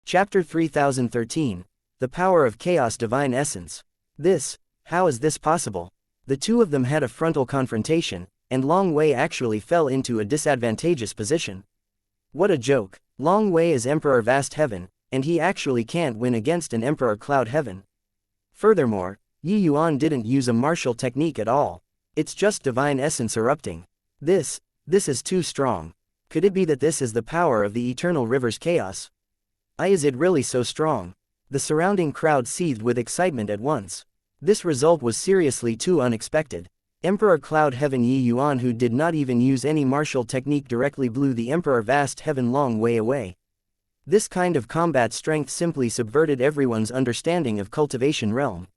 Chapter 3013. The Power of Chaos Divine Essence. How is this possible? The two of them had a frontal confrontation, and Long Wei actually fell into a disadvantageous position. What a joke. Long Wei is Emperor Vast Heaven, and he actually can't win against an Emperor Cloud Heaven. Furthermore, Yuan didn't use a martial technique at all. It's just divine essence erupting. This is too strong. Could it be that this is the power of the eternal river's chaos? Is it really so strong? The surrounding crowd seethed with excitement at once. This result was seriously too unexpected. Emperor Cloud Heaven Yuan, who did not even use any martial technique, directly blew the Emperor Vast Heaven Long Wei away. This kind of combat strength simply subverted everyone's understanding of cultivation realm.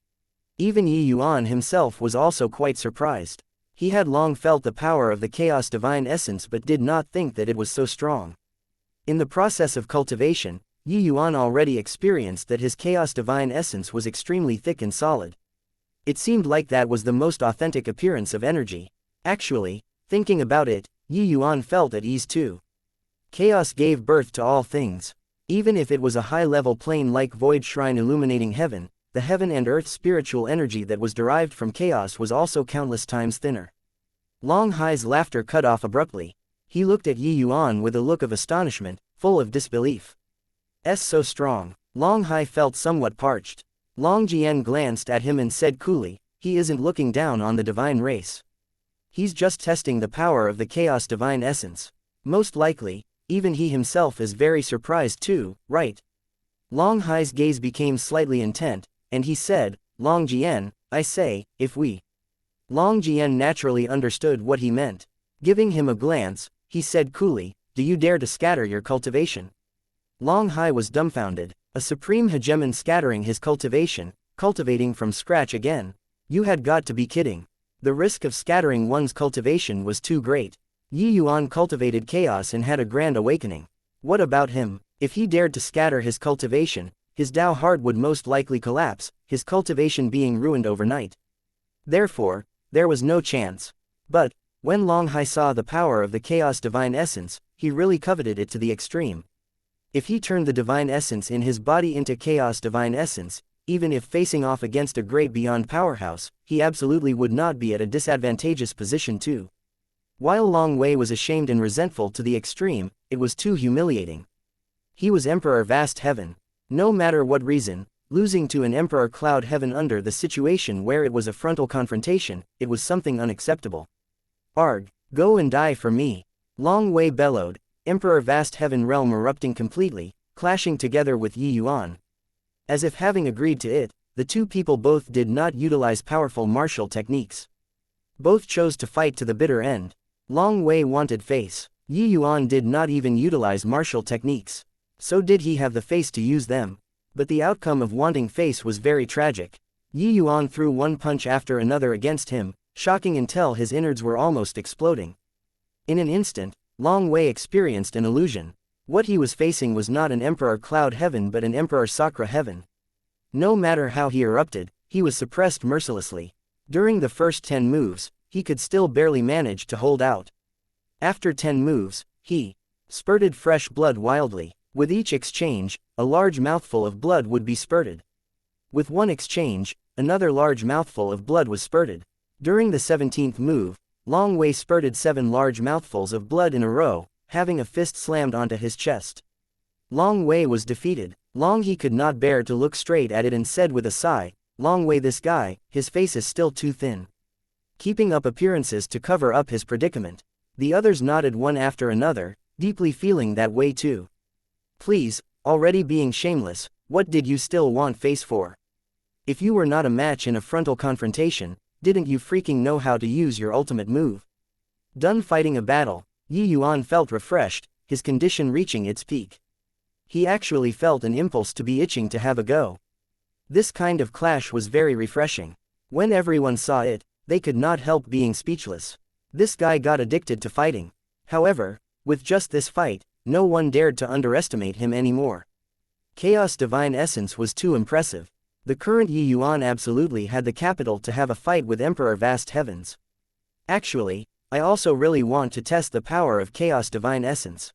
Even Yuan himself was also quite surprised. He had long felt the power of the chaos divine essence but did not think that it was so strong. In the process of cultivation, Yuan already experienced that his chaos divine essence was extremely thick and solid. It seemed like that was the most authentic appearance of energy. Actually, thinking about it, Yuan felt at ease too. Chaos gave birth to all things. Even if it was a high-level plane-like void shrine illuminating heaven, the heaven and earth spiritual energy that was derived from chaos was also countless times thinner. Long Hai's laughter cut off abruptly. He looked at Yuan with a look of astonishment, full of disbelief. So strong. Long Hai felt somewhat parched. Long Jian glanced at him and said coolly, he isn't looking down on the divine race. He's just testing the power of the chaos divine essence. Most likely, even he himself is very surprised too, right? Long Hai's gaze became slightly intent, and he said, Long Jian, I say, if we... Long Jian naturally understood what he meant. Giving him a glance, he said coolly, do you dare to scatter your cultivation? Long Hai was dumbfounded. A supreme hegemon scattering his cultivation, cultivating from scratch again. You had got to be kidding. The risk of scattering one's cultivation was too great. Yuan cultivated chaos and had a grand awakening. What about him? If he dared to scatter his cultivation, his Dao heart would most likely collapse, his cultivation being ruined overnight. Therefore, there was no chance. But, when Long Hai saw the power of the chaos divine essence, he really coveted it to the extreme. If he turned the divine essence in his body into chaos divine essence, even if facing off against a great beyond powerhouse, he absolutely would not be at a disadvantageous position too. While Long Wei was ashamed and resentful to the extreme, it was too humiliating. He was Emperor Vast Heaven. No matter what reason, losing to an Emperor Cloud Heaven under the situation where it was a frontal confrontation, it was something unacceptable. Arg, go and die for me. Long Wei bellowed. Emperor Vast Heaven realm erupting completely, clashing together with Yuan. As if having agreed to it, the two people both did not utilize powerful martial techniques. Both chose to fight to the bitter end. Long Wei wanted face. Yuan did not even utilize martial techniques. So did he have the face to use them. But the outcome of wanting face was very tragic. Yuan threw one punch after another against him, shocking until his innards were almost exploding. In an instant, Long Wei experienced an illusion. What he was facing was not an Emperor Cloud Heaven but an Emperor Sakra Heaven. No matter how he erupted, he was suppressed mercilessly. During the first 10 moves, he could still barely manage to hold out. After 10 moves, he spurted fresh blood wildly. With each exchange, a large mouthful of blood would be spurted. With one exchange, another large mouthful of blood was spurted. During the 17th move, Long Wei spurted 7 large mouthfuls of blood in a row, having a fist slammed onto his chest. Long Wei was defeated. Long He could not bear to look straight at it and said with a sigh, Long Wei, this guy, his face is still too thin. Keeping up appearances to cover up his predicament. The others nodded one after another, deeply feeling that way too. Please, already being shameless, what did you still want face for? If you were not a match in a frontal confrontation, didn't you freaking know how to use your ultimate move? Done fighting a battle, Yuan felt refreshed, his condition reaching its peak. He actually felt an impulse to be itching to have a go. This kind of clash was very refreshing. When everyone saw it, they could not help being speechless. This guy got addicted to fighting. However, with just this fight, no one dared to underestimate him anymore. Chaos Divine Essence was too impressive. The current Yuan absolutely had the capital to have a fight with Emperor Vast Heavens. Actually, I also really want to test the power of Chaos Divine Essence.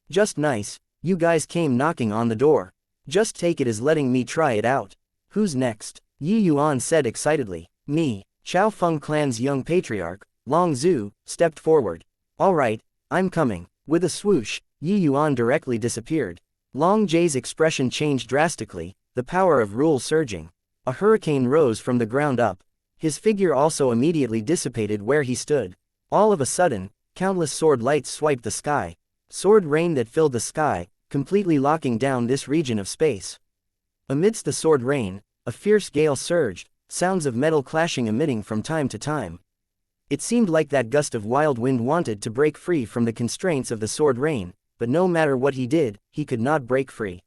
Just nice, you guys came knocking on the door. Just take it as letting me try it out. Who's next? Yi Yuan said excitedly. Me. Chao Feng clan's young patriarch, Long Zhu, stepped forward. Alright, I'm coming. With a swoosh, Yi Yuan directly disappeared. Long Jie's expression changed drastically, the power of rule surging. A hurricane rose from the ground up. His figure also immediately dissipated where he stood. All of a sudden, countless sword lights swiped the sky. Sword rain that filled the sky, completely locking down this region of space. Amidst the sword rain, a fierce gale surged, sounds of metal clashing emitting from time to time. It seemed like that gust of wild wind wanted to break free from the constraints of the sword rain, but no matter what he did, he could not break free.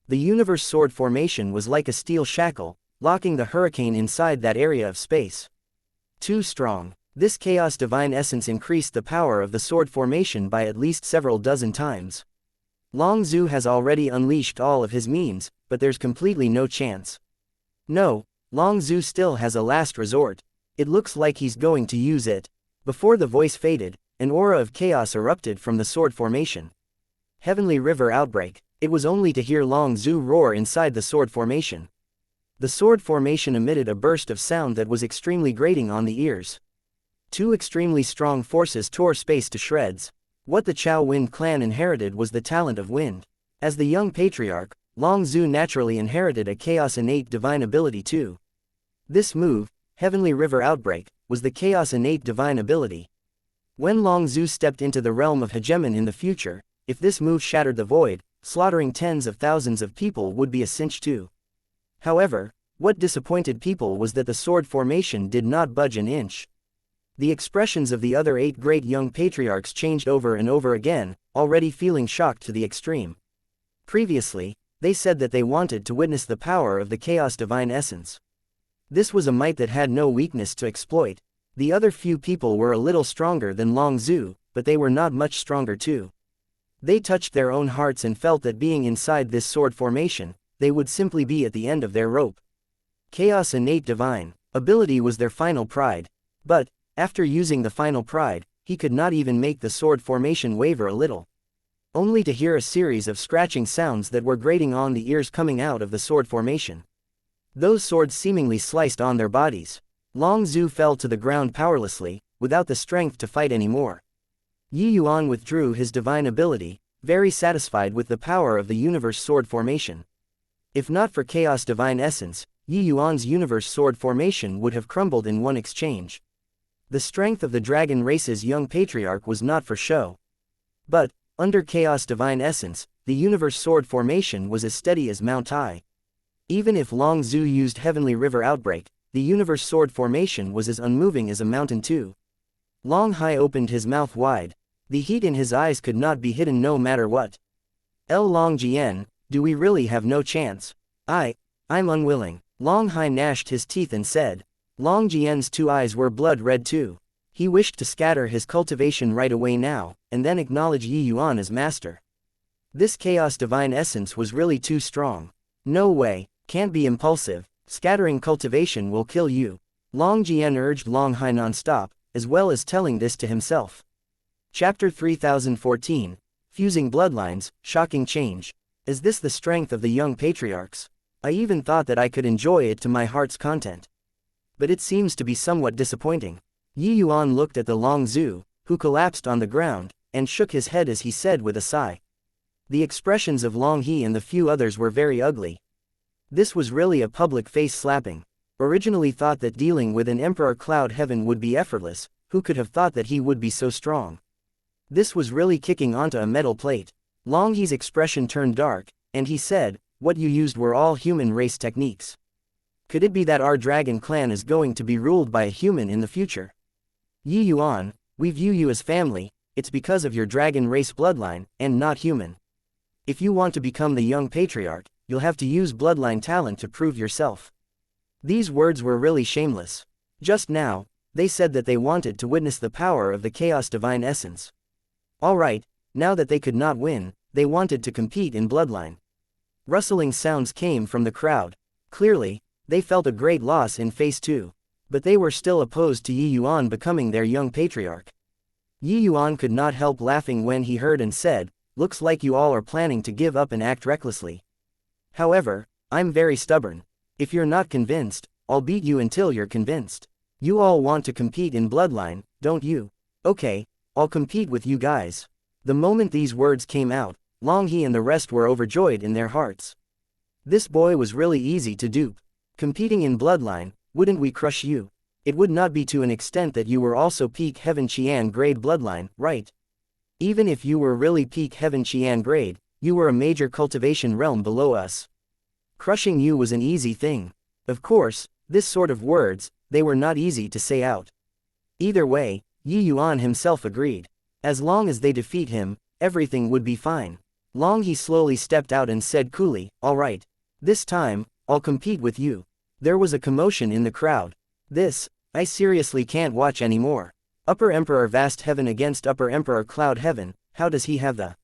The universe sword formation was like a steel shackle, locking the hurricane inside that area of space. Too strong. This chaos divine essence increased the power of the sword formation by at least several dozen times. Long Zhu has already unleashed all of his means, but there's completely no chance. No, Long Zhu still has a last resort. It looks like he's going to use it. Before the voice faded, an aura of chaos erupted from the sword formation. Heavenly River Outbreak. It was only to hear Long Zhu roar inside the sword formation. The sword formation emitted a burst of sound that was extremely grating on the ears. Two extremely strong forces tore space to shreds. What the Chao Wind clan inherited was the talent of wind. As the young patriarch, Long Zhu naturally inherited a chaos innate divine ability too. This move, Heavenly River Outbreak, was the chaos innate divine ability. When Long Zhu stepped into the realm of hegemon in the future, if this move shattered the void, slaughtering tens of thousands of people would be a cinch too. However, what disappointed people was that the sword formation did not budge an inch. The expressions of the other 8 great young patriarchs changed over and over again, already feeling shocked to the extreme. Previously, they said that they wanted to witness the power of the chaos divine essence. This was a might that had no weakness to exploit. The other few people were a little stronger than Long Zhu, but they were not much stronger too. They touched their own hearts and felt that being inside this sword formation, they would simply be at the end of their rope. Chaos innate divine ability was their final pride. But, after using the final pride, he could not even make the sword formation waver a little. Only to hear a series of scratching sounds that were grating on the ears coming out of the sword formation. Those swords seemingly sliced on their bodies. Long Zhu fell to the ground powerlessly, without the strength to fight anymore. Yi Yuan withdrew his divine ability, very satisfied with the power of the universe sword formation. If not for chaos divine essence, Yi Yuan's universe sword formation would have crumbled in one exchange. The strength of the dragon race's young patriarch was not for show. But, under chaos divine essence, the universe sword formation was as steady as Mount Tai. Even if Long Zhu used Heavenly River Outbreak, the universe sword formation was as unmoving as a mountain too. Long Hai opened his mouth wide. The heat in his eyes could not be hidden no matter what. Long Jian, do we really have no chance? I'm unwilling. Long Hai gnashed his teeth and said. Long Jian's 2 eyes were blood red too. He wished to scatter his cultivation right away now, and then acknowledge Yi Yuan as master. This chaos divine essence was really too strong. No way, can't be impulsive, scattering cultivation will kill you. Long Jian urged Long Hai non-stop, as well as telling this to himself. Chapter 3014, Fusing Bloodlines, Shocking Change. Is this the strength of the young patriarchs? I even thought that I could enjoy it to my heart's content. But it seems to be somewhat disappointing. Yi Yuan looked at the Long Zhu, who collapsed on the ground, and shook his head as he said with a sigh. The expressions of Long He and the few others were very ugly. This was really a public face slapping. Originally thought that dealing with an Emperor Cloud Heaven would be effortless, who could have thought that he would be so strong? This was really kicking onto a metal plate. Long He's expression turned dark, and he said, what you used were all human race techniques. Could it be that our dragon clan is going to be ruled by a human in the future? Yi Yuan, we view you as family, it's because of your dragon race bloodline, and not human. If you want to become the young patriarch, you'll have to use bloodline talent to prove yourself. These words were really shameless. Just now, they said that they wanted to witness the power of the chaos divine essence. Alright, now that they could not win, they wanted to compete in bloodline. Rustling sounds came from the crowd. Clearly, they felt a great loss in phase 2. But they were still opposed to Yi Yuan becoming their young patriarch. Yi Yuan could not help laughing when he heard and said, looks like you all are planning to give up and act recklessly. However, I'm very stubborn. If you're not convinced, I'll beat you until you're convinced. You all want to compete in bloodline, don't you? Okay, I'll compete with you guys. The moment these words came out, Long He and the rest were overjoyed in their hearts. This boy was really easy to dupe. Competing in bloodline, wouldn't we crush you? It would not be to an extent that you were also peak heaven Qian grade bloodline, right? Even if you were really peak heaven Qian grade, you were a major cultivation realm below us. Crushing you was an easy thing. Of course, this sort of words, they were not easy to say out. Either way, Yi Yuan himself agreed. As long as they defeat him, everything would be fine. Long He slowly stepped out and said coolly, "All right. This time, I'll compete with you." There was a commotion in the crowd. This, I seriously can't watch anymore. Upper Emperor Vast Heaven against Upper Emperor Cloud Heaven, how does he have the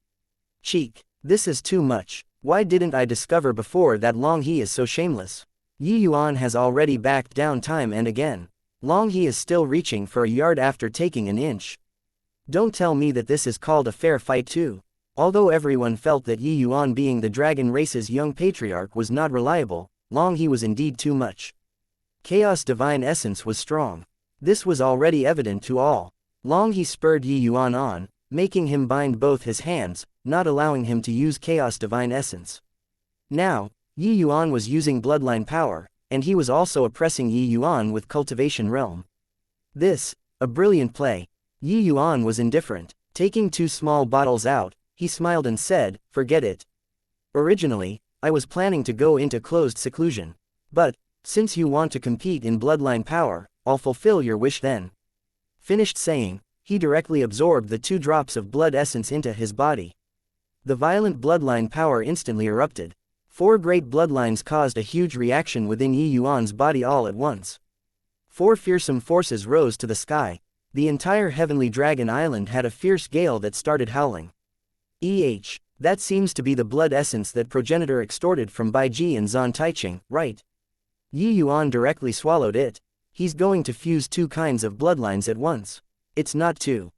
cheek? This is too much. Why didn't I discover before that Long He is so shameless? Yi Yuan has already backed down time and again. Long He is still reaching for a yard after taking an inch. Don't tell me that this is called a fair fight too. Although everyone felt that Yi Yuan being the dragon race's young patriarch was not reliable, Long He was indeed too much. Chaos divine essence was strong. This was already evident to all. Long He spurred Yi Yuan on, making him bind both his hands, not allowing him to use chaos divine essence. Now, Yi Yuan was using bloodline power, and he was also oppressing Yi Yuan with cultivation realm. This, a brilliant play. Yi Yuan was indifferent. Taking 2 small bottles out, he smiled and said, "Forget it. Originally, I was planning to go into closed seclusion. But, since you want to compete in bloodline power, I'll fulfill your wish then." Finished saying, he directly absorbed the 2 drops of blood essence into his body. The violent bloodline power instantly erupted. 4 great bloodlines caused a huge reaction within Yi Yuan's body all at once. 4 fearsome forces rose to the sky. The entire heavenly dragon island had a fierce gale that started howling. That seems to be the blood essence that progenitor extorted from Baiji and Zan Taiching, right? Yi Yuan directly swallowed it. He's going to fuse 2 kinds of bloodlines at once. It's not 2.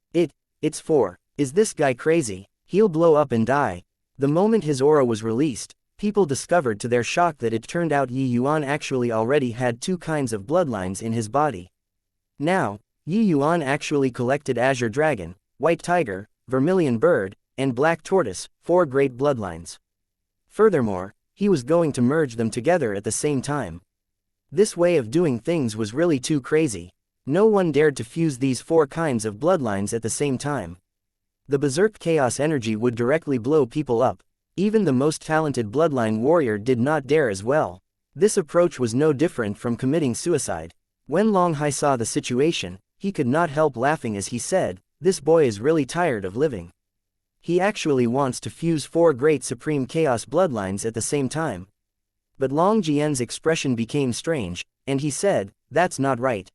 It's 4. Is this guy crazy? He'll blow up and die. The moment his aura was released, people discovered to their shock that it turned out Yi Yuan actually already had 2 kinds of bloodlines in his body. Now, Yi Yuan actually collected Azure Dragon, White Tiger, Vermilion Bird, and Black Tortoise, 4 great bloodlines. Furthermore, he was going to merge them together at the same time. This way of doing things was really too crazy. No one dared to fuse these 4 kinds of bloodlines at the same time. The berserk chaos energy would directly blow people up. Even the most talented bloodline warrior did not dare as well. This approach was no different from committing suicide. When Long Hai saw the situation, he could not help laughing as he said, "This boy is really tired of living. He actually wants to fuse 4 great supreme chaos bloodlines at the same time." But Long Jian's expression became strange, and he said, "That's not right.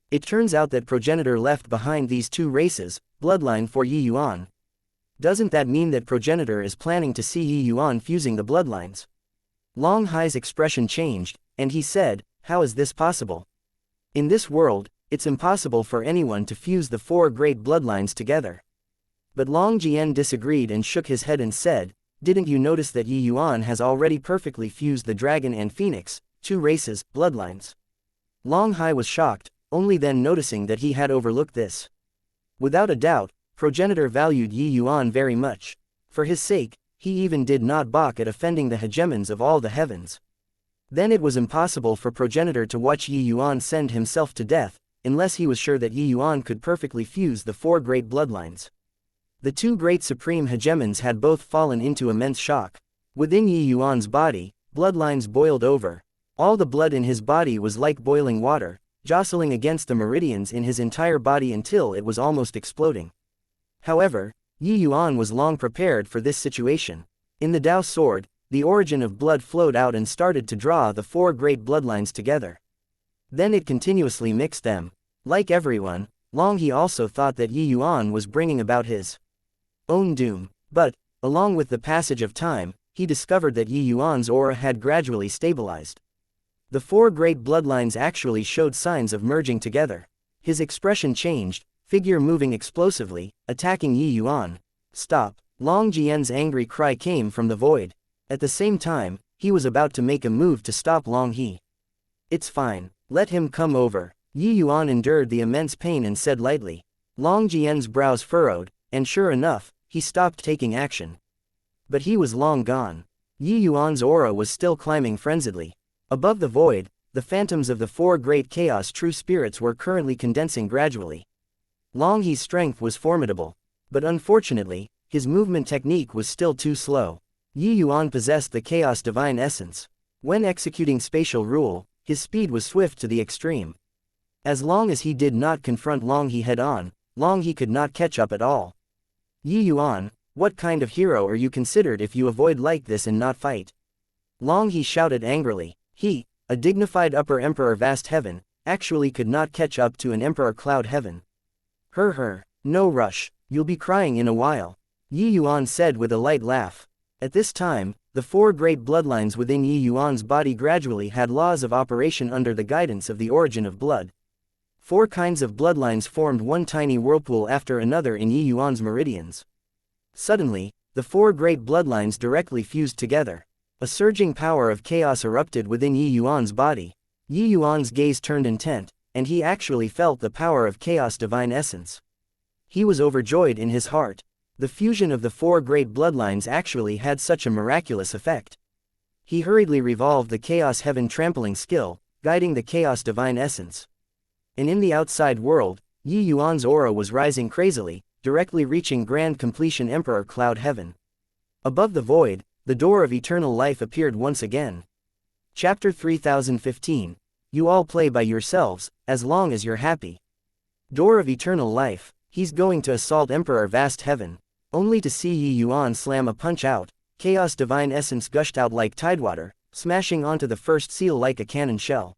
It turns out that progenitor left behind these 2 races, bloodline for Yi Yuan. Doesn't that mean that progenitor is planning to see Yi Yuan fusing the bloodlines?" Long Hai's expression changed, and he said, "How is this possible? In this world, it's impossible for anyone to fuse the 4 great bloodlines together." But Long Jian disagreed and shook his head and said, "Didn't you notice that Yi Yuan has already perfectly fused the dragon and phoenix, 2 races, bloodlines?" Long Hai was shocked, only then noticing that he had overlooked this. Without a doubt, progenitor valued Yi Yuan very much. For his sake, he even did not balk at offending the hegemons of all the heavens. Then it was impossible for progenitor to watch Yi Yuan send himself to death, unless he was sure that Yi Yuan could perfectly fuse the 4 great bloodlines. The 2 great supreme hegemons had both fallen into immense shock. Within Yi Yuan's body, bloodlines boiled over. All the blood in his body was like boiling water, jostling against the meridians in his entire body until it was almost exploding. However, Yi Yuan was long prepared for this situation. In the Dao sword, the origin of blood flowed out and started to draw the 4 great bloodlines together. Then it continuously mixed them. Like everyone, Long He also thought that Yi Yuan was bringing about his own doom. But, along with the passage of time, he discovered that Yi Yuan's aura had gradually stabilized. The 4 great bloodlines actually showed signs of merging together. His expression changed, figure moving explosively, attacking Yi Yuan. "Stop!" Long Jian's angry cry came from the void. At the same time, he was about to make a move to stop Long He. "It's fine, let him come over." Yi Yuan endured the immense pain and said lightly. Long Jian's brows furrowed, and sure enough, he stopped taking action. But he was long gone. Yi Yuan's aura was still climbing frenziedly. Above the void, the phantoms of the four great chaos true spirits were currently condensing gradually. Long He's strength was formidable. But unfortunately, his movement technique was still too slow. Yi Yuan possessed the chaos divine essence. When executing spatial rule, his speed was swift to the extreme. As long as he did not confront Long He head-on, Long He could not catch up at all. "Yi Yuan, what kind of hero are you considered if you avoid like this and not fight?" Long He shouted angrily. He, a dignified upper emperor vast heaven, actually could not catch up to an emperor cloud heaven. No rush, you'll be crying in a while," Yi Yuan said with a light laugh. At this time, the four great bloodlines within Yi Yuan's body gradually had laws of operation under the guidance of the origin of blood. Four kinds of bloodlines formed one tiny whirlpool after another in Yi Yuan's meridians. Suddenly, the four great bloodlines directly fused together. A surging power of chaos erupted within Yi Yuan's body. Yi Yuan's gaze turned intent, and he actually felt the power of chaos divine essence. He was overjoyed in his heart. The fusion of the four great bloodlines actually had such a miraculous effect. He hurriedly revolved the chaos heaven trampling skill, guiding the chaos divine essence. And in the outside world, Yi Yuan's aura was rising crazily, directly reaching grand completion emperor cloud heaven. Above the void, the door of eternal life appeared once again. Chapter 3015. You all play by yourselves, as long as you're happy. Door of eternal life. He's going to assault Emperor Vast Heaven. Only to see Yi Yuan slam a punch out, chaos divine essence gushed out like tidewater, smashing onto the first seal like a cannon shell.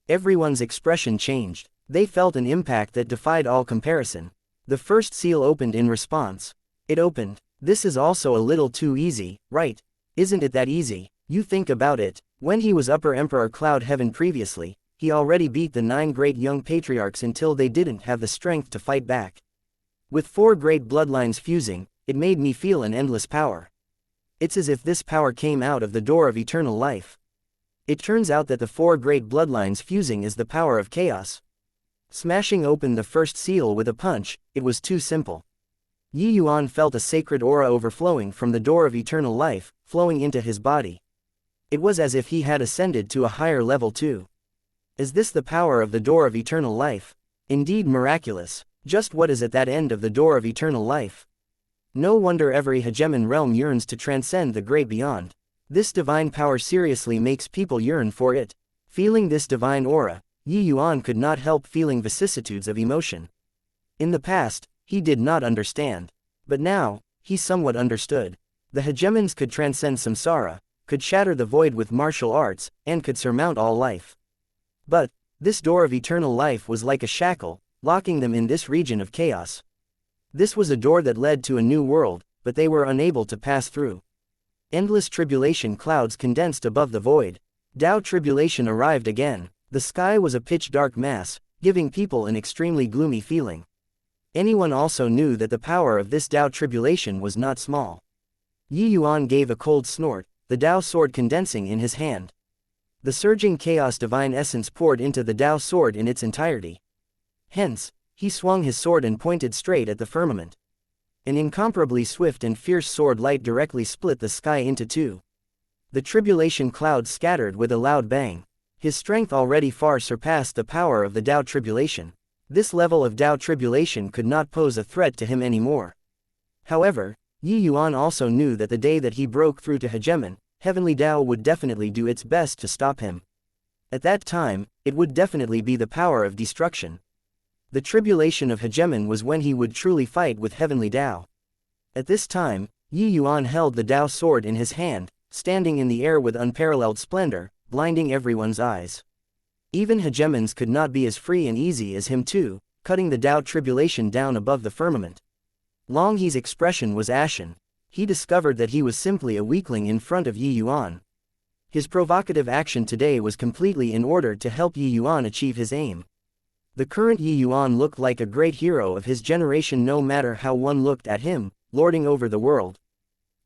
Everyone's expression changed. They felt an impact that defied all comparison. The first seal opened in response. It opened. This is also a little too easy, right? Isn't it that easy? You think about it. When he was Upper Emperor Cloud Heaven previously, he already beat the 9 great young patriarchs until they didn't have the strength to fight back. With 4 great bloodlines fusing, it made me feel an endless power. It's as if this power came out of the door of eternal life. It turns out that the 4 great bloodlines fusing is the power of chaos. Smashing open the first seal with a punch, it was too simple. Yi Yuan felt a sacred aura overflowing from the door of eternal life, flowing into his body. It was as if he had ascended to a higher level too. Is this the power of the door of eternal life? Indeed miraculous. Just what is at that end of the door of eternal life? No wonder every hegemon realm yearns to transcend the great beyond. This divine power seriously makes people yearn for it. Feeling this divine aura, Yi Yuan could not help feeling vicissitudes of emotion. In the past, he did not understand. But now, he somewhat understood. The hegemons could transcend samsara, could shatter the void with martial arts, and could surmount all life. But, this door of eternal life was like a shackle, locking them in this region of chaos. This was a door that led to a new world, but they were unable to pass through. Endless tribulation clouds condensed above the void. Tao tribulation arrived again. The sky was a pitch-dark mass, giving people an extremely gloomy feeling. Anyone also knew that the power of this Tao tribulation was not small. Yi Yuan gave a cold snort, the Tao sword condensing in his hand. The surging chaos divine essence poured into the Tao sword in its entirety. Hence, he swung his sword and pointed straight at the firmament. An incomparably swift and fierce sword light directly split the sky into two. The tribulation clouds scattered with a loud bang. His strength already far surpassed the power of the Tao tribulation. This level of Tao tribulation could not pose a threat to him anymore. However, Yi Yuan also knew that the day that he broke through to hegemon, heavenly Tao would definitely do its best to stop him. At that time, it would definitely be the power of destruction. The tribulation of hegemon was when he would truly fight with heavenly Tao. At this time, Yi Yuan held the Tao sword in his hand, standing in the air with unparalleled splendor, blinding everyone's eyes. Even hegemons could not be as free and easy as him too, cutting the Tao tribulation down above the firmament. Long He's expression was ashen. He discovered that he was simply a weakling in front of Yi Yuan. His provocative action today was completely in order to help Yi Yuan achieve his aim. The current Yi Yuan looked like a great hero of his generation no matter how one looked at him, lording over the world.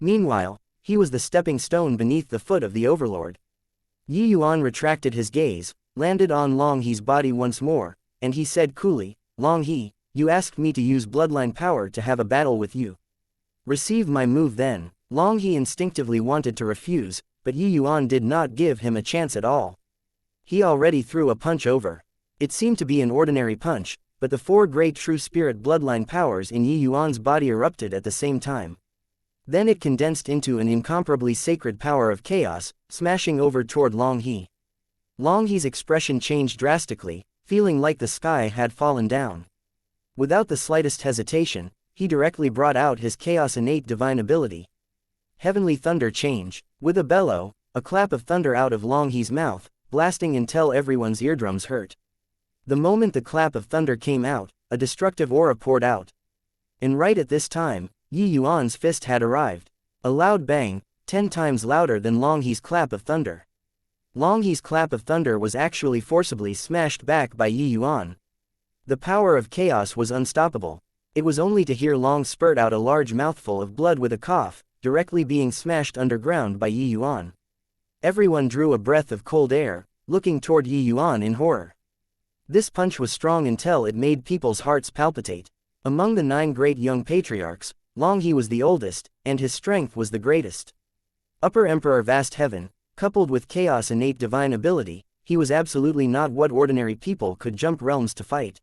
Meanwhile, He was the stepping stone beneath the foot of the overlord. Yi Yuan retracted his gaze, landed on Long He's body once more, and he said coolly, Long He, you asked me to use bloodline power to have a battle with you. Receive my move then. Long He instinctively wanted to refuse, but Yi Yuan did not give him a chance at all. He already threw a punch over. It seemed to be an ordinary punch, but the four great true spirit bloodline powers in Yi Yuan's body erupted at the same time. Then it condensed into an incomparably sacred power of chaos, smashing over toward Long He. Long He's expression changed drastically, feeling like the sky had fallen down. Without the slightest hesitation, he directly brought out his chaos innate divine ability. Heavenly thunder change. With a bellow, a clap of thunder out of Long He's mouth, blasting until everyone's eardrums hurt. The moment the clap of thunder came out, a destructive aura poured out. And right at this time, Yi Yuan's fist had arrived. A loud bang, 10 times louder than Long He's clap of thunder. Long He's clap of thunder was actually forcibly smashed back by Yi Yuan. The power of chaos was unstoppable. It was only to hear Long spurt out a large mouthful of blood with a cough, directly being smashed underground by Yi Yuan. Everyone drew a breath of cold air, looking toward Yi Yuan in horror. This punch was strong until it made people's hearts palpitate. Among the 9 great young patriarchs, Long He was the oldest, and his strength was the greatest. Upper Emperor Vast Heaven, coupled with chaos innate divine ability, he was absolutely not what ordinary people could jump realms to fight.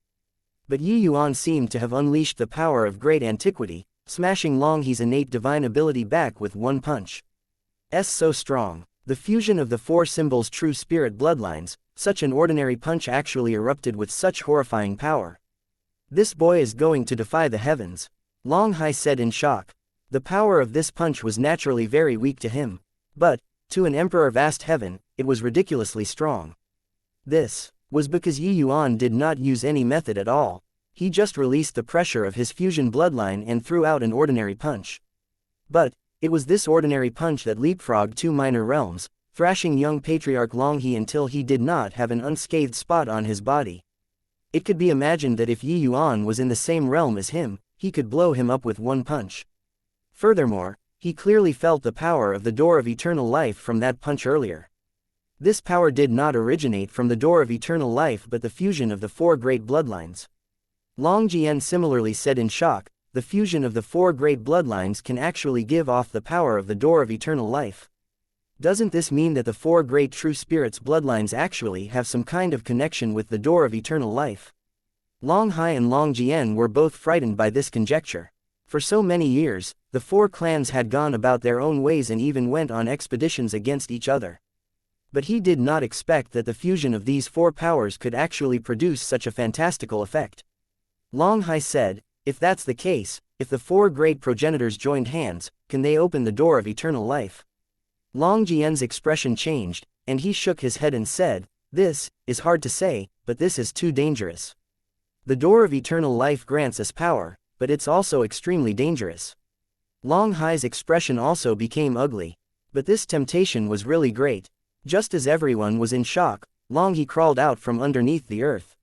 But Yi Yuan seemed to have unleashed the power of great antiquity, smashing Long He's innate divine ability back with one punch. So strong. The fusion of the 4 symbols' true spirit bloodlines, such an ordinary punch actually erupted with such horrifying power. This boy is going to defy the heavens. Long Hai said in shock. The power of this punch was naturally very weak to him. But, to an Emperor Vast Heaven, it was ridiculously strong. This was because Yi Yuan did not use any method at all. He just released the pressure of his fusion bloodline and threw out an ordinary punch. But, it was this ordinary punch that leapfrogged 2 minor realms, thrashing young patriarch Long He until he did not have an unscathed spot on his body. It could be imagined that if Yi Yuan was in the same realm as him, he could blow him up with one punch. Furthermore, he clearly felt the power of the door of eternal life from that punch earlier. This power did not originate from the door of eternal life but the fusion of the 4 great bloodlines. Long Jian similarly said in shock, the fusion of the 4 great bloodlines can actually give off the power of the door of eternal life. Doesn't this mean that the 4 great true spirits' bloodlines actually have some kind of connection with the door of eternal life? Long Hai and Long Jian were both frightened by this conjecture. For so many years, the 4 clans had gone about their own ways and even went on expeditions against each other. But he did not expect that the fusion of these 4 powers could actually produce such a fantastical effect. Long Hai said, if that's the case, if the 4 great progenitors joined hands, can they open the door of eternal life? Long Jian's expression changed, and he shook his head and said, this is hard to say, but this is too dangerous. The door of eternal life grants us power, but it's also extremely dangerous. Long Hai's expression also became ugly. But this temptation was really great. Just as everyone was in shock, Long He crawled out from underneath the earth.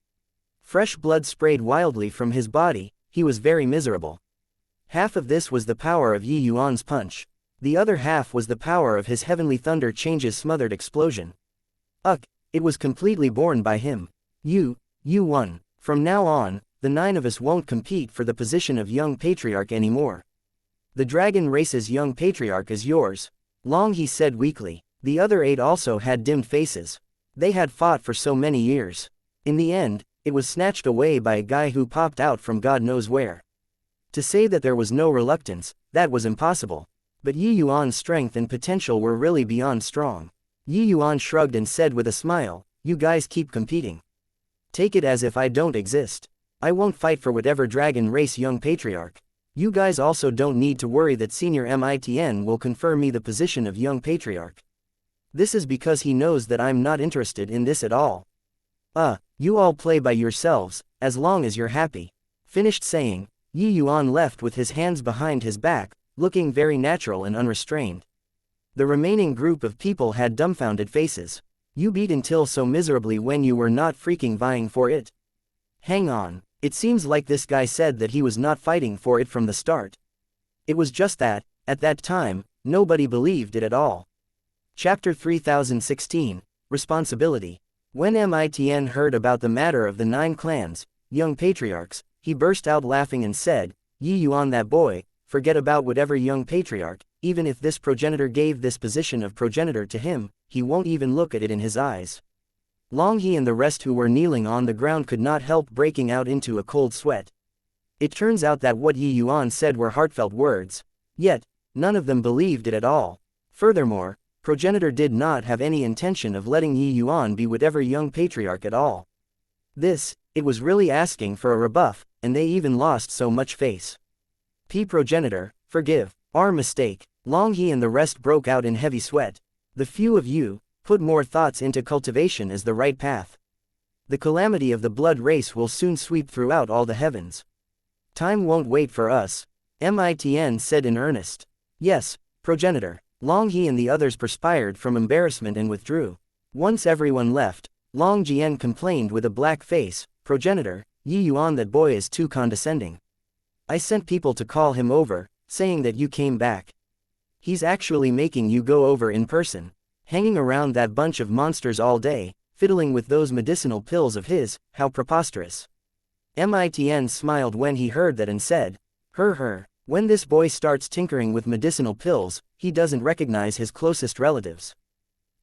Fresh blood sprayed wildly from his body. He was very miserable. Half of this was the power of Yi Yuan's punch. The other half was the power of his heavenly thunder change's smothered explosion. It was completely borne by him. You won. From now on, the 9 of us won't compete for the position of young patriarch anymore. The dragon race's young patriarch is yours. Long He said weakly. The other 8 also had dimmed faces. They had fought for so many years. In the end, it was snatched away by a guy who popped out from God knows where. To say that there was no reluctance, that was impossible. But Yi Yuan's strength and potential were really beyond strong. Yi Yuan shrugged and said with a smile, you guys keep competing. Take it as if I don't exist. I won't fight for whatever dragon race young patriarch. You guys also don't need to worry that senior Mitn will confer me the position of young patriarch. This is because he knows that I'm not interested in this at all. You all play by yourselves, as long as you're happy. Finished saying, Yi Yuan left with his hands behind his back, looking very natural and unrestrained. The remaining group of people had dumbfounded faces. You beat until so miserably when you were not freaking vying for it. Hang on, it seems like this guy said that he was not fighting for it from the start. It was just that, at that time, nobody believed it at all. Chapter 3016, Responsibility. When Mitn heard about the matter of the 9 clans, young patriarchs, he burst out laughing and said, "Yi Yuan, that boy, forget about whatever young patriarch, even if this progenitor gave this position of progenitor to him, he won't even look at it in his eyes." Long He and the rest who were kneeling on the ground could not help breaking out into a cold sweat. It turns out that what Yi Yuan said were heartfelt words. Yet, none of them believed it at all. Furthermore, progenitor did not have any intention of letting Yi Yuan be whatever young patriarch at all. It was really asking for a rebuff, and they even lost so much face. Progenitor, forgive our mistake. Long He and the rest broke out in heavy sweat. The few of you, put more thoughts into cultivation as the right path. The calamity of the blood race will soon sweep throughout all the heavens. Time won't wait for us. Mitn said in earnest. Yes, progenitor. Long He and the others perspired from embarrassment and withdrew. Once everyone left, Long Jian complained with a black face, "Progenitor, Yi Yuan, that boy is too condescending. I sent people to call him over, saying that you came back. He's actually making you go over in person. Hanging around that bunch of monsters all day, fiddling with those medicinal pills of his, how preposterous." Mitn smiled when he heard that and said, When this boy starts tinkering with medicinal pills, he doesn't recognize his closest relatives.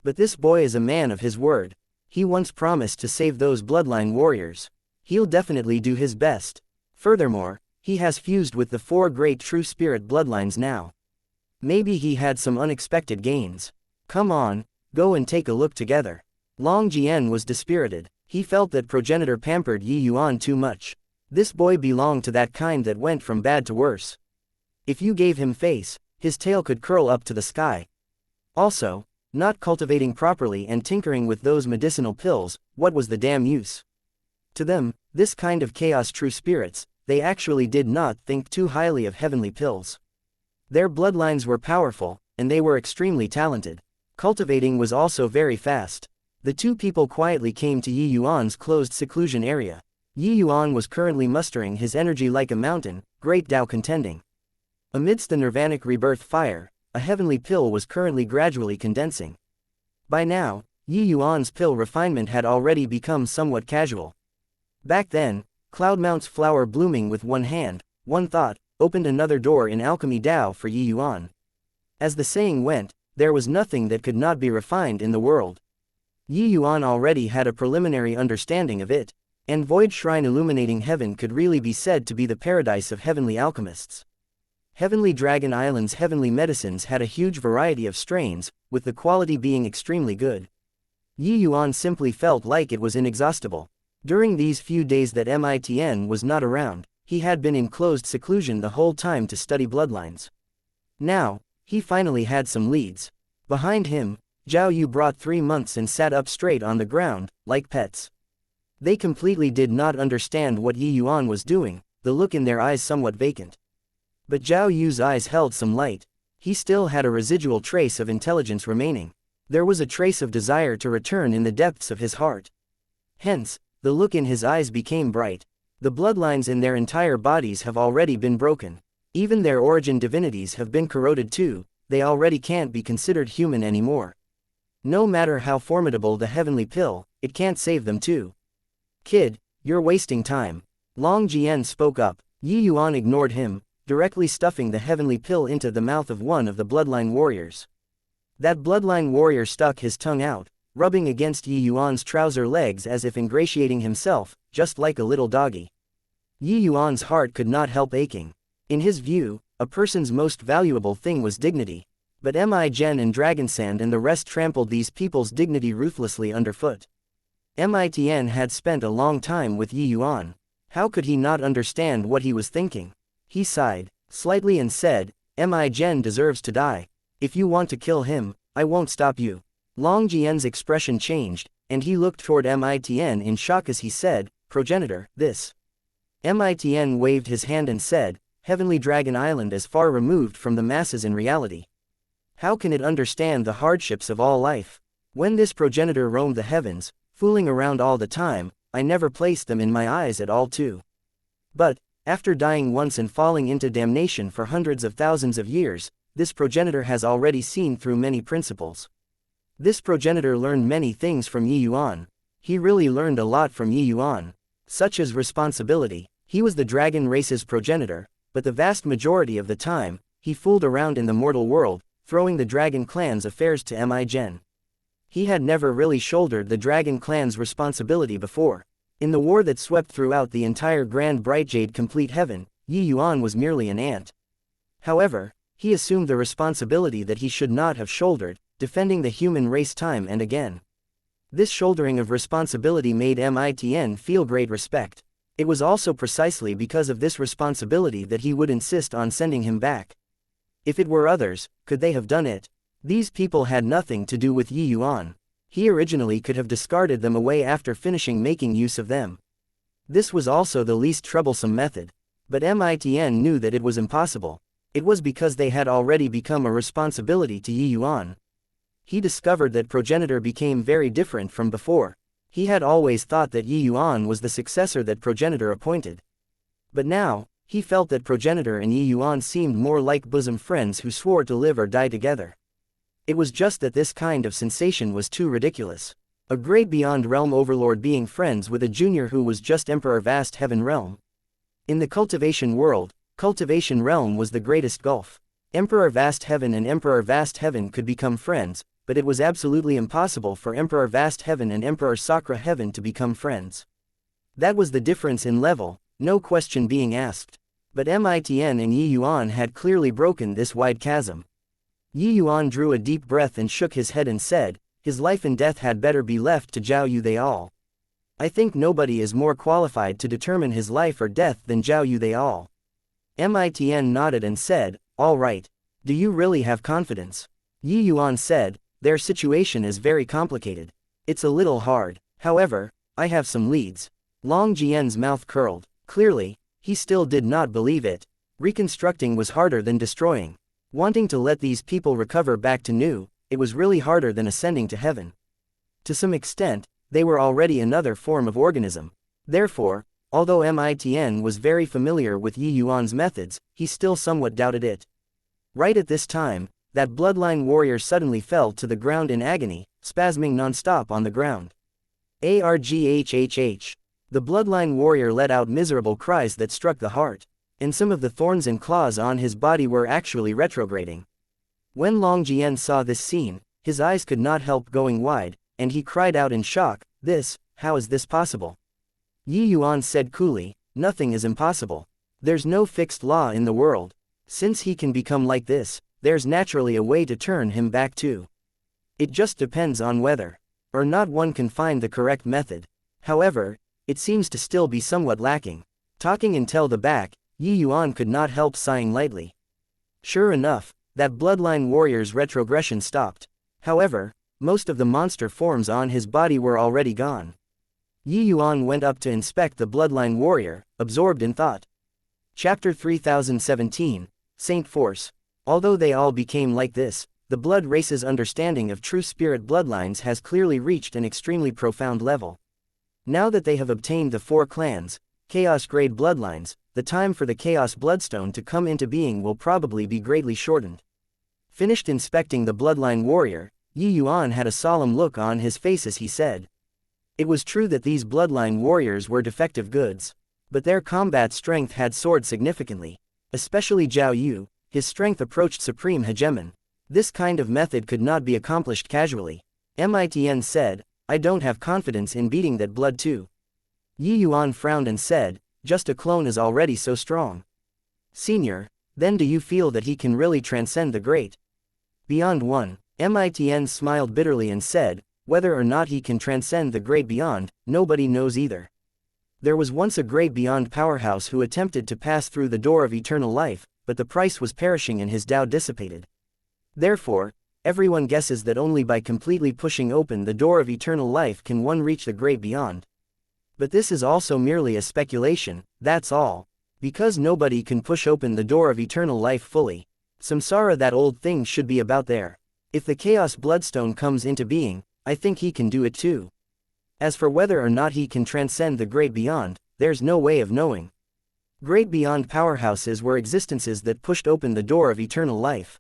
But this boy is a man of his word. He once promised to save those bloodline warriors. He'll definitely do his best. Furthermore, he has fused with the 4 great true spirit bloodlines now. Maybe he had some unexpected gains. Come on, go and take a look together. Long Jian was dispirited. He felt that progenitor pampered Yi Yuan too much. This boy belonged to that kind that went from bad to worse. If you gave him face, his tail could curl up to the sky. Also, not cultivating properly and tinkering with those medicinal pills, what was the damn use? To them, this kind of chaos true spirits, they actually did not think too highly of heavenly pills. Their bloodlines were powerful, and they were extremely talented. Cultivating was also very fast. The 2 people quietly came to Yi Yuan's closed seclusion area. Yi Yuan was currently mustering his energy like a mountain, great Tao contending. Amidst the nirvanic rebirth fire, a heavenly pill was currently gradually condensing. By now, Yi Yuan's pill refinement had already become somewhat casual. Back then, Cloudmount's flower blooming with one hand, one thought, opened another door in alchemy Tao for Yi Yuan. As the saying went, there was nothing that could not be refined in the world. Yi Yuan already had a preliminary understanding of it, and Void Shrine illuminating heaven could really be said to be the paradise of heavenly alchemists. Heavenly Dragon Island's heavenly medicines had a huge variety of strains, with the quality being extremely good. Yi Yuan simply felt like it was inexhaustible. During these few days that Mitn was not around, he had been in closed seclusion the whole time to study bloodlines. Now, he finally had some leads. Behind him, Zhao Yu brought 3 months and sat up straight on the ground, like pets. They completely did not understand what Yi Yuan was doing, the look in their eyes somewhat vacant. But Zhao Yu's eyes held some light. He still had a residual trace of intelligence remaining. There was a trace of desire to return in the depths of his heart. Hence, the look in his eyes became bright. The bloodlines in their entire bodies have already been broken. Even their origin divinities have been corroded too, they already can't be considered human anymore. No matter how formidable the heavenly pill, it can't save them too. Kid, you're wasting time. Long Jian spoke up. Yi Yuan ignored him, directly stuffing the heavenly pill into the mouth of one of the bloodline warriors. That bloodline warrior stuck his tongue out, rubbing against Yi Yuan's trouser legs as if ingratiating himself, just like a little doggy. Yi Yuan's heart could not help aching. In his view, a person's most valuable thing was dignity. But Gen and Dragonsand and the rest trampled these people's dignity ruthlessly underfoot. Mitn had spent a long time with Yi Yuan. How could he not understand what he was thinking? He sighed slightly and said, Gen deserves to die. If you want to kill him, I won't stop you. Long Jian's expression changed, and he looked toward Mitn in shock as he said, Progenitor, this. Mitn waved his hand and said, Heavenly Dragon Island is far removed from the masses in reality. How can it understand the hardships of all life? When this progenitor roamed the heavens, fooling around all the time, I never placed them in my eyes at all too. But, after dying once and falling into damnation for hundreds of thousands of years, this progenitor has already seen through many principles. This progenitor learned many things from Yuan. He really learned a lot from Yuan. Such as responsibility. He was the dragon race's progenitor, but the vast majority of the time, he fooled around in the mortal world, throwing the dragon clan's affairs to Mi-Gen. He had never really shouldered the dragon clan's responsibility before. In the war that swept throughout the entire Grand Bright Jade Complete Heaven, Yuan was merely an ant. However, he assumed the responsibility that he should not have shouldered, defending the human race time and again. This shouldering of responsibility made Miten feel great respect. It was also precisely because of this responsibility that he would insist on sending him back. If it were others, could they have done it? These people had nothing to do with Yuan. He originally could have discarded them away after finishing making use of them. This was also the least troublesome method. But Miten knew that it was impossible. It was because they had already become a responsibility to Yuan. He discovered that progenitor became very different from before. He had always thought that Yuan was the successor that progenitor appointed. But now, he felt that progenitor and Yuan seemed more like bosom friends who swore to live or die together. It was just that this kind of sensation was too ridiculous. A great beyond realm overlord being friends with a junior who was just emperor vast heaven realm. In the cultivation world, cultivation realm was the greatest gulf. Emperor vast heaven and emperor vast heaven could become friends, but it was absolutely impossible for emperor vast heaven and emperor Sakra heaven to become friends. That was the difference in level, no question being asked. But Miten and Yuan had clearly broken this wide chasm. Yuan drew a deep breath and shook his head and said, his life and death had better be left to Zhao Yu they all. I think nobody is more qualified to determine his life or death than Zhao Yu they all. Miten nodded and said, all right. Do you really have confidence? Yuan said, their situation is very complicated. It's a little hard. However, I have some leads. Long Jian's mouth curled. Clearly, he still did not believe it. Reconstructing was harder than destroying. Wanting to let these people recover back to new, it was really harder than ascending to heaven. To some extent, they were already another form of organism. Therefore, although Miten was very familiar with Yuan's methods, he still somewhat doubted it. Right at this time, that bloodline warrior suddenly fell to the ground in agony, spasming non-stop on the ground. Arghhh. The bloodline warrior let out miserable cries that struck the heart. And some of the thorns and claws on his body were actually retrograding. When Long Jian saw this scene, his eyes could not help going wide, and he cried out in shock, how is this possible? Yuan said coolly, nothing is impossible. There's no fixed law in the world. Since he can become like this, there's naturally a way to turn him back too. It just depends on whether or not one can find the correct method. However, it seems to still be somewhat lacking. Talking until the back, Yuan could not help sighing lightly. Sure enough, that bloodline warrior's retrogression stopped. However, most of the monster forms on his body were already gone. Yuan went up to inspect the bloodline warrior, absorbed in thought. Chapter 3017, Saint Force. Although they all became like this, the blood race's understanding of true spirit bloodlines has clearly reached an extremely profound level. Now that they have obtained the 4 clans, Chaos-grade bloodlines, the time for the Chaos Bloodstone to come into being will probably be greatly shortened. Finished inspecting the bloodline warrior, Yuan had a solemn look on his face as he said. It was true that these bloodline warriors were defective goods. But their combat strength had soared significantly. Especially Zhao Yu, his strength approached supreme hegemon. This kind of method could not be accomplished casually. Miten said, I don't have confidence in beating that blood too. Yuan frowned and said, just a clone is already so strong. Senior, then do you feel that he can really transcend the great beyond one? Miten smiled bitterly and said, whether or not he can transcend the great beyond, nobody knows either. There was once a great beyond powerhouse who attempted to pass through the door of eternal life, but the price was perishing and his Tao dissipated. Therefore, everyone guesses that only by completely pushing open the door of eternal life can one reach the great beyond. But this is also merely a speculation, that's all. Because nobody can push open the door of eternal life fully. Samsara, that old thing, should be about there. If the Chaos Bloodstone comes into being, I think he can do it too. As for whether or not he can transcend the great beyond, there's no way of knowing. Great beyond powerhouses were existences that pushed open the door of eternal life.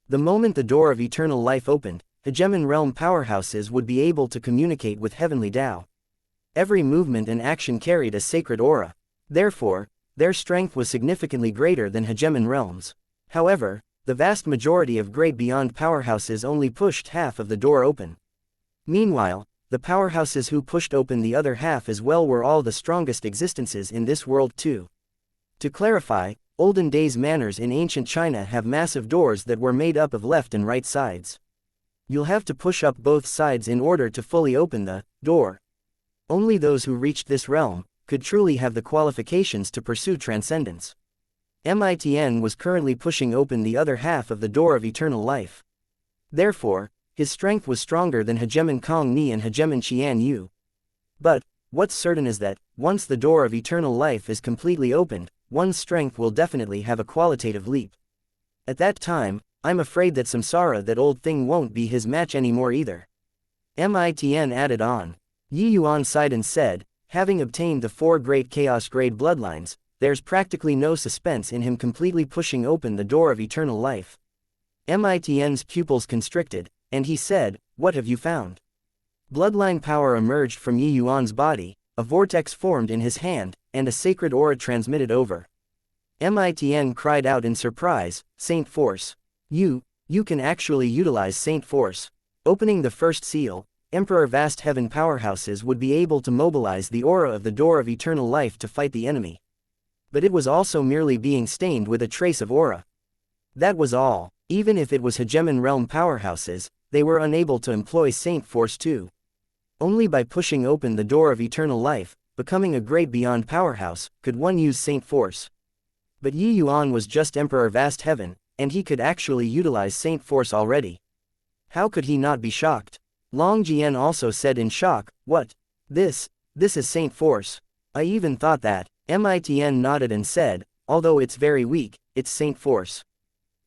The moment the door of eternal life opened, hegemon realm powerhouses would be able to communicate with heavenly Tao. Every movement and action carried a sacred aura. Therefore, their strength was significantly greater than hegemon realms. However, the vast majority of great beyond powerhouses only pushed half of the door open. Meanwhile, the powerhouses who pushed open the other half as well were all the strongest existences in this world too. To clarify, olden days manners in ancient China have massive doors that were made up of left and right sides. You'll have to push up both sides in order to fully open the door. Only those who reached this realm could truly have the qualifications to pursue transcendence. Mitn was currently pushing open the other half of the door of eternal life. Therefore, his strength was stronger than hegemon Kong Ni and hegemon Qian Yu. But, what's certain is that, once the door of eternal life is completely opened, one's strength will definitely have a qualitative leap. At that time, I'm afraid that Samsara, that old thing, won't be his match anymore either. Mitn added on. Yuan sighed and said, having obtained the 4 great chaos grade bloodlines, there's practically no suspense in him completely pushing open the door of eternal life. Mitn's pupils constricted, and he said, what have you found? Bloodline power emerged from Yuan's body, a vortex formed in his hand, and a sacred aura transmitted over. Mitn cried out in surprise, Saint Force. You can actually utilize Saint Force. Opening the first seal, Emperor Vast Heaven powerhouses would be able to mobilize the aura of the door of eternal life to fight the enemy. But it was also merely being stained with a trace of aura. That was all. Even if it was hegemon realm powerhouses, they were unable to employ Saint Force too. Only by pushing open the door of eternal life, becoming a great beyond powerhouse, could one use Saint Force. But Yuan was just Emperor Vast Heaven, and he could actually utilize Saint Force already. How could he not be shocked? Long Jian also said in shock, what? This is Saint Force. I even thought that. Mitn nodded and said, although it's very weak, it's Saint Force.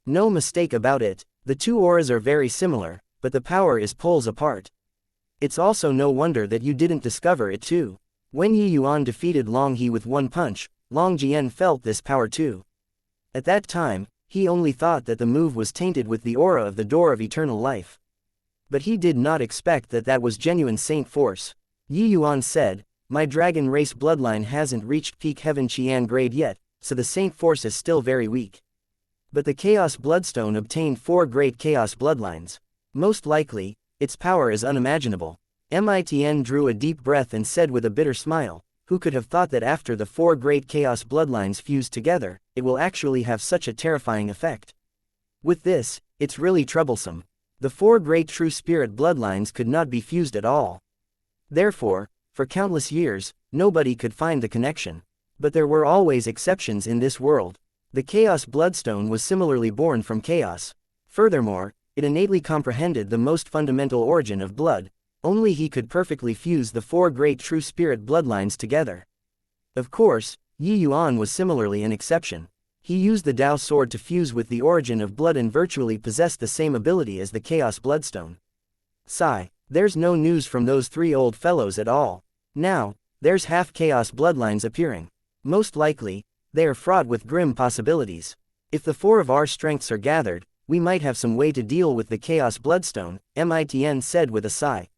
No mistake about it, the two auras are very similar, but the power is poles apart. It's also no wonder that you didn't discover it too. When Yuan defeated Long He with one punch, Long Jian felt this power too. At that time, he only thought that the move was tainted with the aura of the door of eternal life. But he did not expect that that was genuine Saint Force. Yuan said, my dragon race bloodline hasn't reached peak heaven Qian grade yet, so the Saint Force is still very weak. But the Chaos Bloodstone obtained 4 great Chaos bloodlines. Most likely, its power is unimaginable. Mitn drew a deep breath and said with a bitter smile, who could have thought that after the 4 great Chaos bloodlines fused together, it will actually have such a terrifying effect. With this, it's really troublesome. The 4 great true spirit bloodlines could not be fused at all. Therefore, for countless years, nobody could find the connection. But there were always exceptions in this world. The Chaos Bloodstone was similarly born from chaos. Furthermore, it innately comprehended the most fundamental origin of blood. Only he could perfectly fuse the 4 great true spirit bloodlines together. Of course, Yuan was similarly an exception. He used the Dao sword to fuse with the origin of blood and virtually possessed the same ability as the Chaos Bloodstone. Sigh, there's no news from those 3 old fellows at all. Now, there's half Chaos bloodlines appearing. Most likely, they are fraught with grim possibilities. If the 4 of our strengths are gathered, we might have some way to deal with the Chaos Bloodstone, Mitn said with a sigh.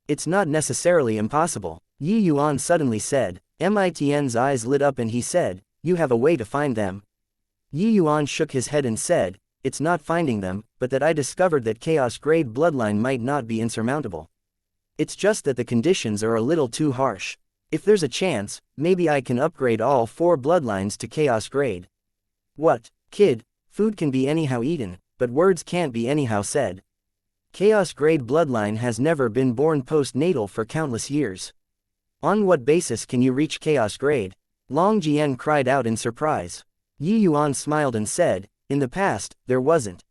It's not necessarily impossible, Yuan suddenly said. Mitn's eyes lit up and he said, you have a way to find them. Yuan shook his head and said, it's not finding them, but that I discovered that Chaos grade bloodline might not be insurmountable. It's just that the conditions are a little too harsh. If there's a chance, maybe I can upgrade all 4 bloodlines to Chaos grade. What, kid, food can be anyhow eaten, but words can't be anyhow said. Chaos grade bloodline has never been born postnatal for countless years. On what basis can you reach Chaos grade? Long Jian cried out in surprise. Yuan smiled and said, in the past, there wasn't.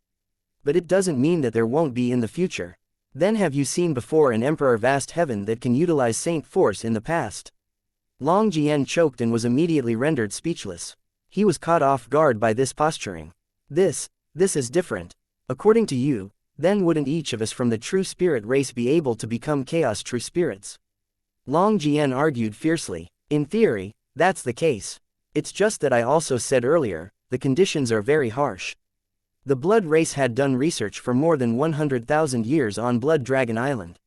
But it doesn't mean that there won't be in the future. Then have you seen before an Emperor Vast Heaven that can utilize Saint Force in the past? Long Jian choked and was immediately rendered speechless. He was caught off guard by this posturing. This is different. According to you, then wouldn't each of us from the true spirit race be able to become Chaos true spirits? Long Jian argued fiercely. In theory, that's the case. It's just that I also said earlier, the conditions are very harsh. The blood race had done research for more than 100,000 years on Blood Dragon Island.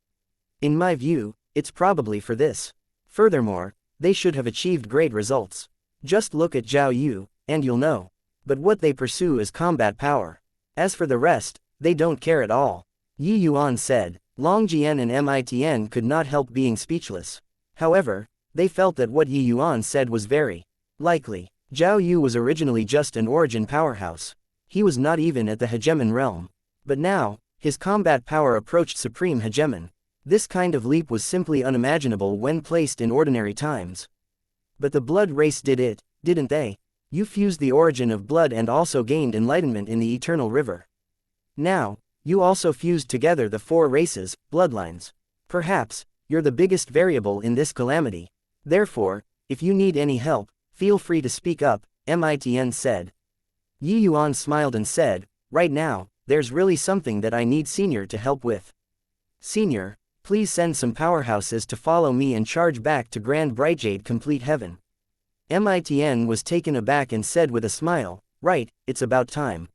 In my view, it's probably for this. Furthermore, they should have achieved great results. Just look at Zhao Yu, and you'll know. But what they pursue is combat power. As for the rest, they don't care at all. Yi Yuan said. Long Jian and Mitn could not help being speechless. However, they felt that what Yi Yuan said was very likely. Zhao Yu was originally just an origin powerhouse. He was not even at the hegemon realm. But now, his combat power approached supreme hegemon. This kind of leap was simply unimaginable when placed in ordinary times. But the blood race did it, didn't they? You fused the origin of blood and also gained enlightenment in the eternal river. Now, you also fused together the 4 races, bloodlines. Perhaps, you're the biggest variable in this calamity. Therefore, if you need any help, feel free to speak up, Mitn said. Yi Yuan smiled and said, right now, there's really something that I need Senior to help with. Senior, please send some powerhouses to follow me and charge back to Grand Brightjade Complete Heaven. Mitn was taken aback and said with a smile, right, it's about time.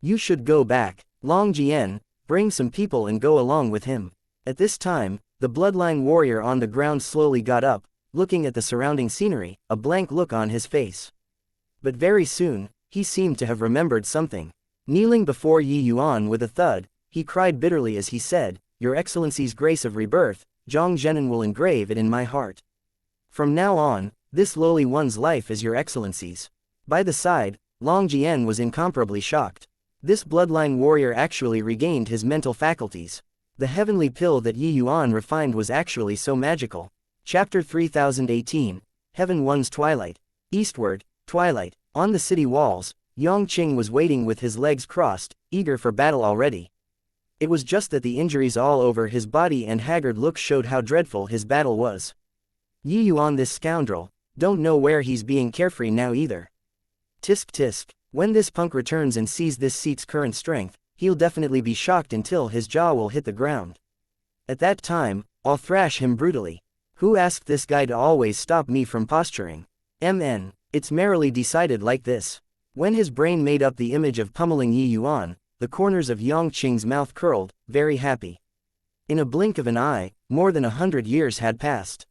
You should go back. Long Jian, bring some people and go along with him. At this time, the bloodline warrior on the ground slowly got up, looking at the surrounding scenery, a blank look on his face. But very soon, he seemed to have remembered something. Kneeling before Yi Yuan with a thud, he cried bitterly as he said, Your Excellency's grace of rebirth, Zhang Zhenan will engrave it in my heart. From now on, this lowly one's life is Your Excellency's. By the side, Long Jian was incomparably shocked. This bloodline warrior actually regained his mental faculties. The heavenly pill that Yi Yuan refined was actually so magical. Chapter 3018, Heaven One's Twilight. Eastward, twilight. On the city walls, Yang Qing was waiting with his legs crossed, eager for battle already. It was just that the injuries all over his body and haggard look showed how dreadful his battle was. Yi Yuan, this scoundrel, don't know where he's being carefree now either. Tisk tisk, when this punk returns and sees this seat's current strength, he'll definitely be shocked until his jaw will hit the ground. At that time, I'll thrash him brutally. Who asked this guy to always stop me from posturing? It's merrily decided like this. When his brain made up the image of pummeling Yi Yuan, the corners of Yang Qing's mouth curled, very happy. In a blink of an eye, more than 100 years had passed.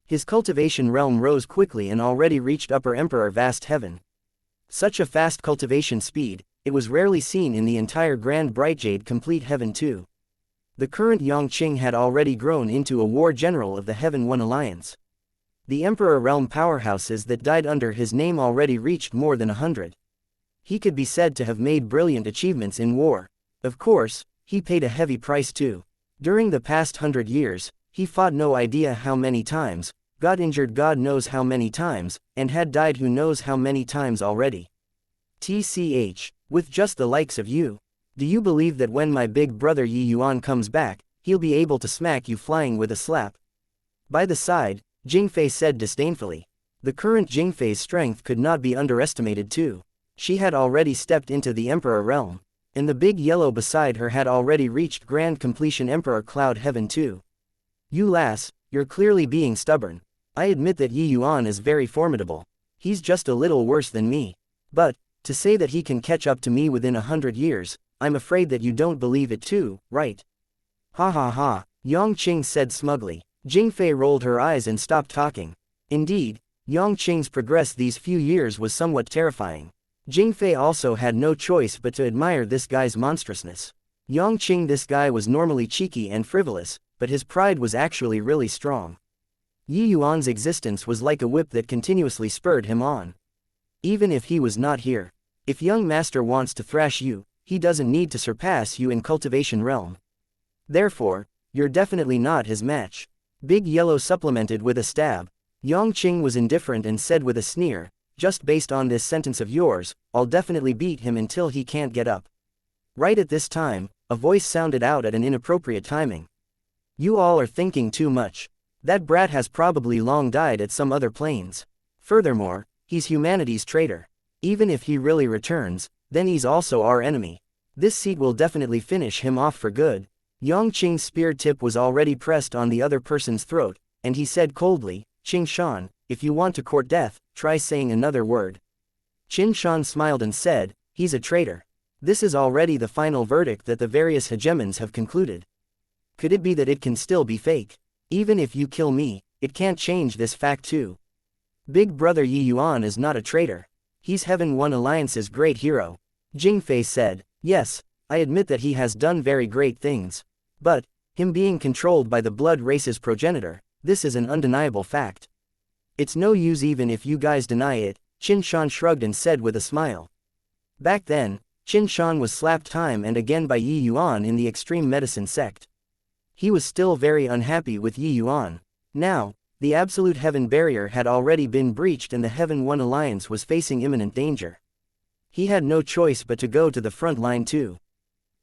His cultivation realm rose quickly and already reached Upper Emperor Vast Heaven. Such a fast cultivation speed, it was rarely seen in the entire Grand Brightjade Complete Heaven too. The current Yang Qing had already grown into a war general of the Heaven One Alliance. The Emperor realm powerhouses that died under his name already reached more than 100. He could be said to have made brilliant achievements in war. Of course, he paid a heavy price too. During the past 100 years, he fought no idea how many times, got injured God knows how many times, and had died who knows how many times already. TCH, with just the likes of you. Do you believe that when my big brother Yi Yuan comes back, he'll be able to smack you flying with a slap? By the side, Jingfei said disdainfully. The current Jingfei's strength could not be underestimated too. She had already stepped into the Emperor realm, and the big yellow beside her had already reached Grand Completion Emperor Cloud Heaven too. You lass, you're clearly being stubborn. I admit that Yi Yuan is very formidable. He's just a little worse than me. But, to say that he can catch up to me within 100 years, I'm afraid that you don't believe it too, right? Ha ha ha, Yang Qing said smugly. Jingfei rolled her eyes and stopped talking. Indeed, Yang Qing's progress these few years was somewhat terrifying. Jingfei also had no choice but to admire this guy's monstrousness. Yang Qing, this guy was normally cheeky and frivolous, but his pride was actually really strong. Yi Yuan's existence was like a whip that continuously spurred him on. Even if he was not here. If young master wants to thrash you, he doesn't need to surpass you in cultivation realm. Therefore, you're definitely not his match. Big Yellow supplemented with a stab. Yang Qing was indifferent and said with a sneer, just based on this sentence of yours, I'll definitely beat him until he can't get up. Right at this time, a voice sounded out at an inappropriate timing. You all are thinking too much. That brat has probably long died at some other planes. Furthermore, he's humanity's traitor. Even if he really returns, then he's also our enemy. This seat will definitely finish him off for good. Yang Qing's spear tip was already pressed on the other person's throat, and he said coldly, Qing Shan, if you want to court death, try saying another word. Qin Shan smiled and said, he's a traitor. This is already the final verdict that the various hegemons have concluded. Could it be that it can still be fake? Even if you kill me, it can't change this fact too. Big brother Yi Yuan is not a traitor. He's Heaven One Alliance's great hero. Jingfei said, yes, I admit that he has done very great things. But, him being controlled by the blood race's progenitor, this is an undeniable fact. It's no use even if you guys deny it, Qin Shan shrugged and said with a smile. Back then, Qin Shan was slapped time and again by Yi Yuan in the extreme medicine sect. He was still very unhappy with Yi Yuan. Now, the absolute heaven barrier had already been breached and the Heaven One Alliance was facing imminent danger. He had no choice but to go to the front line too.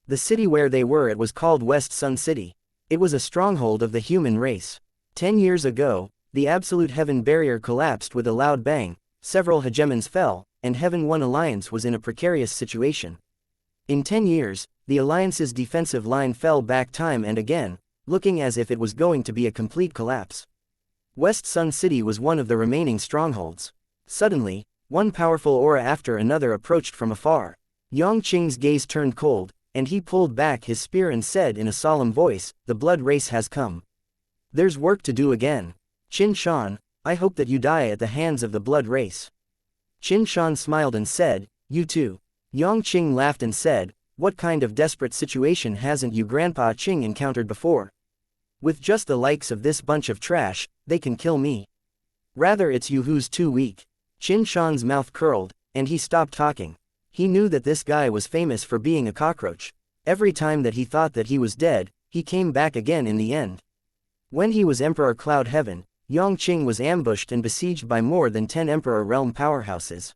The city where they were at was called West Sun City. It was a stronghold of the human race. 10 years ago, the absolute heaven barrier collapsed with a loud bang, several hegemons fell, and Heaven One Alliance was in a precarious situation. In 10 years, the Alliance's defensive line fell back time and again, looking as if it was going to be a complete collapse. West Sun City was one of the remaining strongholds. Suddenly, one powerful aura after another approached from afar. Yang Qing's gaze turned cold, and he pulled back his spear and said in a solemn voice, the blood race has come. There's work to do again. Qin Shan, I hope that you die at the hands of the blood race. Qin Shan smiled and said, you too. Yang Qing laughed and said, what kind of desperate situation hasn't you Grandpa Qing encountered before? With just the likes of this bunch of trash, they can kill me. Rather it's you who's too weak. Qin Shan's mouth curled, and he stopped talking. He knew that this guy was famous for being a cockroach. Every time that he thought that he was dead, he came back again in the end. When he was Emperor Cloud Heaven, Yang Qing was ambushed and besieged by more than 10 Emperor Realm powerhouses.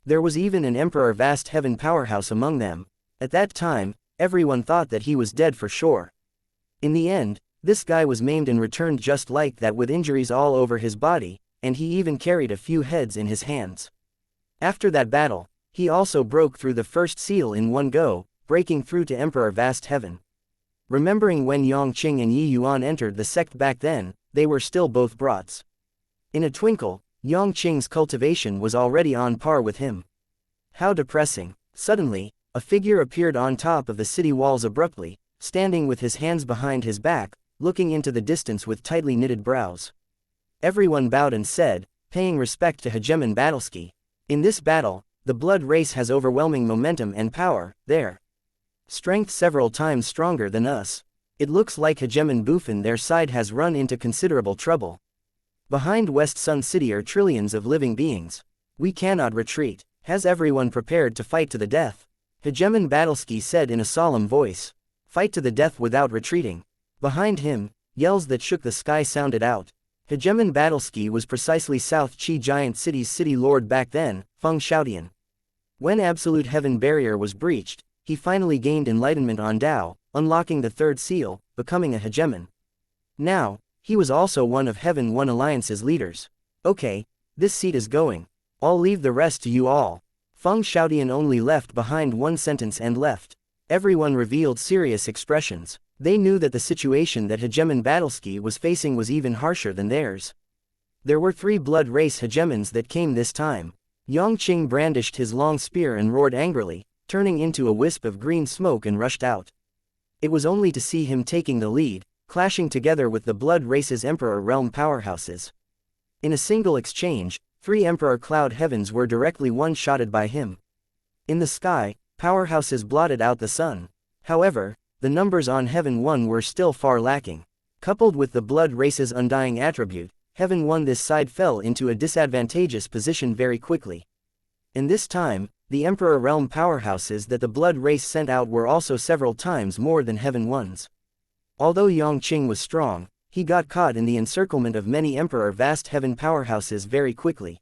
There was even an Emperor Vast Heaven powerhouse among them. At that time, everyone thought that he was dead for sure. In the end, this guy was maimed and returned just like that with injuries all over his body, and he even carried a few heads in his hands. After that battle, he also broke through the first seal in one go, breaking through to Emperor Vast Heaven. Remembering when Yang Qing and Yi Yuan entered the sect back then, they were still both brats. In a twinkle, Yang Qing's cultivation was already on par with him. How depressing. Suddenly, a figure appeared on top of the city walls abruptly, standing with his hands behind his back, looking into the distance with tightly knitted brows. Everyone bowed and said, paying respect to Hegemon Battlesky. In this battle, the blood race has overwhelming momentum and power, their strength several times stronger than us. It looks like Hegemon Bufin their side has run into considerable trouble. Behind West Sun City are trillions of living beings. We cannot retreat. Has everyone prepared to fight to the death? Hegemon Battlesky said in a solemn voice. Fight to the death without retreating. Behind him, yells that shook the sky sounded out. Hegemon Battlesky was precisely South Qi Giant City's city lord back then, Feng Xiaodian. When Absolute Heaven Barrier was breached, he finally gained enlightenment on Tao, unlocking the third seal, becoming a hegemon. Now, he was also one of Heaven One Alliance's leaders. Okay, this seat is going. I'll leave the rest to you all. Feng Xiaodian only left behind one sentence and left. Everyone revealed serious expressions. They knew that the situation that Hegemon Battlesky was facing was even harsher than theirs. There were 3 blood race hegemons that came this time. Yang Qing brandished his long spear and roared angrily, turning into a wisp of green smoke and rushed out. It was only to see him taking the lead, clashing together with the blood race's Emperor Realm powerhouses. In a single exchange, 3 Emperor Cloud Heavens were directly one-shotted by him. In the sky, powerhouses blotted out the sun. However, the numbers on Heaven 1 were still far lacking. Coupled with the blood race's undying attribute, Heaven 1 this side fell into a disadvantageous position very quickly. In this time, the Emperor Realm powerhouses that the blood race sent out were also several times more than Heaven 1's. Although Yang Qing was strong, he got caught in the encirclement of many Emperor Vast Heaven powerhouses very quickly.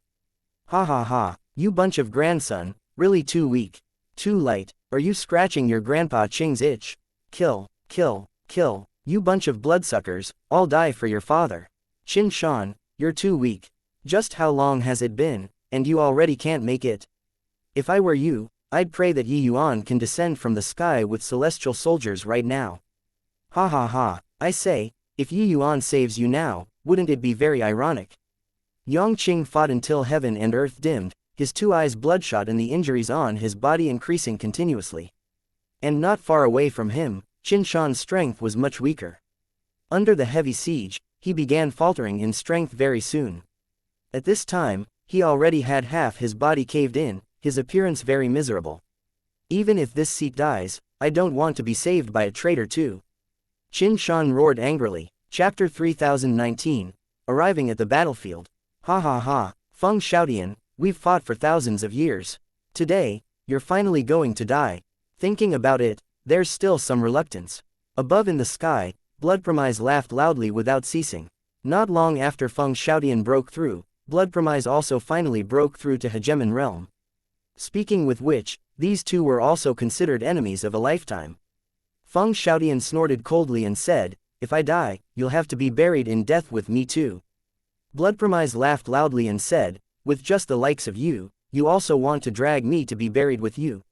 Ha ha ha, you bunch of grandson, really too weak. Too light, are you scratching your Grandpa Qing's itch? Kill, kill, kill, you bunch of bloodsuckers, I'll die for your father. Qin Shan, you're too weak. Just how long has it been, and you already can't make it? If I were you, I'd pray that Yi Yuan can descend from the sky with celestial soldiers right now. Ha ha ha, I say, if Yi Yuan saves you now, wouldn't it be very ironic? Yang Qing fought until heaven and earth dimmed, his 2 eyes bloodshot and the injuries on his body increasing continuously. And not far away from him, Qin Shan's strength was much weaker. Under the heavy siege, he began faltering in strength very soon. At this time, he already had half his body caved in, his appearance very miserable. Even if this seat dies, I don't want to be saved by a traitor too. Qin Shan roared angrily. Chapter 3019. Arriving at the battlefield. Ha ha ha, Feng Xiaodian, we've fought for thousands of years. Today, you're finally going to die. Thinking about it, there's still some reluctance. Above in the sky, Blood Promise laughed loudly without ceasing. Not long after Feng Xiaodian broke through, Blood Promise also finally broke through to Hegemon realm. Speaking with which, these two were also considered enemies of a lifetime. Feng Xiaodian snorted coldly and said, "If I die, you'll have to be buried in death with me too." Blood Promise laughed loudly and said, "With just the likes of you, you also want to drag me to be buried with you?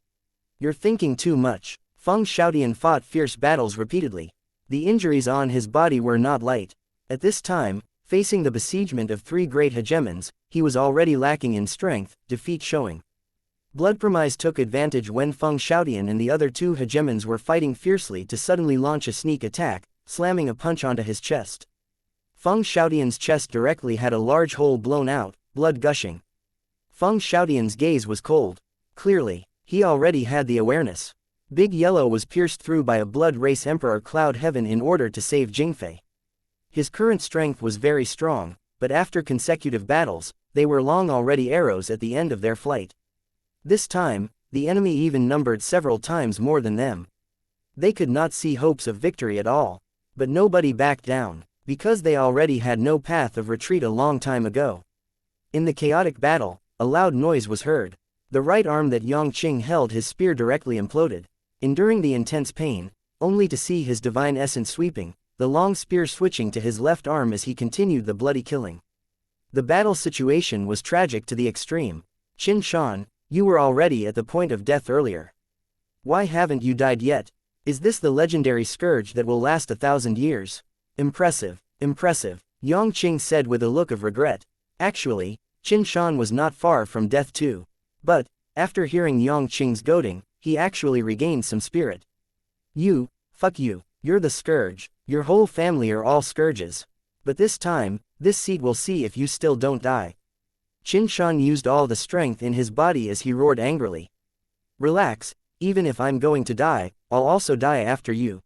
You're thinking too much." Feng Xiaodian fought fierce battles repeatedly. The injuries on his body were not light. At this time, facing the besiegement of 3 great hegemons, he was already lacking in strength, defeat showing. Blood Promise took advantage when Feng Xiaodian and the other 2 hegemons were fighting fiercely to suddenly launch a sneak attack, slamming a punch onto his chest. Feng Xiaodian's chest directly had a large hole blown out, blood gushing. Feng Xiaodian's gaze was cold. Clearly, he already had the awareness. Big Yellow was pierced through by a blood race Emperor Cloud Heaven in order to save Jingfei. His current strength was very strong, but after consecutive battles, they were long already arrows at the end of their flight. This time, the enemy even numbered several times more than them. They could not see hopes of victory at all. But nobody backed down, because they already had no path of retreat a long time ago. In the chaotic battle, a loud noise was heard. The right arm that Yang Qing held his spear directly imploded. Enduring the intense pain, only to see his divine essence sweeping, the long spear switching to his left arm as he continued the bloody killing. The battle situation was tragic to the extreme. Qin Shan, you were already at the point of death earlier. Why haven't you died yet? Is this the legendary scourge that will last 1,000 years? Impressive, impressive, Yang Qing said with a look of regret. Actually, Qin Shan was not far from death too. But, after hearing Yang Qing's goading, he actually regained some spirit. Fuck you, you're the scourge, your whole family are all scourges. But this time, this seat will see if you still don't die. Qin Shan used all the strength in his body as he roared angrily. Relax, even if I'm going to die, I'll also die after you.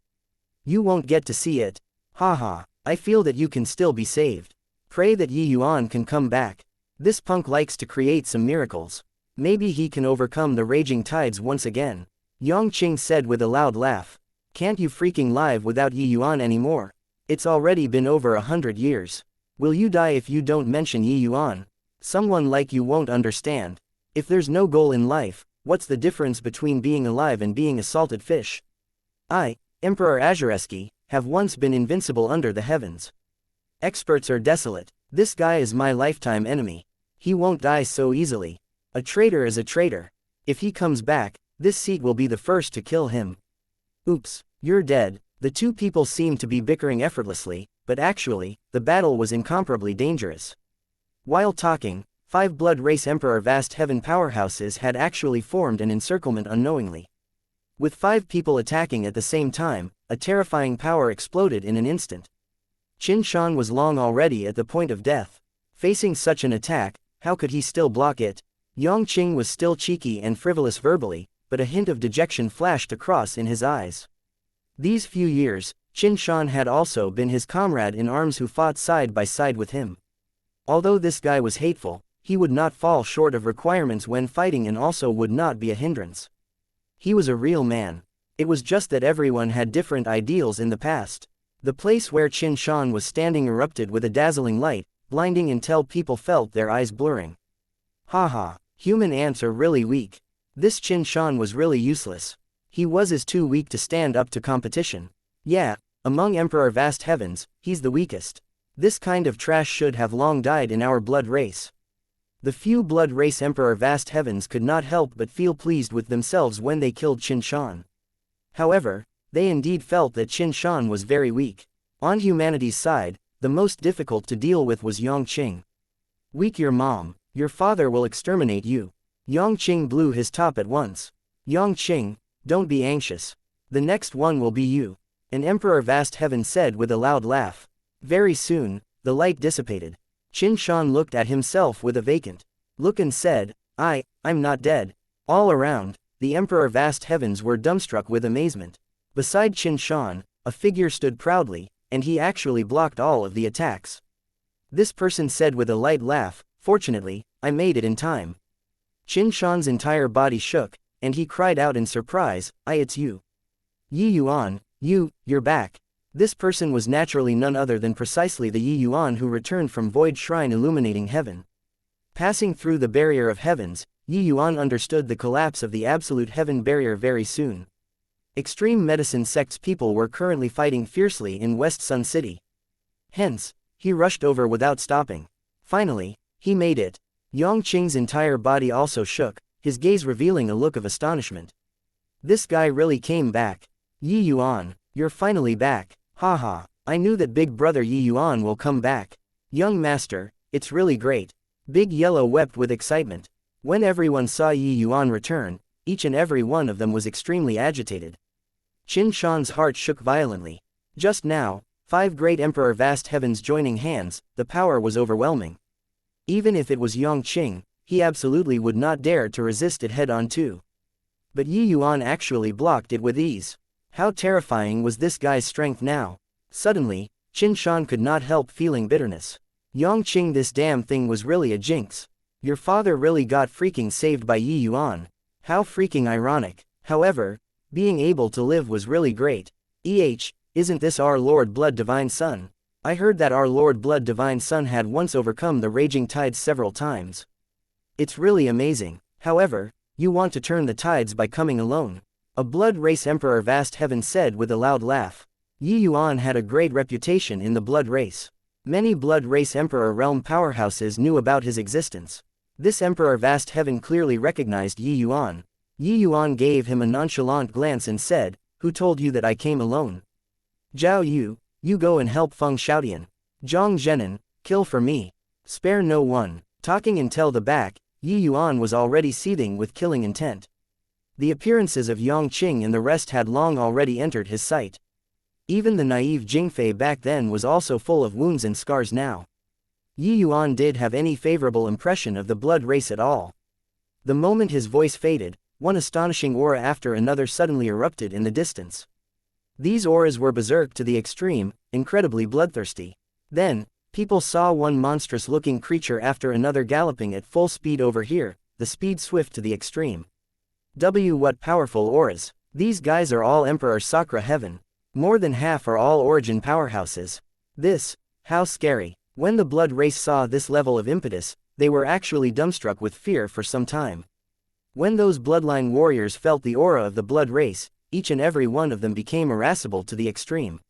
You won't get to see it. Haha, I feel that you can still be saved. Pray that Yuan can come back. This punk likes to create some miracles. Maybe he can overcome the raging tides once again. Yang Qing said with a loud laugh. Can't you freaking live without Yuan anymore? It's already been over 100 years. Will you die if you don't mention Yuan? Someone like you won't understand. If there's no goal in life, what's the difference between being alive and being a salted fish? I, Emperor Azureski, have once been invincible under the heavens. Experts are desolate. This guy is my lifetime enemy. He won't die so easily. A traitor is a traitor. If he comes back, this seat will be the first to kill him. Oops, you're dead. The 2 people seemed to be bickering effortlessly, but actually, the battle was incomparably dangerous. While talking, 5 Blood Race Emperor Vast Heaven powerhouses had actually formed an encirclement unknowingly. With 5 people attacking at the same time, a terrifying power exploded in an instant. Qin Shan was long already at the point of death. Facing such an attack, how could he still block it? Yang Qing was still cheeky and frivolous verbally, but a hint of dejection flashed across in his eyes. These few years, Qin Shan had also been his comrade in arms who fought side by side with him. Although this guy was hateful, he would not fall short of requirements when fighting and also would not be a hindrance. He was a real man. It was just that everyone had different ideals in the past. The place where Qin Shan was standing erupted with a dazzling light, blinding until people felt their eyes blurring. Haha, human ants are really weak. This Qin Shan was really useless. He was too weak to stand up to competition. Yeah, among Emperor Vast Heavens, he's the weakest. This kind of trash should have long died in our blood race. The few Blood Race Emperor Vast Heavens could not help but feel pleased with themselves when they killed Qin Shan. However, they indeed felt that Qin Shan was very weak. On humanity's side, the most difficult to deal with was Yang Qing. Weak your mom. Your father will exterminate you. Yang Qing blew his top at once. Yang Qing, don't be anxious. The next one will be you. An emperor vast heaven said with a loud laugh. Very soon, the light dissipated. Qin Shan looked at himself with a vacant look and said, I'm not dead. All around, the emperor vast heavens were dumbstruck with amazement. Beside Qin Shan, a figure stood proudly, and he actually blocked all of the attacks. This person said with a light laugh, fortunately, I made it in time. Qin Shan's entire body shook, and he cried out in surprise, it's you. Yi Yuan, you're back. This person was naturally none other than precisely the Yi Yuan who returned from Void Shrine illuminating heaven. Passing through the barrier of heavens, Yi Yuan understood the collapse of the absolute heaven barrier very soon. Extreme medicine sect's people were currently fighting fiercely in West Sun City. Hence, he rushed over without stopping. Finally, he made it. Yang Qing's entire body also shook, his gaze revealing a look of astonishment. This guy really came back. Yi Yuan, you're finally back. Haha, I knew that big brother Yi Yuan will come back. Young master, it's really great. Big Yellow wept with excitement. When everyone saw Yi Yuan return, each and every one of them was extremely agitated. Qin Shan's heart shook violently. Just now, 5 great emperor vast heavens joining hands, the power was overwhelming. Even if it was Yang Qing, he absolutely would not dare to resist it head-on too. But Yi Yuan actually blocked it with ease. How terrifying was this guy's strength now? Suddenly, Qin Shan could not help feeling bitterness. Yang Qing, this damn thing was really a jinx. Your father really got freaking saved by Yi Yuan. How freaking ironic. However, being able to live was really great. Isn't this our Lord Blood Divine Sun? I heard that our Lord Blood Divine Sun had once overcome the raging tides several times. It's really amazing. However, you want to turn the tides by coming alone. A blood race emperor vast heaven said with a loud laugh. Yi Yuan had a great reputation in the blood race. Many blood race emperor realm powerhouses knew about his existence. This emperor vast heaven clearly recognized Yi Yuan. Yi Yuan gave him a nonchalant glance and said, who told you that I came alone? Zhao Yu, you go and help Feng Xiaotian. Zhang Zhenan, kill for me. Spare no one. Talking until the back, Yi Yuan was already seething with killing intent. The appearances of Yang Qing and the rest had long already entered his sight. Even the naive Jingfei back then was also full of wounds and scars now. Yi Yuan did have any favorable impression of the blood race at all. The moment his voice faded, one astonishing aura after another suddenly erupted in the distance. These auras were berserk to the extreme, incredibly bloodthirsty. Then, people saw one monstrous-looking creature after another galloping at full speed over here, the speed swift to the extreme. What powerful auras. These guys are all Emperor Sakura Heaven. More than half are all origin powerhouses. How scary. When the blood race saw this level of impetus, they were actually dumbstruck with fear for some time. When those bloodline warriors felt the aura of the blood race, each and every one of them became irascible to the extreme.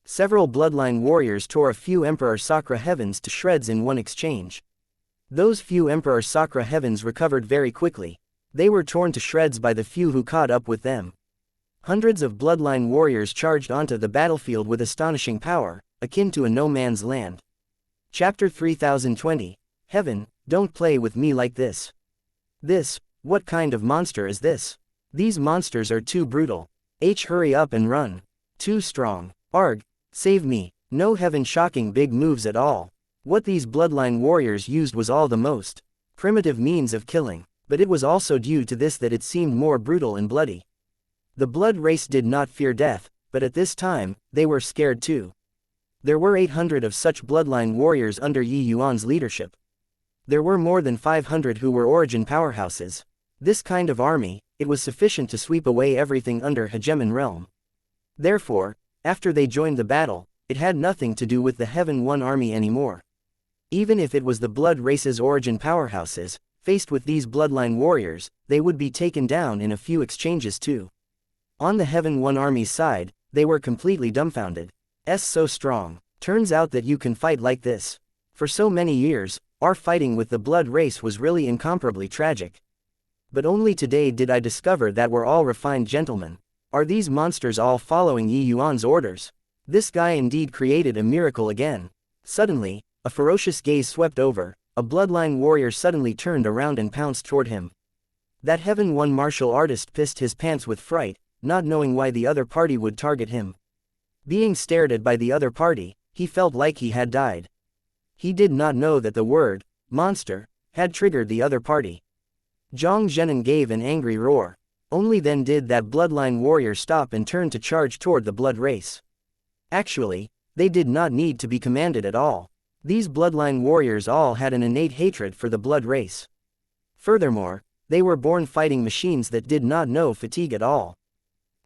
Several bloodline warriors tore a few Emperor Sakura Heavens to shreds in one exchange. Those few Emperor Sakura Heavens recovered very quickly. They were torn to shreds by the few who caught up with them. Hundreds of bloodline warriors charged onto the battlefield with astonishing power, akin to a no-man's land. Chapter 3020. Heaven, don't play with me like this. What kind of monster is this? These monsters are too brutal. Hurry up and run. Too strong. Arg, save me. No heaven shocking big moves at all. What these bloodline warriors used was all the most primitive means of killing, but it was also due to this that it seemed more brutal and bloody. The blood race did not fear death, but at this time, they were scared too. There were 800 of such bloodline warriors under Yi Yuan's leadership. There were more than 500 who were origin powerhouses. This kind of army, it was sufficient to sweep away everything under Hegemon realm. Therefore, after they joined the battle, it had nothing to do with the Heaven One army anymore. Even if it was the blood race's origin powerhouses, faced with these bloodline warriors, they would be taken down in a few exchanges too. On the Heaven One army's side, they were completely dumbfounded. So strong. Turns out that you can fight like this. For so many years, our fighting with the blood race was really incomparably tragic. But only today did I discover that we're all refined gentlemen. Are these monsters all following Yi Yuan's orders? This guy indeed created a miracle again. Suddenly, a ferocious gaze swept over, a bloodline warrior suddenly turned around and pounced toward him. That Heaven 1 martial artist pissed his pants with fright, not knowing why the other party would target him. Being stared at by the other party, he felt like he had died. He did not know that the word, monster, had triggered the other party. Zhang Zhenan gave an angry roar. Only then did that bloodline warrior stop and turn to charge toward the blood race. Actually, they did not need to be commanded at all. These bloodline warriors all had an innate hatred for the blood race. Furthermore, they were born fighting machines that did not know fatigue at all.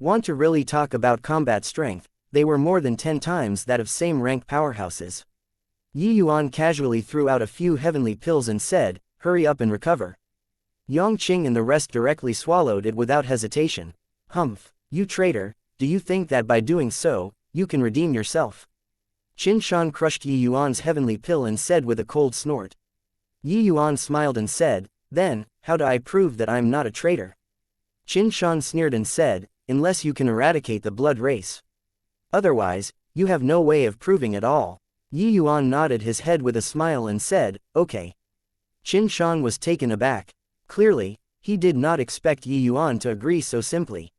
Want to really talk about combat strength, they were more than 10 times that of same-rank powerhouses. Yuan casually threw out a few heavenly pills and said, "Hurry up and recover." Yongqing and the rest directly swallowed it without hesitation. "Humph, you traitor, do you think that by doing so, you can redeem yourself?" Qin Shan crushed Yuan's heavenly pill and said with a cold snort. Yuan smiled and said, "Then, how do I prove that I'm not a traitor?" Qin Shan sneered and said, "Unless you can eradicate the blood race. Otherwise, you have no way of proving it all." Yuan nodded his head with a smile and said, "Okay." Qin Shan was taken aback. Clearly, he did not expect Yuan to agree so simply.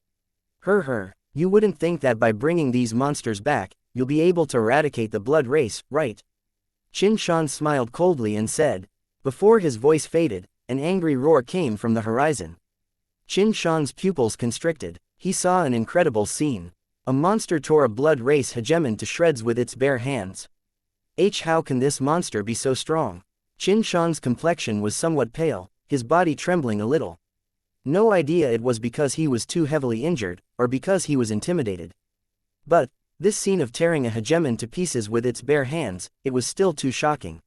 You wouldn't think that by bringing these monsters back, you'll be able to eradicate the blood race, right?" Qin Shan smiled coldly and said. Before his voice faded, an angry roar came from the horizon. Qin Shan's pupils constricted. He saw an incredible scene. A monster tore a blood race hegemon to shreds with its bare hands. How can this monster be so strong? Qin Shan's complexion was somewhat pale, his body trembling a little. No idea it was because he was too heavily injured, or because he was intimidated. But, this scene of tearing a hegemon to pieces with its bare hands, it was still too shocking.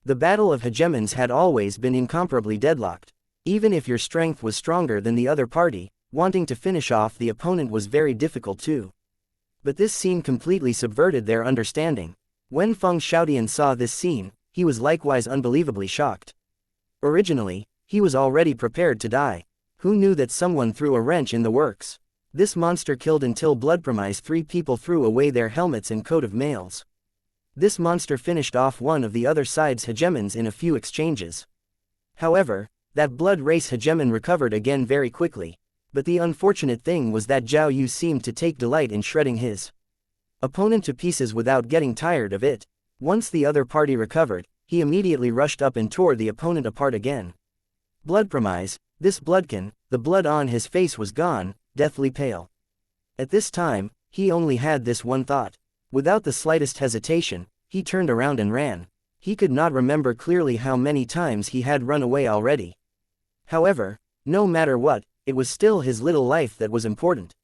The battle of hegemons had always been incomparably deadlocked. Even if your strength was stronger than the other party, wanting to finish off the opponent was very difficult too. But this scene completely subverted their understanding. When Feng Xiaotian saw this scene, he was likewise unbelievably shocked. Originally, he was already prepared to die. Who knew that someone threw a wrench in the works? This monster killed until blood promised 3 people threw away their helmets and coat of mails. This monster finished off one of the other side's hegemons in a few exchanges. However, that blood race hegemon recovered again very quickly. But the unfortunate thing was that Zhao Yu seemed to take delight in shredding his opponent to pieces without getting tired of it. Once the other party recovered, he immediately rushed up and tore the opponent apart again. Blood promise, this bloodkin, the blood on his face was gone, deathly pale. At this time, he only had this one thought. Without the slightest hesitation, he turned around and ran. He could not remember clearly how many times he had run away already. However, no matter what, it was still his little life that was important.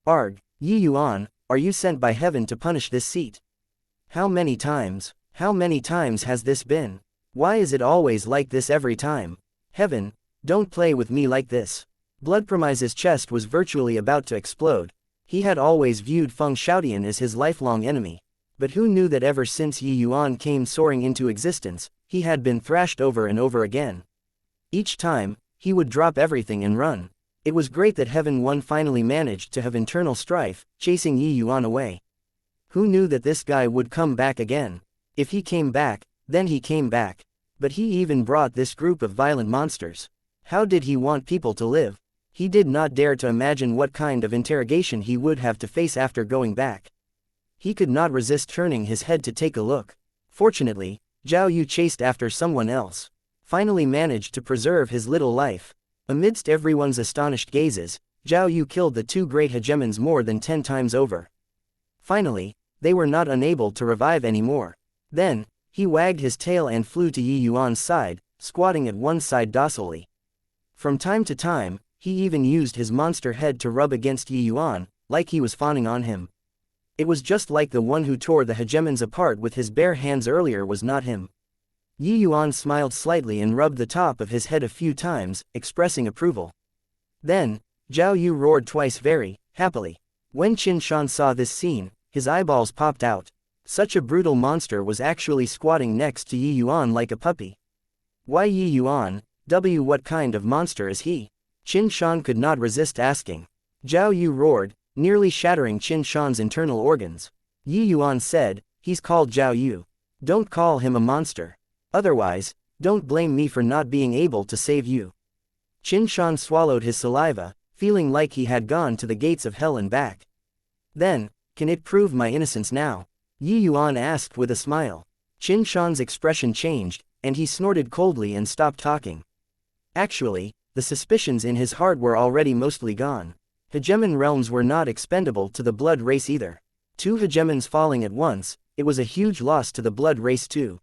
"Arg, Yuan, are you sent by heaven to punish this seat? How many times has this been? Why is it always like this every time? Heaven, don't play with me like this." Blood Promise's chest was virtually about to explode. He had always viewed Feng Xiaotian as his lifelong enemy. But who knew that ever since Yuan came soaring into existence, he had been thrashed over and over again. Each time, he would drop everything and run. It was great that Heaven 1 finally managed to have internal strife, chasing Yuan away. Who knew that this guy would come back again? If he came back, then he came back. But he even brought this group of violent monsters. How did he want people to live? He did not dare to imagine what kind of interrogation he would have to face after going back. He could not resist turning his head to take a look. Fortunately, Zhao Yu chased after someone else. Finally managed to preserve his little life. Amidst everyone's astonished gazes, Zhao Yu killed the 2 great hegemons more than 10 times over. Finally, they were not unable to revive anymore. Then, he wagged his tail and flew to Yuan's side, squatting at one side docilely. From time to time, he even used his monster head to rub against Yuan, like he was fawning on him. It was just like the one who tore the hegemons apart with his bare hands earlier was not him. Yuan smiled slightly and rubbed the top of his head a few times, expressing approval. Then, Zhao Yu roared twice very happily. When Qin Shan saw this scene, his eyeballs popped out. Such a brutal monster was actually squatting next to Yuan like a puppy. Why Yuan, what kind of monster is he? Qin Shan could not resist asking. Zhao Yu roared, nearly shattering Qin Shan's internal organs. Yuan said, "He's called Zhao Yu. Don't call him a monster. Otherwise, Don't blame me for not being able to save you. Qin Shan swallowed his saliva, feeling like he had gone to the gates of hell and back. Then, can it prove my innocence now? Yi Yuan asked with a smile. Qin Shan's expression changed, and he snorted coldly and stopped talking. Actually, the suspicions in his heart were already mostly gone. Hegemon realms were not expendable to the blood race either. 2 hegemons falling at once, it was a huge loss to the blood race too.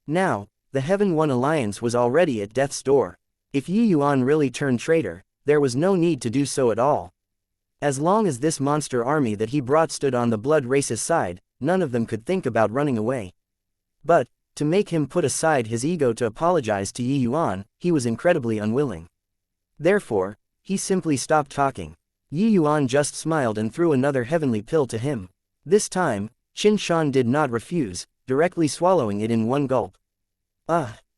Now, the Heaven One alliance was already at death's door. If Yi Yuan really turned traitor, there was no need to do so at all. As long as this monster army that he brought stood on the blood race's side, none of them could think about running away. But, to make him put aside his ego to apologize to Yi Yuan, he was incredibly unwilling. Therefore, he simply stopped talking. Yi Yuan just smiled and threw another heavenly pill to him. This time, Qin Shan did not refuse, directly swallowing it in one gulp.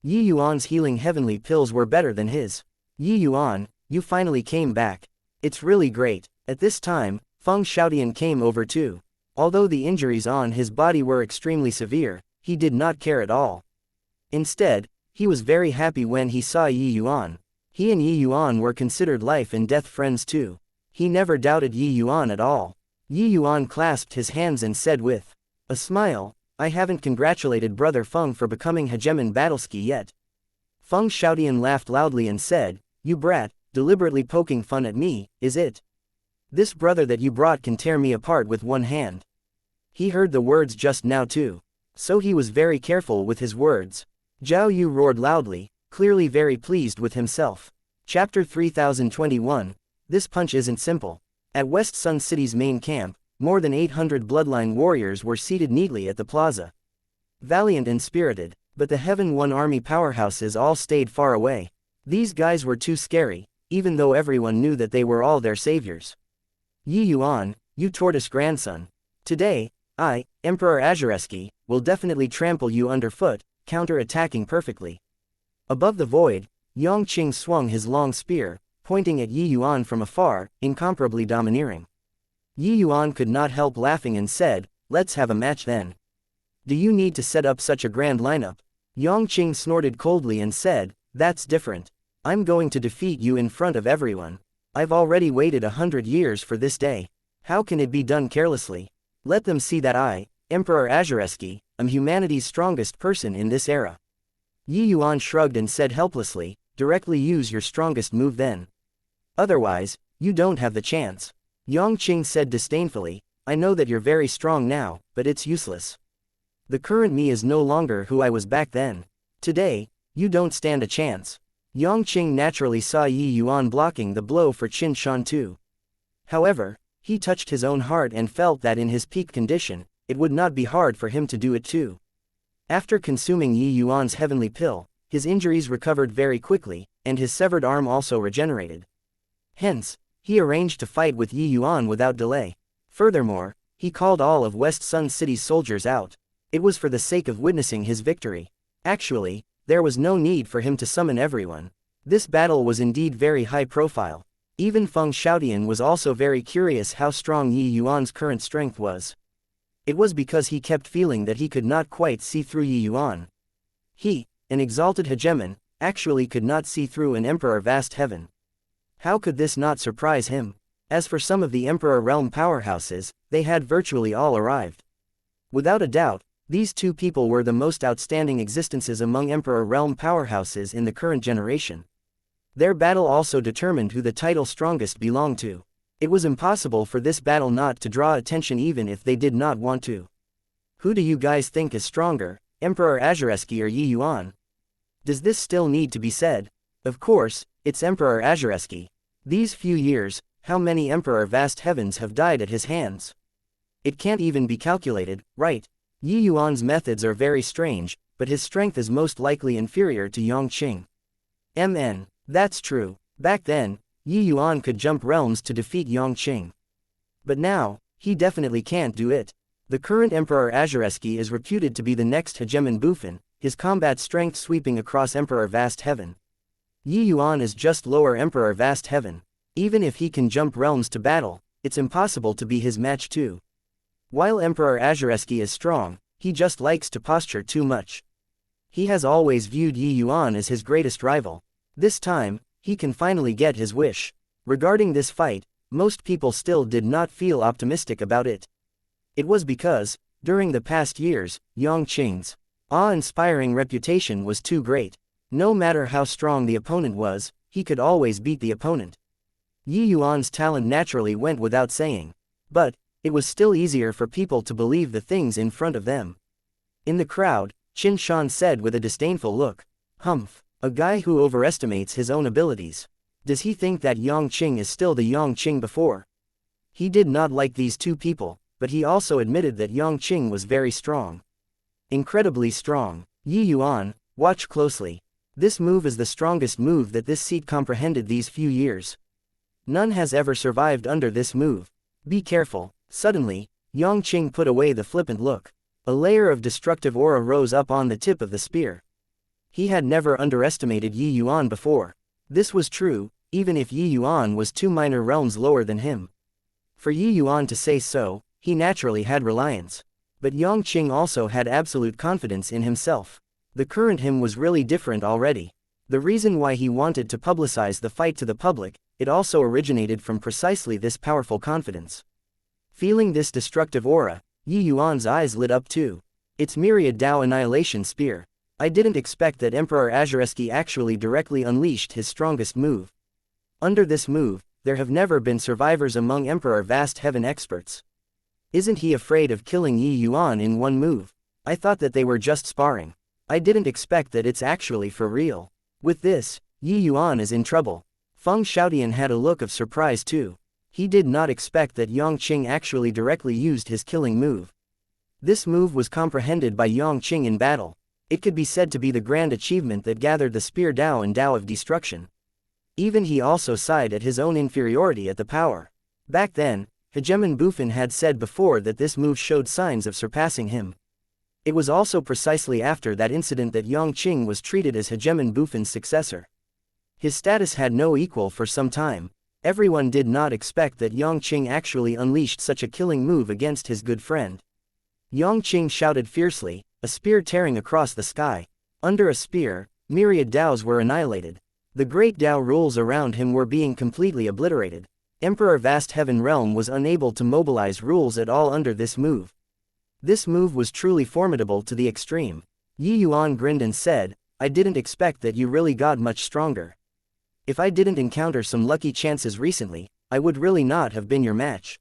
Yi Yuan's healing heavenly pills were better than his. Yi Yuan, you finally came back. It's really great. At this time, Feng Xiaotian came over too. Although the injuries on his body were extremely severe, he did not care at all. Instead, he was very happy when he saw Yi Yuan. He and Yi Yuan were considered life and death friends too. He never doubted Yi Yuan at all. Yi Yuan clasped his hands and said with a smile, I haven't congratulated Brother Feng for becoming Hegemon Battleski yet. Feng Xiaotian laughed loudly and said, you brat, deliberately poking fun at me, is it? This brother that you brought can tear me apart with one hand. He heard the words just now too. So he was very careful with his words. Zhao Yu roared loudly, clearly very pleased with himself. Chapter 3021, This punch isn't simple. At West Sun City's main camp, more than 800 bloodline warriors were seated neatly at the plaza. Valiant and spirited, but the Heaven One army powerhouses all stayed far away. These guys were too scary, even though everyone knew that they were all their saviors. Yi Yuan, you tortoise grandson. Today, I, Emperor Azureski, will definitely trample you underfoot, counter-attacking perfectly. Above the void, Yang Qing swung his long spear, pointing at Yi Yuan from afar, incomparably domineering. Yi Yuan could not help laughing and said, let's have a match then. Do you need to set up such a grand lineup? Yang Qing snorted coldly and said, that's different. I'm going to defeat you in front of everyone. I've already waited 100 years for this day. How can it be done carelessly? Let them see that I, Emperor Azureski, am humanity's strongest person in this era. Yi Yuan shrugged and said helplessly, directly use your strongest move then. Otherwise, you don't have the chance. Yang Qing said disdainfully, I know that you're very strong now, but it's useless. The current me is no longer who I was back then. Today, you don't stand a chance. Yang Qing naturally saw Yi Yuan blocking the blow for Qin Shan too. However, he touched his own heart and felt that in his peak condition, it would not be hard for him to do it too. After consuming Yi Yuan's heavenly pill, his injuries recovered very quickly, and his severed arm also regenerated. Hence, he arranged to fight with Yi Yuan without delay. Furthermore, he called all of West Sun City's soldiers out. It was for the sake of witnessing his victory. Actually, there was no need for him to summon everyone. This battle was indeed very high profile. Even Feng Xiaotian was also very curious how strong Yi Yuan's current strength was. It was because he kept feeling that he could not quite see through Yi Yuan. He, an exalted hegemon, actually could not see through an emperor vast heaven. How could this not surprise him? As for some of the emperor realm powerhouses, they had virtually all arrived. Without a doubt, these two people were the most outstanding existences among emperor realm powerhouses in the current generation. Their battle also determined who the title strongest belonged to. It was impossible for this battle not to draw attention even if they did not want to. Who do you guys think is stronger, Emperor Azureski or Yi Yuan? Does this still need to be said? Of course, it's Emperor Azureski. These few years, how many Emperor Vast Heavens have died at his hands? It can't even be calculated, right? Yi Yuan's methods are very strange, but his strength is most likely inferior to Yang Qing. That's true. Back then, Yi Yuan could jump realms to defeat Yang Qing. But now, he definitely can't do it. The current Emperor Azureski is reputed to be the next hegemon Bufin, his combat strength sweeping across Emperor Vast Heaven. Yi Yuan is just lower Emperor Vast Heaven. Even if he can jump realms to battle, it's impossible to be his match too. While Emperor Azureski is strong, he just likes to posture too much. He has always viewed Yi Yuan as his greatest rival. This time, he can finally get his wish. Regarding this fight, most people still did not feel optimistic about it. It was because, during the past years, Yang Qing's awe-inspiring reputation was too great. No matter how strong the opponent was, he could always beat the opponent. Yi Yuan's talent naturally went without saying. But, it was still easier for people to believe the things in front of them. In the crowd, Qin Shan said with a disdainful look, "Humph, a guy who overestimates his own abilities. Does he think that Yang Qing is still the Yang Qing before?" He did not like these two people, but he also admitted that Yang Qing was very strong. Incredibly strong. Yi Yuan, watch closely. This move is the strongest move that this seat comprehended these few years. None has ever survived under this move. Be careful. Suddenly, Yang Qing put away the flippant look. A layer of destructive aura rose up on the tip of the spear. He had never underestimated Yi Yuan before. This was true, even if Yi Yuan was 2 minor realms lower than him. For Yi Yuan to say so, he naturally had reliance. But Yang Qing also had absolute confidence in himself. The current him was really different already. The reason why he wanted to publicize the fight to the public, it also originated from precisely this powerful confidence. Feeling this destructive aura, Yi Yuan's eyes lit up too. It's myriad Dao annihilation spear. I didn't expect that Emperor Azureski actually directly unleashed his strongest move. Under this move, there have never been survivors among Emperor Vast Heaven experts. Isn't he afraid of killing Yi Yuan in one move? I thought that they were just sparring. I didn't expect that it's actually for real. With this, Yi Yuan is in trouble. Feng Xiaotian had a look of surprise too. He did not expect that Yang Qing actually directly used his killing move. This move was comprehended by Yang Qing in battle. It could be said to be the grand achievement that gathered the spear Dao and Dao of destruction. Even he also sighed at his own inferiority at the power. Back then, Hegemon Bufin had said before that this move showed signs of surpassing him. It was also precisely after that incident that Yang Qing was treated as Hegemon Bufin's successor. His status had no equal for some time. Everyone did not expect that Yang Qing actually unleashed such a killing move against his good friend. Yang Qing shouted fiercely, a spear tearing across the sky. Under a spear, myriad Daos were annihilated. The great Dao rules around him were being completely obliterated. Emperor Vast Heaven Realm was unable to mobilize rules at all under this move. This move was truly formidable to the extreme. Yi Yuan grinned and said, "I didn't expect that you really got much stronger. If I didn't encounter some lucky chances recently, I would really not have been your match.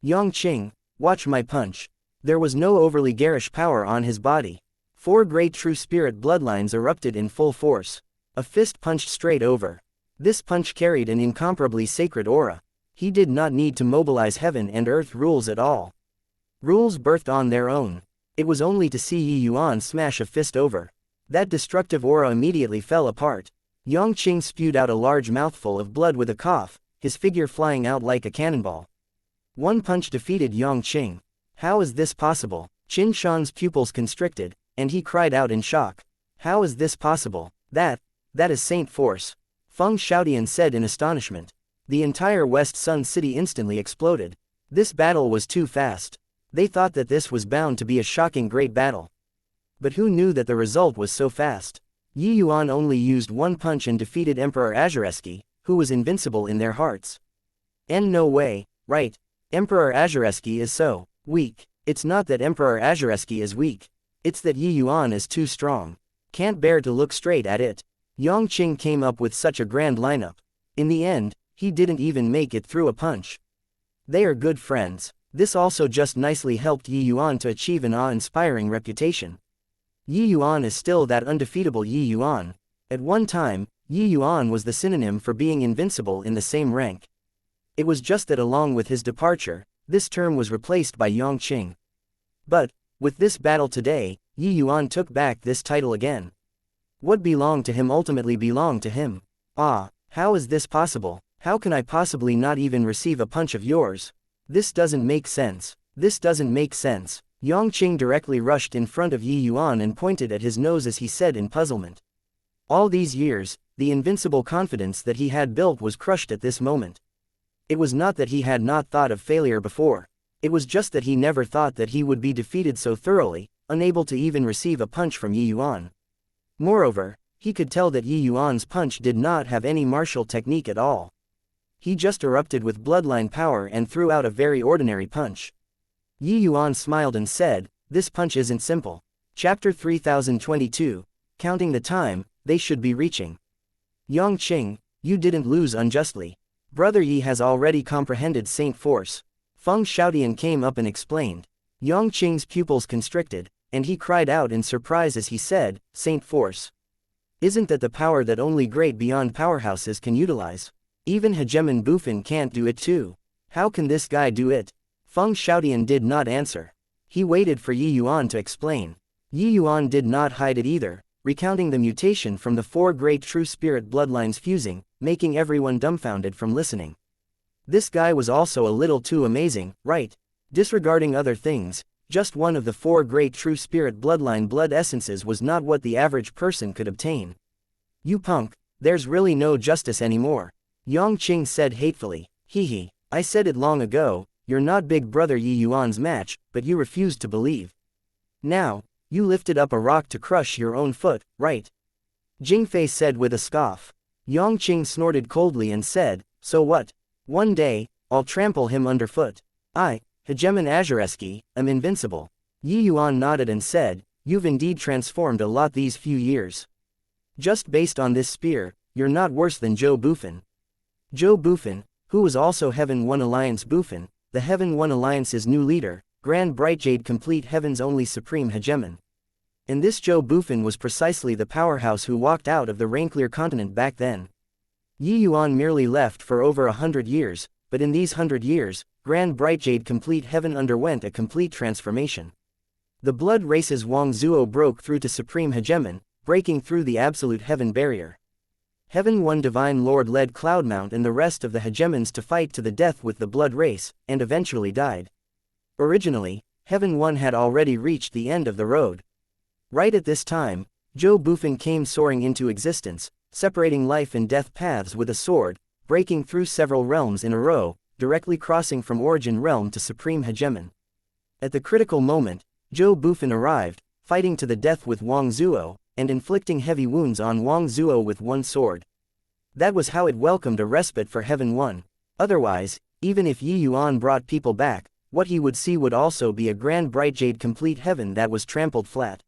Yang Qing, watch my punch." There was no overly garish power on his body. 4 great true spirit bloodlines erupted in full force. A fist punched straight over. This punch carried an incomparably sacred aura. He did not need to mobilize heaven and earth rules at all. Rules birthed on their own. It was only to see Yi Yuan smash a fist over. That destructive aura immediately fell apart. Yang Qing spewed out a large mouthful of blood with a cough, his figure flying out like a cannonball. One punch defeated Yang Qing. How is this possible? Qin Shan's pupils constricted, and he cried out in shock. How is this possible? That is Saint Force. Feng Xiaotian said in astonishment. The entire West Sun City instantly exploded. This battle was too fast. They thought that this was bound to be a shocking great battle. But who knew that the result was so fast? Yi Yuan only used one punch and defeated Emperor Azureski, who was invincible in their hearts. And no way, right? Emperor Azureski is so weak. It's not that Emperor Azureski is weak. It's that Yi Yuan is too strong. Can't bear to look straight at it. Yang Qing came up with such a grand lineup. In the end, he didn't even make it through a punch. They are good friends. This also just nicely helped Yi Yuan to achieve an awe-inspiring reputation. Yi Yuan is still that undefeatable Yi Yuan. At one time, Yi Yuan was the synonym for being invincible in the same rank. It was just that along with his departure, this term was replaced by Yang Qing. But, with this battle today, Yi Yuan took back this title again. What belonged to him ultimately belonged to him. Ah, how is this possible? How can I possibly not even receive a punch of yours? This doesn't make sense. This doesn't make sense. Yang Qing directly rushed in front of Yi Yuan and pointed at his nose as he said in puzzlement. All these years, the invincible confidence that he had built was crushed at this moment. It was not that he had not thought of failure before. It was just that he never thought that he would be defeated so thoroughly, unable to even receive a punch from Yi Yuan. Moreover, he could tell that Yi Yuan's punch did not have any martial technique at all. He just erupted with bloodline power and threw out a very ordinary punch. Yi Yuan smiled and said, "This punch isn't simple." Chapter 3022, Counting the time, they should be reaching. Yongqing, you didn't lose unjustly. Brother Yi has already comprehended Saint Force. Feng Xiaodian came up and explained. Yongqing's pupils constricted, and he cried out in surprise as he said, "Saint Force. Isn't that the power that only great beyond powerhouses can utilize? Even hegemon Bufin can't do it too. How can this guy do it?" Feng Xiaodian did not answer. He waited for Yi Yuan to explain. Yi Yuan did not hide it either, recounting the mutation from the 4 great true spirit bloodlines fusing, making everyone dumbfounded from listening. This guy was also a little too amazing, right? Disregarding other things, just one of the 4 great true spirit bloodline blood essences was not what the average person could obtain. "You punk, there's really no justice anymore," Yongqing said hatefully. "Hee, I said it long ago, you're not big brother Yi Yuan's match, but you refused to believe. Now, you lifted up a rock to crush your own foot, right?" Jingfei said with a scoff. Yongqing snorted coldly and said, "So what? One day, I'll trample him underfoot. I, Hegemon Azureski, am invincible." Yi Yuan nodded and said, "You've indeed transformed a lot these few years. Just based on this spear, you're not worse than Zhou Bufin." Zhou Bufin, who was also Heaven 1 Alliance Bufin, the Heaven 1 Alliance's new leader, Grand Bright Jade complete Heaven's only supreme hegemon. And this Zhou Bufin was precisely the powerhouse who walked out of the Rainclear continent back then. Yi Yuan merely left for over 100 years, but in these 100 years, Grand Bright Jade complete Heaven underwent a complete transformation. The blood race's Wang Zuo broke through to supreme hegemon, breaking through the absolute heaven barrier. Heaven 1 Divine Lord led Cloudmount and the rest of the hegemons to fight to the death with the blood race, and eventually died. Originally, Heaven 1 had already reached the end of the road. Right at this time, Zhou Bufin came soaring into existence, separating life and death paths with a sword, breaking through several realms in a row, directly crossing from origin realm to supreme hegemon. At the critical moment, Zhou Bufin arrived, fighting to the death with Wang Zuo, and inflicting heavy wounds on Wang Zuo with one sword. That was how it welcomed a respite for Heaven 1. Otherwise, even if Yi Yuan brought people back, what he would see would also be a Grand Bright Jade complete heaven that was trampled flat.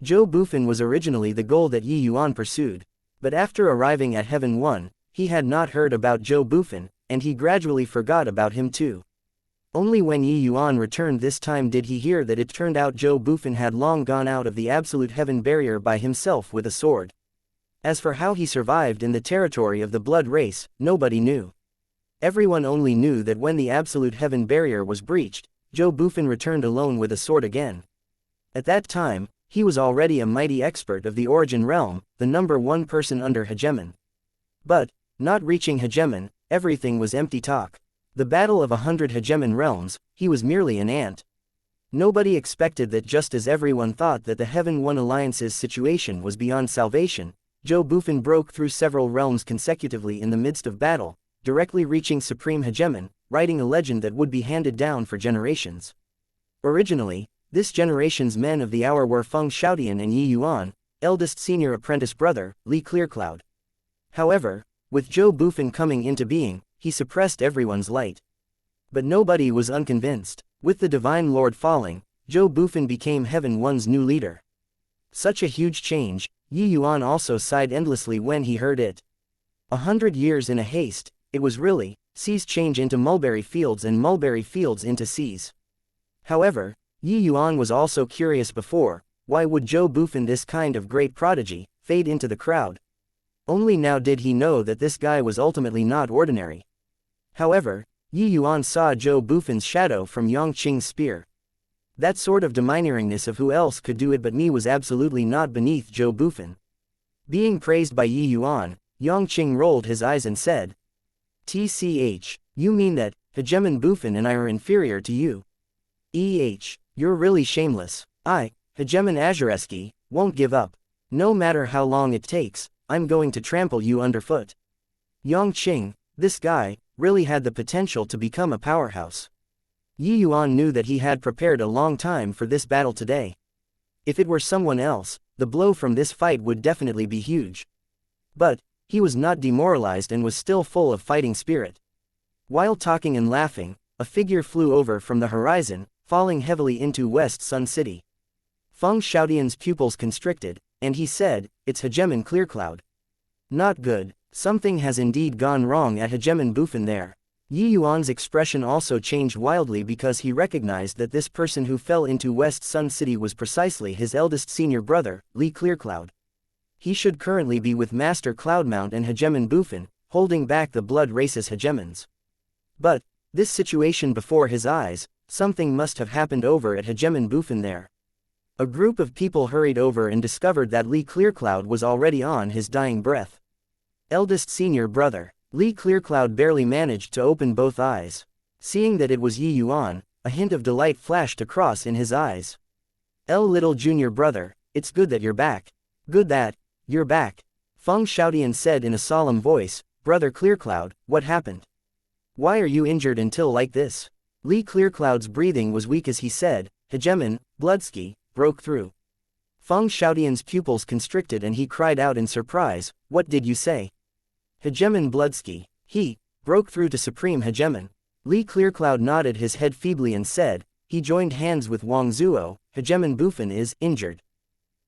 Zhou Bufin was originally the goal that Yi Yuan pursued, but after arriving at Heaven 1, he had not heard about Zhou Bufin, and he gradually forgot about him too. Only when Yi Yuan returned this time did he hear that it turned out Zhou Bufin had long gone out of the absolute heaven barrier by himself with a sword. As for how he survived in the territory of the blood race, nobody knew. Everyone only knew that when the absolute heaven barrier was breached, Zhou Bufin returned alone with a sword again. At that time, he was already a mighty expert of the origin realm, the number 1 person under hegemon. But, not reaching hegemon, everything was empty talk. The battle of 100 hegemon realms, he was merely an ant. Nobody expected that just as everyone thought that the Heaven 1 Alliance's situation was beyond salvation, Zhou Bufin broke through several realms consecutively in the midst of battle, directly reaching supreme hegemon, writing a legend that would be handed down for generations. Originally, this generation's men of the hour were Feng Xiaodian and Yi Yuan, eldest senior apprentice brother, Li Clearcloud. However, with Zhou Bufin coming into being, he suppressed everyone's light. But nobody was unconvinced. With the Divine Lord falling, Zhou Bufin became Heaven 1's new leader. Such a huge change, Yi Yuan also sighed endlessly when he heard it. 100 years in a haste, it was really, seas change into mulberry fields and mulberry fields into seas. However, Yi Yuan was also curious before, why would Zhou Bufin, this kind of great prodigy, fade into the crowd? Only now did he know that this guy was ultimately not ordinary. However, Yi Yuan saw Zhou Bufin's shadow from Yongqing's spear. That sort of demeanoringness of who else could do it but me was absolutely not beneath Zhou Bufin. Being praised by Yi Yuan, Yongqing rolled his eyes and said, "TCH, you mean that, Hegemon Bufin and I are inferior to you? You're really shameless. I, Hegemon Azureski, won't give up. No matter how long it takes, I'm going to trample you underfoot." Yongqing, this guy, really had the potential to become a powerhouse. Yi Yuan knew that he had prepared a long time for this battle today. If it were someone else, the blow from this fight would definitely be huge. But he was not demoralized and was still full of fighting spirit. While talking and laughing, a figure flew over from the horizon, falling heavily into West Sun City. Feng Xiaotian's pupils constricted, and he said, "It's Hegemon Clearcloud. Not good, something has indeed gone wrong at Hegemon Bufin there." Yi Yuan's expression also changed wildly because he recognized that this person who fell into West Sun City was precisely his eldest senior brother, Li Clearcloud. He should currently be with Master Cloudmount and Hegemon Bufin, holding back the blood race's hegemons. But this situation before his eyes, something must have happened over at Hegemon Bufin there. A group of people hurried over and discovered that Li Clearcloud was already on his dying breath. Eldest senior brother. Li Clearcloud barely managed to open both eyes. Seeing that it was Yi Yuan, a hint of delight flashed across in his eyes. Little junior brother, it's good that you're back. Good that you're back. Feng Xiaotian said in a solemn voice, "Brother Clearcloud, what happened? Why are you injured until like this?" Li Clearcloud's breathing was weak as he said, "Hegemon, Bloodsky, broke through." Feng Xiaotian's pupils constricted and he cried out in surprise, "What did you say?" Hegemon Bloodsky, he broke through to Supreme Hegemon. Li Clearcloud nodded his head feebly and said, "He joined hands with Wang Zuo, Hegemon Bufin is injured.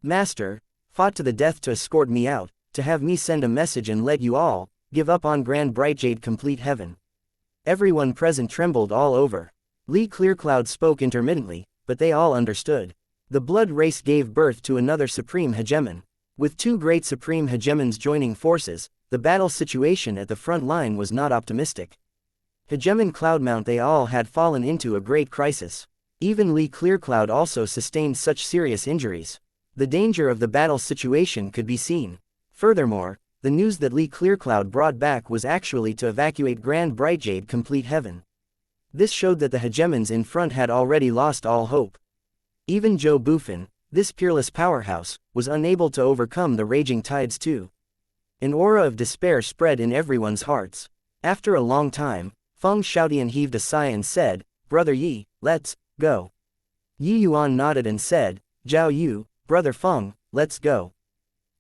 Master, fought to the death to escort me out, to have me send a message and let you all give up on Grand Brightjade complete heaven." Everyone present trembled all over. Li Clearcloud spoke intermittently, but they all understood. The blood race gave birth to another Supreme Hegemon. With two great Supreme Hegemons joining forces, the battle situation at the front line was not optimistic. Hegemon Cloudmount they all had fallen into a great crisis. Even Li Clearcloud also sustained such serious injuries. The danger of the battle situation could be seen. Furthermore, the news that Li Clearcloud brought back was actually to evacuate Grand Brightjade complete heaven. This showed that the hegemons in front had already lost all hope. Even Zhou Bufin, this peerless powerhouse, was unable to overcome the raging tides too. An aura of despair spread in everyone's hearts. After a long time, Feng Xiaotian heaved a sigh and said, "Brother Yi, let's go." Yi Yuan nodded and said, "Zhao Yu, Brother Feng, let's go.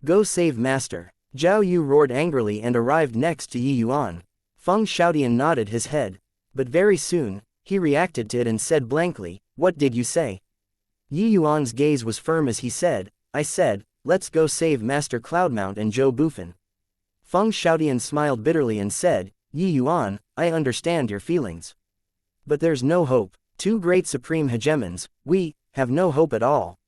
Go save Master." Zhao Yu roared angrily and arrived next to Yi Yuan. Feng Xiaotian nodded his head. But very soon, he reacted to it and said blankly, "What did you say?" Yi Yuan's gaze was firm as he said, "I said, let's go save Master Cloudmount and Zhou Bufin." Feng Xiaotian smiled bitterly and said, "Yi Yuan, I understand your feelings. But there's no hope. Two great supreme hegemons, we have no hope at all."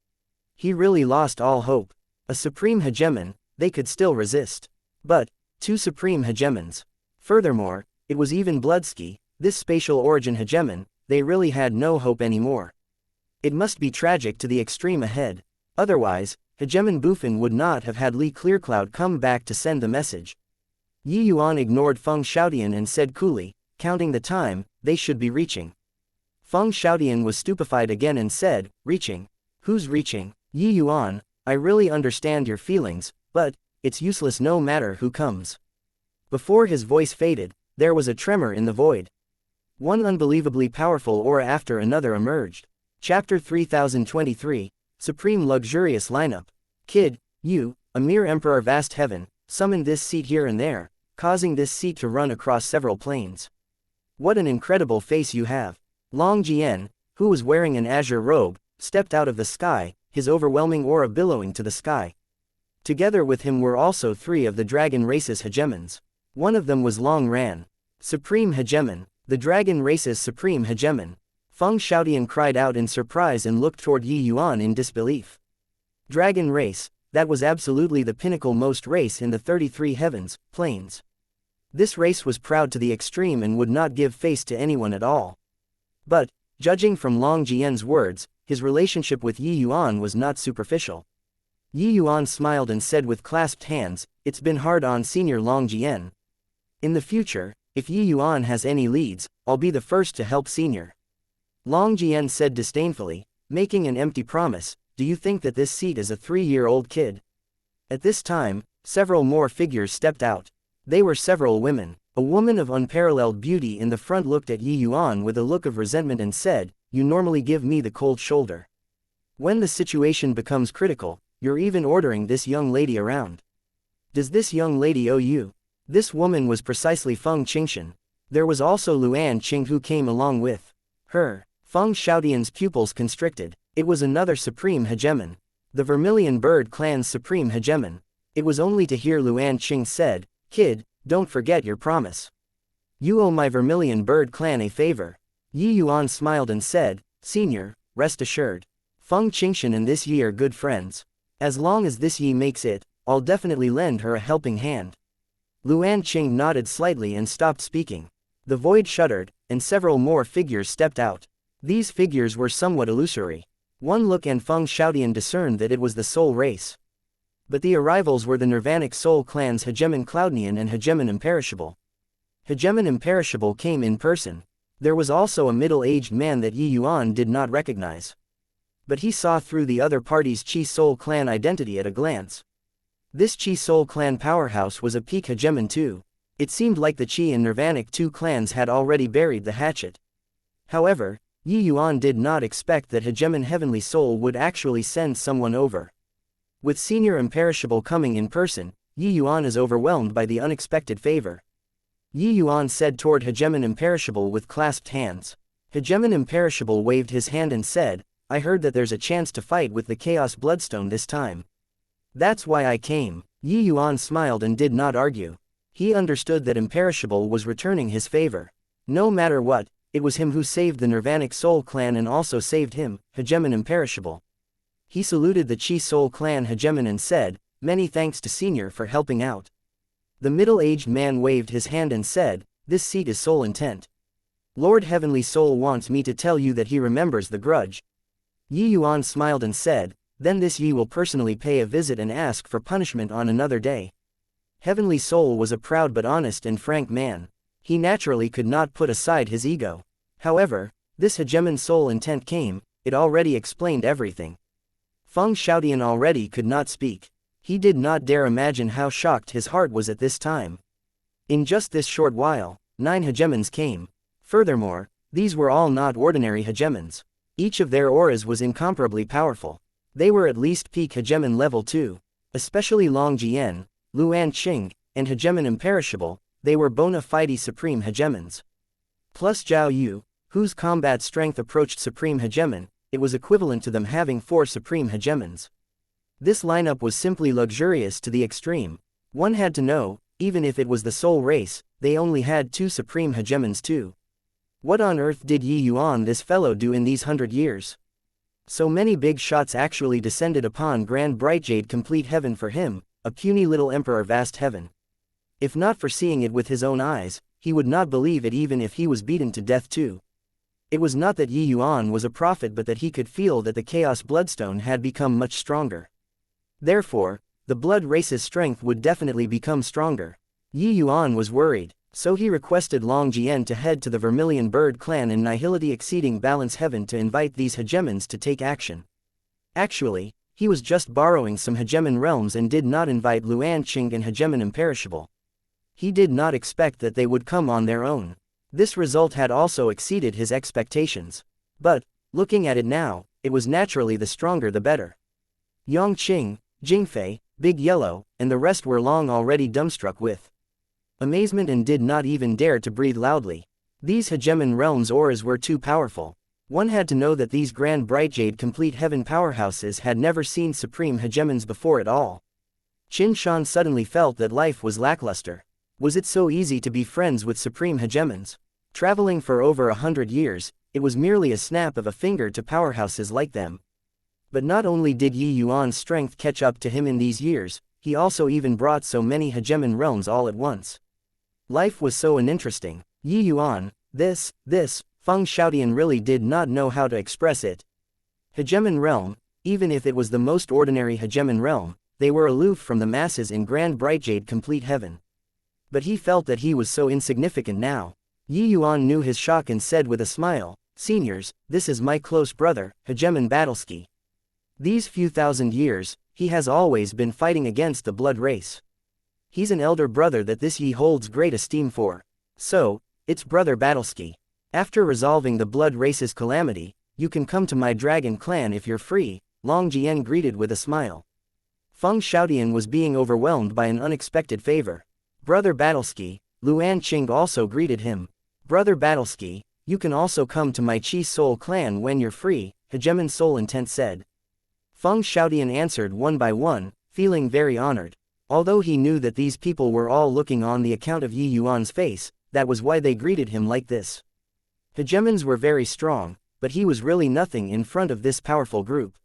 He really lost all hope. A supreme hegemon, they could still resist. But two supreme hegemons. Furthermore, it was even Bloodsky, this spatial origin hegemon, they really had no hope anymore. It must be tragic to the extreme ahead. Otherwise, Hegemon Bufin would not have had Li Clearcloud come back to send the message. Yi Yuan ignored Feng Xiaotian and said coolly, counting the time, "They should be reaching." Feng Xiaotian was stupefied again and said, "Reaching? Who's reaching?" Yi Yuan, I really understand your feelings, but it's useless no matter who comes. Before his voice faded, there was a tremor in the void. One unbelievably powerful aura after another emerged. Chapter 3023, Supreme Luxurious Lineup. Kid, you, a mere emperor vast heaven, summoned this seat here and there, causing this seat to run across several planes. What an incredible face you have. Long Jian, who was wearing an azure robe, stepped out of the sky, his overwhelming aura billowing to the sky. Together with him were also three of the dragon race's hegemons. One of them was Long Ran. Supreme Hegemon, the dragon race's supreme hegemon. Feng Xiaotian cried out in surprise and looked toward Yi Yuan in disbelief. Dragon race, that was absolutely the pinnacle most race in the 33 heavens, planes. This race was proud to the extreme and would not give face to anyone at all. But, judging from Long Jian's words, his relationship with Yi Yuan was not superficial. Yi Yuan smiled and said with clasped hands, "It's been hard on Senior Long Jian. In the future, if Yi Yuan has any leads, I'll be the first to help Senior." Long Jian said disdainfully, making an empty promise, "Do you think that this seat is a 3-year-old kid?" At this time, several more figures stepped out. They were several women. A woman of unparalleled beauty in the front looked at Yi Yuan with a look of resentment and said, "You normally give me the cold shoulder. When the situation becomes critical, you're even ordering this young lady around. Does this young lady owe you? This woman was precisely Feng Qingxian. There was also Luan Qing who came along with her. Feng Xiaotian's pupils constricted. It was another supreme hegemon. The Vermilion Bird clan's supreme hegemon. It was only to hear Luan Qing said, "Kid, don't forget your promise. You owe my Vermilion Bird clan a favor." Yi Yuan smiled and said, "Senior, rest assured. Feng Qingxian and this Yi are good friends. As long as this Yi makes it, I'll definitely lend her a helping hand." Luan Qing nodded slightly and stopped speaking. The void shuddered, and several more figures stepped out. These figures were somewhat illusory. One look and Feng Xiaotian discerned that it was the Soul race. But the arrivals were the Nirvanic Soul clans Hegemon Cloudnian and Hegemon Imperishable. Hegemon Imperishable came in person. There was also a middle-aged man that Yi Yuan did not recognize. But he saw through the other party's Qi Soul clan identity at a glance. This Qi Soul clan powerhouse was a peak hegemon too. It seemed like the Qi and Nirvanic two clans had already buried the hatchet. However, Yi Yuan did not expect that Hegemon Heavenly Soul would actually send someone over. With Senior Imperishable coming in person, Yi Yuan is overwhelmed by the unexpected favor. Yi Yuan said toward Hegemon Imperishable with clasped hands. Hegemon Imperishable waved his hand and said, "I heard that there's a chance to fight with the Chaos Bloodstone this time. That's why I came." Yi Yuan smiled and did not argue. He understood that Imperishable was returning his favor. No matter what, it was him who saved the Nirvanic Soul clan and also saved him, Hegemon Imperishable. He saluted the Qi Soul clan hegemon and said, "Many thanks to Senior for helping out." The middle-aged man waved his hand and said, "This seat is Soul intent. Lord Heavenly Soul wants me to tell you that he remembers the grudge." Yi Yuan smiled and said, "Then this Yi will personally pay a visit and ask for punishment on another day." Heavenly Soul was a proud but honest and frank man. He naturally could not put aside his ego. However, this hegemon Soul intent came, it already explained everything. Feng Xiaotian already could not speak. He did not dare imagine how shocked his heart was at this time. In just this short while, 9 hegemons came. Furthermore, these were all not ordinary hegemons. Each of their auras was incomparably powerful. They were at least peak hegemon level 2. Especially Long Jian, Luan Qing, and Hegemon Imperishable, they were bona fide supreme hegemons. Plus Zhao Yu, whose combat strength approached supreme hegemon, it was equivalent to them having 4 supreme hegemons. This lineup was simply luxurious to the extreme. One had to know, even if it was the Soul race, they only had 2 supreme hegemons too. What on earth did Yi Yuan this fellow do in these 100 years? So many big shots actually descended upon Grand Brightjade complete heaven for him, a puny little emperor vast heaven. If not for seeing it with his own eyes, he would not believe it even if he was beaten to death too. It was not that Yi Yuan was a prophet but that he could feel that the Chaos Bloodstone had become much stronger. Therefore, the blood race's strength would definitely become stronger. Yi Yuan was worried, so he requested Long Jian to head to the Vermilion Bird clan in Nihility Exceeding Balance Heaven to invite these hegemons to take action. Actually, he was just borrowing some hegemon realms and did not invite Luan Qing and Hegemon Imperishable. He did not expect that they would come on their own. This result had also exceeded his expectations. But, looking at it now, it was naturally the stronger the better. Yang Qing, Jingfei, Big Yellow, and the rest were long already dumbstruck with amazement and did not even dare to breathe loudly. These hegemon realms' auras were too powerful. One had to know that these Grand Brightjade complete heaven powerhouses had never seen supreme hegemons before at all. Qin Shan suddenly felt that life was lackluster. Was it so easy to be friends with supreme hegemons? Traveling for over 100 years, it was merely a snap of a finger to powerhouses like them. But not only did Yi Yuan's strength catch up to him in these years, he also even brought so many hegemon realms all at once. Life was so uninteresting. Yi Yuan, this, Feng Xiaotian really did not know how to express it. Hegemon realm, even if it was the most ordinary hegemon realm, they were aloof from the masses in Grand Brightjade complete heaven. But he felt that he was so insignificant now. Yi Yuan knew his shock and said with a smile, "Seniors, this is my close brother, Hegemon Battleski. These few thousand years, he has always been fighting against the blood race. He's an elder brother that this Yi holds great esteem for. So, it's Brother Battleski. After resolving the blood race's calamity, you can come to my dragon clan if you're free, Long Jian greeted with a smile. Feng Xiaotian was being overwhelmed by an unexpected favor. Brother Battlesky, Luan Qing also greeted him. Brother Battlesky, you can also come to my Qi Soul clan when you're free, Hegemon Soul Intent said. Feng Xiaotian answered one by one, feeling very honored. Although he knew that these people were all looking on the account of Yi Yuan's face, that was why they greeted him like this. Hegemons were very strong, but he was really nothing in front of this powerful group.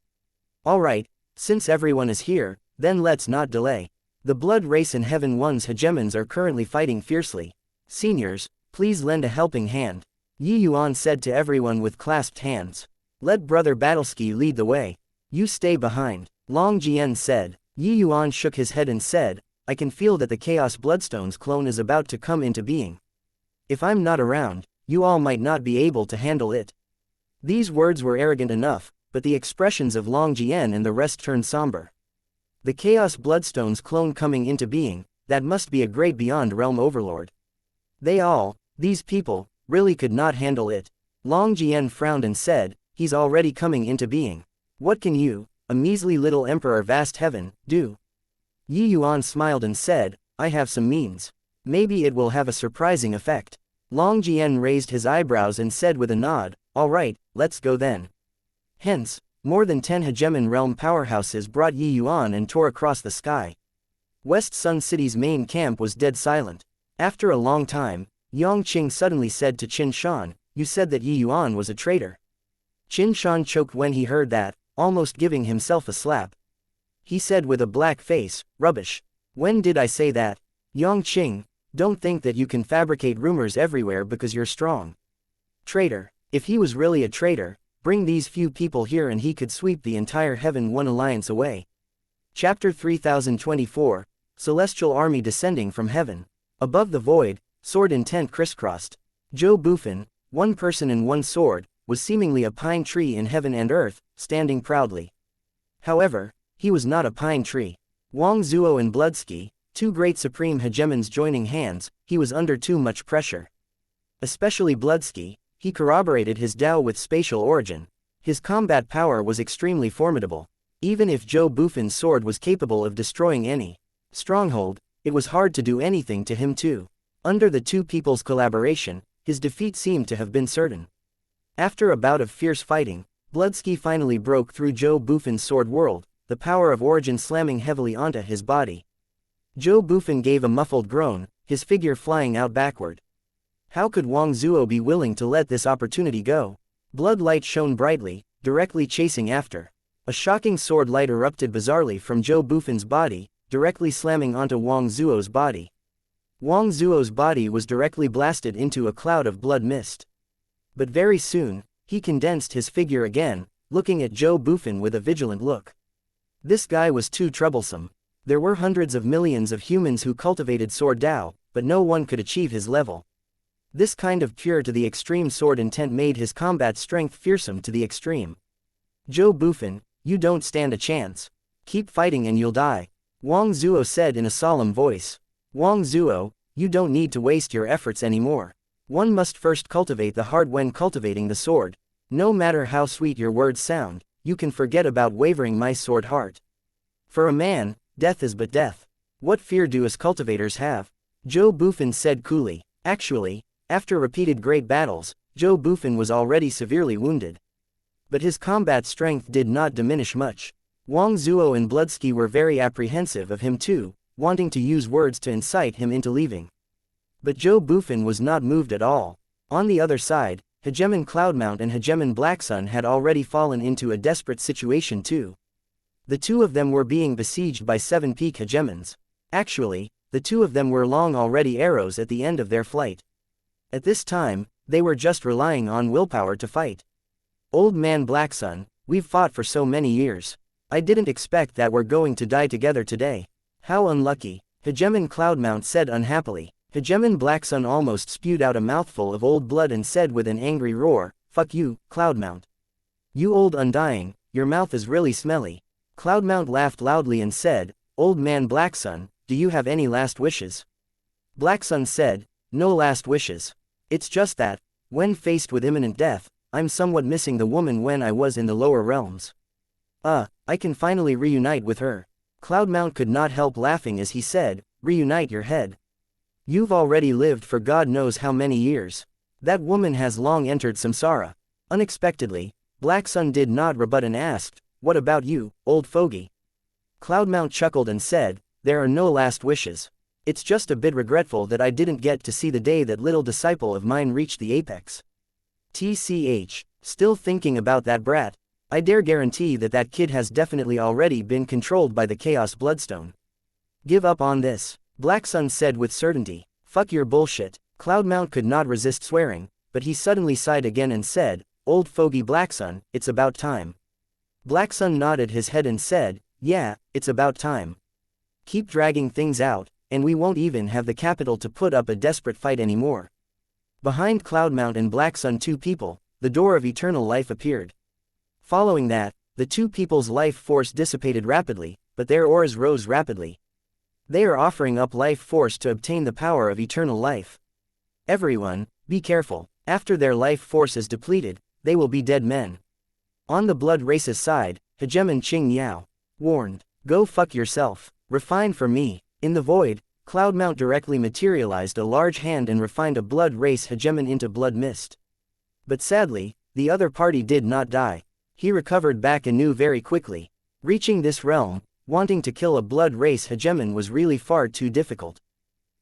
Alright, since everyone is here, then let's not delay. The Blood Race and Heaven One's hegemons are currently fighting fiercely. Seniors, please lend a helping hand. Yi Yuan said to everyone with clasped hands. Let Brother Battlesky lead the way. You stay behind. Long Jian said. Yi Yuan shook his head and said, I can feel that the Chaos Bloodstones clone is about to come into being. If I'm not around, you all might not be able to handle it. These words were arrogant enough, but the expressions of Long Jian and the rest turned somber. The Chaos Bloodstones clone coming into being, that must be a great beyond realm overlord. These people, really could not handle it. Long Jian frowned and said, he's already coming into being. What can you, a measly little emperor vast heaven, do? Yi Yuan smiled and said, I have some means. Maybe it will have a surprising effect. Long Jian raised his eyebrows and said with a nod, alright, let's go then. Hence, more than 10 hegemon realm powerhouses brought Yi Yuan and tore across the sky. West Sun City's main camp was dead silent. After a long time, Yang Qing suddenly said to Qin Shan, you said that Yi Yuan was a traitor. Qin Shan choked when he heard that, almost giving himself a slap. He said with a black face, rubbish. When did I say that? Yang Qing, don't think that you can fabricate rumors everywhere because you're strong. Traitor. If he was really a traitor, bring these few people here and he could sweep the entire Heaven One Alliance away. Chapter 3024, Celestial Army Descending from Heaven. Above the void, sword intent crisscrossed. Zhou Bufan, one person and one sword, was seemingly a pine tree in heaven and earth, standing proudly. However, he was not a pine tree. Wang Zuo and Bloodsky, two great supreme hegemons joining hands, he was under too much pressure. Especially Bloodsky, he corroborated his Tao with spatial origin. His combat power was extremely formidable. Even if Zhou Bufan's sword was capable of destroying any stronghold, it was hard to do anything to him too. Under the two people's collaboration, his defeat seemed to have been certain. After a bout of fierce fighting, Bloodsky finally broke through Zhou Bufan's sword world, the power of origin slamming heavily onto his body. Zhou Bufan gave a muffled groan, his figure flying out backward. How could Wang Zuo be willing to let this opportunity go? Blood light shone brightly, directly chasing after. A shocking sword light erupted bizarrely from Zhou Bufan's body, directly slamming onto Wang Zuo's body. Wang Zuo's body was directly blasted into a cloud of blood mist. But very soon, he condensed his figure again, looking at Zhou Bufan with a vigilant look. This guy was too troublesome. There were hundreds of millions of humans who cultivated sword Tao, but no one could achieve his level. This kind of pure to the extreme sword intent made his combat strength fearsome to the extreme. Zhou Bufan, you don't stand a chance. Keep fighting and you'll die. Wang Zuo said in a solemn voice. Wang Zuo, you don't need to waste your efforts anymore. One must first cultivate the heart when cultivating the sword. No matter how sweet your words sound, you can forget about wavering my sword heart. For a man, death is but death. What fear do us cultivators have? Zhou Bufan said coolly. Actually, after repeated great battles, Zhou Bufan was already severely wounded. But his combat strength did not diminish much. Wang Zuo and Bloodsky were very apprehensive of him too, wanting to use words to incite him into leaving. But Zhou Bufan was not moved at all. On the other side, Hegemon Cloudmount and Hegemon Blacksun had already fallen into a desperate situation too. The two of them were being besieged by 7 peak hegemons. Actually, the two of them were long already arrows at the end of their flight. At this time, they were just relying on willpower to fight. Old man Blacksun, we've fought for so many years. I didn't expect that we're going to die together today. How unlucky, Hegemon Cloudmount said unhappily. Hegemon Blacksun almost spewed out a mouthful of old blood and said with an angry roar, fuck you, Cloudmount. You old undying, your mouth is really smelly. Cloudmount laughed loudly and said, Old man Blacksun, do you have any last wishes? Blacksun said, no last wishes. It's just that, when faced with imminent death, I'm somewhat missing the woman when I was in the lower realms. I can finally reunite with her. Cloudmount could not help laughing as he said, reunite your head. You've already lived for God knows how many years. That woman has long entered samsara. Unexpectedly, Black Sun did not rebut and asked, what about you, old fogey? Cloudmount chuckled and said, there are no last wishes. It's just a bit regretful that I didn't get to see the day that little disciple of mine reached the apex. TCH, still thinking about that brat? I dare guarantee that that kid has definitely already been controlled by the Chaos Bloodstone. Give up on this, Black Sun said with certainty. Fuck your bullshit. Cloudmount could not resist swearing, but he suddenly sighed again and said, old fogey Black Sun, it's about time. Black Sun nodded his head and said, yeah, it's about time. Keep dragging things out, and we won't even have the capital to put up a desperate fight anymore. Behind Cloudmount and Black Sun two people, the door of eternal life appeared. Following that, the two people's life force dissipated rapidly, but their auras rose rapidly. They are offering up life force to obtain the power of eternal life. Everyone, be careful, after their life force is depleted, they will be dead men. On the blood race's side, Hegemon Qing Yao warned, go fuck yourself, refine for me. In the void, Cloudmount directly materialized a large hand and refined a blood race hegemon into blood mist. But sadly, the other party did not die. He recovered back anew very quickly. Reaching this realm, wanting to kill a blood race hegemon was really far too difficult.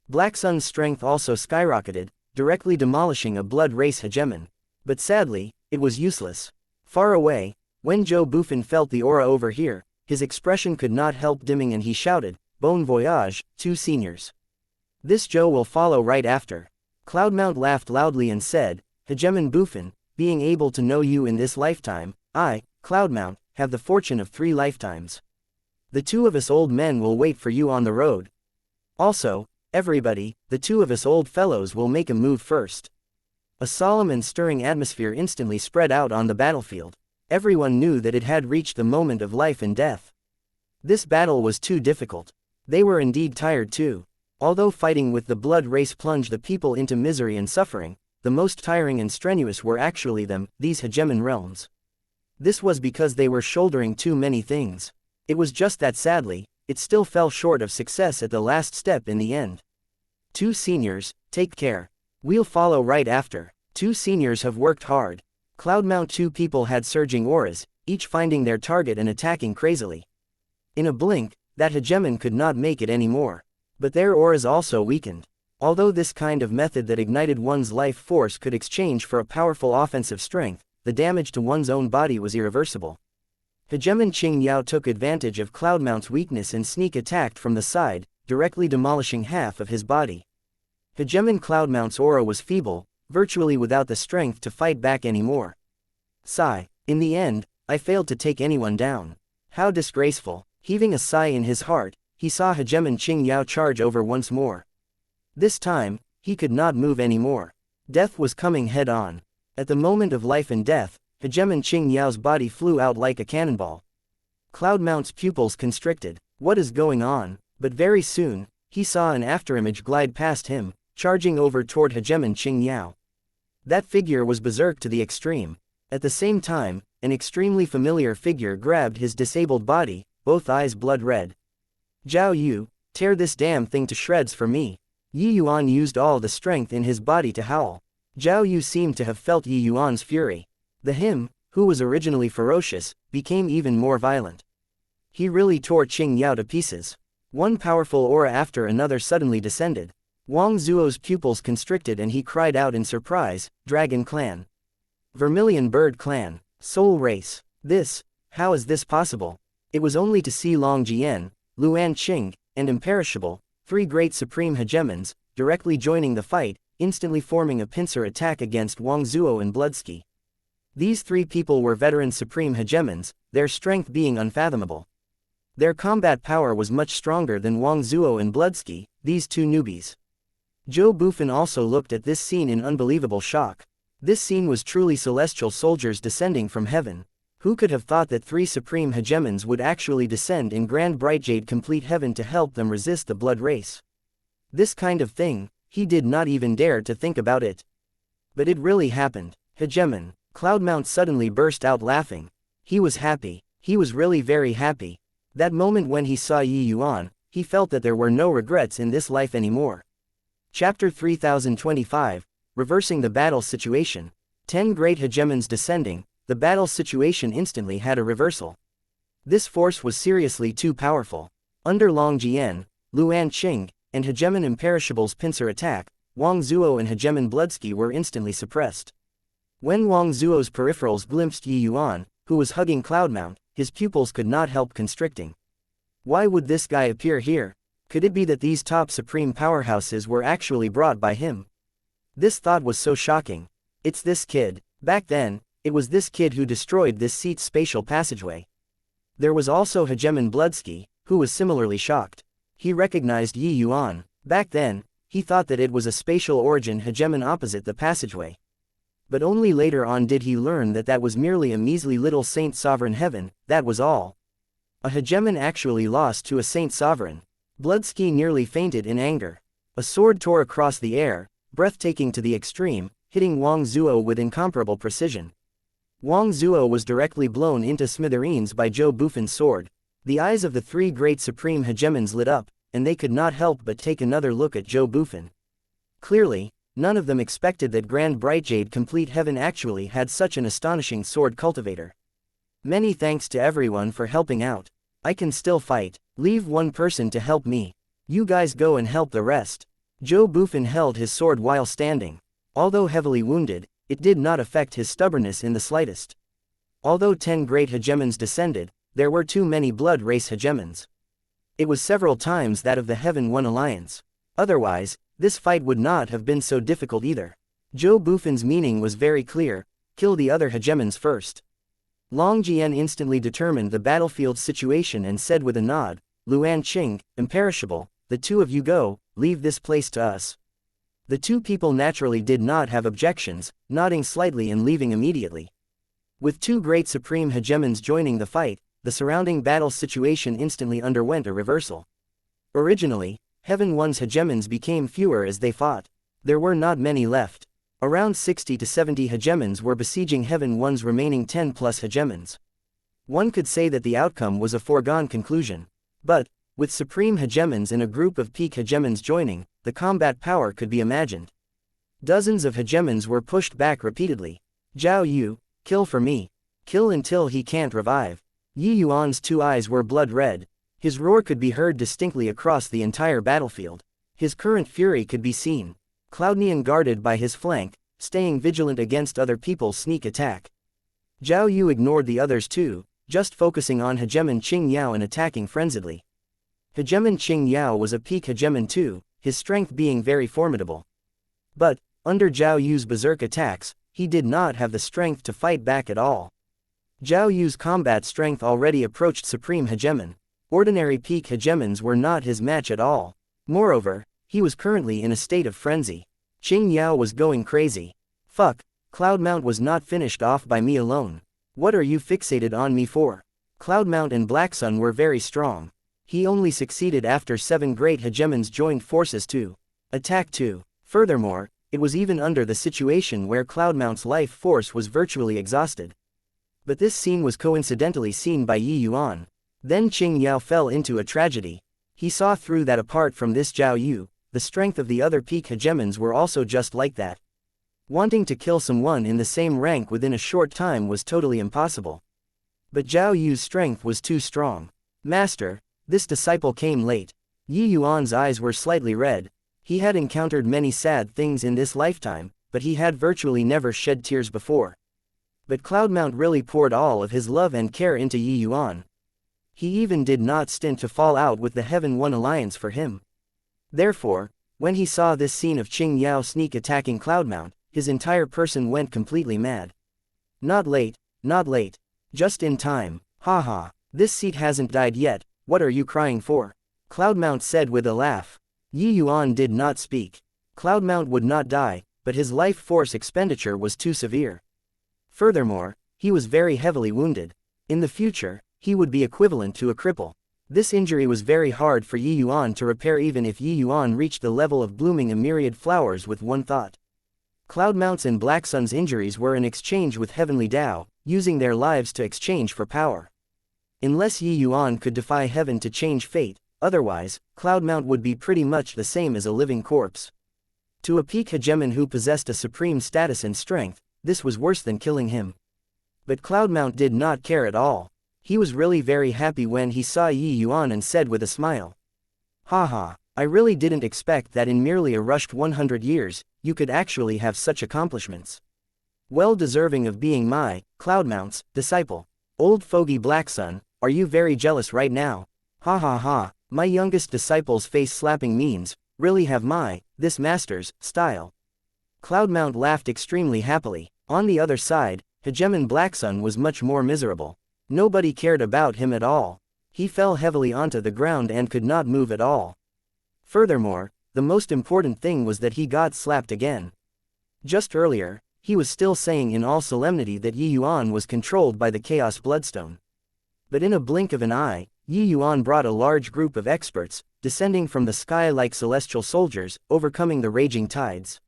Black Sun's strength also skyrocketed, directly demolishing a blood race hegemon. But sadly, it was useless. Far away, when Joe Buffon felt the aura over here, his expression could not help dimming and he shouted, Bon voyage, two seniors. This Joe will follow right after. Cloudmount laughed loudly and said, Hegemon Buffon, being able to know you in this lifetime, I, Cloudmount, have the fortune of 3 lifetimes. The two of us old men will wait for you on the road. Also, everybody, the two of us old fellows will make a move first. A solemn and stirring atmosphere instantly spread out on the battlefield. Everyone knew that it had reached the moment of life and death. This battle was too difficult. They were indeed tired too. Although fighting with the blood race plunged the people into misery and suffering, the most tiring and strenuous were actually them, these hegemon realms. This was because they were shouldering too many things. It was just that sadly, it still fell short of success at the last step in the end. Two seniors, take care. We'll follow right after. Two seniors have worked hard. Cloudmount two people had surging auras, each finding their target and attacking crazily. In a blink, that hegemon could not make it anymore. But their auras also weakened. Although this kind of method that ignited one's life force could exchange for a powerful offensive strength, the damage to one's own body was irreversible. Hegemon Qing Yao took advantage of Cloudmount's weakness and sneak attacked from the side, directly demolishing half of his body. Hegemon Cloudmount's aura was feeble, virtually without the strength to fight back anymore. Sigh. In the end, I failed to take anyone down. How disgraceful. Heaving a sigh in his heart, he saw Hegemon Qing Yao charge over once more. This time, he could not move anymore. Death was coming head-on. At the moment of life and death, Hegemon Qing Yao's body flew out like a cannonball. Cloudmount's pupils constricted. What is going on? But very soon, he saw an afterimage glide past him, charging over toward Hegemon Qing Yao. That figure was berserk to the extreme. At the same time, an extremely familiar figure grabbed his disabled body, both eyes blood red. Zhao Yu, tear this damn thing to shreds for me. Yi Yuan used all the strength in his body to howl. Zhao Yu seemed to have felt Yi Yuan's fury. The him, who was originally ferocious, became even more violent. He really tore Qing Yao to pieces. One powerful aura after another suddenly descended. Wang Zuo's pupils constricted and he cried out in surprise, Dragon Clan. Vermilion Bird Clan. Soul Race. This, how is this possible? It was only to see Long Jian, Luan Qing, and Imperishable, 3 great supreme hegemons, directly joining the fight, instantly forming a pincer attack against Wang Zuo and Bloodsky. These 3 people were veteran supreme hegemons, their strength being unfathomable. Their combat power was much stronger than Wang Zuo and Bloodsky, these 2 newbies. Joe Buffon also looked at this scene in unbelievable shock. This scene was truly celestial soldiers descending from heaven. Who could have thought that 3 supreme hegemons would actually descend in grand bright jade complete heaven to help them resist the blood race? This kind of thing, he did not even dare to think about it. But it really happened. Hegemon. Cloudmount suddenly burst out laughing. He was happy. He was really very happy. That moment when he saw Yi Yuan, he felt that there were no regrets in this life anymore. Chapter 3025, Reversing the Battle Situation. 10 Great Hegemons Descending, the battle situation instantly had a reversal. This force was seriously too powerful. Under Long Jian, Luan Qing, and Hegemon Imperishable's pincer attack, Wang Zuo and Hegemon Bloodsky were instantly suppressed. When Wang Zuo's peripherals glimpsed Yi Yuan, who was hugging Cloudmount, his pupils could not help constricting. Why would this guy appear here? Could it be that these top supreme powerhouses were actually brought by him? This thought was so shocking. It's this kid. Back then, it was this kid who destroyed this seat's spatial passageway. There was also Hegemon Bloodsky, who was similarly shocked. He recognized Yi Yuan. Back then, he thought that it was a spatial origin hegemon opposite the passageway. But only later on did he learn that that was merely a measly little saint sovereign heaven, that was all. A hegemon actually lost to a saint sovereign. Bloodsky nearly fainted in anger. A sword tore across the air, breathtaking to the extreme, hitting Wang Zuo with incomparable precision. Wang Zuo was directly blown into smithereens by Zhou Bufen's sword. The eyes of the 3 great supreme hegemons lit up, and they could not help but take another look at Zhou Bufen. Clearly, none of them expected that Grand Brightjade Complete Heaven actually had such an astonishing sword cultivator. Many thanks to everyone for helping out. I can still fight. Leave one person to help me. You guys go and help the rest. Zhou Bufen held his sword while standing. Although heavily wounded, it did not affect his stubbornness in the slightest. Although 10 great hegemons descended, there were too many blood race hegemons. It was several times that of the Heaven 1 alliance. Otherwise, this fight would not have been so difficult either. Zhou Bufen's meaning was very clear: kill the other hegemons first. Long Jian instantly determined the battlefield situation and said with a nod, Luan Qing, Imperishable, the 2 of you go, leave this place to us. The 2 people naturally did not have objections, nodding slightly and leaving immediately. With 2 great supreme hegemons joining the fight, the surrounding battle situation instantly underwent a reversal. Originally, Heaven 1's hegemons became fewer as they fought. There were not many left. Around 60 to 70 hegemons were besieging Heaven 1's remaining 10 plus hegemons. One could say that the outcome was a foregone conclusion. But, with supreme hegemons and a group of peak hegemons joining, the combat power could be imagined. Dozens of hegemons were pushed back repeatedly. Zhao Yu, kill for me. Kill until he can't revive. Yi Yuan's 2 eyes were blood red. His roar could be heard distinctly across the entire battlefield. His current fury could be seen. Cloudneon guarded by his flank, staying vigilant against other people's sneak attack. Zhao Yu ignored the others too, just focusing on Hegemon Qing Yao and attacking frenziedly. Hegemon Qing Yao was a peak hegemon too, his strength being very formidable. But, under Zhao Yu's berserk attacks, he did not have the strength to fight back at all. Zhao Yu's combat strength already approached supreme hegemon. Ordinary peak hegemons were not his match at all. Moreover, he was currently in a state of frenzy. Qing Yao was going crazy. Fuck, Cloudmount was not finished off by me alone. What are you fixated on me for? Cloudmount and Black Sun were very strong. He only succeeded after 7 great hegemons joined forces to attack too. Furthermore, it was even under the situation where Cloudmount's life force was virtually exhausted. But this scene was coincidentally seen by Yi Yuan. Then Qing Yao fell into a tragedy. He saw through that apart from this Zhao Yu, the strength of the other peak hegemons were also just like that. Wanting to kill someone in the same rank within a short time was totally impossible. But Zhao Yu's strength was too strong. Master, this disciple came late. Yi Yuan's eyes were slightly red. He had encountered many sad things in this lifetime, but he had virtually never shed tears before. But Cloudmount really poured all of his love and care into Yi Yuan. He even did not stint to fall out with the Heaven 1 alliance for him. Therefore, when he saw this scene of Qing Yao sneak attacking Cloudmount, his entire person went completely mad. Not late, just in time, haha, this seat hasn't died yet, what are you crying for? Cloudmount said with a laugh. Yi Yuan did not speak. Cloudmount would not die, but his life force expenditure was too severe. Furthermore, he was very heavily wounded. In the future, he would be equivalent to a cripple. This injury was very hard for Yi Yuan to repair even if Yi Yuan reached the level of blooming a myriad flowers with one thought. Cloudmount's and Black Sun's injuries were in exchange with Heavenly Tao, using their lives to exchange for power. Unless Yi Yuan could defy heaven to change fate, otherwise, Cloudmount would be pretty much the same as a living corpse. To a peak hegemon who possessed a supreme status and strength, this was worse than killing him. But Cloudmount did not care at all. He was really very happy when he saw Yi Yuan and said with a smile, "Haha, I really didn't expect that in merely a rushed 100 years, you could actually have such accomplishments. Well deserving of being my, Cloudmount's, disciple. Old fogey Black Sun, are you very jealous right now? Ha ha ha, my youngest disciple's face-slapping means, really have this master's, style." Cloudmount laughed extremely happily. On the other side, Hegemon Black Sun was much more miserable. Nobody cared about him at all. He fell heavily onto the ground and could not move at all. Furthermore, the most important thing was that he got slapped again. Just earlier, he was still saying in all solemnity that Yi Yuan was controlled by the Chaos Bloodstone. But in a blink of an eye, Yi Yuan brought a large group of experts, descending from the sky like celestial soldiers, overcoming the raging tides.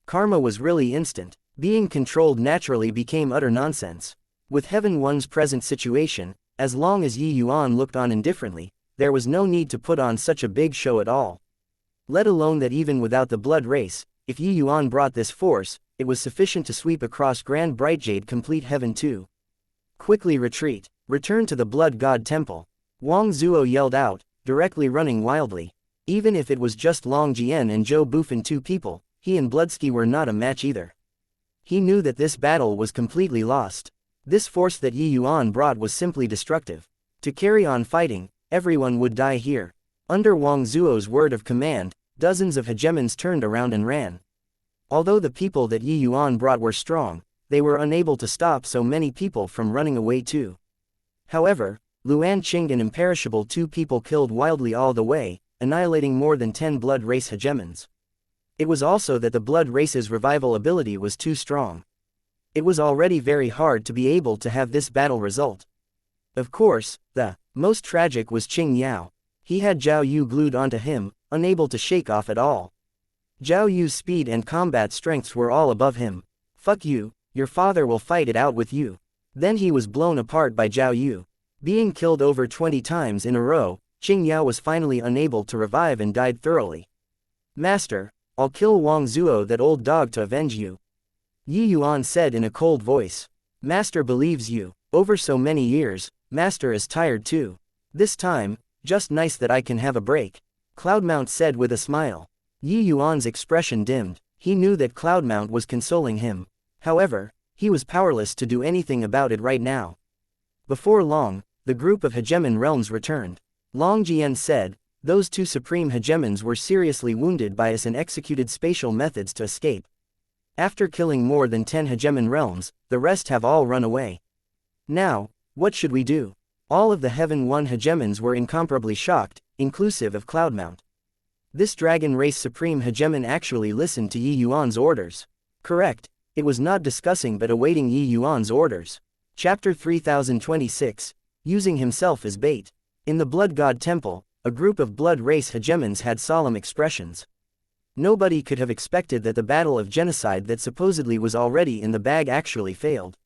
Karma was really instant. Being controlled naturally became utter nonsense. With Heaven One's present situation, as long as Yi Yuan looked on indifferently, there was no need to put on such a big show at all. Let alone that even without the blood race, if Yi Yuan brought this force, it was sufficient to sweep across Grand Brightjade complete heaven too. Quickly retreat. Return to the Blood God Temple. Wang Zuo yelled out, directly running wildly. Even if it was just Long Jian and Zhou Bufan, two people, he and Bloodsky were not a match either. He knew that this battle was completely lost. This force that Yi Yuan brought was simply destructive. To carry on fighting, everyone would die here. Under Wang Zuo's word of command, dozens of hegemons turned around and ran. Although the people that Yi Yuan brought were strong, they were unable to stop so many people from running away too. However, Luan Qing and Imperishable, two people killed wildly all the way, annihilating more than 10 blood race hegemons. It was also that the blood race's revival ability was too strong. It was already very hard to be able to have this battle result. Of course, the most tragic was Qing Yao. He had Zhao Yu glued onto him, unable to shake off at all. Zhao Yu's speed and combat strengths were all above him. "Fuck you, your father will fight it out with you." Then he was blown apart by Zhao Yu. Being killed over 20 times in a row, Qing Yao was finally unable to revive and died thoroughly. "Master, I'll kill Wang Zuo, that old dog, to avenge you," Yi Yuan said in a cold voice. "Master believes you. Over so many years, Master is tired too. This time, just nice that I can have a break," Cloudmount said with a smile. Yi Yuan's expression dimmed. He knew that Cloudmount was consoling him. However, he was powerless to do anything about it right now. Before long, the group of hegemon realms returned. Long Jian said, "Those two supreme hegemons were seriously wounded by us and executed spatial methods to escape. After killing more than 10 hegemon realms, the rest have all run away. Now, what should we do?" All of the Heaven One hegemons were incomparably shocked, inclusive of Cloudmount. This dragon race supreme hegemon actually listened to Yi Yuan's orders. Correct, it was not discussing but awaiting Yi Yuan's orders. Chapter 3026, Using himself as bait. In the Blood God Temple, a group of blood race hegemons had solemn expressions. Nobody could have expected that the battle of genocide that supposedly was already in the bag actually failed.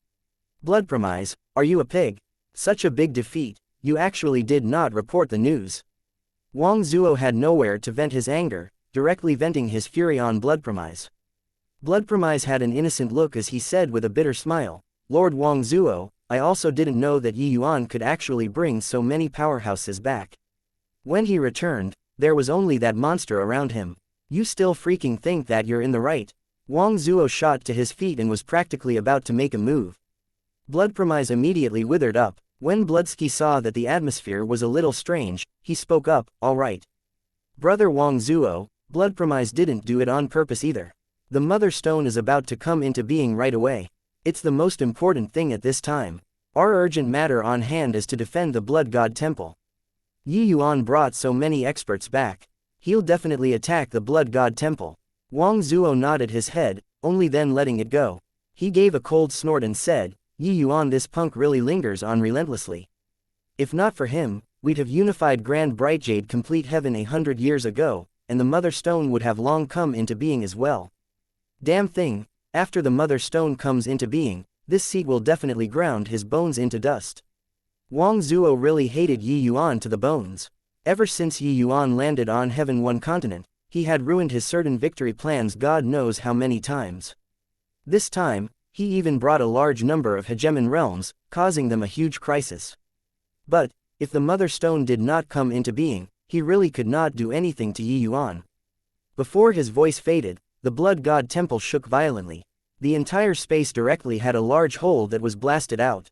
"Blood Promise, are you a pig? Such a big defeat, you actually did not report the news." Wang Zuo had nowhere to vent his anger, directly venting his fury on Blood Promise. Blood Promise had an innocent look as he said with a bitter smile, "Lord Wang Zuo, I also didn't know that Yi Yuan could actually bring so many powerhouses back. When he returned, there was only that monster around him. You still freaking think that you're in the right?" Wang Zuo shot to his feet and was practically about to make a move. Blood Promise immediately withered up. When Bloodsky saw that the atmosphere was a little strange, he spoke up, "All right. Brother Wang Zuo, Blood Promise didn't do it on purpose either. The Mother Stone is about to come into being right away. It's the most important thing at this time. Our urgent matter on hand is to defend the Blood God Temple. Yi Yuan brought so many experts back. He'll definitely attack the Blood God Temple." Wang Zuo nodded his head, only then letting it go. He gave a cold snort and said, "Yi Yuan, this punk really lingers on relentlessly. If not for him, we'd have unified Grand Brightjade complete heaven 100 years ago, and the Mother Stone would have long come into being as well. Damn thing, after the Mother Stone comes into being, this seat will definitely ground his bones into dust." Wang Zuo really hated Yi Yuan to the bones. Ever since Yi Yuan landed on Heaven One continent, he had ruined his certain victory plans God knows how many times. This time, he even brought a large number of hegemon realms, causing them a huge crisis. But, if the Mother Stone did not come into being, he really could not do anything to Yi Yuan. Before his voice faded, the Blood God Temple shook violently. The entire space directly had a large hole that was blasted out.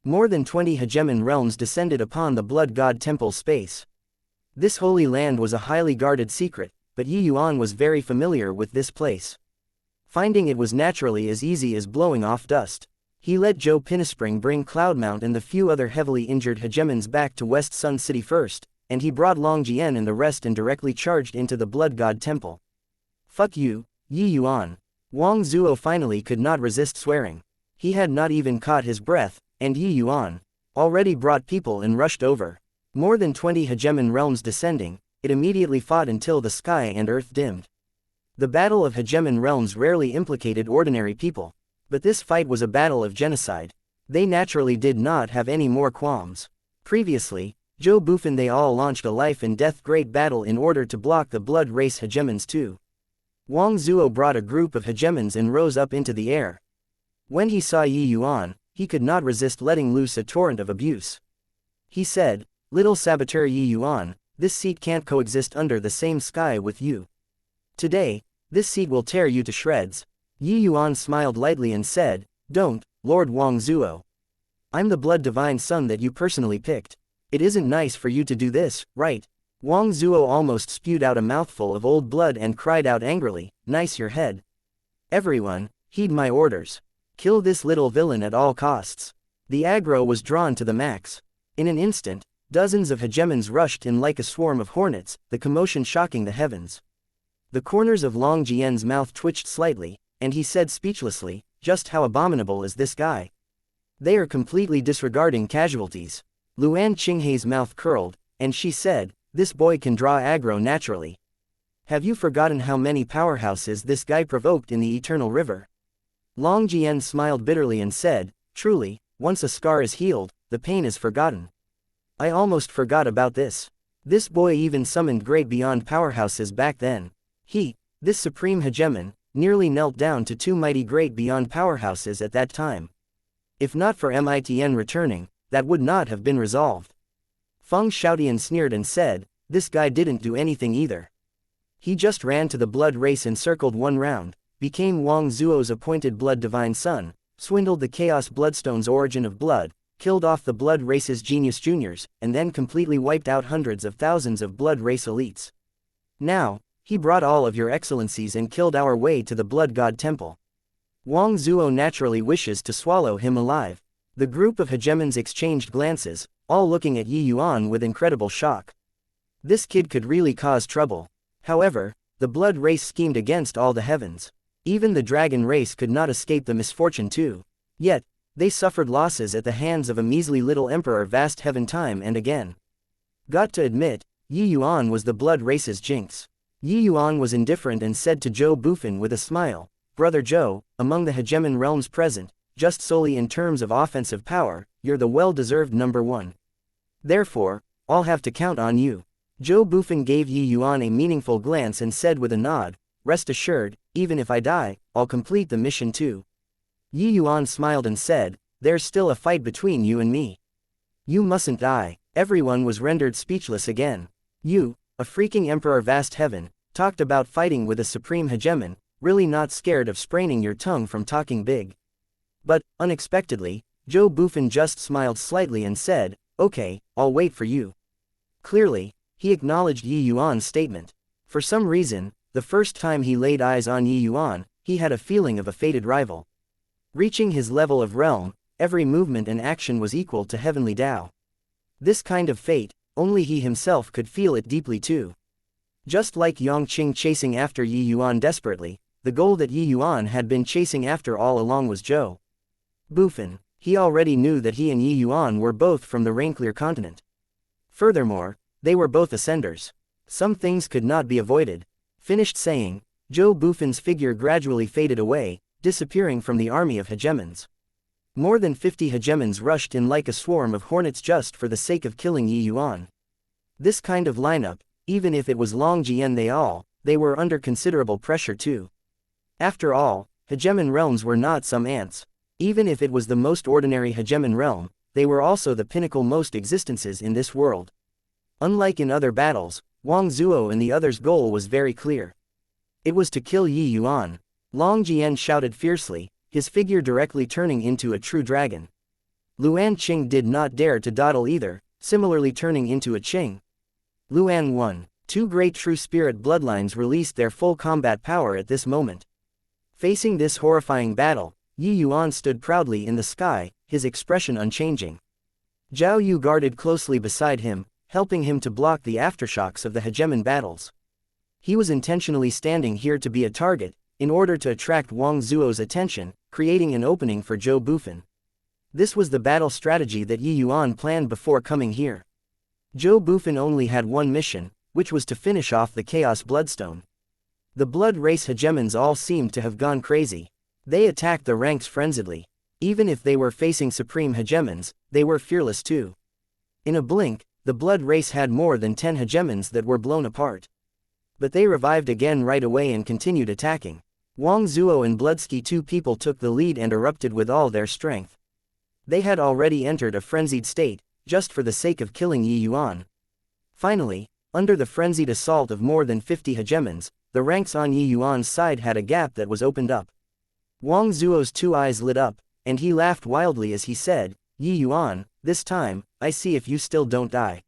More than 20 hegemon realms descended upon the Blood God Temple space. This holy land was a highly guarded secret, but Yi Yuan was very familiar with this place. Finding it was naturally as easy as blowing off dust, he let Zhou Pinnaspring bring Cloudmount and the few other heavily injured hegemons back to West Sun City first, and he brought Long Jian and the rest and directly charged into the Blood God Temple. Fuck you, Yi Yuan. Wang Zuo finally could not resist swearing. He had not even caught his breath, and Yi Yuan already brought people and rushed over. More than 20 hegemon realms descending, it immediately fought until the sky and earth dimmed. The battle of hegemon realms rarely implicated ordinary people. But this fight was a battle of genocide. They naturally did not have any more qualms. Previously, Zhou Bufan they all launched a life and death great battle in order to block the blood race hegemons too. Wang Zuo brought a group of hegemons and rose up into the air. When he saw Yi Yuan, he could not resist letting loose a torrent of abuse. He said, "Little saboteur Yi Yuan, this seat can't coexist under the same sky with you. Today, this seat will tear you to shreds." Yi Yuan smiled lightly and said, "Don't, Lord Wang Zuo. I'm the blood divine son that you personally picked. It isn't nice for you to do this, right?" Wang Zuo almost spewed out a mouthful of old blood and cried out angrily, "Nice your head. Everyone, heed my orders. Kill this little villain at all costs." The aggro was drawn to the max. In an instant, dozens of hegemons rushed in like a swarm of hornets, the commotion shocking the heavens. The corners of Long Jian's mouth twitched slightly, and he said speechlessly, "Just how abominable is this guy? They are completely disregarding casualties." Luan Qinghei's mouth curled, and she said, "This boy can draw aggro naturally. Have you forgotten how many powerhouses this guy provoked in the Eternal River?" Long Jian smiled bitterly and said, "Truly, once a scar is healed, the pain is forgotten. I almost forgot about this. This boy even summoned great beyond powerhouses back then. This supreme hegemon, nearly knelt down to 2 mighty great beyond powerhouses at that time. If not for Mitn returning, that would not have been resolved." Feng Xiaotian sneered and said, "This guy didn't do anything either. He just ran to the blood race and circled one round, became Wang Zuo's appointed blood divine son, swindled the Chaos Bloodstone's origin of blood, killed off the blood race's genius juniors, and then completely wiped out hundreds of thousands of blood race elites. Now, he brought all of your excellencies and killed our way to the Blood God Temple. Wang Zuo naturally wishes to swallow him alive." The group of hegemons exchanged glances, all looking at Yi Yuan with incredible shock. This kid could really cause trouble. However, the blood race schemed against all the heavens. Even the dragon race could not escape the misfortune too. Yet, they suffered losses at the hands of a measly little emperor vast heaven time and again. Got to admit, Yi Yuan was the blood race's jinx. Yi Yuan was indifferent and said to Zhou Bufan with a smile, "Brother Zhou, among the hegemon realms present, just solely in terms of offensive power, you're the well-deserved number one. Therefore, I'll have to count on you." Zhou Bufan gave Yi Yuan a meaningful glance and said with a nod, "Rest assured, even if I die, I'll complete the mission too." Yi Yuan smiled and said, "There's still a fight between you and me. You mustn't die." Everyone was rendered speechless again. You, a freaking emperor vast heaven, talked about fighting with a supreme hegemon, really not scared of spraining your tongue from talking big. But, unexpectedly, Zhou Bufan just smiled slightly and said, "Okay, I'll wait for you." Clearly, he acknowledged Yi Yuan's statement. For some reason, the first time he laid eyes on Yi Yuan, he had a feeling of a fated rival. Reaching his level of realm, every movement and action was equal to heavenly Tao. This kind of fate, only he himself could feel it deeply too. Just like Yongqing chasing after Yi Yuan desperately, the goal that Yi Yuan had been chasing after all along was Zhou Bufan. He already knew that he and Yi Yuan were both from the Rainclear continent. Furthermore, they were both ascenders. Some things could not be avoided. Finished saying, Zhou Bufan's figure gradually faded away, disappearing from the army of hegemons. More than 50 hegemons rushed in like a swarm of hornets just for the sake of killing Yi Yuan. This kind of lineup, even if it was Long Jian they were under considerable pressure too. After all, hegemon realms were not some ants. Even if it was the most ordinary hegemon realm, they were also the pinnacle most existences in this world. Unlike in other battles, Wang Zuo and the others' goal was very clear. It was to kill Yi Yuan. Long Jian shouted fiercely, his figure directly turning into a true dragon. Luan Qing did not dare to dawdle either, similarly turning into a Qing. Luan won. Two great true spirit bloodlines released their full combat power at this moment. Facing this horrifying battle, Yi Yuan stood proudly in the sky, his expression unchanging. Zhao Yu guarded closely beside him, helping him to block the aftershocks of the hegemon battles. He was intentionally standing here to be a target, in order to attract Wang Zuo's attention, creating an opening for Zhou Bufan. This was the battle strategy that Yi Yuan planned before coming here. Zhou Bufan only had one mission, which was to finish off the Chaos Bloodstone. The Blood Race hegemons all seemed to have gone crazy. They attacked the ranks frenziedly. Even if they were facing supreme hegemons, they were fearless too. In a blink, the Blood Race had more than 10 hegemons that were blown apart. But they revived again right away and continued attacking. Wang Zuo and Bloodsky, two people, took the lead and erupted with all their strength. They had already entered a frenzied state, just for the sake of killing Yi Yuan. Finally, under the frenzied assault of more than 50 hegemons, the ranks on Yi Yuan's side had a gap that was opened up. Wang Zuo's two eyes lit up, and he laughed wildly as he said, "Yi Yuan, this time, I see if you still don't die."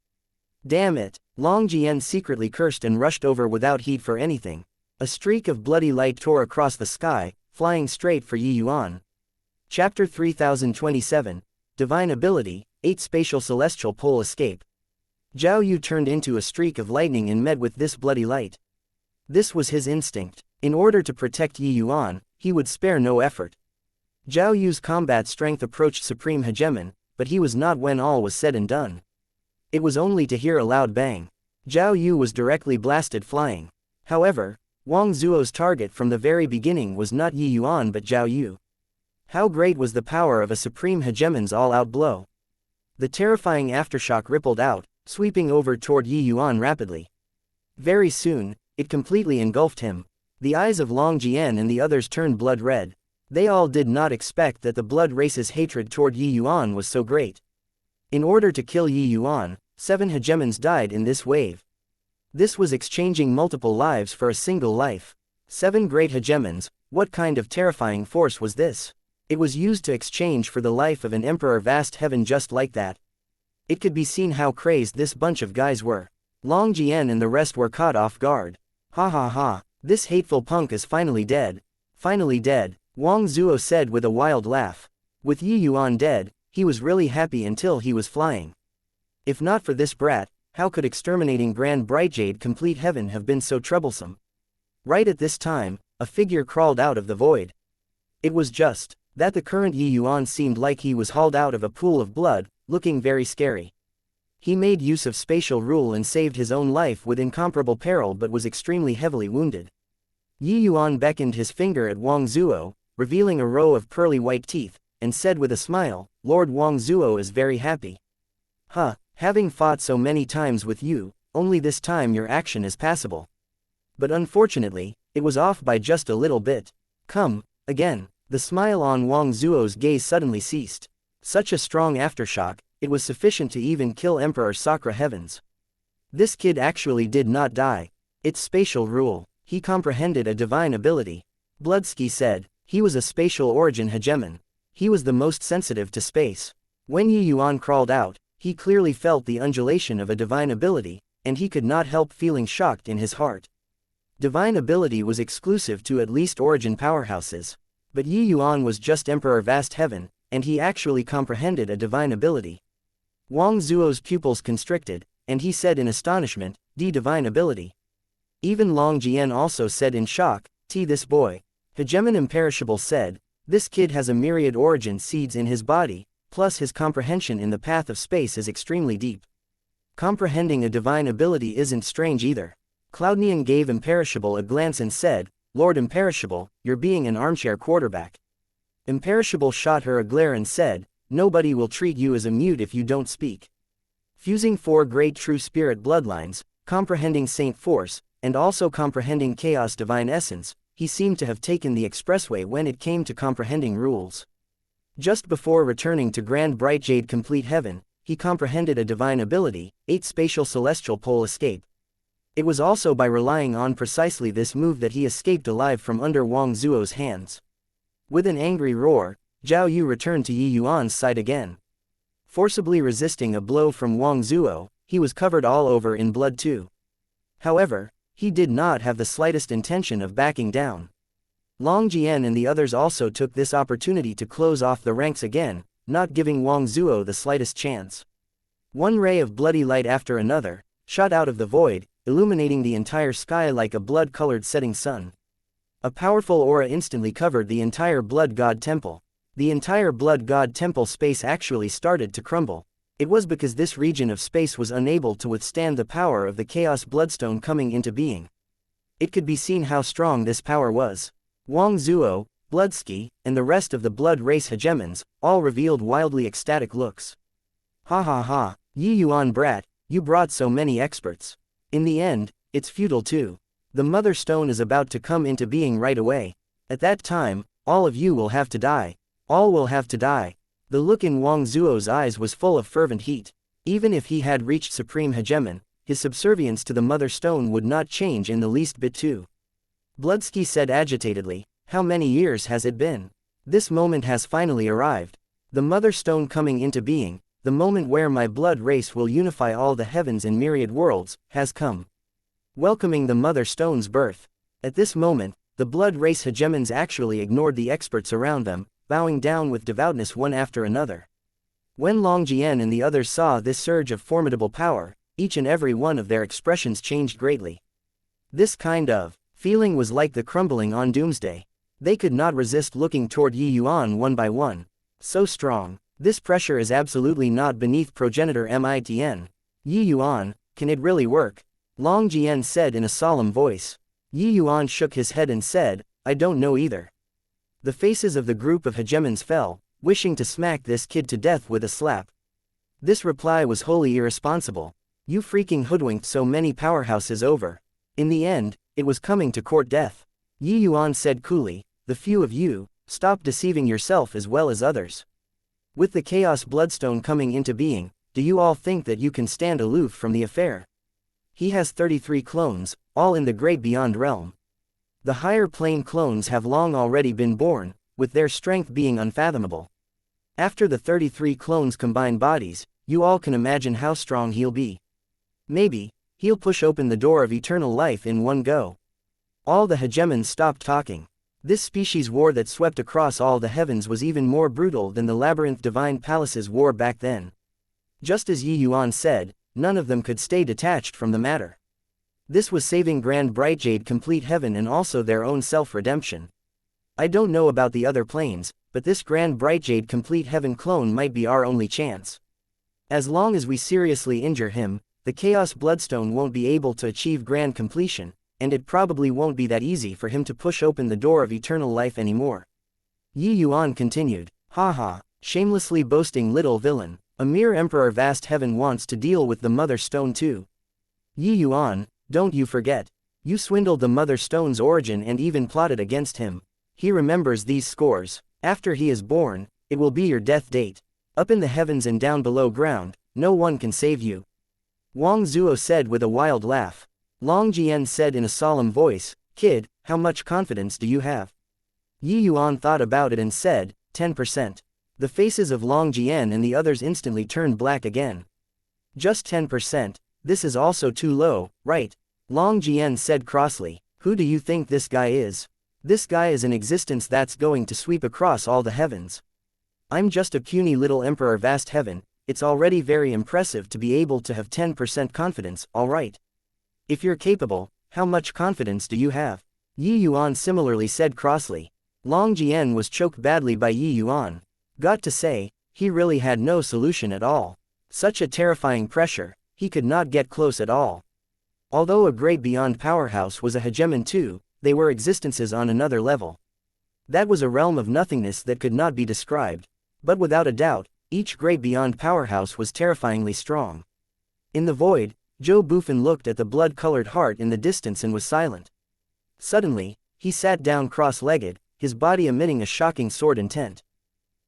Damn it! Long Jian secretly cursed and rushed over without heed for anything. A streak of bloody light tore across the sky, flying straight for Yi Yuan. Chapter 3027, Divine Ability, 8 Spatial Celestial Pole Escape. Zhao Yu turned into a streak of lightning and met with this bloody light. This was his instinct. In order to protect Yi Yuan, he would spare no effort. Zhao Yu's combat strength approached Supreme Hegemon, but he was not when all was said and done. It was only to hear a loud bang. Zhao Yu was directly blasted flying. However, Wang Zuo's target from the very beginning was not Yi Yuan but Zhao Yu. How great was the power of a Supreme Hegemon's all-out blow! The terrifying aftershock rippled out, sweeping over toward Yi Yuan rapidly. Very soon, it completely engulfed him. The eyes of Long Jian and the others turned blood red. They all did not expect that the Blood Race's hatred toward Yi Yuan was so great. In order to kill Yi Yuan, 7 hegemons died in this wave. This was exchanging multiple lives for a single life. 7 great hegemons, what kind of terrifying force was this? It was used to exchange for the life of an emperor vast heaven just like that. It could be seen how crazed this bunch of guys were. Long Jian and the rest were caught off guard. Ha ha ha, this hateful punk is finally dead. Finally dead, Wang Zuo said with a wild laugh. With Yi Yuan dead, he was really happy until he was flying. If not for this brat, how could exterminating Grand Brightjade Complete Heaven have been so troublesome? Right at this time, a figure crawled out of the void. It was just that the current Yi Yuan seemed like he was hauled out of a pool of blood, looking very scary. He made use of spatial rule and saved his own life with incomparable peril but was extremely heavily wounded. Yi Yuan beckoned his finger at Wang Zuo, revealing a row of pearly white teeth, and said with a smile, "Lord Wang Zuo is very happy. Huh. Having fought so many times with you, only this time your action is passable." But unfortunately, it was off by just a little bit. Come, again. The smile on Wang Zuo's gaze suddenly ceased. Such a strong aftershock, it was sufficient to even kill Emperor Sakra Heavens. This kid actually did not die. It's spatial rule. He comprehended a divine ability. Bloodsky said, he was a spatial origin hegemon. He was the most sensitive to space. When Yi Yuan crawled out, he clearly felt the undulation of a divine ability, and he could not help feeling shocked in his heart. Divine ability was exclusive to at least origin powerhouses. But Yi Yuan was just Emperor Vast Heaven, and he actually comprehended a divine ability. Wang Zuo's pupils constricted, and he said in astonishment, divine ability." Even Long Jian also said in shock, "This boy." Hegemon Imperishable said, "This kid has a myriad origin seeds in his body, plus his comprehension in the path of space is extremely deep. Comprehending a divine ability isn't strange either." Cloudnian gave Imperishable a glance and said, "Lord Imperishable, you're being an armchair quarterback. Imperishable shot her a glare and said, "Nobody will treat you as a mute if you don't speak." Fusing 4 great true spirit bloodlines, comprehending Saint Force, and also comprehending Chaos Divine Essence, he seemed to have taken the expressway when it came to comprehending rules. Just before returning to Grand Bright Jade Complete Heaven, he comprehended a divine ability, 8 Spatial Celestial Pole Escape. It was also by relying on precisely this move that he escaped alive from under Wang Zuo's hands. With an angry roar, Zhao Yu returned to Yi Yuan's side again. Forcibly resisting a blow from Wang Zuo, he was covered all over in blood too. However, he did not have the slightest intention of backing down. Long Jian and the others also took this opportunity to close off the ranks again, not giving Wang Zuo the slightest chance. One ray of bloody light after another shot out of the void, illuminating the entire sky like a blood-colored setting sun. A powerful aura instantly covered the entire Blood God Temple. The entire Blood God Temple space actually started to crumble. It was because this region of space was unable to withstand the power of the Chaos Bloodstone coming into being. It could be seen how strong this power was. Wang Zuo, Bloodsky, and the rest of the Blood Race hegemons all revealed wildly ecstatic looks. Ha ha ha, Yi Yuan brat, you brought so many experts. In the end, it's futile too. The Mother Stone is about to come into being right away. At that time, all of you will have to die. All will have to die. The look in Wang Zuo's eyes was full of fervent heat. Even if he had reached Supreme Hegemon, his subservience to the Mother Stone would not change in the least bit too. Bloodsky said agitatedly, "How many years has it been? This moment has finally arrived. The Mother Stone coming into being, the moment where my blood race will unify all the heavens and myriad worlds, has come." Welcoming the Mother Stone's birth. At this moment, the blood race hegemons actually ignored the experts around them, bowing down with devoutness one after another. When Long Jian and the others saw this surge of formidable power, each and every one of their expressions changed greatly. This kind of feeling was like the crumbling on doomsday. They could not resist looking toward Yi Yuan one by one. So strong. This pressure is absolutely not beneath progenitor Mitn. Yi Yuan, can it really work? Long Jian said in a solemn voice. Yi Yuan shook his head and said, "I don't know either." The faces of the group of hegemons fell, wishing to smack this kid to death with a slap. This reply was wholly irresponsible. You freaking hoodwinked so many powerhouses over. In the end, it was coming to court death. Yi Yuan said coolly, "The few of you, stop deceiving yourself as well as others. With the Chaos Bloodstone coming into being, do you all think that you can stand aloof from the affair? He has 33 clones, all in the great beyond realm. The higher plane clones have long already been born, with their strength being unfathomable. After the 33 clones combine bodies, you all can imagine how strong he'll be. Maybe, he'll push open the door of eternal life in one go." All the hegemons stopped talking. This species war that swept across all the heavens was even more brutal than the Labyrinth Divine Palace's war back then. Just as Yi Yuan said, none of them could stay detached from the matter. This was saving Grand Bright Jade Complete Heaven and also their own self-redemption. I don't know about the other planes, but this Grand Bright Jade Complete Heaven clone might be our only chance. As long as we seriously injure him, the Chaos Bloodstone won't be able to achieve grand completion, and it probably won't be that easy for him to push open the door of eternal life anymore. Yi Yuan continued, "Haha, shamelessly boasting little villain, a mere emperor vast heaven wants to deal with the Mother Stone too. Yi Yuan, don't you forget, you swindled the Mother Stone's origin and even plotted against him. He remembers these scores. After he is born, it will be your death date. Up in the heavens and down below ground, no one can save you." Wang Zuo said with a wild laugh. Long Jian said in a solemn voice, "Kid, how much confidence do you have?" Yi Yuan thought about it and said, 10%. The faces of Long Jian and the others instantly turned black again. "Just 10%, this is also too low, right?" Long Jian said crossly. "Who do you think this guy is? This guy is an existence that's going to sweep across all the heavens. I'm just a puny little emperor vast heaven. It's already very impressive to be able to have 10% confidence, alright. If you're capable, how much confidence do you have?" Yi Yuan similarly said crossly. Long Jian was choked badly by Yi Yuan. Got to say, he really had no solution at all. Such a terrifying pressure, he could not get close at all. Although a great beyond powerhouse was a hegemon too, they were existences on another level. That was a realm of nothingness that could not be described. But without a doubt, each great beyond powerhouse was terrifyingly strong. In the void, Zhou Bufan looked at the blood-colored heart in the distance and was silent. Suddenly, he sat down cross-legged, his body emitting a shocking sword intent.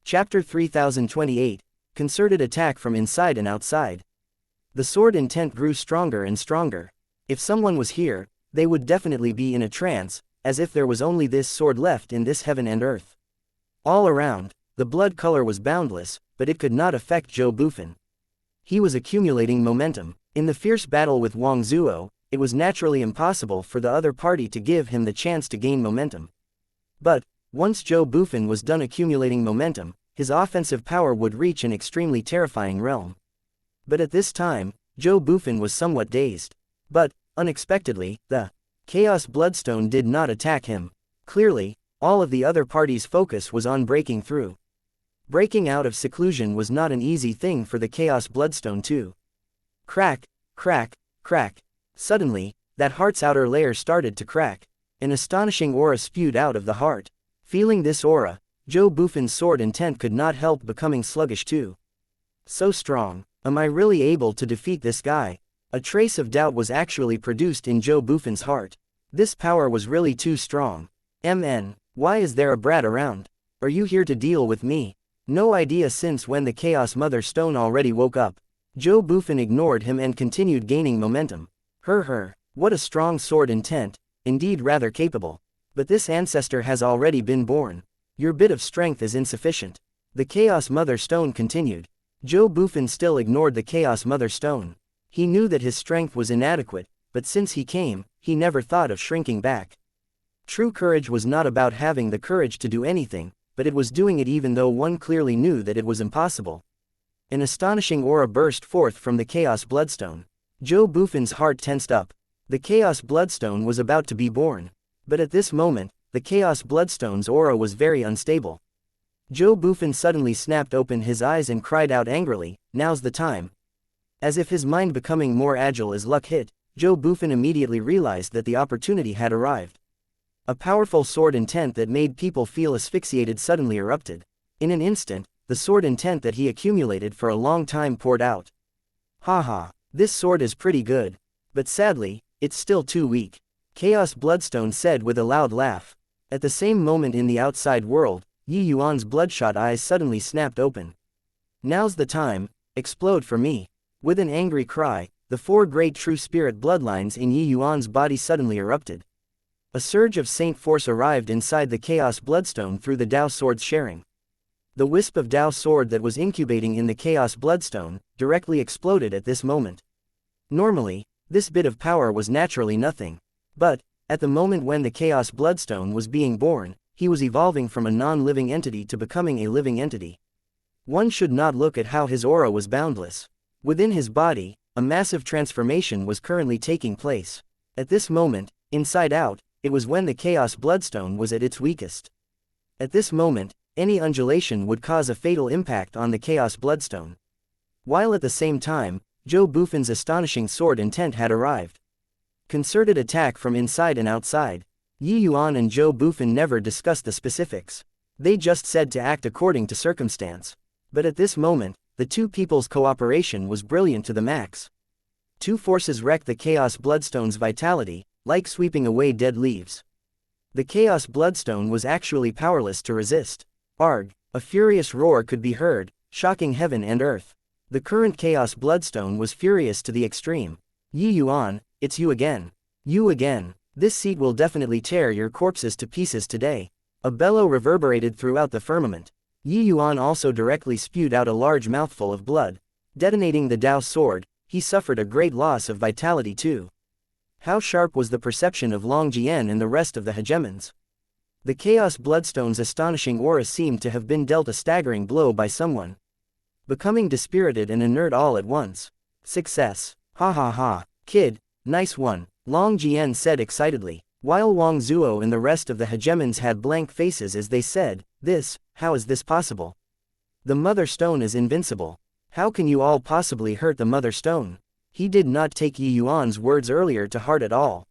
Chapter 3028, Concerted Attack from Inside and Outside. The sword intent grew stronger and stronger. If someone was here, they would definitely be in a trance, as if there was only this sword left in this heaven and earth. All around, the blood color was boundless, but it could not affect Zhou Bufan. He was accumulating momentum. In the fierce battle with Wang Zuo, it was naturally impossible for the other party to give him the chance to gain momentum. But, once Zhou Bufan was done accumulating momentum, his offensive power would reach an extremely terrifying realm. But at this time, Zhou Bufan was somewhat dazed. But, unexpectedly, the Chaos Bloodstone did not attack him. Clearly, all of the other party's focus was on breaking through. Breaking out of seclusion was not an easy thing for the Chaos Bloodstone too. Crack, crack, crack. Suddenly, that heart's outer layer started to crack. An astonishing aura spewed out of the heart. Feeling this aura, Zhou Bufan's sword intent could not help becoming sluggish too. So strong. Am I really able to defeat this guy? A trace of doubt was actually produced in Zhou Bufan's heart. This power was really too strong. Why is there a brat around? Are you here to deal with me? No idea since when the Chaos Mother Stone already woke up. Zhou Bufan ignored him and continued gaining momentum. What a strong sword intent, indeed rather capable. But this ancestor has already been born. Your bit of strength is insufficient. The Chaos Mother Stone continued. Zhou Bufan still ignored the Chaos Mother Stone. He knew that his strength was inadequate, but since he came, he never thought of shrinking back. True courage was not about having the courage to do anything, but it was doing it even though one clearly knew that it was impossible. An astonishing aura burst forth from the Chaos Bloodstone. Zhou Bufan's heart tensed up. The Chaos Bloodstone was about to be born. But at this moment, the Chaos Bloodstone's aura was very unstable. Zhou Bufan suddenly snapped open his eyes and cried out angrily, "Now's the time." As if his mind becoming more agile as luck hit, Zhou Bufan immediately realized that the opportunity had arrived. A powerful sword intent that made people feel asphyxiated suddenly erupted. In an instant, the sword intent that he accumulated for a long time poured out. Haha, this sword is pretty good. But sadly, it's still too weak. Chaos Bloodstone said with a loud laugh. At the same moment in the outside world, Yi Yuan's bloodshot eyes suddenly snapped open. Now's the time, explode for me. With an angry cry, the four great true spirit bloodlines in Yi Yuan's body suddenly erupted. A surge of saint force arrived inside the Chaos Bloodstone through the Dao Sword's sharing. The wisp of Dao Sword that was incubating in the Chaos Bloodstone directly exploded at this moment. Normally, this bit of power was naturally nothing. But, at the moment when the Chaos Bloodstone was being born, he was evolving from a non-living entity to becoming a living entity. One should not look at how his aura was boundless. Within his body, a massive transformation was currently taking place. At this moment, inside out, it was when the Chaos Bloodstone was at its weakest. At this moment, any undulation would cause a fatal impact on the Chaos Bloodstone. While at the same time, Zhou Bufan's astonishing sword intent had arrived. Concerted attack from inside and outside. Yi Yuan and Zhou Bufan never discussed the specifics. They just said to act according to circumstance. But at this moment, the two people's cooperation was brilliant to the max. Two forces wrecked the Chaos Bloodstone's vitality, like sweeping away dead leaves. The Chaos Bloodstone was actually powerless to resist. Arg! A furious roar could be heard, shocking heaven and earth. The current Chaos Bloodstone was furious to the extreme. Yi Yuan, it's you again. You again. This seat will definitely tear your corpses to pieces today. A bellow reverberated throughout the firmament. Yi Yuan also directly spewed out a large mouthful of blood. Detonating the Dao Sword, he suffered a great loss of vitality too. How sharp was the perception of Long Jian and the rest of the hegemons? The Chaos Bloodstone's astonishing aura seemed to have been dealt a staggering blow by someone. Becoming dispirited and inert all at once. Success. Ha ha ha. Kid, nice one, Long Jian said excitedly, while Wang Zuo and the rest of the hegemons had blank faces as they said, how is this possible? The Mother Stone is invincible. How can you all possibly hurt the Mother Stone? He did not take Yi Yuan's words earlier to heart at all.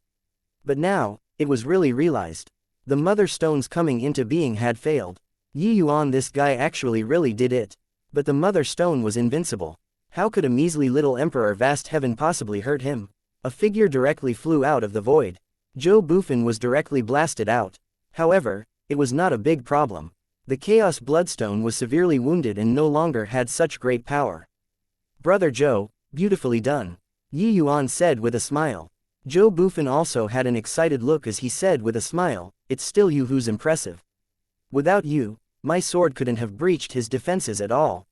But now, it was really realized. The mother stones coming into being had failed. Yuan, this guy actually really did it. But the mother stone was invincible. How could a measly little emperor vast heaven possibly hurt him? A figure directly flew out of the void. Zhou Bufan was directly blasted out. However, it was not a big problem. The Chaos Bloodstone was severely wounded and no longer had such great power. Brother Zhou, beautifully done. Yuan said with a smile. Zhou Bufan also had an excited look as he said with a smile, it's still you who's impressive. Without you, my sword couldn't have breached his defenses at all.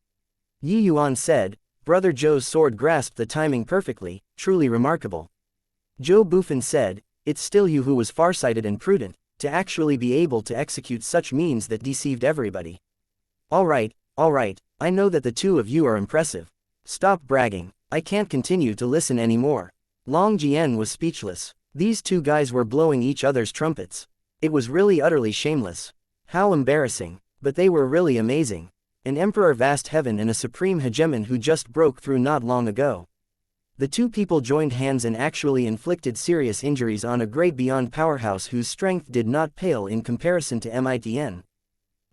Yuan said, Brother Zhou's sword grasped the timing perfectly, truly remarkable. Zhou Bufan said, it's still you who was farsighted and prudent, to actually be able to execute such means that deceived everybody. Alright, I know that the two of you are impressive. Stop bragging, I can't continue to listen anymore. Long Jian was speechless. These two guys were blowing each other's trumpets. It was really utterly shameless. How embarrassing, but they were really amazing. An emperor vast heaven and a supreme hegemon who just broke through not long ago. The two people joined hands and actually inflicted serious injuries on a great beyond powerhouse whose strength did not pale in comparison to Mitn.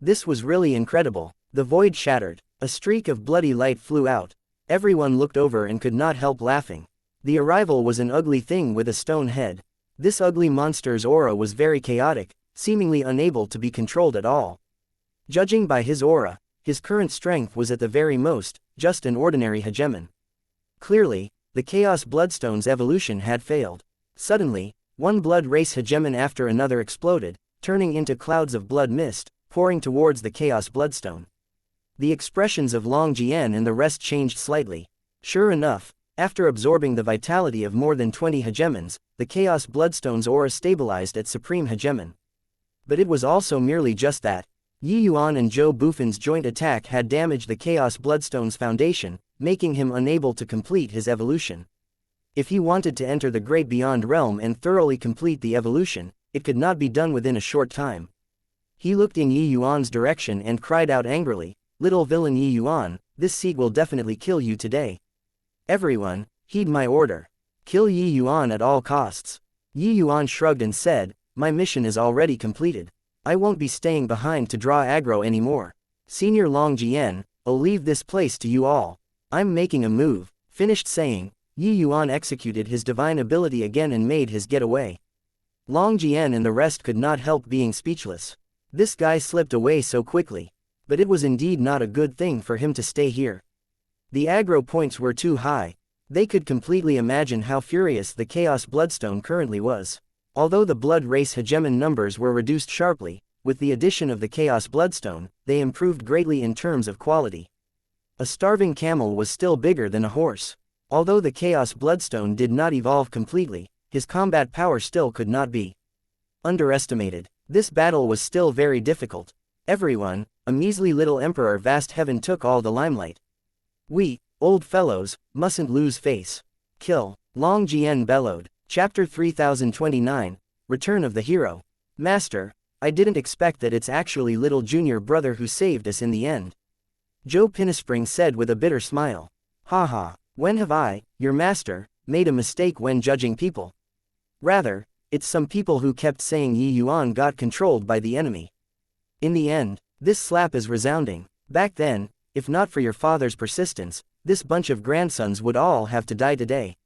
This was really incredible. The void shattered. A streak of bloody light flew out. Everyone looked over and could not help laughing. The arrival was an ugly thing with a stone head. This ugly monster's aura was very chaotic, seemingly unable to be controlled at all. Judging by his aura, his current strength was at the very most, just an ordinary hegemon. Clearly, the Chaos Bloodstone's evolution had failed. Suddenly, one blood race hegemon after another exploded, turning into clouds of blood mist, pouring towards the Chaos Bloodstone. The expressions of Long Jian and the rest changed slightly. Sure enough, after absorbing the vitality of more than 20 hegemons, the Chaos Bloodstone's aura stabilized at Supreme Hegemon. But it was also merely just that. Yuan and Zhou Bufan's joint attack had damaged the Chaos Bloodstone's foundation, making him unable to complete his evolution. If he wanted to enter the Great Beyond Realm and thoroughly complete the evolution, it could not be done within a short time. He looked in Yuan's direction and cried out angrily, Little villain Yuan, this seat will definitely kill you today. Everyone, heed my order. Kill Yuan at all costs. Yuan shrugged and said, my mission is already completed. I won't be staying behind to draw aggro anymore. Senior Long Jian, I'll leave this place to you all. I'm making a move. Finished saying, Yuan executed his divine ability again and made his getaway. Long Jian and the rest could not help being speechless. This guy slipped away so quickly. But it was indeed not a good thing for him to stay here. The aggro points were too high. They could completely imagine how furious the Chaos Bloodstone currently was. Although the blood race hegemon numbers were reduced sharply, with the addition of the Chaos Bloodstone, they improved greatly in terms of quality. A starving camel was still bigger than a horse. Although the Chaos Bloodstone did not evolve completely, his combat power still could not be underestimated. This battle was still very difficult. Everyone, a measly little emperor vast heaven took all the limelight. We, old fellows, mustn't lose face. Kill. Long Jian bellowed. Chapter 3029, Return of the Hero. Master, I didn't expect that it's actually little junior brother who saved us in the end. Zhou Pinnaspring said with a bitter smile. Haha, when have I, your master, made a mistake when judging people? Rather, it's some people who kept saying Yuan got controlled by the enemy. In the end, this slap is resounding. Back then, if not for your father's persistence, this bunch of grandsons would all have to die today.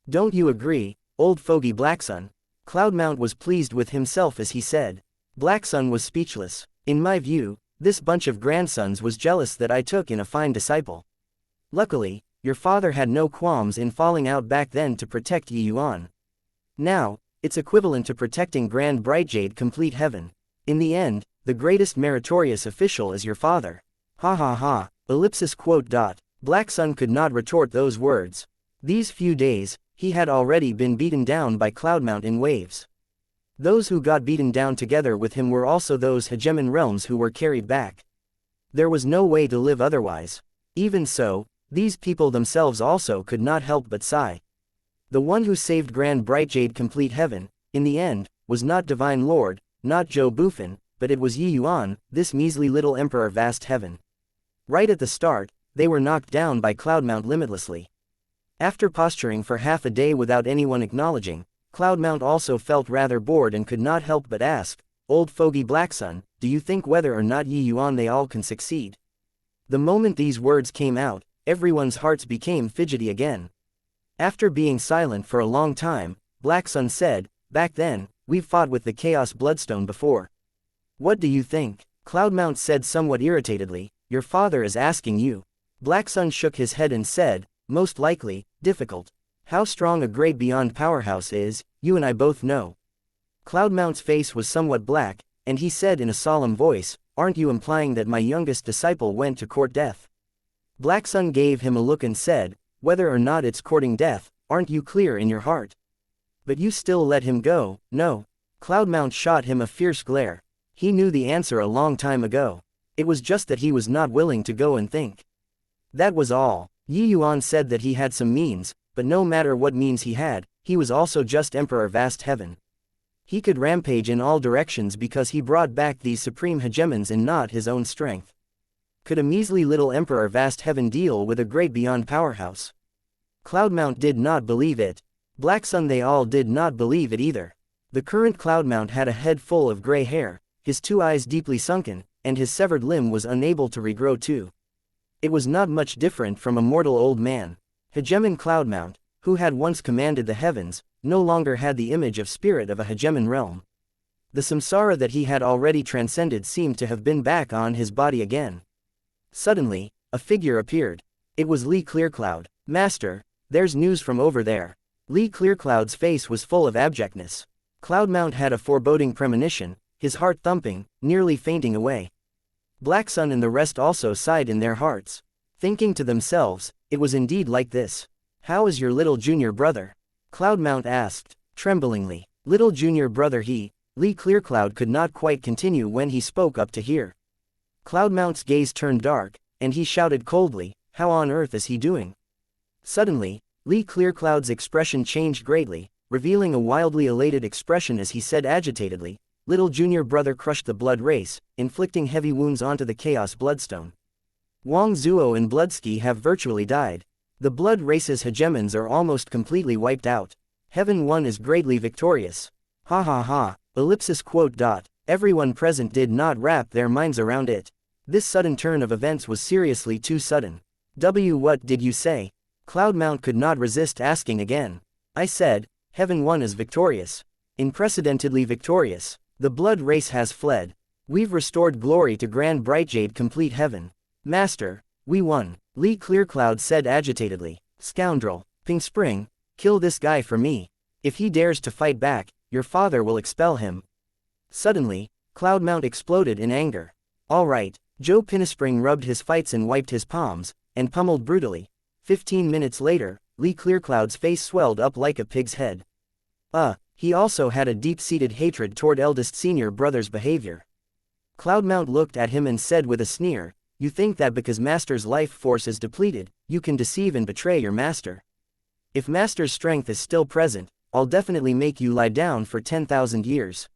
Don't you agree, old fogey Blacksun? Cloudmount was pleased with himself as he said. Blacksun was speechless. In my view, this bunch of grandsons was jealous that I took in a fine disciple. Luckily, your father had no qualms in falling out back then to protect Yuan. Now, it's equivalent to protecting Grand Brightjade Complete Heaven. In the end, the greatest meritorious official is your father. Ha ha ha, ellipsis quote dot. Blacksun could not retort those words. These few days, he had already been beaten down by Cloudmount in waves. Those who got beaten down together with him were also those hegemon realms who were carried back. There was no way to live otherwise. Even so, these people themselves also could not help but sigh. The one who saved Grand Brightjade Complete Heaven, in the end, was not Divine Lord, not Zhou Bufan, but it was Yuan, this measly little emperor vast heaven. Right at the start, they were knocked down by Cloudmount limitlessly. After posturing for half a day without anyone acknowledging, Cloudmount also felt rather bored and could not help but ask, old fogey Black Sun, do you think whether or not Yuan they all can succeed? The moment these words came out, everyone's hearts became fidgety again. After being silent for a long time, Black Sun said, back then, we've fought with the Chaos Bloodstone before. What do you think? Cloudmount said somewhat irritatedly, your father is asking you. Black Sun shook his head and said, most likely, difficult. How strong a great beyond powerhouse is, you and I both know. Cloudmount's face was somewhat black, and he said in a solemn voice, aren't you implying that my youngest disciple went to court death? Black Sun gave him a look and said, whether or not it's courting death, aren't you clear in your heart? But you still let him go, no. Cloudmount shot him a fierce glare. He knew the answer a long time ago. It was just that he was not willing to go and think. That was all. Yuan said that he had some means, but no matter what means he had, he was also just Emperor Vast Heaven. He could rampage in all directions because he brought back these supreme hegemons in not his own strength. Could a measly little Emperor Vast Heaven deal with a great beyond powerhouse? Cloudmount did not believe it. Black Sun they all did not believe it either. The current Cloudmount had a head full of gray hair, his two eyes deeply sunken, and his severed limb was unable to regrow too. It was not much different from a mortal old man. Hegemon Cloudmount, who had once commanded the heavens, no longer had the image of spirit of a hegemon realm. The samsara that he had already transcended seemed to have been back on his body again. Suddenly, a figure appeared. It was Lee Clearcloud. Master, there's news from over there. Lee Clearcloud's face was full of abjectness. Cloudmount had a foreboding premonition, his heart thumping, nearly fainting away. Black Sun and the rest also sighed in their hearts, thinking to themselves, it was indeed like this. How is your little junior brother? Cloudmount asked, tremblingly. Little junior brother Lee Clearcloud could not quite continue when he spoke up to hear. Cloudmount's gaze turned dark, and he shouted coldly, how on earth is he doing? Suddenly, Lee Clearcloud's expression changed greatly, revealing a wildly elated expression as he said agitatedly, little junior brother crushed the blood race, inflicting heavy wounds onto the Chaos Bloodstone. Wang Zuo and Bloodski have virtually died. The blood race's hegemons are almost completely wiped out. Heaven 1 is greatly victorious. Ha ha ha, ellipsis quote dot. Everyone present did not wrap their minds around it. This sudden turn of events was seriously too sudden. What did you say? Cloudmount could not resist asking again. I said, Heaven 1 is victorious. Unprecedentedly victorious. The blood race has fled. We've restored glory to Grand Brightjade Complete Heaven. Master, we won. Lee Clearcloud said agitatedly. Scoundrel, Pink Spring, kill this guy for me. If he dares to fight back, your father will expel him. Suddenly, Cloudmount exploded in anger. All right, Joe Pinspring rubbed his fights and wiped his palms, and pummeled brutally. 15 minutes later, Lee Clearcloud's face swelled up like a pig's head. He also had a deep-seated hatred toward eldest senior brother's behavior. Cloudmount looked at him and said with a sneer, you think that because Master's life force is depleted, you can deceive and betray your master. If Master's strength is still present, I'll definitely make you lie down for 10,000 years.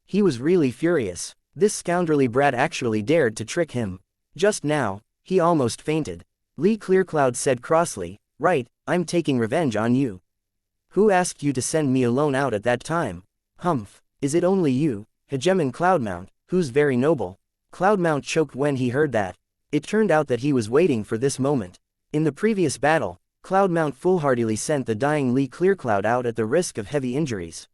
He was really furious. This scoundrelly brat actually dared to trick him. Just now, he almost fainted. Lee Clearcloud said crossly, right, I'm taking revenge on you. Who asked you to send me alone out at that time? Humph, is it only you, Hegemon Cloudmount, who's very noble? Cloudmount choked when he heard that. It turned out that he was waiting for this moment. In the previous battle, Cloudmount foolhardily sent the dying Lee Clearcloud out at the risk of heavy injuries.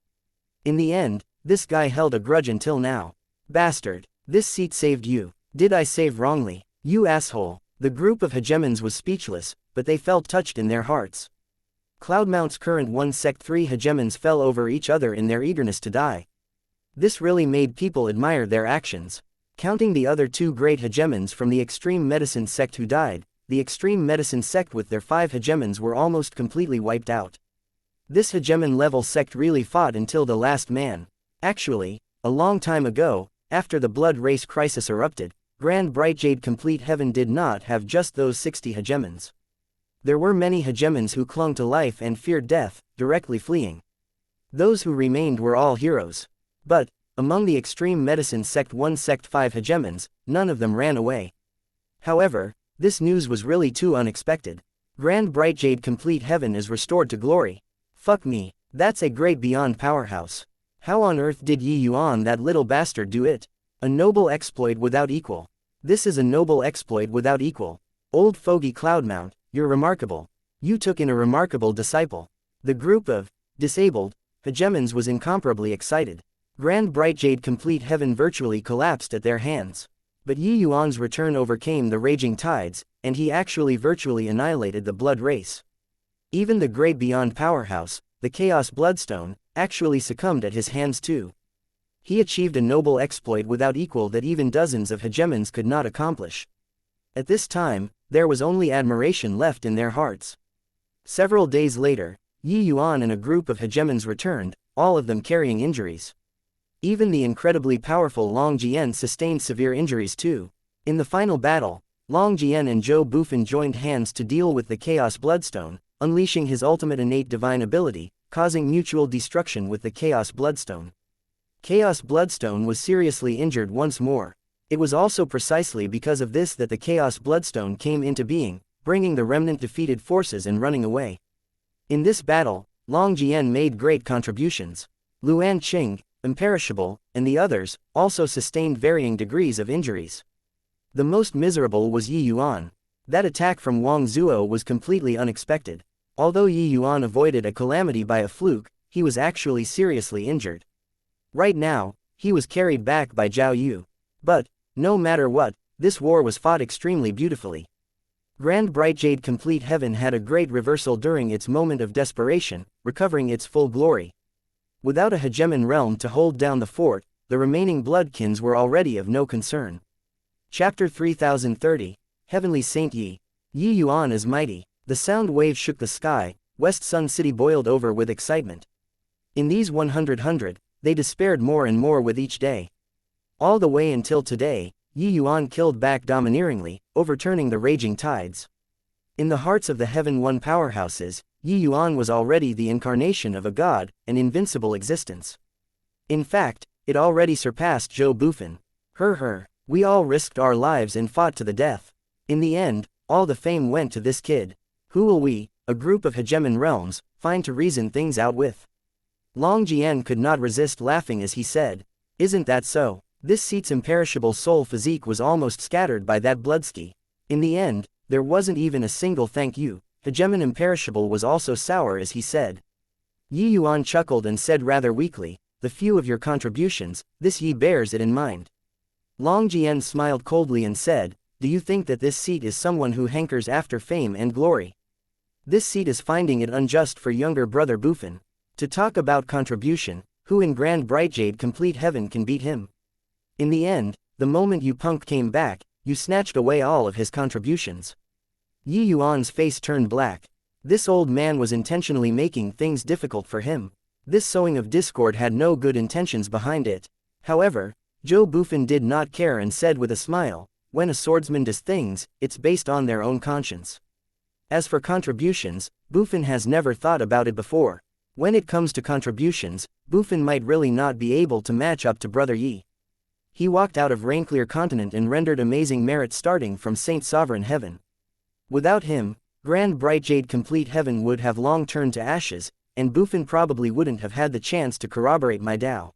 In the end, this guy held a grudge until now. Bastard, this seat saved you. Did I save wrongly? You asshole. The group of hegemons was speechless, but they felt touched in their hearts. Cloudmount's current 1 Sect 3 hegemons fell over each other in their eagerness to die. This really made people admire their actions. Counting the other 2 great hegemons from the Extreme Medicine Sect who died, the Extreme Medicine Sect with their 5 hegemons were almost completely wiped out. This hegemon-level sect really fought until the last man. Actually, a long time ago, after the blood race crisis erupted, Grand Brightjade Complete Heaven did not have just those 60 hegemons. There were many hegemons who clung to life and feared death, directly fleeing. Those who remained were all heroes. But, among the Extreme Medicine Sect 1 Sect 5 hegemons, none of them ran away. However, this news was really too unexpected. Grand Brightjade Complete Heaven is restored to glory. Fuck me, that's a great beyond powerhouse. How on earth did Yi Yuan, that little bastard, do it? A noble exploit without equal. This is a noble exploit without equal. Old fogey Cloudmount, you're remarkable. You took in a remarkable disciple. The group of disabled hegemons was incomparably excited. Grand Bright Jade Complete Heaven virtually collapsed at their hands. But Yi Yuan's return overcame the raging tides, and he actually virtually annihilated the blood race. Even the great beyond powerhouse, the Chaos Bloodstone, actually succumbed at his hands too. He achieved a noble exploit without equal that even dozens of hegemons could not accomplish. At this time, there was only admiration left in their hearts. Several days later, Yi Yuan and a group of hegemons returned, all of them carrying injuries. Even the incredibly powerful Long Jian sustained severe injuries too. In the final battle, Long Jian and Zhou Bufan joined hands to deal with the Chaos Bloodstone, unleashing his ultimate innate divine ability, causing mutual destruction with the Chaos Bloodstone. Chaos Bloodstone was seriously injured once more. It was also precisely because of this that the Chaos Bloodstone came into being, bringing the remnant defeated forces and running away. In this battle, Long Jian made great contributions. Luan Qing, Imperishable, and the others, also sustained varying degrees of injuries. The most miserable was Yi Yuan. That attack from Wang Zuo was completely unexpected. Although Yi Yuan avoided a calamity by a fluke, he was actually seriously injured. Right now, he was carried back by Zhao Yu. But, no matter what, this war was fought extremely beautifully. Grand Bright Jade Complete Heaven had a great reversal during its moment of desperation, recovering its full glory. Without a hegemon realm to hold down the fort, the remaining bloodkins were already of no concern. Chapter 3030, Heavenly Saint Yi. Yi Yuan is mighty. The sound wave shook the sky, West Sun City boiled over with excitement. In these 100, they despaired more and more with each day. All the way until today, Yi Yuan killed back domineeringly, overturning the raging tides. In the hearts of the Heaven One powerhouses, Yi Yuan was already the incarnation of a god, an invincible existence. In fact, it already surpassed Zhou Bufan. We all risked our lives and fought to the death. In the end, all the fame went to this kid. Who will we, a group of hegemon realms, find to reason things out with? Long Jian could not resist laughing as he said, "Isn't that so?" This seat's imperishable soul physique was almost scattered by that bloodski. In the end, there wasn't even a single thank you. Hegemon Imperishable was also sour as he said. Yi Yuan chuckled and said rather weakly, "The few of your contributions, this Yi bears it in mind." Long Jian smiled coldly and said, "Do you think that this seat is someone who hankers after fame and glory? This seat is finding it unjust for younger brother Bufan. To talk about contribution, who in Grand Bright Jade Complete Heaven can beat him? In the end, the moment you punk came back, you snatched away all of his contributions." Yi Yuan's face turned black. This old man was intentionally making things difficult for him. This sowing of discord had no good intentions behind it. However, Zhou Bufan did not care and said with a smile, "When a swordsman does things, it's based on their own conscience. As for contributions, Bufan has never thought about it before. When it comes to contributions, Bufan might really not be able to match up to Brother Yi." He walked out of Rainclear Continent and rendered amazing merit starting from Saint Sovereign Heaven. Without him, Grand Bright Jade Complete Heaven would have long turned to ashes, and Bufan probably wouldn't have had the chance to corroborate my Tao.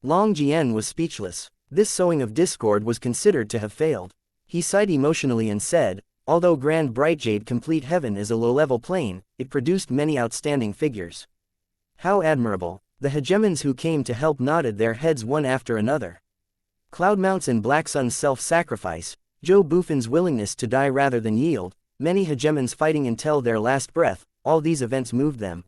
Long Jian was speechless. This sowing of discord was considered to have failed. He sighed emotionally and said, "Although Grand Bright Jade Complete Heaven is a low-level plane, it produced many outstanding figures. How admirable." The hegemons who came to help nodded their heads one after another. Cloudmount's and Black Sun's self-sacrifice, Zhou Bufan's willingness to die rather than yield, many hegemons fighting until their last breath, all these events moved them.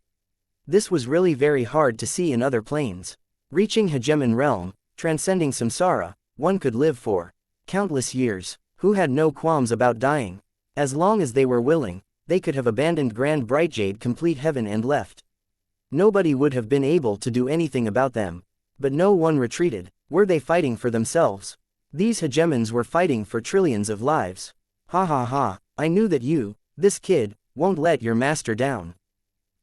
This was really very hard to see in other planes. Reaching hegemon realm, transcending samsara, one could live for countless years, who had no qualms about dying. As long as they were willing, they could have abandoned Grand Bright Jade Complete Heaven and left. Nobody would have been able to do anything about them. But no one retreated. Were they fighting for themselves? These hegemons were fighting for trillions of lives. Ha ha ha, I knew that you, this kid, won't let your master down.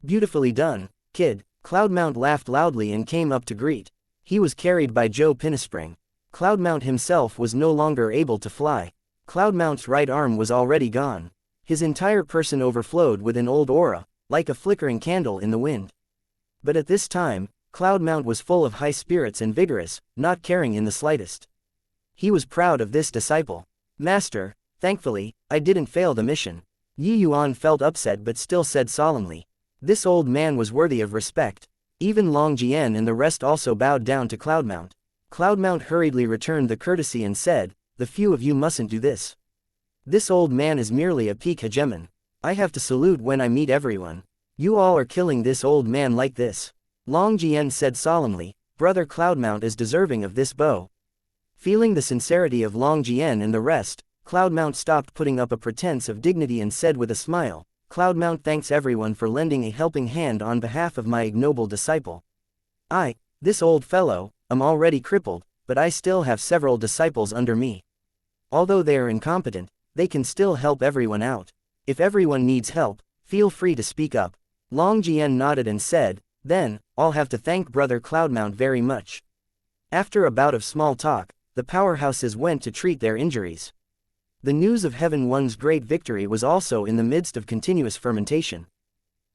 Beautifully done, kid. Cloudmount laughed loudly and came up to greet. He was carried by Zhou Pinnaspring. Cloudmount himself was no longer able to fly. Cloudmount's right arm was already gone. His entire person overflowed with an old aura, like a flickering candle in the wind. But at this time, Cloudmount was full of high spirits and vigorous, not caring in the slightest. He was proud of this disciple. Master, thankfully, I didn't fail the mission. Yuan felt upset but still said solemnly. This old man was worthy of respect. Even Long Jian and the rest also bowed down to Cloudmount. Cloudmount hurriedly returned the courtesy and said, the few of you mustn't do this. This old man is merely a peak hegemon. I have to salute when I meet everyone. You all are killing this old man like this. Long Jian said solemnly, Brother Cloudmount is deserving of this bow. Feeling the sincerity of Long Jian and the rest, Cloudmount stopped putting up a pretense of dignity and said with a smile, Cloudmount thanks everyone for lending a helping hand on behalf of my ignoble disciple. This old fellow, am already crippled, but I still have several disciples under me. Although they are incompetent, they can still help everyone out. If everyone needs help, feel free to speak up. Long Jian nodded and said, then, I'll have to thank Brother Cloudmount very much. After a bout of small talk, the powerhouses went to treat their injuries. The news of Heaven One's great victory was also in the midst of continuous fermentation.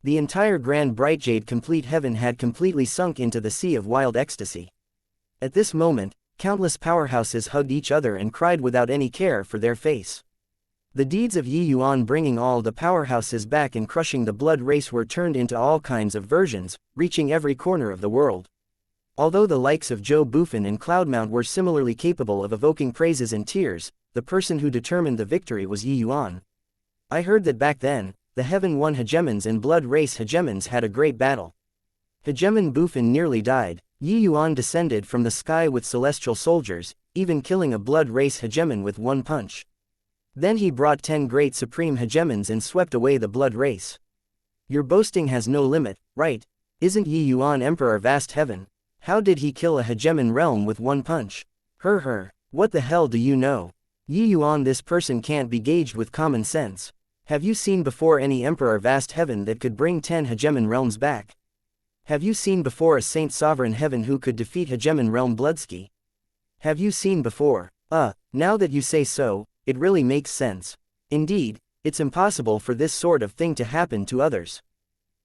The entire Grand Bright Jade Complete Heaven had completely sunk into the sea of wild ecstasy. At this moment, countless powerhouses hugged each other and cried without any care for their face. The deeds of Yuan bringing all the powerhouses back and crushing the blood race were turned into all kinds of versions, reaching every corner of the world. Although the likes of Joe Buffon and Cloudmount were similarly capable of evoking praises and tears, the person who determined the victory was Yuan. I heard that back then, the Heaven One hegemons and Blood Race hegemons had a great battle. Hegemon Buffon nearly died. Yuan descended from the sky with celestial soldiers, even killing a Blood Race hegemon with one punch. Then he brought 10 great supreme hegemons and swept away the Blood Race. Your boasting has no limit, right? Isn't Yuan Emperor Vast Heaven? How did he kill a hegemon realm with one punch? What the hell do you know? Yuan, this person can't be gauged with common sense. Have you seen before any Emperor Vast Heaven that could bring 10 hegemon realms back? Have you seen before a Saint Sovereign Heaven who could defeat hegemon realm Bloodski? Have you seen before? Now that you say so, it really makes sense. Indeed, it's impossible for this sort of thing to happen to others.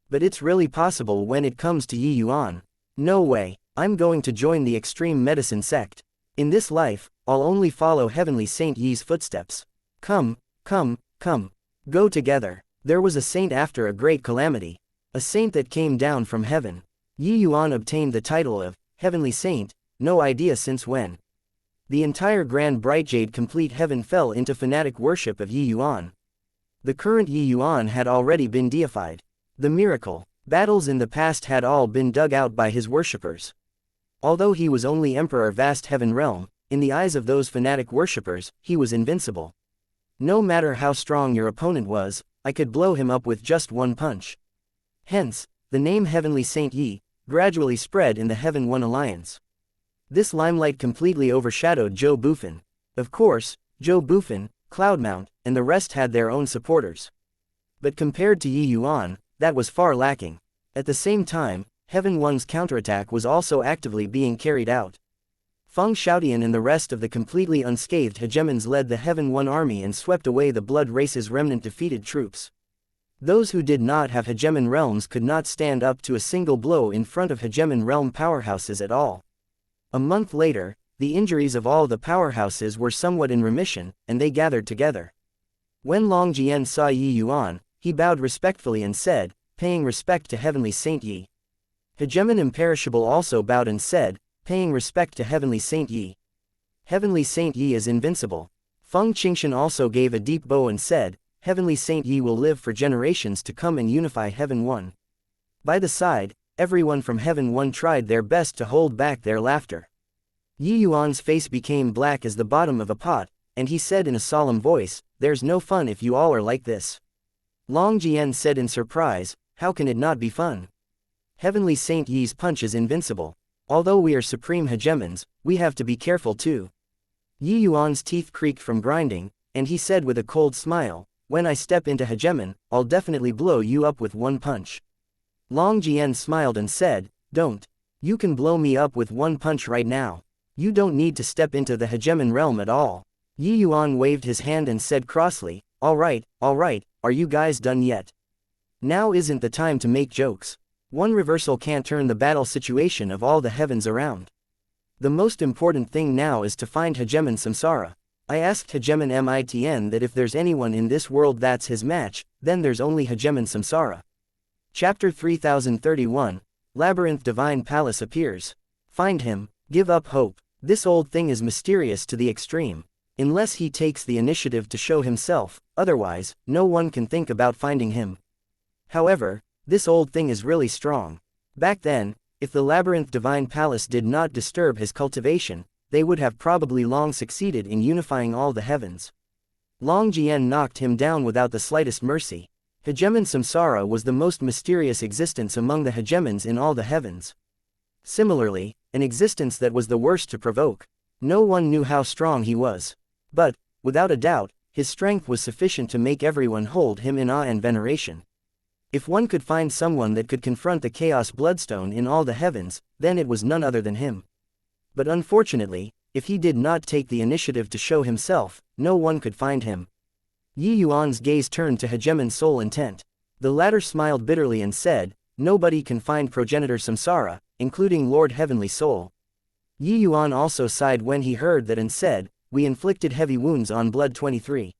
But it's really possible when it comes to Yuan. No way, I'm going to join the extreme medicine sect. In this life, I'll only follow Heavenly Saint Yi's footsteps. Come. Go together. There was a saint after a great calamity. A saint that came down from heaven. Yuan obtained the title of Heavenly Saint, no idea since when. The entire Grand Bright Jade Complete Heaven fell into fanatic worship of Yuan. The current Yuan had already been deified. The miracle, battles in the past had all been dug out by his worshippers. Although he was only Emperor Vast Heaven Realm, in the eyes of those fanatic worshippers, he was invincible. No matter how strong your opponent was, I could blow him up with just one punch. Hence, the name Heavenly Saint Yi gradually spread in the Heaven One Alliance. This limelight completely overshadowed Joe Buffon. Of course, Joe Buffon, Cloudmount, and the rest had their own supporters. But compared to Yuan, that was far lacking. At the same time, Heaven One's counterattack was also actively being carried out. Feng Xiaotian and the rest of the completely unscathed hegemons led the Heaven One army and swept away the Blood Race's remnant defeated troops. Those who did not have hegemon realms could not stand up to a single blow in front of hegemon realm powerhouses at all. A month later, the injuries of all the powerhouses were somewhat in remission, and they gathered together. When Long Jian saw Yuan, he bowed respectfully and said, paying respect to Heavenly Saint Yi. Hegemon Imperishable also bowed and said, paying respect to Heavenly Saint Yi. Heavenly Saint Yi is invincible. Feng Qingshan also gave a deep bow and said, Heavenly Saint Yi will live for generations to come and unify Heaven One. By the side, everyone from Heaven One tried their best to hold back their laughter. Yuan's face became black as the bottom of a pot, and he said in a solemn voice, there's no fun if you all are like this. Long Jian said in surprise, how can it not be fun? Heavenly Saint Yi's punch is invincible. Although we are supreme hegemons, we have to be careful too. Yuan's teeth creaked from grinding, and he said with a cold smile, when I step into hegemon, I'll definitely blow you up with one punch. Long Jian smiled and said, don't. You can blow me up with one punch right now. You don't need to step into the hegemon realm at all. Yuan waved his hand and said crossly, all right, are you guys done yet? Now isn't the time to make jokes. One reversal can't turn the battle situation of all the heavens around. The most important thing now is to find Hegemon Samsara. I asked Hegemon Mitn that if there's anyone in this world that's his match, then there's only Hegemon Samsara. Chapter 3031, Labyrinth Divine Palace appears. Find him, give up hope. This old thing is mysterious to the extreme. Unless he takes the initiative to show himself, otherwise, no one can think about finding him. However, this old thing is really strong. Back then, if the Labyrinth Divine Palace did not disturb his cultivation, they would have probably long succeeded in unifying all the heavens. Long Jian knocked him down without the slightest mercy. Hegemon Samsara was the most mysterious existence among the hegemons in all the heavens. Similarly, an existence that was the worst to provoke. No one knew how strong he was. But, without a doubt, his strength was sufficient to make everyone hold him in awe and veneration. If one could find someone that could confront the Chaos Bloodstone in all the heavens, then it was none other than him. But unfortunately, if he did not take the initiative to show himself, no one could find him. Yi Yuan's gaze turned to Hegemon's soul intent. The latter smiled bitterly and said, "Nobody can find progenitor Samsara, including Lord Heavenly Soul." Yi Yuan also sighed when he heard that and said, "We inflicted heavy wounds on Blood 23.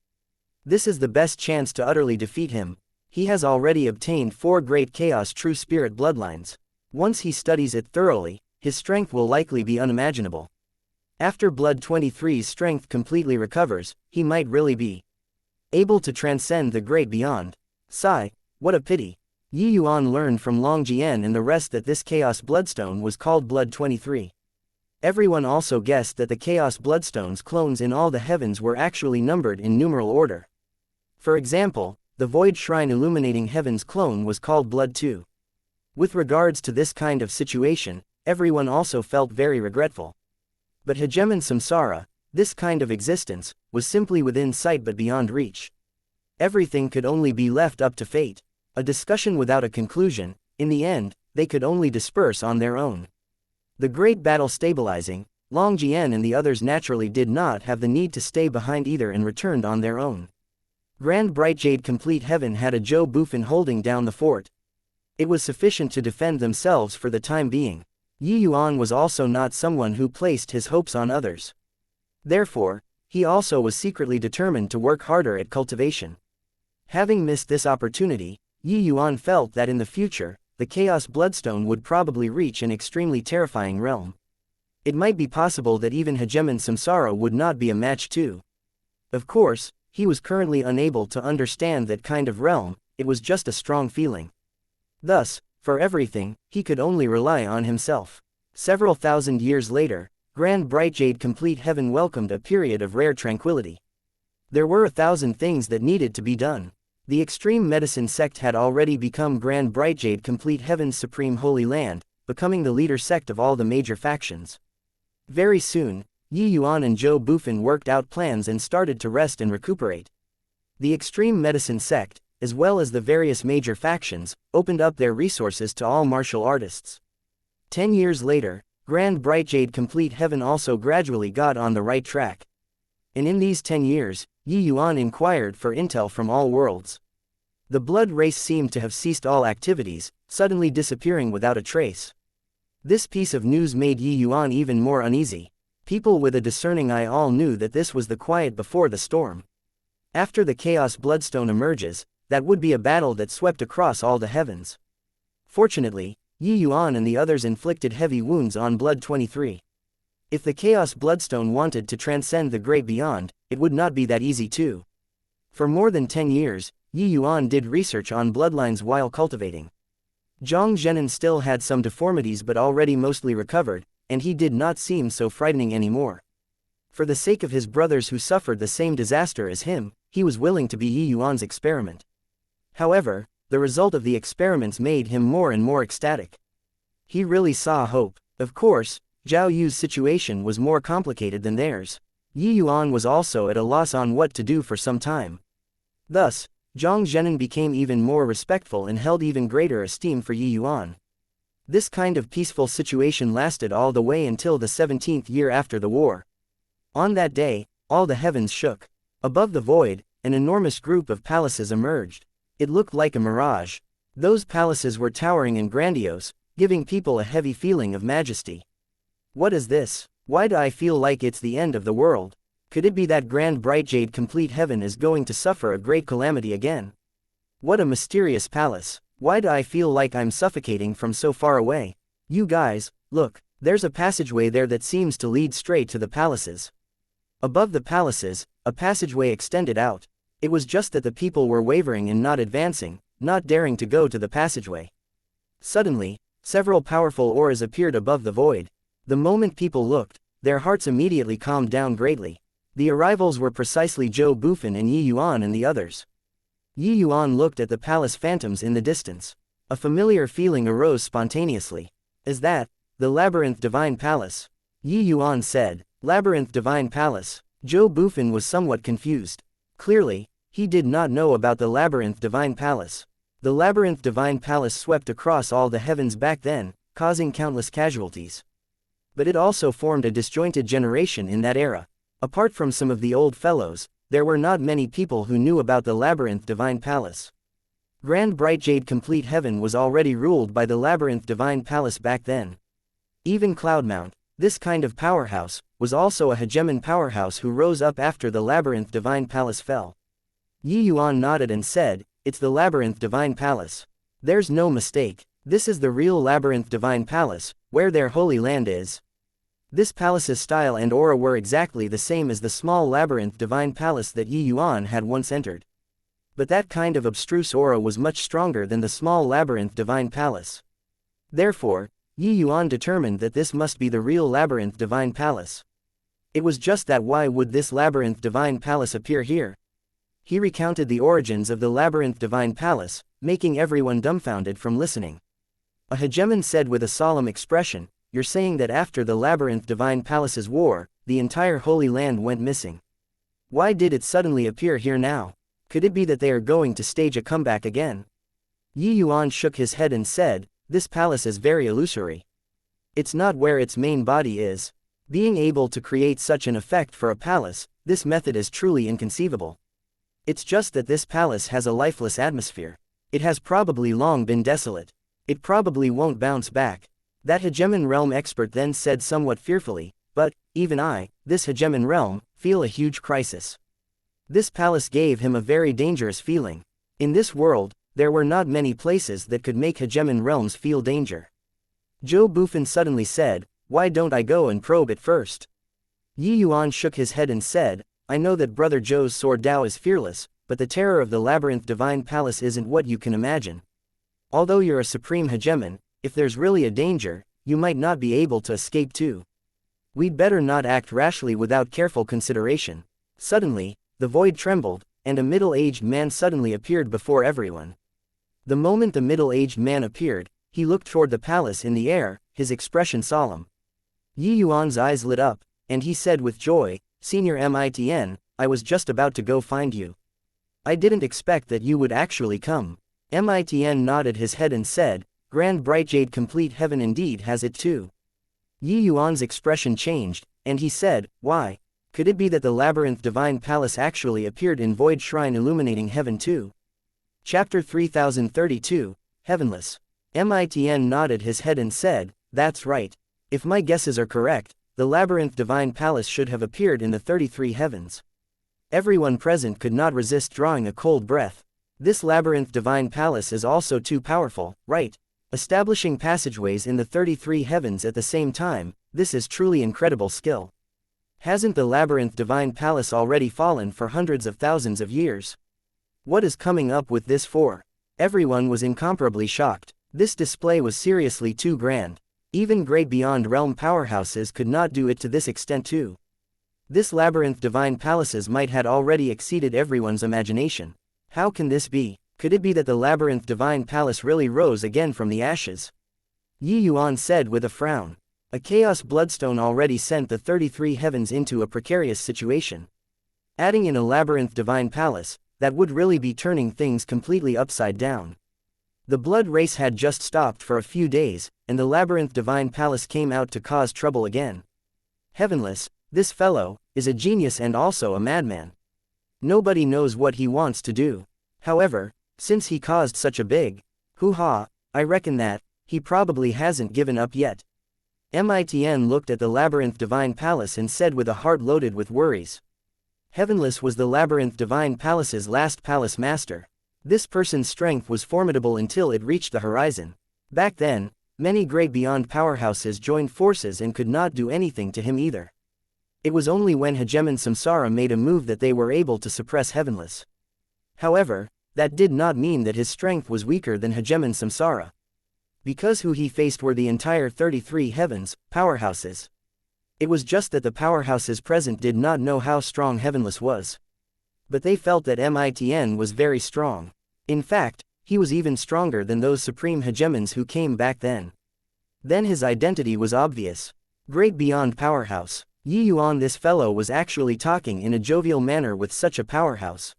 This is the best chance to utterly defeat him. He has already obtained 4 great Chaos True Spirit bloodlines. Once he studies it thoroughly, his strength will likely be unimaginable. After Blood 23's strength completely recovers, he might really be able to transcend the great beyond." Sigh, what a pity. Yi Yuan learned from Long Jian and the rest that this Chaos Bloodstone was called Blood 23. Everyone also guessed that the Chaos Bloodstone's clones in all the heavens were actually numbered in numeral order. For example, the Void Shrine Illuminating Heaven's clone was called Blood 2. With regards to this kind of situation, everyone also felt very regretful. But Hegemon Samsara, this kind of existence, was simply within sight but beyond reach. Everything could only be left up to fate. A discussion without a conclusion. In the end, they could only disperse on their own. The great battle stabilizing, Long Jian and the others naturally did not have the need to stay behind either and returned on their own. Grand Bright Jade Complete Heaven had a Zhou Bufan holding down the fort. It was sufficient to defend themselves for the time being. Yi Yuan was also not someone who placed his hopes on others. Therefore, he also was secretly determined to work harder at cultivation. Having missed this opportunity, Yi Yuan felt that in the future, the Chaos Bloodstone would probably reach an extremely terrifying realm. It might be possible that even Hegemon Samsara would not be a match too. Of course, he was currently unable to understand that kind of realm, it was just a strong feeling. Thus, for everything, he could only rely on himself. Several thousand years later, Grand Bright Jade Complete Heaven welcomed a period of rare tranquility. There were 1,000 things that needed to be done. The extreme medicine sect had already become Grand Bright Jade Complete Heaven's supreme holy land, becoming the leader sect of all the major factions. Very soon, Yi Yuan and Zhou Bufan worked out plans and started to rest and recuperate. The extreme medicine sect, as well as the various major factions, opened up their resources to all martial artists. 10 years later, Grand Bright Jade Complete Heaven also gradually got on the right track. And in these 10 years, Yi Yuan inquired for intel from all worlds. The blood race seemed to have ceased all activities, suddenly disappearing without a trace. This piece of news made Yi Yuan even more uneasy. People with a discerning eye all knew that this was the quiet before the storm. After the Chaos Bloodstone emerges, that would be a battle that swept across all the heavens. Fortunately, Yi Yuan and the others inflicted heavy wounds on Blood 23. If the Chaos Bloodstone wanted to transcend the great beyond, it would not be that easy too. For more than 10 years, Yi Yuan did research on bloodlines while cultivating. Zhang Zhenan still had some deformities but already mostly recovered, and he did not seem so frightening anymore. For the sake of his brothers who suffered the same disaster as him, he was willing to be Yi Yuan's experiment. However, the result of the experiments made him more and more ecstatic. He really saw hope. Of course, Zhao Yu's situation was more complicated than theirs. Yi Yuan was also at a loss on what to do for some time. Thus, Zhang Zhenan became even more respectful and held even greater esteem for Yi Yuan. This kind of peaceful situation lasted all the way until the 17th year after the war. On that day, all the heavens shook. Above the void, an enormous group of palaces emerged. It looked like a mirage. Those palaces were towering and grandiose, giving people a heavy feeling of majesty. What is this? Why do I feel like it's the end of the world? Could it be that grand bright jade complete heaven is going to suffer a great calamity again? What a mysterious palace. Why do I feel like I'm suffocating from so far away? You guys, look, there's a passageway there that seems to lead straight to the palaces. Above the palaces, a passageway extended out. It was just that the people were wavering and not advancing, not daring to go to the passageway. Suddenly, several powerful auras appeared above the void. The moment people looked, their hearts immediately calmed down greatly. The arrivals were precisely Zhou Bufan and Yi Yuan and the others. Yi Yuan looked at the palace phantoms in the distance. A familiar feeling arose spontaneously. Is that the Labyrinth Divine Palace? Yi Yuan said. Labyrinth Divine Palace. Zhou Bufan was somewhat confused. Clearly, he did not know about the Labyrinth Divine Palace. The Labyrinth Divine Palace swept across all the heavens back then, causing countless casualties. But it also formed a disjointed generation in that era. Apart from some of the old fellows, there were not many people who knew about the Labyrinth Divine Palace. Grand Bright Jade Complete Heaven was already ruled by the Labyrinth Divine Palace back then. Even Cloudmount, this kind of powerhouse, was also a hegemon powerhouse who rose up after the Labyrinth Divine Palace fell. Yi Yuan nodded and said, "It's the Labyrinth Divine Palace. There's no mistake, this is the real Labyrinth Divine Palace, where their holy land is." This palace's style and aura were exactly the same as the small Labyrinth Divine Palace that Yi Yuan had once entered. But that kind of abstruse aura was much stronger than the small Labyrinth Divine Palace. Therefore, Yi Yuan determined that this must be the real Labyrinth Divine Palace. It was just that why would this Labyrinth Divine Palace appear here? He recounted the origins of the Labyrinth Divine Palace, making everyone dumbfounded from listening. A hegemon said with a solemn expression, "You're saying that after the Labyrinth Divine Palace's war, the entire Holy Land went missing. Why did it suddenly appear here now? Could it be that they are going to stage a comeback again?" Yi Yuan shook his head and said, "This palace is very illusory. It's not where its main body is. Being able to create such an effect for a palace, this method is truly inconceivable. It's just that this palace has a lifeless atmosphere. It has probably long been desolate. It probably won't bounce back." That hegemon realm expert then said somewhat fearfully, "But, even I, this hegemon realm, feel a huge crisis." This palace gave him a very dangerous feeling. In this world, there were not many places that could make hegemon realms feel danger. Zhou Bufan suddenly said, "Why don't I go and probe it first?" Yi Yuan shook his head and said, "I know that Brother Zhou's sword Dao is fearless, but the terror of the Labyrinth Divine Palace isn't what you can imagine. Although you're a supreme hegemon, if there's really a danger, you might not be able to escape too. We'd better not act rashly without careful consideration." Suddenly, the void trembled, and a middle-aged man suddenly appeared before everyone. The moment the middle-aged man appeared, he looked toward the palace in the air, his expression solemn. Yi Yuan's eyes lit up, and he said with joy, "Senior Mitn, I was just about to go find you. I didn't expect that you would actually come." Mitn nodded his head and said, "Grand Bright Jade Complete Heaven indeed has it too." Yi Yuan's expression changed, and he said, "Why? Could it be that the Labyrinth Divine Palace actually appeared in Void Shrine illuminating heaven too?" Chapter 3032, Heavenless. Mitn nodded his head and said, "That's right. If my guesses are correct, the Labyrinth Divine Palace should have appeared in the 33 heavens." Everyone present could not resist drawing a cold breath. This Labyrinth Divine Palace is also too powerful, right? Establishing passageways in the 33 heavens at the same time, this is truly incredible skill. Hasn't the Labyrinth Divine Palace already fallen for hundreds of thousands of years? What is coming up with this for? Everyone was incomparably shocked. This display was seriously too grand. Even great beyond realm powerhouses could not do it to this extent too. This Labyrinth Divine Palaces might had already exceeded everyone's imagination. How can this be? Could it be that the Labyrinth Divine Palace really rose again from the ashes? Yi Yuan said with a frown. A chaos bloodstone already sent the 33 heavens into a precarious situation. Adding in a Labyrinth Divine Palace, that would really be turning things completely upside down. The blood race had just stopped for a few days, and the Labyrinth Divine Palace came out to cause trouble again. Heavenless, this fellow, is a genius and also a madman. Nobody knows what he wants to do. However, since he caused such a big Hoo-ha, I reckon that, he probably hasn't given up yet. Mitn looked at the Labyrinth Divine Palace and said with a heart loaded with worries. Heavenless was the Labyrinth Divine Palace's last palace master. This person's strength was formidable until it reached the horizon. Back then, many great beyond powerhouses joined forces and could not do anything to him either. It was only when Hegemon Samsara made a move that they were able to suppress Heavenless. However, that did not mean that his strength was weaker than Hegemon Samsara. Because who he faced were the entire 33 heavens, powerhouses. It was just that the powerhouses present did not know how strong Heavenless was. But they felt that Mitn was very strong. In fact, he was even stronger than those supreme hegemons who came back then. Then his identity was obvious. Great beyond powerhouse. Yuan, this fellow was actually talking in a jovial manner with such a powerhouse.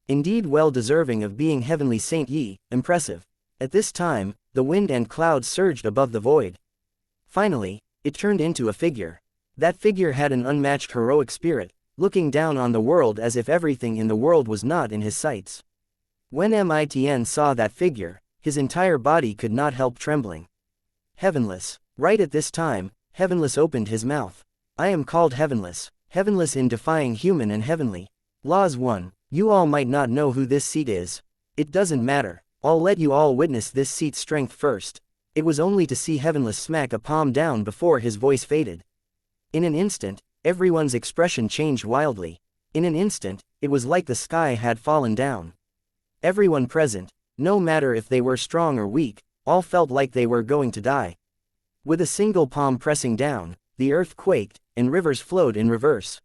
Indeed, well deserving of being heavenly Saint Yi, impressive. At this time, the wind and clouds surged above the void. Finally, it turned into a figure. That figure had an unmatched heroic spirit, looking down on the world as if everything in the world was not in his sights. When Mitn saw that figure, his entire body could not help trembling. Heavenless. Right at this time, Heavenless opened his mouth. I am called Heavenless, Heavenless in defying human and heavenly laws. 1. You all might not know who this seat is. It doesn't matter. I'll let you all witness this seat's strength first. It was only to see Heavenless smack a palm down before his voice faded. In an instant, everyone's expression changed wildly. In an instant, it was like the sky had fallen down. Everyone present, no matter if they were strong or weak, all felt like they were going to die. With a single palm pressing down, the earth quaked, and rivers flowed in reverse.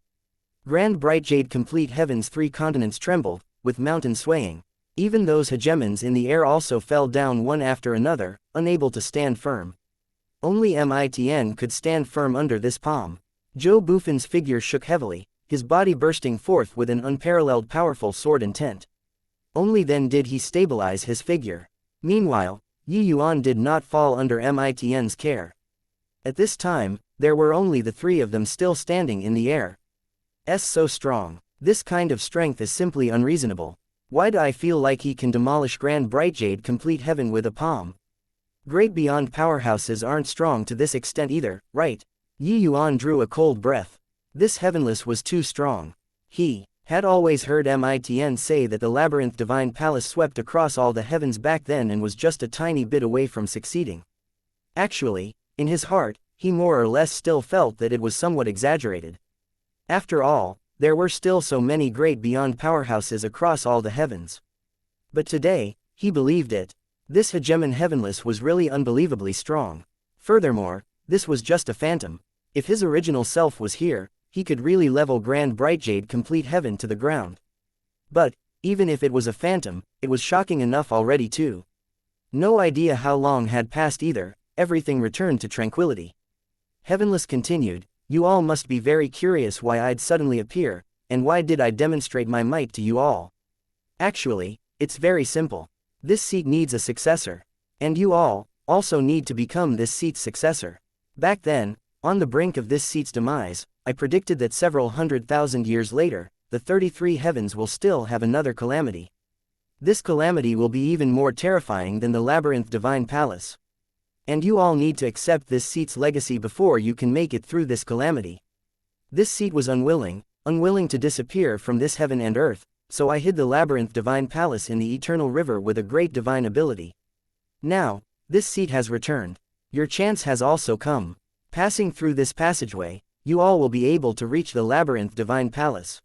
Grand bright jade complete heaven's 3 continents trembled, with mountains swaying. Even those hegemons in the air also fell down one after another, unable to stand firm. Only Mitn could stand firm under this palm. Zhou Bufan's figure shook heavily, his body bursting forth with an unparalleled powerful sword intent. Only then did he stabilize his figure. Meanwhile, Yuan did not fall under Mitn's care. At this time, there were only the 3 of them still standing in the air. So strong. This kind of strength is simply unreasonable. Why do I feel like he can demolish Grand Bright Jade complete heaven with a palm? Great beyond powerhouses aren't strong to this extent either, right? Yuan drew a cold breath. This Heavenless was too strong. He had always heard Mitn say that the Labyrinth Divine Palace swept across all the heavens back then and was just a tiny bit away from succeeding. Actually, in his heart, he more or less still felt that it was somewhat exaggerated. After all, there were still so many great beyond powerhouses across all the heavens. But today, he believed it. This hegemon Heavenless was really unbelievably strong. Furthermore, this was just a phantom. If his original self was here, he could really level Grand Bright Jade complete heaven to the ground. But, even if it was a phantom, it was shocking enough already too. No idea how long had passed either, everything returned to tranquility. Heavenless continued, you all must be very curious why I'd suddenly appear, and why did I demonstrate my might to you all. Actually, it's very simple. This seat needs a successor. And you all, also need to become this seat's successor. Back then, on the brink of this seat's demise, I predicted that several 100,000 years later, the 33 heavens will still have another calamity. This calamity will be even more terrifying than the Labyrinth Divine Palace. And you all need to accept this seat's legacy before you can make it through this calamity. This seat was unwilling to disappear from this heaven and earth, so I hid the Labyrinth Divine Palace in the eternal river with a great divine ability. Now, this seat has returned. Your chance has also come. Passing through this passageway, you all will be able to reach the Labyrinth Divine Palace.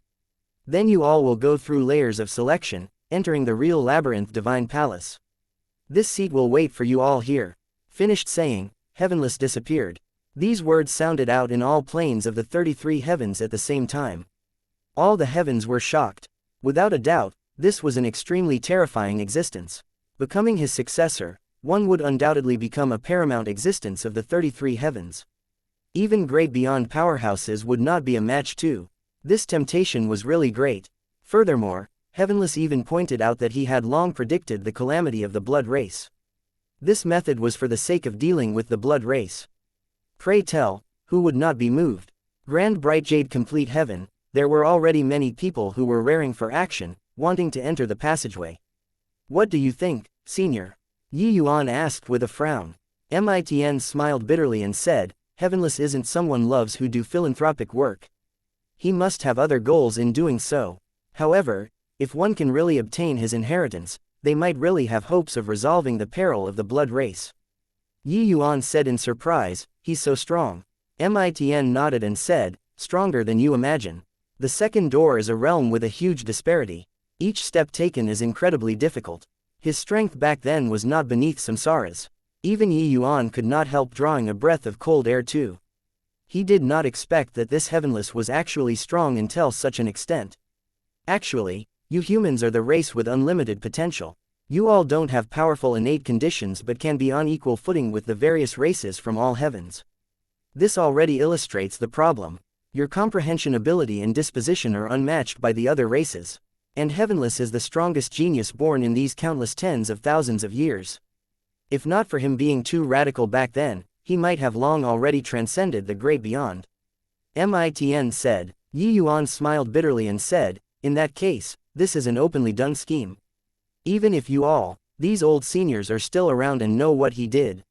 Then you all will go through layers of selection, entering the real Labyrinth Divine Palace. This seat will wait for you all here. Finished saying, Heavenless disappeared. These words sounded out in all planes of the 33 heavens at the same time. All the heavens were shocked. Without a doubt, this was an extremely terrifying existence. Becoming his successor, one would undoubtedly become a paramount existence of the 33 heavens. Even great beyond powerhouses would not be a match to. This temptation was really great. Furthermore, Heavenless even pointed out that he had long predicted the calamity of the blood race. This method was for the sake of dealing with the blood race. Pray tell, who would not be moved? Grand Bright Jade complete heaven, there were already many people who were raring for action, wanting to enter the passageway. What do you think, Senior? Yi Yuan asked with a frown. Mitn smiled bitterly and said, Heavenless isn't someone loves who do philanthropic work. He must have other goals in doing so. However, if one can really obtain his inheritance, they might really have hopes of resolving the peril of the blood race. Yi Yuan said in surprise, he's so strong. Mitn nodded and said, stronger than you imagine. The second door is a realm with a huge disparity. Each step taken is incredibly difficult. His strength back then was not beneath samsara's. Even Yi Yuan could not help drawing a breath of cold air too. He did not expect that this heavenless was actually strong until such an extent. Actually, you humans are the race with unlimited potential. You all don't have powerful innate conditions but can be on equal footing with the various races from all heavens. This already illustrates the problem. Your comprehension ability and disposition are unmatched by the other races. And Heavenless is the strongest genius born in these countless tens of thousands of years. If not for him being too radical back then, he might have long already transcended the great beyond. Mitn said. Yi Yuan smiled bitterly and said, in that case, this is an openly done scheme. Even if you all, these old seniors are still around and know what he did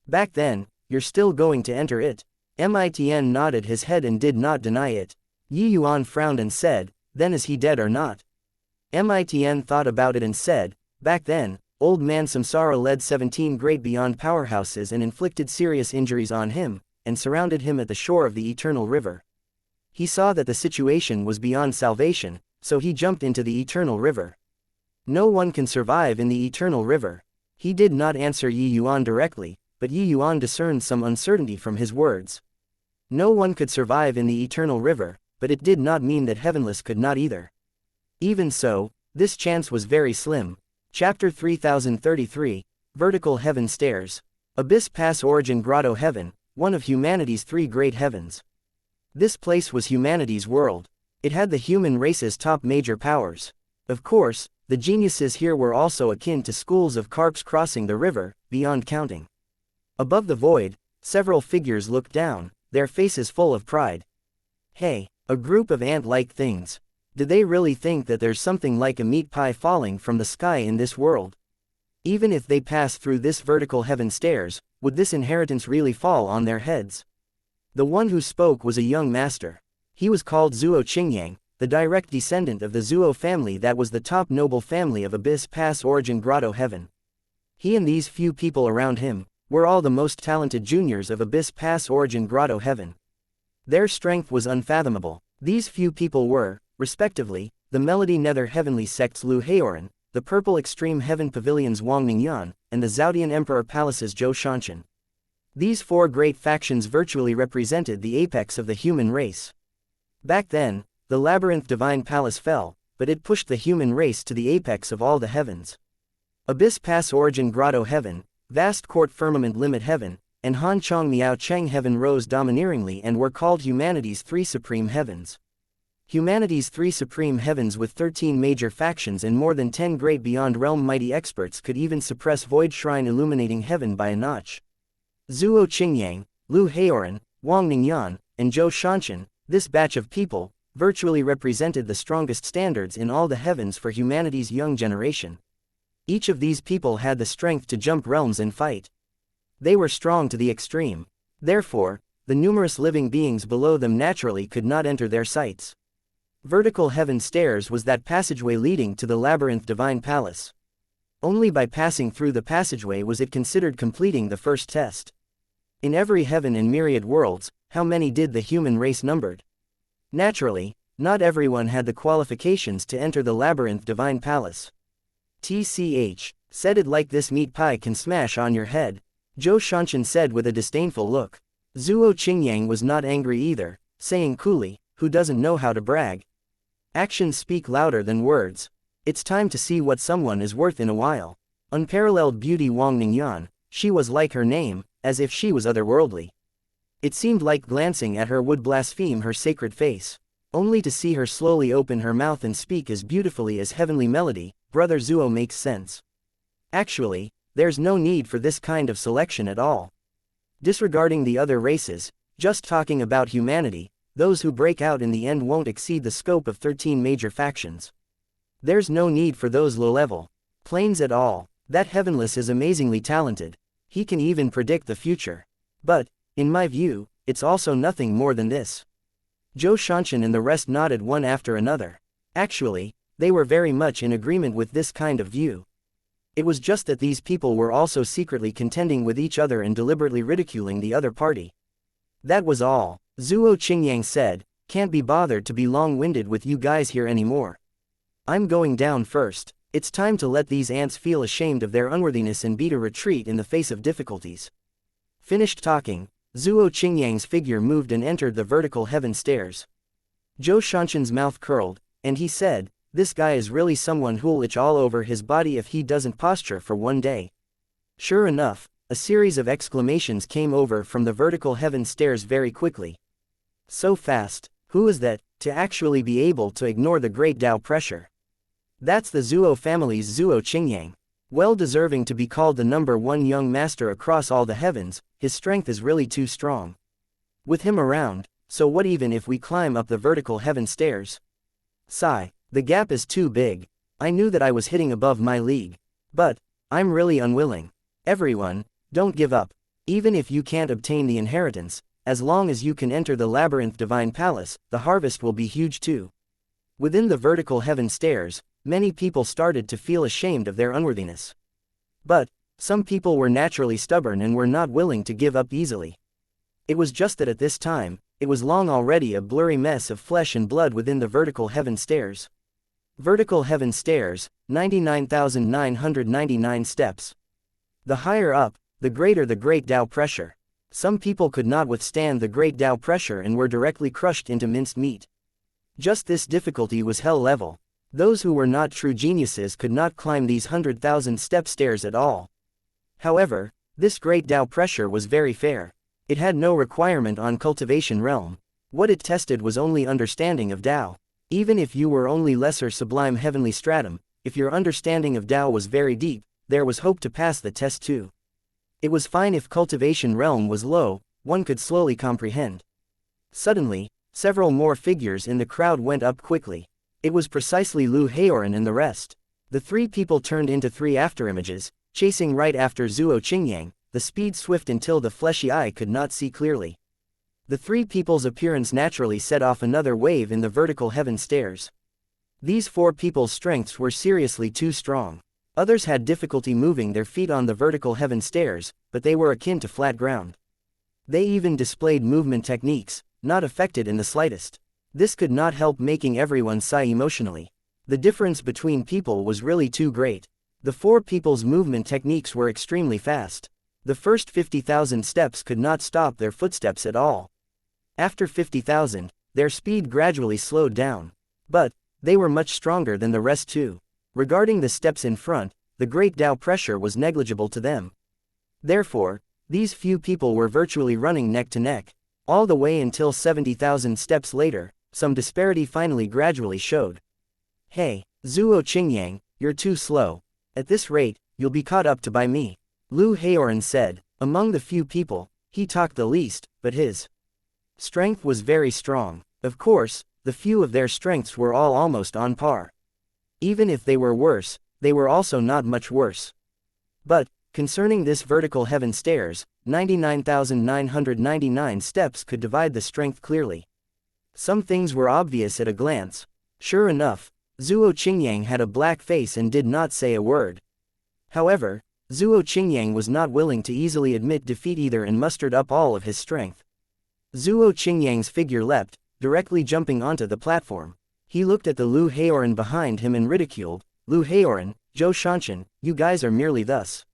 back then, you're still going to enter it. Mitn nodded his head and did not deny it. Yi Yuan frowned and said, then is he dead or not? Mitn thought about it and said, back then, old man Samsara led 17 great beyond powerhouses and inflicted serious injuries on him, and surrounded him at the shore of the eternal river. He saw that the situation was beyond salvation, so he jumped into the eternal river. No one can survive in the eternal river. He did not answer Yi Yuan directly, but Yi Yuan discerned some uncertainty from his words. No one could survive in the eternal river, but it did not mean that Heavenless could not either. Even so, this chance was very slim. Chapter 3033, Vertical Heaven Stairs. Abyss Pass Origin Grotto Heaven, one of humanity's three great heavens. This place was humanity's world. It had the human race's top major powers. Of course, the geniuses here were also akin to schools of carps crossing the river, beyond counting. Above the void, several figures looked down, their faces full of pride. Hey, a group of ant-like things. Do they really think that there's something like a meat pie falling from the sky in this world? Even if they pass through this vertical heaven stairs, would this inheritance really fall on their heads? The one who spoke was a young master. He was called Zuo Qingyang, the direct descendant of the Zuo family that was the top noble family of Abyss Pass Origin Grotto Heaven. He and these few people around him were all the most talented juniors of Abyss Pass Origin Grotto Heaven. Their strength was unfathomable. These few people were, respectively, the Melody Nether Heavenly Sect's Lu Haoran, the Purple Extreme Heaven Pavilion's Wang Ningyan, and the Zhaodian Emperor Palace's Zhou Shanshan. These four great factions virtually represented the apex of the human race. Back then, the Labyrinth Divine Palace fell, but it pushed the human race to the apex of all the heavens. Abyss Pass Origin Grotto Heaven, Vast Court Firmament Limit Heaven, and Han Chong Miao Cheng Heaven rose domineeringly and were called humanity's three supreme heavens. Humanity's three supreme heavens with 13 major factions and more than 10 great beyond realm mighty experts could even suppress Void Shrine illuminating heaven by a notch. Zuo Qingyang, Lu Haoran, Wang Ningyan, and Zhou Shanshan, this batch of people, virtually represented the strongest standards in all the heavens for humanity's young generation. Each of these people had the strength to jump realms and fight. They were strong to the extreme. Therefore, the numerous living beings below them naturally could not enter their sights. Vertical Heaven Stairs was that passageway leading to the Labyrinth Divine Palace. Only by passing through the passageway was it considered completing the first test. In every heaven and myriad worlds, how many did the human race numbered? Naturally, not everyone had the qualifications to enter the Labyrinth Divine Palace. TCH, said it like this meat pie can smash on your head, Zhou Shanshan said with a disdainful look. Zuo Qingyang was not angry either, saying coolly, who doesn't know how to brag? Actions speak louder than words. It's time to see what someone is worth in a while. Unparalleled beauty Wang Ningyan, she was like her name, as if she was otherworldly. It seemed like glancing at her would blaspheme her sacred face. Only to see her slowly open her mouth and speak as beautifully as heavenly melody, Brother Zuo makes sense. Actually, there's no need for this kind of selection at all. Disregarding the other races, just talking about humanity, those who break out in the end won't exceed the scope of 13 major factions. There's no need for those low-level planes at all. That heavenless is amazingly talented. He can even predict the future. But, in my view, it's also nothing more than this. Zhou Shanshan and the rest nodded one after another. Actually, they were very much in agreement with this kind of view. It was just that these people were also secretly contending with each other and deliberately ridiculing the other party. That was all. Zhuo Qingyang said, "Can't be bothered to be long-winded with you guys here anymore. I'm going down first. It's time to let these ants feel ashamed of their unworthiness and beat a retreat in the face of difficulties." Finished talking, Zhuo Qingyang's figure moved and entered the vertical heaven stairs. Zhou Shanshan's mouth curled, and he said, "This guy is really someone who'll itch all over his body if he doesn't posture for one day." Sure enough, a series of exclamations came over from the vertical heaven stairs very quickly. So fast, who is that, to actually be able to ignore the great Tao pressure? That's the Zhuo family's Zhuo Qingyang. Well deserving to be called the #1 young master across all the heavens, his strength is really too strong. With him around, so what even if we climb up the vertical heaven stairs? Sigh, the gap is too big. I knew that I was hitting above my league. But, I'm really unwilling. Everyone, don't give up. Even if you can't obtain the inheritance, as long as you can enter the labyrinth divine palace, the harvest will be huge too. Within the vertical heaven stairs, many people started to feel ashamed of their unworthiness. But, some people were naturally stubborn and were not willing to give up easily. It was just that at this time, it was long already a blurry mess of flesh and blood within the vertical heaven stairs. Vertical heaven stairs, 99,999 steps. The higher up, the greater the great Tao pressure. Some people could not withstand the great Tao pressure and were directly crushed into minced meat. Just this difficulty was hell level. Those who were not true geniuses could not climb these 100,000 step stairs at all. However, this great Tao pressure was very fair. It had no requirement on cultivation realm. What it tested was only understanding of Tao. Even if you were only lesser sublime heavenly stratum, if your understanding of Tao was very deep, there was hope to pass the test too. It was fine if cultivation realm was low, one could slowly comprehend. Suddenly, several more figures in the crowd went up quickly. It was precisely Lu Haoran and the rest. The three people turned into three afterimages, chasing right after Zhuo Qingyang, the speed swift until the fleshy eye could not see clearly. The three people's appearance naturally set off another wave in the vertical heaven stairs. These four people's strengths were seriously too strong. Others had difficulty moving their feet on the vertical heaven stairs, but they were akin to flat ground. They even displayed movement techniques, not affected in the slightest. This could not help making everyone sigh emotionally. The difference between people was really too great. The four people's movement techniques were extremely fast. The first 50,000 steps could not stop their footsteps at all. After 50,000, their speed gradually slowed down. But, they were much stronger than the rest too. Regarding the steps in front, the great Tao pressure was negligible to them. Therefore, these few people were virtually running neck to neck. All the way until 70,000 steps later, some disparity finally gradually showed. "Hey, Zhuo Qingyang, you're too slow. At this rate, you'll be caught up to by me," Lu Haoran said. Among the few people, he talked the least, but his strength was very strong. Of course, the few of their strengths were all almost on par. Even if they were worse, they were also not much worse. But, concerning this vertical heaven stairs, 99,999 steps could divide the strength clearly. Some things were obvious at a glance. Sure enough, Zhuo Qingyang had a black face and did not say a word. However, Zhuo Qingyang was not willing to easily admit defeat either and mustered up all of his strength. Zhuo Qingyang's figure leapt, directly jumping onto the platform. He looked at the Lu Haoran behind him and ridiculed, "Lu Haoran, Zhou Shanshan, you guys are merely thus."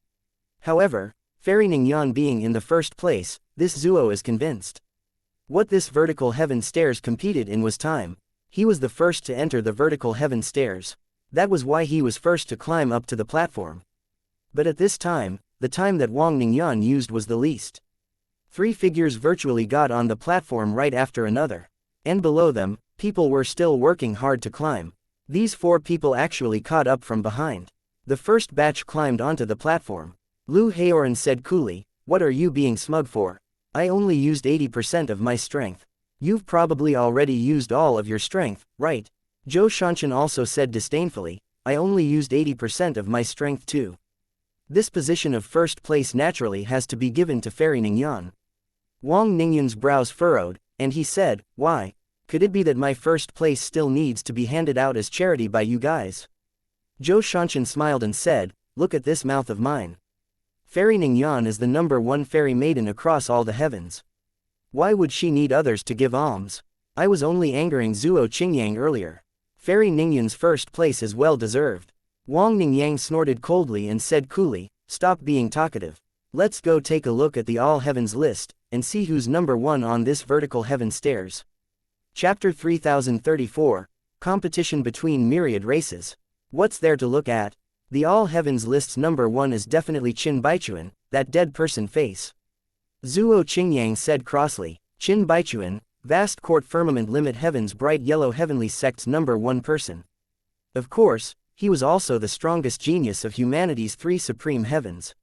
However, Fairy Ningyan being in the first place, this Zhuo is convinced. What this vertical heaven stairs competed in was time. He was the first to enter the vertical heaven stairs. That was why he was first to climb up to the platform. But at this time, the time that Wang Ningyan used was the least. Three figures virtually got on the platform right after another. And below them, people were still working hard to climb. These four people actually caught up from behind. The first batch climbed onto the platform. Lu Haoran said coolly, "What are you being smug for? I only used 80% of my strength. You've probably already used all of your strength, right?" Zhou Shanshan also said disdainfully, "I only used 80% of my strength too." This position of first place naturally has to be given to Fairy Ningyan. Wang Ningyan's brows furrowed, and he said, "Why? Could it be that my first place still needs to be handed out as charity by you guys?" Zhou Shanshan smiled and said, "Look at this mouth of mine. Fairy Ningyan is the #1 fairy maiden across all the heavens. Why would she need others to give alms? I was only angering Zuo Qingyang earlier. Fairy Ningyan's first place is well deserved." Wang Ningyang snorted coldly and said coolly, "Stop being talkative. Let's go take a look at the all heavens list, and see who's #1 on this vertical heaven stairs." Chapter 3034, Competition between myriad races. What's there to look at? The all heavens list's #1 is definitely Qin Baichuan, that dead person face. Zuo Qingyang said crossly. Qin Baichuan, vast court firmament limit heavens bright yellow heavenly sect's #1 person. Of course, he was also the strongest genius of humanity's 3 supreme heavens.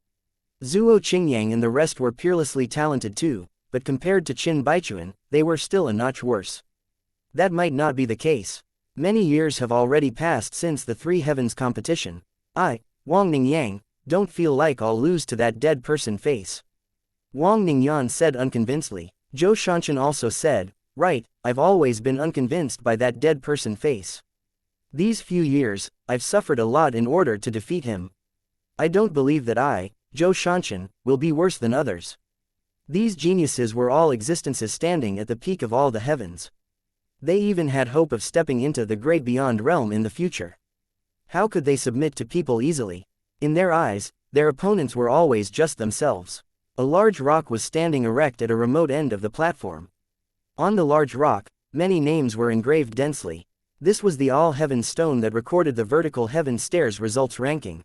Zuo Qingyang and the rest were peerlessly talented too, but compared to Qin Baichuan, they were still a notch worse. That might not be the case. Many years have already passed since the 3 heavens competition. I, Wang Ningyang, don't feel like I'll lose to that dead person face. Wang Ningyan said unconvincedly. Zhou Shanshan also said, "Right, I've always been unconvinced by that dead person face. These few years, I've suffered a lot in order to defeat him. I don't believe that I, Zhou Shanshan, will be worse than others." These geniuses were all existences standing at the peak of all the heavens. They even had hope of stepping into the great beyond realm in the future. How could they submit to people easily? In their eyes, their opponents were always just themselves. A large rock was standing erect at a remote end of the platform. On the large rock, many names were engraved densely. This was the all-heaven stone that recorded the vertical heaven stairs results ranking.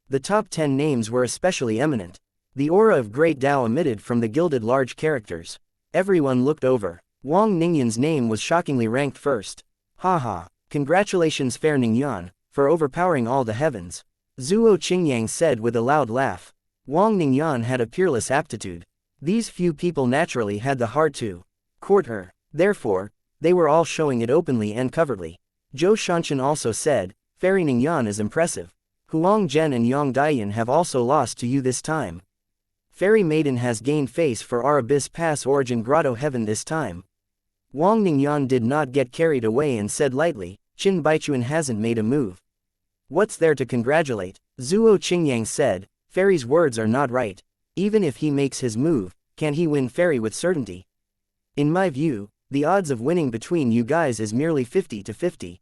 The top 10 names were especially eminent. The aura of great Tao emitted from the gilded large characters. Everyone looked over. Wang Ningyan's name was shockingly ranked first. "Haha, congratulations Fair Ningyan, for overpowering all the heavens," Zuo Qingyang said with a loud laugh. Wang Ningyan had a peerless aptitude. These few people naturally had the heart to court her. Therefore, they were all showing it openly and covertly. Zhou Shanshan also said, "Fairy Ningyan is impressive. Huang Zhen and Yang Daiyan have also lost to you this time. Fairy Maiden has gained face for our Abyss Pass Origin Grotto Heaven this time." Wang Ningyan did not get carried away and said lightly, "Qin Baichuan hasn't made a move. What's there to congratulate?" Zuo Qingyang said, "Fairy's words are not right. Even if he makes his move, can he win Fairy with certainty? In my view, the odds of winning between you guys is merely 50-50.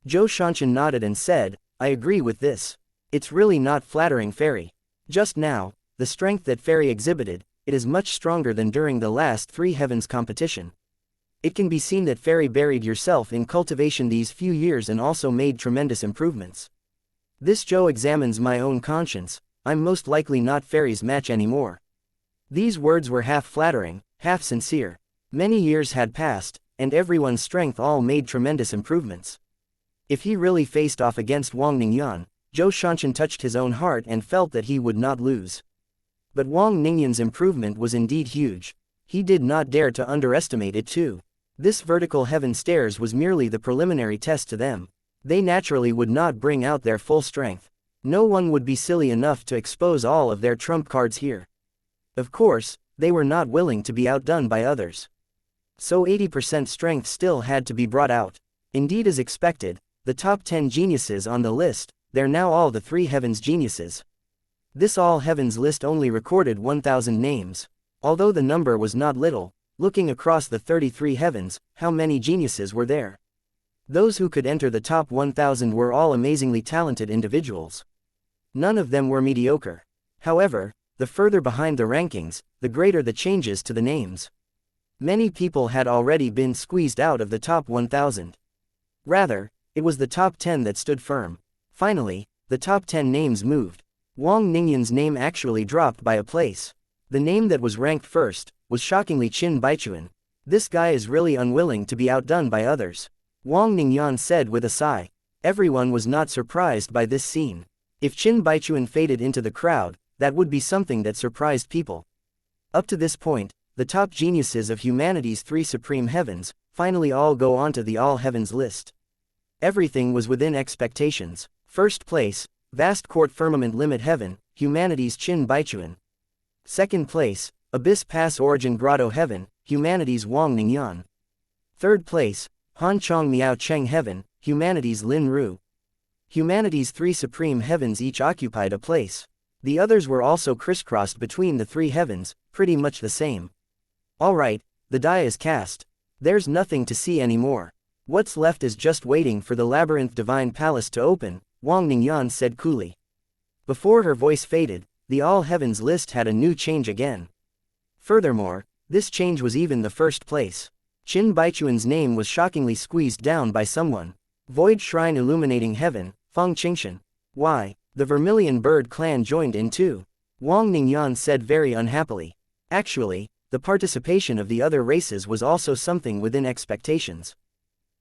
Zhou Shanshan nodded and said, "I agree with this. It's really not flattering Fairy. Just now, the strength that Fairy exhibited, it is much stronger than during the last 3 heavens competition. It can be seen that Fairy buried yourself in cultivation these few years and also made tremendous improvements. This Zhou examines my own conscience, I'm most likely not Fairy's match anymore." These words were half flattering, half sincere. Many years had passed, and everyone's strength all made tremendous improvements. If he really faced off against Wang Ningyan, Zhou Shanshan touched his own heart and felt that he would not lose. But Wang Ningyan's improvement was indeed huge. He did not dare to underestimate it too. This vertical heaven stairs was merely the preliminary test to them. They naturally would not bring out their full strength. No one would be silly enough to expose all of their trump cards here. Of course, they were not willing to be outdone by others. So 80% strength still had to be brought out. Indeed, as expected, the top 10 geniuses on the list, they're now all the 3 heavens geniuses. This all heavens list only recorded 1,000 names. Although the number was not little, looking across the 33 heavens, how many geniuses were there? Those who could enter the top 1,000 were all amazingly talented individuals. None of them were mediocre. However, the further behind the rankings, the greater the changes to the names. Many people had already been squeezed out of the top 1,000. Rather, it was the top 10 that stood firm. Finally, the top 10 names moved. Wang Ningyan's name actually dropped by a place. The name that was ranked first was shockingly Qin Baichuan. This guy is really unwilling to be outdone by others, Wang Ningyan said with a sigh. Everyone was not surprised by this scene. If Qin Baichuan faded into the crowd, that would be something that surprised people. Up to this point, the top geniuses of humanity's 3 supreme heavens finally all go onto the all heavens list. Everything was within expectations. First place, vast court firmament limit heaven, humanity's Qin Baichuan. Second place, Abyss Pass Origin Grotto Heaven, humanity's Wang Ningyan. Third place, Han Chong Miao Cheng Heaven, humanity's Lin Ru. Humanity's 3 supreme heavens each occupied a place. The others were also crisscrossed between the 3 heavens, pretty much the same. Alright, the die is cast. There's nothing to see anymore. What's left is just waiting for the labyrinth divine palace to open, Wang Ningyan said coolly. Before her voice faded, the all heavens list had a new change again. Furthermore, this change was even the first place. Qin Baichuan's name was shockingly squeezed down by someone. Void Shrine Illuminating Heaven, Feng Qingshan. Why, the Vermilion Bird clan joined in too. Wang Ningyan said very unhappily. Actually, the participation of the other races was also something within expectations.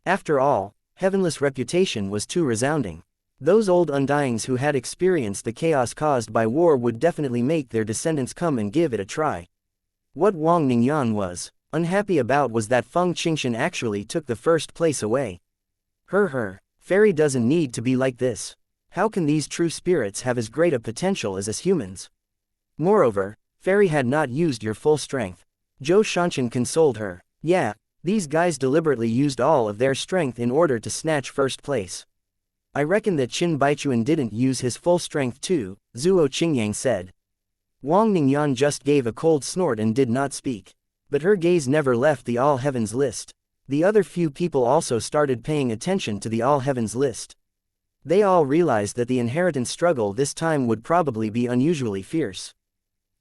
After all, Heavenless' reputation was too resounding. Those old Undyings who had experienced the chaos caused by war would definitely make their descendants come and give it a try. What Wang Ningyan was unhappy about was that Feng Qingshan actually took the first place away. Fairy doesn't need to be like this. How can these true spirits have as great a potential as us humans? Moreover, Fairy had not used your full strength. Zhou Shanshan consoled her. Yeah, these guys deliberately used all of their strength in order to snatch first place. I reckon that Qin Baichuan didn't use his full strength too, Zhuo Qingyang said. Wang Ningyan just gave a cold snort and did not speak. But her gaze never left the All Heavens list. The other few people also started paying attention to the All Heavens list. They all realized that the inheritance struggle this time would probably be unusually fierce.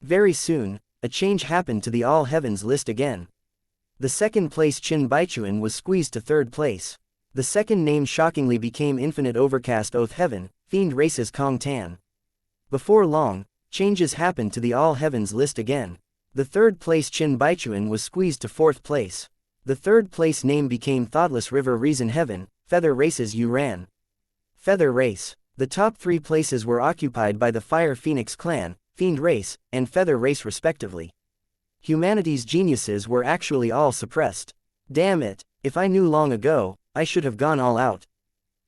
Very soon, a change happened to the All Heavens list again. The second place Qin Baichuan was squeezed to third place. The second name shockingly became Infinite Overcast Oath Heaven, Fiend Race's Kong Tan. Before long, changes happened to the All Heavens list again. The third place Qin Baichuan was squeezed to fourth place. The third place name became Thoughtless River Reason Heaven, Feather Race's Yuan. Feather Race. The top 3 places were occupied by the Fire Phoenix Clan, Fiend Race, and Feather Race respectively. Humanity's geniuses were actually all suppressed. Damn it, if I knew long ago, I should have gone all out.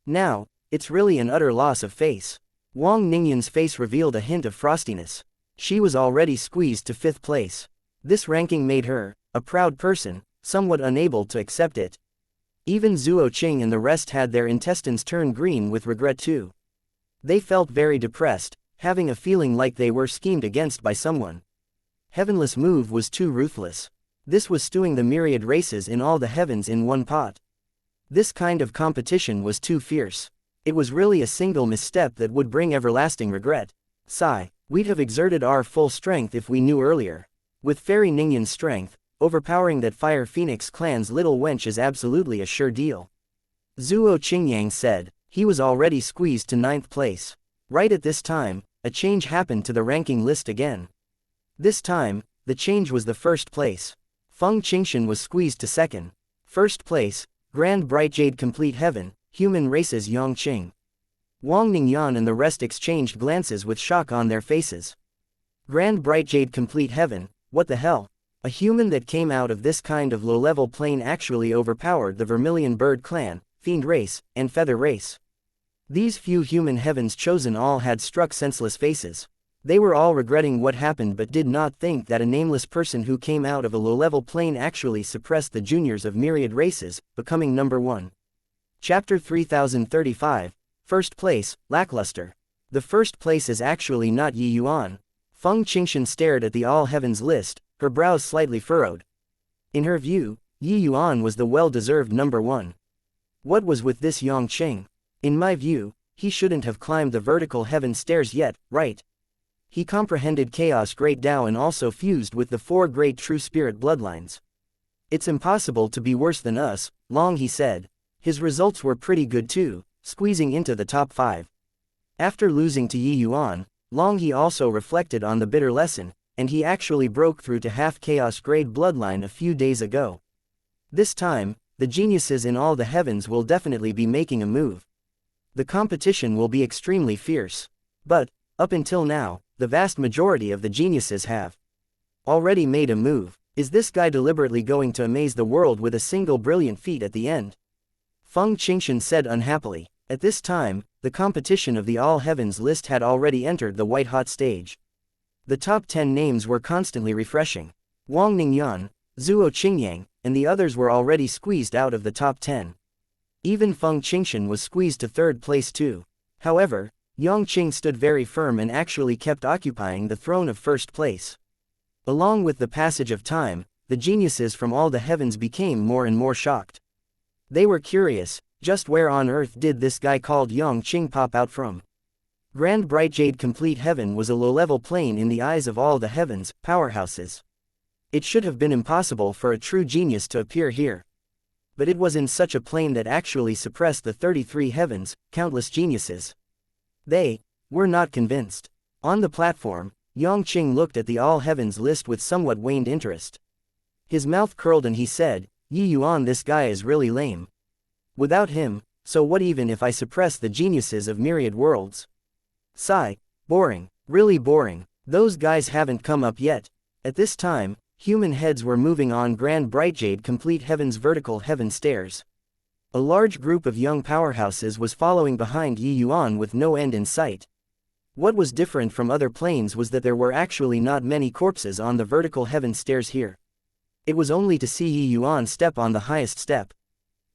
Now, it's really an utter loss of face. Wang Ningyan's face revealed a hint of frostiness. She was already squeezed to 5th place. This ranking made her, a proud person, somewhat unable to accept it. Even Zhuo Qing and the rest had their intestines turn green with regret too. They felt very depressed, having a feeling like they were schemed against by someone. Heavenless' move was too ruthless. This was stewing the myriad races in all the heavens in one pot. This kind of competition was too fierce. It was really a single misstep that would bring everlasting regret. Sigh, we'd have exerted our full strength if we knew earlier. With Fairy Ningyan's strength, overpowering that Fire Phoenix clan's little wench is absolutely a sure deal. Zhuo Qingyang said. He was already squeezed to 9th place. Right at this time, a change happened to the ranking list again. This time, the change was the first place. Feng Qingshan was squeezed to 2nd. First place, Grand Bright Jade Complete Heaven, Human Race's Yongqing. Wang Ningyan and the rest exchanged glances with shock on their faces. Grand Bright Jade Complete Heaven, what the hell? A human that came out of this kind of low-level plane actually overpowered the Vermilion Bird Clan, Fiend Race, and Feather Race. These few human heavens chosen all had struck senseless faces. They were all regretting what happened but did not think that a nameless person who came out of a low-level plane actually suppressed the juniors of myriad races, becoming number 1. Chapter 3035, First Place, Lackluster. The first place is actually not Yi Yuan. Feng Qingshan stared at the All Heavens list, her brows slightly furrowed. In her view, Yi Yuan was the well-deserved number 1. What was with this Yongqing? In my view, he shouldn't have climbed the vertical heaven stairs yet, right? He comprehended Chaos Great Tao and also fused with the 4 great true spirit bloodlines. It's impossible to be worse than us, Long he said. His results were pretty good too, squeezing into the top 5. After losing to Yi Yuan, Long he also reflected on the bitter lesson, and he actually broke through to half Chaos Grade bloodline a few days ago. This time, the geniuses in all the heavens will definitely be making a move. The competition will be extremely fierce. But, up until now, the vast majority of the geniuses have already made a move. Is this guy deliberately going to amaze the world with a single brilliant feat at the end? Feng Qingshan said unhappily. At this time, the competition of the All Heavens list had already entered the white-hot stage. The top 10 names were constantly refreshing. Wang Ningyuan, Zhuo Qingyang, and the others were already squeezed out of the top 10. Even Feng Qingshan was squeezed to third place too. However, Yang Qing stood very firm and actually kept occupying the throne of first place. Along with the passage of time, the geniuses from all the heavens became more and more shocked. They were curious, just where on earth did this guy called Yang Qing pop out from? Grand Bright Jade Complete Heaven was a low-level plane in the eyes of all the heavens, powerhouses. It should have been impossible for a true genius to appear here. But it was in such a plane that actually suppressed the 33 heavens, countless geniuses. They were not convinced. On the platform, Yang Qing looked at the All Heavens list with somewhat waned interest. His mouth curled and he said, "Yi Yuan, this guy is really lame. Without him, so what even if I suppress the geniuses of myriad worlds? Sigh, boring, really boring, those guys haven't come up yet." At this time, human heads were moving on Grand Bright Jade Complete Heaven's vertical heaven stairs. A large group of young powerhouses was following behind Yi Yuan with no end in sight. What was different from other planes was that there were actually not many corpses on the vertical heaven stairs here. It was only to see Yi Yuan step on the highest step.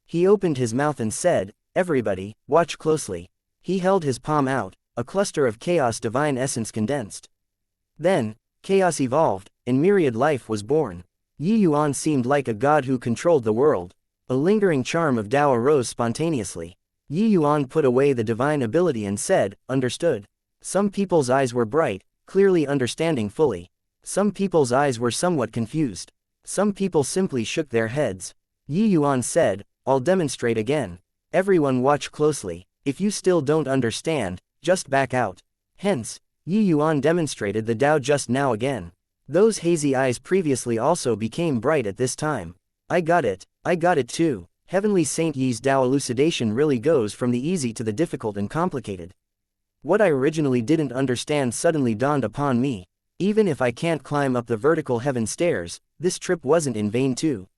He opened his mouth and said, "Everybody, watch closely." He held his palm out, a cluster of chaos divine essence condensed. Then, chaos evolved, and myriad life was born. Yi Yuan seemed like a god who controlled the world. A lingering charm of Tao arose spontaneously. Yi Yuan put away the divine ability and said, "Understood." Some people's eyes were bright, clearly understanding fully. Some people's eyes were somewhat confused. Some people simply shook their heads. Yi Yuan said, "I'll demonstrate again. Everyone watch closely. If you still don't understand, just back out." Hence, Yi Yuan demonstrated the Tao just now again. Those hazy eyes previously also became bright at this time. I got it too. Heavenly Saint Yi's Tao elucidation really goes from the easy to the difficult and complicated. What I originally didn't understand suddenly dawned upon me. Even if I can't climb up the vertical heaven stairs, this trip wasn't in vain too.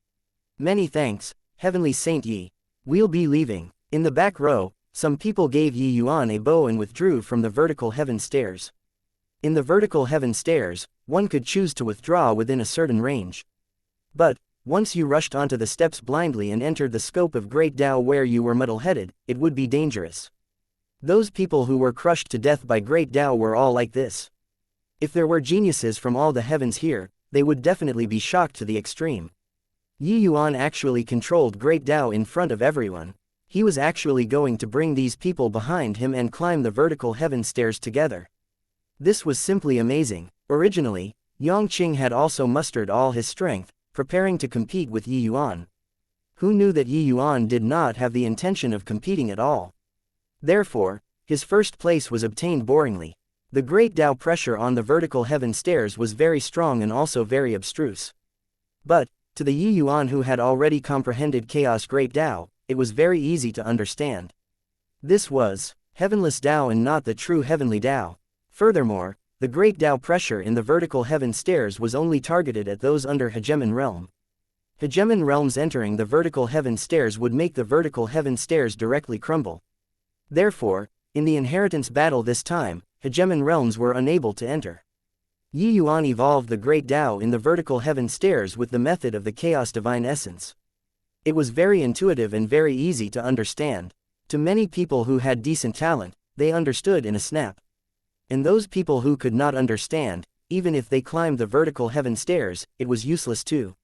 Many thanks, Heavenly Saint Yi. We'll be leaving. In the back row, some people gave Yi Yuan a bow and withdrew from the vertical heaven stairs. In the vertical heaven stairs, one could choose to withdraw within a certain range. But, once you rushed onto the steps blindly and entered the scope of Great Tao where you were muddle-headed, it would be dangerous. Those people who were crushed to death by Great Tao were all like this. If there were geniuses from all the heavens here, they would definitely be shocked to the extreme. Yi Yuan actually controlled Great Tao in front of everyone. He was actually going to bring these people behind him and climb the vertical heaven stairs together. This was simply amazing. Originally, Yang Qing had also mustered all his strength, preparing to compete with Yi Yuan. Who knew that Yi Yuan did not have the intention of competing at all? Therefore, his first place was obtained boringly. The Great Tao pressure on the vertical heaven stairs was very strong and also very abstruse. But, to the Yi Yuan who had already comprehended Chaos Great Tao, it was very easy to understand. This was heavenless Tao and not the true heavenly Tao. Furthermore, the Great Tao pressure in the vertical heaven stairs was only targeted at those under Hegemon realm. Hegemon realms entering the vertical heaven stairs would make the vertical heaven stairs directly crumble. Therefore, in the inheritance battle this time, Hegemon realms were unable to enter. Yi Yuan evolved the Great Tao in the vertical heaven stairs with the method of the Chaos Divine Essence. It was very intuitive and very easy to understand. To many people who had decent talent, they understood in a snap. And those people who could not understand, even if they climbed the vertical heaven stairs, it was useless too.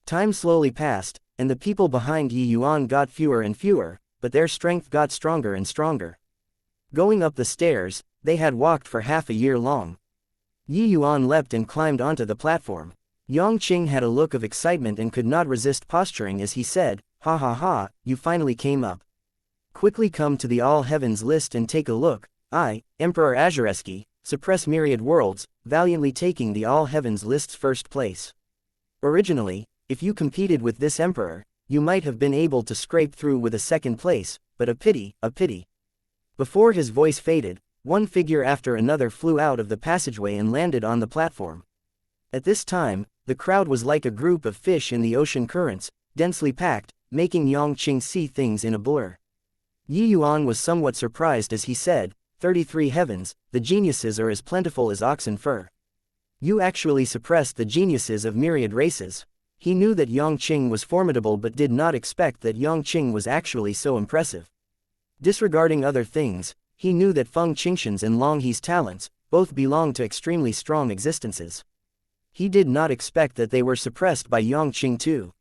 Time slowly passed, and the people behind Yi Yuan got fewer and fewer, but their strength got stronger and stronger. Going up the stairs, they had walked for half a year long. Yi Yuan leapt and climbed onto the platform. Yang Qing had a look of excitement and could not resist posturing as he said, "Ha ha ha, you finally came up. Quickly come to the All Heavens list and take a look. I, Emperor Azureski, suppress myriad worlds, valiantly taking the All Heavens list's first place. Originally, if you competed with this emperor, you might have been able to scrape through with a second place, but a pity, a pity." Before his voice faded, one figure after another flew out of the passageway and landed on the platform. At this time, the crowd was like a group of fish in the ocean currents, densely packed, making Yang Qing see things in a blur. Yi Yuan was somewhat surprised as he said, 33 heavens, the geniuses are as plentiful as oxen fur. You actually suppressed the geniuses of myriad races. He knew that Yongqing was formidable but did not expect that Yongqing was actually so impressive. Disregarding other things, he knew that Feng Qingshan's and Long He's talents both belonged to extremely strong existences. He did not expect that they were suppressed by Yongqing too.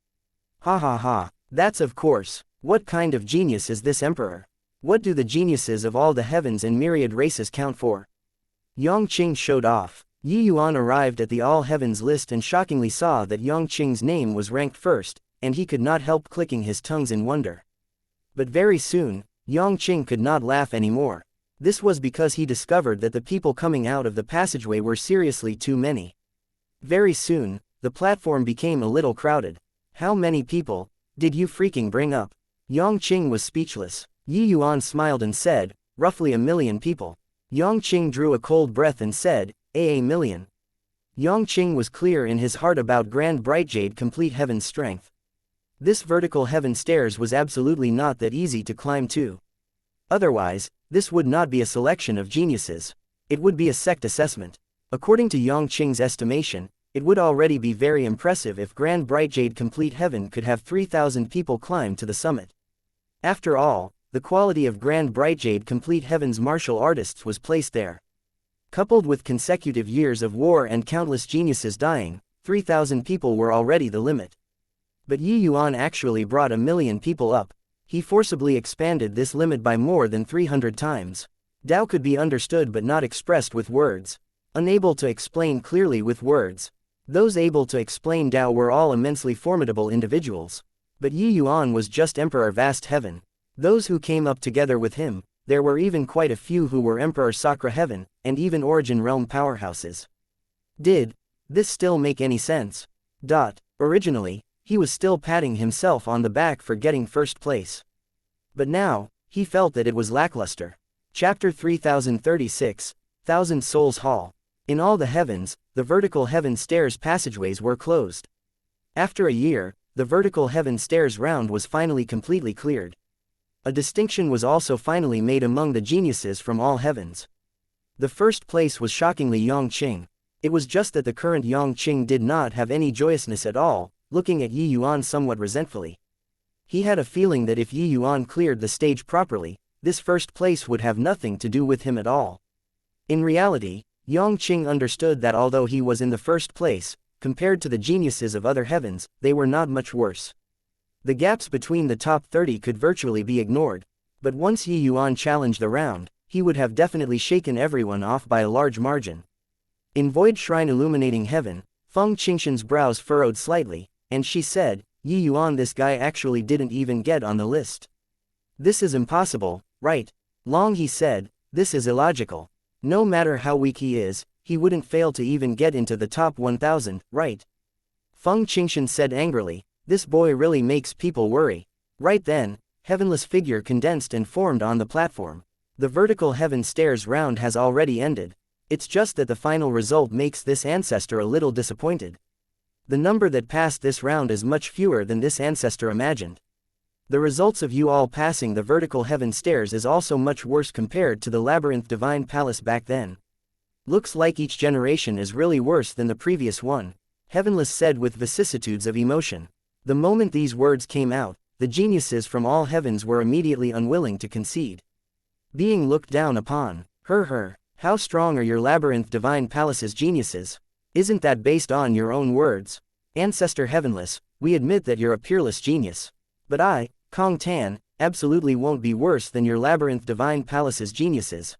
Ha ha ha, that's of course. What kind of genius is this emperor? What do the geniuses of all the heavens and myriad races count for? Yongqing showed off. Yi Yuan arrived at the all heavens list and shockingly saw that Yongqing's name was ranked first, and he could not help clicking his tongues in wonder. But very soon, Yongqing could not laugh anymore. This was because he discovered that the people coming out of the passageway were seriously too many. Very soon, the platform became a little crowded. How many people did you freaking bring up? Yongqing was speechless. Yi Yuan smiled and said, roughly 1 million people. Yongqing drew a cold breath and said, a million. Yongqing was clear in his heart about Grand Bright Jade Complete Heaven's strength. This vertical heaven stairs was absolutely not that easy to climb to. Otherwise, this would not be a selection of geniuses. It would be a sect assessment. According to Yongqing's estimation, it would already be very impressive if Grand Bright Jade Complete Heaven could have 3,000 people climb to the summit. After all, the quality of Grand Bright Jade Complete Heaven's martial artists was placed there. Coupled with consecutive years of war and countless geniuses dying, 3,000 people were already the limit. But Yi Yuan actually brought 1 million people up. He forcibly expanded this limit by more than 300 times. Tao could be understood but not expressed with words. Unable to explain clearly with words. Those able to explain Tao were all immensely formidable individuals. But Yi Yuan was just Emperor Vast Heaven. Those who came up together with him, there were even quite a few who were Emperor Sakra Heaven, and even Origin Realm powerhouses. Did this still make any sense? Originally, he was still patting himself on the back for getting first place. But now, he felt that it was lackluster. Chapter 3036, Thousand Souls Hall. In all the heavens, the vertical heaven stairs passageways were closed. After a year, the vertical heaven stairs round was finally completely cleared. A distinction was also finally made among the geniuses from all heavens. The first place was shockingly Yongqing. It was just that the current Yongqing did not have any joyousness at all, looking at Yi Yuan somewhat resentfully. He had a feeling that if Yi Yuan cleared the stage properly, this first place would have nothing to do with him at all. In reality, Yongqing understood that although he was in the first place, compared to the geniuses of other heavens, they were not much worse. The gaps between the top 30 could virtually be ignored, but once Yi Yuan challenged the round, he would have definitely shaken everyone off by a large margin. In Void Shrine illuminating heaven, Feng Qingshan's brows furrowed slightly, and she said, Yi Yuan, this guy actually didn't even get on the list. This is impossible, right? Long he said, this is illogical. No matter how weak he is, he wouldn't fail to even get into the top 1,000, right? Feng Qingshan said angrily, this boy really makes people worry. Right then, heavenless figure condensed and formed on the platform. The vertical heaven stairs round has already ended. It's just that the final result makes this ancestor a little disappointed. The number that passed this round is much fewer than this ancestor imagined. The results of you all passing the vertical heaven stairs is also much worse compared to the Labyrinth Divine Palace back then. Looks like each generation is really worse than the previous one, Heavenless said with vicissitudes of emotion. The moment these words came out, the geniuses from all heavens were immediately unwilling to concede. Being looked down upon. How strong are your Labyrinth Divine Palace's geniuses? Isn't that based on your own words? Ancestor Heavenless, we admit that you're a peerless genius. But I, Kong Tan, absolutely won't be worse than your Labyrinth Divine Palace's geniuses.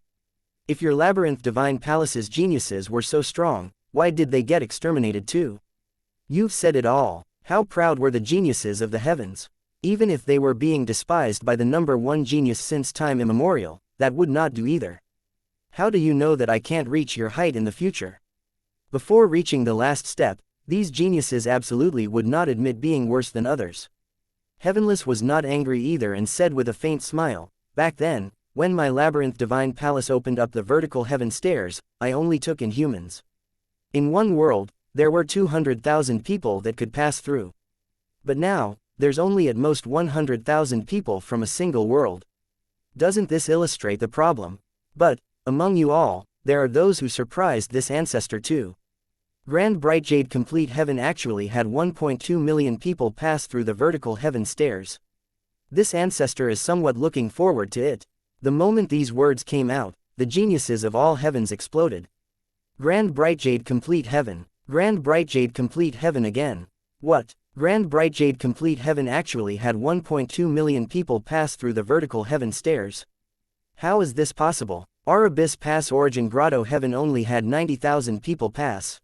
If your Labyrinth Divine Palace's geniuses were so strong, why did they get exterminated too? You've said it all. How proud were the geniuses of the heavens? Even if they were being despised by the number one genius since time immemorial, that would not do either. How do you know that I can't reach your height in the future? Before reaching the last step, these geniuses absolutely would not admit being worse than others. Heavenless was not angry either and said with a faint smile, back then, when my Labyrinth Divine Palace opened up the vertical heaven stairs, I only took in humans. In one world, there were 200,000 people that could pass through. But now, there's only at most 100,000 people from a single world. Doesn't this illustrate the problem? But, among you all, there are those who surprised this ancestor too. Grand Bright Jade Complete Heaven actually had 1.2 million people pass through the vertical heaven stairs. This ancestor is somewhat looking forward to it. The moment these words came out, the geniuses of all heavens exploded. Grand Bright Jade Complete Heaven. Grand Bright Jade Complete Heaven again. What? Grand Bright Jade Complete Heaven actually had 1.2 million people pass through the vertical heaven stairs. How is this possible? Our Abyss Pass Origin Grotto Heaven only had 90,000 people pass.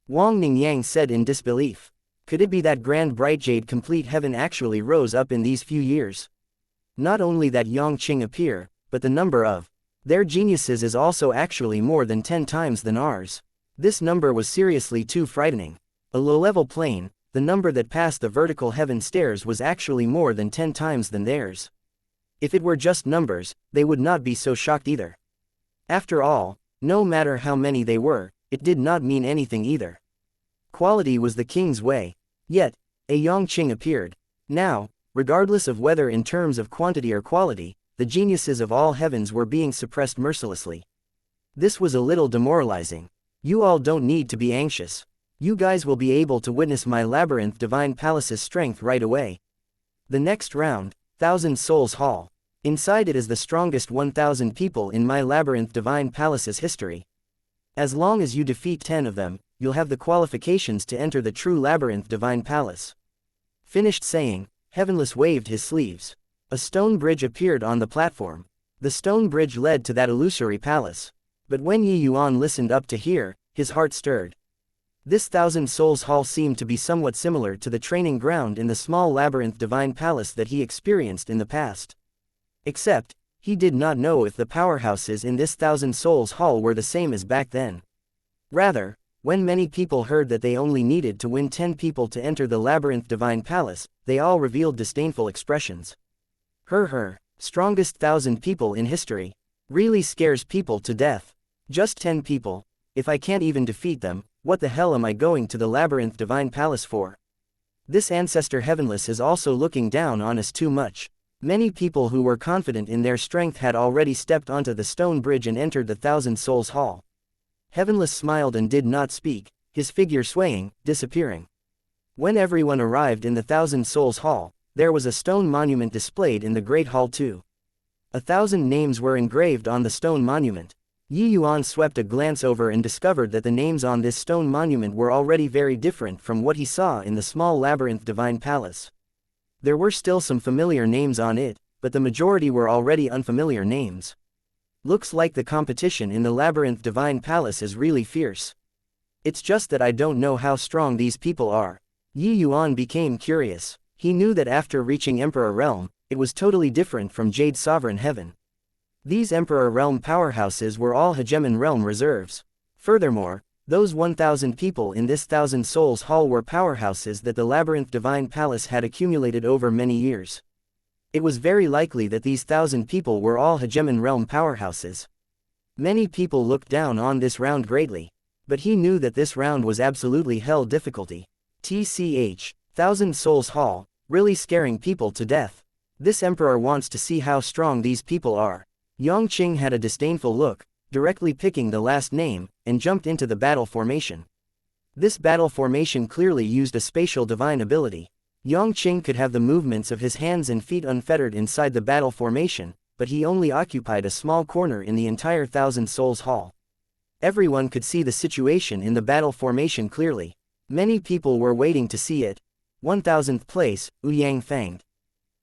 Wang Ningyang said in disbelief. Could it be that Grand Bright Jade Complete Heaven actually rose up in these few years? Not only that Yongqing appear, but the number of their geniuses is also actually more than 10 times than ours. This number was seriously too frightening. A low-level plane, the number that passed the vertical heaven stairs was actually more than 10 times than theirs. If it were just numbers, they would not be so shocked either. After all, no matter how many they were, it did not mean anything either. Quality was the king's way. Yet, a Yongqing appeared. Now, regardless of whether in terms of quantity or quality, the geniuses of all heavens were being suppressed mercilessly. This was a little demoralizing. You all don't need to be anxious. You guys will be able to witness my Labyrinth Divine Palace's strength right away. The next round, 1000 Souls Hall. Inside it is the strongest 1000 people in my Labyrinth Divine Palace's history. As long as you defeat 10 of them, you'll have the qualifications to enter the true Labyrinth Divine Palace. Finished saying, Heavenless waved his sleeves. A stone bridge appeared on the platform. The stone bridge led to that illusory palace. But when Yuan listened up to hear, his heart stirred. This 1000 Souls Hall seemed to be somewhat similar to the training ground in the small Labyrinth Divine Palace that he experienced in the past. Except, he did not know if the powerhouses in this 1000 Souls Hall were the same as back then. Rather, when many people heard that they only needed to win 10 people to enter the Labyrinth Divine Palace, they all revealed disdainful expressions. Strongest 1000 people in history. Really scares people to death. Just 10 people. If I can't even defeat them, what the hell am I going to the Labyrinth Divine Palace for? This ancestor Heavenless is also looking down on us too much. Many people who were confident in their strength had already stepped onto the stone bridge and entered the 1000 Souls Hall. Heavenless smiled and did not speak, his figure swaying, disappearing. When everyone arrived in the 1000 Souls Hall, there was a stone monument displayed in the Great Hall too. 1000 names were engraved on the stone monument. Yuan swept a glance over and discovered that the names on this stone monument were already very different from what he saw in the small Labyrinth Divine Palace. There were still some familiar names on it, but the majority were already unfamiliar names. Looks like the competition in the Labyrinth Divine Palace is really fierce. It's just that I don't know how strong these people are. Yuan became curious. He knew that after reaching Emperor Realm, it was totally different from Jade Sovereign Heaven. These Emperor Realm powerhouses were all Hegemon Realm reserves. Furthermore, those 1000 people in this 1000 Souls Hall were powerhouses that the Labyrinth Divine Palace had accumulated over many years. It was very likely that these 1000 people were all Hegemon Realm powerhouses. Many people looked down on this round greatly. But he knew that this round was absolutely hell difficulty. TCH, 1000 Souls Hall, really scaring people to death. This emperor wants to see how strong these people are. Yongqing had a disdainful look, directly picking the last name, and jumped into the battle formation. This battle formation clearly used a spatial divine ability. Yongqing could have the movements of his hands and feet unfettered inside the battle formation, but he only occupied a small corner in the entire 1000 Souls Hall. Everyone could see the situation in the battle formation clearly. Many people were waiting to see it. 1000th place, Ouyang Fang.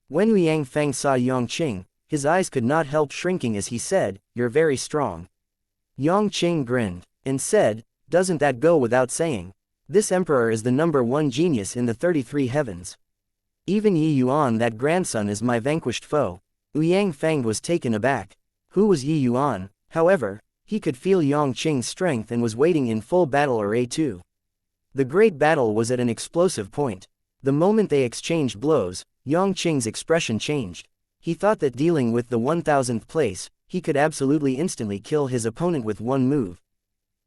When Ouyang Fang saw Yongqing, his eyes could not help shrinking as he said, "You're very strong." Yongqing grinned, and said, "Doesn't that go without saying? This emperor is the #1 genius in the 33 heavens. Even Yuan, that grandson, is my vanquished foe." Ouyang Fang was taken aback. Who was Yuan? However, he could feel Yongqing's strength and was waiting in full battle array too. The great battle was at an explosive point. The moment they exchanged blows, Yongqing's expression changed. He thought that dealing with the 1000th place, he could absolutely instantly kill his opponent with one move.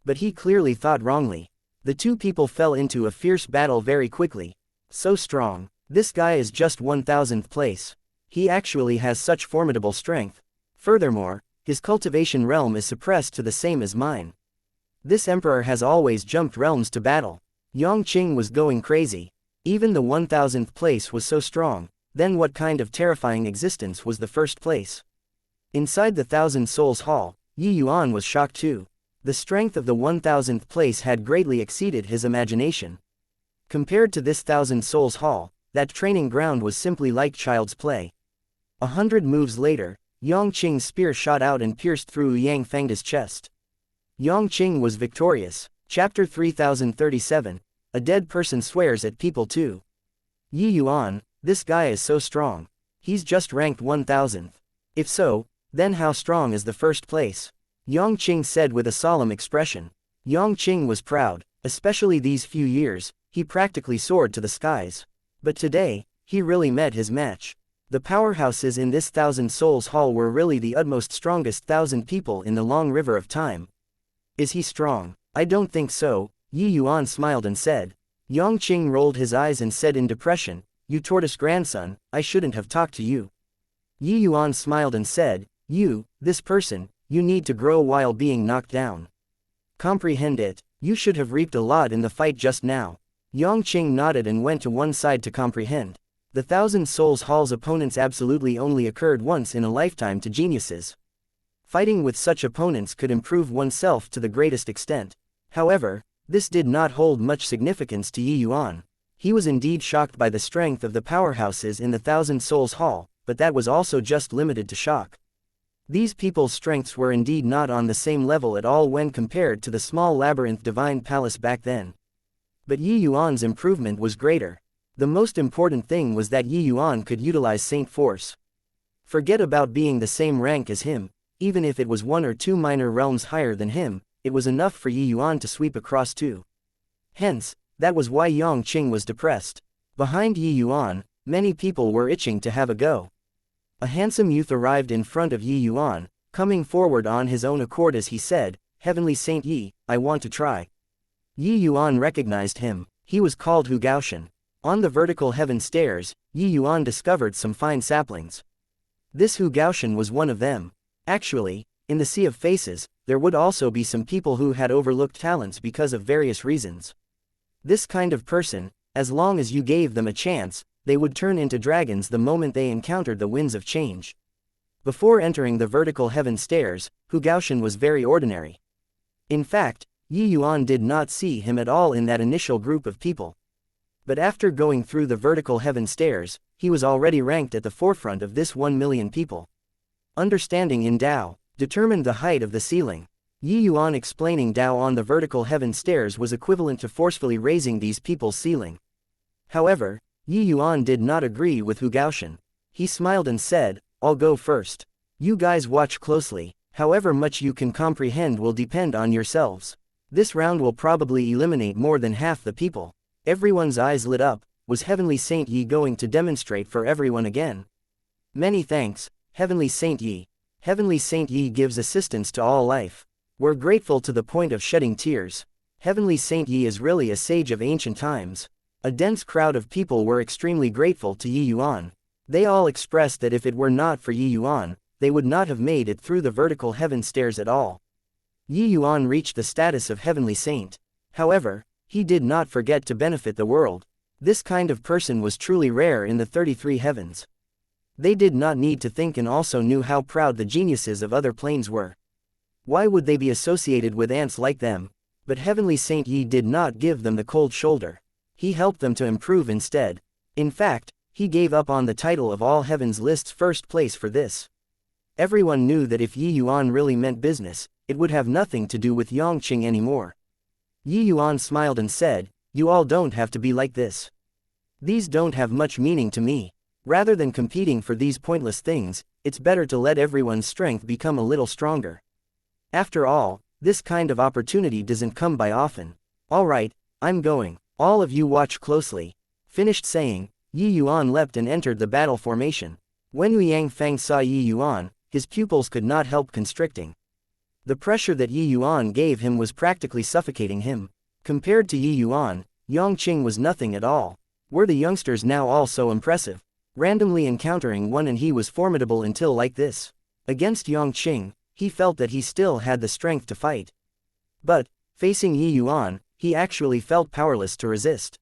But he clearly thought wrongly. The two people fell into a fierce battle very quickly. So strong. This guy is just 1000th place. He actually has such formidable strength. Furthermore, his cultivation realm is suppressed to the same as mine. This emperor has always jumped realms to battle. Yongqing was going crazy. Even the 1000th place was so strong, then what kind of terrifying existence was the first place? Inside the Thousand Souls Hall, Yi Yuan was shocked too. The strength of the 1000th place had greatly exceeded his imagination. Compared to this Thousand Souls Hall, that training ground was simply like child's play. 100 moves later, Yongqing's spear shot out and pierced through Yang Fengda's chest. Yongqing was victorious. Chapter 3037. A dead person swears at people too. Yi Yuan, this guy is so strong. He's just ranked 1000th. If so, then how strong is the first place? Yongqing said with a solemn expression. Yongqing was proud, especially these few years, he practically soared to the skies. But today, he really met his match. The powerhouses in this Thousand Souls Hall were really the utmost strongest 1000 people in the long river of time. Is he strong? I don't think so, Yi Yuan smiled and said. Yongqing rolled his eyes and said in depression, you tortoise grandson, I shouldn't have talked to you. Yi Yuan smiled and said, you, this person, you need to grow while being knocked down. Comprehend it, you should have reaped a lot in the fight just now. Yongqing nodded and went to one side to comprehend. The Thousand Souls Hall's opponents absolutely only occurred once in a lifetime to geniuses. Fighting with such opponents could improve oneself to the greatest extent. However, this did not hold much significance to Yi Yuan. He was indeed shocked by the strength of the powerhouses in the Thousand Souls Hall, but that was also just limited to shock. These people's strengths were indeed not on the same level at all when compared to the small labyrinth divine palace back then. But Yi Yuan's improvement was greater. The most important thing was that Yi Yuan could utilize Saint Force. Forget about being the same rank as him, even if it was 1 or 2 minor realms higher than him, it was enough for Yi Yuan to sweep across too. Hence, that was why Yongqing was depressed. Behind Yi Yuan, many people were itching to have a go. A handsome youth arrived in front of Yi Yuan, coming forward on his own accord as he said, Heavenly Saint Yi, I want to try. Yi Yuan recognized him. He was called Hu Gaoshan. On the vertical heaven stairs, Yi Yuan discovered some fine saplings. This Hu Gaoshan was one of them. Actually, in the sea of faces, there would also be some people who had overlooked talents because of various reasons. This kind of person, as long as you gave them a chance, they would turn into dragons the moment they encountered the winds of change. Before entering the vertical heaven stairs, Hu Gaoshan was very ordinary. In fact, Yi Yuan did not see him at all in that initial group of people. But after going through the vertical heaven stairs, he was already ranked at the forefront of this 1 million people. Understanding in Tao determined the height of the ceiling. Yi Yuan explaining Tao on the vertical heaven stairs was equivalent to forcefully raising these people's ceiling. However, Yi Yuan did not agree with Hu Gaoshan. He smiled and said, I'll go first. You guys watch closely, however much you can comprehend will depend on yourselves. This round will probably eliminate more than half the people. Everyone's eyes lit up. Was Heavenly Saint Yi going to demonstrate for everyone again? Many thanks, Heavenly Saint Yi. Heavenly Saint Yi gives assistance to all life. We're grateful to the point of shedding tears. Heavenly Saint Yi is really a sage of ancient times. A dense crowd of people were extremely grateful to Yi Yuan. They all expressed that if it were not for Yi Yuan, they would not have made it through the vertical heaven stairs at all. Yi Yuan reached the status of Heavenly Saint. However, he did not forget to benefit the world. This kind of person was truly rare in the 33 heavens. They did not need to think and also knew how proud the geniuses of other planes were. Why would they be associated with ants like them? But Heavenly Saint Yi did not give them the cold shoulder. He helped them to improve instead. In fact, he gave up on the title of all heavens list's first place for this. Everyone knew that if Yi Yuan really meant business, it would have nothing to do with Yongqing anymore. Yi Yuan smiled and said, you all don't have to be like this. These don't have much meaning to me. Rather than competing for these pointless things, it's better to let everyone's strength become a little stronger. After all, this kind of opportunity doesn't come by often. Alright, I'm going. All of you watch closely. Finished saying, Yi Yuan leapt and entered the battle formation. When Yang Feng saw Yi Yuan, his pupils could not help constricting. The pressure that Yi Yuan gave him was practically suffocating him. Compared to Yi Yuan, Yongqing was nothing at all. Were the youngsters now all so impressive? Randomly encountering one and he was formidable until like this. Against Yang Qing, he felt that he still had the strength to fight. But, facing Yi Yuan, he actually felt powerless to resist.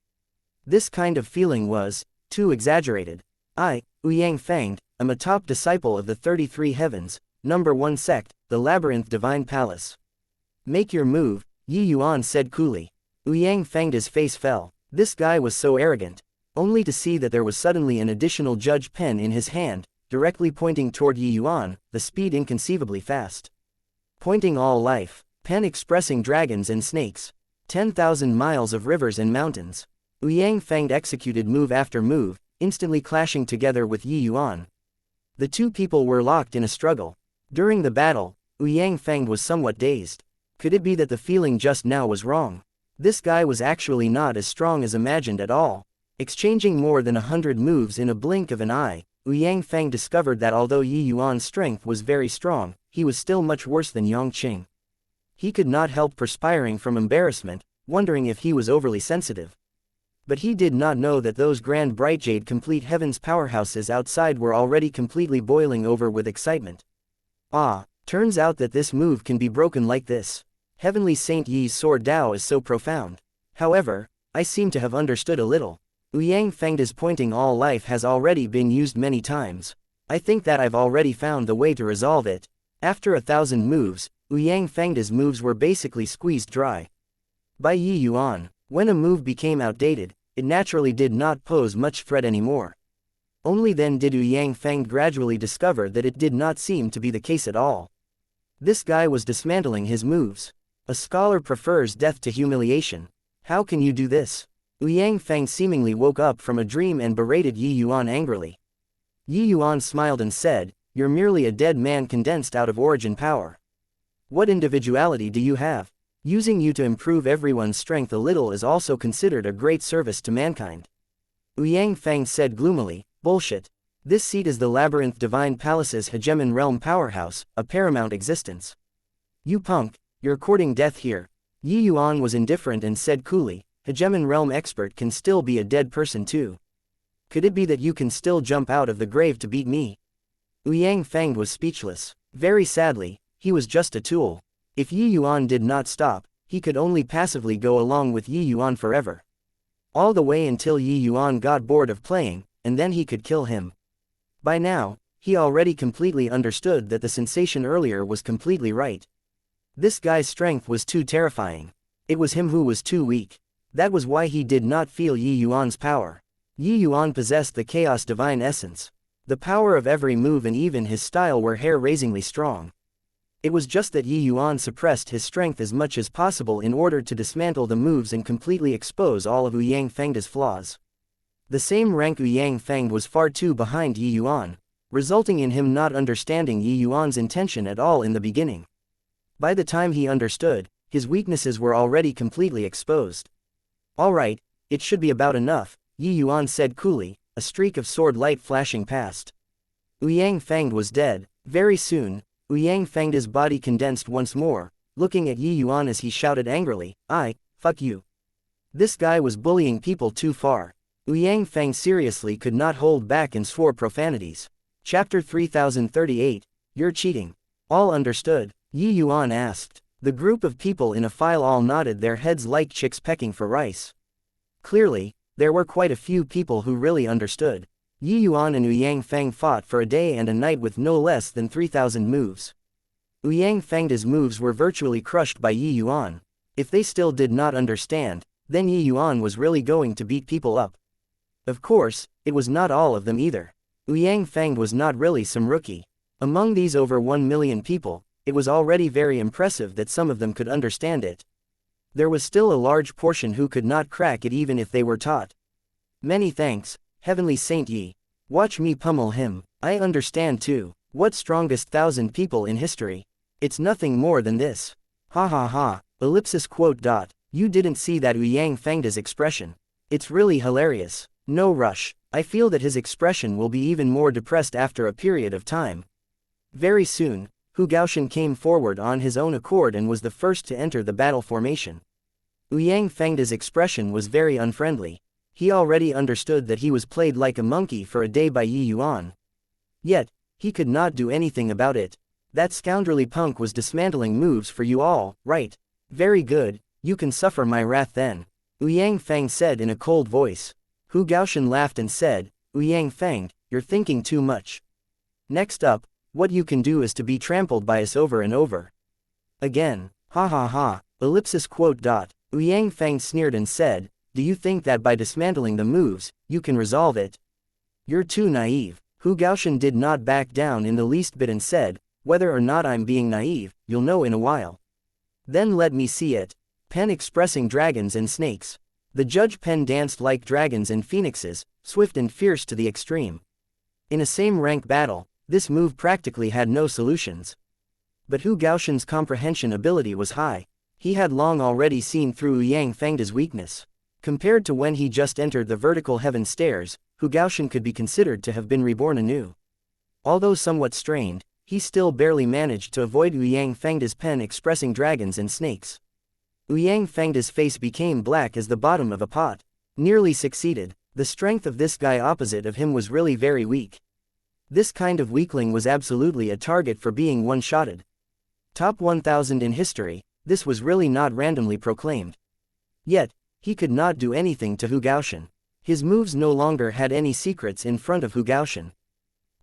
This kind of feeling was too exaggerated. I, Ouyang Fanged, am a top disciple of the 33 Heavens, number 1 sect, the Labyrinth Divine Palace. Make your move, Yi Yuan said coolly. Ouyang Fanged's face fell. This guy was so arrogant. Only to see that there was suddenly an additional judge pen in his hand, directly pointing toward Yi Yuan, the speed inconceivably fast. Pointing all life, pen expressing dragons and snakes. 10,000 miles of rivers and mountains. Ouyang Fanged executed move after move, instantly clashing together with Yi Yuan. The two people were locked in a struggle. During the battle, Ouyang Fanged was somewhat dazed. Could it be that the feeling just now was wrong? This guy was actually not as strong as imagined at all. Exchanging more than 100 moves in a blink of an eye, Ouyang Fanged discovered that although Yi Yuan's strength was very strong, he was still much worse than Yang Qing. He could not help perspiring from embarrassment, wondering if he was overly sensitive. But he did not know that those grand bright jade complete heavens powerhouses outside were already completely boiling over with excitement. Ah, turns out that this move can be broken like this. Heavenly Saint Yi's sword Dao is so profound. However, I seem to have understood a little. Ouyang Fanged's pointing all life has already been used many times. I think that I've already found the way to resolve it. After 1,000 moves, Ouyang Fanged's moves were basically squeezed dry by Yi Yuan. When a move became outdated, it naturally did not pose much threat anymore. Only then did Ouyang Fanged gradually discover that it did not seem to be the case at all. This guy was dismantling his moves. A scholar prefers death to humiliation. How can you do this? Ouyang Fanged seemingly woke up from a dream and berated Yi Yuan angrily. Yi Yuan smiled and said, "You're merely a dead man condensed out of origin power. What individuality do you have? Using you to improve everyone's strength a little is also considered a great service to mankind." Ouyang Fanged said gloomily, "Bullshit. This seat is the Labyrinth Divine Palace's hegemon realm powerhouse, a paramount existence. You punk, you're courting death here." Yi Yuan was indifferent and said coolly, "Hegemon realm expert can still be a dead person too. Could it be that you can still jump out of the grave to beat me?" Ouyang Fanged was speechless. Very sadly, he was just a tool. If Yi Yuan did not stop, he could only passively go along with Yi Yuan forever. All the way until Yi Yuan got bored of playing, and then he could kill him. By now, he already completely understood that the sensation earlier was completely right. This guy's strength was too terrifying. It was him who was too weak. That was why he did not feel Yi Yuan's power. Yi Yuan possessed the chaos divine essence. The power of every move and even his style were hair-raisingly strong. It was just that Yi Yuan suppressed his strength as much as possible in order to dismantle the moves and completely expose all of Ouyang Fanged's flaws. The same rank Ouyang Fanged was far too behind Yi Yuan, resulting in him not understanding Yi Yuan's intention at all in the beginning. By the time he understood, his weaknesses were already completely exposed. "Alright, it should be about enough," Yi Yuan said coolly, a streak of sword light flashing past. Ouyang Fanged was dead. Very soon, Ouyang Fanged's body condensed once more, looking at Yi Yuan as he shouted angrily, "Fuck you." This guy was bullying people too far. Ouyang Fanged seriously could not hold back and swore profanities. Chapter 3038, "You're cheating." All understood? Yi Yuan asked. The group of people in a file all nodded their heads like chicks pecking for rice. Clearly, there were quite a few people who really understood. Yi Yuan and Ouyang Fanged fought for a day and a night with no less than 3,000 moves. Ouyang Fanged's moves were virtually crushed by Yi Yuan. If they still did not understand, then Yi Yuan was really going to beat people up. Of course, it was not all of them either. Ouyang Fanged was not really some rookie. Among these over 1 million people, it was already very impressive that some of them could understand it. There was still a large portion who could not crack it even if they were taught. "Many thanks, Heavenly Saint Yi. Watch me pummel him. I understand too. What strongest 1,000 people in history? It's nothing more than this. Ha ha ha, ellipsis quote dot. You didn't see that Ouyang Fanged's expression. It's really hilarious. No rush. I feel that his expression will be even more depressed after a period of time." Very soon, Hu Gaoshan came forward on his own accord and was the first to enter the battle formation. Ouyang Fanged's expression was very unfriendly. He already understood that he was played like a monkey for a day by Yi Yuan. Yet, He could not do anything about it. That scoundrelly punk was dismantling moves for you all, right? Very good, you can suffer my wrath then. Yang Feng said in a cold voice. Hu Gaoshan laughed and said, Yang Feng, you're thinking too much. Next up, what you can do is to be trampled by us over and over again. Ha ha ha, ellipsis quote dot. Yang Feng sneered and said, do you think that by dismantling the moves, you can resolve it? You're too naive. Hu Gaoshan did not back down in the least bit and said, whether or not I'm being naive, you'll know in a while. Then let me see it. Pen expressing dragons and snakes. The judge pen danced like dragons and phoenixes, swift and fierce to the extreme. In a same rank battle, this move practically had no solutions. But Hu Gaoshan's comprehension ability was high. He had long already seen through Yang Feng's weakness. Compared to when he just entered the vertical heaven stairs, Hu Gaoshan could be considered to have been reborn anew. Although somewhat strained, he still barely managed to avoid Yang Feng's pen expressing dragons and snakes. Yang Feng's face became black as the bottom of a pot. Nearly succeeded. The strength of this guy opposite of him was really very weak. This kind of weakling was absolutely a target for being one-shotted. Top 1000 in history, this was really not randomly proclaimed. Yet, he could not do anything to Hu Gaoshan. His moves no longer had any secrets in front of Hu Gaoshan.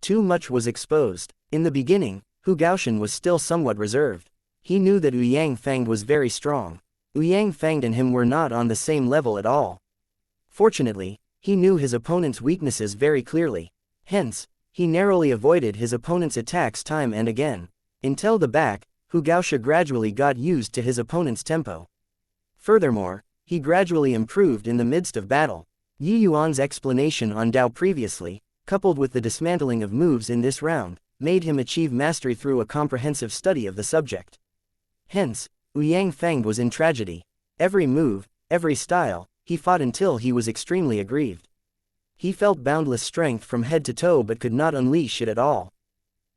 Too much was exposed. In the beginning, Hu Gaoshan was still somewhat reserved. He knew that Yang Feng was very strong. Yang Feng and him were not on the same level at all. Fortunately, he knew his opponent's weaknesses very clearly. Hence, he narrowly avoided his opponent's attacks time and again. Until the back, Hu Gaoshan gradually got used to his opponent's tempo. Furthermore, he gradually improved in the midst of battle. Yi Yuan's explanation on Dao previously, coupled with the dismantling of moves in this round, made him achieve mastery through a comprehensive study of the subject. Hence, Yang Feng was in tragedy. Every move, every style, he fought until he was extremely aggrieved. He felt boundless strength from head to toe but could not unleash it at all.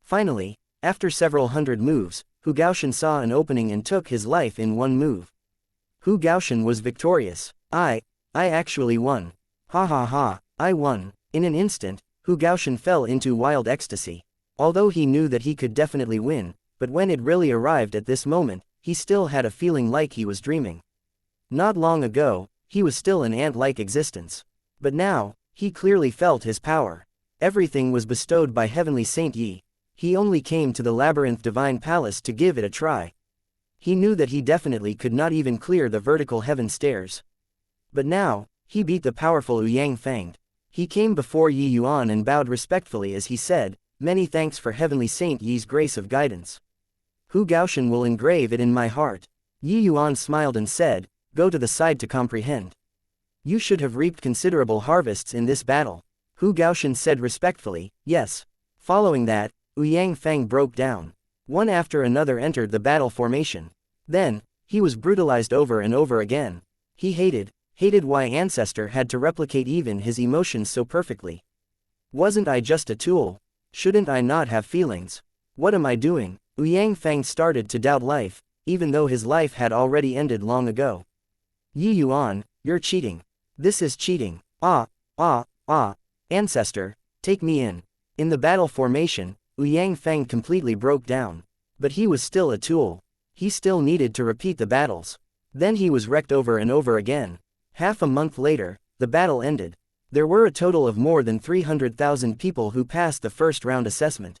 Finally, after several hundred moves, Hu Gaoshan saw an opening and took his life in one move. Hu Gaoshan was victorious. I actually won. Ha ha ha, I won. In an instant, Hu Gaoshan fell into wild ecstasy. Although he knew that he could definitely win, but when it really arrived at this moment, he still had a feeling like he was dreaming. Not long ago, he was still an ant-like existence. But now, he clearly felt his power. Everything was bestowed by Heavenly Saint Yi. He only came to the Labyrinth Divine Palace to give it a try. He knew that he definitely could not even clear the vertical heaven stairs. But now, he beat the powerful Yang Feng. He came before Yi Yuan and bowed respectfully as he said, many thanks for Heavenly Saint Yi's grace of guidance. Hu Gaoshan will engrave it in my heart. Yi Yuan smiled and said, go to the side to comprehend. You should have reaped considerable harvests in this battle. Hu Gaoshan said respectfully, yes. Following that, Yang Feng broke down. One after another entered the battle formation. Then, he was brutalized over and over again. He hated why Ancestor had to replicate even his emotions so perfectly. Wasn't I just a tool? Shouldn't I not have feelings? What am I doing? Yang Feng started to doubt life, even though his life had already ended long ago. Yi Yuan, you're cheating. This is cheating. Ancestor, take me in. In the battle formation, Yang Feng completely broke down. But he was still a tool. He still needed to repeat the battles. Then he was wrecked over and over again. Half a month later, the battle ended. There were a total of more than 300,000 people who passed the first round assessment.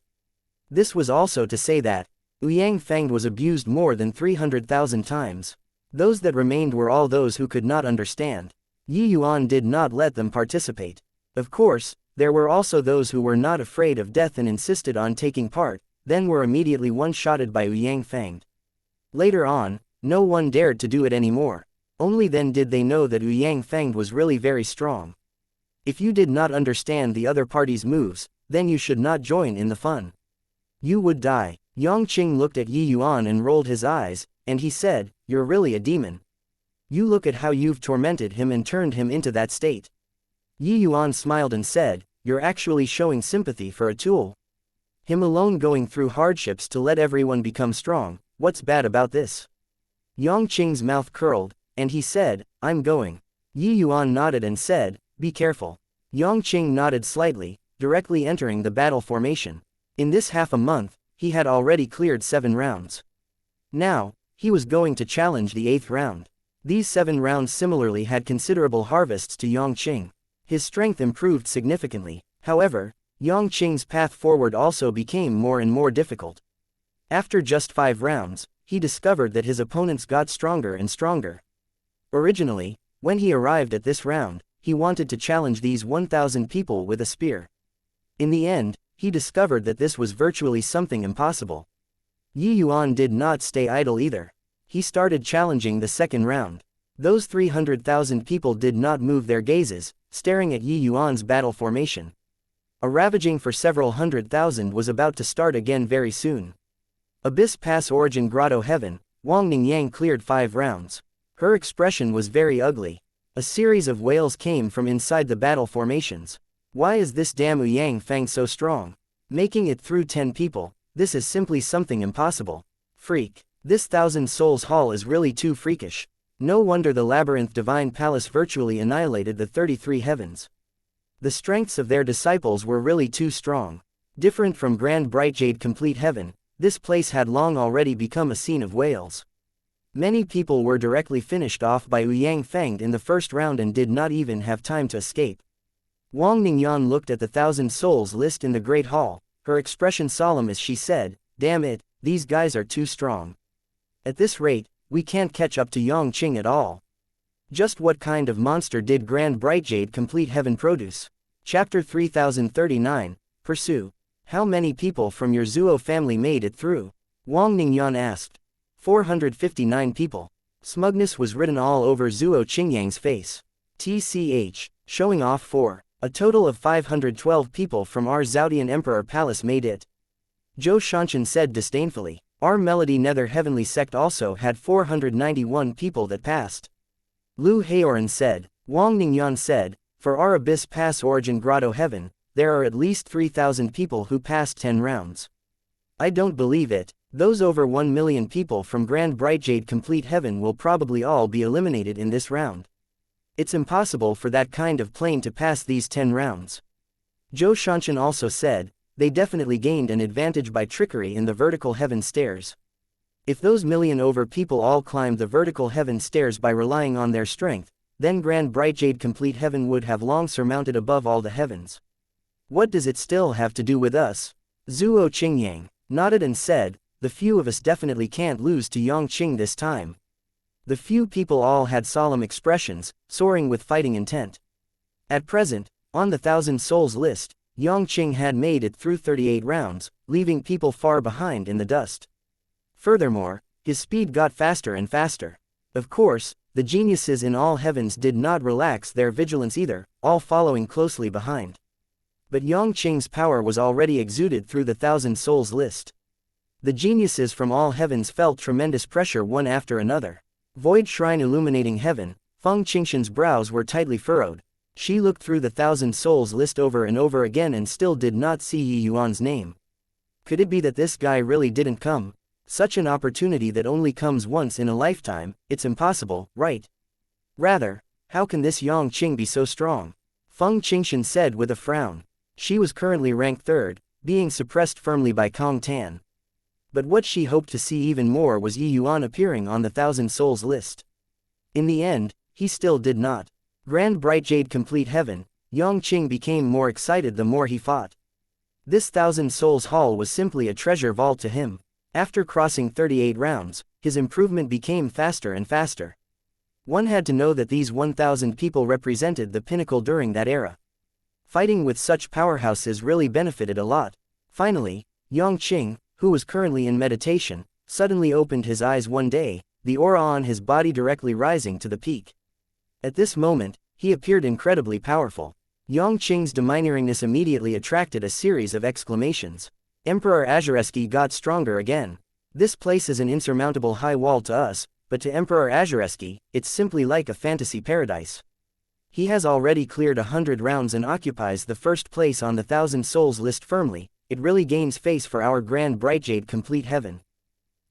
This was also to say that Yang Feng was abused more than 300,000 times. Those that remained were all those who could not understand. Yi Yuan did not let them participate. Of course, there were also those who were not afraid of death and insisted on taking part, then were immediately one-shotted by Yang Feng. Later on, no one dared to do it anymore. Only then did they know that Yang Feng was really very strong. If you did not understand the other party's moves, then you should not join in the fun. You would die. Yang Qing looked at Yi Yuan and rolled his eyes, and he said, you're really a demon. You look at how you've tormented him and turned him into that state. Yi Yuan smiled and said, you're actually showing sympathy for a tool. Him alone going through hardships to let everyone become strong, what's bad about this? Yang Qing's mouth curled, and he said, I'm going. Yi Yuan nodded and said, be careful. Yang Qing nodded slightly, directly entering the battle formation. In this half a month, he had already cleared 7 rounds. Now, he was going to challenge the 8th round. These 7 rounds similarly had considerable harvests to Yongqing. His strength improved significantly. However, Yongqing's path forward also became more and more difficult. After just 5 rounds, he discovered that his opponents got stronger and stronger. Originally, when he arrived at this round, he wanted to challenge these 1,000 people with a spear. In the end, he discovered that this was virtually something impossible. Yuan did not stay idle either. He started challenging the 2nd round. Those 300,000 people did not move their gazes, staring at Yuan's battle formation. A ravaging for several 100,000 was about to start again very soon. Abyss Pass Origin Grotto Heaven, Wang Ningyang cleared 5 rounds. Her expression was very ugly. A series of wails came from inside the battle formations. Why is this damn Yang Fang so strong? Making it through 10 people, this is simply something impossible. Freak. This 1,000 Souls Hall is really too freakish. No wonder the Labyrinth Divine Palace virtually annihilated the 33 heavens. The strengths of their disciples were really too strong. Different from Grand Bright Jade Complete Heaven, this place had long already become a scene of wails. Many people were directly finished off by Yang Fang in the first round and did not even have time to escape. Wang Ningyan looked at the 1,000 souls list in the Great Hall, her expression solemn as she said, "Damn it, these guys are too strong. At this rate, we can't catch up to Yongqing at all." Just what kind of monster did Grand Bright Jade Complete Heaven produce? Chapter 3039, Pursue. How many people from your Zuo family made it through? Wang Ningyan asked. 459 people. Smugness was written all over Zuo Qingyang's face. TCH, showing off for. A total of 512 people from our Zhaodian Emperor Palace made it. Zhou Shanshan said disdainfully. Our Melody Nether Heavenly Sect also had 491 people that passed. Lu Haoran said. Wang Ningyan said, for our Abyss Pass Origin Grotto Heaven, there are at least 3,000 people who passed 10 rounds. I don't believe it. Those over 1 million people from Grand Bright Jade Complete Heaven will probably all be eliminated in this round. It's impossible for that kind of plane to pass these 10 rounds. Zhou Shanshan also said, they definitely gained an advantage by trickery in the vertical heaven stairs. If those million over people all climbed the vertical heaven stairs by relying on their strength, then Grand Bright Jade Complete Heaven would have long surmounted above all the heavens. What does it still have to do with us? Zuo Qingyang nodded and said, the few of us definitely can't lose to Yongqing this time. The few people all had solemn expressions, soaring with fighting intent. At present, on the 1,000 souls list, Yongqing had made it through 38 rounds, leaving people far behind in the dust. Furthermore, his speed got faster and faster. Of course, the geniuses in all heavens did not relax their vigilance either, all following closely behind. But Yongqing's power was already exuded through the 1,000 souls list. The geniuses from all heavens felt tremendous pressure one after another. Void Shrine illuminating heaven, Feng Qingshan's brows were tightly furrowed. She looked through the 1,000 souls list over and over again and still did not see Yi Yuan's name. Could it be that this guy really didn't come? Such an opportunity that only comes once in a lifetime, it's impossible, right? Rather, how can this Yongqing be so strong? Feng Qingshan said with a frown. She was currently ranked 3rd, being suppressed firmly by Kong Tan. But what she hoped to see even more was Yi Yuan appearing on the 1,000 souls list. In the end, he still did not. Grand Bright Jade Complete Heaven, Yongqing became more excited the more he fought. This 1,000 souls hall was simply a treasure vault to him. After crossing 38 rounds, his improvement became faster and faster. One had to know that these 1,000 people represented the pinnacle during that era. Fighting with such powerhouses really benefited a lot. Finally, Yongqing, who was currently in meditation, suddenly opened his eyes one day, the aura on his body directly rising to the peak. At this moment, he appeared incredibly powerful. Yongqing's deminuingness immediately attracted a series of exclamations. Emperor Azureski got stronger again. This place is an insurmountable high wall to us, but to Emperor Azureski, it's simply like a fantasy paradise. He has already cleared 100 rounds and occupies the first place on the 1,000 souls list firmly. It really gains face for our Grand Bright Jade Complete Heaven.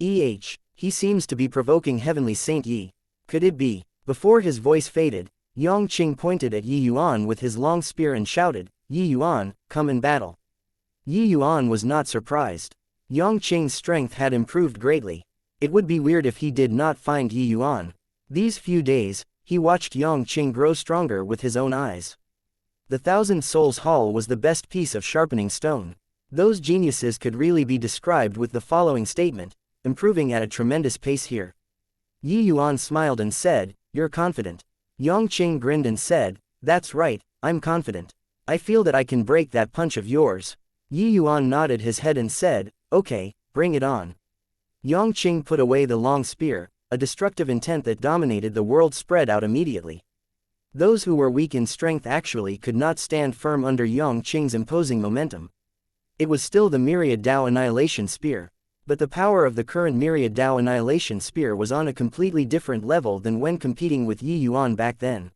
He seems to be provoking Heavenly Saint Yi. Could it be? Before his voice faded, Yongqing pointed at Yi Yuan with his long spear and shouted, Yi Yuan, come in battle. Yi Yuan was not surprised. Yang Qing's strength had improved greatly. It would be weird if he did not find Yi Yuan. These few days, he watched Yang Qing grow stronger with his own eyes. The Thousand Souls Hall was the best piece of sharpening stone. Those geniuses could really be described with the following statement: improving at a tremendous pace here. Yi Yuan smiled and said, "You're confident." Yang Qing grinned and said, "That's right, I'm confident. I feel that I can break that punch of yours." Yi Yuan nodded his head and said, "Okay, bring it on." Yang Qing put away the long spear, a destructive intent that dominated the world spread out immediately. Those who were weak in strength actually could not stand firm under Yang Qing's imposing momentum. It was still the Myriad Dao Annihilation Spear, but the power of the current Myriad Dao Annihilation Spear was on a completely different level than when competing with Yi Yuan back then.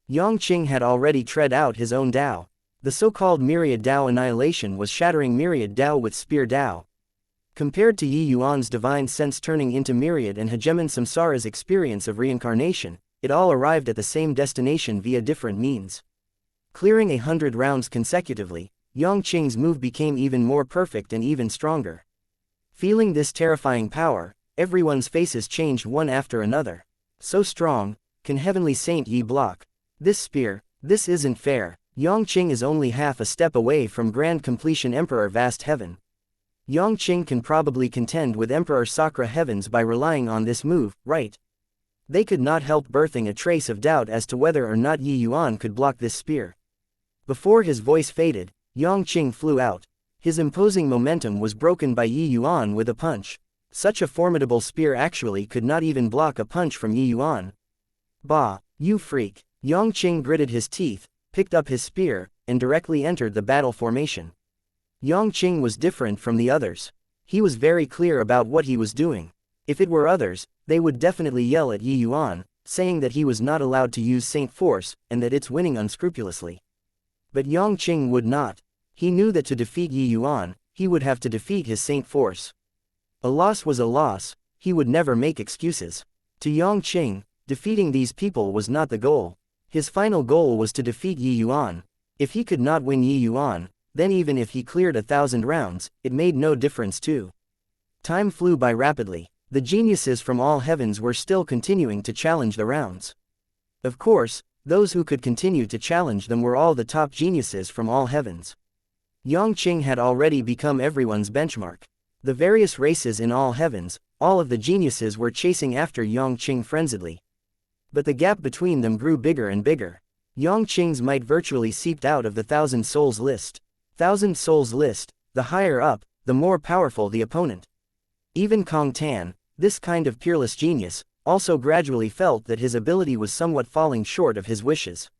Yang Qing had already tread out his own Dao. The so-called Myriad Dao Annihilation was shattering Myriad Dao with Spear Dao. Compared to Yi Yuan's divine sense turning into Myriad and Hegemon Samsara's experience of reincarnation, it all arrived at the same destination via different means. Clearing 100 rounds consecutively, Yang Qing's move became even more perfect and even stronger. Feeling this terrifying power, everyone's faces changed one after another. So strong, can Heavenly Saint Yi block this spear? This isn't fair. Yang Qing is only half a step away from grand completion Emperor Vast Heaven. Yang Qing can probably contend with Emperor Sakra Heavens by relying on this move, right? They could not help birthing a trace of doubt as to whether or not Yi Yuan could block this spear. Before his voice faded, Yang Qing flew out. His imposing momentum was broken by Yi Yuan with a punch. Such a formidable spear actually could not even block a punch from Yi Yuan. Bah, you freak. Yang Qing gritted his teeth, picked up his spear, and directly entered the battle formation. Yang Qing was different from the others. He was very clear about what he was doing. If it were others, they would definitely yell at Yi Yuan, saying that he was not allowed to use Saint Force, and that it's winning unscrupulously. But Yang Qing would not. He knew that to defeat Yi Yuan, he would have to defeat his Saint Force. A loss was a loss, he would never make excuses. To Yang Qing, defeating these people was not the goal. His final goal was to defeat Yi Yuan. If he could not win Yi Yuan, then even if he cleared 1,000 rounds, it made no difference too. Time flew by rapidly. The geniuses from all heavens were still continuing to challenge the rounds. Of course, those who could continue to challenge them were all the top geniuses from all heavens. Yang Qing had already become everyone's benchmark. The various races in all heavens, all of the geniuses were chasing after Yang Qing frenziedly. But the gap between them grew bigger and bigger. Yang Qing's might virtually seeped out of the Thousand Souls list. Thousand Souls list, the higher up, the more powerful the opponent. Even Kong Tan, this kind of peerless genius, also gradually felt that his ability was somewhat falling short of his wishes.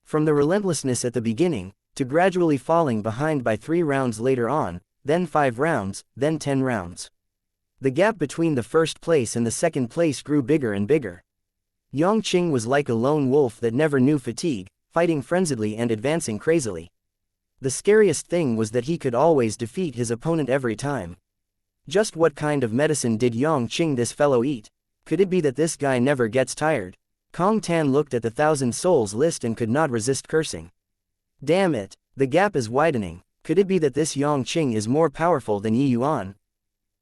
From the relentlessness at the beginning, to gradually falling behind by 3 rounds later on, then 5 rounds, then 10 rounds. The gap between the first place and the second place grew bigger and bigger. Yang Qing was like a lone wolf that never knew fatigue, fighting frenziedly and advancing crazily. The scariest thing was that he could always defeat his opponent every time. Just what kind of medicine did Yang Qing this fellow eat? Could it be that this guy never gets tired? Kong Tan looked at the Thousand Souls list and could not resist cursing. Damn it, the gap is widening. Could it be that this Yang Qing is more powerful than Yi Yuan?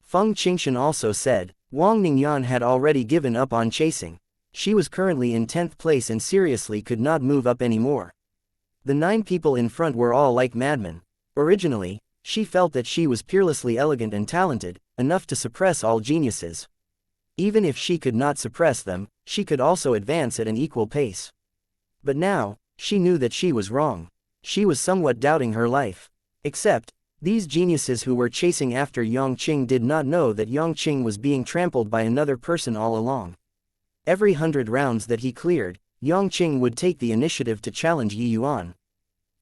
Feng Qingshan also said. Wang Ningyan had already given up on chasing. She was currently in 10th place and seriously could not move up anymore. The 9 people in front were all like madmen. Originally, she felt that she was peerlessly elegant and talented, enough to suppress all geniuses. Even if she could not suppress them, she could also advance at an equal pace. But now, she knew that she was wrong. She was somewhat doubting her life. Except, these geniuses who were chasing after Yang Qing did not know that Yang Qing was being trampled by another person all along. Every 100 rounds that he cleared, Yang Qing would take the initiative to challenge Yi Yuan.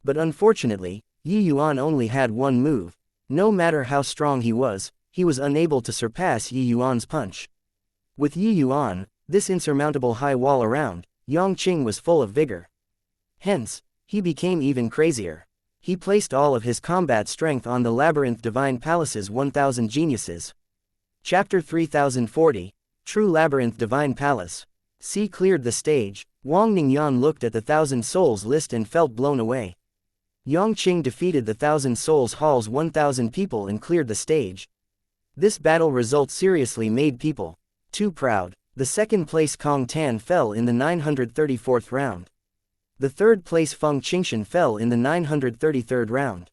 But unfortunately, Yi Yuan only had one move. No matter how strong he was unable to surpass Yi Yuan's punch. With Yi Yuan, this insurmountable high wall around, Yang Qing was full of vigor. Hence, he became even crazier. He placed all of his combat strength on the Labyrinth Divine Palace's 1000 geniuses. Chapter 3040, True Labyrinth Divine Palace. C cleared the stage. Wang Ningyan looked at the Thousand Souls list and felt blown away. Yongqing defeated the Thousand Souls Hall's 1,000 people and cleared the stage. This battle result seriously made people too proud. The second place Kong Tan fell in the 934th round. The third place Feng Qingshan fell in the 933rd round.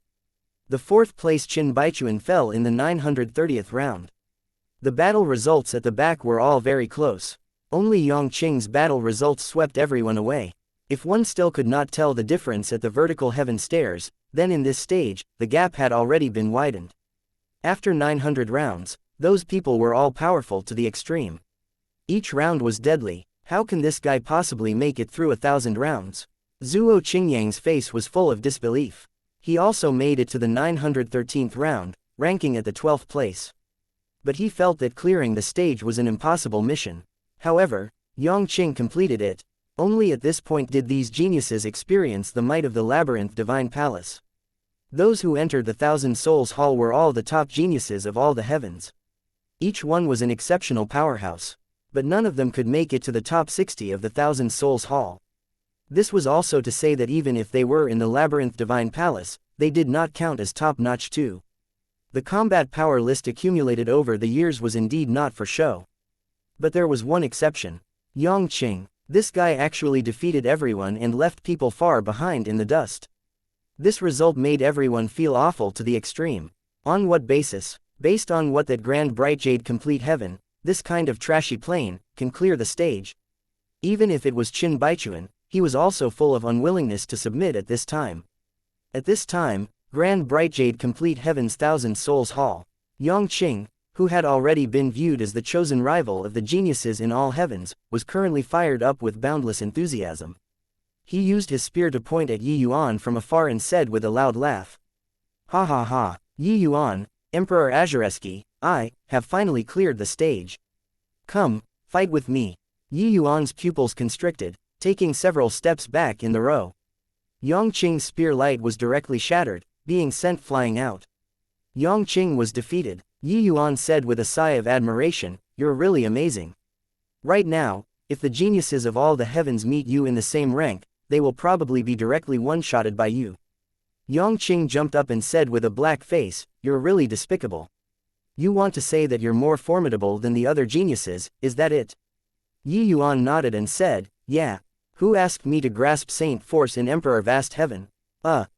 The fourth place Qin Baichuan fell in the 930th round. The battle results at the back were all very close. Only Yongqing's battle results swept everyone away. If one still could not tell the difference at the vertical heaven stairs, then in this stage, the gap had already been widened. After 900 rounds, those people were all powerful to the extreme. Each round was deadly. How can this guy possibly make it through 1,000 rounds? Zhuo Qingyang's face was full of disbelief. He also made it to the 913th round, ranking at the 12th place. But he felt that clearing the stage was an impossible mission. However, Yongqing completed it. Only at this point did these geniuses experience the might of the Labyrinth Divine Palace. Those who entered the Thousand Souls Hall were all the top geniuses of all the heavens. Each one was an exceptional powerhouse. But none of them could make it to the top 60 of the Thousand Souls Hall. This was also to say that even if they were in the Labyrinth Divine Palace, they did not count as top-notch too. The combat power list accumulated over the years was indeed not for show. But there was one exception. Yongqing. This guy actually defeated everyone and left people far behind in the dust. This result made everyone feel awful to the extreme. On what basis? Based on what that grand bright jade complete heaven, this kind of trashy plane, can clear the stage. Even if it was Qin Baichuan, he was also full of unwillingness to submit at this time. At this time, Grand Bright Jade Complete Heaven's Thousand Souls Hall, Yongqing, who had already been viewed as the chosen rival of the geniuses in all heavens, was currently fired up with boundless enthusiasm. He used his spear to point at Yi Yuan from afar and said with a loud laugh, "Ha ha ha, Yi Yuan, Emperor Azureski, I have finally cleared the stage. Come, fight with me." Yi Yuan's pupils constricted, taking several steps back in the row. Yongqing's spear light was directly shattered, being sent flying out. Yongqing was defeated. Yi Yuan said with a sigh of admiration, "You're really amazing. Right now, if the geniuses of all the heavens meet you in the same rank, they will probably be directly one-shotted by you." Yongqing jumped up and said with a black face, "You're really despicable. You want to say that you're more formidable than the other geniuses, is that it?" Yi Yuan nodded and said, "Yeah. Who asked me to grasp Saint Force in Emperor Vast Heaven?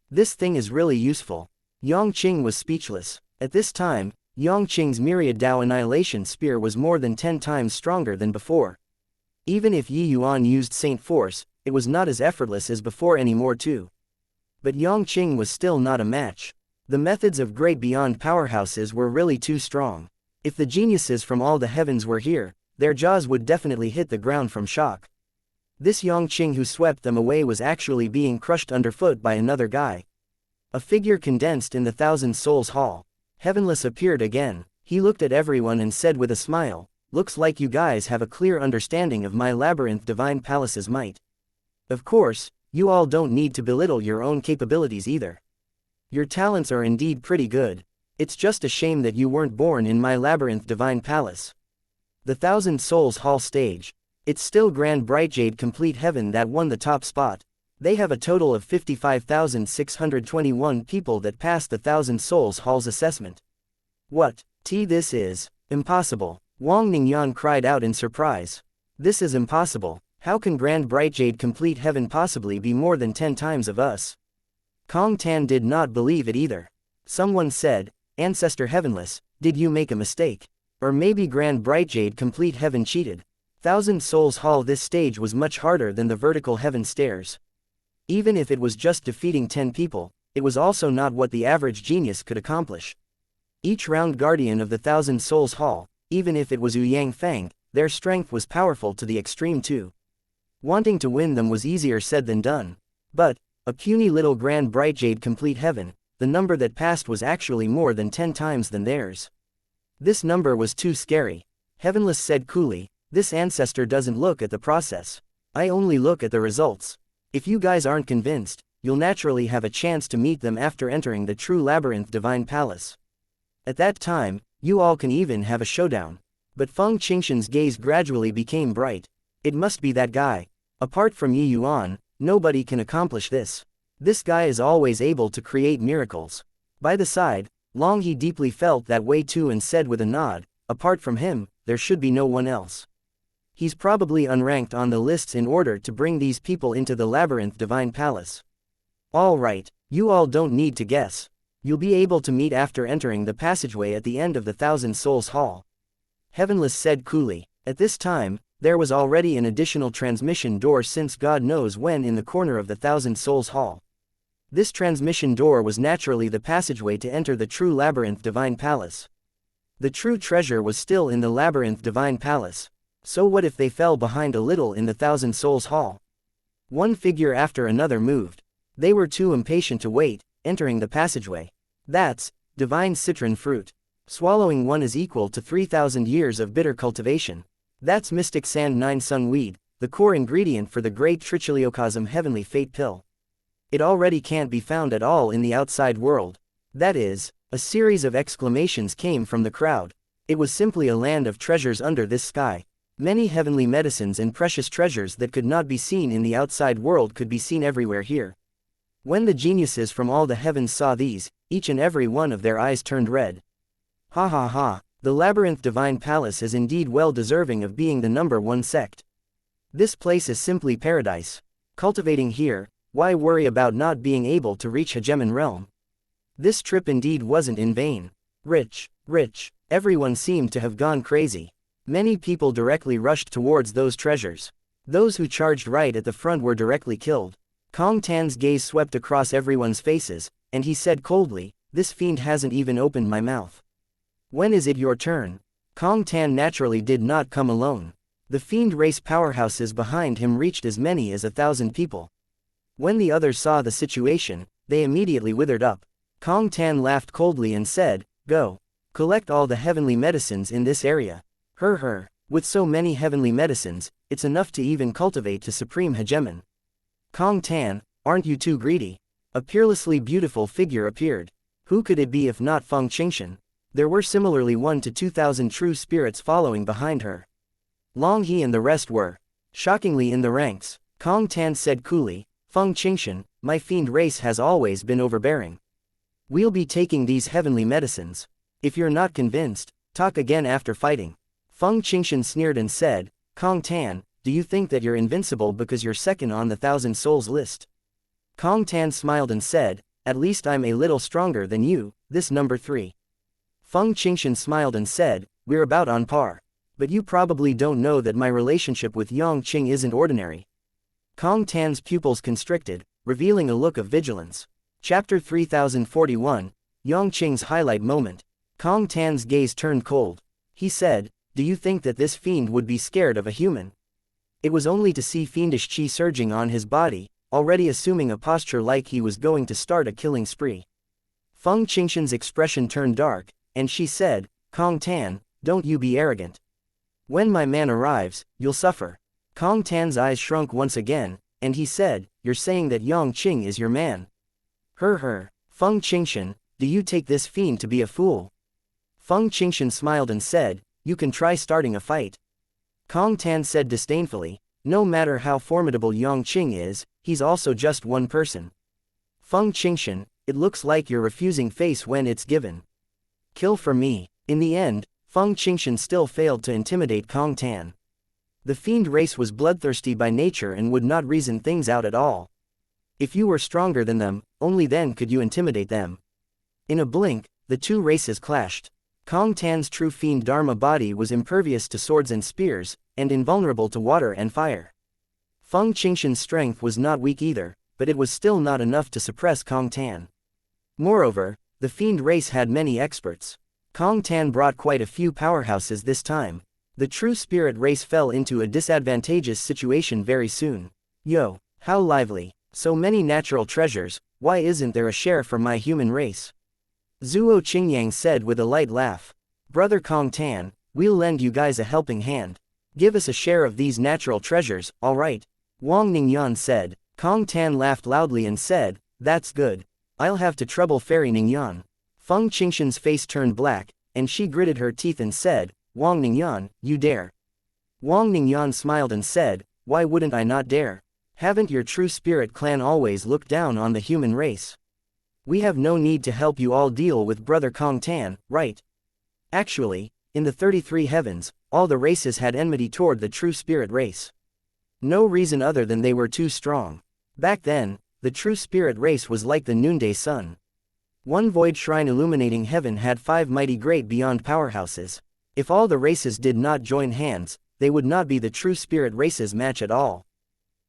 This thing is really useful." Yongqing was speechless. At this time, Yongqing's myriad Dao Annihilation Spear was more than 10 times stronger than before. Even if Yi Yuan used Saint Force, it was not as effortless as before anymore too. But Yongqing was still not a match. The methods of great beyond powerhouses were really too strong. If the geniuses from all the heavens were here, their jaws would definitely hit the ground from shock. This Yongqing who swept them away was actually being crushed underfoot by another guy. A figure condensed in the Thousand Souls Hall. Heavenless appeared again. He looked at everyone and said with a smile, "Looks like you guys have a clear understanding of my Labyrinth Divine Palace's might. Of course, you all don't need to belittle your own capabilities either. Your talents are indeed pretty good. It's just a shame that you weren't born in my Labyrinth Divine Palace." The Thousand Souls Hall stage. It's still Grand Bright Jade Complete Heaven that won the top spot. They have a total of 55,621 people that passed the Thousand Souls Hall's assessment. What? This is impossible. Wang Ningyan cried out in surprise. This is impossible. How can Grand Bright Jade Complete Heaven possibly be more than 10 times of us? Kong Tan did not believe it either. Someone said, "Ancestor Heavenless, did you make a mistake? Or maybe Grand Bright Jade Complete Heaven cheated." Thousand Souls Hall. This stage was much harder than the vertical heaven stairs. Even if it was just defeating 10 people, it was also not what the average genius could accomplish. Each round guardian of the Thousand Souls Hall, even if it was Yang Fang, their strength was powerful to the extreme too. Wanting to win them was easier said than done. But, a puny little Grand Bright Jade Complete Heaven, the number that passed was actually more than 10 times than theirs. This number was too scary. Heavenless said coolly, "This ancestor doesn't look at the process. I only look at the results. If you guys aren't convinced, you'll naturally have a chance to meet them after entering the true Labyrinth Divine Palace. At that time, you all can even have a showdown." But Feng Qingshan's gaze gradually became bright. It must be that guy. Apart from Yi Yuan, nobody can accomplish this. This guy is always able to create miracles. By the side, Long He deeply felt that way too and said with a nod, apart from him, there should be no one else. He's probably unranked on the lists in order to bring these people into the labyrinth divine palace. All right, you all don't need to guess. You'll be able to meet after entering the passageway at the end of the Thousand Souls Hall. Heavenless said coolly. At this time, there was already an additional transmission door since God knows when in the corner of the Thousand Souls Hall. This transmission door was naturally the passageway to enter the true labyrinth divine palace. The true treasure was still in the labyrinth divine palace. So what if they fell behind a little in the Thousand Souls Hall? One figure after another moved. They were too impatient to wait, entering the passageway. That's divine citron fruit. Swallowing one is equal to 3,000 years of bitter cultivation. That's mystic sand 9 sung weed, the core ingredient for the great trichiliocosm heavenly fate pill. It already can't be found at all in the outside world. That is, a series of exclamations came from the crowd. It was simply a land of treasures under this sky. Many heavenly medicines and precious treasures that could not be seen in the outside world could be seen everywhere here. When the geniuses from all the heavens saw these, each and every one of their eyes turned red. Ha ha ha, the labyrinth divine palace is indeed well deserving of being the #1 sect. This place is simply paradise. Cultivating here, why worry about not being able to reach Hegemon realm? This trip indeed wasn't in vain. Rich, everyone seemed to have gone crazy. Many people directly rushed towards those treasures. Those who charged right at the front were directly killed. Kong Tan's gaze swept across everyone's faces, and he said coldly, "This fiend hasn't even opened my mouth. When is it your turn?" Kong Tan naturally did not come alone. The fiend race powerhouses behind him reached as many as 1,000 people. When the others saw the situation, they immediately withered up. Kong Tan laughed coldly and said, "Go. Collect all the heavenly medicines in this area." With so many heavenly medicines, it's enough to even cultivate to supreme hegemon. Kong Tan, aren't you too greedy? A peerlessly beautiful figure appeared. Who could it be if not Feng Qingshan? There were similarly 1 to 2,000 true spirits following behind her. Long He and the rest were shockingly in the ranks. Kong Tan said coolly, "Feng Qingshan, my fiend race has always been overbearing. We'll be taking these heavenly medicines. If you're not convinced, talk again after fighting." Feng Qingshan sneered and said, "Kong Tan, do you think that you're invincible because you're second on the 1,000 souls list?" Kong Tan smiled and said, "At least I'm a little stronger than you, this #3. Feng Qingshan smiled and said, "We're about on par. But you probably don't know that my relationship with Yang Qing isn't ordinary." Kong Tan's pupils constricted, revealing a look of vigilance. Chapter 3041, Yang Qing's highlight moment. Kong Tan's gaze turned cold. He said, "Do you think that this fiend would be scared of a human?" It was only to see fiendish chi surging on his body, already assuming a posture like he was going to start a killing spree. Feng Qingshan's expression turned dark, and she said, "Kong Tan, don't you be arrogant. When my man arrives, you'll suffer." Kong Tan's eyes shrunk once again, and he said, "You're saying that Yang Qing is your man?" Feng Qingshan, do you take this fiend to be a fool?" Feng Qingshan smiled and said, "You can try starting a fight." Kong Tan said disdainfully, "No matter how formidable Yang Qing is, he's also just one person. Feng Qingshan, it looks like you're refusing face when it's given. Kill for me." In the end, Feng Qingshan still failed to intimidate Kong Tan. The fiend race was bloodthirsty by nature and would not reason things out at all. If you were stronger than them, only then could you intimidate them. In a blink, the two races clashed. Kong Tan's true fiend Dharma body was impervious to swords and spears, and invulnerable to water and fire. Feng Qingshan's strength was not weak either, but it was still not enough to suppress Kong Tan. Moreover, the fiend race had many experts. Kong Tan brought quite a few powerhouses this time. The true spirit race fell into a disadvantageous situation very soon. Yo, how lively. So many natural treasures, why isn't there a share for my human race? Zuo Qingyang said with a light laugh. Brother Kong Tan, we'll lend you guys a helping hand. Give us a share of these natural treasures, alright? Wang Ningyan said. Kong Tan laughed loudly and said, that's good. I'll have to trouble Fairy Ningyan. Feng Qingshan's face turned black, and she gritted her teeth and said, Wang Ningyan, you dare. Wang Ningyan smiled and said, why wouldn't I not dare? Haven't your true spirit clan always looked down on the human race? We have no need to help you all deal with Brother Kong Tan, right? Actually, in the 33 heavens, all the races had enmity toward the true spirit race. No reason other than they were too strong. Back then, the true spirit race was like the noonday sun. One void shrine illuminating heaven had 5 mighty great beyond powerhouses. If all the races did not join hands, they would not be the true spirit race's match at all.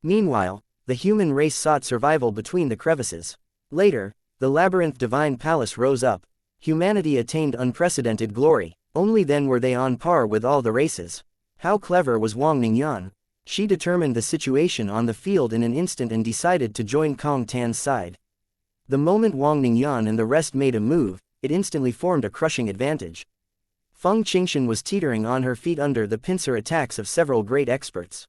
Meanwhile, the human race sought survival between the crevices. Later, the labyrinth divine palace rose up. Humanity attained unprecedented glory. Only then were they on par with all the races. How clever was Wang Ningyan? She determined the situation on the field in an instant and decided to join Kong Tan's side. The moment Wang Ningyan and the rest made a move, it instantly formed a crushing advantage. Feng Qingshan was teetering on her feet under the pincer attacks of several great experts.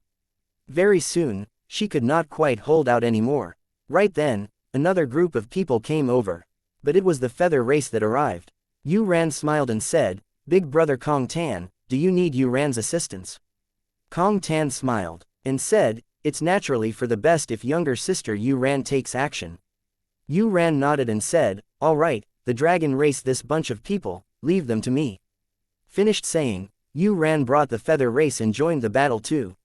Very soon, she could not quite hold out anymore. Right then, another group of people came over. But it was the feather race that arrived. Yuan smiled and said, "Big brother Kong Tan, do you need Yuan's assistance?" Kong Tan smiled, and said, "It's naturally for the best if younger sister Yuan takes action." Yuan nodded and said, "All right, the dragon race this bunch of people, leave them to me." Finished saying, Yuan brought the feather race and joined the battle too.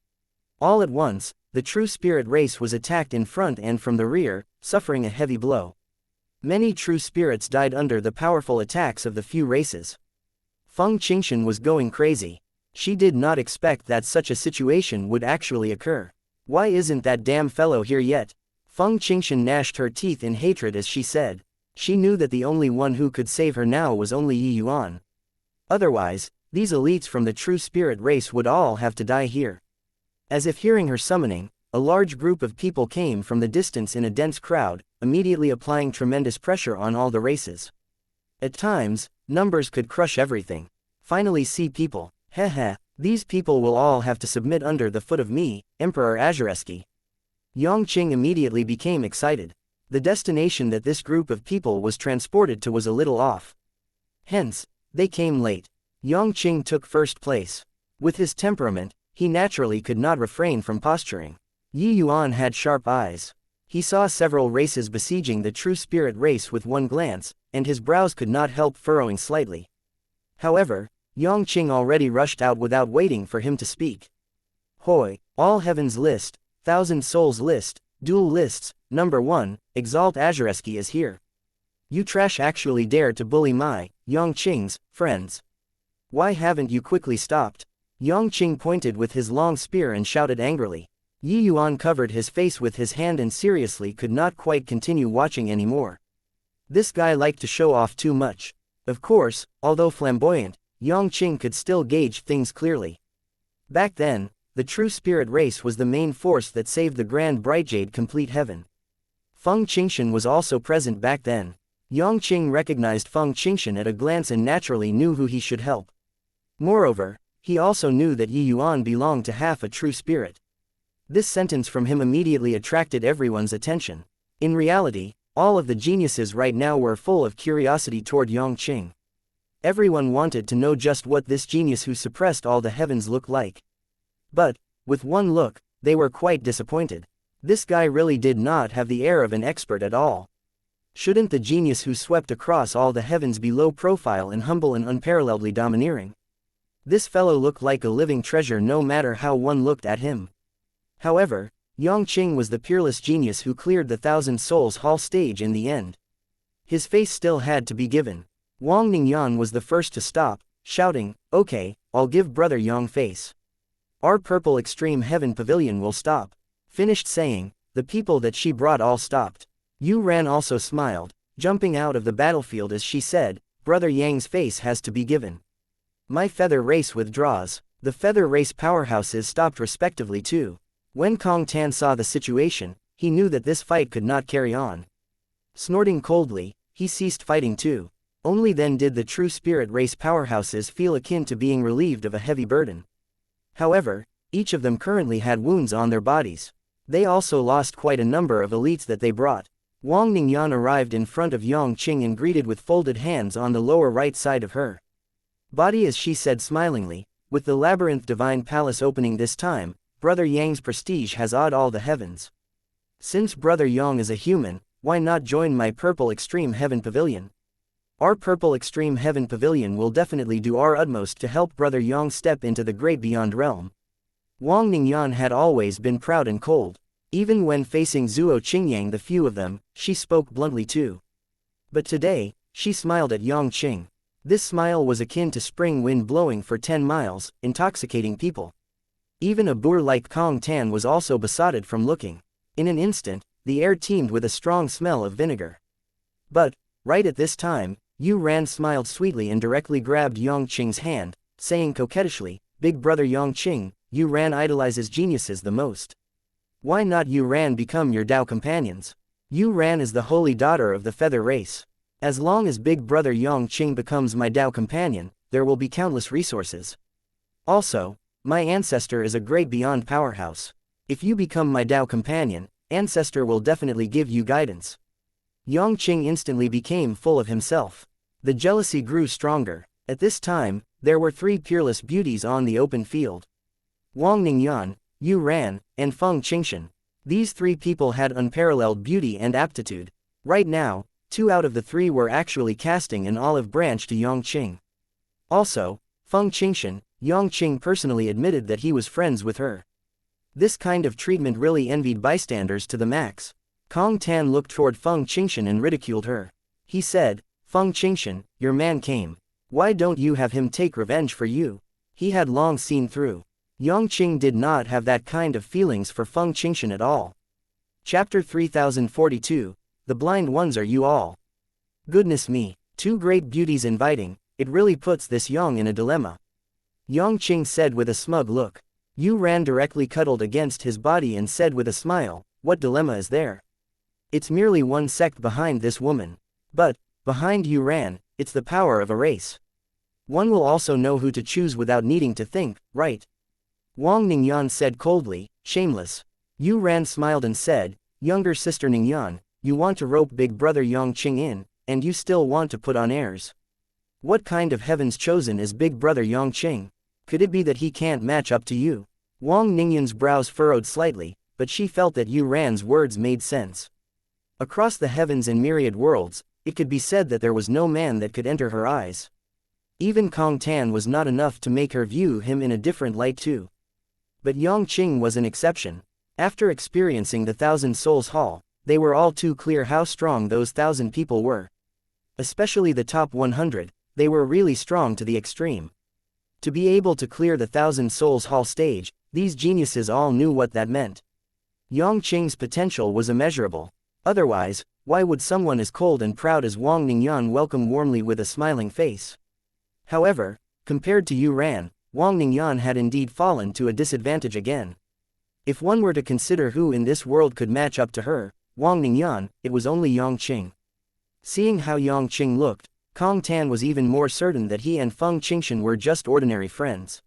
All at once, the true spirit race was attacked in front and from the rear, suffering a heavy blow. Many true spirits died under the powerful attacks of the few races. Feng Qingshan was going crazy. She did not expect that such a situation would actually occur. Why isn't that damn fellow here yet? Feng Qingshan gnashed her teeth in hatred as she said. She knew that the only one who could save her now was only Yuan. Otherwise, these elites from the true spirit race would all have to die here. As if hearing her summoning, a large group of people came from the distance in a dense crowd, immediately applying tremendous pressure on all the races. At times, numbers could crush everything. Finally see people. Heh, these people will all have to submit under the foot of me, Emperor Azureski. Yongqing immediately became excited. The destination that this group of people was transported to was a little off. Hence, they came late. Yongqing took first place. With his temperament, he naturally could not refrain from posturing. Yuan had sharp eyes. He saw several races besieging the true spirit race with one glance, and his brows could not help furrowing slightly. However, Yongqing already rushed out without waiting for him to speak. "Hoi, all heavens list, thousand souls list, dual lists, number 1, Exalt Azureski is here. You trash actually dare to bully my, Yongqing's, friends. Why haven't you quickly stopped?" Yongqing pointed with his long spear and shouted angrily. Yuan covered his face with his hand and seriously could not quite continue watching anymore. This guy liked to show off too much. Of course, although flamboyant, Yongqing could still gauge things clearly. Back then, the true spirit race was the main force that saved the Grand Brightjade complete heaven. Feng Qingshan was also present back then. Yongqing recognized Feng Qingshan at a glance and naturally knew who he should help. Moreover, he also knew that Yuan belonged to half a true spirit. This sentence from him immediately attracted everyone's attention. In reality, all of the geniuses right now were full of curiosity toward Yongqing. Everyone wanted to know just what this genius who suppressed all the heavens looked like. But, with one look, they were quite disappointed. This guy really did not have the air of an expert at all. Shouldn't the genius who swept across all the heavens be low profile and humble and unparalleledly domineering? This fellow looked like a living treasure no matter how one looked at him. However, Yongqing was the peerless genius who cleared the Thousand Souls Hall stage in the end. His face still had to be given. Wang Ningyan was the first to stop, shouting, "Okay, I'll give brother Yang face. Our purple extreme heaven pavilion will stop." Finished saying, the people that she brought all stopped. Yuan also smiled, jumping out of the battlefield as she said, "Brother Yang's face has to be given. My feather race withdraws." The feather race powerhouses stopped respectively too. When Kong Tan saw the situation, he knew that this fight could not carry on. Snorting coldly, he ceased fighting too. Only then did the true spirit race powerhouses feel akin to being relieved of a heavy burden. However, each of them currently had wounds on their bodies. They also lost quite a number of elites that they brought. Wang Ningyan arrived in front of Yongqing and greeted with folded hands on the lower right side of her body as she said smilingly, "With the labyrinth divine palace opening this time, Brother Yang's prestige has awed all the heavens. Since Brother Yang is a human, why not join my Purple Extreme Heaven Pavilion? Our Purple Extreme Heaven Pavilion will definitely do our utmost to help Brother Yang step into the great beyond realm. Wang Ningyan had always been proud and cold. Even when facing Zhuo Qingyang, the few of them, she spoke bluntly too. But today, she smiled at Yang Qing. This smile was akin to spring wind blowing for 10 miles, intoxicating people. Even a boor like Kong Tan was also besotted from looking. In an instant, the air teemed with a strong smell of vinegar. But, right at this time, Yuan smiled sweetly and directly grabbed Yang Qing's hand, saying coquettishly, "Big brother Yang Qing, Yuan idolizes geniuses the most. Why not Yuan become your Dao companions? Yuan is the holy daughter of the feather race. As long as big brother Yang Qing becomes my Dao companion, there will be countless resources. Also, my ancestor is a great beyond powerhouse. If you become my Dao companion, ancestor will definitely give you guidance." Yang Qing instantly became full of himself. The jealousy grew stronger. At this time, there were 3 peerless beauties on the open field. Wang Ningyan, Yuan, and Feng Qingshan. These 3 people had unparalleled beauty and aptitude. Right now, 2 out of the 3 were actually casting an olive branch to Yang Qing. Also, Feng Qingshan, Yang Qing personally admitted that he was friends with her. This kind of treatment really envied bystanders to the max. Kong Tan looked toward Feng Qingshan and ridiculed her. He said, "Feng Qingshan, your man came. Why don't you have him take revenge for you?" He had long seen through. Yang Qing did not have that kind of feelings for Feng Qingshan at all. Chapter 3042, The Blind Ones Are You All. Goodness me, 2 great beauties inviting, it really puts this Yang in a dilemma. Yang Qing said with a smug look. Yuan directly cuddled against his body and said with a smile, "What dilemma is there? It's merely one sect behind this woman. But, behind Yuan, it's the power of a race. One will also know who to choose without needing to think, right?" Wang Ningyan said coldly, "Shameless." Yuan smiled and said, "Younger sister Ningyan, you want to rope big brother Yang Qing in, and you still want to put on airs. What kind of heavens chosen is big brother Yang Qing? Could it be that he can't match up to you?" Wang Ningyan's brows furrowed slightly, but she felt that Yuan's words made sense. Across the heavens and myriad worlds, it could be said that there was no man that could enter her eyes. Even Kong Tan was not enough to make her view him in a different light too. But Yang Qing was an exception. After experiencing the 1,000 Souls Hall, they were all too clear how strong those 1,000 people were. Especially the top 100, they were really strong to the extreme. To be able to clear the 1,000 Souls Hall stage, these geniuses all knew what that meant. Yang Qing's potential was immeasurable. Otherwise, why would someone as cold and proud as Wang Ningyan welcome warmly with a smiling face? However, compared to Yuan, Wang Ningyan had indeed fallen to a disadvantage again. If one were to consider who in this world could match up to her, Wang Ningyan, it was only Yang Qing. Seeing how Yang Qing looked, Kong Tan was even more certain that he and Feng Qingshan were just ordinary friends.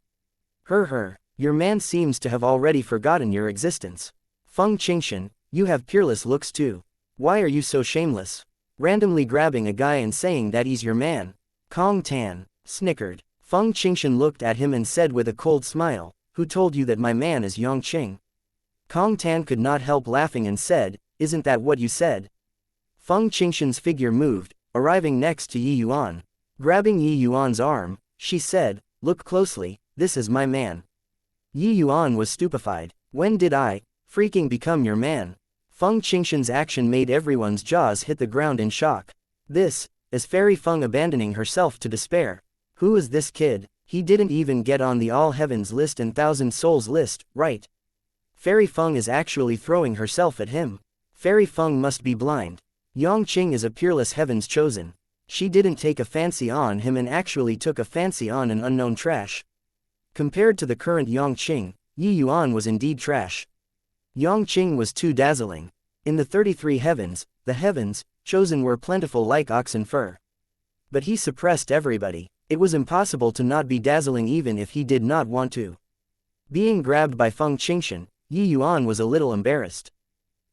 Your man seems to have already forgotten your existence. Feng Qingshan, you have peerless looks too. Why are you so shameless? Randomly grabbing a guy and saying that he's your man. Kong Tan snickered. Feng Qingshan looked at him and said with a cold smile, "Who told you that my man is Yang Qing?" Kong Tan could not help laughing and said, "Isn't that what you said?" Feng Qingshan's figure moved, arriving next to Yi Yuan. Grabbing Yi Yuan's arm, she said, "Look closely, this is my man." Yi Yuan was stupefied. "When did I, freaking become your man?" Feng Qingshan's action made everyone's jaws hit the ground in shock. This, as Fairy Feng abandoning herself to despair. Who is this kid? He didn't even get on the All Heavens list and 1,000 Souls list, right? Fairy Feng is actually throwing herself at him. Fairy Feng must be blind. Yang Qing is a peerless heavens chosen. She didn't take a fancy on him and actually took a fancy on an unknown trash. Compared to the current Yang Qing, Yi Yuan was indeed trash. Yang Qing was too dazzling. In the 33 heavens, the heavens chosen were plentiful like oxen fur. But he suppressed everybody. It was impossible to not be dazzling even if he did not want to. Being grabbed by Feng Qingshan, Yi Yuan was a little embarrassed.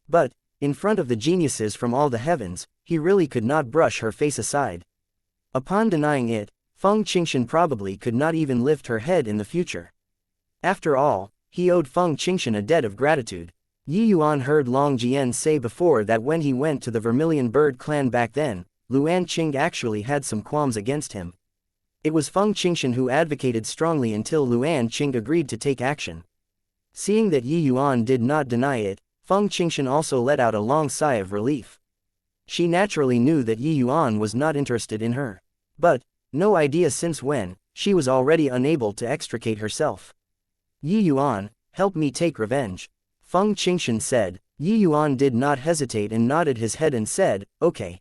But, in front of the geniuses from all the heavens, he really could not brush her face aside. Upon denying it, Feng Qingshan probably could not even lift her head in the future. After all, he owed Feng Qingshan a debt of gratitude. Yi Yuan heard Long Jian say before that when he went to the Vermilion Bird clan back then, Luan Qing actually had some qualms against him. It was Feng Qingshan who advocated strongly until Luan Qing agreed to take action. Seeing that Yi Yuan did not deny it, Feng Qingshan also let out a long sigh of relief. She naturally knew that Yi Yuan was not interested in her. But, no idea since when, she was already unable to extricate herself. Yi Yuan, help me take revenge. Feng Qingshan said. Yi Yuan did not hesitate and nodded his head and said, okay.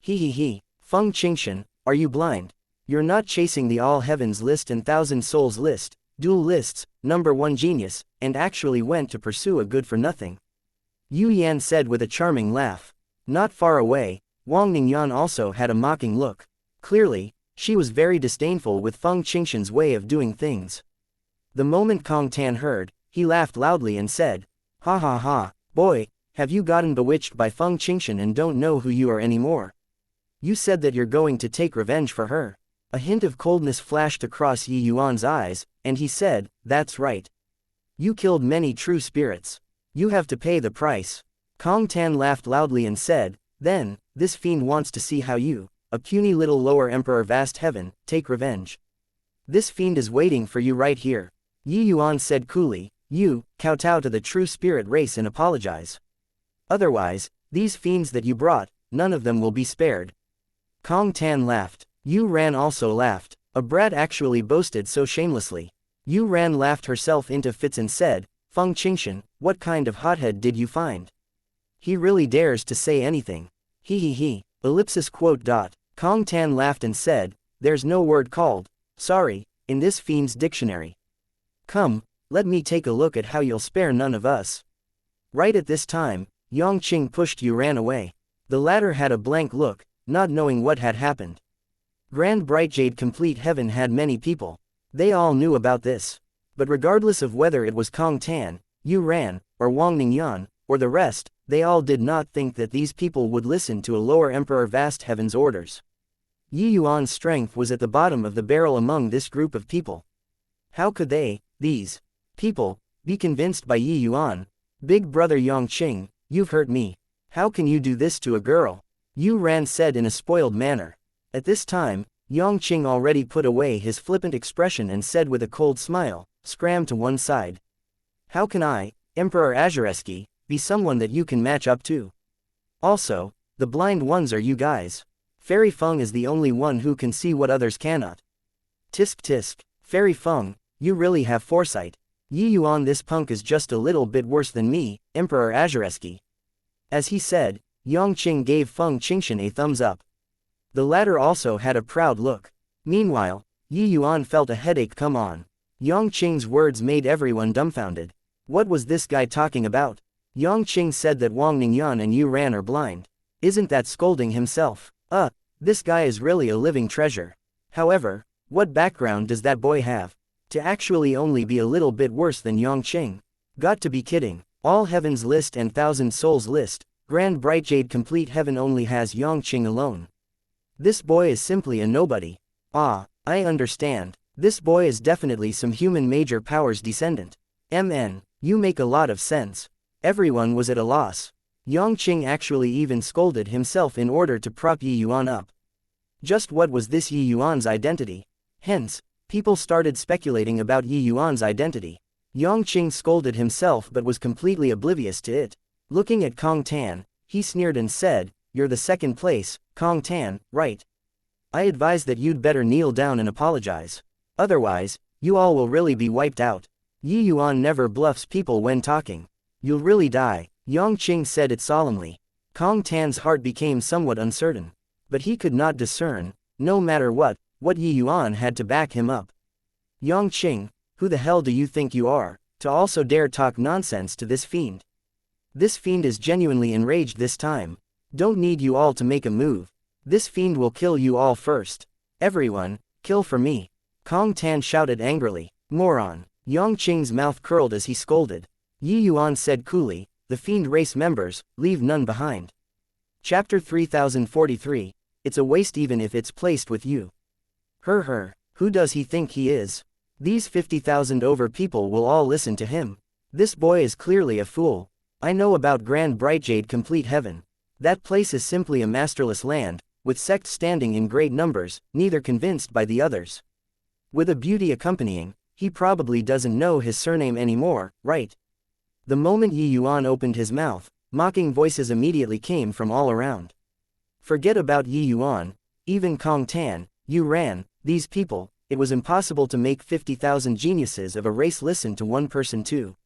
He. Feng Qingshan, are you blind? You're not chasing the All Heavens list and Thousand Souls list, dual lists, number 1 genius, and actually went to pursue a good for nothing. Yu Yan said with a charming laugh. Not far away, Wang Ningyan also had a mocking look. Clearly, she was very disdainful with Feng Qingshan's way of doing things. The moment Kong Tan heard, he laughed loudly and said, ha ha ha, boy, have you gotten bewitched by Feng Qingshan and don't know who you are anymore? You said that you're going to take revenge for her. A hint of coldness flashed across Yi Yuan's eyes, and he said, that's right. You killed many true spirits. You have to pay the price. Kong Tan laughed loudly and said, then, this fiend wants to see how you, a puny little lower emperor vast heaven, take revenge. This fiend is waiting for you right here. Yi Yuan said coolly, you, kowtow to the true spirit race and apologize. Otherwise, these fiends that you brought, none of them will be spared. Kong Tan laughed. Yu Ran also laughed. A brat actually boasted so shamelessly. Yu Ran laughed herself into fits and said, Feng Qingshan, what kind of hothead did you find? He really dares to say anything. He. Ellipsis quote dot. Kong Tan laughed and said, there's no word called, sorry, in this fiend's dictionary. Come, let me take a look at how you'll spare none of us. Right at this time, Yang Qing pushed Yu Ran away. The latter had a blank look, not knowing what had happened. Grand Bright Jade Complete Heaven had many people. They all knew about this. But regardless of whether it was Kong Tan, Yu Ran, or Wang Ningyan, or the rest, they all did not think that these people would listen to a lower Emperor Vast Heaven's orders. Yi Yuan's strength was at the bottom of the barrel among this group of people. How could these people, be convinced by Yi Yuan? Big brother Yang Qing, you've hurt me. How can you do this to a girl? Yu Ran said in a spoiled manner. At this time, Yang Qing already put away his flippant expression and said with a cold smile, scram to one side. How can I, Emperor Azureski, be someone that you can match up to? Also, the blind ones are you guys. Fairy Feng is the only one who can see what others cannot. Tisk, Fairy Feng, you really have foresight. Yi Yuan, this punk is just a little bit worse than me, Emperor Azureski. As he said, Yang Qing gave Feng Qingshan a thumbs up. The latter also had a proud look. Meanwhile, Yi Yuan felt a headache come on. Yang Qing's words made everyone dumbfounded. What was this guy talking about? Yang Qing said that Wang Ningyan and Yu Ran are blind. Isn't that scolding himself? This guy is really a living treasure. However, what background does that boy have? To actually only be a little bit worse than Yang Qing. Got to be kidding. All Heavens list and Thousand Souls list, Grand Bright Jade Complete Heaven only has Yang Qing alone. This boy is simply a nobody. I understand. This boy is definitely some human major powers descendant. You make a lot of sense. Everyone was at a loss. Yang Qing actually even scolded himself in order to prop Yi Yuan up. Just what was this Yi Yuan's identity? Hence, people started speculating about Yi Yuan's identity. Yang Qing scolded himself but was completely oblivious to it. Looking at Kong Tan, he sneered and said, you're the second place, Kong Tan, right? I advise that you'd better kneel down and apologize. Otherwise, you all will really be wiped out. Yi Yuan never bluffs people when talking. You'll really die. Yang Qing said it solemnly. Kong Tan's heart became somewhat uncertain. But he could not discern, no matter what Yi Yuan had to back him up. Yang Qing, who the hell do you think you are, to also dare talk nonsense to this fiend? This fiend is genuinely enraged this time. Don't need you all to make a move. This fiend will kill you all first. Everyone, kill for me. Kong Tan shouted angrily. Moron. Yang Qing's mouth curled as he scolded. Yi Yuan said coolly, the fiend race members, leave none behind. Chapter 3043, it's a waste even if it's placed with you. Who does he think he is? These 50,000 over people will all listen to him. This boy is clearly a fool. I know about Grand Brightjade Complete Heaven. That place is simply a masterless land, with sects standing in great numbers, neither convinced by the others. With a beauty accompanying, he probably doesn't know his surname anymore, right? The moment Yi Yuan opened his mouth, mocking voices immediately came from all around. Forget about Yi Yuan, even Kong Tan, Yu Ran, these people, it was impossible to make 50,000 geniuses of a race listen to one person too.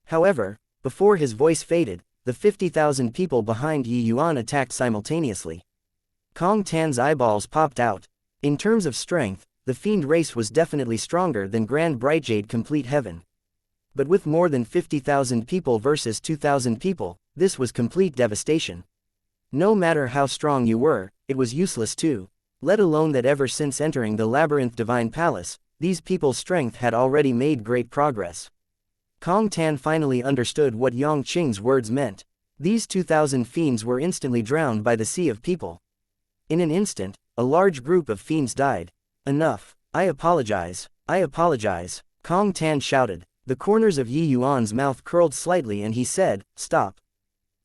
However, before his voice faded, the 50,000 people behind Yi Yuan attacked simultaneously. Kong Tan's eyeballs popped out. In terms of strength, the fiend race was definitely stronger than Grand Brightjade Complete Heaven. But with more than 50,000 people versus 2,000 people, this was complete devastation. No matter how strong you were, it was useless too. Let alone that ever since entering the Labyrinth Divine Palace, these people's strength had already made great progress. Kong Tan finally understood what Yang Qing's words meant. These 2,000 fiends were instantly drowned by the sea of people. In an instant, a large group of fiends died. Enough. I apologize. I apologize. Kong Tan shouted. The corners of Yi Yuan's mouth curled slightly and he said, "Stop."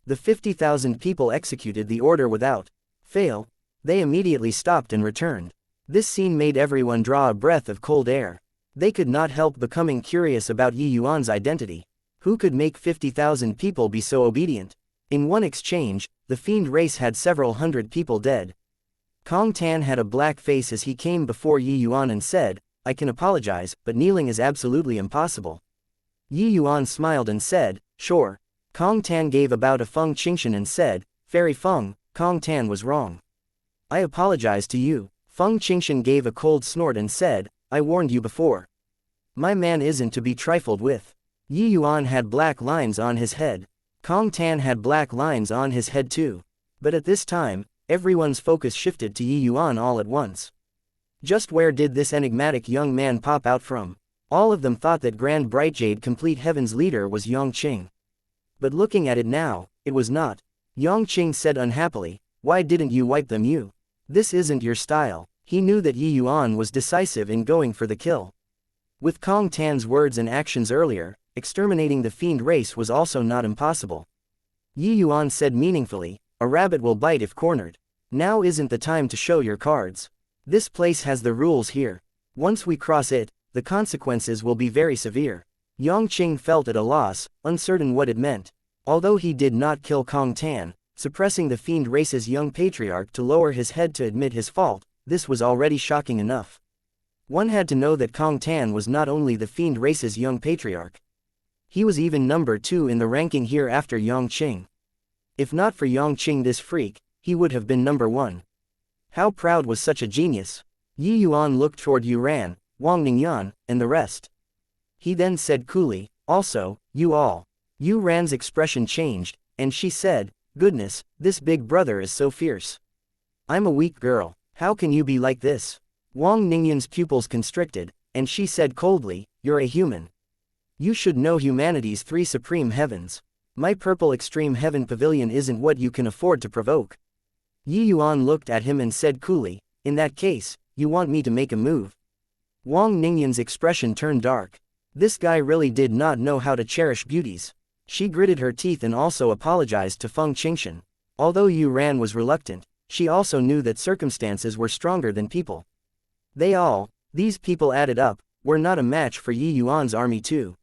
The 50,000 people executed the order without fail. They immediately stopped and returned. This scene made everyone draw a breath of cold air. They could not help becoming curious about Yi Yuan's identity. Who could make 50,000 people be so obedient? In one exchange, the fiend race had several hundred people dead. Kong Tan had a black face as he came before Yi Yuan and said, "I can apologize, but kneeling is absolutely impossible." Yi Yuan smiled and said, "Sure." Kong Tan gave about a Feng Qingshan and said, "Fairy Feng, Kong Tan was wrong. I apologize to you." Feng Qingshan gave a cold snort and said, "I warned you before. My man isn't to be trifled with." Yi Yuan had black lines on his head. Kong Tan had black lines on his head too. But at this time, everyone's focus shifted to Yi Yuan all at once. Just where did this enigmatic young man pop out from? All of them thought that Grand Brightjade Complete Heaven's leader was Yang Qing. But looking at it now, it was not. Yang Qing said unhappily, "Why didn't you wipe them you? This isn't your style." He knew that Yi Yuan was decisive in going for the kill. With Kong Tan's words and actions earlier, exterminating the fiend race was also not impossible. Yi Yuan said meaningfully, "A rabbit will bite if cornered. Now isn't the time to show your cards. This place has the rules here. Once we cross it, the consequences will be very severe." Yang Qing felt at a loss, uncertain what it meant. Although he did not kill Kong Tan, suppressing the fiend race's young patriarch to lower his head to admit his fault, this was already shocking enough. One had to know that Kong Tan was not only the fiend race's young patriarch. He was even number 2 in the ranking here after Yang Qing. If not for Yang Qing, this freak, he would have been number 1. How proud was such a genius? Yi Yuan looked toward Yuan, Wang Ningyan, and the rest. He then said coolly, "Also, you all." Yu Ran's expression changed, and she said, "Goodness, this big brother is so fierce. I'm a weak girl, how can you be like this?" Wang Ningyan's pupils constricted, and she said coldly, "You're a human. You should know humanity's 3 supreme heavens. My purple extreme heaven pavilion isn't what you can afford to provoke." Yi Yuan looked at him and said coolly, "In that case, you want me to make a move?" Wang Ningyan's expression turned dark. This guy really did not know how to cherish beauties. She gritted her teeth and also apologized to Feng Qingshan. Although Yu Ran was reluctant, she also knew that circumstances were stronger than people. These people added up, were not a match for Yi Yuan's army too.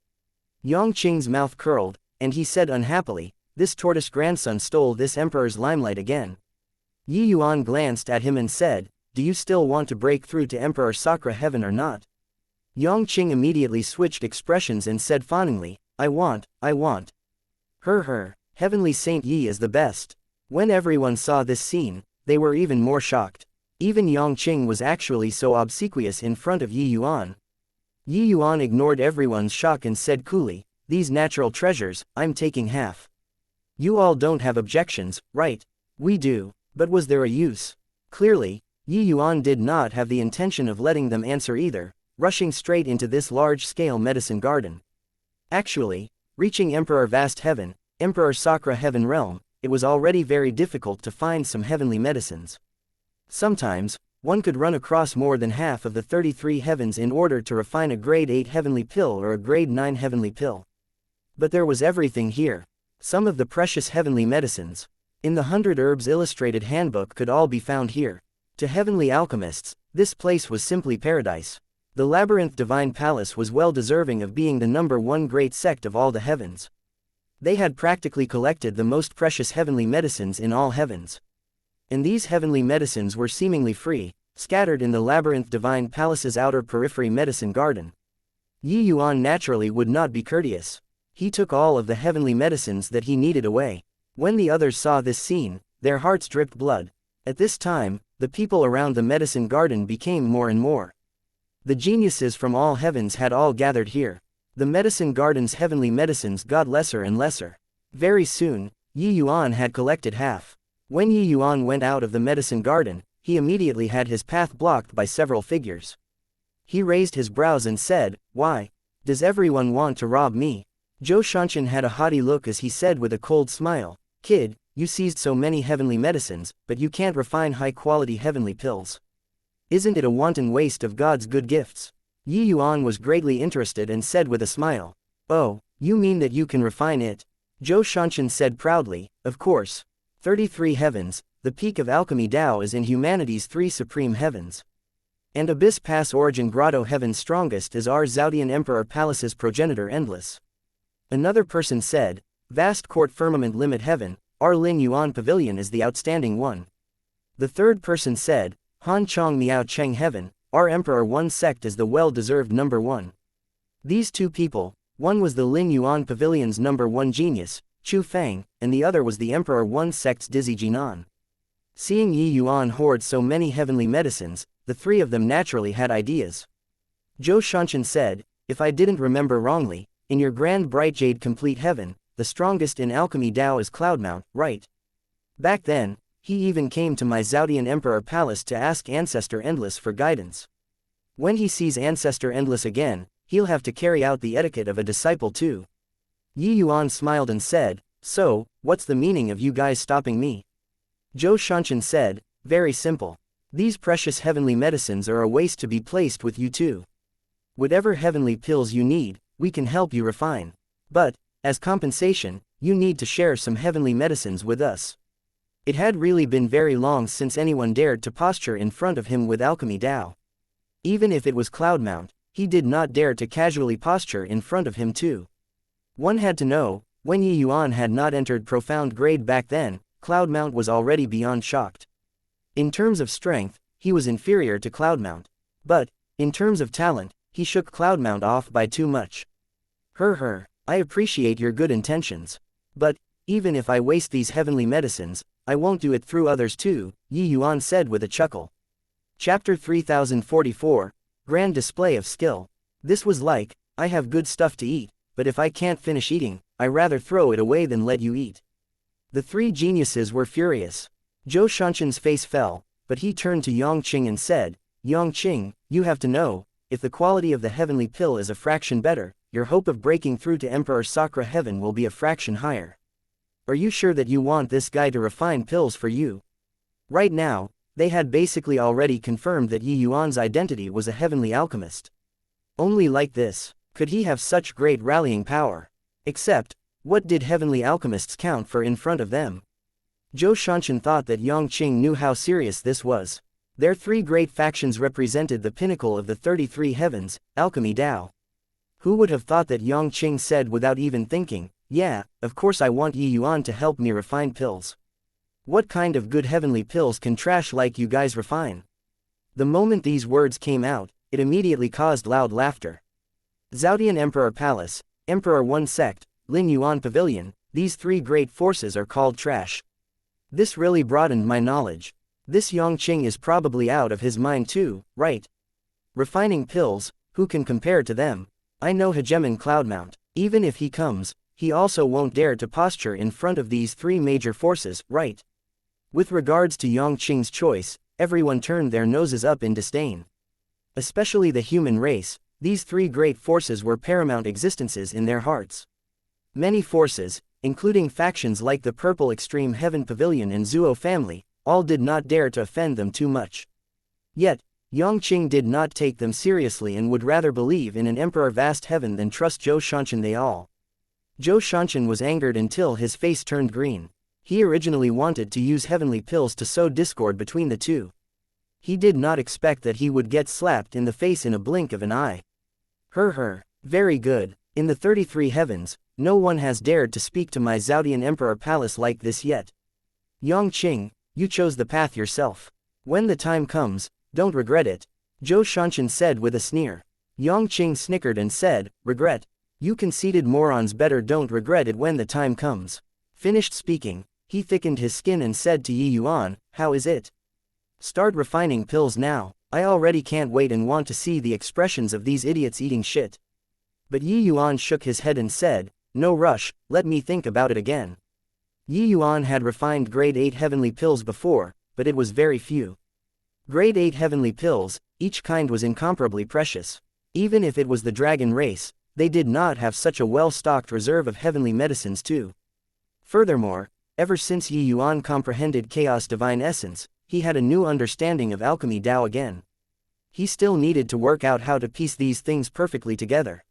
Yang Qing's mouth curled, and he said unhappily, "This tortoise grandson stole this emperor's limelight again." Yi Yuan glanced at him and said, "Do you still want to break through to Emperor Sakra Heaven or not?" Yang Qing immediately switched expressions and said fawningly, I want. Heavenly Saint Yi is the best." When everyone saw this scene, they were even more shocked. Even Yang Qing was actually so obsequious in front of Yi Yuan. Yi Yuan ignored everyone's shock and said coolly, "These natural treasures, I'm taking half. You all don't have objections, right?" "We do, but was there a use?" Clearly, Yi Yuan did not have the intention of letting them answer either, rushing straight into this large-scale medicine garden. Actually, reaching Emperor Vast Heaven, Emperor Sakra Heaven Realm, it was already very difficult to find some heavenly medicines. Sometimes, one could run across more than half of the 33 heavens in order to refine a grade 8 heavenly pill or a grade 9 heavenly pill. But there was everything here. Some of the precious heavenly medicines in the 100 Herbs Illustrated Handbook could all be found here. To heavenly alchemists, this place was simply paradise. The Labyrinth Divine Palace was well deserving of being the #1 great sect of all the heavens. They had practically collected the most precious heavenly medicines in all heavens. And these heavenly medicines were seemingly free, scattered in the Labyrinth Divine Palace's outer periphery medicine garden. Yuan naturally would not be courteous. He took all of the heavenly medicines that he needed away. When the others saw this scene, their hearts dripped blood. At this time, the people around the medicine garden became more and more. The geniuses from all heavens had all gathered here. The medicine garden's heavenly medicines got lesser and lesser. Very soon, Yuan had collected half. When Yuan went out of the medicine garden, he immediately had his path blocked by several figures. He raised his brows and said, "Why? Does everyone want to rob me?" Zhou Shanshan had a haughty look as he said with a cold smile, "Kid, you seized so many heavenly medicines, but you can't refine high-quality heavenly pills. Isn't it a wanton waste of God's good gifts?" Yuan was greatly interested and said with a smile, "Oh, you mean that you can refine it?" Zhou Shanshan said proudly, "Of course. 33 heavens, the peak of alchemy Tao is in humanity's 3 supreme heavens. And Abyss Pass Origin Grotto Heaven's strongest is our Zhaodian Emperor Palace's progenitor Endless." Another person said, "Vast Court Firmament Limit Heaven, our Lin Yuan Pavilion is the outstanding one." The third person said, "Han Chong Miao Cheng Heaven, our Emperor One Sect is the well-deserved #1. These two people, one was the Lin Yuan Pavilion's #1 genius, Chu Feng, and the other was the Emperor One Sect's Dizzy Jinan. Seeing Yuan hoard so many heavenly medicines, the three of them naturally had ideas. Zhou Shanshan said, "If I didn't remember wrongly, in your grand bright jade complete heaven, the strongest in alchemy Tao is Cloudmount, right? Back then, he even came to my Zhaodian Emperor Palace to ask Ancestor Endless for guidance. When he sees Ancestor Endless again, he'll have to carry out the etiquette of a disciple too." Yuan smiled and said, "So, what's the meaning of you guys stopping me?" Zhou Shanshan said, "Very simple. These precious heavenly medicines are a waste to be placed with you too. Whatever heavenly pills you need, we can help you refine. But, as compensation, you need to share some heavenly medicines with us." It had really been very long since anyone dared to posture in front of him with alchemy Tao. Even if it was Cloudmount, he did not dare to casually posture in front of him too. One had to know, when Yuan had not entered profound grade back then, Cloudmount was already beyond shocked. In terms of strength, he was inferior to Cloudmount. But, in terms of talent, he shook Cloudmount off by too much. I appreciate your good intentions. But, even if I waste these heavenly medicines, I won't do it through others too," Yuan said with a chuckle. Chapter 3044, Grand Display of Skill. This was like, "I have good stuff to eat, but if I can't finish eating, I rather throw it away than let you eat." The three geniuses were furious. Zhou Shanshan's face fell, but he turned to Yongqing and said, "Yongqing, you have to know, if the quality of the heavenly pill is a fraction better, your hope of breaking through to Emperor Sakra Heaven will be a fraction higher. Are you sure that you want this guy to refine pills for you?" Right now, they had basically already confirmed that Yuan's identity was a heavenly alchemist. Only like this could he have such great rallying power. Except, what did heavenly alchemists count for in front of them? Zhou Shanshan thought that Yongqing knew how serious this was. Their three great factions represented the pinnacle of the 33 heavens, alchemy Tao. Who would have thought that Yongqing said without even thinking, "Yeah, of course I want Yuan to help me refine pills. What kind of good heavenly pills can trash like you guys refine?" The moment these words came out, it immediately caused loud laughter. Zhaodian Emperor Palace, Emperor One Sect, Lin Yuan Pavilion, these three great forces are called trash. This really broadened my knowledge. This Yongqing is probably out of his mind too, right? Refining pills, who can compare to them? I know Hegemon Cloudmount. Even if he comes, he also won't dare to posture in front of these three major forces, right? With regards to Yongqing's choice, everyone turned their noses up in disdain. Especially the human race, these three great forces were paramount existences in their hearts. Many forces, including factions like the Purple Extreme Heaven Pavilion and Zuo family, all did not dare to offend them too much. Yet, Yongqing did not take them seriously and would rather believe in an Emperor Vast Heaven than trust Zhou Shanshan. They all Zhou Shanshan was angered until his face turned green. He originally wanted to use heavenly pills to sow discord between the two. He did not expect that he would get slapped in the face in a blink of an eye. Very good. In the 33 heavens, no one has dared to speak to my Zhaodian Emperor Palace like this yet. Yang Qing, you chose the path yourself. When the time comes, don't regret it, Zhou Shanshan said with a sneer. Yang Qing snickered and said, regret? You conceited morons better don't regret it when the time comes. Finished speaking, he thickened his skin and said to Yi Yuan, how is it? Start refining pills now, I already can't wait and want to see the expressions of these idiots eating shit. But Yi Yuan shook his head and said, no rush, let me think about it again. Yi Yuan had refined grade 8 heavenly pills before, but it was very few. Grade 8 heavenly pills, each kind was incomparably precious. Even if it was the dragon race, they did not have such a well-stocked reserve of heavenly medicines too. Furthermore, ever since Yi Yuan comprehended Chaos Divine Essence, he had a new understanding of Alchemy Dao again. He still needed to work out how to piece these things perfectly together.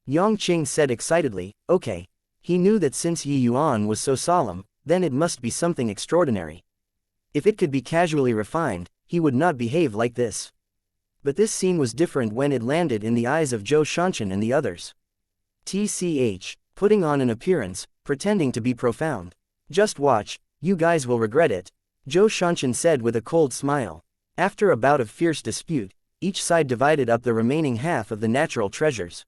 Yang Qing said excitedly, okay. He knew that since Yi Yuan was so solemn, then it must be something extraordinary. If it could be casually refined, he would not behave like this. But this scene was different when it landed in the eyes of Zhou Shanshan and the others. TCH, putting on an appearance, pretending to be profound. Just watch, you guys will regret it, Zhou Shanshan said with a cold smile. After a bout of fierce dispute, each side divided up the remaining half of the natural treasures.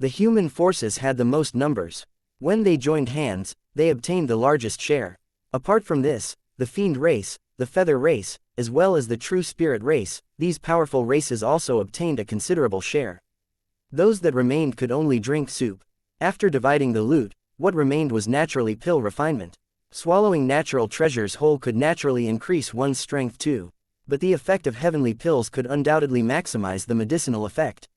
The human forces had the most numbers. When they joined hands, they obtained the largest share. Apart from this, the fiend race, the feather race, as well as the true spirit race, these powerful races also obtained a considerable share. Those that remained could only drink soup. After dividing the loot, what remained was naturally pill refinement. Swallowing natural treasures whole could naturally increase one's strength too. But the effect of heavenly pills could undoubtedly maximize the medicinal effect.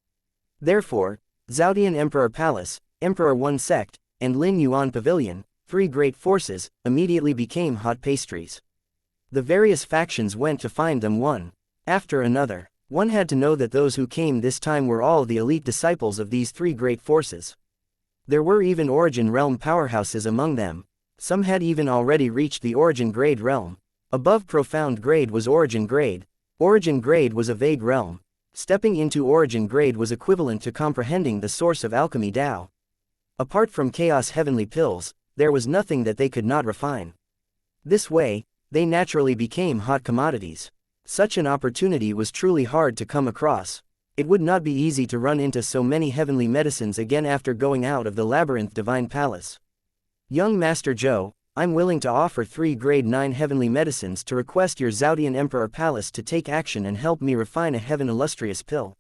Therefore, Zhaodian Emperor Palace, Emperor One Sect, and Lin Yuan Pavilion, 3 great forces, immediately became hot pastries. The various factions went to find them one after another. One had to know that those who came this time were all the elite disciples of these 3 great forces. There were even origin realm powerhouses among them. Some had even already reached the origin grade realm. Above profound grade was origin grade. Origin grade was a vague realm. Stepping into origin grade was equivalent to comprehending the source of alchemy Dao. Apart from chaos heavenly pills, there was nothing that they could not refine. This way, they naturally became hot commodities. Such an opportunity was truly hard to come across. It would not be easy to run into so many heavenly medicines again after going out of the labyrinth divine palace. Young Master Zhou, I'm willing to offer 3 grade 9 heavenly medicines to request your Zhaodian Emperor Palace to take action and help me refine a heaven illustrious pill.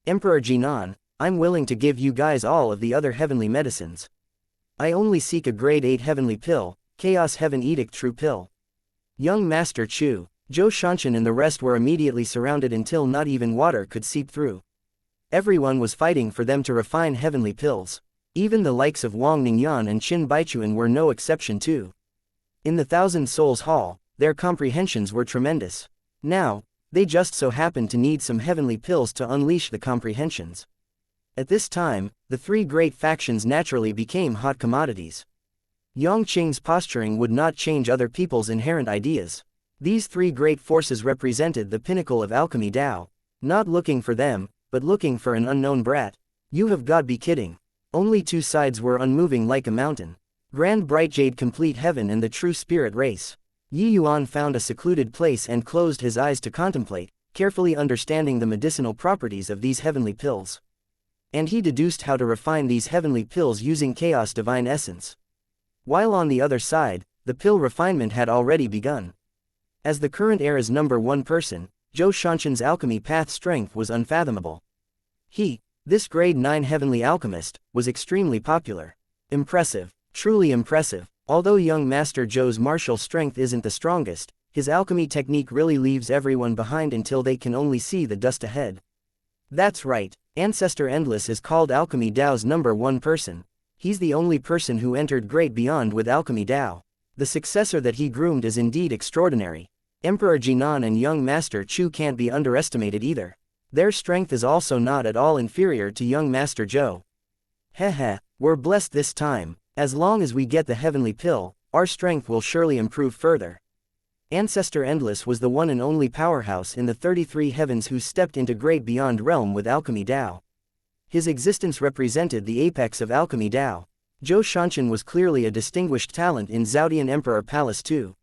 Emperor Jinan, I'm willing to give you guys all of the other heavenly medicines. I only seek a grade 8 heavenly pill, Chaos Heaven Edict True Pill. Young Master Chu, Zhou Shanshan and the rest were immediately surrounded until not even water could seep through. Everyone was fighting for them to refine heavenly pills. Even the likes of Wang Ningyan and Qin Baichuan were no exception too. In the Thousand Souls Hall, their comprehensions were tremendous. Now, they just so happened to need some heavenly pills to unleash the comprehensions. At this time, the 3 great factions naturally became hot commodities. Yang Qing's posturing would not change other people's inherent ideas. These 3 great forces represented the pinnacle of alchemy Dao. Not looking for them, but looking for an unknown brat. You have got to be kidding. Only 2 sides were unmoving like a mountain. Grand Bright Jade Complete Heaven and the True Spirit Race. Yi Yuan found a secluded place and closed his eyes to contemplate, carefully understanding the medicinal properties of these heavenly pills. And he deduced how to refine these heavenly pills using Chaos Divine Essence. While on the other side, the pill refinement had already begun. As the current era's number 1 person, Zhou Shanshan's alchemy path strength was unfathomable. This grade 9 heavenly alchemist, was extremely popular. Impressive, truly impressive. Although young Master Zhou's martial strength isn't the strongest, his alchemy technique really leaves everyone behind until they can only see the dust ahead. That's right, Ancestor Endless is called Alchemy Dao's number 1 person. He's the only person who entered Great Beyond with Alchemy Dao. The successor that he groomed is indeed extraordinary. Emperor Jinan and young Master Chu can't be underestimated either. Their strength is also not at all inferior to young Master Zhou. Heh, We're blessed this time. As long as we get the heavenly pill, our strength will surely improve further. Ancestor Endless was the one and only powerhouse in the 33 heavens who stepped into great beyond realm with alchemy Dao. His existence represented the apex of alchemy Dao. Zhou Shanshan was clearly a distinguished talent in Zhaodian Emperor Palace too.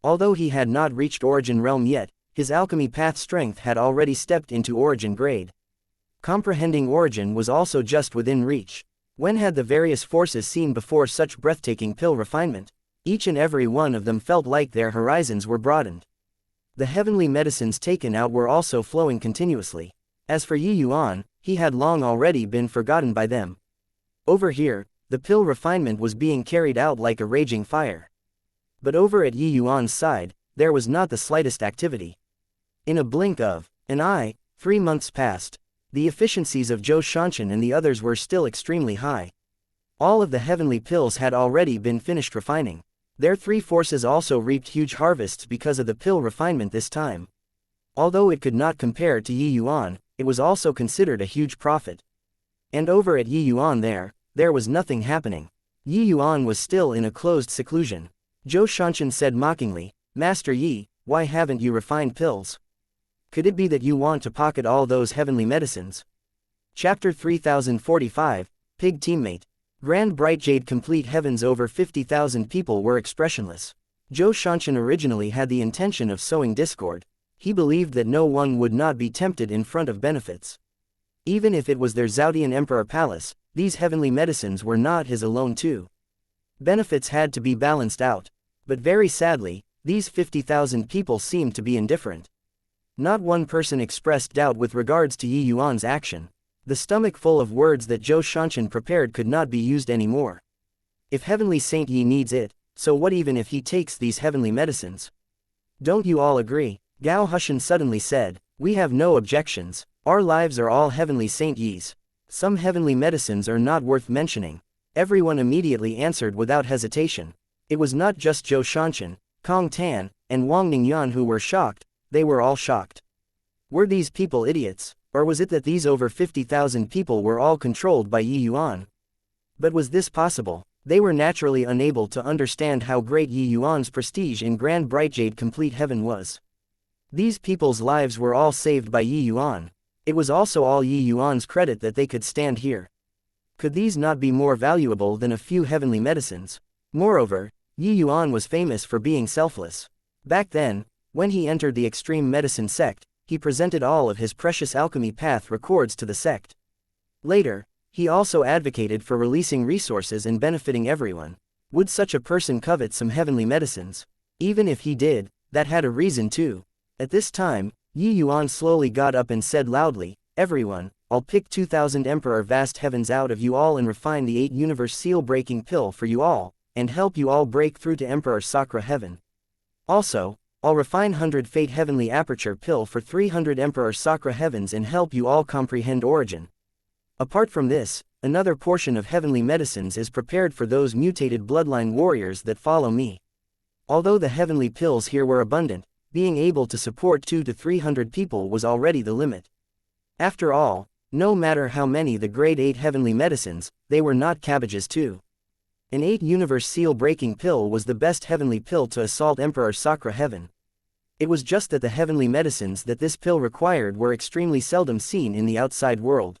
Although he had not reached origin realm yet, his alchemy path strength had already stepped into origin grade. Comprehending origin was also just within reach. When had the various forces seen before such breathtaking pill refinement? Each and every one of them felt like their horizons were broadened. The heavenly medicines taken out were also flowing continuously. As for Yuan, he had long already been forgotten by them. Over here, the pill refinement was being carried out like a raging fire. But over at Yuan's side, there was not the slightest activity. In a blink of an eye, 3 months passed. The efficiencies of Zhou Shanshan and the others were still extremely high. All of the heavenly pills had already been finished refining. Their 3 forces also reaped huge harvests because of the pill refinement this time. Although it could not compare to Yuan, it was also considered a huge profit. And over at Yuan there was nothing happening. Yuan was still in a closed seclusion. Zhou Shanshan said mockingly, "Master Yi, why haven't you refined pills? Could it be that you want to pocket all those heavenly medicines?" Chapter 3045, Pig Teammate. Grand Bright Jade Complete Heavens. Over 50,000 people were expressionless. Zhou Shanshan originally had the intention of sowing discord. He believed that no one would not be tempted in front of benefits. Even if it was their Zhaodian Emperor Palace, these heavenly medicines were not his alone too. Benefits had to be balanced out. But very sadly, these 50,000 people seemed to be indifferent. Not one person expressed doubt with regards to Yuan's action. The stomach full of words that Zhou Shanshan prepared could not be used anymore. If Heavenly Saint Yi needs it, so what even if he takes these heavenly medicines? Don't you all agree? Gao Hushan suddenly said, "We have no objections. Our lives are all Heavenly Saint Yi's. Some heavenly medicines are not worth mentioning." Everyone immediately answered without hesitation. It was not just Zhou Shanshan, Kong Tan, and Wang Ningyan who were shocked. They were all shocked. Were these people idiots, or was it that these over 50,000 people were all controlled by Yuan? But was this possible? They were naturally unable to understand how great Yuan's prestige in Grand Bright Jade Complete Heaven was. These people's lives were all saved by Yuan. It was also all Yuan's credit that they could stand here. Could these not be more valuable than a few heavenly medicines? Moreover, Yuan was famous for being selfless. Back then, when he entered the extreme medicine sect, he presented all of his precious alchemy path records to the sect. Later, he also advocated for releasing resources and benefiting everyone. Would such a person covet some heavenly medicines? Even if he did, that had a reason too. At this time, Yuan slowly got up and said loudly, "Everyone, I'll pick 2,000 Emperor Vast Heavens out of you all and refine the 8 universe seal-breaking pill for you all, and help you all break through to Emperor Sakra Heaven. Also, I'll refine 100 Fate Heavenly Aperture pill for 300 Emperor Sakra Heavens and help you all comprehend origin. Apart from this, another portion of heavenly medicines is prepared for those mutated bloodline warriors that follow me." Although the heavenly pills here were abundant, being able to support 200 to 300 people was already the limit. After all, no matter how many the grade 8 heavenly medicines, they were not cabbages too. An 8 universe seal breaking pill was the best heavenly pill to assault Emperor Sakra Heaven. It was just that the heavenly medicines that this pill required were extremely seldom seen in the outside world.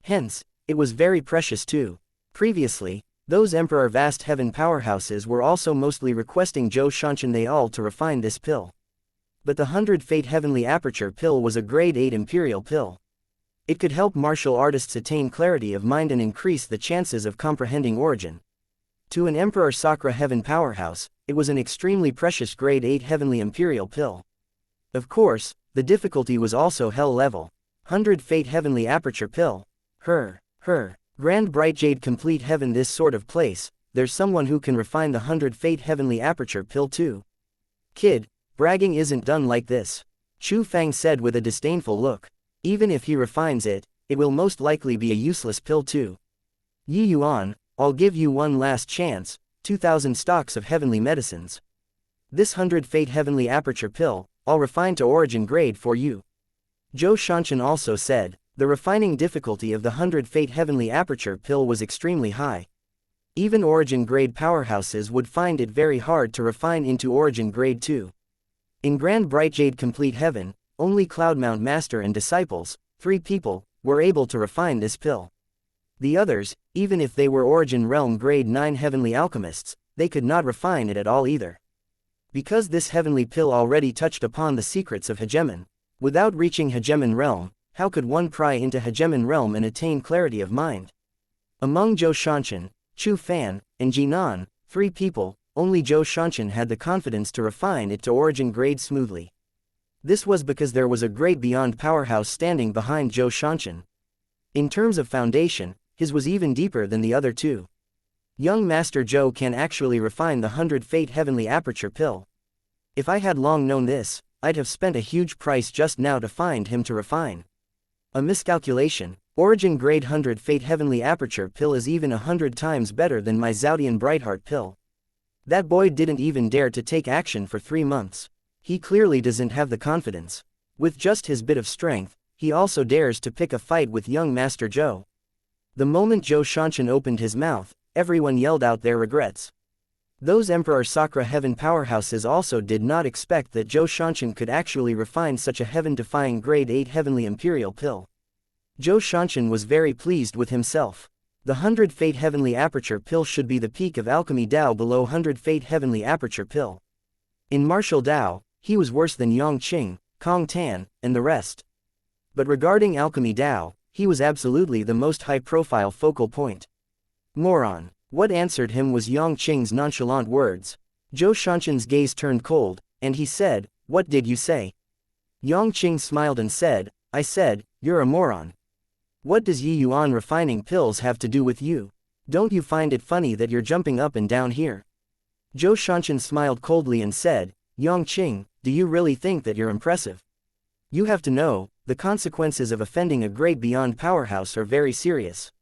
Hence, it was very precious too. Previously, those Emperor Vast Heaven powerhouses were also mostly requesting Zhou Shanshan they all to refine this pill. But the 100 Fate Heavenly Aperture pill was a grade 8 imperial pill. It could help martial artists attain clarity of mind and increase the chances of comprehending origin. To an Emperor Sakra Heaven powerhouse, it was an extremely precious grade 8 heavenly imperial pill. Of course, the difficulty was also hell level. 100 Fate Heavenly Aperture pill. Grand Bright Jade Complete Heaven. This sort of place, there's someone who can refine the 100 Fate Heavenly Aperture pill too. Kid, bragging isn't done like this. Chu Fang said with a disdainful look. Even if he refines it, it will most likely be a useless pill too. Yuan, I'll give you one last chance, 2,000 stocks of heavenly medicines. This 100 Fate Heavenly Aperture pill, I'll refine to origin grade for you. Zhou Shanshan also said, The refining difficulty of the 100 Fate Heavenly Aperture Pill was extremely high. Even origin-grade powerhouses would find it very hard to refine into origin grade 2. In Grand Bright Jade Complete Heaven, only Cloudmount Master and disciples, 3 people, were able to refine this pill. The others, even if they were Origin Realm Grade 9 Heavenly Alchemists, they could not refine it at all either. Because this heavenly pill already touched upon the secrets of Hegemon. Without reaching Hegemon Realm, how could one pry into Hegemon Realm and attain clarity of mind? Among Zhou Shanshan, Chu Fan, and Jinan, 3 people, only Zhou Shanshan had the confidence to refine it to origin grade smoothly. This was because there was a great beyond powerhouse standing behind Zhou Shanshan. In terms of foundation, his was even deeper than the other 2. Young Master Zhou can actually refine the 100 Fate Heavenly Aperture Pill. If I had long known this, I'd have spent a huge price just now to find him to refine. A miscalculation. Origin Grade 100 Fate Heavenly Aperture Pill is even 100 times better than my Zhaodian Brightheart Pill. That boy didn't even dare to take action for 3 months. He clearly doesn't have the confidence. With just his bit of strength, he also dares to pick a fight with young Master Zhou. The moment Zhou Shanshan opened his mouth, everyone yelled out their regrets. Those Emperor Sakura Heaven powerhouses also did not expect that Zhou Shanshan could actually refine such a heaven-defying Grade 8 Heavenly Imperial Pill. Zhou Shanshan was very pleased with himself. The 100 Fate Heavenly Aperture Pill should be the peak of Alchemy Dao below 100 Fate Heavenly Aperture Pill. In Martial Dao, he was worse than Yang Qing, Kong Tan, and the rest. But regarding Alchemy Dao, he was absolutely the most high-profile focal point. Moron. What answered him was Yang Qing's nonchalant words. Zhou Shanshan's gaze turned cold, and he said, "What did you say?" Yang Qing smiled and said, "I said, you're a moron. What does Yi Yuan refining pills have to do with you? Don't you find it funny that you're jumping up and down here?" Zhou Shanshan smiled coldly and said, "Yang Qing, do you really think that you're impressive? You have to know, the consequences of offending a great beyond powerhouse are very serious."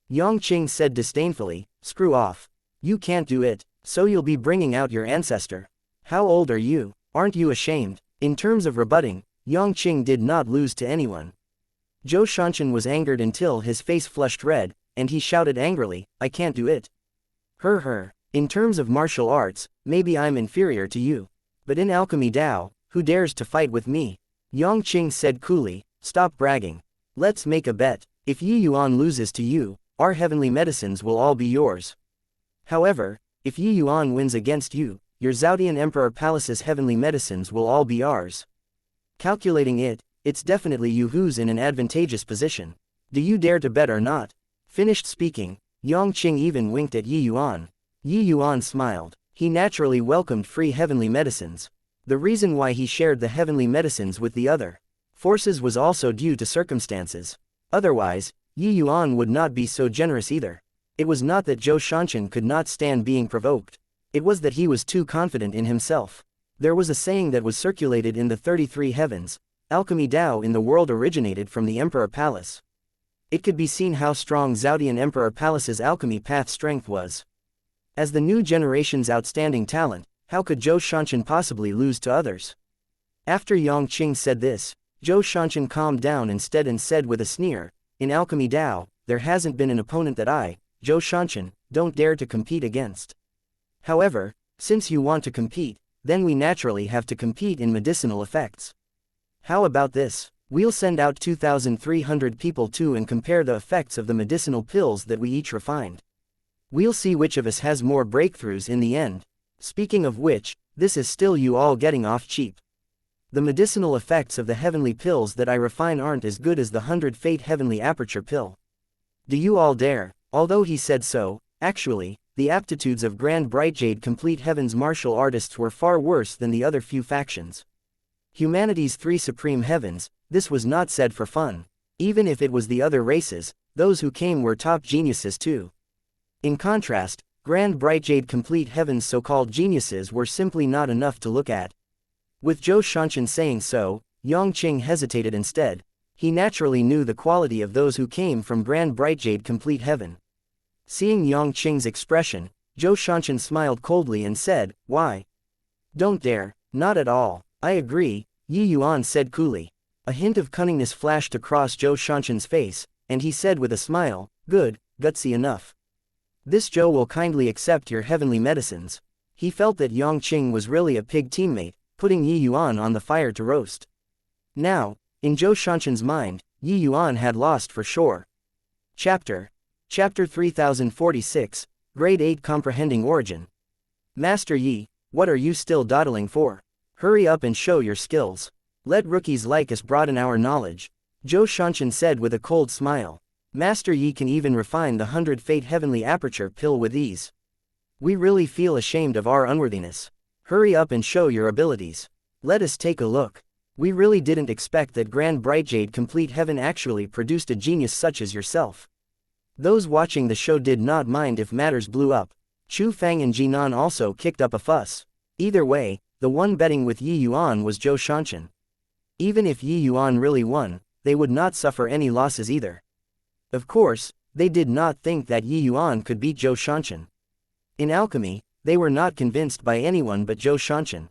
Yang Qing said disdainfully, "Screw off. You can't do it, so you'll be bringing out your ancestor. How old are you? Aren't you ashamed?" In terms of rebutting, Yang Qing did not lose to anyone. Zhou Shanshan was angered until his face flushed red, and he shouted angrily, "I can't do it. Her. In terms of martial arts, maybe I'm inferior to you. But in Alchemy Dao, who dares to fight with me?" Yang Qing said coolly, "Stop bragging. Let's make a bet. If Yi Yuan loses to you, our heavenly medicines will all be yours. However, if Yi Yuan wins against you, your Zhaodian Emperor Palace's heavenly medicines will all be ours. Calculating it, it's definitely you who's in an advantageous position. Do you dare to bet or not?" Finished speaking, Yang Qing even winked at Yi Yuan. Yi Yuan smiled. He naturally welcomed free heavenly medicines. The reason why he shared the heavenly medicines with the other forces was also due to circumstances. Otherwise, Yi Yuan would not be so generous either. It was not that Zhou Shanshan could not stand being provoked. It was that he was too confident in himself. There was a saying that was circulated in the 33 heavens, "Alchemy Dao in the world originated from the Emperor Palace." It could be seen how strong Zhaodian Emperor Palace's alchemy path strength was. As the new generation's outstanding talent, how could Zhou Shanshan possibly lose to others? After Yang Qing said this, Zhou Shanshan calmed down instead and said with a sneer, "In Alchemy Dao, there hasn't been an opponent that I, Zhou Shanshan, don't dare to compete against. However, since you want to compete, then we naturally have to compete in medicinal effects. How about this? We'll send out 2,300 people too and compare the effects of the medicinal pills that we each refined. We'll see which of us has more breakthroughs in the end. Speaking of which, this is still you all getting off cheap. The medicinal effects of the heavenly pills that I refine aren't as good as the 100 Fate Heavenly Aperture Pill. Do you all dare?" Although he said so, actually, the aptitudes of Grand Bright Jade Complete Heaven's martial artists were far worse than the other few factions. Humanity's 3 supreme heavens, this was not said for fun. Even if it was the other races, those who came were top geniuses too. In contrast, Grand Bright Jade Complete Heaven's so-called geniuses were simply not enough to look at. With Zhou Shanshan saying so, Yang Qing hesitated instead. He naturally knew the quality of those who came from Grand Bright Jade Complete Heaven. Seeing Yang Qing's expression, Zhou Shanshan smiled coldly and said, "Why? Don't dare." "Not at all. I agree," Yi Yuan said coolly. A hint of cunningness flashed across Zhou Shanshan's face, and he said with a smile, "Good, gutsy enough. This Zhou will kindly accept your heavenly medicines." He felt that Yang Qing was really a pig teammate, putting Yi Yuan on the fire to roast. Now, in Zhou Shanshan's mind, Yi Yuan had lost for sure. Chapter 3046, Grade 8 Comprehending Origin. Master Yi, what are you still dawdling for? Hurry up and show your skills. Let rookies like us broaden our knowledge. Zhou Shanshan said with a cold smile. Master Yi can even refine the 100 Fate Heavenly Aperture pill with ease. We really feel ashamed of our unworthiness. Hurry up and show your abilities. Let us take a look. We really didn't expect that Grand Brightjade Complete Heaven actually produced a genius such as yourself. Those watching the show did not mind if matters blew up. Chu Fang and Jinan also kicked up a fuss. Either way, the one betting with Yi Yuan was Zhou Shanshan. Even if Yi Yuan really won, they would not suffer any losses either. Of course, they did not think that Yi Yuan could beat Zhou Shanshan. In alchemy, they were not convinced by anyone but Zhou Shanshan.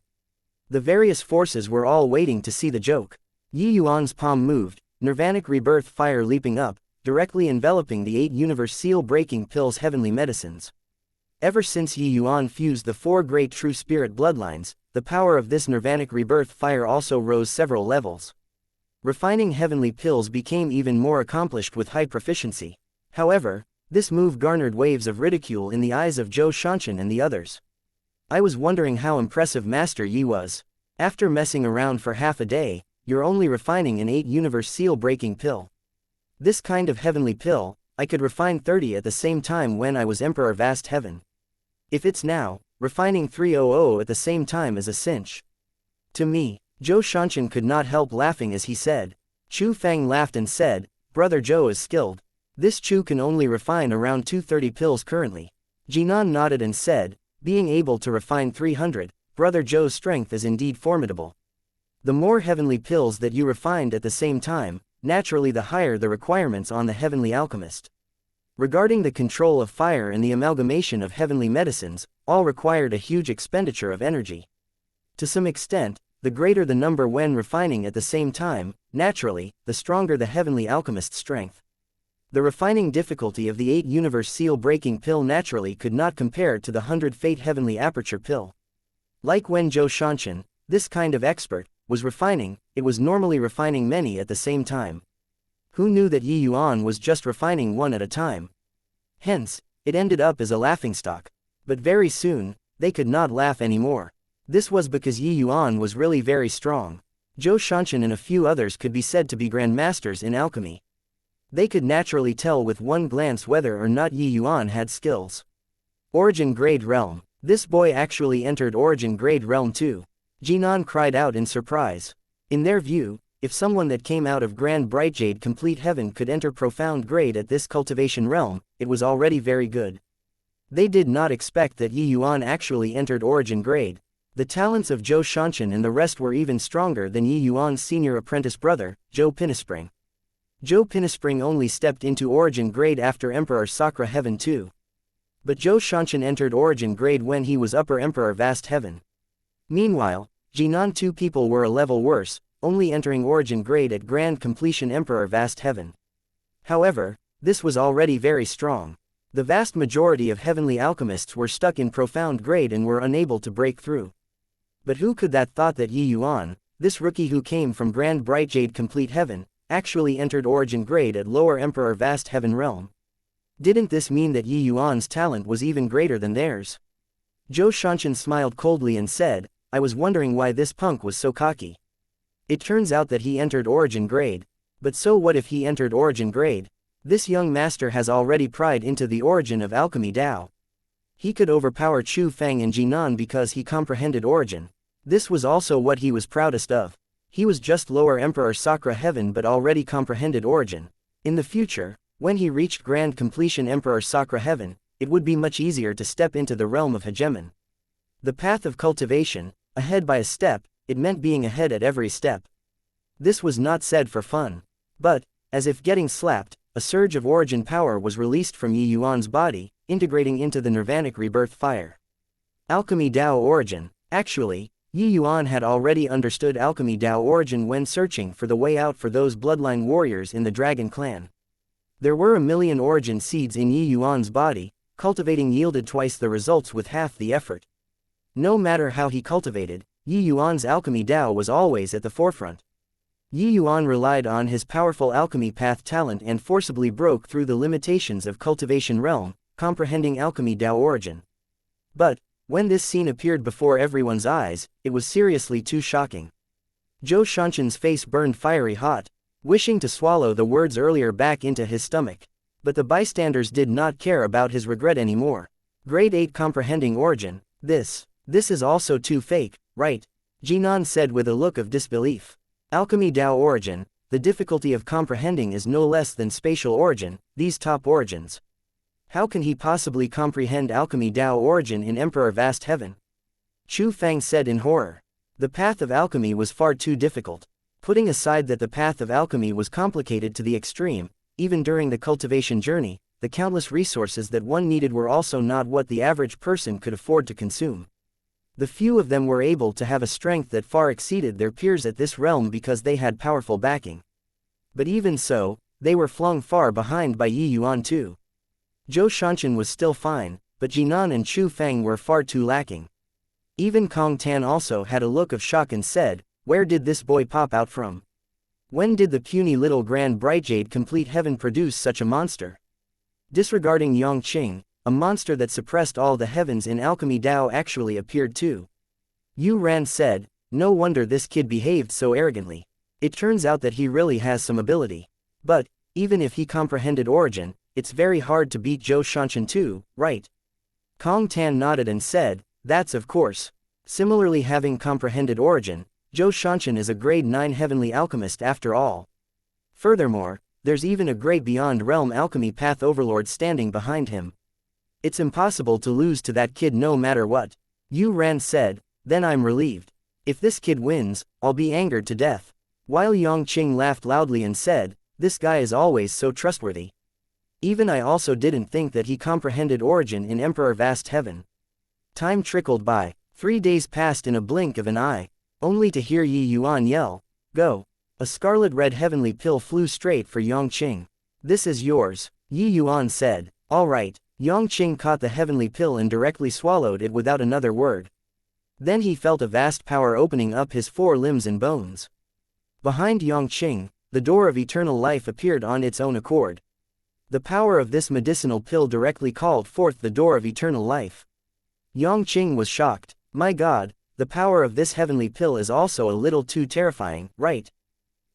The various forces were all waiting to see the joke. Yi Yuan's palm moved, nirvanic rebirth fire leaping up, directly enveloping the 8 universe seal-breaking pill's heavenly medicines. Ever since Yi Yuan fused the 4 great true spirit bloodlines, the power of this nirvanic rebirth fire also rose several levels. Refining heavenly pills became even more accomplished with high proficiency. However, this move garnered waves of ridicule in the eyes of Zhou Shanshan and the others. I was wondering how impressive Master Yi was. After messing around for half a day, you're only refining an 8 universe seal-breaking pill. This kind of heavenly pill, I could refine 30 at the same time when I was Emperor Vast Heaven. If it's now, refining 300 at the same time is a cinch. To me, Zhou Shanshan could not help laughing as he said. Chu Fang laughed and said, Brother Zhou is skilled. This Chu can only refine around 230 pills currently. Jinan nodded and said, being able to refine 300, Brother Zhou's strength is indeed formidable. The more heavenly pills that you refined at the same time, naturally the higher the requirements on the heavenly alchemist. Regarding the control of fire and the amalgamation of heavenly medicines, all required a huge expenditure of energy. To some extent, the greater the number when refining at the same time, naturally, the stronger the heavenly alchemist's strength. The refining difficulty of the 8 universe seal-breaking pill naturally could not compare to the 100 Fate Heavenly Aperture pill. Like when Zhou Shanshan, this kind of expert, was refining, it was normally refining many at the same time. Who knew that Yi Yuan was just refining one at a time? Hence, it ended up as a laughingstock. But very soon, they could not laugh anymore. This was because Yi Yuan was really very strong. Zhou Shanshan and a few others could be said to be grandmasters in alchemy. They could naturally tell with one glance whether or not Yi Yuan had skills. Origin Grade Realm. This boy actually entered Origin Grade Realm too. Jinan cried out in surprise. In their view, if someone that came out of Grand Brightjade Complete Heaven could enter Profound Grade at this cultivation realm, it was already very good. They did not expect that Yi Yuan actually entered Origin Grade. The talents of Zhou Shanshan and the rest were even stronger than Yi Yuan's senior apprentice brother, Zhou Pinnaspring. Zhou Pinnaspring only stepped into Origin Grade after Emperor Sakra Heaven too. But Zhou Shanshan entered Origin Grade when he was Upper Emperor Vast Heaven. Meanwhile, Jinan 2 people were a level worse, only entering Origin Grade at Grand Completion Emperor Vast Heaven. However, this was already very strong. The vast majority of heavenly alchemists were stuck in Profound Grade and were unable to break through. But who could that thought that Yi Yuan, this rookie who came from Grand Brightjade Complete Heaven, actually entered Origin Grade at Lower Emperor Vast Heaven Realm? Didn't this mean that Yi Yuan's talent was even greater than theirs? Zhou Shanshan smiled coldly and said, I was wondering why this punk was so cocky. It turns out that he entered Origin Grade. But so what if he entered Origin Grade? This young master has already pried into the origin of alchemy Dao. He could overpower Chu Fang and Jinan because he comprehended origin. This was also what he was proudest of. He was just Lower Emperor Sakra Heaven but already comprehended origin. In the future, when he reached Grand Completion Emperor Sakra Heaven, it would be much easier to step into the realm of hegemon. The path of cultivation, ahead by a step, it meant being ahead at every step. This was not said for fun. But, as if getting slapped, a surge of origin power was released from Yi Yuan's body, integrating into the nirvanic rebirth fire. Alchemy Dao Origin. Actually, Yi Yuan had already understood alchemy Dao origin when searching for the way out for those bloodline warriors in the dragon clan. There were 1,000,000 origin seeds in Yi Yuan's body, cultivating yielded twice the results with half the effort. No matter how he cultivated, Yi Yuan's alchemy Dao was always at the forefront. Yi Yuan relied on his powerful alchemy path talent and forcibly broke through the limitations of cultivation realm, comprehending alchemy Dao origin. But, when this scene appeared before everyone's eyes, it was seriously too shocking. Zhou Shanshan's face burned fiery hot, wishing to swallow the words earlier back into his stomach. But the bystanders did not care about his regret anymore. Grade 8 comprehending origin, this is also too fake, right? Jinan said with a look of disbelief. Alchemy Dao origin, the difficulty of comprehending is no less than spatial origin, these top origins. How can he possibly comprehend alchemy Dao origin in Emperor Vast Heaven? Chu Fang said in horror. The path of alchemy was far too difficult. Putting aside that the path of alchemy was complicated to the extreme, even during the cultivation journey, the countless resources that one needed were also not what the average person could afford to consume. The few of them were able to have a strength that far exceeded their peers at this realm because they had powerful backing. But even so, they were flung far behind by Yi Yuan too. Zhou Shanshan was still fine, but Jinan and Chu Fang were far too lacking. Even Kong Tan also had a look of shock and said, "Where did this boy pop out from? When did the puny little Grand Brightjade complete heaven produce such a monster?" Disregarding Yongqing, a monster that suppressed all the heavens in alchemy Dao actually appeared too. Yu Ran said, "No wonder this kid behaved so arrogantly. It turns out that he really has some ability. But, even if he comprehended origin, it's very hard to beat Zhou Shanshan too, right?" Kong Tan nodded and said, "That's of course. Similarly, having comprehended origin, Zhou Shanshan is a grade 9 heavenly alchemist after all. Furthermore, there's even a great beyond realm alchemy path overlord standing behind him. It's impossible to lose to that kid no matter what." Yu Ran said, "Then I'm relieved. If this kid wins, I'll be angered to death." While Yongqing laughed loudly and said, "This guy is always so trustworthy. Even I also didn't think that he comprehended origin in Emperor Vast Heaven." Time trickled by. 3 days passed in a blink of an eye, only to hear Yi Yuan yell, "Go!" A scarlet-red heavenly pill flew straight for Yongqing. "This is yours," Yi Yuan said. "All right." Yongqing caught the heavenly pill and directly swallowed it without another word. Then he felt a vast power opening up his 4 limbs and bones. Behind Yongqing, the door of eternal life appeared on its own accord. The power of this medicinal pill directly called forth the door of eternal life. Yongqing was shocked. "My God, the power of this heavenly pill is also a little too terrifying, right?"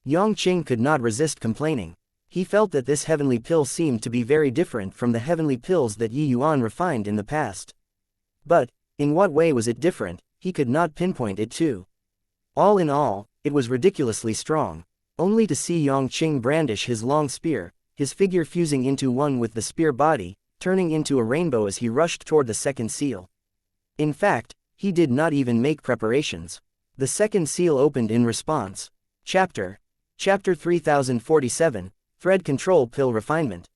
Yongqing could not resist complaining. He felt that this heavenly pill seemed to be very different from the heavenly pills that Yi Yuan refined in the past. But, in what way was it different? He could not pinpoint it to. All in all, it was ridiculously strong. Only to see Yongqing brandish his long spear, his figure fusing into one with the spear body, turning into a rainbow as he rushed toward the second seal. In fact, he did not even make preparations. The second seal opened in response. Chapter 3047, Thread Control Pill Refinement.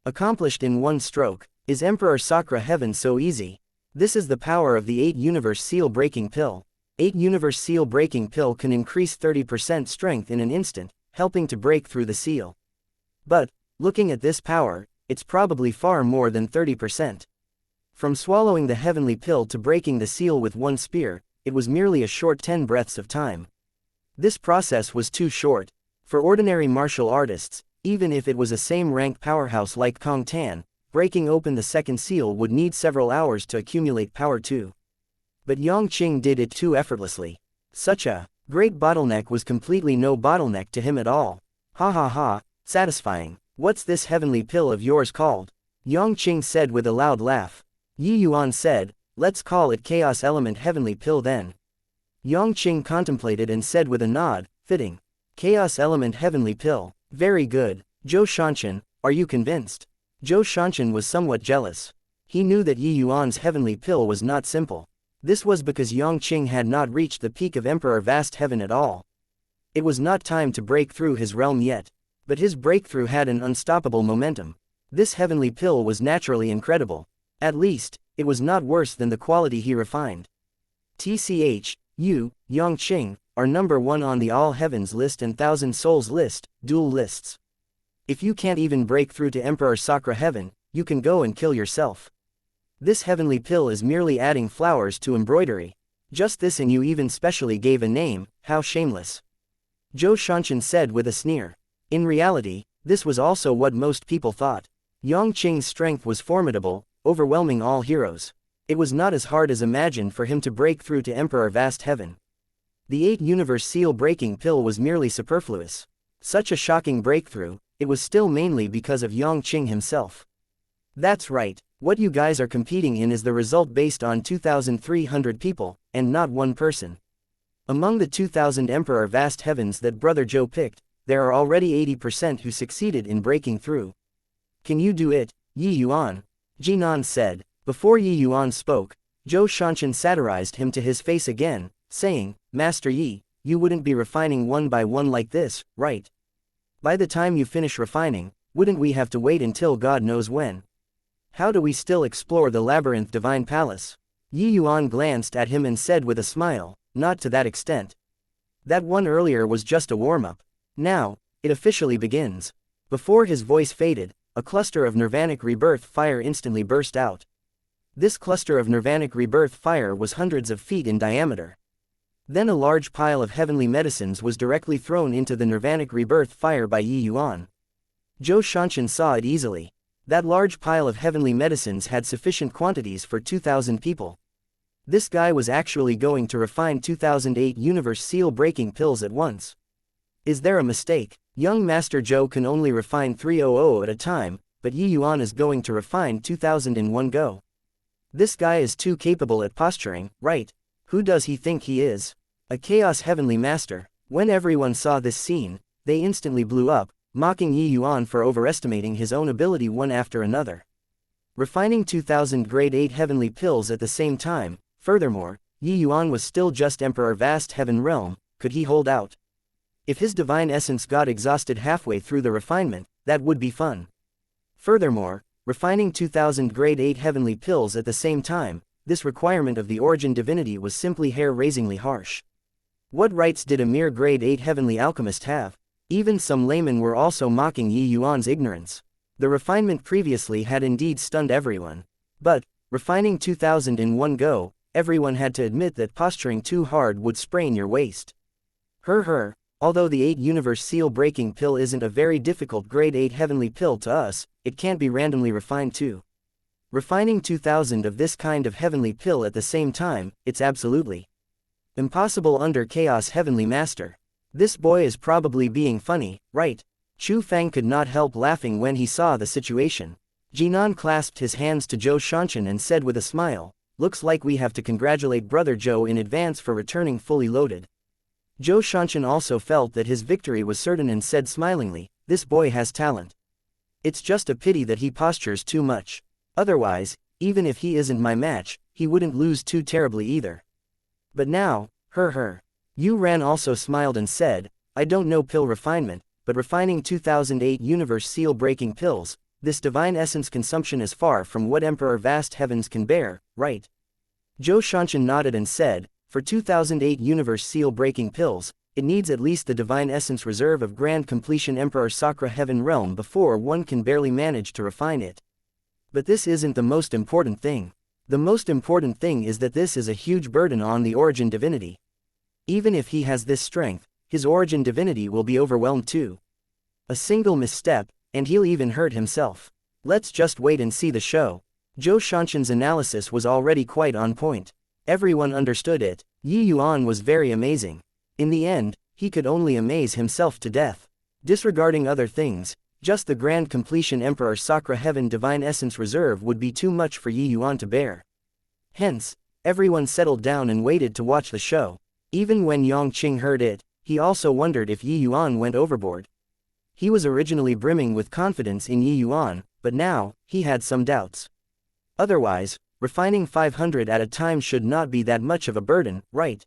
Accomplished in one stroke. Is Emperor Sakra Heaven so easy? This is the power of the 8 Universe Seal Breaking Pill. 8 Universe Seal Breaking Pill can increase 30% strength in an instant, helping to break through the seal. But, looking at this power, it's probably far more than 30%. From swallowing the heavenly pill to breaking the seal with one spear, it was merely a short 10 breaths of time. This process was too short. For ordinary martial artists, even if it was a same-rank powerhouse like Kong Tan, breaking open the second seal would need several hours to accumulate power too. But Yongqing did it too effortlessly. Such a great bottleneck was completely no bottleneck to him at all. "Ha ha ha, satisfying. What's this heavenly pill of yours called?" Yongqing said with a loud laugh. Yi Yuan said, "Let's call it Chaos Element Heavenly Pill then." Yongqing contemplated and said with a nod, "Fitting. Chaos Element Heavenly Pill. Very good. Zhou Shanshan, are you convinced?" Zhou Shanshan was somewhat jealous. He knew that Yi Yuan's heavenly pill was not simple. This was because Yongqing had not reached the peak of Emperor Vast Heaven at all. It was not time to break through his realm yet. But his breakthrough had an unstoppable momentum. This heavenly pill was naturally incredible. At least, it was not worse than the quality he refined. TCH, You, Yangqing, are number 1 on the All Heavens list and Thousand Souls list, dual lists. If you can't even break through to Emperor Sakura Heaven, you can go and kill yourself. This heavenly pill is merely adding flowers to embroidery. Just this, and you even specially gave a name, how shameless. Zhou Shanshan said with a sneer. In reality, this was also what most people thought. Yangqing's strength was formidable, overwhelming all heroes. It was not as hard as imagined for him to break through to Emperor Vast Heaven. The 8-universe seal-breaking pill was merely superfluous. Such a shocking breakthrough, it was still mainly because of Yangqing himself. That's right, what you guys are competing in is the result based on 2,300 people, and not one person. Among the 2,000 Emperor Vast Heavens that Brother Joe picked, there are already 80% who succeeded in breaking through. Can you do it, Yi Yuan? Jinan said. Before Yi Yuan spoke, Zhou Shanshan satirized him to his face again, saying, Master Yi, you wouldn't be refining one by one like this, right? By the time you finish refining, wouldn't we have to wait until God knows when? How do we still explore the labyrinth divine palace? Yi Yuan glanced at him and said with a smile, not to that extent. That one earlier was just a warm-up. Now, it officially begins. Before his voice faded, a cluster of nirvanic rebirth fire instantly burst out. This cluster of nirvanic rebirth fire was hundreds of feet in diameter. Then a large pile of heavenly medicines was directly thrown into the nirvanic rebirth fire by Yi Yuan. Zhou Shanshan saw it easily. That large pile of heavenly medicines had sufficient quantities for 2,000 people. This guy was actually going to refine 2008 universe seal-breaking pills at once. Is there a mistake? Young Master Zhou can only refine 300 at a time, but Yi Yuan is going to refine 2,000 in one go. This guy is too capable at posturing, right? Who does he think he is? A Chaos Heavenly Master. When everyone saw this scene, they instantly blew up, mocking Yi Yuan for overestimating his own ability one after another. Refining 2,000 grade 8 heavenly pills at the same time. Furthermore, Yi Yuan was still just Emperor Vast Heaven Realm. Could he hold out? If his divine essence got exhausted halfway through the refinement, that would be fun. Furthermore, refining 2,000 grade 8 heavenly pills at the same time, this requirement of the origin divinity was simply hair-raisingly harsh. What rights did a mere grade 8 heavenly alchemist have? Even some laymen were also mocking Yi Yuan's ignorance. The refinement previously had indeed stunned everyone. But, refining 2,000 in one go, everyone had to admit that posturing too hard would sprain your waist. Although the 8-universe seal-breaking pill isn't a very difficult grade 8 heavenly pill to us, it can't be randomly refined too. Refining 2,000 of this kind of heavenly pill at the same time, it's absolutely impossible under Chaos Heavenly Master. This boy is probably being funny, right? Chu Fang could not help laughing when he saw the situation. Jinan clasped his hands to Zhou Shanshan and said with a smile, looks like we have to congratulate Brother Zhou in advance for returning fully loaded. Zhou Shanshan also felt that his victory was certain and said smilingly, this boy has talent. It's just a pity that he postures too much. Otherwise, even if he isn't my match, he wouldn't lose too terribly either. But now, Yuan also smiled and said, I don't know pill refinement, but refining 2008 universe seal-breaking pills, this divine essence consumption is far from what Emperor Vast Heavens can bear, right? Zhou Shanshan nodded and said, for 2008 universe seal-breaking pills, it needs at least the divine essence reserve of grand completion Emperor Sakura Heaven Realm before one can barely manage to refine it. But this isn't the most important thing. The most important thing is that this is a huge burden on the origin divinity. Even if he has this strength, his origin divinity will be overwhelmed too. A single misstep, and he'll even hurt himself. Let's just wait and see the show. Zhou Shanshan's analysis was already quite on point. Everyone understood it. Yi Yuan was very amazing. In the end, he could only amaze himself to death. Disregarding other things, just the grand completion Emperor Sakura Heaven Divine Essence Reserve would be too much for Yi Yuan to bear. Hence, everyone settled down and waited to watch the show. Even when Yangqing heard it, he also wondered if Yi Yuan went overboard. He was originally brimming with confidence in Yi Yuan, but now, he had some doubts. Otherwise, refining 500 at a time should not be that much of a burden, right?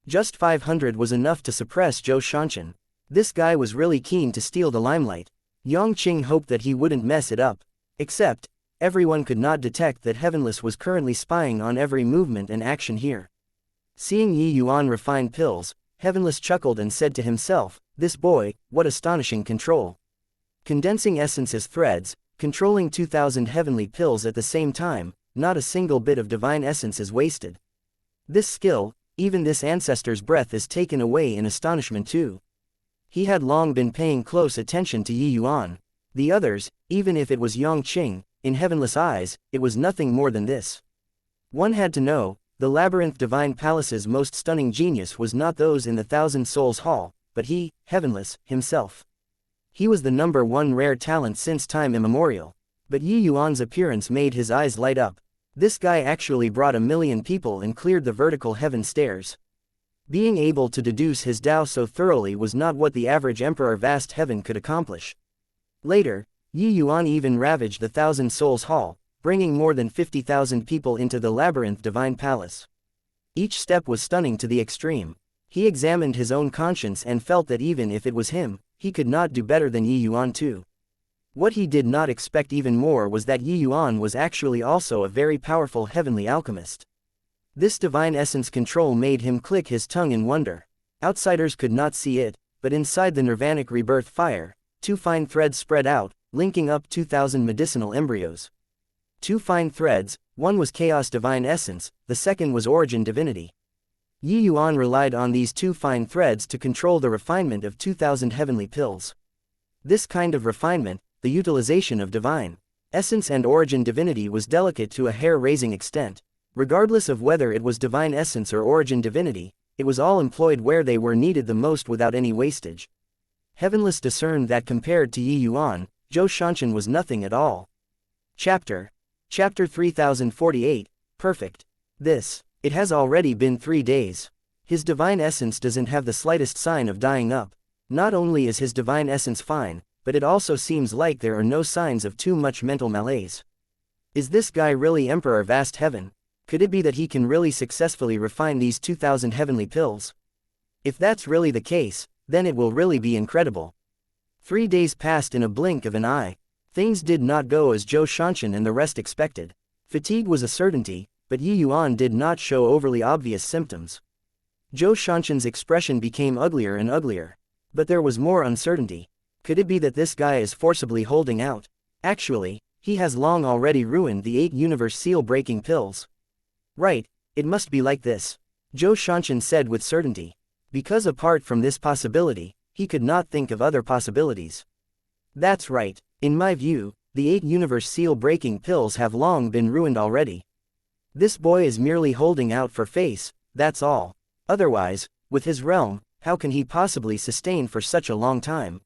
Just 500 was enough to suppress Zhou Shanshan. This guy was really keen to steal the limelight. Yangqing hoped that he wouldn't mess it up. Except, everyone could not detect that Heavenless was currently spying on every movement and action here. Seeing Yi Yuan refine pills, Heavenless chuckled and said to himself, "This boy, what astonishing control. Condensing essence as threads, controlling 2,000 heavenly pills at the same time, not a single bit of divine essence is wasted. This skill, even this ancestor's breath is taken away in astonishment too." He had long been paying close attention to Yi Yuan. The others, even if it was Yongqing, in Heavenless eyes, it was nothing more than this. One had to know, the Labyrinth Divine Palace's most stunning genius was not those in the Thousand Souls Hall, but he, Heavenless, himself. He was the #1 rare talent since time immemorial. But Yi Yuan's appearance made his eyes light up. This guy actually brought 1,000,000 people and cleared the vertical heaven stairs. Being able to deduce his Tao so thoroughly was not what the average Emperor Vast Heaven could accomplish. Later, Yi Yuan even ravaged the Thousand Souls Hall, bringing more than 50,000 people into the Labyrinth Divine Palace. Each step was stunning to the extreme. He examined his own conscience and felt that even if it was him, he could not do better than Yi Yuan too. What he did not expect even more was that Yi Yuan was actually also a very powerful heavenly alchemist. This divine essence control made him click his tongue in wonder. Outsiders could not see it, but inside the nirvanic rebirth fire, 2 fine threads spread out, linking up 2,000 medicinal embryos. 2 fine threads, one was chaos divine essence, the second was origin divinity. Yi Yuan relied on these 2 fine threads to control the refinement of 2,000 heavenly pills. This kind of refinement, the utilization of divine essence and origin divinity, was delicate to a hair-raising extent. Regardless of whether it was divine essence or origin divinity, it was all employed where they were needed the most without any wastage. Heavenless discerned that compared to Yi Yuan, Zhou Shanshan was nothing at all. Chapter 3048, Perfect. It has already been 3 days. His divine essence doesn't have the slightest sign of dying up. Not only is his divine essence fine, but it also seems like there are no signs of too much mental malaise. Is this guy really Emperor Vast Heaven? Could it be that he can really successfully refine these 2,000 heavenly pills? If that's really the case, then it will really be incredible. 3 days passed in a blink of an eye. Things did not go as Zhou Shanshan and the rest expected. Fatigue was a certainty, but Yi Yuan did not show overly obvious symptoms. Zhou Shanshan's expression became uglier and uglier. But there was more uncertainty. Could it be that this guy is forcibly holding out? Actually, he has long already ruined the 8 universe seal-breaking pills. Right, it must be like this, Zhou Shanshan said with certainty. Because apart from this possibility, he could not think of other possibilities. That's right, in my view, the 8 universe seal-breaking pills have long been ruined already. This boy is merely holding out for face, that's all. Otherwise, with his realm, how can he possibly sustain for such a long time?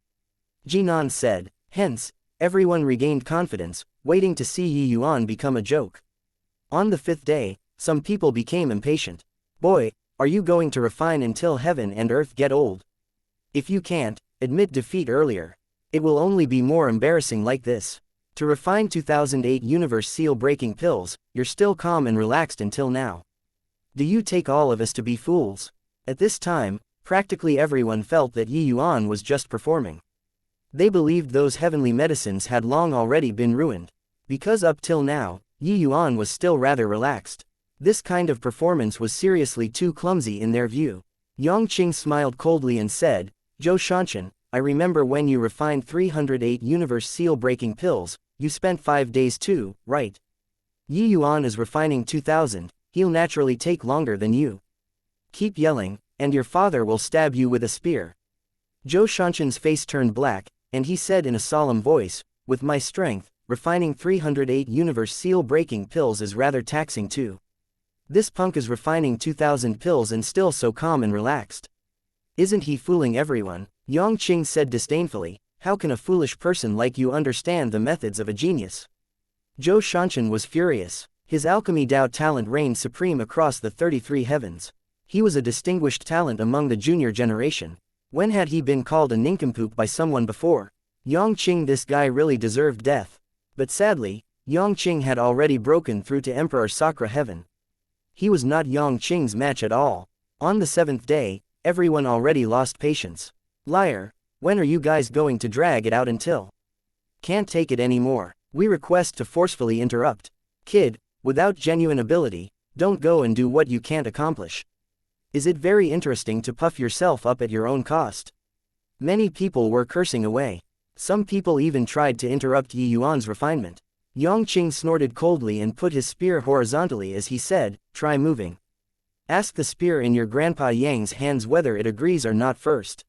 Jinan said. Hence, everyone regained confidence, waiting to see Yi Yuan become a joke. On the 5th day, some people became impatient. Boy, are you going to refine until heaven and earth get old? If you can't, admit defeat earlier. It will only be more embarrassing like this. To refine 2008 universe seal-breaking pills, you're still calm and relaxed until now. Do you take all of us to be fools? At this time, practically everyone felt that Yi Yuan was just performing. They believed those heavenly medicines had long already been ruined. Because up till now, Yi Yuan was still rather relaxed. This kind of performance was seriously too clumsy in their view. Yongqing smiled coldly and said, Zhou Shanshan, I remember when you refined 308 universe seal-breaking pills, you spent 5 days too, right? Yi Yuan is refining 2,000, he'll naturally take longer than you. Keep yelling, and your father will stab you with a spear. Zhou Shanshan's face turned black, and he said in a solemn voice, with my strength, refining 308 universe seal-breaking pills is rather taxing too. This punk is refining 2,000 pills and still so calm and relaxed. Isn't he fooling everyone? Yongqing said disdainfully, how can a foolish person like you understand the methods of a genius? Zhou Shanshan was furious. His alchemy Dao talent reigned supreme across the 33 heavens. He was a distinguished talent among the junior generation. When had he been called a nincompoop by someone before? Yongqing, this guy really deserved death. But sadly, Yongqing had already broken through to Emperor Sakra Heaven. He was not Yongqing's match at all. On the 7th day, everyone already lost patience. Liar, when are you guys going to drag it out until? Can't take it anymore. We request to forcefully interrupt. Kid, without genuine ability, don't go and do what you can't accomplish. Is it very interesting to puff yourself up at your own cost? Many people were cursing away. Some people even tried to interrupt Yi Yuan's refinement. Yongqing snorted coldly and put his spear horizontally as he said, "Try moving. Ask the spear in your Grandpa Yang's hands whether it agrees or not first."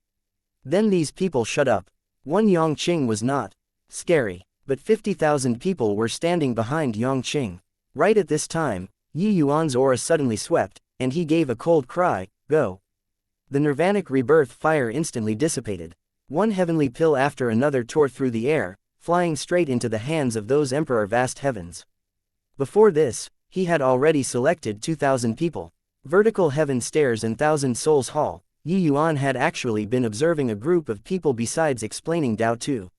Then these people shut up. One Yongqing was not scary, but 50,000 people were standing behind Yongqing. Right at this time, Yi Yuan's aura suddenly swept, and he gave a cold cry, "Go." The nirvanic rebirth fire instantly dissipated. One heavenly pill after another tore through the air, flying straight into the hands of those Emperor Vast Heavens. Before this, he had already selected 2,000 people. Vertical Heaven Stairs and Thousand Souls Hall, Yi Yuan had actually been observing a group of people besides explaining Tao too.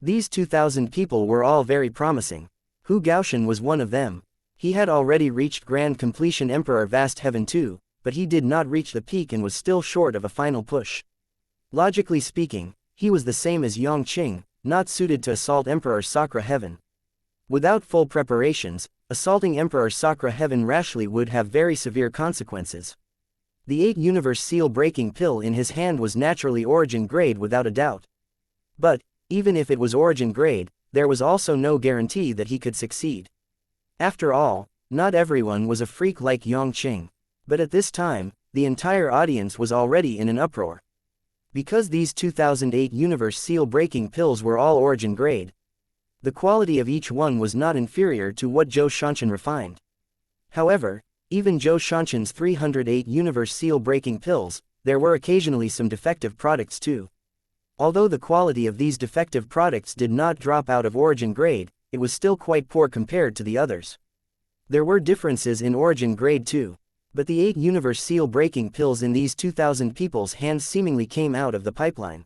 These 2,000 people were all very promising. Hu Gaoshan was one of them. He had already reached grand completion Emperor Vast Heaven too, but he did not reach the peak and was still short of a final push. Logically speaking, he was the same as Yongqing, not suited to assault Emperor Sakra Heaven. Without full preparations, assaulting Emperor Sakra Heaven rashly would have very severe consequences. The 8 universe seal-breaking pill in his hand was naturally origin grade without a doubt. But, even if it was origin grade, there was also no guarantee that he could succeed. After all, not everyone was a freak like Yongqing. But at this time, the entire audience was already in an uproar. Because these 2008 universe seal-breaking pills were all origin grade, the quality of each one was not inferior to what Zhou Shanshan refined. However, even Zhou Shanshan's 308 universe seal-breaking pills, there were occasionally some defective products too. Although the quality of these defective products did not drop out of origin grade, it was still quite poor compared to the others. There were differences in origin grade too, but the 8 universe seal-breaking pills in these 2,000 people's hands seemingly came out of the pipeline.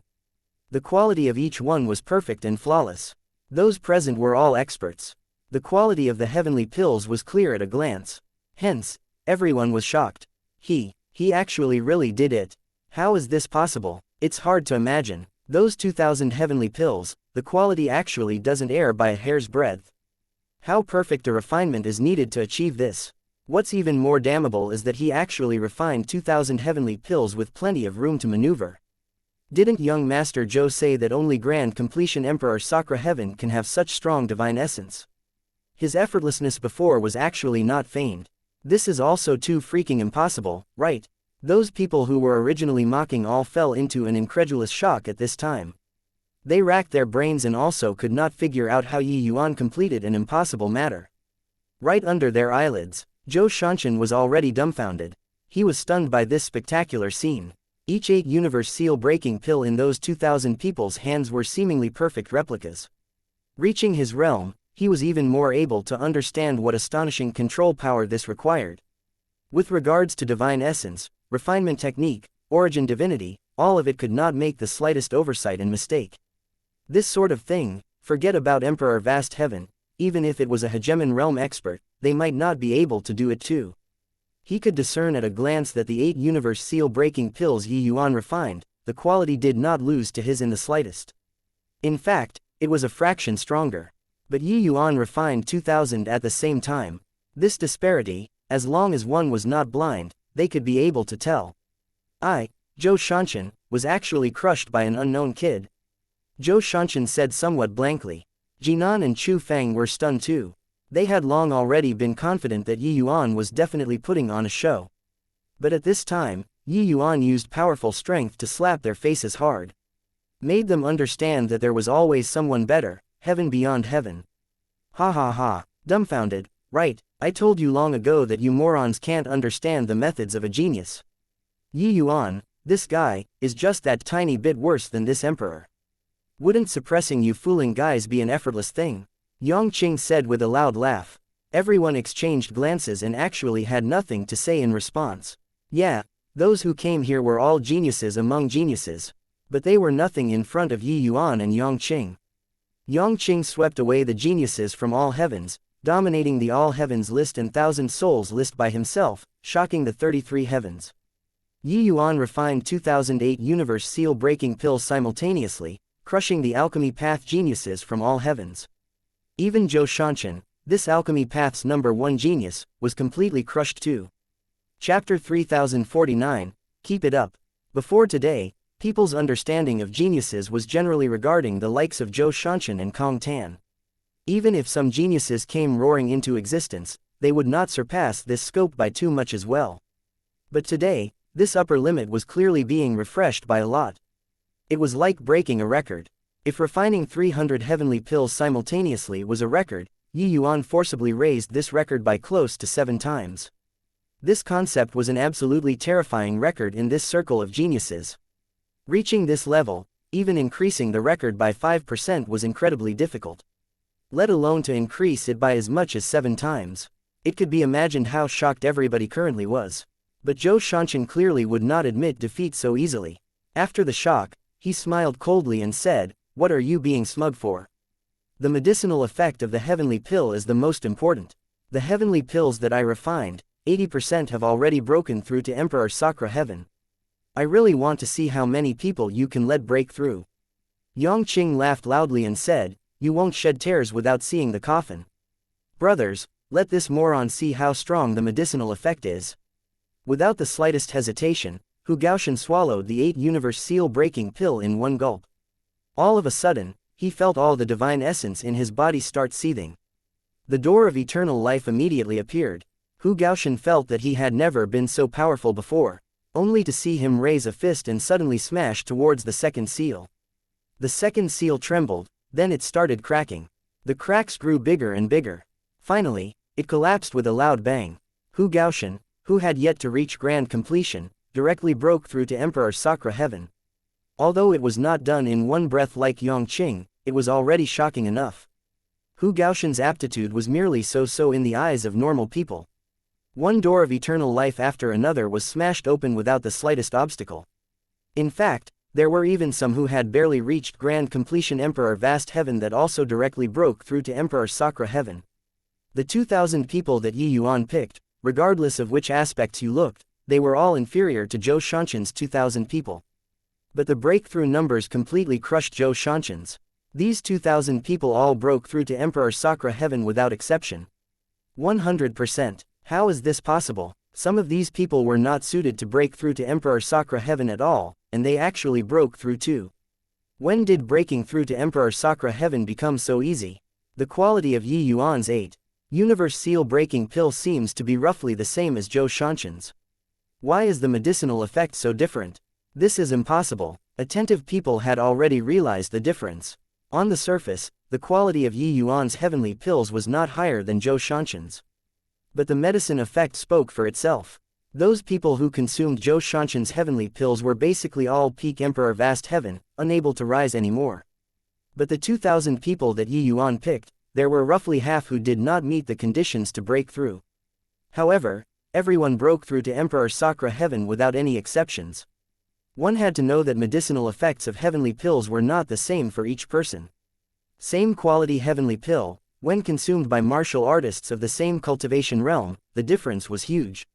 The quality of each one was perfect and flawless. Those present were all experts. The quality of the heavenly pills was clear at a glance. Hence, everyone was shocked. He actually really did it. How is this possible? It's hard to imagine. Those 2,000 heavenly pills, the quality actually doesn't err by a hair's breadth. How perfect a refinement is needed to achieve this? What's even more damnable is that he actually refined 2,000 heavenly pills with plenty of room to maneuver. Didn't young Master Zhou say that only grand completion Emperor Sakra Heaven can have such strong divine essence? His effortlessness before was actually not feigned. This is also too freaking impossible, right? Those people who were originally mocking all fell into an incredulous shock at this time. They racked their brains and also could not figure out how Yi Yuan completed an impossible matter. Right under their eyelids, Zhou Shanshan was already dumbfounded. He was stunned by this spectacular scene. Each 8 universe seal-breaking pill in those 2,000 people's hands were seemingly perfect replicas. Reaching his realm, he was even more able to understand what astonishing control power this required. With regards to divine essence, refinement technique, origin divinity, all of it could not make the slightest oversight and mistake. This sort of thing, forget about Emperor Vast Heaven, even if it was a hegemon realm expert, they might not be able to do it too. He could discern at a glance that the 8 universe seal-breaking pills Yi Yuan refined, the quality did not lose to his in the slightest. In fact, it was a fraction stronger. But Yi Yuan refined 2,000 at the same time. This disparity, as long as one was not blind, they could be able to tell. Zhou Shanshan, was actually crushed by an unknown kid. Zhou Shanshan said somewhat blankly. Jinan and Chu Feng were stunned too. They had long already been confident that Yi Yuan was definitely putting on a show. But at this time, Yi Yuan used powerful strength to slap their faces hard. Made them understand that there was always someone better, heaven beyond heaven. Ha ha ha, dumbfounded, right, I told you long ago that you morons can't understand the methods of a genius. Yi Yuan, this guy, is just that tiny bit worse than this emperor. Wouldn't suppressing you fooling guys be an effortless thing? Yongqing said with a loud laugh. Everyone exchanged glances and actually had nothing to say in response. Yeah, those who came here were all geniuses among geniuses. But they were nothing in front of Yi Yuan and Yongqing. Yongqing swept away the geniuses from all heavens, dominating the all heavens list and thousand souls list by himself, shocking the 33 heavens. Yi Yuan refined 2008 universe seal-breaking pills simultaneously, crushing the alchemy path geniuses from all heavens. Even Zhou Shanshan, this alchemy path's #1 genius, was completely crushed too. Chapter 3049, Keep It Up. Before today, people's understanding of geniuses was generally regarding the likes of Zhou Shanshan and Kong Tan. Even if some geniuses came roaring into existence, they would not surpass this scope by too much as well. But today, this upper limit was clearly being refreshed by a lot. It was like breaking a record. If refining 300 heavenly pills simultaneously was a record, Yuan forcibly raised this record by close to 7 times. This concept was an absolutely terrifying record in this circle of geniuses. Reaching this level, even increasing the record by 5% was incredibly difficult. Let alone to increase it by as much as 7 times. It could be imagined how shocked everybody currently was. But Zhou Shanshan clearly would not admit defeat so easily. After the shock, he smiled coldly and said, "What are you being smug for? The medicinal effect of the heavenly pill is the most important. The heavenly pills that I refined, 80% have already broken through to Emperor Sakra heaven. I really want to see how many people you can let break through." Yang Qing laughed loudly and said, "You won't shed tears without seeing the coffin. Brothers, let this moron see how strong the medicinal effect is." Without the slightest hesitation, Hu Gaoshan swallowed the 8-universe seal-breaking pill in one gulp. All of a sudden, he felt all the divine essence in his body start seething. The door of eternal life immediately appeared. Hu Gaoshan felt that he had never been so powerful before, only to see him raise a fist and suddenly smash towards the second seal. The second seal trembled, then it started cracking. The cracks grew bigger and bigger. Finally, it collapsed with a loud bang. Hu Gaoshan, who had yet to reach grand completion, directly broke through to Emperor Sakra heaven. Although it was not done in one breath like Yang Qing, it was already shocking enough. Hu Gaoshan's aptitude was merely so-so in the eyes of normal people. One door of eternal life after another was smashed open without the slightest obstacle. In fact, there were even some who had barely reached grand completion Emperor Vast Heaven that also directly broke through to Emperor Sakra heaven. The 2,000 people that Yuan picked, regardless of which aspects you looked, they were all inferior to Zhou Shanshan's 2,000 people. But the breakthrough numbers completely crushed Zhou Shanshan's. These 2,000 people all broke through to Emperor Sakra heaven without exception. 100%. How is this possible? Some of these people were not suited to break through to Emperor Sakra heaven at all, and they actually broke through too. When did breaking through to Emperor Sakra heaven become so easy? The quality of Yuan's 8-universe seal-breaking pill seems to be roughly the same as Zhou Shanshan's. Why is the medicinal effect so different? This is impossible. Attentive people had already realized the difference. On the surface, the quality of Yuan's heavenly pills was not higher than Zhou Shanshan's. But the medicine effect spoke for itself. Those people who consumed Zhou Shanshan's heavenly pills were basically all peak Emperor Vast Heaven, unable to rise anymore. But the 2,000 people that Yuan picked, there were roughly half who did not meet the conditions to break through. However, everyone broke through to Emperor Sakra heaven without any exceptions. One had to know that medicinal effects of heavenly pills were not the same for each person. Same quality heavenly pill, when consumed by martial artists of the same cultivation realm, the difference was huge.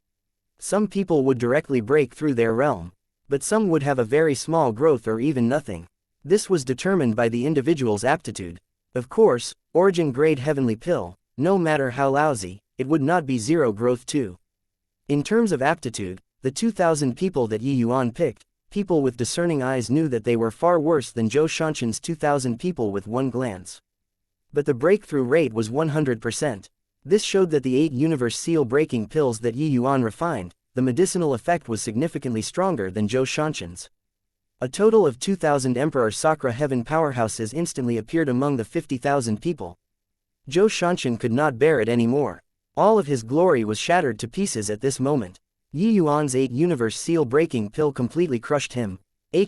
Some people would directly break through their realm, but some would have a very small growth or even nothing. This was determined by the individual's aptitude. Of course, origin grade heavenly pill, no matter how lousy, it would not be zero growth too. In terms of aptitude, the 2,000 people that Yuan picked, people with discerning eyes knew that they were far worse than Zhou Shanshan's 2,000 people with one glance. But the breakthrough rate was 100%. This showed that the 8-universe seal-breaking pills that Yuan refined, the medicinal effect was significantly stronger than Zhou Shanshan's. A total of 2,000 Emperor Sakra heaven powerhouses instantly appeared among the 50,000 people. Zhou Shanshan could not bear it anymore. All of his glory was shattered to pieces at this moment. Yuan's 8-universe seal-breaking pill completely crushed him.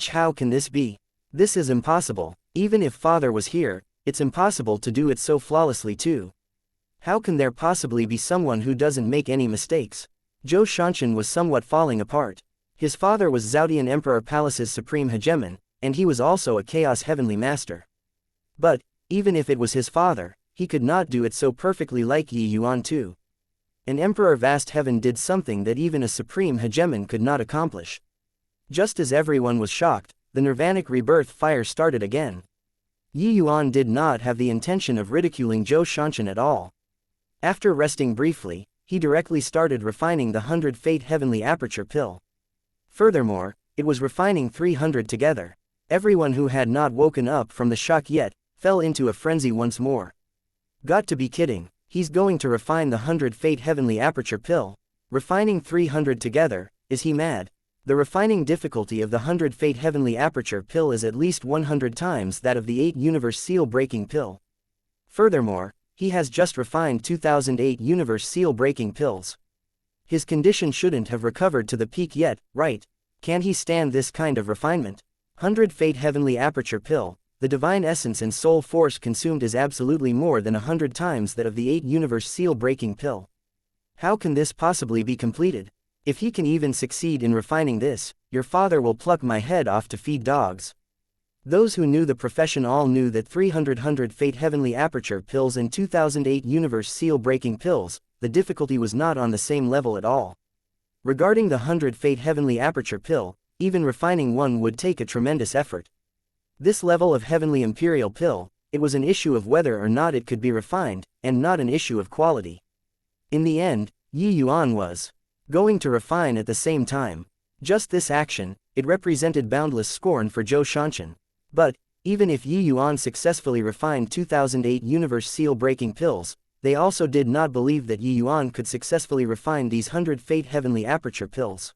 How can this be? This is impossible. Even if Father was here, it's impossible to do it so flawlessly too. How can there possibly be someone who doesn't make any mistakes? Zhou Shanshan was somewhat falling apart. His father was Zhaodian Emperor Palace's supreme hegemon, and he was also a chaos heavenly master. But, even if it was his father, he could not do it so perfectly like Yuan too. An Emperor Vast Heaven did something that even a supreme hegemon could not accomplish. Just as everyone was shocked, the nirvanic rebirth fire started again. Yuan did not have the intention of ridiculing Zhou Shanshan at all. After resting briefly, he directly started refining the 100 Fate Heavenly Aperture pill. Furthermore, it was refining 300 together. Everyone who had not woken up from the shock yet fell into a frenzy once more. Got to be kidding, he's going to refine the 100 Fate Heavenly Aperture pill. Refining 300 together, is he mad? The refining difficulty of the 100 Fate Heavenly Aperture pill is at least 100 times that of the 8 Universe Seal Breaking pill. Furthermore, he has just refined 2008 Universe Seal Breaking pills. His condition shouldn't have recovered to the peak yet, right? Can he stand this kind of refinement? 100 Fate Heavenly Aperture pill, the divine essence and soul force consumed is absolutely more than 100 times that of the 8 Universe Seal Breaking pill. How can this possibly be completed? If he can even succeed in refining this, your father will pluck my head off to feed dogs. Those who knew the profession all knew that 300 Fate Heavenly Aperture pills and 2008 Universe Seal Breaking pills, the difficulty was not on the same level at all. Regarding the 100 Fate Heavenly Aperture pill, even refining one would take a tremendous effort. This level of Heavenly Imperial pill, it was an issue of whether or not it could be refined, and not an issue of quality. In the end, Yuan was going to refine at the same time. Just this action, it represented boundless scorn for Zhou Shanshan. But, even if Yuan successfully refined 2008 Universe Seal Breaking pills, they also did not believe that Yuan could successfully refine these 100 Fate Heavenly Aperture pills.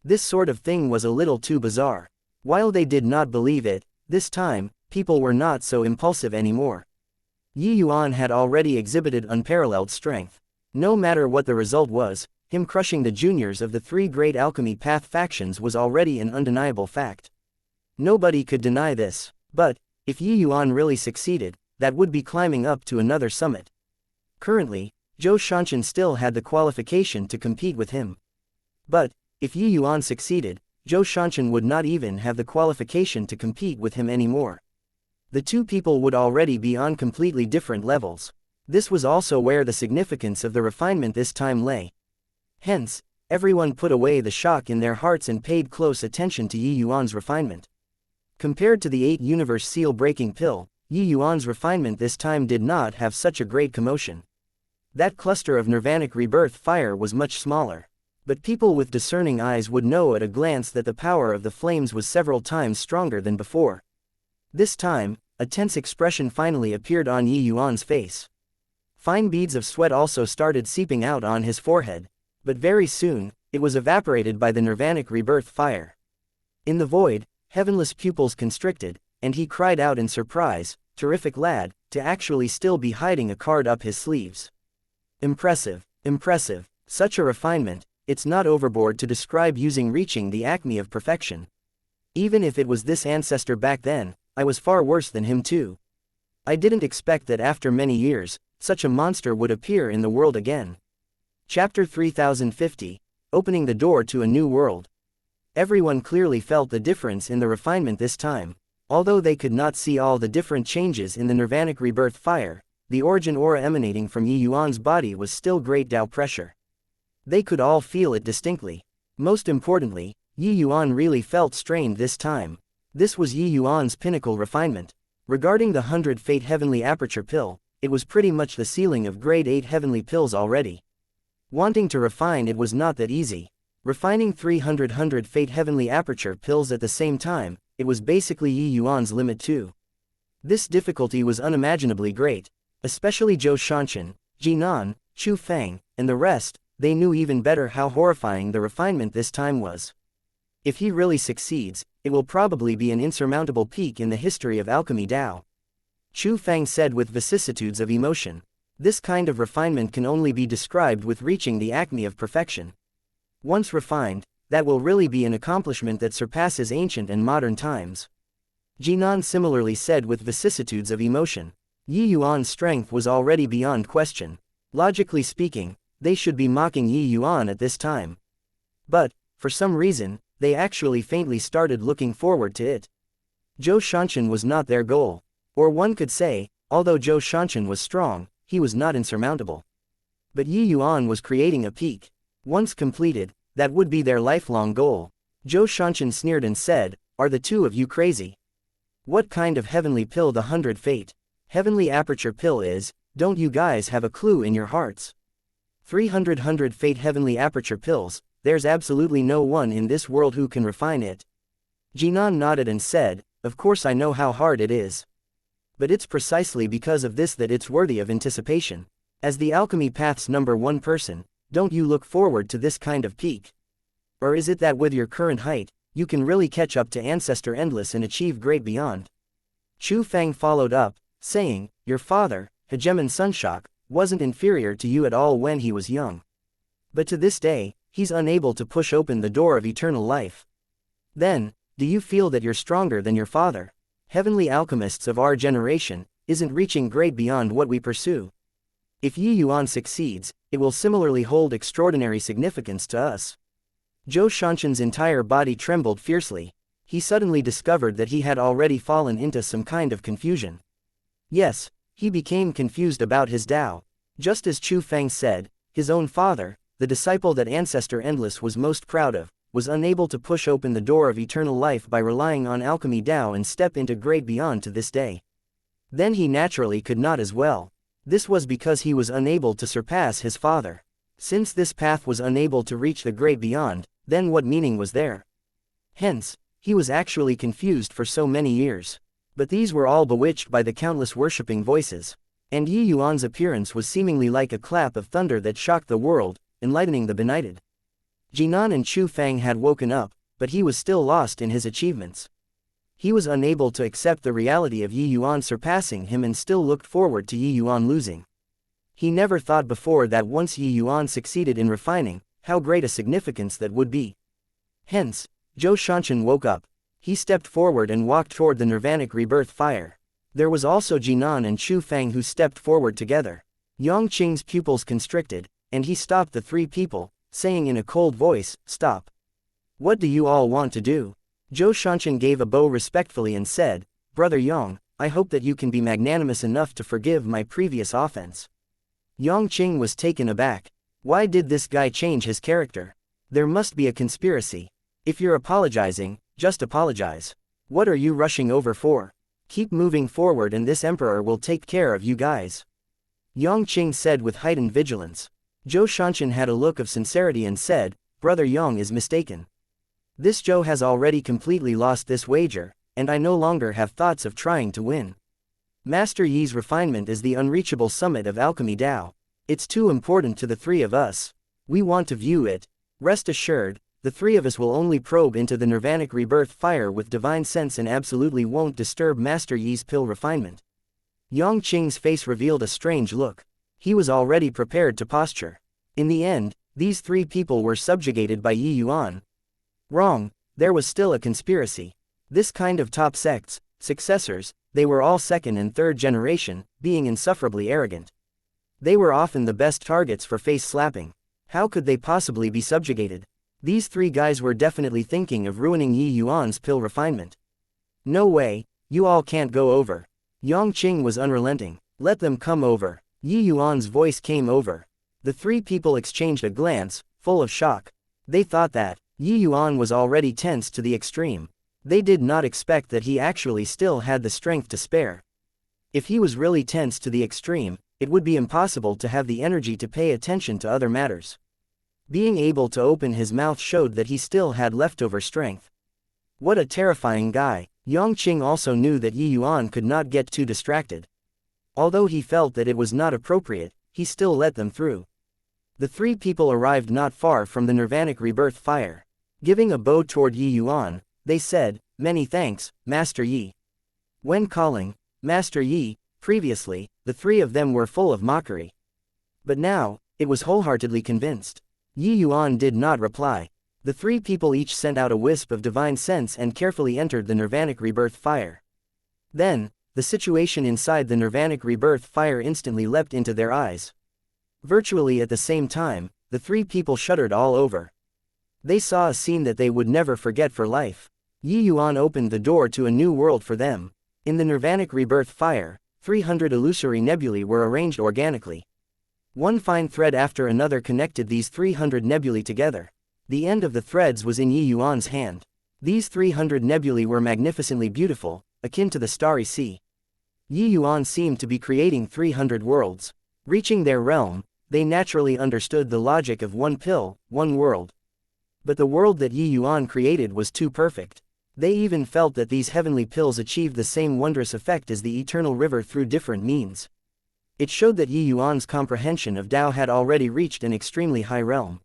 This sort of thing was a little too bizarre. While they did not believe it, this time, people were not so impulsive anymore. Yuan had already exhibited unparalleled strength. No matter what the result was, him crushing the juniors of the 3 great alchemy path factions was already an undeniable fact. Nobody could deny this. But, if Yuan really succeeded, that would be climbing up to another summit. Currently, Zhou Shanshan still had the qualification to compete with him. But, if Yuan succeeded, Zhou Shanshan would not even have the qualification to compete with him anymore. The two people would already be on completely different levels. This was also where the significance of the refinement this time lay. Hence, everyone put away the shock in their hearts and paid close attention to Yuan's refinement. Compared to the 8 Universe Seal Breaking pill, Yuan's refinement this time did not have such a great commotion. That cluster of nirvanic rebirth fire was much smaller. But people with discerning eyes would know at a glance that the power of the flames was several times stronger than before. This time, a tense expression finally appeared on Yuan's face. Fine beads of sweat also started seeping out on his forehead. But very soon, it was evaporated by the nirvanic rebirth fire. In the void, heavenless pupils constricted, and he cried out in surprise, "Terrific lad, to actually still be hiding a card up his sleeves. Impressive, impressive, such a refinement, it's not overboard to describe using reaching the acme of perfection. Even if it was this ancestor back then, I was far worse than him too. I didn't expect that after many years, such a monster would appear in the world again." Chapter 3050, Opening the Door to a New World. Everyone clearly felt the difference in the refinement this time. Although they could not see all the different changes in the nirvanic rebirth fire, the origin aura emanating from Yuan's body was still great Tao pressure. They could all feel it distinctly. Most importantly, Yuan really felt strained this time. This was Yuan's pinnacle refinement. Regarding the 100 Fate Heavenly Aperture pill, it was pretty much the ceiling of grade 8 heavenly pills already. Wanting to refine it was not that easy. Refining 300 Fate Heavenly Aperture pills at the same time, it was basically Yuan's limit too. This difficulty was unimaginably great. Especially Zhou Shanshan, Jinan, Chu Feng, and the rest, they knew even better how horrifying the refinement this time was. If he really succeeds, it will probably be an insurmountable peak in the history of alchemy Dao. Chu Feng said with vicissitudes of emotion. This kind of refinement can only be described with reaching the acme of perfection. Once refined, that will really be an accomplishment that surpasses ancient and modern times. Jinan similarly said with vicissitudes of emotion. Yuan's strength was already beyond question. Logically speaking, they should be mocking Yuan at this time. But, for some reason, they actually faintly started looking forward to it. Zhou Shanshan was not their goal. Or one could say, although Zhou Shanshan was strong, he was not insurmountable. But Yuan was creating a peak. Once completed, that would be their lifelong goal. Zhou Shanshan sneered and said, "Are the two of you crazy? What kind of heavenly pill the 100 Fate Heavenly Aperture pill is? Don't you guys have a clue in your hearts? 300 fate heavenly aperture pills, there's absolutely no one in this world who can refine it. Jinan nodded and said, of course I know how hard it is. But it's precisely because of this that it's worthy of anticipation. As the alchemy path's #1 person, don't you look forward to this kind of peak? Or is it that with your current height, you can really catch up to Ancestor Endless and achieve great beyond? Chu Fang followed up, saying, your father, Hegemon Sunshock, wasn't inferior to you at all when he was young. But to this day, he's unable to push open the door of eternal life. Then, do you feel that you're stronger than your father? Heavenly alchemists of our generation, isn't reaching great beyond what we pursue. If Yi Yuan succeeds, it will similarly hold extraordinary significance to us. Zhou Shanshan's entire body trembled fiercely. He suddenly discovered that he had already fallen into some kind of confusion. Yes, he became confused about his Tao. Just as Chu Fang said, his own father, the disciple that Ancestor Endless was most proud of, was unable to push open the door of eternal life by relying on alchemy Tao and step into great beyond to this day. Then he naturally could not as well. This was because he was unable to surpass his father. Since this path was unable to reach the great beyond, then what meaning was there? Hence, he was actually confused for so many years. But these were all bewitched by the countless worshipping voices. And Yi Yuan's appearance was seemingly like a clap of thunder that shocked the world, enlightening the benighted. Jinan and Chu Fang had woken up, but he was still lost in his achievements. He was unable to accept the reality of Yi Yuan surpassing him and still looked forward to Yi Yuan losing. He never thought before that once Yi Yuan succeeded in refining, how great a significance that would be. Hence, Zhou Shanshan woke up. He stepped forward and walked toward the nirvanic rebirth fire. There was also Jinan and Chu Fang who stepped forward together. Yang Qing's pupils constricted, and he stopped the three people, saying in a cold voice, stop. What do you all want to do? Zhou Shanshan gave a bow respectfully and said, Brother Yang, I hope that you can be magnanimous enough to forgive my previous offense. Yang Qing was taken aback. Why did this guy change his character? There must be a conspiracy. If you're apologizing, just apologize. What are you rushing over for? Keep moving forward and this emperor will take care of you guys. Yang Qing said with heightened vigilance. Zhou Shanshan had a look of sincerity and said, Brother Yang is mistaken. This Zhou has already completely lost this wager, and I no longer have thoughts of trying to win. Master Yi's refinement is the unreachable summit of alchemy Tao. It's too important to the three of us. We want to view it. Rest assured, the three of us will only probe into the nirvanic rebirth fire with divine sense and absolutely won't disturb Master Yi's pill refinement. Yang Qing's face revealed a strange look. He was already prepared to posture. In the end, these three people were subjugated by Yi Yuan. Wrong, there was still a conspiracy. This kind of top sects, successors, they were all second and third generation, being insufferably arrogant. They were often the best targets for face slapping. How could they possibly be subjugated? These three guys were definitely thinking of ruining Yi Yuan's pill refinement. No way, you all can't go over. Yang Qing was unrelenting. Let them come over. Yi Yuan's voice came over. The three people exchanged a glance, full of shock. They thought that Yi Yuan was already tense to the extreme. They did not expect that he actually still had the strength to spare. If he was really tense to the extreme, it would be impossible to have the energy to pay attention to other matters. Being able to open his mouth showed that he still had leftover strength. What a terrifying guy. Yang Qing also knew that Yi Yuan could not get too distracted. Although he felt that it was not appropriate, he still let them through. The three people arrived not far from the nirvanic rebirth fire. Giving a bow toward Yi Yuan, they said, Many thanks, Master Yi. When calling Master Yi, previously, the three of them were full of mockery. But now, it was wholeheartedly convinced. Yi Yuan did not reply. The three people each sent out a wisp of divine sense and carefully entered the nirvanic rebirth fire. Then, the situation inside the nirvanic rebirth fire instantly leapt into their eyes. Virtually at the same time, the three people shuddered all over. They saw a scene that they would never forget for life. Yi Yuan opened the door to a new world for them. In the nirvanic rebirth fire, 300 illusory nebulae were arranged organically. One fine thread after another connected these 300 nebulae together. The end of the threads was in Yi Yuan's hand. These 300 nebulae were magnificently beautiful, akin to the starry sea. Yi Yuan seemed to be creating 300 worlds. Reaching their realm, they naturally understood the logic of one pill, one world. But the world that Yuan created was too perfect. They even felt that these heavenly pills achieved the same wondrous effect as the eternal river through different means. It showed that Yuan's comprehension of Tao had already reached an extremely high realm.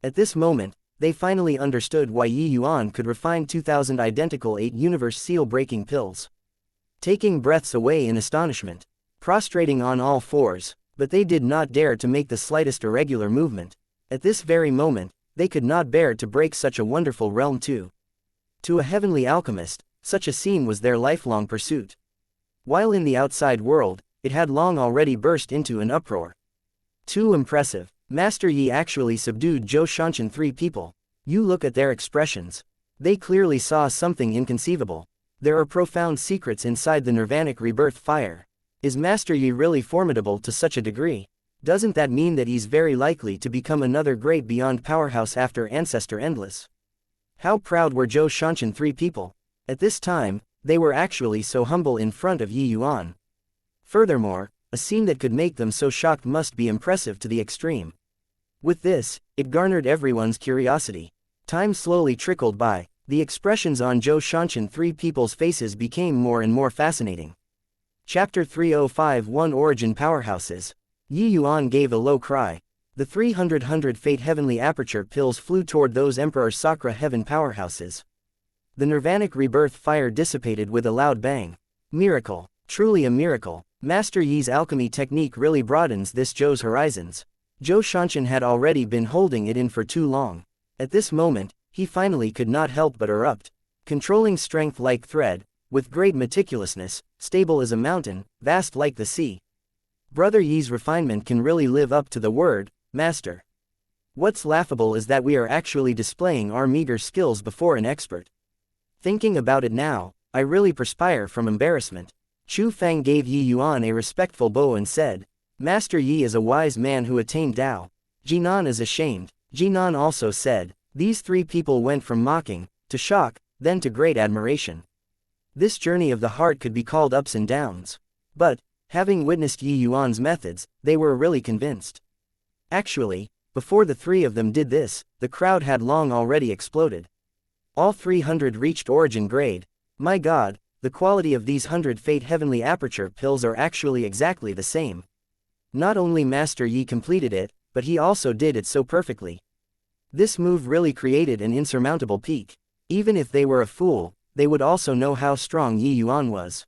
At this moment, they finally understood why Yuan could refine 2,000 identical 8 universe seal-breaking pills. Taking breaths away in astonishment, prostrating on all fours, but they did not dare to make the slightest irregular movement. At this very moment, they could not bear to break such a wonderful realm too. To a heavenly alchemist, such a scene was their lifelong pursuit. While in the outside world, it had long already burst into an uproar. Too impressive. Master Yi actually subdued Zhou Shanshan 3 people. You look at their expressions. They clearly saw something inconceivable. There are profound secrets inside the nirvanic rebirth fire. Is Master Yi really formidable to such a degree? Doesn't that mean that he's very likely to become another great beyond powerhouse after Ancestor Endless? How proud were Zhou Shanshan 3 people? At this time, they were actually so humble in front of Yuan. Furthermore, a scene that could make them so shocked must be impressive to the extreme. With this, it garnered everyone's curiosity. Time slowly trickled by. The expressions on Zhou Shanshan 3 people's faces became more and more fascinating. Chapter 3051 Origin Powerhouses. Yuan gave a low cry. The 300 Fate Heavenly Aperture pills flew toward those Emperor Sakra Heaven powerhouses. The nirvanic rebirth fire dissipated with a loud bang. Miracle. Truly a miracle. Master Yi's alchemy technique really broadens this Zhou's horizons. Zhou Shanshan had already been holding it in for too long. At this moment, he finally could not help but erupt. Controlling strength like thread, with great meticulousness, stable as a mountain, vast like the sea. Brother Yi's refinement can really live up to the word, master. What's laughable is that we are actually displaying our meager skills before an expert. Thinking about it now, I really perspire from embarrassment. Chu Feng gave Yuan a respectful bow and said, Master Yi is a wise man who attained Tao. Jinan is ashamed. Jinan also said, these 3 people went from mocking, to shock, then to great admiration. This journey of the heart could be called ups and downs. But, having witnessed Yuan's methods, they were really convinced. Actually, before the 3 of them did this, the crowd had long already exploded. All 300 reached origin grade. My God, the quality of these 100 Fate Heavenly Aperture pills are actually exactly the same. Not only Master Yi completed it, but he also did it so perfectly. This move really created an insurmountable peak. Even if they were a fool, they would also know how strong Yuan was.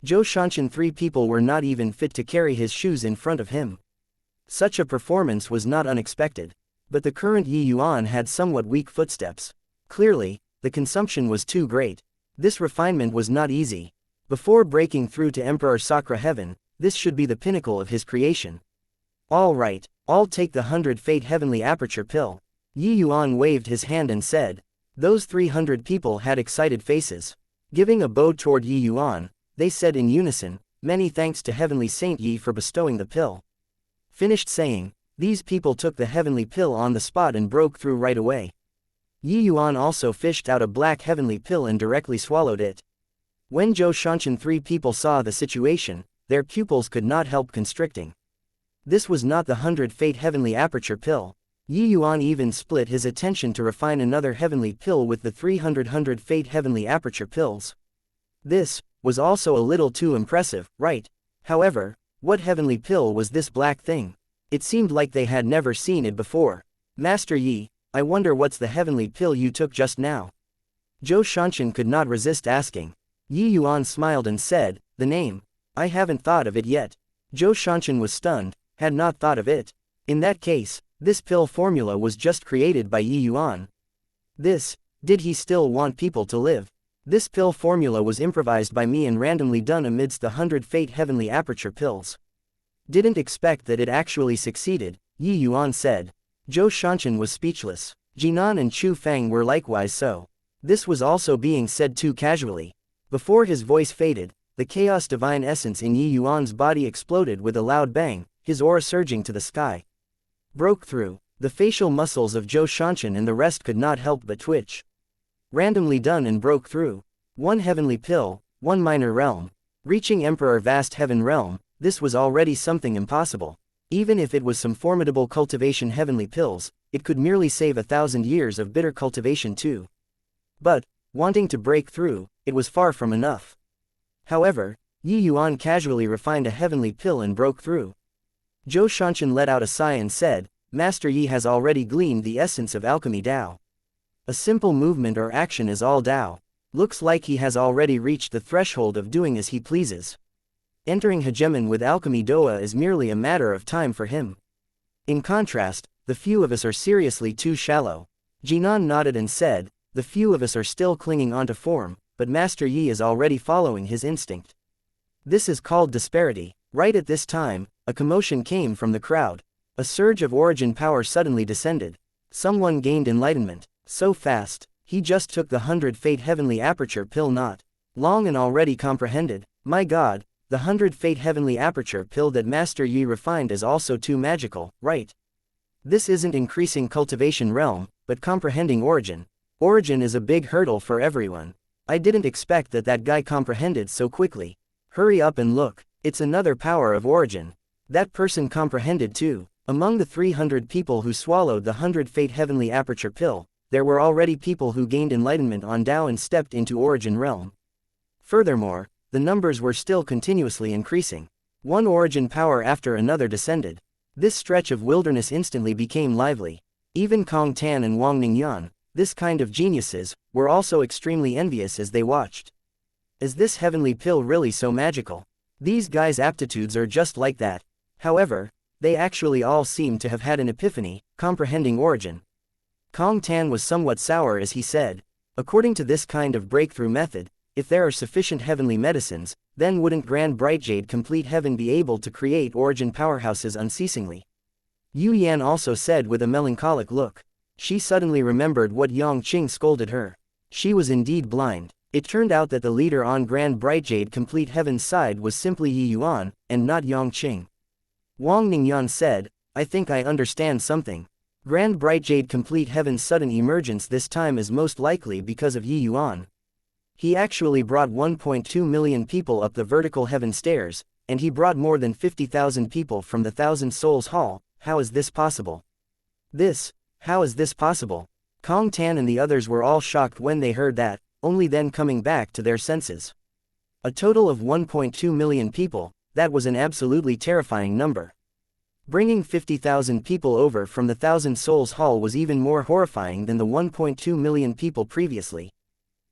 Zhou Shanshan 3 people were not even fit to carry his shoes in front of him. Such a performance was not unexpected. But the current Yuan had somewhat weak footsteps. Clearly, the consumption was too great. This refinement was not easy. Before breaking through to Emperor Sakra Heaven, this should be the pinnacle of his creation. All right, I'll take the 100 Fate Heavenly Aperture pill. Yuan waved his hand and said. Those 300 people had excited faces. Giving a bow toward Yuan, they said in unison, many thanks to Heavenly Saint Yi for bestowing the pill. Finished saying, these people took the heavenly pill on the spot and broke through right away. Yuan also fished out a black heavenly pill and directly swallowed it. When Zhou Shanshan 3 people saw the situation, their pupils could not help constricting. This was not the 100 Fate Heavenly Aperture pill. Yuan even split his attention to refine another heavenly pill with the 300 Fate Heavenly Aperture pills. This was also a little too impressive, right? However, what heavenly pill was this black thing? It seemed like they had never seen it before. Master Yi, I wonder what's the heavenly pill you took just now? Zhou Shanshan could not resist asking. Yuan smiled and said, the name. I haven't thought of it yet. Zhou Shanshan was stunned, had not thought of it. In that case, this pill formula was just created by Yuan. Did he still want people to live? This pill formula was improvised by me and randomly done amidst the 100 Fate Heavenly Aperture pills. Didn't expect that it actually succeeded, Yuan said. Zhou Shanshan was speechless. Jinan and Chu Feng were likewise so. This was also being said too casually. Before his voice faded, the chaos divine essence in Yuan's body exploded with a loud bang, his aura surging to the sky. Broke through. The facial muscles of Zhou Shanshan and the rest could not help but twitch. Randomly done and broke through. One heavenly pill, one minor realm. Reaching Emperor Vast Heaven Realm, this was already something impossible. Even if it was some formidable cultivation heavenly pills, it could merely save 1,000 years of bitter cultivation too. But, wanting to break through, it was far from enough. However, Yuan casually refined a heavenly pill and broke through. Zhou Shanshan let out a sigh and said, Master Yi has already gleaned the essence of alchemy Tao. A simple movement or action is all Tao. Looks like he has already reached the threshold of doing as he pleases. Entering hegemon with alchemy Doa is merely a matter of time for him. In contrast, the few of us are seriously too shallow. Jinan nodded and said, the few of us are still clinging onto form, but Master Yi is already following his instinct. This is called disparity. Right at this time, a commotion came from the crowd. A surge of origin power suddenly descended. Someone gained enlightenment. So fast, he just took the 100 Fate Heavenly Aperture pill not long and already comprehended. My God, the 100 Fate Heavenly Aperture pill that Master Yi refined is also too magical, right? This isn't increasing cultivation realm, but comprehending origin. Origin is a big hurdle for everyone. I didn't expect that guy comprehended so quickly. Hurry up and look, it's another power of origin. That person comprehended too. Among the 300 people who swallowed the 100 Fate Heavenly Aperture pill, there were already people who gained enlightenment on Tao and stepped into origin realm. Furthermore, the numbers were still continuously increasing. One origin power after another descended. This stretch of wilderness instantly became lively. Even Kong Tan and Wang Ningyan, this kind of geniuses, were also extremely envious as they watched. Is this heavenly pill really so magical? These guys' aptitudes are just like that. However, they actually all seem to have had an epiphany, comprehending origin. Kong Tan was somewhat sour as he said, according to this kind of breakthrough method, if there are sufficient heavenly medicines, then wouldn't Grand Bright Jade Complete Heaven be able to create origin powerhouses unceasingly? Yuan also said with a melancholic look. She suddenly remembered what Yang Qing scolded her. She was indeed blind. It turned out that the leader on Grand Bright Jade Complete Heaven's side was simply Yuan, and not Yang Qing. Wang Ningyan said, I think I understand something. Grand Bright Jade Complete Heaven's sudden emergence this time is most likely because of Yuan. He actually brought 1.2 million people up the vertical heaven stairs, and he brought more than 50,000 people from the Thousand Souls Hall. How is this possible? How is this possible? Kong Tan and the others were all shocked when they heard that, only then coming back to their senses. A total of 1.2 million people, that was an absolutely terrifying number. Bringing 50,000 people over from the Thousand Souls Hall was even more horrifying than the 1.2 million people previously.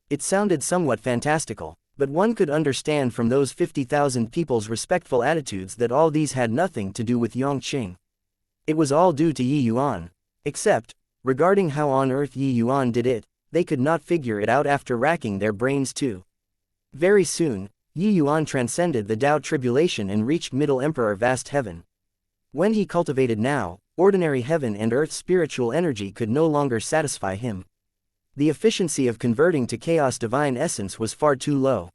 It sounded somewhat fantastical, but one could understand from those 50,000 people's respectful attitudes that all these had nothing to do with Yang Qing. It was all due to Yuan. Except, regarding how on earth Yuan did it, they could not figure it out after racking their brains too. Very soon, Yuan transcended the Tao tribulation and reached Middle Emperor Vast Heaven. When he cultivated now, ordinary heaven and earth spiritual energy could no longer satisfy him. The efficiency of converting to chaos divine essence was far too low.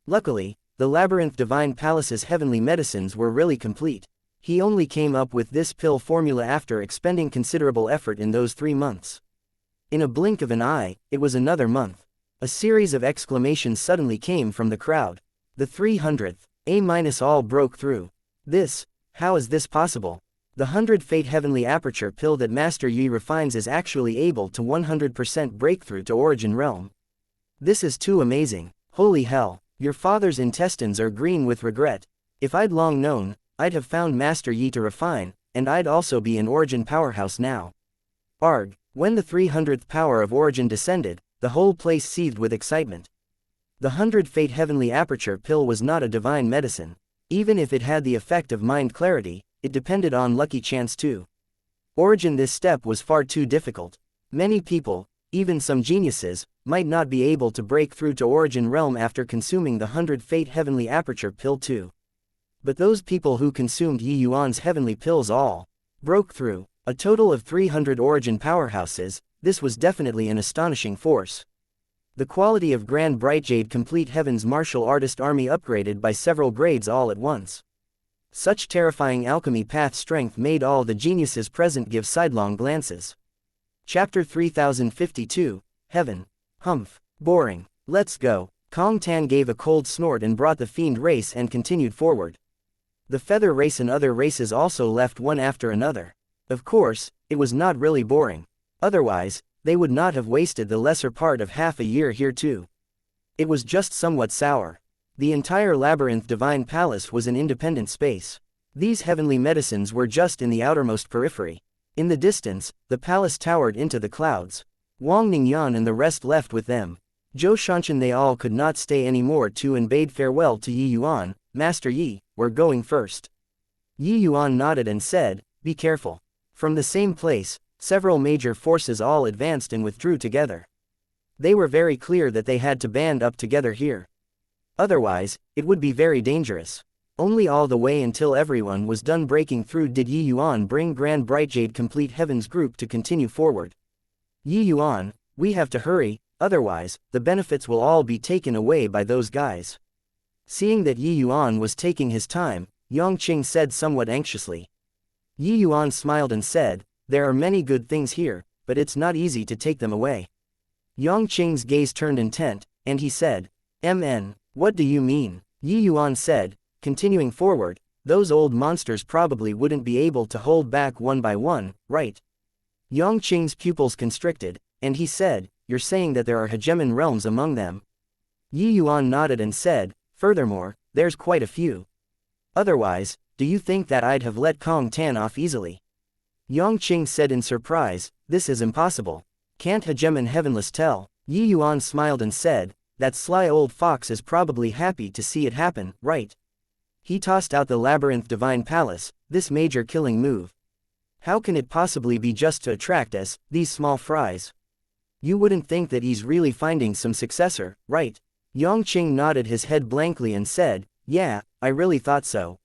Luckily, the Labyrinth Divine Palace's heavenly medicines were really complete. He only came up with this pill formula after expending considerable effort in those 3 months. In a blink of an eye, it was another month. A series of exclamations suddenly came from the crowd. The 300th, all broke through. How is this possible? The 100 Fate Heavenly Aperture pill that Master Yi refines is actually able to 100% breakthrough to origin realm. This is too amazing. Holy hell, your father's intestines are green with regret. If I'd long known, I'd have found Master Yi to refine, and I'd also be an origin powerhouse now. Arg, when the 300th power of origin descended, the whole place seethed with excitement. The 100 Fate Heavenly Aperture pill was not a divine medicine. Even if it had the effect of mind clarity, it depended on lucky chance too. Origin this step was far too difficult. Many people, even some geniuses, might not be able to break through to origin realm after consuming the 100 Fate Heavenly Aperture pill too. But those people who consumed Yuan's heavenly pills all broke through. A total of 300 origin powerhouses, this was definitely an astonishing force. The quality of Grand Bright Jade Complete Heaven's martial artist army upgraded by several grades all at once. Such terrifying alchemy path strength made all the geniuses present give sidelong glances. Chapter 3052, Heaven. Humph. Boring. Let's go. Kong Tan gave a cold snort and brought the fiend race and continued forward. The feather race and other races also left one after another. Of course, it was not really boring. Otherwise, they would not have wasted the lesser part of half a year here too. It was just somewhat sour. The entire labyrinth divine palace was an independent space. These heavenly medicines were just in the outermost periphery. In the distance, the palace towered into the clouds. Wang Ningyan and the rest left with them. Zhou Shanshan they all could not stay anymore too and bade farewell to Yi Yuan. Master Yi, we're going first. Yi Yuan nodded and said, be careful. From the same place, several major forces all advanced and withdrew together. They were very clear that they had to band up together here. Otherwise, it would be very dangerous. Only all the way until everyone was done breaking through did Yi Yuan bring Grand Brightjade Complete Heaven's group to continue forward. Yi Yuan, we have to hurry, otherwise, the benefits will all be taken away by those guys. Seeing that Yi Yuan was taking his time, Yang Qing said somewhat anxiously. Yi Yuan smiled and said, there are many good things here, but it's not easy to take them away. Yang Qing's gaze turned intent, and he said, what do you mean? Yi Yuan said, continuing forward, those old monsters probably wouldn't be able to hold back one by one, right? Yang Qing's pupils constricted, and he said, you're saying that there are hegemon realms among them? Yi Yuan nodded and said, furthermore, there's quite a few. Otherwise, do you think that I'd have let Kong Tan off easily? Yang Qing said in surprise, this is impossible. Can't hegemon heavenless tell? Yi Yuan smiled and said, that sly old fox is probably happy to see it happen, right? He tossed out the labyrinth divine palace, this major killing move. How can it possibly be just to attract us, these small fries? You wouldn't think that he's really finding some successor, right? Yang Qing nodded his head blankly and said, yeah, I really thought so.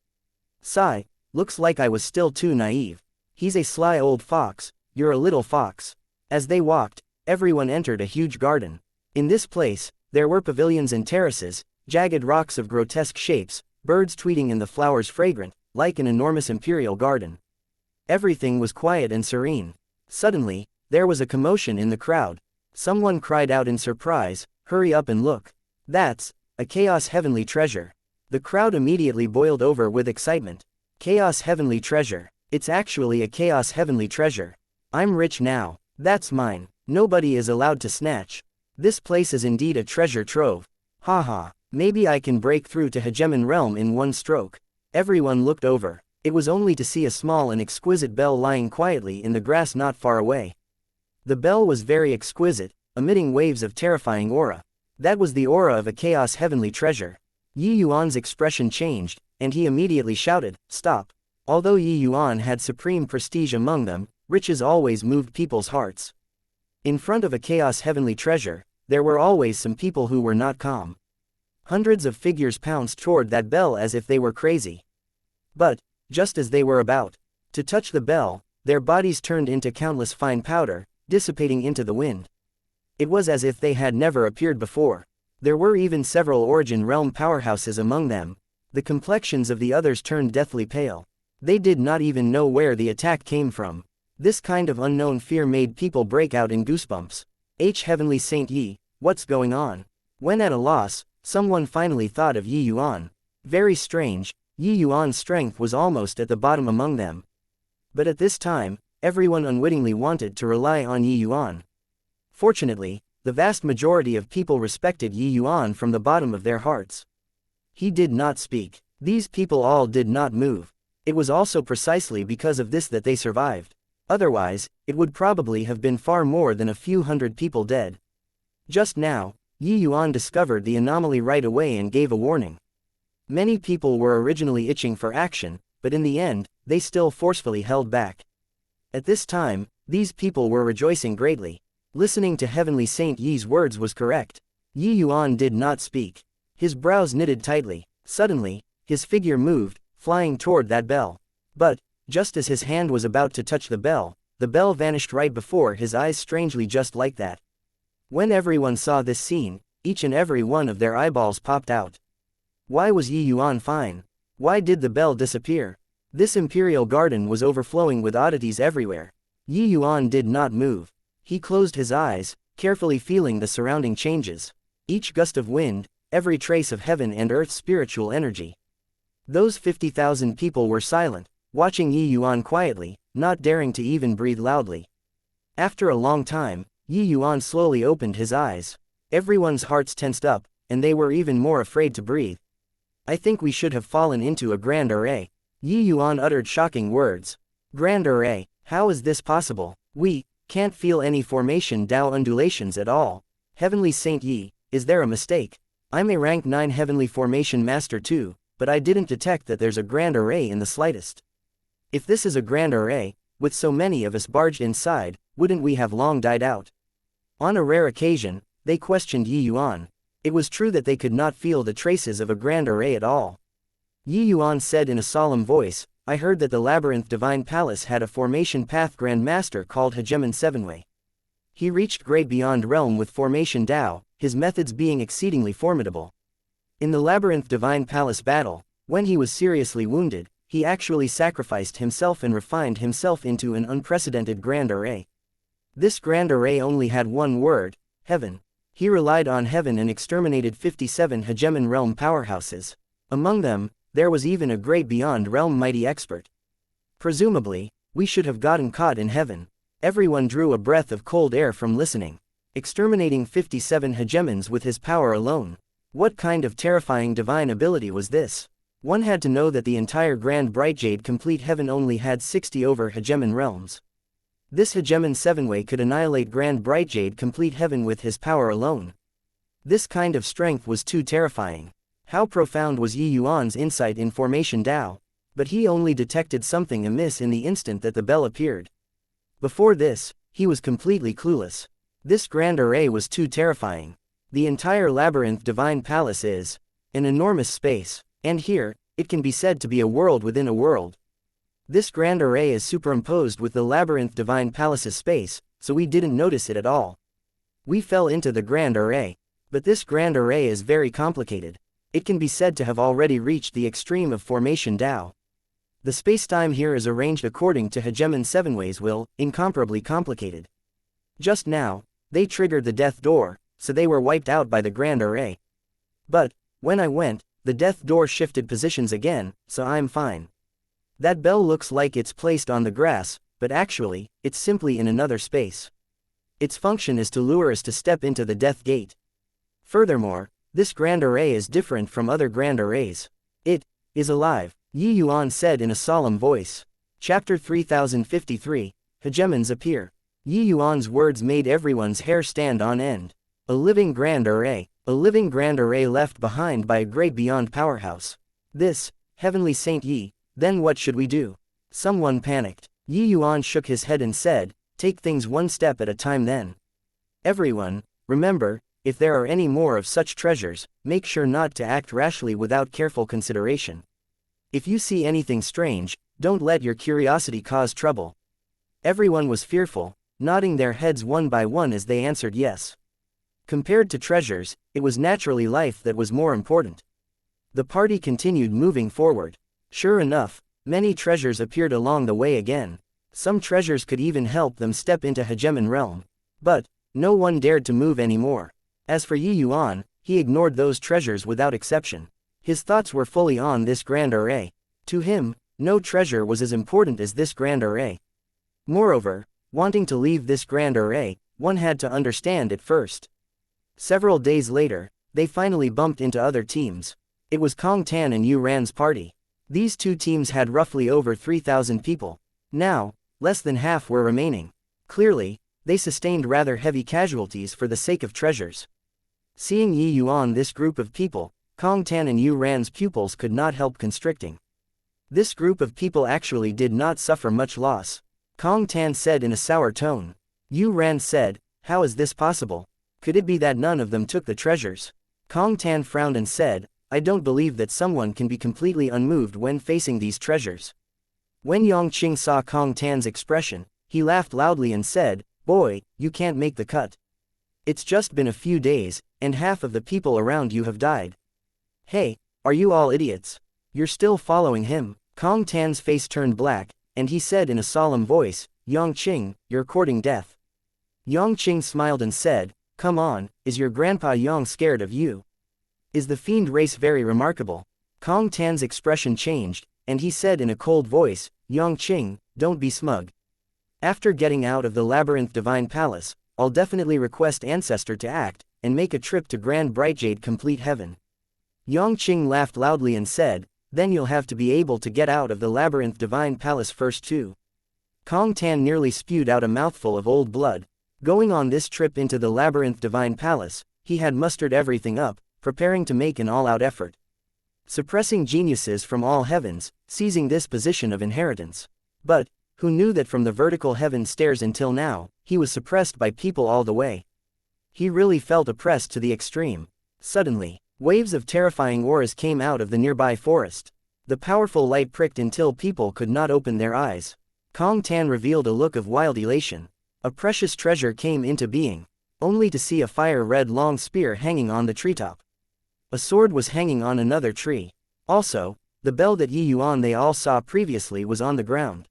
Sigh, looks like I was still too naive. He's a sly old fox, you're a little fox. As they walked, everyone entered a huge garden. In this place, there were pavilions and terraces, jagged rocks of grotesque shapes, birds tweeting in the flowers fragrant, like an enormous imperial garden. Everything was quiet and serene. Suddenly, there was a commotion in the crowd. Someone cried out in surprise, hurry up and look. That's a chaos heavenly treasure. The crowd immediately boiled over with excitement. Chaos heavenly treasure. It's actually a chaos heavenly treasure. I'm rich now. That's mine. Nobody is allowed to snatch. This place is indeed a treasure trove. Haha, maybe I can break through to hegemon realm in one stroke. Everyone looked over. It was only to see a small and exquisite bell lying quietly in the grass not far away. The bell was very exquisite, emitting waves of terrifying aura. That was the aura of a chaos heavenly treasure. Yi Yuan's expression changed, and he immediately shouted, stop. Although Yi Yuan had supreme prestige among them, riches always moved people's hearts. In front of a chaos heavenly treasure, there were always some people who were not calm. Hundreds of figures pounced toward that bell as if they were crazy. But, just as they were about to touch the bell, their bodies turned into countless fine powder, dissipating into the wind. It was as if they had never appeared before. There were even several origin realm powerhouses among them. The complexions of the others turned deathly pale. They did not even know where the attack came from. This kind of unknown fear made people break out in goosebumps. Heavenly Saint Yi, what's going on? When at a loss, someone finally thought of Yi Yuan. Very strange, Yi Yuan's strength was almost at the bottom among them. But at this time, everyone unwittingly wanted to rely on Yi Yuan. Fortunately, the vast majority of people respected Yi Yuan from the bottom of their hearts. He did not speak. These people all did not move. It was also precisely because of this that they survived. Otherwise, it would probably have been far more than a few hundred people dead. Just now, Yi Yuan discovered the anomaly right away and gave a warning. Many people were originally itching for action, but in the end, they still forcefully held back. At this time, these people were rejoicing greatly. Listening to Heavenly Saint Yi's words was correct. Yi Yuan did not speak. His brows knitted tightly. Suddenly, his figure moved, flying toward that bell. But, just as his hand was about to touch the bell vanished right before his eyes strangely just like that. When everyone saw this scene, each and every one of their eyeballs popped out. Why was Yi Yuan fine? Why did the bell disappear? This imperial garden was overflowing with oddities everywhere. Yi Yuan did not move. He closed his eyes, carefully feeling the surrounding changes. Each gust of wind, every trace of heaven and earth's spiritual energy. Those 50,000 people were silent, watching Yi Yuan quietly, not daring to even breathe loudly. After a long time, Yi Yuan slowly opened his eyes. Everyone's hearts tensed up, and they were even more afraid to breathe. I think we should have fallen into a grand array. Yi Yuan uttered shocking words. Grand array, how is this possible? We can't feel any formation Dao undulations at all. Heavenly Saint Yi, is there a mistake? I'm a rank 9 heavenly formation master too, but I didn't detect that there's a grand array in the slightest. If this is a grand array, with so many of us barged inside, wouldn't we have long died out? On a rare occasion, they questioned Yi Yuan. It was true that they could not feel the traces of a grand array at all. Yi Yuan said in a solemn voice, I heard that the Labyrinth Divine Palace had a formation path Grand Master called Hegemon Sevenway. He reached great beyond realm with formation Dao, his methods being exceedingly formidable. In the Labyrinth Divine Palace battle, when he was seriously wounded, he actually sacrificed himself and refined himself into an unprecedented grand array. This grand array only had one word, heaven. He relied on heaven and exterminated 57 hegemon realm powerhouses. Among them, there was even a great beyond realm mighty expert. Presumably, we should have gotten caught in heaven. Everyone drew a breath of cold air from listening. Exterminating 57 hegemons with his power alone. What kind of terrifying divine ability was this? One had to know that the entire Grand Bright Jade Complete Heaven only had 60 over hegemon realms. This Hegemon Sevenway could annihilate Grand Bright Jade Complete Heaven with his power alone. This kind of strength was too terrifying. How profound was Yi Yuan's insight in formation Dao? But he only detected something amiss in the instant that the bell appeared. Before this, he was completely clueless. This grand array was too terrifying. The entire Labyrinth Divine Palace is an enormous space, and here, it can be said to be a world within a world. This grand array is superimposed with the Labyrinth Divine Palace's space, so we didn't notice it at all. We fell into the grand array. But this grand array is very complicated. It can be said to have already reached the extreme of formation Dao. The spacetime here is arranged according to Hegemon Sevenway's will, incomparably complicated. Just now, they triggered the death door, so they were wiped out by the grand array. But, when I went, the death door shifted positions again, so I'm fine. That bell looks like it's placed on the grass, but actually, it's simply in another space. Its function is to lure us to step into the death gate. Furthermore, this grand array is different from other grand arrays. It is alive, Yi Yuan said in a solemn voice. Chapter 3053, Hegemons Appear. Yi Yuan's words made everyone's hair stand on end. A living grand array left behind by a great beyond powerhouse. This, Heavenly Saint Yi, then what should we do? Someone panicked. Yi Yuan shook his head and said, take things one step at a time then. Everyone, remember, if there are any more of such treasures, make sure not to act rashly without careful consideration. If you see anything strange, don't let your curiosity cause trouble. Everyone was fearful, nodding their heads one by one as they answered yes. Compared to treasures, it was naturally life that was more important. The party continued moving forward. Sure enough, many treasures appeared along the way again. Some treasures could even help them step into Hegemon realm. But, no one dared to move anymore. As for Yi Yuan, he ignored those treasures without exception. His thoughts were fully on this grand array. To him, no treasure was as important as this grand array. Moreover, wanting to leave this grand array, one had to understand it first. Several days later, they finally bumped into other teams. It was Kong Tan and Yuan's party. These two teams had roughly over 3,000 people. Now, less than half were remaining. Clearly, they sustained rather heavy casualties for the sake of treasures. Seeing Yi Yuan this group of people, Kong Tan and Yuan's pupils could not help constricting. This group of people actually did not suffer much loss. Kong Tan said in a sour tone. Yuan said, how is this possible? Could it be that none of them took the treasures? Kong Tan frowned and said, I don't believe that someone can be completely unmoved when facing these treasures. When Yongqing saw Kong Tan's expression, he laughed loudly and said, boy, you can't make the cut. It's just been a few days, and half of the people around you have died. Hey, are you all idiots? You're still following him. Kong Tan's face turned black, and he said in a solemn voice, Yongqing, you're courting death. Yongqing smiled and said, come on, is your grandpa Yang scared of you? Is the fiend race very remarkable? Kong Tan's expression changed, and he said in a cold voice, Yang Qing, don't be smug. After getting out of the Labyrinth Divine Palace, I'll definitely request Ancestor to act, and make a trip to Grand Brightjade Complete Heaven. Yang Qing laughed loudly and said, then you'll have to be able to get out of the Labyrinth Divine Palace first too. Kong Tan nearly spewed out a mouthful of old blood. Going on this trip into the Labyrinth Divine Palace, he had mustered everything up, preparing to make an all-out effort. Suppressing geniuses from all heavens, seizing this position of inheritance. But, who knew that from the vertical heaven stairs until now, he was suppressed by people all the way. He really felt oppressed to the extreme. Suddenly, waves of terrifying auras came out of the nearby forest. The powerful light pricked until people could not open their eyes. Kong Tan revealed a look of wild elation. A precious treasure came into being, only to see a fire-red long spear hanging on the treetop. A sword was hanging on another tree. Also, the bell that Yuan they all saw previously was on the ground.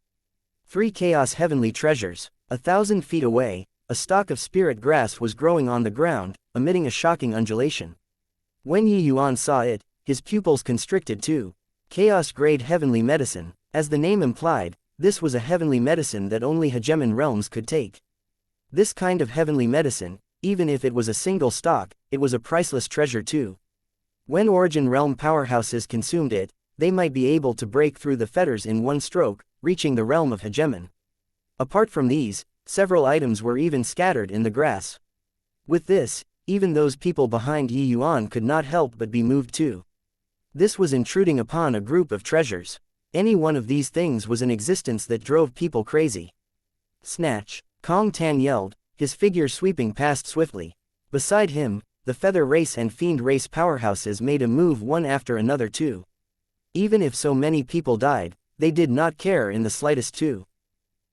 3 chaos heavenly treasures. 1,000 feet away, a stalk of spirit grass was growing on the ground, emitting a shocking undulation. When Yuan saw it, his pupils constricted too. Chaos-grade heavenly medicine. As the name implied, this was a heavenly medicine that only hegemon realms could take. This kind of heavenly medicine, even if it was a single stalk, it was a priceless treasure too. When origin realm powerhouses consumed it, they might be able to break through the fetters in one stroke, reaching the realm of hegemon. Apart from these, several items were even scattered in the grass. With this, even those people behind Yuan could not help but be moved too. This was intruding upon a group of treasures. Any one of these things was an existence that drove people crazy. Snatch! Kong Tan yelled, his figure sweeping past swiftly. Beside him, the Feather Race and Fiend Race powerhouses made a move one after another too. Even if so many people died, they did not care in the slightest too.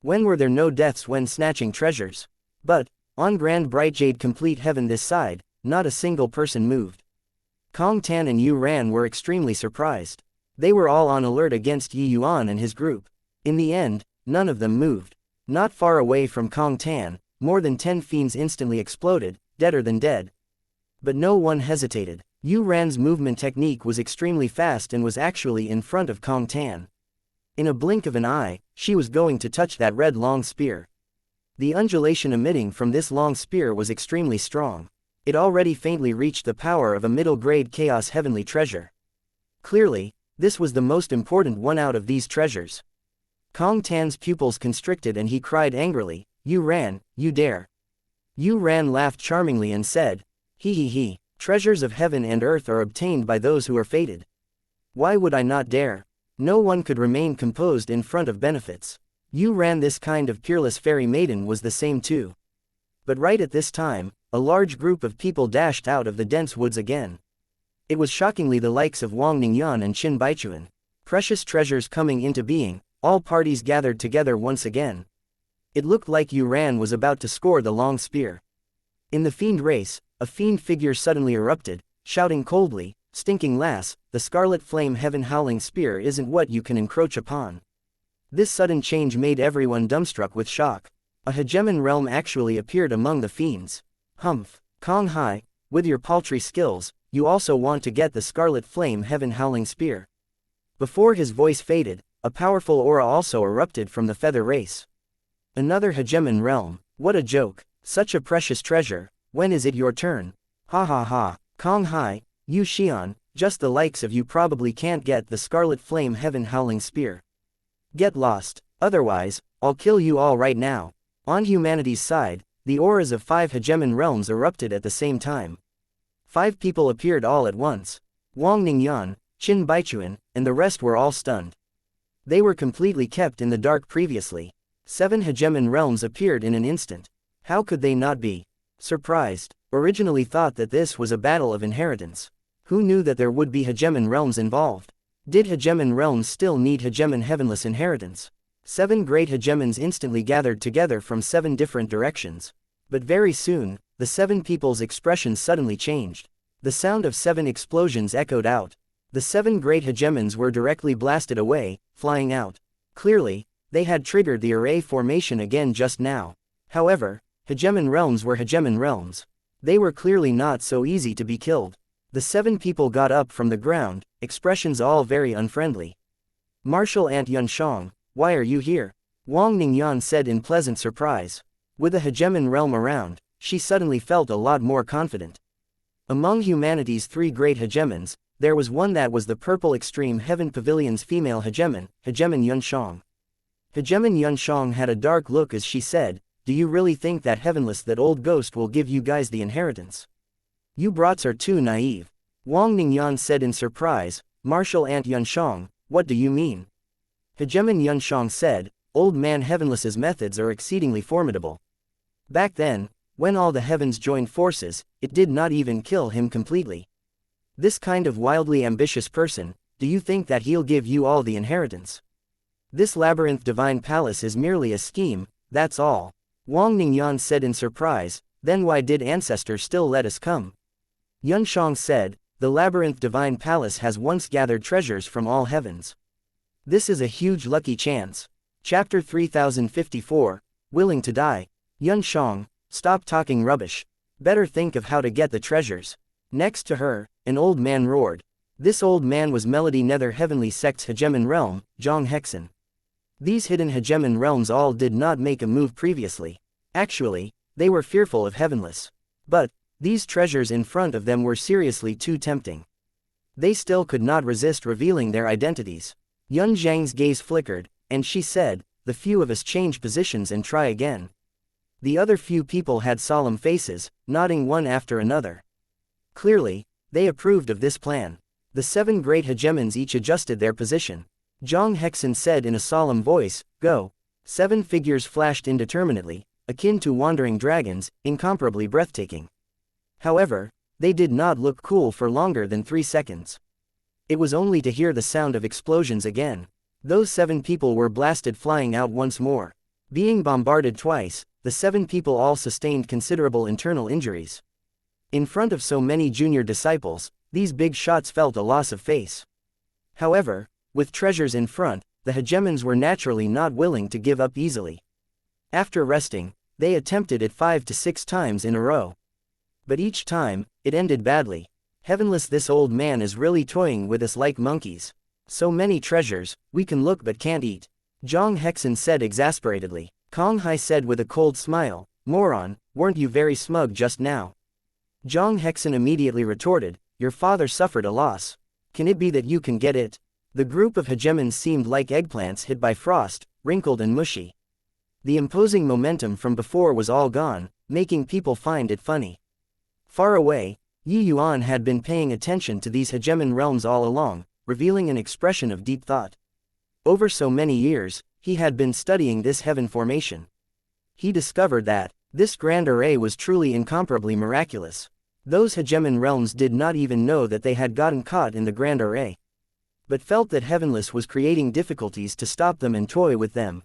When were there no deaths when snatching treasures? But, on Grand Brightjade Complete Heaven this side, not a single person moved. Kong Tan and Yuan were extremely surprised. They were all on alert against Yuan and his group. In the end, none of them moved. Not far away from Kong Tan, more than 10 fiends instantly exploded, deader than dead. But no one hesitated. Yuan's movement technique was extremely fast and was actually in front of Kong Tan. In a blink of an eye, she was going to touch that red long spear. The undulation emitting from this long spear was extremely strong. It already faintly reached the power of a middle-grade chaos heavenly treasure. Clearly, this was the most important one out of these treasures. Kong Tan's pupils constricted and he cried angrily, Yuan, you dare. Yuan laughed charmingly and said, he, treasures of heaven and earth are obtained by those who are fated. Why would I not dare? No one could remain composed in front of benefits. Yuan, this kind of peerless fairy maiden, was the same too. But right at this time, a large group of people dashed out of the dense woods again. It was shockingly the likes of Wang Ningyan and Qin Baichuan. Precious treasures coming into being, all parties gathered together once again. It looked like Yuan was about to score the long spear. In the fiend race, a fiend figure suddenly erupted, shouting coldly, stinking lass, the scarlet flame heaven howling spear isn't what you can encroach upon. This sudden change made everyone dumbstruck with shock. A hegemon realm actually appeared among the fiends. Humph, Kong Hai, with your paltry skills, you also want to get the scarlet flame heaven howling spear. Before his voice faded, a powerful aura also erupted from the Feather Race. Another hegemon realm, what a joke, such a precious treasure, when is it your turn? Ha ha ha, Kong Hai, you Xian, just the likes of you probably can't get the scarlet flame heaven howling spear. Get lost, otherwise, I'll kill you all right now. On humanity's side, the auras of 5 hegemon realms erupted at the same time. 5 people appeared all at once. Wang Ningyan, Qin Baichuan, and the rest were all stunned. They were completely kept in the dark previously. 7 hegemon realms appeared in an instant. How could they not be surprised? Originally thought that this was a battle of inheritance. Who knew that there would be hegemon realms involved? Did hegemon realms still need hegemon heavenless inheritance? 7 great hegemons instantly gathered together from 7 different directions. But very soon, the 7 people's expressions suddenly changed. The sound of 7 explosions echoed out. The 7 great hegemons were directly blasted away, flying out. Clearly, they had triggered the array formation again just now. However, hegemon realms were hegemon realms. They were clearly not so easy to be killed. The 7 people got up from the ground, expressions all very unfriendly. Martial Ant Yunshang, why are you here? Wang Ningyan said in pleasant surprise. With a hegemon realm around, she suddenly felt a lot more confident. Among humanity's 3 great hegemons, there was one that was the Purple Extreme Heaven Pavilion's female hegemon, Hegemon Yunshang. Hegemon Yunshang had a dark look as she said, do you really think that heavenless that old ghost will give you guys the inheritance? You brats are too naive. Wang Ningyan said in surprise, Martial Ant Yunshang, what do you mean? Hegemon Yunshang said, Old Man Heavenless's methods are exceedingly formidable. Back then, when all the heavens joined forces, it did not even kill him completely. This kind of wildly ambitious person, do you think that he'll give you all the inheritance? This labyrinth divine palace is merely a scheme, that's all. Wang Ningyan said in surprise, then why did ancestors still let us come? Yunshang said, the labyrinth divine palace has once gathered treasures from all heavens. This is a huge lucky chance. Chapter 3054, Willing to Die. Yunshang, stop talking rubbish. Better think of how to get the treasures. Next to her, an old man roared. This old man was Melody Nether Heavenly Sect's hegemon realm, Zhang Hexen. These hidden hegemon realms all did not make a move previously. Actually, they were fearful of heavenless. But, these treasures in front of them were seriously too tempting. They still could not resist revealing their identities. Yun Zhang's gaze flickered, and she said, the few of us change positions and try again. The other few people had solemn faces, nodding one after another. Clearly, they approved of this plan. The 7 great hegemons each adjusted their position. Zhang Hexen said in a solemn voice, go. 7 figures flashed indeterminately, akin to wandering dragons, incomparably breathtaking. However, they did not look cool for longer than 3 seconds. It was only to hear the sound of explosions again. Those 7 people were blasted flying out once more. Being bombarded twice, the 7 people all sustained considerable internal injuries. In front of so many junior disciples, these big shots felt a loss of face. However, with treasures in front, the hegemons were naturally not willing to give up easily. After resting, they attempted it 5 to 6 times in a row. But each time, it ended badly. Heavenless, this old man is really toying with us like monkeys. So many treasures, we can look but can't eat. Zhang Hexen said exasperatedly. Kong Hai said with a cold smile, moron, weren't you very smug just now? Zhang Hexen immediately retorted, your father suffered a loss. Can it be that you can get it? The group of hegemons seemed like eggplants hit by frost, wrinkled and mushy. The imposing momentum from before was all gone, making people find it funny. Far away, Yuan had been paying attention to these hegemon realms all along, revealing an expression of deep thought. Over so many years, he had been studying this heaven formation. He discovered that this grand array was truly incomparably miraculous. Those hegemon realms did not even know that they had gotten caught in the grand array, but felt that Heavenless was creating difficulties to stop them and toy with them.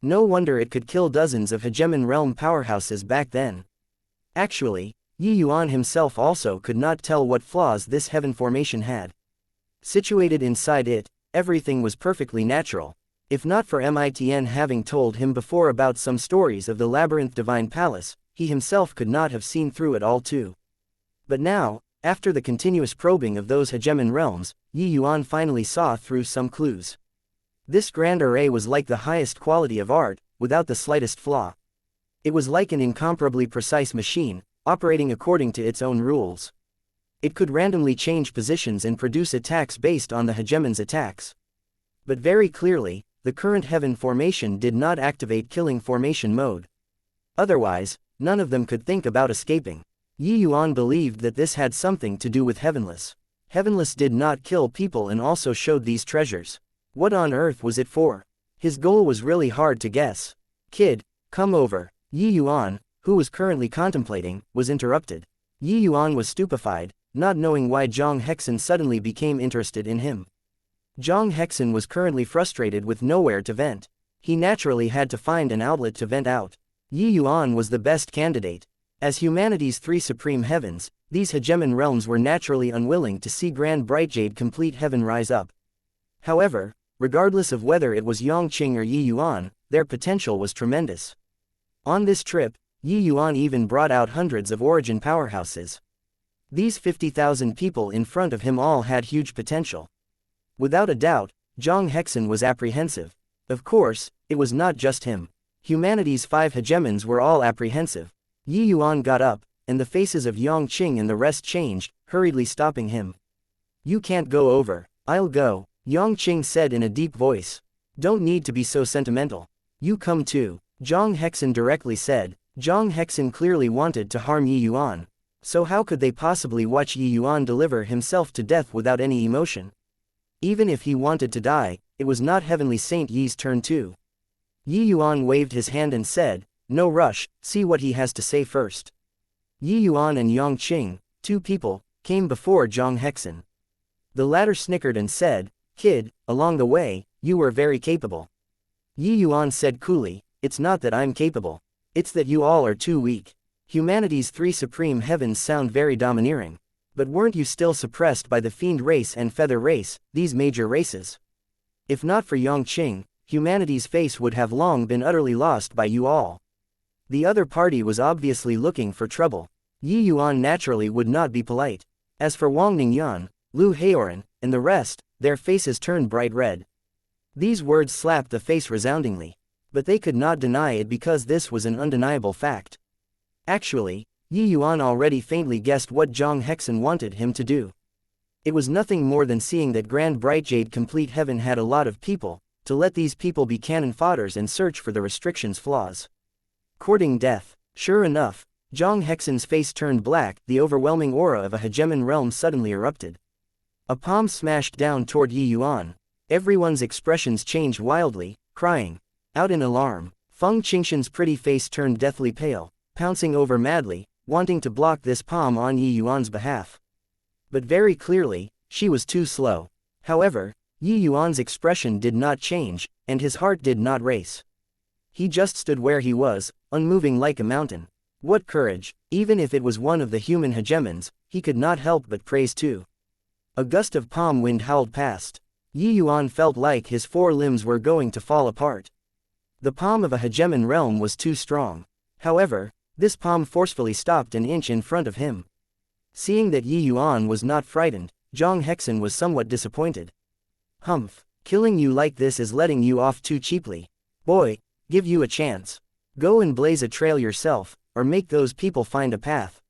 No wonder it could kill dozens of hegemon realm powerhouses back then. Actually, Yuan himself also could not tell what flaws this heaven formation had. Situated inside it, everything was perfectly natural. If not for Mitn having told him before about some stories of the labyrinth divine palace, he himself could not have seen through it all too. But now, after the continuous probing of those hegemon realms, Yuan finally saw through some clues. This grand array was like the highest quality of art, without the slightest flaw. It was like an incomparably precise machine, operating according to its own rules. It could randomly change positions and produce attacks based on the hegemon's attacks. But very clearly, the current heaven formation did not activate killing formation mode. Otherwise, none of them could think about escaping. Yuan believed that this had something to do with Heavenless. Heavenless did not kill people and also showed these treasures. What on earth was it for? His goal was really hard to guess. Kid, come over. Yuan, who was currently contemplating, was interrupted. Yuan was stupefied, not knowing why Zhang Hexen suddenly became interested in him. Zhang Hexen was currently frustrated with nowhere to vent. He naturally had to find an outlet to vent out. Yuan was the best candidate. As humanity's 3 supreme heavens, these hegemon realms were naturally unwilling to see Grand Brightjade complete heaven rise up. However, regardless of whether it was Yongqing or Yuan, their potential was tremendous. On this trip, Yuan even brought out hundreds of origin powerhouses. These 50,000 people in front of him all had huge potential. Without a doubt, Zhang Hexen was apprehensive. Of course, it was not just him. Humanity's 5 hegemons were all apprehensive. Yi Yuan got up, and the faces of Yang Qing and the rest changed, hurriedly stopping him. You can't go over. I'll go, Yang Qing said in a deep voice. Don't need to be so sentimental. You come too, Zhang Hexen directly said. Zhang Hexen clearly wanted to harm Yi Yuan. So how could they possibly watch Yi Yuan deliver himself to death without any emotion? Even if he wanted to die, it was not Heavenly Saint Yi's turn too. Yi Yuan waved his hand and said, no rush, see what he has to say first. Yi Yuan and Yang Qing, 2 people, came before Zhang Hexen. The latter snickered and said, kid, along the way, you were very capable. Yi Yuan said coolly, it's not that I'm capable. It's that you all are too weak. Humanity's 3 supreme heavens sound very domineering. But weren't you still suppressed by the fiend race and feather race, these major races? If not for Yang Qing, humanity's face would have long been utterly lost by you all. The other party was obviously looking for trouble. Yi Yuan naturally would not be polite. As for Wang Ningyan, Lu Haoran, and the rest, their faces turned bright red. These words slapped the face resoundingly. But they could not deny it because this was an undeniable fact. Actually, Yi Yuan already faintly guessed what Zhang Hexen wanted him to do. It was nothing more than seeing that Grand Bright Jade Complete Heaven had a lot of people, to let these people be cannon fodders and search for the restrictions' flaws. Courting death. Sure enough, Zhang Hexen's face turned black, the overwhelming aura of a hegemon realm suddenly erupted. A palm smashed down toward Yi Yuan. Everyone's expressions changed wildly, crying out in alarm. Feng Qingshan's pretty face turned deathly pale, pouncing over madly, wanting to block this palm on Yi Yuan's behalf. But very clearly, she was too slow. However, Yi Yuan's expression did not change, and his heart did not race. He just stood where he was, unmoving like a mountain. What courage! Even if it was one of the human hegemons, he could not help but praise too. A gust of palm wind howled past. Yi Yuan felt like his 4 limbs were going to fall apart. The palm of a hegemon realm was too strong. However, this palm forcefully stopped an inch in front of him. Seeing that Yi Yuan was not frightened, Zhang Hexen was somewhat disappointed. Humph, killing you like this is letting you off too cheaply. Boy, give you a chance. Go and blaze a trail yourself, or make those people find a path.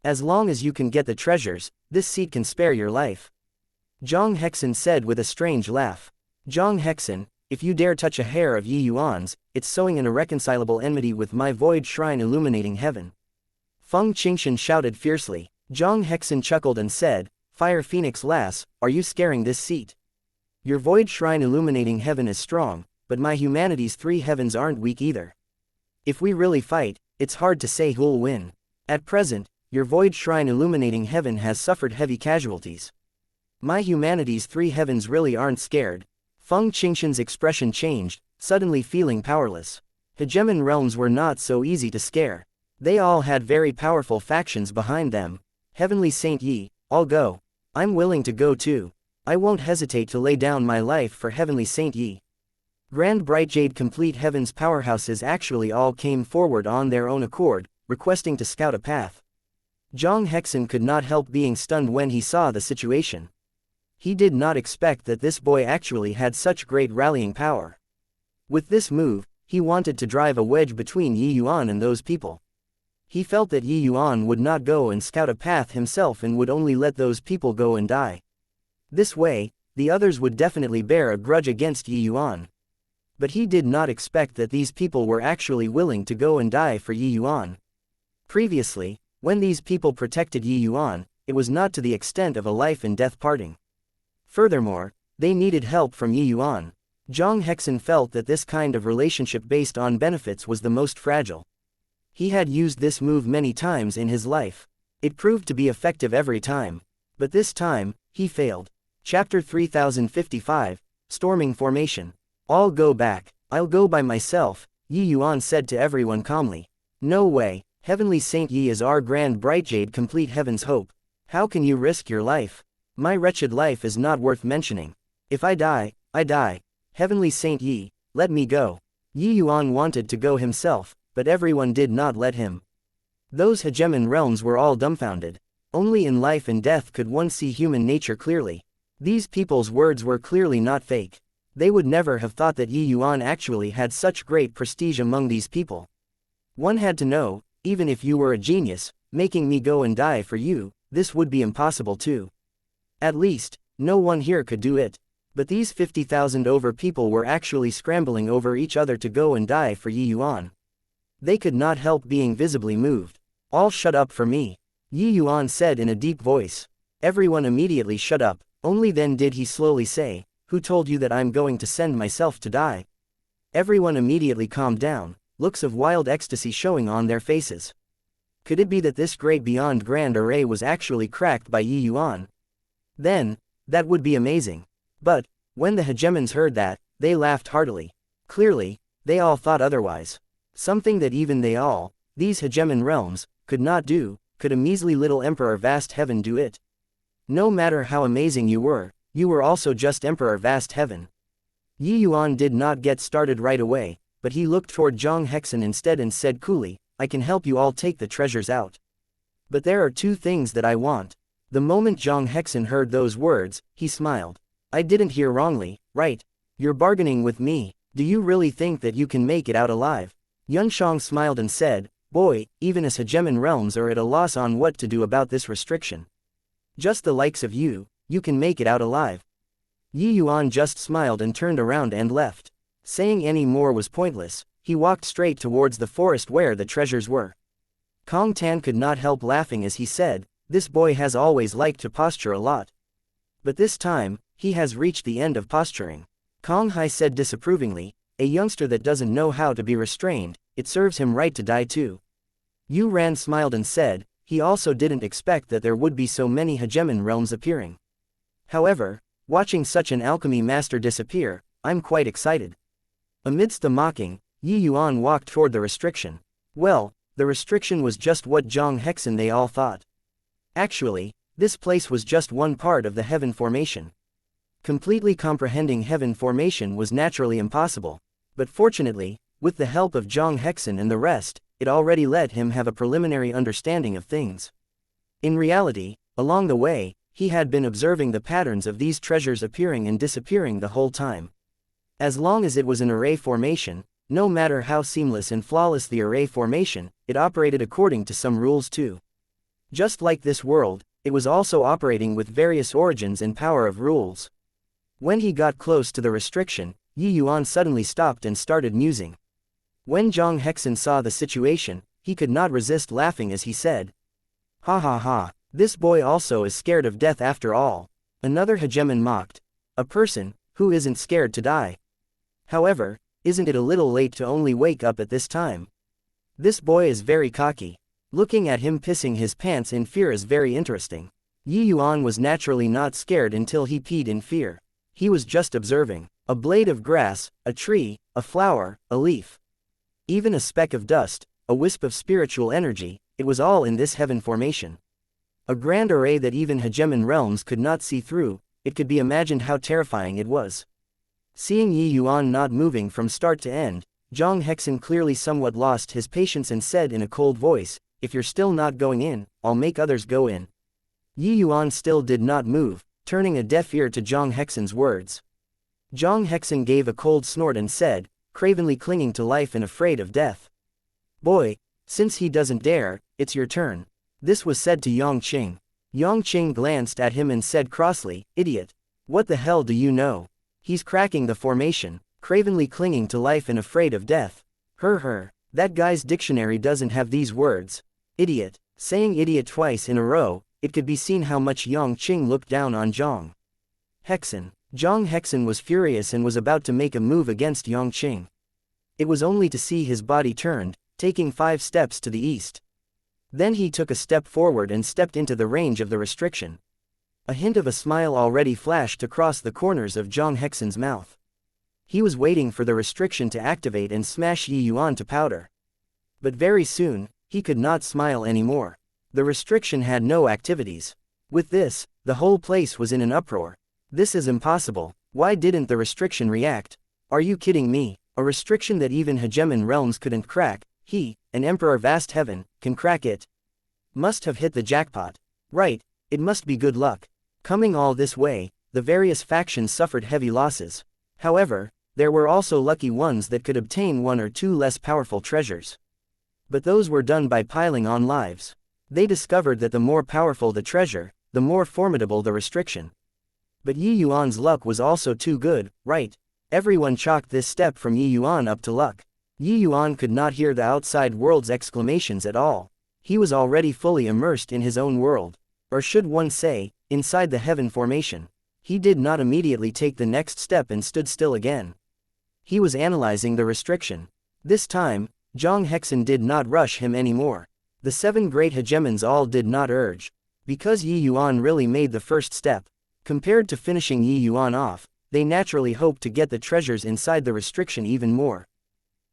As long as you can get the treasures, this seat can spare your life. Zhang Hexen said with a strange laugh. Zhang Hexen, if you dare touch a hair of Yi Yuan's, it's sowing an irreconcilable enmity with my void shrine illuminating heaven. Feng Qingshan shouted fiercely. Zhang Hexen chuckled and said, Fire Phoenix lass, are you scaring this seat? Your void shrine illuminating heaven is strong, but my humanity's 3 heavens aren't weak either. If we really fight, it's hard to say who'll win. At present, your void shrine illuminating heaven has suffered heavy casualties. My humanity's 3 heavens really aren't scared. Feng Qingshan's expression changed, suddenly feeling powerless. Hegemon realms were not so easy to scare. They all had very powerful factions behind them. Heavenly Saint Yi, I'll go. I'm willing to go too. I won't hesitate to lay down my life for Heavenly Saint Yi. Grand Bright Jade Complete Heaven's powerhouses actually all came forward on their own accord, requesting to scout a path. Zhang Hexen could not help being stunned when he saw the situation. He did not expect that this boy actually had such great rallying power. With this move, he wanted to drive a wedge between Yi Yuan and those people. He felt that Yi Yuan would not go and scout a path himself and would only let those people go and die. This way, the others would definitely bear a grudge against Yi Yuan. But he did not expect that these people were actually willing to go and die for Yi Yuan. Previously, when these people protected Yi Yuan, it was not to the extent of a life and death parting. Furthermore, they needed help from Yi Yuan. Zhang Hexen felt that this kind of relationship based on benefits was the most fragile. He had used this move many times in his life. It proved to be effective every time. But this time, he failed. Chapter 3055, Storming Formation. All go back. I'll go by myself, Yi Yuan said to everyone calmly. No way, Heavenly Saint Yi is our Grand Bright Jade Complete Heaven's hope. How can you risk your life? My wretched life is not worth mentioning. If I die, I die. Heavenly Saint Yi, let me go. Yi Yuan wanted to go himself, but everyone did not let him. Those hegemon realms were all dumbfounded. Only in life and death could one see human nature clearly. These people's words were clearly not fake. They would never have thought that Yuan actually had such great prestige among these people. One had to know, even if you were a genius, making me go and die for you, this would be impossible too. At least, no one here could do it. But these 50,000 over people were actually scrambling over each other to go and die for Yuan. They could not help being visibly moved. All shut up for me, Yuan said in a deep voice. Everyone immediately shut up. Only then did he slowly say, "Who told you that I'm going to send myself to die?" Everyone immediately calmed down, looks of wild ecstasy showing on their faces. Could it be that this great beyond grand array was actually cracked by Yuan? Then, that would be amazing. But, when the hegemons heard that, they laughed heartily. Clearly, they all thought otherwise. Something that even they all, these hegemon realms, could not do, could a measly little emperor vast heaven do it? No matter how amazing you were also just emperor vast heaven. Yuan did not get started right away, but he looked toward Zhang Hexen instead and said coolly, "I can help you all take the treasures out. But there are two things that I want." The moment Zhang Hexen heard those words, he smiled. "I didn't hear wrongly, right? You're bargaining with me. Do you really think that you can make it out alive?" Yunshang smiled and said, "Boy, even as hegemon realms are at a loss on what to do about this restriction. Just the likes of you can make it out alive." Yuan just smiled and turned around and left. Saying any more was pointless. He walked straight towards the forest where the treasures were. Kong Tan could not help laughing as he said, "This boy has always liked to posture a lot. But this time, he has reached the end of posturing." Kong Hai said disapprovingly, "A youngster that doesn't know how to be restrained, it serves him right to die too." Yu Ran smiled and said, he also didn't expect that there would be so many hegemon realms appearing. However, watching such an alchemy master disappear, I'm quite excited. Amidst the mocking, Yuan walked toward the restriction. Well, the restriction was just what Zhang Hexen they all thought. Actually, this place was just one part of the heaven formation. Completely comprehending heaven formation was naturally impossible. But fortunately, with the help of Zhang Hexen and the rest, it already let him have a preliminary understanding of things. In reality, along the way, he had been observing the patterns of these treasures appearing and disappearing the whole time. As long as it was an array formation, no matter how seamless and flawless the array formation, it operated according to some rules too. Just like this world, it was also operating with various origins and power of rules. When he got close to the restriction, Yuan suddenly stopped and started musing. When Zhang Hexen saw the situation, he could not resist laughing as he said, "Ha ha ha, this boy also is scared of death after all." Another hegemon mocked, "A person who isn't scared to die. However, isn't it a little late to only wake up at this time? This boy is very cocky. Looking at him pissing his pants in fear is very interesting." Yuan was naturally not scared until he peed in fear. He was just observing. A blade of grass, a tree, a flower, a leaf. Even a speck of dust, a wisp of spiritual energy, it was all in this heaven formation. A grand array that even hegemon realms could not see through, it could be imagined how terrifying it was. Seeing Yuan not moving from start to end, Zhang Hexen clearly somewhat lost his patience and said in a cold voice, "If you're still not going in, I'll make others go in." Yuan still did not move, turning a deaf ear to Zhang Hexen's words. Zhang Hexen gave a cold snort and said, cravenly clinging to life and afraid of death, "Boy, since he doesn't dare, it's your turn." This was said to Yongqing. Yongqing glanced at him and said crossly, "Idiot. What the hell do you know? He's cracking the formation, cravenly clinging to life and afraid of death. That guy's dictionary doesn't have these words. Idiot." Saying idiot twice in a row, it could be seen how much Yongqing looked down on Zhang Hexen. Zhang Hexen was furious and was about to make a move against Yongqing. It was only to see his body turned, taking 5 steps to the east. Then he took a step forward and stepped into the range of the restriction. A hint of a smile already flashed across the corners of Zhang Hexen's mouth. He was waiting for the restriction to activate and smash Yuan to powder. But very soon, he could not smile anymore. The restriction had no activities. With this, the whole place was in an uproar. This is impossible. Why didn't the restriction react? Are you kidding me? A restriction that even hegemon realms couldn't crack, he, an emperor vast heaven, can crack it. Must have hit the jackpot. Right, it must be good luck. Coming all this way, the various factions suffered heavy losses. However, there were also lucky ones that could obtain one or two less powerful treasures. But those were done by piling on lives. They discovered that the more powerful the treasure, the more formidable the restriction. But Yi Yuan's luck was also too good, right? Everyone chalked this step from Yi Yuan up to luck. Yi Yuan could not hear the outside world's exclamations at all. He was already fully immersed in his own world. Or should one say, inside the heaven formation. He did not immediately take the next step and stood still again. He was analyzing the restriction. This time, Zhang Hexen did not rush him anymore. The 7 great hegemons all did not urge. Because Yi Yuan really made the first step. Compared to finishing Yi Yuan off, they naturally hoped to get the treasures inside the restriction even more.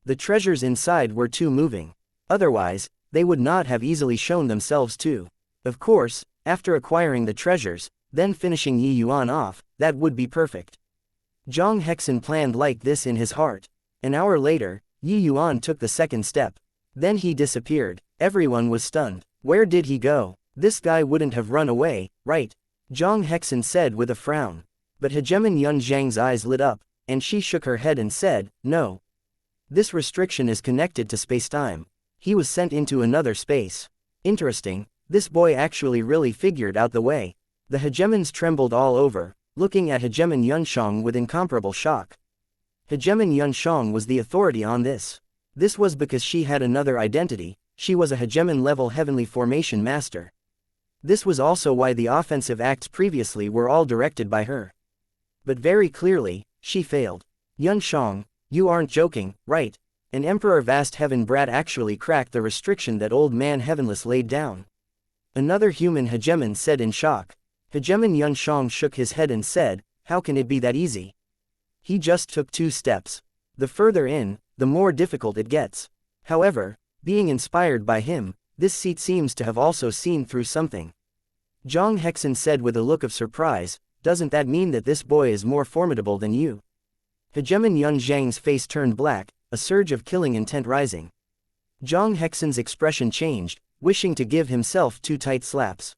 The treasures inside were too moving. Otherwise, they would not have easily shown themselves too. Of course, after acquiring the treasures, then finishing Yi Yuan off, that would be perfect. Zhang Hexen planned like this in his heart. An hour later, Yi Yuan took the second step. Then he disappeared. Everyone was stunned. Where did he go? This guy wouldn't have run away, right? Zhang Hexen said with a frown. But Hegemon Yun Zhang's eyes lit up, and she shook her head and said, no. This restriction is connected to space-time. He was sent into another space. Interesting, this boy actually really figured out the way. The hegemons trembled all over, looking at Hegemon Yunshang with incomparable shock. Hegemon Yunshang was the authority on this. This was because she had another identity, she was a hegemon-level heavenly formation master. This was also why the offensive acts previously were all directed by her. But very clearly, she failed. Yunshang, you aren't joking, right? An Emperor Vast Heaven brat actually cracked the restriction that Old Man Heavenless laid down. Another human hegemon said in shock. Hegemon Yunshang shook his head and said, how can it be that easy? He just took 2 steps. The further in, the more difficult it gets. However, being inspired by him, this seat seems to have also seen through something. Zhang Hexen said with a look of surprise, doesn't that mean that this boy is more formidable than you? Hegemon Yun Zhang's face turned black, a surge of killing intent rising. Zhang Hexen's expression changed, wishing to give himself 2 tight slaps.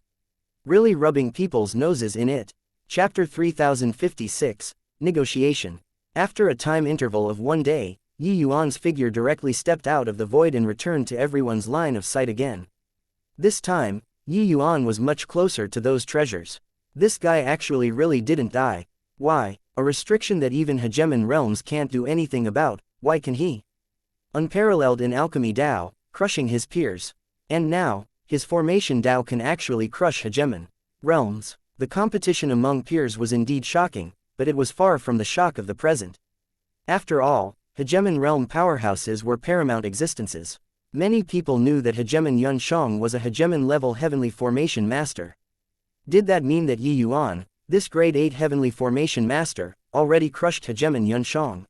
Really rubbing people's noses in it. Chapter 3056, Negotiation. After a time interval of 1 day, Yi Yuan's figure directly stepped out of the void and returned to everyone's line of sight again. This time, Yi Yuan was much closer to those treasures. This guy actually really didn't die. Why? A restriction that even hegemon realms can't do anything about, why can he? Unparalleled in alchemy Dao, crushing his peers. And now, his formation Dao can actually crush hegemon realms. The competition among peers was indeed shocking, but it was far from the shock of the present. After all, hegemon realm powerhouses were paramount existences. Many people knew that Hegemon Yunshang was a hegemon-level heavenly formation master. Did that mean that Yi Yuan, this grade 8 heavenly formation master, already crushed Hegemon Yunshang?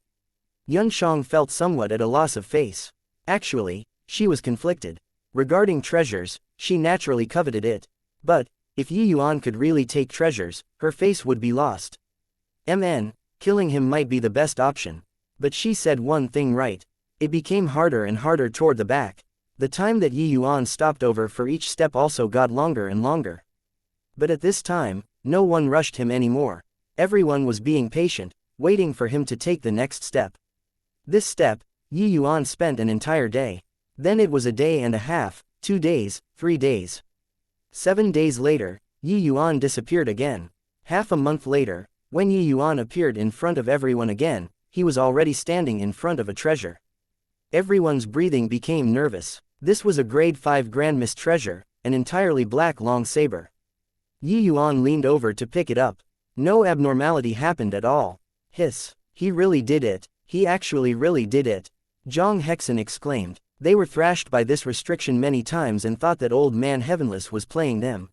Yunshang felt somewhat at a loss of face. Actually, she was conflicted. Regarding treasures, she naturally coveted it. But, if Yi Yuan could really take treasures, her face would be lost. Killing him might be the best option. But she said one thing right. It became harder and harder toward the back. The time that Yi Yuan stopped over for each step also got longer and longer. But at this time, no one rushed him anymore. Everyone was being patient, waiting for him to take the next step. This step, Yi Yuan spent an entire day. Then it was a day and a half, 2 days, 3 days. 7 days later, Yi Yuan disappeared again. Half a month later, when Yi Yuan appeared in front of everyone again, he was already standing in front of a treasure. Everyone's breathing became nervous. This was a grade 5 Grandma's treasure, an entirely black long saber. Yi Yuan leaned over to pick it up. No abnormality happened at all. Hiss. He really did it. He actually really did it. Zhang Hexen exclaimed. They were thrashed by this restriction many times and thought that Old Man Heavenless was playing them.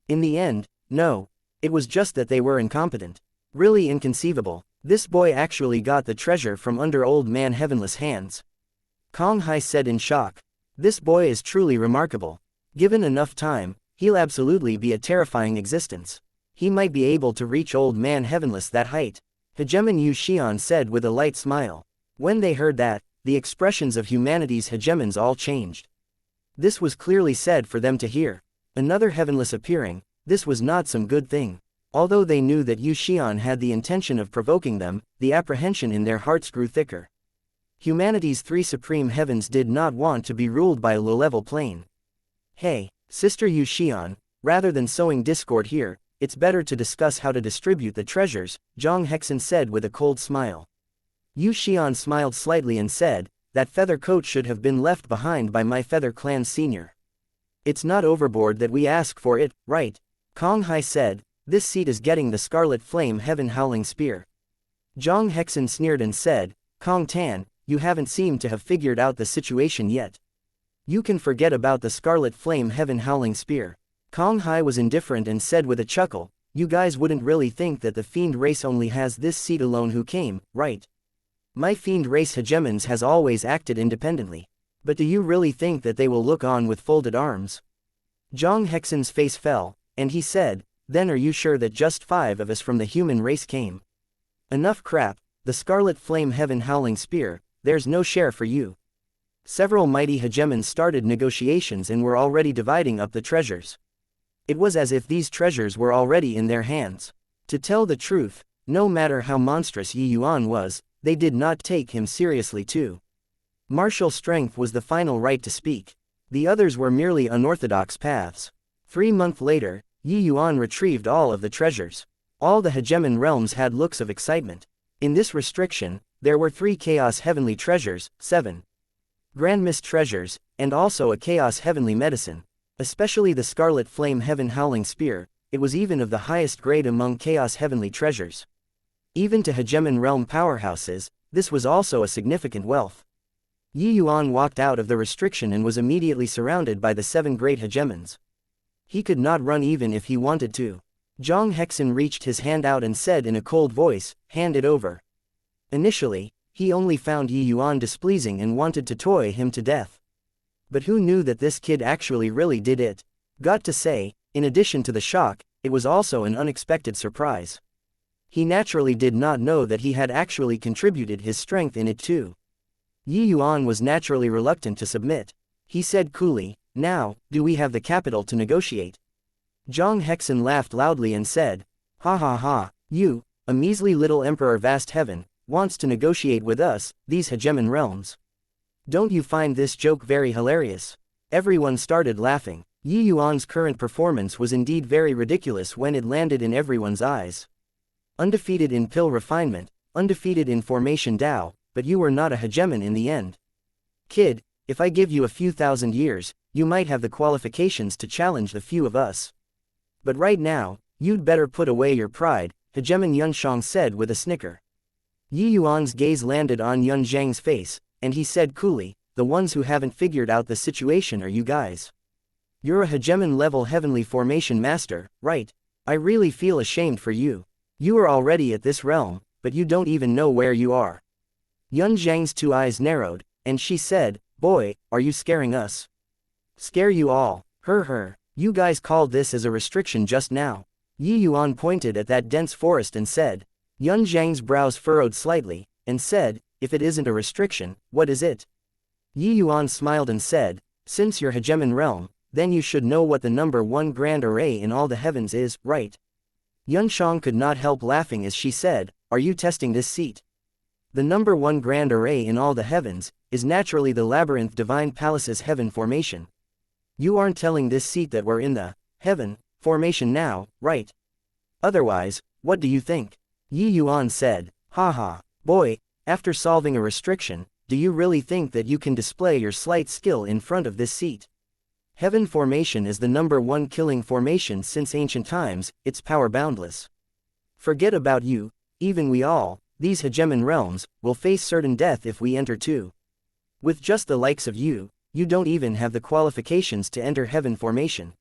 In the end, no. It was just that they were incompetent. Really inconceivable. This boy actually got the treasure from under Old Man Heavenless' hands. Kong Hai said in shock. This boy is truly remarkable. Given enough time, he'll absolutely be a terrifying existence. He might be able to reach Old Man Heavenless that height. Hegemon Yu Xian said with a light smile. When they heard that, the expressions of humanity's hegemons all changed. This was clearly said for them to hear. Another heavenless appearing. This was not some good thing. Although they knew that Yu Xian had the intention of provoking them, the apprehension in their hearts grew thicker. Humanity's three supreme heavens did not want to be ruled by a low-level plane. Hey, Sister Yu Xian, rather than sowing discord here, it's better to discuss how to distribute the treasures, Zhang Hexen said with a cold smile. Yu Xian smiled slightly and said, that feather coat should have been left behind by my feather clan's senior. It's not overboard that we ask for it, right? Kong Hai said, this seat is getting the scarlet flame heaven howling spear. Zhang Hexen sneered and said, Kong Tan, you haven't seemed to have figured out the situation yet. You can forget about the scarlet flame heaven howling spear. Kong Hai was indifferent and said with a chuckle, you guys wouldn't really think that the fiend race only has this seat alone who came, right? My fiend race hegemons has always acted independently. But do you really think that they will look on with folded arms? Zhang Hexen's face fell, and he said, then are you sure that just 5 of us from the human race came? Enough crap, the scarlet flame heaven howling spear, there's no share for you. Several mighty hegemons started negotiations and were already dividing up the treasures. It was as if these treasures were already in their hands. To tell the truth, no matter how monstrous Yi Yuan was, they did not take him seriously too. Martial strength was the final right to speak. The others were merely unorthodox paths. 3 months later, Yi Yuan retrieved all of the treasures. All the hegemon realms had looks of excitement. In this restriction, there were 3 chaos heavenly treasures, 7 grand mist treasures, and also a chaos heavenly medicine. Especially the scarlet flame heaven howling spear, it was even of the highest grade among chaos heavenly treasures. Even to hegemon realm powerhouses, this was also a significant wealth. Yi Yuan walked out of the restriction and was immediately surrounded by the 7 great hegemons. He could not run even if he wanted to. Zhang Hexen reached his hand out and said in a cold voice, hand it over. Initially, he only found Yi Yuan displeasing and wanted to toy him to death. But who knew that this kid actually really did it? Got to say, in addition to the shock, it was also an unexpected surprise. He naturally did not know that he had actually contributed his strength in it too. Yi Yuan was naturally reluctant to submit. He said coolly, now, do we have the capital to negotiate? Zhang Hexen laughed loudly and said, ha ha ha, you, a measly little emperor vast heaven, wants to negotiate with us, these hegemon realms. Don't you find this joke very hilarious? Everyone started laughing. Yi Yuan's current performance was indeed very ridiculous when it landed in everyone's eyes. Undefeated in pill refinement, undefeated in formation Dao, but you were not a hegemon in the end. Kid, if I give you a few thousand years, you might have the qualifications to challenge the few of us. But right now, you'd better put away your pride, hegemon Yun Shang said with a snicker. Yi Yuan's gaze landed on Yun Zhang's face, and he said coolly, the ones who haven't figured out the situation are you guys. You're a hegemon-level heavenly formation master, right? I really feel ashamed for you. You are already at this realm, but you don't even know where you are. Yun Zhang's 2 eyes narrowed, and she said, boy, are you scaring us? Scare you all, you guys called this as a restriction just now. Yi Yuan pointed at that dense forest and said. Yun Zhang's brows furrowed slightly, and said, if it isn't a restriction, what is it? Yi Yuan smiled and said, since you're hegemon realm, then you should know what the number 1 grand array in all the heavens is, right? Yun Shang could not help laughing as she said, are you testing this seat? The number 1 grand array in all the heavens, is naturally the labyrinth divine palace's heaven formation. You aren't telling this seat that we're in the heaven formation now, right? Otherwise, what do you think? Yi Yuan said, haha, boy, after solving a restriction, do you really think that you can display your slight skill in front of this seat? Heaven formation is the number 1 killing formation since ancient times, its power boundless. Forget about you, even we all, these hegemon realms, will face certain death if we enter too. With just the likes of you, you don't even have the qualifications to enter heaven formation.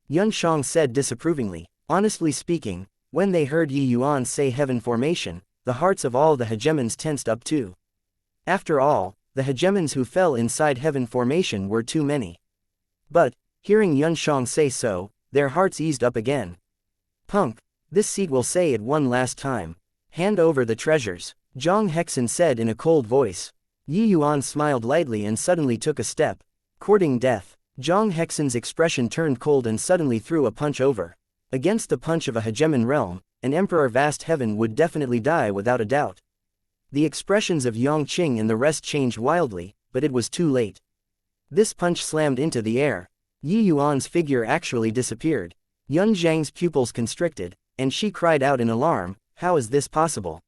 Yun Shang said disapprovingly, honestly speaking, when they heard Yi Yuan say heaven formation, the hearts of all the hegemons tensed up too. After all, the hegemons who fell inside heaven formation were too many. But, hearing Yun Shang say so, their hearts eased up again. Punk, this seat will say it one last time. Hand over the treasures, Zhang Hexen said in a cold voice. Yi Yuan smiled lightly and suddenly took a step. Courting death. Zhang Hexen's expression turned cold and suddenly threw a punch over. Against the punch of a hegemon realm, an emperor vast heaven would definitely die without a doubt. The expressions of Yang Qing and the rest changed wildly, but it was too late. This punch slammed into the air. Yi Yuan's figure actually disappeared. Yun Zhang's pupils constricted, and she cried out in alarm, "How is this possible?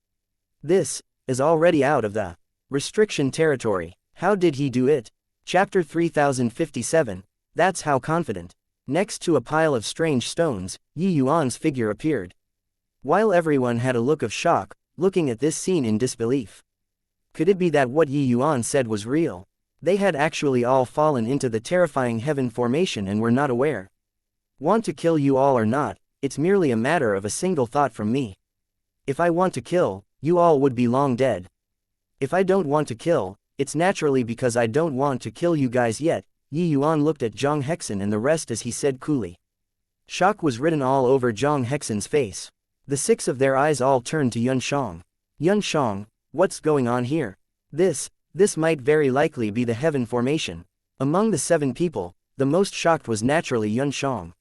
This is already out of the restriction territory. How did he do it?" Chapter 3057, That's How Confident. Next to a pile of strange stones, Yi Yuan's figure appeared. While everyone had a look of shock, looking at this scene in disbelief. Could it be that what Yi Yuan said was real? They had actually all fallen into the terrifying heaven formation and were not aware. Want to kill you all or not, it's merely a matter of a single thought from me. If I want to kill, you all would be long dead. If I don't want to kill, it's naturally because I don't want to kill you guys yet. Yi Yuan looked at Zhang Hexen and the rest as he said coolly. Shock was written all over Zhang Hexen's face. The six of their eyes all turned to Yun Shang. Yun Shang, what's going on here? This might very likely be the heaven formation. Among the 7 people, the most shocked was naturally Yun Shang.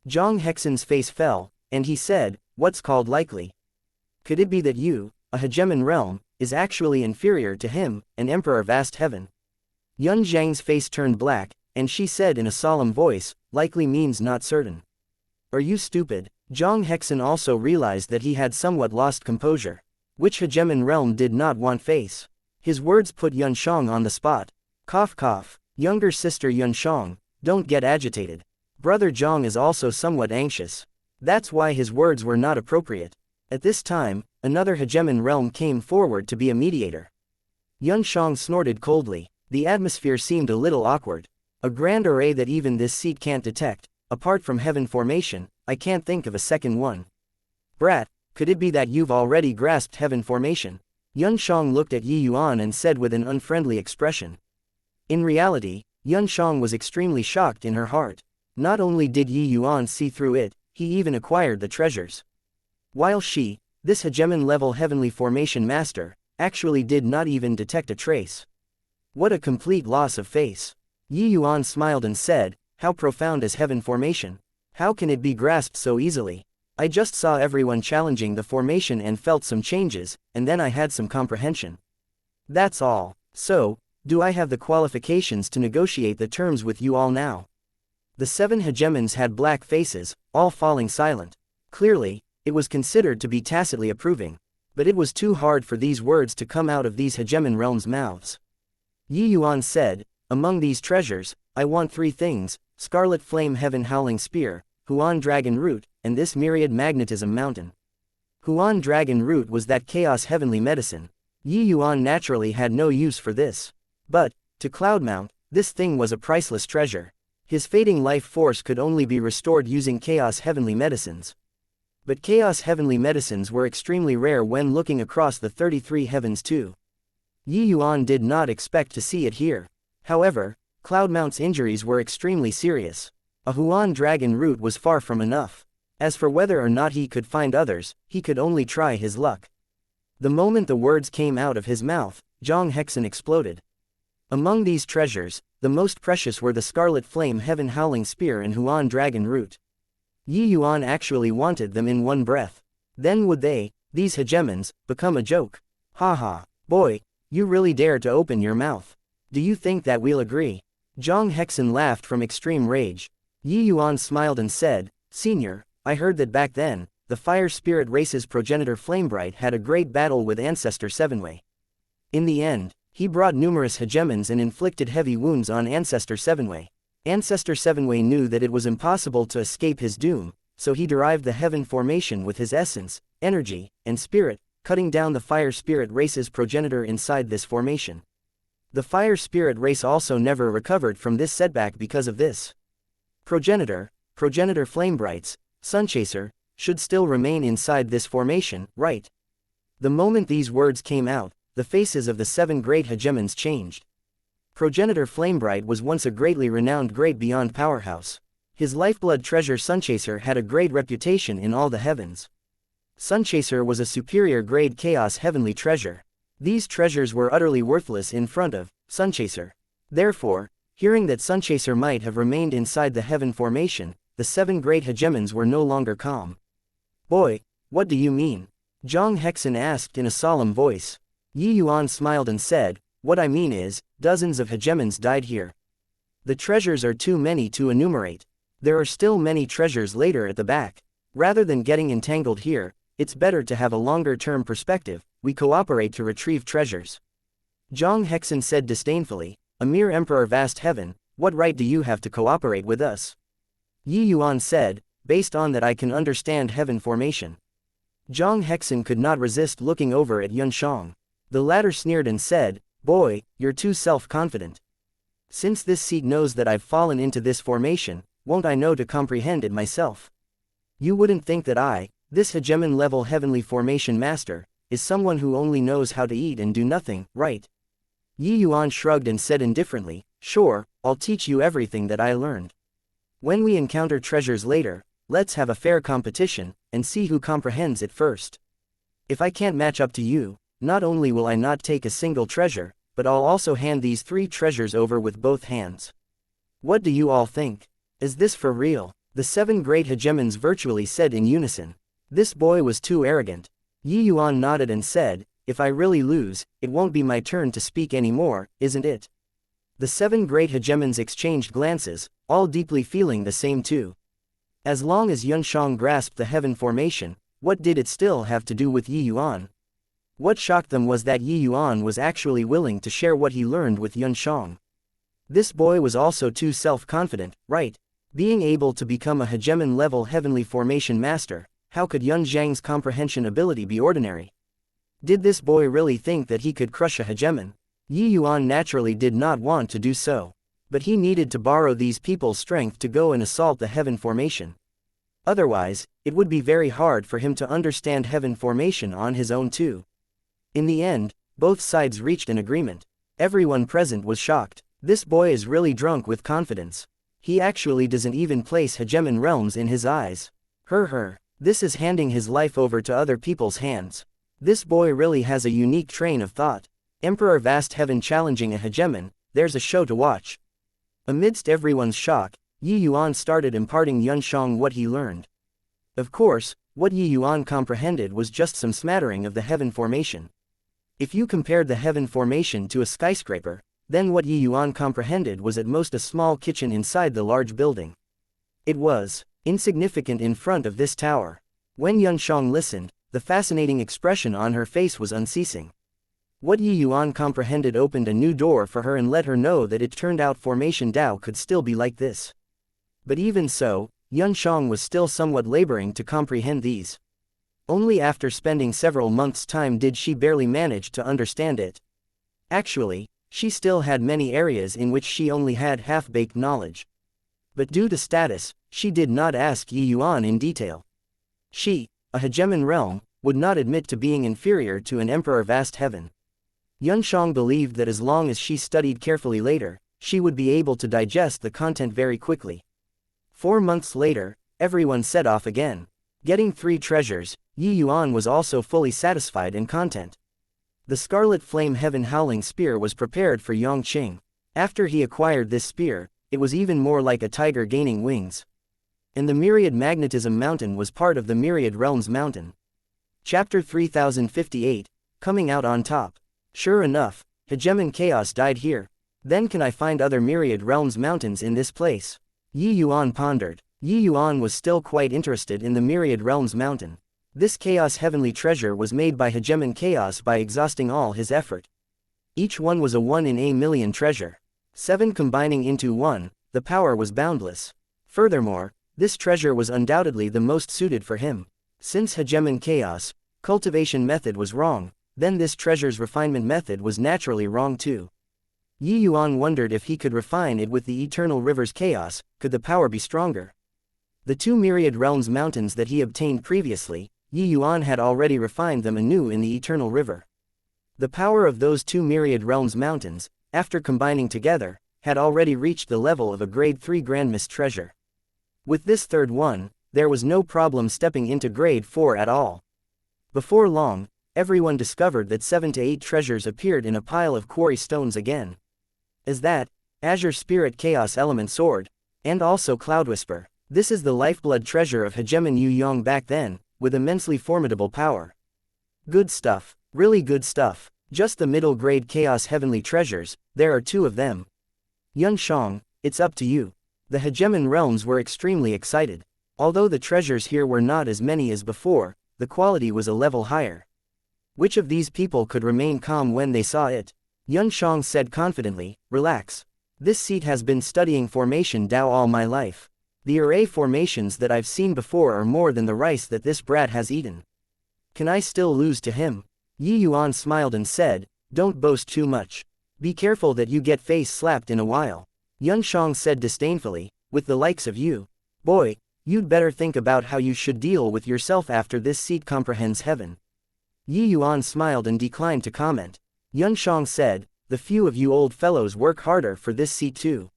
Zhang Hexen's face fell, and he said, "What's called likely? Could it be that you, a hegemon realm, is actually inferior to him, an emperor vast heaven?" Yun Zhang's face turned black, and she said in a solemn voice, "Likely means not certain. Are you stupid?" Zhang Hexen also realized that he had somewhat lost composure. Which hegemon realm did not want face? His words put Yun Shang on the spot. Cough cough. Younger sister Yun Shang, don't get agitated. Brother Zhang is also somewhat anxious. That's why his words were not appropriate. At this time, another hegemon realm came forward to be a mediator. Yun Shang snorted coldly. The atmosphere seemed a little awkward. A grand array that even this seat can't detect. Apart from heaven formation, I can't think of a second one. Brat, could it be that you've already grasped heaven formation? Yun Shang looked at Yi Yuan and said with an unfriendly expression. In reality, Yun Shang was extremely shocked in her heart. Not only did Yi Yuan see through it, he even acquired the treasures. While she, this hegemon-level heavenly formation master, actually did not even detect a trace. What a complete loss of face. Yi Yuan smiled and said, "How profound is heaven formation? How can it be grasped so easily? I just saw everyone challenging the formation and felt some changes, and then I had some comprehension. That's all. So, do I have the qualifications to negotiate the terms with you all now?" The 7 hegemons had black faces, all falling silent. Clearly, it was considered to be tacitly approving. But it was too hard for these words to come out of these hegemon realms' mouths. Yi Yuan said, "Among these treasures, I want 3 things, Scarlet Flame Heaven Howling Spear, Huan Dragon Root, and this Myriad Magnetism Mountain." Huan Dragon Root was that chaos heavenly medicine. Yi Yuan naturally had no use for this. But, to Cloudmount, this thing was a priceless treasure. His fading life force could only be restored using chaos heavenly medicines. But chaos heavenly medicines were extremely rare when looking across the 33 heavens too. Yi Yuan did not expect to see it here. However, Cloudmount's injuries were extremely serious. A Huan Dragon Root was far from enough. As for whether or not he could find others, he could only try his luck. The moment the words came out of his mouth, Zhang Hexen exploded. Among these treasures, the most precious were the Scarlet Flame Heaven Howling Spear and Huan Dragon Root. Yi Yuan actually wanted them in one breath. Then would they, these hegemons, become a joke? Haha, boy, you really dare to open your mouth. Do you think that we'll agree? Zhang Hexen laughed from extreme rage. Yi Yuan smiled and said, "Senior, I heard that back then, the fire spirit race's progenitor Flamebright had a great battle with Ancestor Sevenway. In the end, he brought numerous hegemons and inflicted heavy wounds on Ancestor Sevenway. Ancestor Sevenway knew that it was impossible to escape his doom, so he derived the heaven formation with his essence, energy, and spirit, cutting down the fire spirit race's progenitor inside this formation. The fire spirit race also never recovered from this setback because of this. Progenitor Flamebrights, Sunchaser, should still remain inside this formation, right?" The moment these words came out, the faces of the 7 great hegemons changed. Progenitor Flamebright was once a greatly renowned great beyond powerhouse. His lifeblood treasure Sunchaser had a great reputation in all the heavens. Sunchaser was a superior grade chaos heavenly treasure. These treasures were utterly worthless in front of Sunchaser. Therefore, Hearing that Sunchaser might have remained inside the heaven formation, the 7 great hegemons were no longer calm. Boy, what do you mean? Zhang Hexen asked in a solemn voice. Yi Yuan smiled and said, what I mean is, dozens of hegemons died here. The treasures are too many to enumerate. There are still many treasures later at the back. Rather than getting entangled here, it's better to have a longer-term perspective. We cooperate to retrieve treasures. Zhang Hexen said disdainfully, a mere emperor vast heaven, what right do you have to cooperate with us? Yi Yuan said, based on that I can understand heaven formation. Zhang Hexen could not resist looking over at Yuan Shang. The latter sneered and said, boy, you're too self-confident. Since this seat knows that I've fallen into this formation, won't I know to comprehend it myself? You wouldn't think that I, this hegemon-level heavenly formation master, is someone who only knows how to eat and do nothing, right? Yi Yuan shrugged and said indifferently, sure, I'll teach you everything that I learned. When we encounter treasures later, let's have a fair competition, and see who comprehends it first. If I can't match up to you, not only will I not take a single treasure, but I'll also hand these 3 treasures over with both hands. What do you all think? Is this for real? The 7 great hegemons virtually said in unison. This boy was too arrogant. Yi Yuan nodded and said, if I really lose, it won't be my turn to speak anymore, isn't it? The 7 great hegemons exchanged glances, all deeply feeling the same too. As long as Yuan Shang grasped the heaven formation, what did it still have to do with Yi Yuan? What shocked them was that Yi Yuan was actually willing to share what he learned with Yuan Shang. This boy was also too self-confident, right? Being able to become a hegemon-level heavenly formation master, how could Yuan Zhang's comprehension ability be ordinary? Did this boy really think that he could crush a hegemon? Yi Yuan naturally did not want to do so. But he needed to borrow these people's strength to go and assault the heaven formation. Otherwise, it would be very hard for him to understand heaven formation on his own too. In the end, both sides reached an agreement. Everyone present was shocked. This boy is really drunk with confidence. He actually doesn't even place hegemon realms in his eyes. This is handing his life over to other people's hands. This boy really has a unique train of thought. Emperor Vast Heaven challenging a hegemon, there's a show to watch. Amidst everyone's shock, Yi Yuan started imparting Yuan Shang what he learned. Of course, what Yi Yuan comprehended was just some smattering of the heaven formation. If you compared the heaven formation to a skyscraper, then what Yi Yuan comprehended was at most a small kitchen inside the large building. It was insignificant in front of this tower. When Yuan Shang listened, the fascinating expression on her face was unceasing. What Yi Yuan comprehended opened a new door for her and let her know that it turned out formation Tao could still be like this. But even so, Yuan Shang was still somewhat laboring to comprehend these. Only after spending several months' time did she barely manage to understand it. Actually, she still had many areas in which she only had half-baked knowledge. But due to status, she did not ask Yi Yuan in detail. She, a hegemon realm, would not admit to being inferior to an emperor vast heaven. Yuan Shang believed that as long as she studied carefully later, she would be able to digest the content very quickly. 4 months later, everyone set off again. Getting 3 treasures, Yi Yuan was also fully satisfied and content. The Scarlet Flame Heaven Howling Spear was prepared for Yang Qing. After he acquired this spear, it was even more like a tiger gaining wings. And the Myriad Magnetism Mountain was part of the Myriad Realms Mountain. Chapter 3058, Coming Out on Top. Sure enough, Hegemon Chaos died here. Then can I find other Myriad Realms Mountains in this place? Yi Yuan pondered. Yi Yuan was still quite interested in the Myriad Realms Mountain. This Chaos Heavenly Treasure was made by Hegemon Chaos by exhausting all his effort. Each one was a 1 in a million treasure. 7 combining into 1, the power was boundless. Furthermore, this treasure was undoubtedly the most suited for him. Since Hegemon Chaos, cultivation method was wrong, then this treasure's refinement method was naturally wrong too. Yi Yuan wondered if he could refine it with the Eternal River's chaos, could the power be stronger? The 2 Myriad Realms Mountains that he obtained previously, Yi Yuan had already refined them anew in the Eternal River. The power of those 2 Myriad Realms Mountains, after combining together, had already reached the level of a Grade 3 Grandmist treasure. With this third one, there was no problem stepping into Grade 4 at all. Before long, everyone discovered that 7 to 8 treasures appeared in a pile of quarry stones again. As that, Azure Spirit Chaos Element Sword, and also Cloud Whisper. This is the lifeblood treasure of Hegemon Yu back then, with immensely formidable power. Good stuff, really good stuff. Just the middle-grade Chaos Heavenly Treasures, there are 2 of them. Yuan, it's up to you. The Hegemon realms were extremely excited. Although the treasures here were not as many as before, the quality was a level higher. Which of these people could remain calm when they saw it? Yuan said confidently, relax. This seat has been studying formation Dao all my life. The array formations that I've seen before are more than the rice that this brat has eaten. Can I still lose to him? Yuan smiled and said, don't boast too much. Be careful that you get face slapped in a while. Yuan said disdainfully, with the likes of you. Boy, you'd better think about how you should deal with yourself after this seat comprehends heaven. Yuan smiled and declined to comment. Yuan said, the few of you old fellows work harder for this seat too.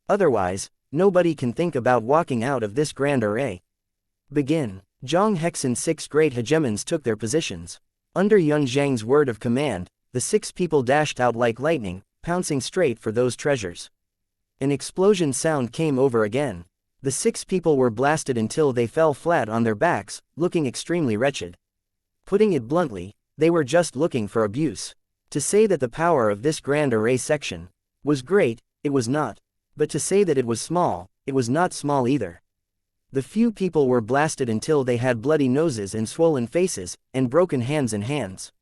Otherwise, nobody can think about walking out of this grand array. Begin. Zhang Hexen's 6 great hegemons took their positions. Under Yuan Zhang's word of command, the 6 people dashed out like lightning, pouncing straight for those treasures. An explosion sound came over again. The 6 people were blasted until they fell flat on their backs, looking extremely wretched. Putting it bluntly, they were just looking for abuse. To say that the power of this grand array section was great, it was not. But to say that it was small, it was not small either. The few people were blasted until they had bloody noses and swollen faces, and broken hands and hands.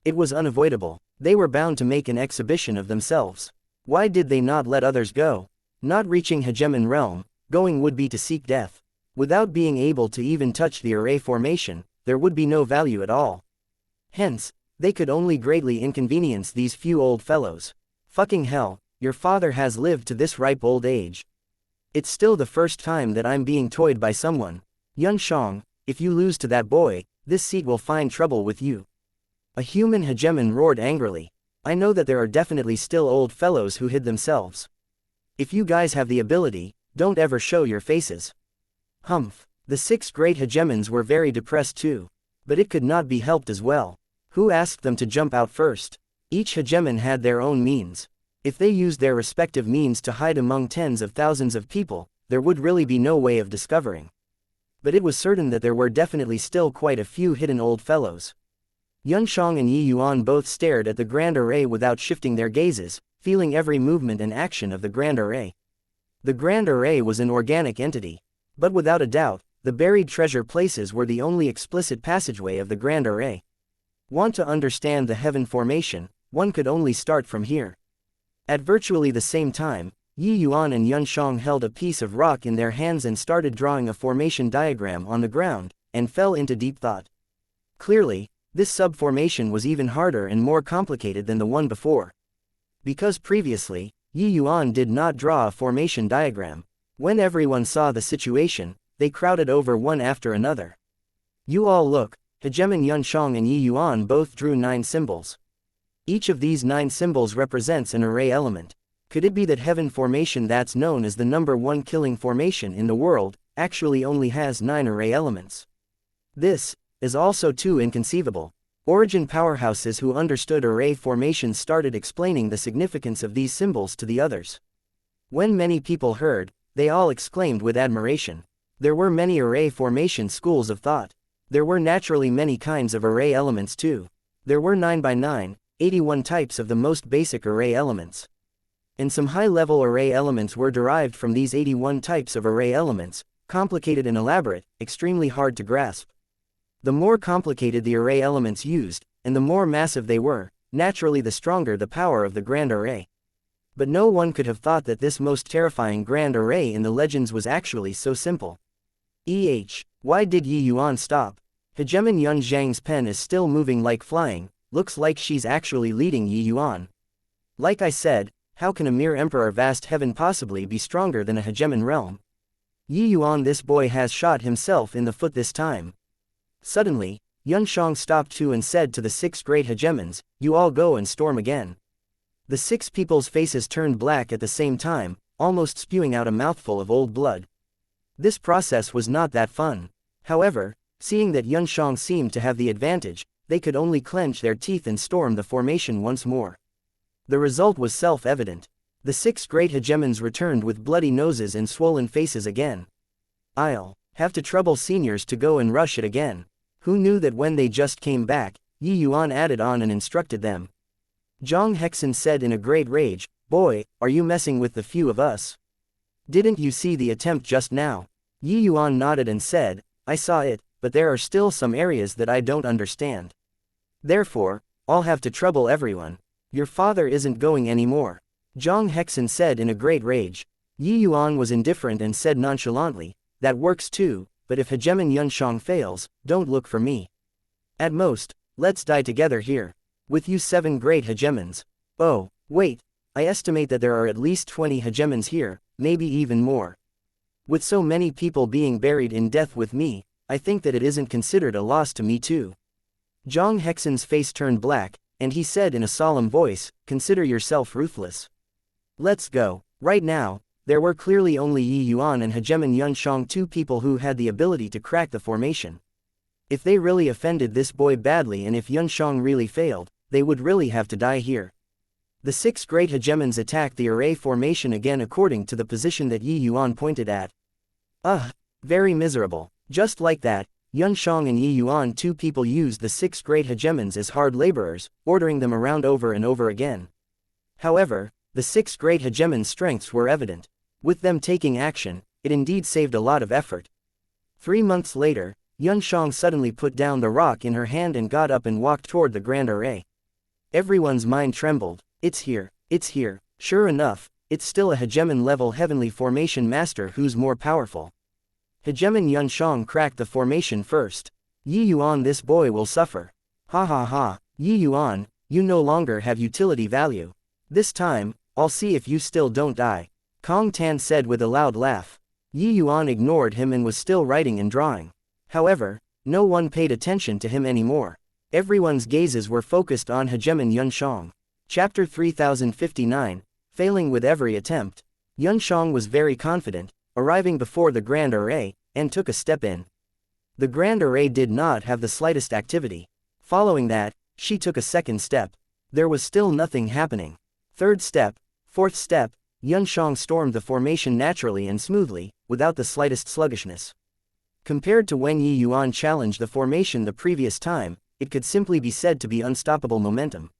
It was unavoidable. They were bound to make an exhibition of themselves. Why did they not let others go? Not reaching Hegemon realm, going would be to seek death. Without being able to even touch the array formation, there would be no value at all. Hence, they could only greatly inconvenience these few old fellows. Fucking hell, your father has lived to this ripe old age. It's still the first time that I'm being toyed by someone. Yuan, if you lose to that boy, this seat will find trouble with you. A human hegemon roared angrily. I know that there are definitely still old fellows who hid themselves. If you guys have the ability, don't ever show your faces. Humph. The 6 great hegemons were very depressed too. But it could not be helped as well. Who asked them to jump out first? Each hegemon had their own means. If they used their respective means to hide among tens of thousands of people, there would really be no way of discovering. But it was certain that there were definitely still quite a few hidden old fellows. Yuan and Yuan both stared at the grand array without shifting their gazes, feeling every movement and action of the grand array. The grand array was an organic entity. But without a doubt, the buried treasure places were the only explicit passageway of the grand array. Want to understand the heaven formation, one could only start from here. At virtually the same time, Yuan and Yuan held a piece of rock in their hands and started drawing a formation diagram on the ground, and fell into deep thought. Clearly, this subformation was even harder and more complicated than the one before. Because previously, Yuan did not draw a formation diagram. When everyone saw the situation, they crowded over one after another. You all look. Hegemon Yuan and Yuan both drew 9 symbols. Each of these 9 symbols represents an array element. Could it be that heaven formation that's known as the number 1 killing formation in the world, actually only has 9 array elements? This is also too inconceivable. Origin powerhouses who understood array formations started explaining the significance of these symbols to the others. When many people heard, they all exclaimed with admiration. There were many array formation schools of thought. There were naturally many kinds of array elements too. There were 9 by 9, 81 types of the most basic array elements. And some high-level array elements were derived from these 81 types of array elements, complicated and elaborate, extremely hard to grasp. The more complicated the array elements used, and the more massive they were, naturally the stronger the power of the grand array. But no one could have thought that this most terrifying grand array in the legends was actually so simple. Why did Yuan stop? Hegemon Yuan Zhang's pen is still moving like flying, looks like she's actually leading Yuan. Like I said, how can a mere emperor vast heaven possibly be stronger than a hegemon realm? Yuan, this boy has shot himself in the foot this time. Suddenly, Yuan stopped too and said to the 6 great hegemons, you all go and storm again. The 6 people's faces turned black at the same time, almost spewing out a mouthful of old blood. This process was not that fun. However, seeing that Yuan seemed to have the advantage, they could only clench their teeth and storm the formation once more. The result was self-evident. The 6 great hegemons returned with bloody noses and swollen faces again. I'll have to trouble seniors to go and rush it again. Who knew that when they just came back, Yuan added on and instructed them. Zhang Hexen said in a great rage, "Boy, are you messing with the few of us? Didn't you see the attempt just now?" Yuan nodded and said, "I saw it, but there are still some areas that I don't understand. Therefore, I'll have to trouble everyone. Your father isn't going anymore." Zhang Hexen said in a great rage. Yuan was indifferent and said nonchalantly, "That works too, but if hegemon Yunshang fails, don't look for me. At most, let's die together here. With you 7 great hegemons. Oh, wait, I estimate that there are at least 20 hegemons here, maybe even more. With so many people being buried in death with me, I think that it isn't considered a loss to me too." Zhang Hexen's face turned black, and he said in a solemn voice, "Consider yourself ruthless. Let's go." Right now, there were clearly only Yuan and hegemon Yunshang, 2 people who had the ability to crack the formation. If they really offended this boy badly and if Yunshang really failed, they would really have to die here. The 6 great hegemons attacked the array formation again according to the position that Yuan pointed at. Very miserable. Just like that, Yunshang and Yuan, 2 people, used the 6 great hegemons as hard laborers, ordering them around over and over again. However, the 6 great hegemons' strengths were evident. With them taking action, it indeed saved a lot of effort. 3 months later, Yunshang suddenly put down the rock in her hand and got up and walked toward the grand array. Everyone's mind trembled. It's here, sure enough, it's still a hegemon-level heavenly formation master who's more powerful. Hegemon Yunshang cracked the formation first. Yuan, this boy will suffer. Ha ha ha, Yuan, you no longer have utility value. This time, I'll see if you still don't die. Kong Tan said with a loud laugh. Yuan ignored him and was still writing and drawing. However, no one paid attention to him anymore. Everyone's gazes were focused on hegemon Yunshang. Chapter 3059, Failing with every attempt. Yunshang was very confident, arriving before the grand array, and took a step in. The grand array did not have the slightest activity. Following that, she took a second step. There was still nothing happening. Third step, fourth step, Yunshang stormed the formation naturally and smoothly, without the slightest sluggishness. Compared to when Yuan challenged the formation the previous time, it could simply be said to be unstoppable momentum.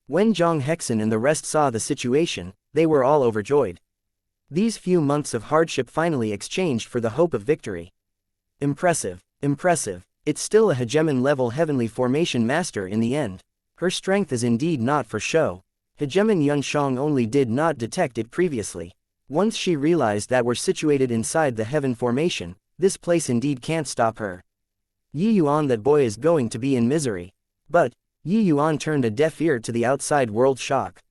When Zhang Hexen and the rest saw the situation, they were all overjoyed. These few months of hardship finally exchanged for the hope of victory. Impressive. It's still a hegemon-level heavenly formation master in the end. Her strength is indeed not for show. Hegemon Yunshang only did not detect it previously. Once she realized that we're situated inside the heaven formation, this place indeed can't stop her. Yuan, that boy is going to be in misery. But Yuan turned a deaf ear to the outside world shock.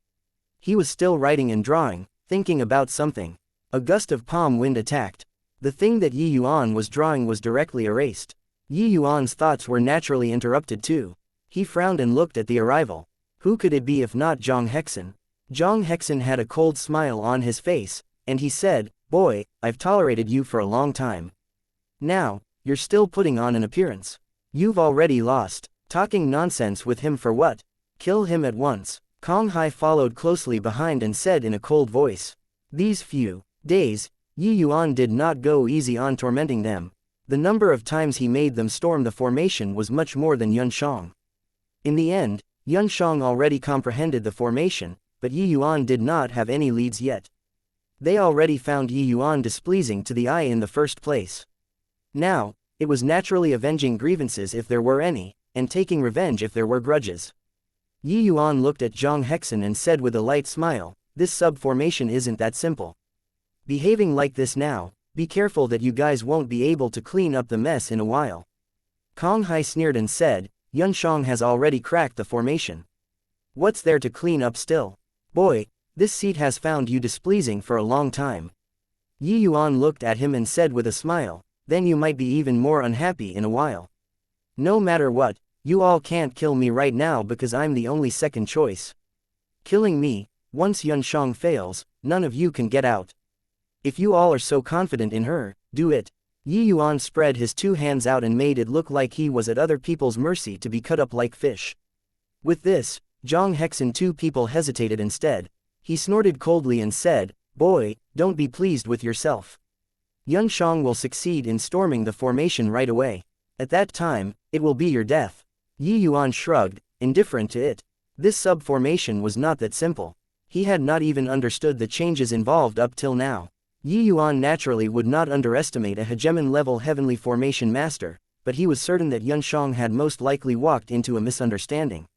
He was still writing and drawing, thinking about something. A gust of palm wind attacked. The thing that Yuan was drawing was directly erased. Yuan's thoughts were naturally interrupted too. He frowned and looked at the arrival. Who could it be if not Zhang Hexen? Zhang Hexen had a cold smile on his face, and he said, "Boy, I've tolerated you for a long time. Now, you're still putting on an appearance. You've already lost. Talking nonsense with him for what? Kill him at once." Kong Hai followed closely behind and said in a cold voice. These few days, Yuan did not go easy on tormenting them. The number of times he made them storm the formation was much more than Yunshang. In the end, Yunshang already comprehended the formation, but Yuan did not have any leads yet. They already found Yuan displeasing to the eye in the first place. Now, it was naturally avenging grievances if there were any, and taking revenge if there were grudges. Yuan looked at Zhang Hexen and said with a light smile, "This sub-formation isn't that simple. Behaving like this now, be careful that you guys won't be able to clean up the mess in a while." Kong Hai sneered and said, "Yunshang has already cracked the formation. What's there to clean up still? Boy, this seat has found you displeasing for a long time." Yuan looked at him and said with a smile, "Then you might be even more unhappy in a while. No matter what, you all can't kill me right now because I'm the only second choice. Killing me, once Yunshang fails, none of you can get out. If you all are so confident in her, do it." Yuan spread his 2 hands out and made it look like he was at other people's mercy to be cut up like fish. With this, Zhang Hexen 2 people hesitated instead. He snorted coldly and said, "Boy, don't be pleased with yourself. Xianxia will succeed in storming the formation right away. At that time, it will be your death." Yuan shrugged, indifferent to it. This sub-formation was not that simple. He had not even understood the changes involved up till now. Yuan naturally would not underestimate a hegemon-level heavenly formation master, but he was certain that Xianxia had most likely walked into a misunderstanding.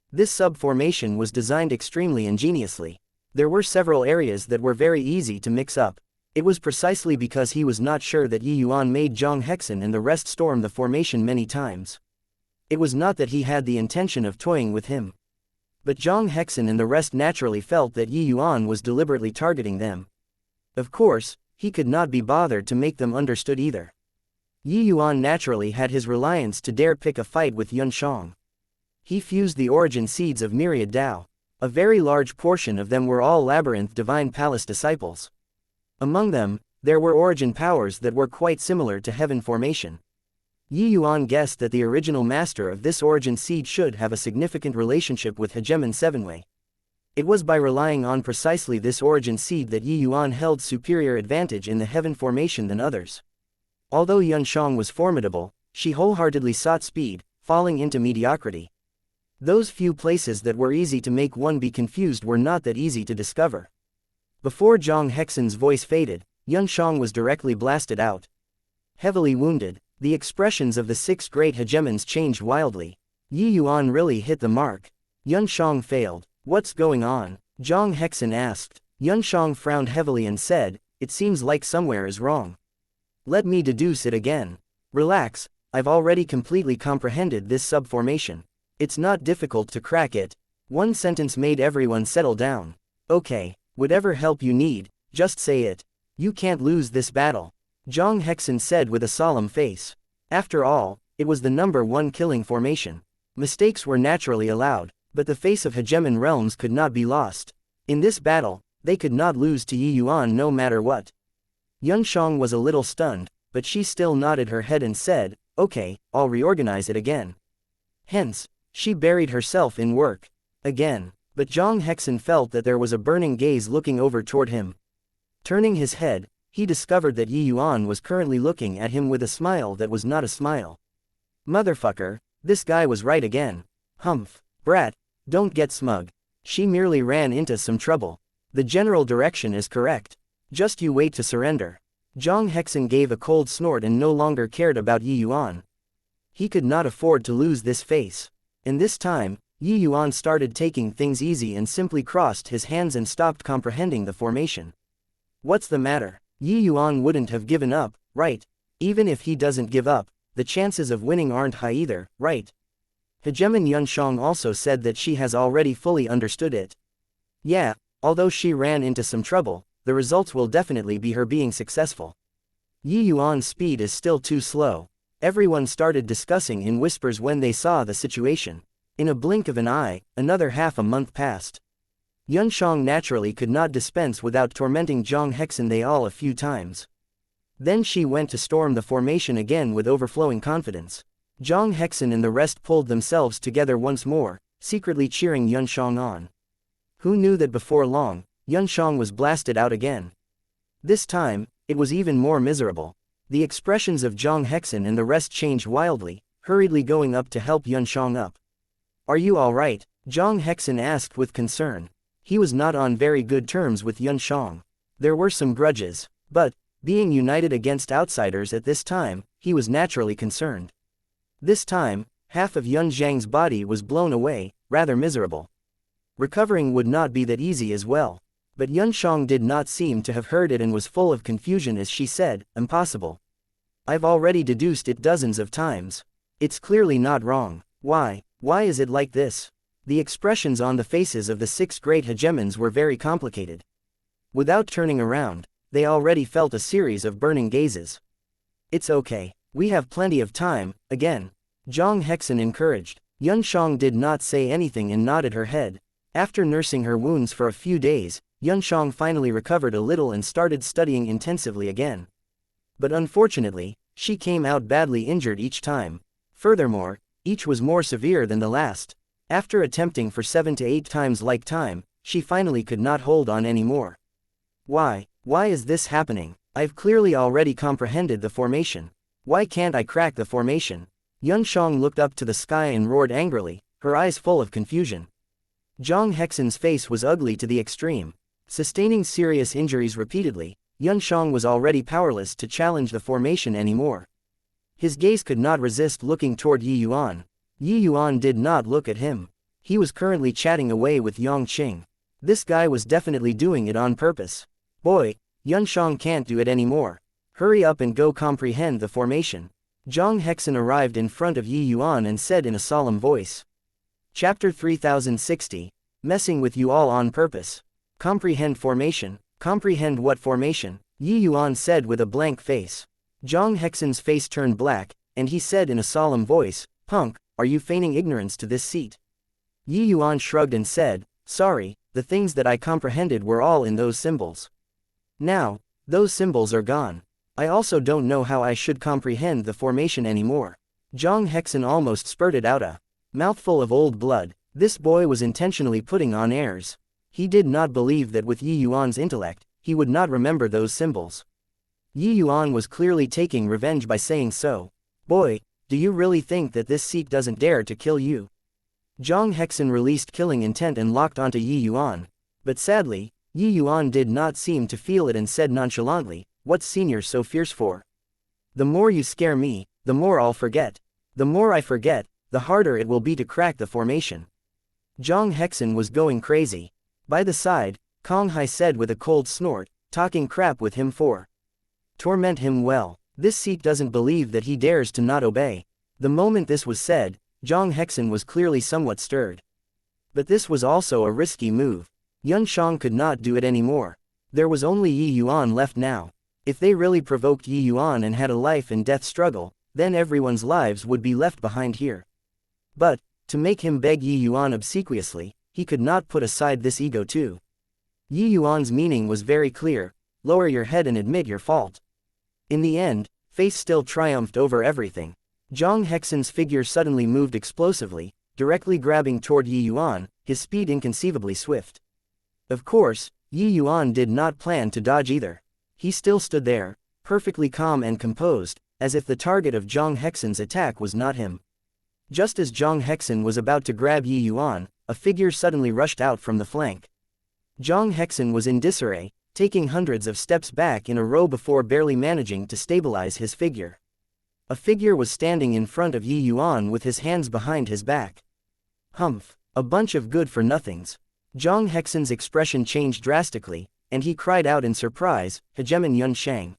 This sub-formation was designed extremely ingeniously. There were several areas that were very easy to mix up. It was precisely because he was not sure that Yuan made Zhang Hexen and the rest storm the formation many times. It was not that he had the intention of toying with him. But Zhang Hexen and the rest naturally felt that Yuan was deliberately targeting them. Of course, he could not be bothered to make them understood either. Yuan naturally had his reliance to dare pick a fight with Xianxia. He fused the origin seeds of myriad Tao. A very large portion of them were all Labyrinth Divine Palace disciples. Among them, there were origin powers that were quite similar to heaven formation. Yuan guessed that the original master of this origin seed should have a significant relationship with Hegemon Sevenway. It was by relying on precisely this origin seed that Yuan held superior advantage in the heaven formation than others. Although Xianxia was formidable, she wholeheartedly sought speed, falling into mediocrity. Those few places that were easy to make one be confused were not that easy to discover. Before Zhang Hexen's voice faded, Xianxia was directly blasted out. Heavily wounded, the expressions of the six great hegemons changed wildly. Yuan really hit the mark. Xianxia failed. "What's going on?" Zhang Hexen asked. Xianxia frowned heavily and said, "It seems like somewhere is wrong. Let me deduce it again. Relax, I've already completely comprehended this subformation. It's not difficult to crack it." One sentence made everyone settle down. "Okay, whatever help you need, just say it. You can't lose this battle," Zhang Hexen said with a solemn face. After all, it was the #1 killing formation. Mistakes were naturally allowed, but the face of hegemon realms could not be lost. In this battle, they could not lose to Yuan no matter what. Xianxia was a little stunned, but she still nodded her head and said, "Okay, I'll reorganize it again." Hence, she buried herself in work. Again, but Zhang Hexen felt that there was a burning gaze looking over toward him. Turning his head, he discovered that Yuan was currently looking at him with a smile that was not a smile. "Motherfucker, this guy was right again. Humph, brat, don't get smug. She merely ran into some trouble. The general direction is correct. Just you wait to surrender." Zhang Hexen gave a cold snort and no longer cared about Yuan. He could not afford to lose this face. And this time, Yuan started taking things easy and simply crossed his hands and stopped comprehending the formation. "What's the matter?" Yuan wouldn't have given up, right? Even if he doesn't give up, the chances of winning aren't high either, right? Hegemon Xianxia also said that she has already fully understood it. Yeah, although she ran into some trouble, the results will definitely be her being successful. Yuan's speed is still too slow. Everyone started discussing in whispers when they saw the situation. In a blink of an eye, another half a month passed. Xianxia naturally could not dispense without tormenting Zhang Hexen they all a few times. Then she went to storm the formation again with overflowing confidence. Zhang Hexen and the rest pulled themselves together once more, secretly cheering Xianxia on. Who knew that before long, Xianxia was blasted out again. This time, it was even more miserable. The expressions of Zhang Hexen and the rest changed wildly, hurriedly going up to help Xianxia up. "Are you all right?" Zhang Hexen asked with concern. He was not on very good terms with Xianxia. There were some grudges, but, being united against outsiders at this time, he was naturally concerned. This time, half of Yunzhang's body was blown away, rather miserable. Recovering would not be that easy as well. But Xianxia did not seem to have heard it and was full of confusion as she said, "Impossible. I've already deduced it dozens of times. It's clearly not wrong. Why is it like this?" The expressions on the faces of the six great hegemons were very complicated. Without turning around, they already felt a series of burning gazes. "It's okay. We have plenty of time," again, Zhang Hexen encouraged. Xianxia did not say anything and nodded her head. After nursing her wounds for a few days, Xianxia finally recovered a little and started studying intensively again. But unfortunately, she came out badly injured each time. Furthermore, each was more severe than the last. After attempting for 7 to 8 times like time, she finally could not hold on anymore. Why is this happening? I've clearly already comprehended the formation. Why can't I crack the formation? Yuan looked up to the sky and roared angrily, her eyes full of confusion. Zhang Hexen's face was ugly to the extreme. Sustaining serious injuries repeatedly, Yuan was already powerless to challenge the formation anymore. His gaze could not resist looking toward Yi Yuan. Yi Yuan did not look at him. He was currently chatting away with Yang Qing. This guy was definitely doing it on purpose. Boy, Yuan can't do it anymore. Hurry up and go comprehend the formation. Zhang Hexen arrived in front of Yi Yuan and said in a solemn voice. Chapter 3060. Messing with you all on purpose. Comprehend formation. Comprehend what formation? Yi Yuan said with a blank face. Zhang Hexen's face turned black, and he said in a solemn voice, Punk, are you feigning ignorance to this seat? Yi Yuan shrugged and said, sorry, the things that I comprehended were all in those symbols. Now, those symbols are gone. I also don't know how I should comprehend the formation anymore. Zhang Hexen almost spurted out a mouthful of old blood. This boy was intentionally putting on airs. He did not believe that with Yi Yuan's intellect, he would not remember those symbols. Yi Yuan was clearly taking revenge by saying so. Boy, do you really think that this seat doesn't dare to kill you? Zhang Hexen released killing intent and locked onto Yi Yuan. But sadly, Yi Yuan did not seem to feel it and said nonchalantly, what's senior so fierce for? The more you scare me, the more I'll forget. The more I forget, the harder it will be to crack the formation. Zhang Hexen was going crazy. By the side, Kong Hai said with a cold snort, talking crap with him for. Torment him well. This seat doesn't believe that he dares to not obey. The moment this was said, Zhang Hexen was clearly somewhat stirred. But this was also a risky move. Yuan could not do it anymore. There was only Yi Yuan left now. If they really provoked Yi Yuan and had a life and death struggle, then everyone's lives would be left behind here. But, to make him beg Yi Yuan obsequiously, he could not put aside this ego too. Yi Yuan's meaning was very clear, lower your head and admit your fault. In the end, faith still triumphed over everything. Zhang Hexen's figure suddenly moved explosively, directly grabbing toward Yi Yuan, his speed inconceivably swift. Of course, Yi Yuan did not plan to dodge either. He still stood there, perfectly calm and composed, as if the target of Zhang Hexen's attack was not him. Just as Zhang Hexen was about to grab Yi Yuan, a figure suddenly rushed out from the flank. Zhang Hexen was in disarray, taking hundreds of steps back in a row before barely managing to stabilize his figure. A figure was standing in front of Yi Yuan with his hands behind his back. Humph, a bunch of good-for-nothings. Zhang Hexen's expression changed drastically, and he cried out in surprise, Hegemon Yuan.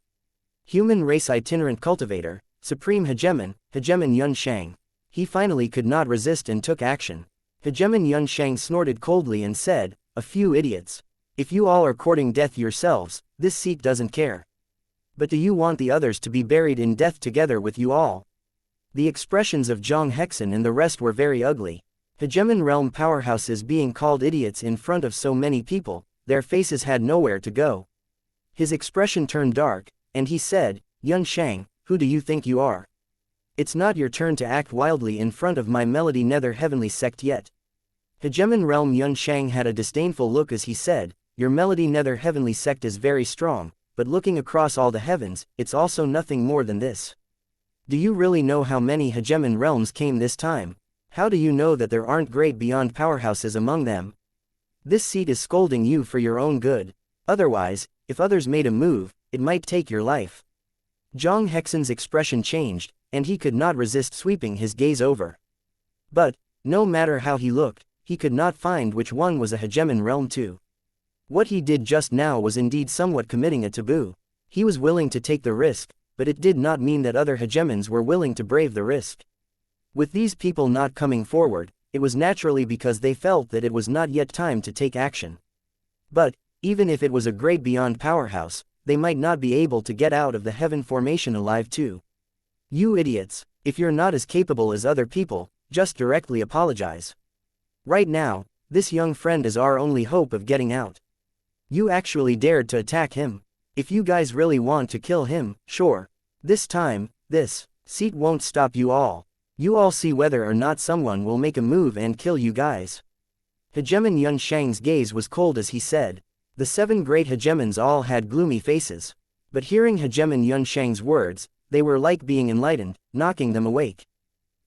Human race itinerant cultivator, supreme Hegemon Yuan. He finally could not resist and took action. Hegemon Yuan snorted coldly and said, a few idiots. If you all are courting death yourselves, this seat doesn't care. But do you want the others to be buried in death together with you all? The expressions of Zhang Hexen and the rest were very ugly. Hegemon realm powerhouses being called idiots in front of so many people, their faces had nowhere to go. His expression turned dark, and he said, Yuan, who do you think you are? It's not your turn to act wildly in front of my Melody Nether Heavenly sect yet. Hegemon realm Yuan had a disdainful look as he said, your Melody Nether Heavenly sect is very strong, but looking across all the heavens, it's also nothing more than this. Do you really know how many Hegemon realms came this time? How do you know that there aren't great beyond powerhouses among them? This seat is scolding you for your own good. Otherwise, if others made a move, it might take your life. Zhang Hexen's expression changed, and he could not resist sweeping his gaze over. But, no matter how he looked, he could not find which one was a Hegemon realm too. What he did just now was indeed somewhat committing a taboo. He was willing to take the risk, but it did not mean that other Hegemons were willing to brave the risk. With these people not coming forward, it was naturally because they felt that it was not yet time to take action. But, even if it was a great beyond powerhouse, they might not be able to get out of the heaven formation alive too. You idiots, if you're not as capable as other people, just directly apologize. Right now, this young friend is our only hope of getting out. You actually dared to attack him. If you guys really want to kill him, sure. This time, this seat won't stop you all. You all see whether or not someone will make a move and kill you guys. Hegemon Yunshang's gaze was cold as he said. The 7 great hegemons all had gloomy faces. But hearing Hegemon Yunshang's words, they were like being enlightened, knocking them awake.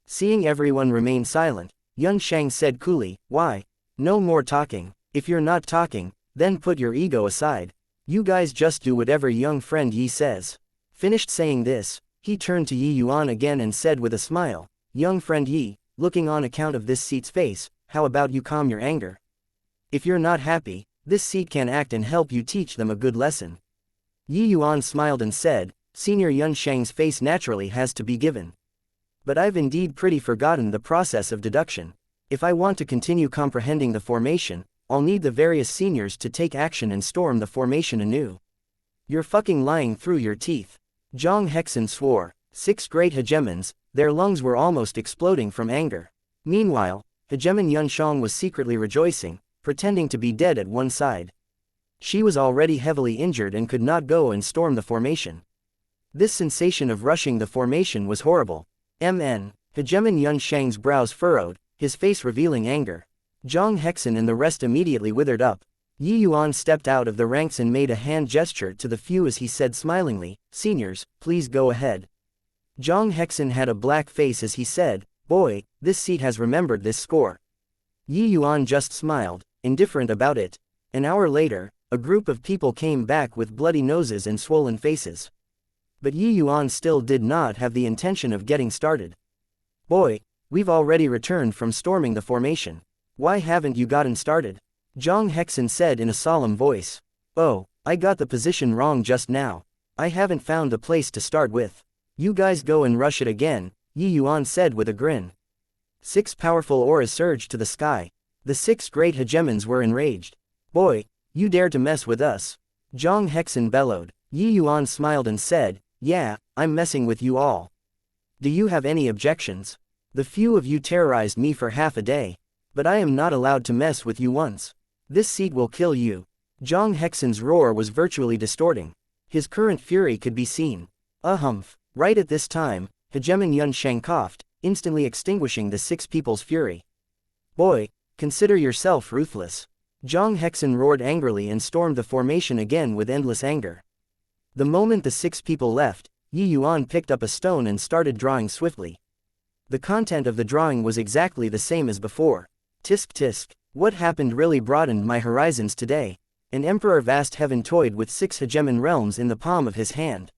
Seeing everyone remain silent, Yunshang said coolly, "Why? No more talking. If you're not talking, then put your ego aside. You guys just do whatever young friend Yi says." Finished saying this, he turned to Yi Yuan again and said with a smile, "Young friend Yi, looking on account of this seat's face, how about you calm your anger? If you're not happy, this seat can act and help you teach them a good lesson." Yi Yuan smiled and said, "Senior Yunshang's face naturally has to be given. But I've indeed pretty forgotten the process of deduction. If I want to continue comprehending the formation, I'll need the various seniors to take action and storm the formation anew." "You're fucking lying through your teeth." Zhang Hexen swore. 6 great hegemons, their lungs were almost exploding from anger. Meanwhile, Hegemon Yunshang was secretly rejoicing, pretending to be dead at one side. She was already heavily injured and could not go and storm the formation. This sensation of rushing the formation was horrible. Hegemon Yunshang's brows furrowed, his face revealing anger. Zhang Hexen and the rest immediately withered up. Yi Yuan stepped out of the ranks and made a hand gesture to the few as he said smilingly, "Seniors, please go ahead." Zhang Hexen had a black face as he said, "Boy, this seat has remembered this score." Yi Yuan just smiled, indifferent about it. An hour later, a group of people came back with bloody noses and swollen faces. But Yi Yuan still did not have the intention of getting started. "Boy, we've already returned from storming the formation. Why haven't you gotten started?" Zhang Hexen said in a solemn voice. "Oh, I got the position wrong just now. I haven't found the place to start with. You guys go and rush it again," Yi Yuan said with a grin. 6 powerful auras surged to the sky. The 6 great hegemons were enraged. "Boy, you dare to mess with us?" Zhang Hexen bellowed. Yi Yuan smiled and said, "Yeah, I'm messing with you all. Do you have any objections? The few of you terrorized me for half a day. But I am not allowed to mess with you once. This seat will kill you." Zhang Hexen's roar was virtually distorting. His current fury could be seen. Humph. Right at this time, Hegemon Yunshang coughed, instantly extinguishing the 6 people's fury. "Boy, consider yourself ruthless." Zhang Hexen roared angrily and stormed the formation again with endless anger. The moment the 6 people left, Yi Yuan picked up a stone and started drawing swiftly. The content of the drawing was exactly the same as before. Tisk tisk, what happened really broadened my horizons today. An emperor vast heaven toyed with 6 hegemon realms in the palm of his hand.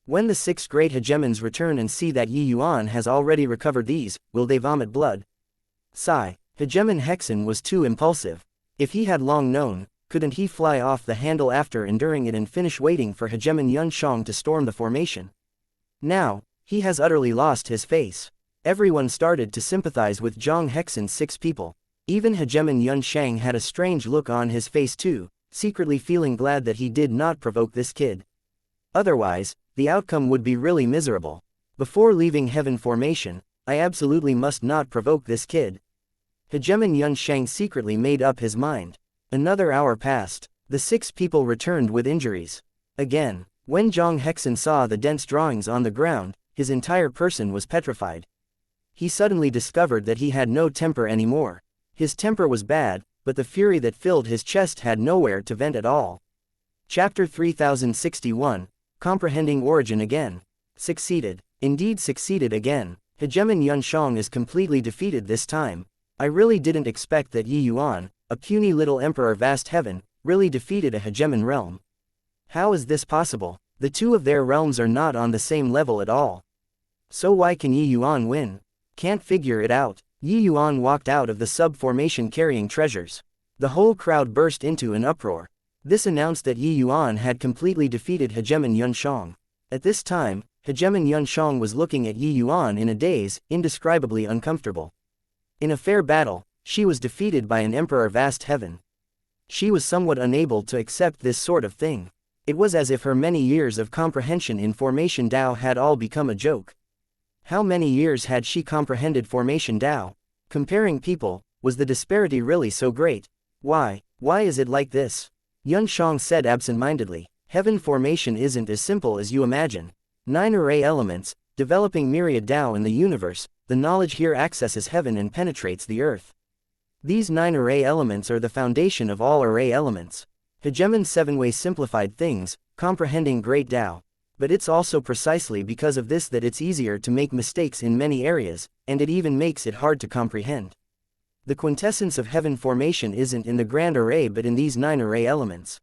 When the 6 great hegemons return and see that Yi Yuan has already recovered these, will they vomit blood? Sigh. Hegemon Hexen was too impulsive. If he had long known, couldn't he fly off the handle after enduring it and finish waiting for Hegemon Yunshang to storm the formation? Now, he has utterly lost his face. Everyone started to sympathize with Zhang Hexen's 6 people. Even Hegemon Yunshang had a strange look on his face too, secretly feeling glad that he did not provoke this kid. Otherwise, the outcome would be really miserable. Before leaving Heaven Formation, I absolutely must not provoke this kid. Hegemon Yunshang secretly made up his mind. Another hour passed. The 6 people returned with injuries. Again, when Zhang Hexen saw the dense drawings on the ground, his entire person was petrified. He suddenly discovered that he had no temper anymore. His temper was bad, but the fury that filled his chest had nowhere to vent at all. Chapter 3061, Comprehending Origin Again. Succeeded. Indeed succeeded again. Hegemon Yunshang is completely defeated this time. I really didn't expect that Yi Yuan, a puny little emperor vast heaven, really defeated a hegemon realm. How is this possible? The 2 of their realms are not on the same level at all. So why can Yi Yuan win? Can't figure it out. Yi Yuan walked out of the sub-formation carrying treasures. The whole crowd burst into an uproar. This announced that Yi Yuan had completely defeated Hegemon Yunshang. At this time, Hegemon Yunshang was looking at Yi Yuan in a daze, indescribably uncomfortable. In a fair battle, she was defeated by an emperor vast heaven. She was somewhat unable to accept this sort of thing. It was as if her many years of comprehension in Formation Dao had all become a joke. How many years had she comprehended Formation Dao? Comparing people, was the disparity really so great? Why is it like this? Yunshang said absent-mindedly. Heaven formation isn't as simple as you imagine. 9 array elements, developing myriad Dao in the universe, the knowledge here accesses heaven and penetrates the earth. These 9 array elements are the foundation of all array elements. Hegemon 7-way simplified things, comprehending great Tao. But it's also precisely because of this that it's easier to make mistakes in many areas, and it even makes it hard to comprehend. The quintessence of heaven formation isn't in the grand array but in these 9 array elements.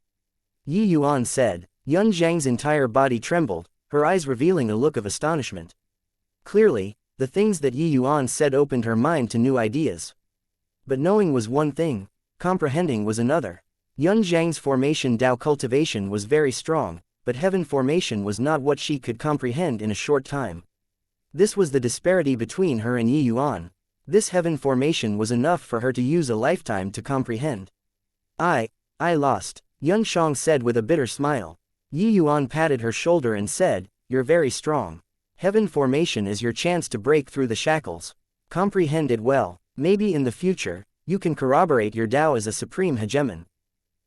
Yi Yuan said. Yun Zhang's entire body trembled, her eyes revealing a look of astonishment. Clearly, the things that Yi Yuan said opened her mind to new ideas. But knowing was one thing, comprehending was another. Yun Zhang's formation Tao cultivation was very strong, but heaven formation was not what she could comprehend in a short time. This was the disparity between her and Yi Yuan. This heaven formation was enough for her to use a lifetime to comprehend. I lost, Yun Shang said with a bitter smile. Yi Yuan patted her shoulder and said, "You're very strong. Heaven formation is your chance to break through the shackles. Comprehend it well. Maybe in the future, you can corroborate your Tao as a supreme hegemon."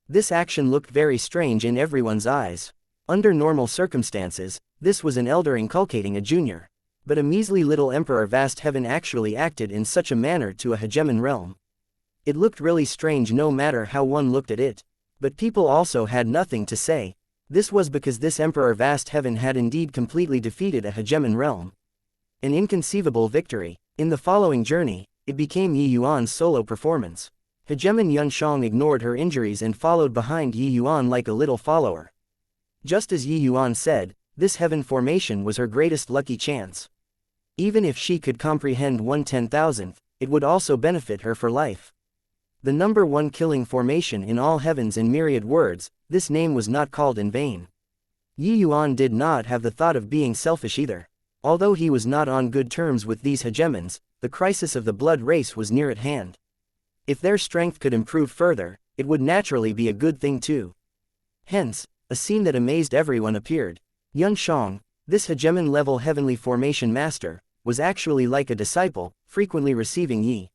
This action looked very strange in everyone's eyes. Under normal circumstances, this was an elder inculcating a junior. But a measly little emperor vast heaven actually acted in such a manner to a hegemon realm. It looked really strange no matter how one looked at it. But people also had nothing to say. This was because this emperor vast heaven had indeed completely defeated a hegemon realm. An inconceivable victory. In the following journey, it became Yi Yuan's solo performance. Hegemon Yun Shang ignored her injuries and followed behind Yi Yuan like a little follower. Just as Yi Yuan said, this heaven formation was her greatest lucky chance. Even if she could comprehend 1/10,000th, it would also benefit her for life. The number 1 killing formation in all heavens in myriad words, this name was not called in vain. Yi Yuan did not have the thought of being selfish either. Although he was not on good terms with these hegemons, the crisis of the blood race was near at hand. If their strength could improve further, it would naturally be a good thing too. Hence, a scene that amazed everyone appeared. Yun Shang, this hegemon-level heavenly formation master, was actually like a disciple, frequently receiving Yi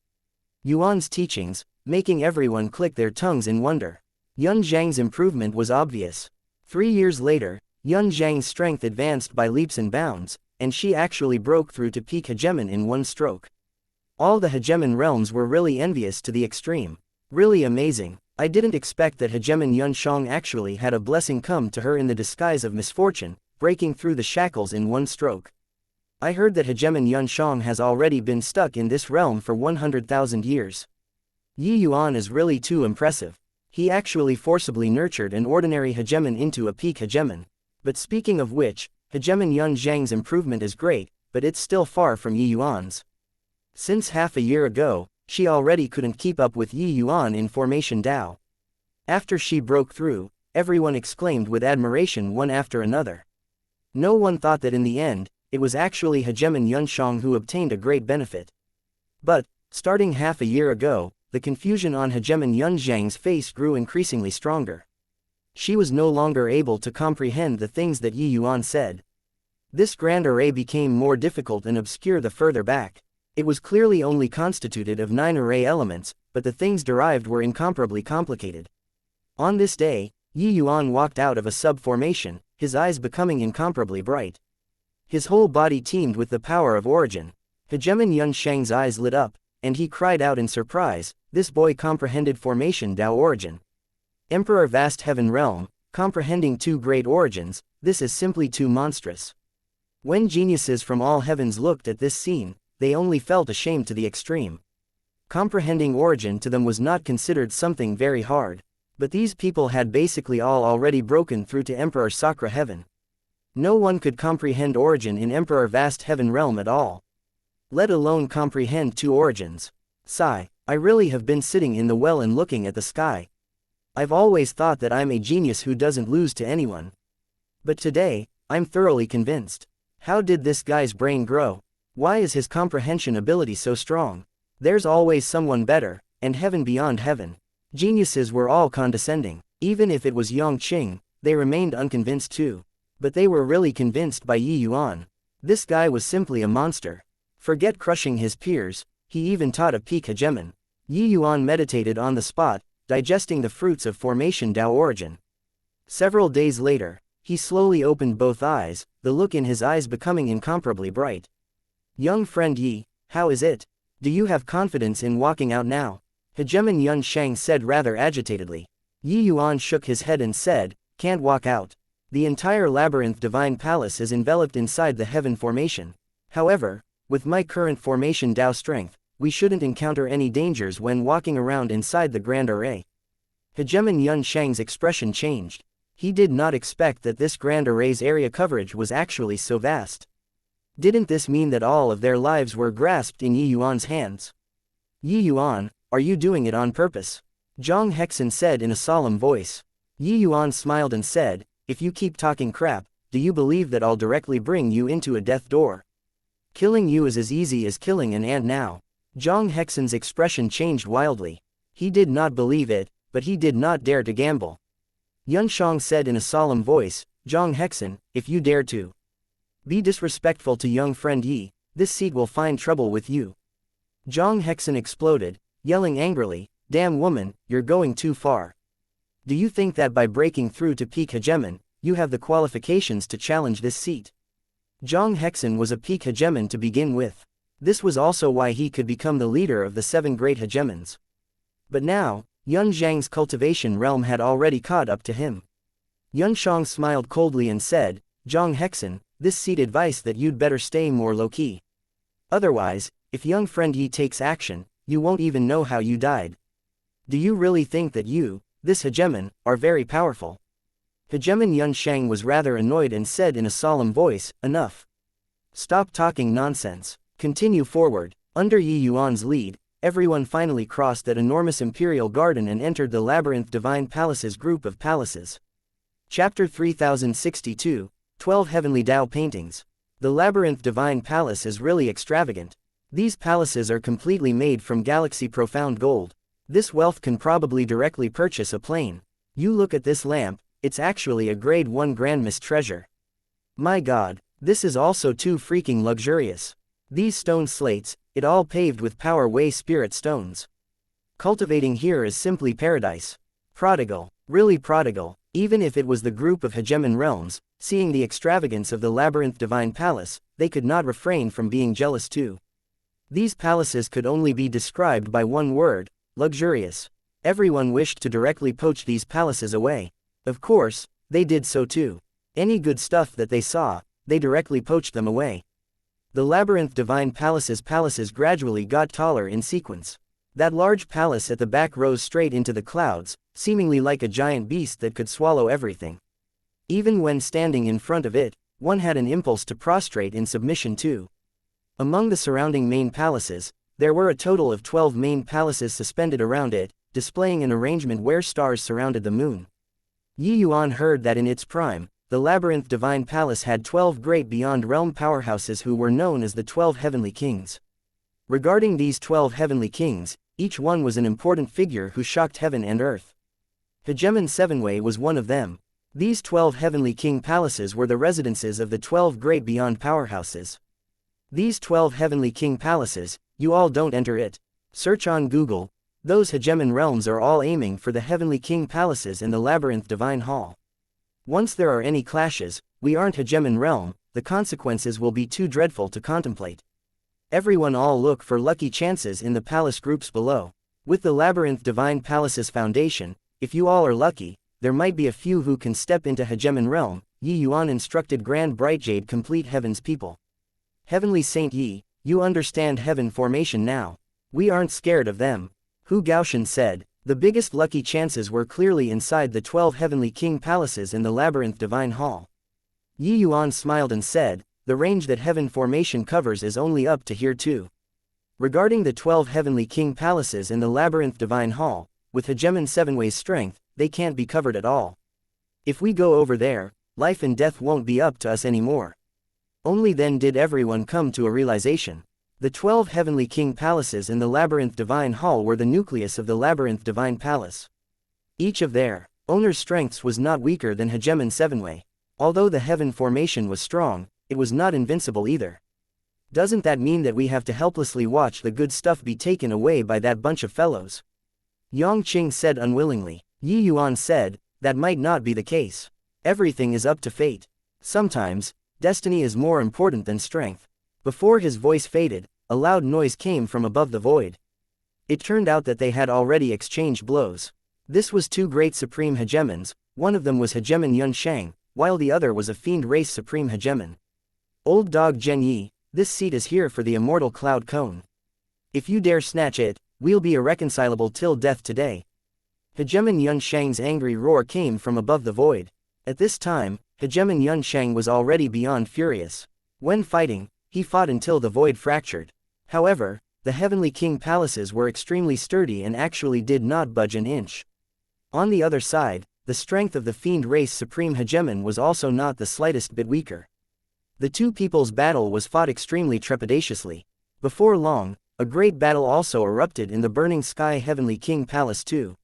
Yuan's teachings, making everyone click their tongues in wonder. Yun Zhang's improvement was obvious. 3 years later, Yun Zhang's strength advanced by leaps and bounds, and she actually broke through to peak hegemon in one stroke. All the hegemon realms were really envious to the extreme. Really amazing. I didn't expect that hegemon Yun Shang actually had a blessing come to her in the disguise of misfortune, breaking through the shackles in one stroke. I heard that hegemon Yun Shang has already been stuck in this realm for 100,000 years. Yi Yuan is really too impressive. He actually forcibly nurtured an ordinary hegemon into a peak hegemon. But speaking of which, hegemon Yun Zhang's improvement is great, but it's still far from Yi Yuan's. Since half a year ago, she already couldn't keep up with Yi Yuan in formation Tao. After she broke through, everyone exclaimed with admiration one after another. No one thought that in the end, it was actually hegemon Yun Shang who obtained a great benefit. But, starting half a year ago, the confusion on hegemon Yun Zhang's face grew increasingly stronger. She was no longer able to comprehend the things that Yi Yuan said. This grand array became more difficult and obscure the further back. It was clearly only constituted of 9 array elements, but the things derived were incomparably complicated. On this day, Yi Yuan walked out of a sub-formation, his eyes becoming incomparably bright. His whole body teemed with the power of origin. Hegemon Yun Shang's eyes lit up, and he cried out in surprise, "This boy comprehended formation Tao origin. Emperor vast heaven realm, comprehending 2 great origins, this is simply too monstrous." When geniuses from all heavens looked at this scene, they only felt ashamed to the extreme. Comprehending origin to them was not considered something very hard. But these people had basically all already broken through to Emperor Sakra heaven. No one could comprehend origin in Emperor vast heaven realm at all. Let alone comprehend 2 origins. Sigh, I really have been sitting in the well and looking at the sky. I've always thought that I'm a genius who doesn't lose to anyone. But today, I'm thoroughly convinced. How did this guy's brain grow? Why is his comprehension ability so strong? There's always someone better, and heaven beyond heaven. Geniuses were all condescending. Even if it was Yongqing, they remained unconvinced too. But they were really convinced by Yi Yuan. This guy was simply a monster. Forget crushing his peers, he even taught a peak hegemon. Yi Yuan meditated on the spot, digesting the fruits of formation Tao origin. Several days later, he slowly opened both eyes, the look in his eyes becoming incomparably bright. "Young friend Yi, how is it? Do you have confidence in walking out now?" Hegemon Yuan said rather agitatedly. Yi Yuan shook his head and said, can't walk out. The entire labyrinth divine palace is enveloped inside the heaven formation. However, with my current formation Dao strength, we shouldn't encounter any dangers when walking around inside the grand array. Hegemon Yuan's expression changed. He did not expect that this grand array's area coverage was actually so vast. Didn't this mean that all of their lives were grasped in Yi Yuan's hands? Yi Yuan, are you doing it on purpose? Zhang Hexen said in a solemn voice. Yi Yuan smiled and said, if you keep talking crap, do you believe that I'll directly bring you into a death door? Killing you is as easy as killing an ant now. Zhang Hexen's expression changed wildly. He did not believe it, but he did not dare to gamble. Yuanshang said in a solemn voice, Zhang Hexen, if you dare to be disrespectful to young friend Yi, this seat will find trouble with you. Zhang Hexen exploded, yelling angrily, damn woman, you're going too far. Do you think that by breaking through to peak hegemon, you have the qualifications to challenge this seat? Zhang Hexen was a peak hegemon to begin with. This was also why he could become the leader of the 7 great hegemons. But now, Yun Zhang's cultivation realm had already caught up to him. Yuanshang smiled coldly and said, Zhang Hexen, this seat advice that you'd better stay more low-key. Otherwise, if young friend Yi takes action, you won't even know how you died. Do you really think that you, this hegemon, are very powerful? Hegemon Yuanshang was rather annoyed and said in a solemn voice, enough. Stop talking nonsense. Continue forward. Under Yi Yuan's lead, everyone finally crossed that enormous imperial garden and entered the labyrinth divine palaces group of palaces. Chapter 3062, 12 Heavenly Tao Paintings. The labyrinth divine palace is really extravagant. These palaces are completely made from galaxy profound gold. This wealth can probably directly purchase a plane. You look at this lamp, it's actually a grade 1 grandmas treasure. My god, this is also too freaking luxurious. These stone slates, it all paved with power way spirit stones. Cultivating here is simply paradise. Prodigal, really prodigal, even if it was the group of hegemon realms, seeing the extravagance of the labyrinth divine palace, they could not refrain from being jealous too. These palaces could only be described by one word, luxurious. Everyone wished to directly poach these palaces away. Of course, they did so too. Any good stuff that they saw, they directly poached them away. The labyrinth divine palaces gradually got taller in sequence. That large palace at the back rose straight into the clouds, seemingly like a giant beast that could swallow everything. Even when standing in front of it, one had an impulse to prostrate in submission too. Among the surrounding main palaces, there were a total of 12 main palaces suspended around it, displaying an arrangement where stars surrounded the moon. Yi Yuan heard that in its prime, the labyrinth divine palace had 12 great beyond realm powerhouses who were known as the 12 heavenly kings. Regarding these 12 heavenly kings, each one was an important figure who shocked heaven and earth. Hegemon Sevenway was one of them. These 12 heavenly king palaces were the residences of the 12 great beyond powerhouses. These 12 heavenly king palaces, you all don't enter it. Search on Google. Those hegemon realms are all aiming for the heavenly king palaces in the labyrinth divine hall. Once there are any clashes, we aren't hegemon realm, the consequences will be too dreadful to contemplate. Everyone all look for lucky chances in the palace groups below. With the labyrinth divine palace's foundation, if you all are lucky, there might be a few who can step into hegemon realm. Yi Yuan instructed Grand Bright Jade complete heaven's people. Heavenly Saint Yi, you understand heaven formation now. We aren't scared of them. Hu Gaoshan said, the biggest lucky chances were clearly inside the 12 heavenly king palaces in the labyrinth divine hall. Yi Yuan smiled and said, the range that heaven formation covers is only up to here too. Regarding the 12 heavenly king palaces in the labyrinth divine hall, with hegemon Sevenway's strength, they can't be covered at all. If we go over there, life and death won't be up to us anymore. Only then did everyone come to a realization. The 12 heavenly king palaces in the labyrinth divine hall were the nucleus of the labyrinth divine palace. Each of their owner's strengths was not weaker than hegemon Sevenway. Although the heaven formation was strong, it was not invincible either. Doesn't that mean that we have to helplessly watch the good stuff be taken away by that bunch of fellows? Yang Qing said unwillingly. Yi Yuan said, that might not be the case. Everything is up to fate. Sometimes, destiny is more important than strength. Before his voice faded, a loud noise came from above the void. It turned out that they had already exchanged blows. This was two great supreme hegemons, one of them was hegemon Yun Shang, while the other was a fiend race supreme hegemon. Old dog Zhen Yi, this seat is here for the immortal cloud cone. If you dare snatch it, we'll be irreconcilable till death today. Hegemon Yun Shang's angry roar came from above the void. At this time, hegemon Yun Shang was already beyond furious. When fighting, he fought until the void fractured. However, the heavenly king palaces were extremely sturdy and actually did not budge an inch. On the other side, the strength of the fiend race supreme hegemon was also not the slightest bit weaker. The two people's battle was fought extremely trepidatiously. Before long, a great battle also erupted in the burning sky heavenly king palace too.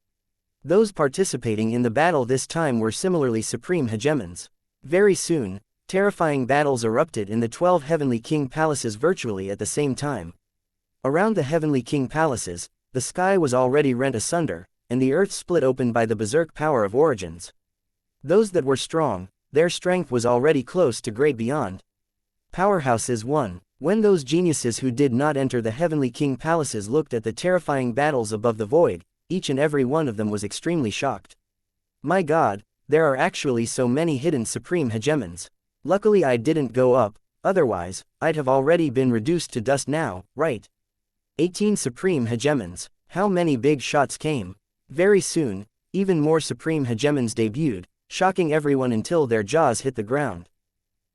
Those participating in the battle this time were similarly supreme hegemons. Very soon, terrifying battles erupted in the 12 heavenly king palaces virtually at the same time. Around the heavenly king palaces, the sky was already rent asunder, and the earth split open by the berserk power of origins. Those that were strong, their strength was already close to great beyond. Powerhouses won. When those geniuses who did not enter the heavenly king palaces looked at the terrifying battles above the void, each and every one of them was extremely shocked. My God, there are actually so many hidden supreme hegemons. Luckily I didn't go up, otherwise, I'd have already been reduced to dust now, right? 18 supreme hegemons. How many big shots came? Very soon, even more supreme hegemons debuted, shocking everyone until their jaws hit the ground.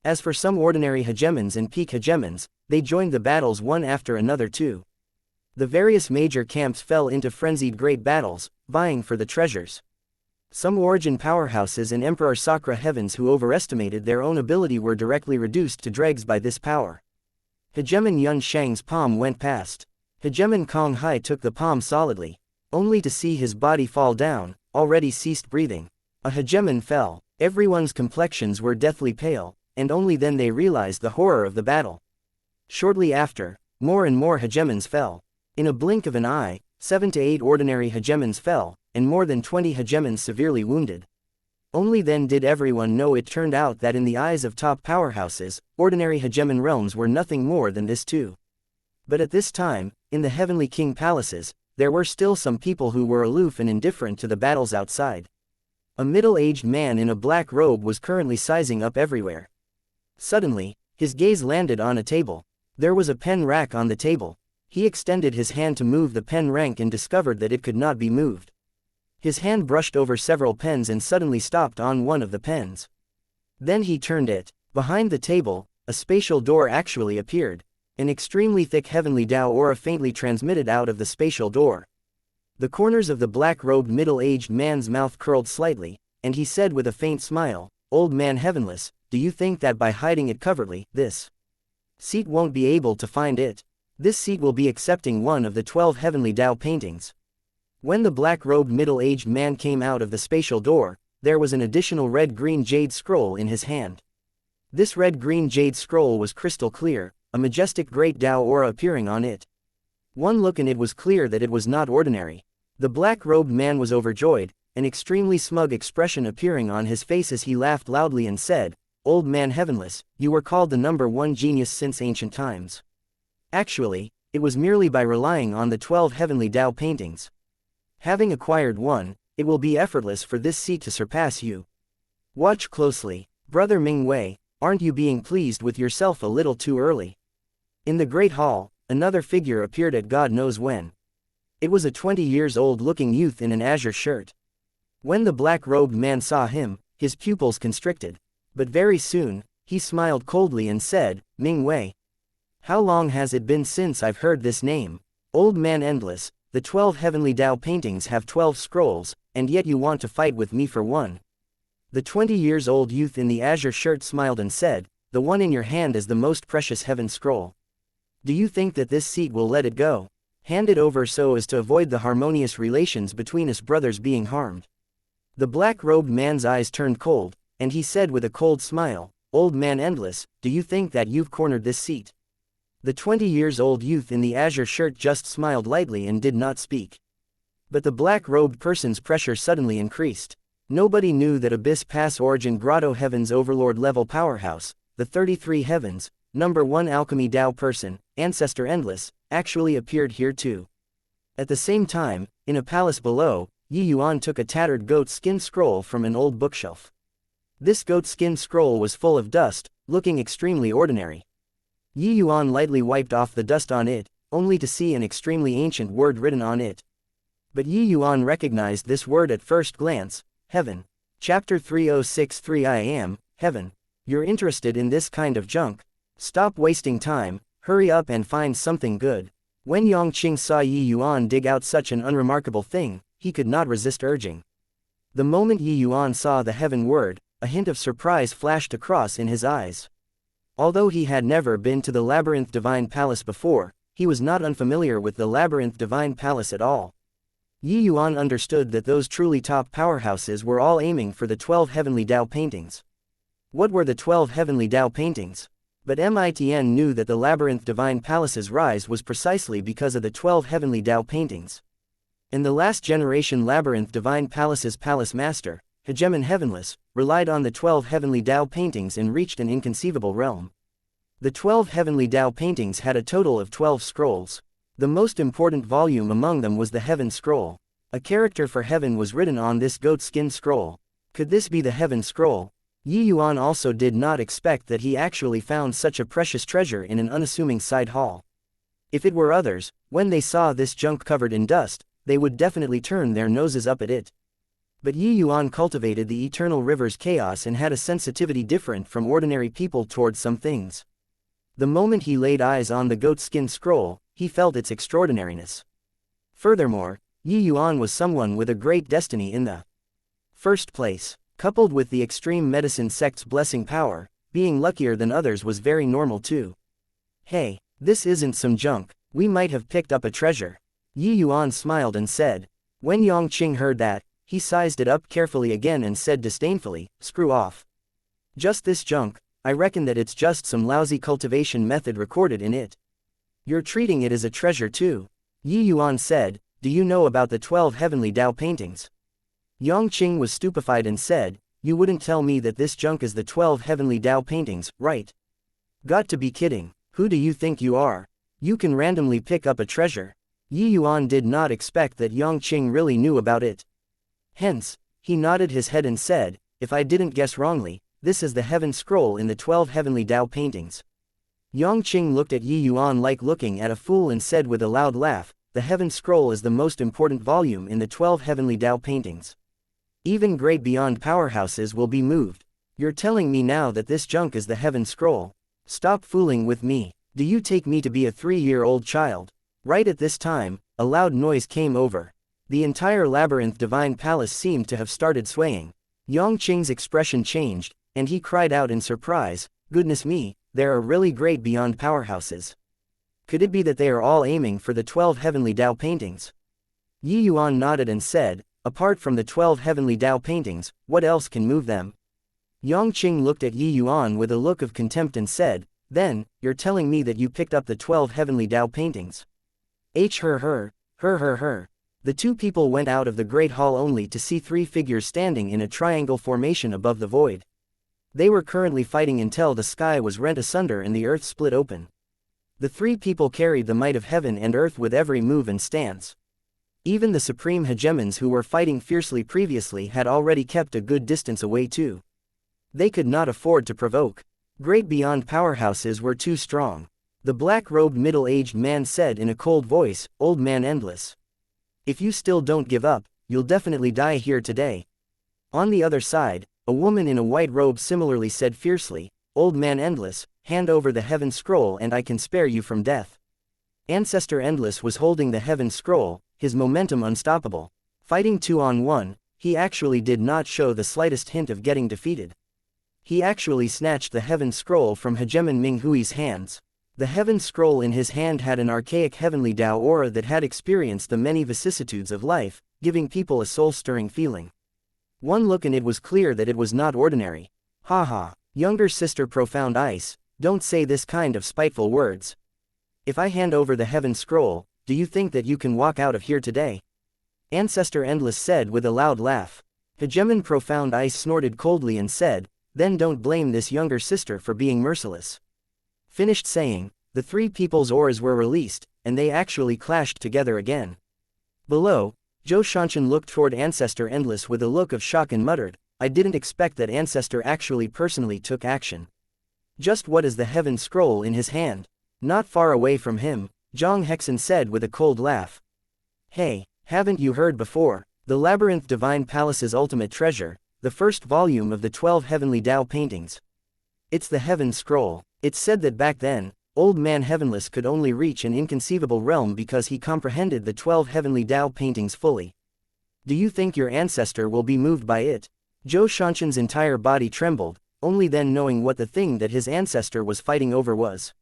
As for some ordinary hegemons and peak hegemons, they joined the battles one after another too. The various major camps fell into frenzied great battles, vying for the treasures. Some origin powerhouses and Emperor Sakra heavens who overestimated their own ability were directly reduced to dregs by this power. Hegemon Yun Shang's palm went past. Hegemon Kong Hai took the palm solidly, only to see his body fall down, already ceased breathing. A hegemon fell, everyone's complexions were deathly pale, and only then they realized the horror of the battle. Shortly after, more and more hegemons fell. In a blink of an eye, 7 to 8 ordinary hegemons fell, and more than 20 hegemons severely wounded. Only then did everyone know it turned out that in the eyes of top powerhouses, ordinary hegemon realms were nothing more than this too. But at this time, in the heavenly king palaces, there were still some people who were aloof and indifferent to the battles outside. A middle-aged man in a black robe was currently sizing up everywhere. Suddenly, his gaze landed on a table. There was a pen rack on the table. He extended his hand to move the pen rank and discovered that it could not be moved. His hand brushed over several pens and suddenly stopped on one of the pens. Then he turned it. Behind the table, a spatial door actually appeared. An extremely thick heavenly Tao aura faintly transmitted out of the spatial door. The corners of the black-robed middle-aged man's mouth curled slightly, and he said with a faint smile, "Old man heavenless, do you think that by hiding it covertly, this seat won't be able to find it? This seat will be accepting one of the 12 heavenly Tao paintings." When the black-robed middle-aged man came out of the spatial door, there was an additional red-green jade scroll in his hand. This red-green jade scroll was crystal clear, a majestic great Tao aura appearing on it. One look and it was clear that it was not ordinary. The black-robed man was overjoyed, an extremely smug expression appearing on his face as he laughed loudly and said, "Old man heavenless, you were called the #1 genius since ancient times. Actually, it was merely by relying on the 12 heavenly Tao paintings. Having acquired one, it will be effortless for this seat to surpass you. Watch closely, brother Ming Wei, aren't you being pleased with yourself a little too early?" In the great hall, another figure appeared at God knows when. It was a 20-years-old looking youth in an azure shirt. When the black-robed man saw him, his pupils constricted. But very soon, he smiled coldly and said, "Ming Wei. How long has it been since I've heard this name? Old man endless, the 12 heavenly Tao paintings have 12 scrolls, and yet you want to fight with me for one." The 20-years-old youth in the azure shirt smiled and said, "The one in your hand is the most precious heaven scroll. Do you think that this seat will let it go? Hand it over so as to avoid the harmonious relations between us brothers being harmed." The black-robed man's eyes turned cold, and he said with a cold smile, "Old man endless, do you think that you've cornered this seat?" The 20-years-old youth in the azure shirt just smiled lightly and did not speak. But the black-robed person's pressure suddenly increased. Nobody knew that Abyss Pass Origin Grotto Heaven's Overlord level powerhouse, the 33 Heavens, #1 Alchemy Tao person, Ancestor Endless, actually appeared here too. At the same time, in a palace below, Yuan took a tattered goat skin scroll from an old bookshelf. This goat skin scroll was full of dust, looking extremely ordinary. Yuan lightly wiped off the dust on it, only to see an extremely ancient word written on it. But Yuan recognized this word at first glance: heaven. Chapter 3063 I am, heaven. You're interested in this kind of junk? Stop wasting time, hurry up and find something good. When Yongqing saw Yuan dig out such an unremarkable thing, he could not resist urging. The moment Yuan saw the heaven word, a hint of surprise flashed across in his eyes. Although he had never been to the Labyrinth Divine Palace before, he was not unfamiliar with the Labyrinth Divine Palace at all. Yuan understood that those truly top powerhouses were all aiming for the 12 heavenly Tao paintings. What were the 12 heavenly Tao paintings? But Mitn knew that the Labyrinth Divine Palace's rise was precisely because of the 12 heavenly Tao paintings. In the last generation Labyrinth Divine Palace's palace master, Hegemon Heavenless, relied on the 12 heavenly Tao paintings and reached an inconceivable realm. The 12 heavenly Tao paintings had a total of 12 scrolls. The most important volume among them was the Heaven Scroll. A character for heaven was written on this goat skin scroll. Could this be the Heaven Scroll? Yuan also did not expect that he actually found such a precious treasure in an unassuming side hall. If it were others, when they saw this junk covered in dust, they would definitely turn their noses up at it. But Yuan cultivated the eternal river's chaos and had a sensitivity different from ordinary people towards some things. The moment he laid eyes on the goat skin scroll, he felt its extraordinariness. Furthermore, Yuan was someone with a great destiny in the first place. Coupled with the extreme medicine sect's blessing power, being luckier than others was very normal too. Hey, this isn't some junk, we might have picked up a treasure. Yuan smiled and said. When Yongqing heard that, he sized it up carefully again and said disdainfully, screw off. Just this junk, I reckon that it's just some lousy cultivation method recorded in it. You're treating it as a treasure too. Yuan said, do you know about the 12 heavenly Tao paintings? Yongqing was stupefied and said, you wouldn't tell me that this junk is the 12 heavenly Tao paintings, right? Got to be kidding, who do you think you are? You can randomly pick up a treasure. Yuan did not expect that Yongqing really knew about it. Hence, he nodded his head and said, if I didn't guess wrongly, this is the Heaven Scroll in the 12 heavenly Tao paintings. Yongqing looked at Yuan like looking at a fool and said with a loud laugh, the Heaven Scroll is the most important volume in the 12 heavenly Tao paintings. Even great beyond powerhouses will be moved. You're telling me now that this junk is the Heaven Scroll? Stop fooling with me. Do you take me to be a 3-year-old child? Right at this time, a loud noise came over. The entire Labyrinth Divine Palace seemed to have started swaying. Yongqing's expression changed, and he cried out in surprise, goodness me, there are really great beyond powerhouses. Could it be that they are all aiming for the 12 heavenly Tao paintings? Yuan nodded and said, apart from the 12 heavenly Tao paintings, what else can move them? Yongqing looked at Yuan with a look of contempt and said, then, you're telling me that you picked up the 12 heavenly Tao paintings? Her. The two people went out of the great hall only to see 3 figures standing in a triangle formation above the void. They were currently fighting until the sky was rent asunder and the earth split open. The 3 people carried the might of heaven and earth with every move and stance. Even the supreme hegemons who were fighting fiercely previously had already kept a good distance away too. They could not afford to provoke. Great beyond powerhouses were too strong. The black-robed middle-aged man said in a cold voice, Old Man Endless. If you still don't give up, you'll definitely die here today. On the other side, a woman in a white robe similarly said fiercely, Old Man Endless, hand over the Heaven Scroll and I can spare you from death. Ancestor Endless was holding the Heaven Scroll, his momentum unstoppable. Fighting 2-on-1, he actually did not show the slightest hint of getting defeated. He actually snatched the Heaven Scroll from Hegemon Minghui's hands. The Heaven Scroll in his hand had an archaic heavenly Tao aura that had experienced the many vicissitudes of life, giving people a soul-stirring feeling. One look and it was clear that it was not ordinary. Haha, younger sister Profound Ice, don't say this kind of spiteful words. If I hand over the Heaven Scroll, do you think that you can walk out of here today? Ancestor Endless said with a loud laugh. Hegemon Profound Ice snorted coldly and said, then don't blame this younger sister for being merciless. Finished saying, the 3 people's auras were released, and they actually clashed together again. Below, Zhou Shanshan looked toward Ancestor Endless with a look of shock and muttered, I didn't expect that Ancestor actually personally took action. Just what is the heaven scroll in his hand? Not far away from him, Zhang Hexen said with a cold laugh. Hey, haven't you heard before? The Labyrinth Divine Palace's ultimate treasure, the first volume of the 12 Heavenly Tao paintings. It's the Heaven Scroll. It's said that back then, Old Man Heavenless could only reach an inconceivable realm because he comprehended the 12 Heavenly Tao paintings fully. Do you think your ancestor will be moved by it? Zhou Shanshan's entire body trembled, only then knowing what the thing that his ancestor was fighting over was.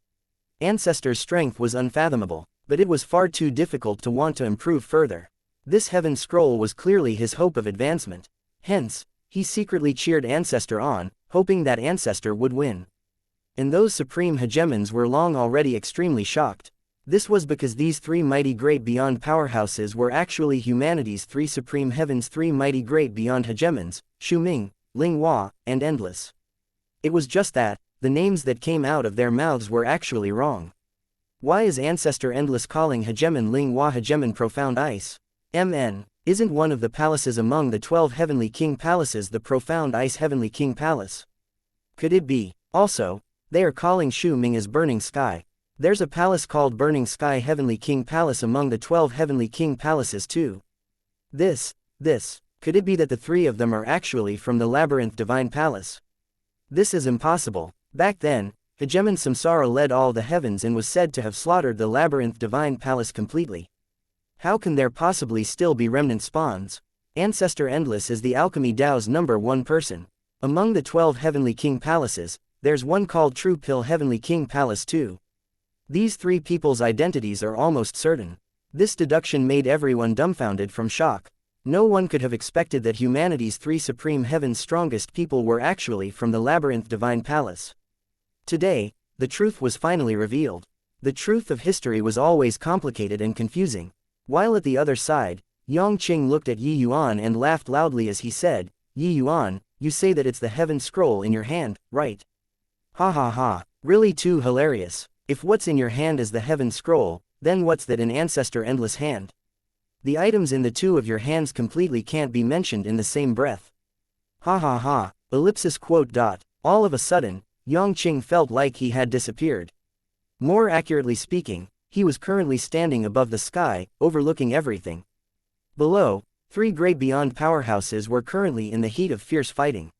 Ancestor's strength was unfathomable, but it was far too difficult to want to improve further. This Heaven Scroll was clearly his hope of advancement. Hence, he secretly cheered Ancestor on, hoping that Ancestor would win. And those supreme hegemons were long already extremely shocked. This was because these three mighty great beyond powerhouses were actually humanity's three supreme heavens, three mighty great beyond hegemons, Shu Ming, Ling Hua, and Endless. It was just that, the names that came out of their mouths were actually wrong. Why is Ancestor Endless calling hegemon Ling Hua hegemon Profound Ice? Isn't one of the palaces among the 12 Heavenly King palaces the Profound Ice Heavenly King Palace? Could it be? Also, they are calling Shu Ming as Burning Sky. There's a palace called Burning Sky Heavenly King Palace among the 12 Heavenly King palaces too. Could it be that the three of them are actually from the Labyrinth Divine Palace? This is impossible. Back then, Hegemon Samsara led all the heavens and was said to have slaughtered the Labyrinth Divine Palace completely. How can there possibly still be remnant spawns? Ancestor Endless is the Alchemy Dao's #1 person. Among the 12 Heavenly King palaces, there's one called True Pill Heavenly King Palace too. These three people's identities are almost certain. This deduction made everyone dumbfounded from shock. No one could have expected that humanity's three supreme heavens' strongest people were actually from the Labyrinth Divine Palace. Today, the truth was finally revealed. The truth of history was always complicated and confusing. While at the other side, Yang Qing looked at Yi Yuan and laughed loudly as he said, Yi Yuan, you say that it's the Heaven Scroll in your hand, right? Ha ha ha, really too hilarious. If what's in your hand is the Heaven Scroll, then what's that in Ancestor Endless' hand? The items in the two of your hands completely can't be mentioned in the same breath. Ha ha ha, ellipsis quote dot. All of a sudden, Yang Qing felt like he had disappeared. More accurately speaking, he was currently standing above the sky, overlooking everything. Below, three great beyond powerhouses were currently in the heat of fierce fighting.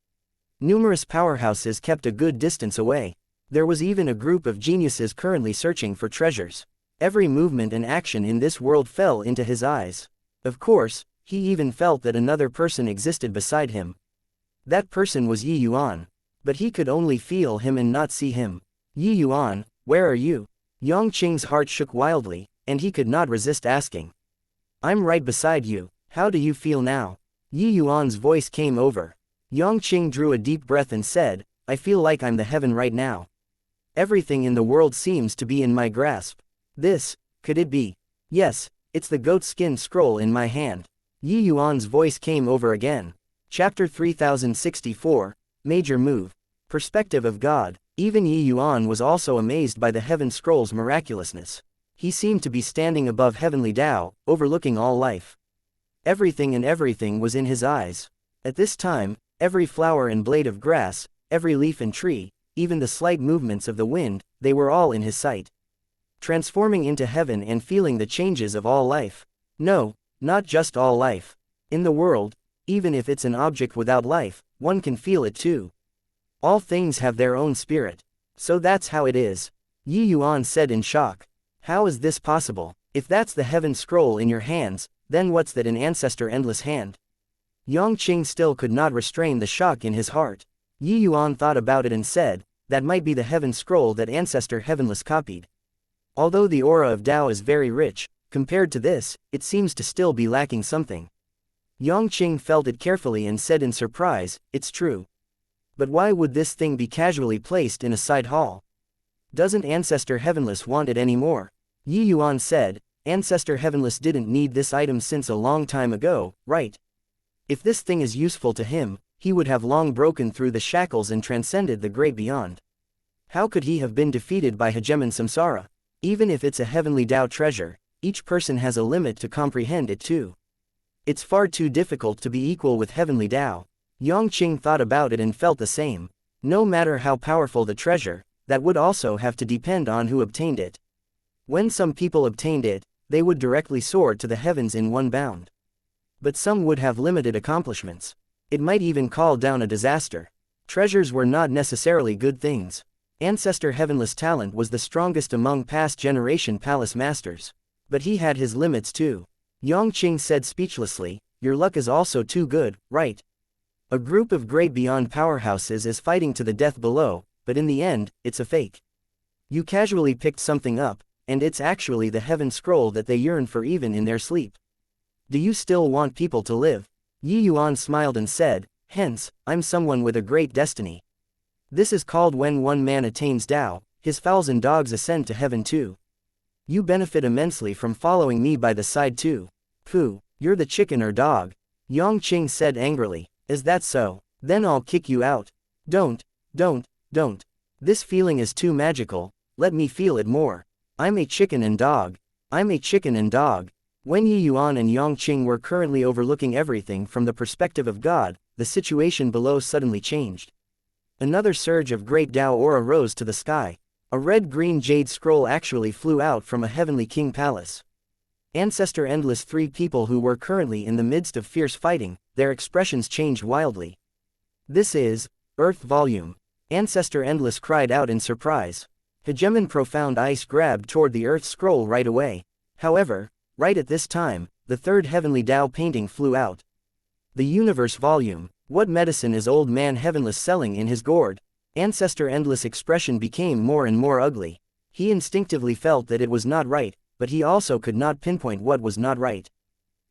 Numerous powerhouses kept a good distance away. There was even a group of geniuses currently searching for treasures. Every movement and action in this world fell into his eyes. Of course, he even felt that another person existed beside him. That person was Yi Yuan. But he could only feel him and not see him. Yi Yuan, where are you? Yang Qing's heart shook wildly, and he could not resist asking. I'm right beside you, how do you feel now? Yi Yuan's voice came over. Yang Qing drew a deep breath and said, I feel like I'm the heaven right now. Everything in the world seems to be in my grasp. Could it be? Yes, it's the goat skin scroll in my hand. Yi Yuan's voice came over again. Chapter 3064, Major Move. Perspective of God. Even Yi Yuan was also amazed by the Heaven Scroll's miraculousness. He seemed to be standing above Heavenly Tao, overlooking all life. Everything was in his eyes. At this time, every flower and blade of grass, every leaf and tree, even the slight movements of the wind, they were all in his sight. Transforming into heaven and feeling the changes of all life. No, not just all life. In the world, even if it's an object without life, one can feel it too. All things have their own spirit. So that's how it is. Yi Yuan said in shock. How is this possible? If that's the Heaven Scroll in your hands, then what's that in Ancestor Endless' hand? Yang Qing still could not restrain the shock in his heart. Yi Yuan thought about it and said, that might be the Heaven Scroll that Ancestor Heavenless copied. Although the aura of Tao is very rich, compared to this, it seems to still be lacking something. Yang Qing felt it carefully and said in surprise, it's true. But why would this thing be casually placed in a side hall? Doesn't Ancestor Heavenless want it anymore? Yi Yuan said, Ancestor Heavenless didn't need this item since a long time ago, right? If this thing is useful to him, he would have long broken through the shackles and transcended the great beyond. How could he have been defeated by Hegemon Samsara? Even if it's a Heavenly Tao treasure, each person has a limit to comprehend it too. It's far too difficult to be equal with heavenly Tao. Yang Qing thought about it and felt the same. No matter how powerful the treasure, that would also have to depend on who obtained it. When some people obtained it, they would directly soar to the heavens in one bound. But some would have limited accomplishments. It might even call down a disaster. Treasures were not necessarily good things. Ancestor Heavenless talent was the strongest among past generation palace masters. But he had his limits too. Yang Qing said speechlessly, your luck is also too good, right? A group of great beyond powerhouses is fighting to the death below, but in the end, it's a fake. You casually picked something up, and it's actually the heaven scroll that they yearn for even in their sleep. Do you still want people to live? Yi Yuan smiled and said, hence, I'm someone with a great destiny. This is called when one man attains Tao, his fowls and dogs ascend to heaven too. You benefit immensely from following me by the side too. Pooh, you're the chicken or dog. Yang Qing said angrily, is that so? Then I'll kick you out. Don't. This feeling is too magical, let me feel it more. I'm a chicken and dog. I'm a chicken and dog. When Yi Yuan and Yang Qing were currently overlooking everything from the perspective of God, the situation below suddenly changed. Another surge of great Tao aura rose to the sky. A red-green jade scroll actually flew out from a heavenly king palace. Ancestor Endless, three people who were currently in the midst of fierce fighting, their expressions changed wildly. This is Earth Volume. Ancestor Endless cried out in surprise. Hegemon Profound Ice grabbed toward the Earth scroll right away. However, right at this time, the third heavenly Tao painting flew out. The Universe Volume. What medicine is Old Man Heavenless selling in his gourd? Ancestor Endless' expression became more and more ugly. He instinctively felt that it was not right, but he also could not pinpoint what was not right.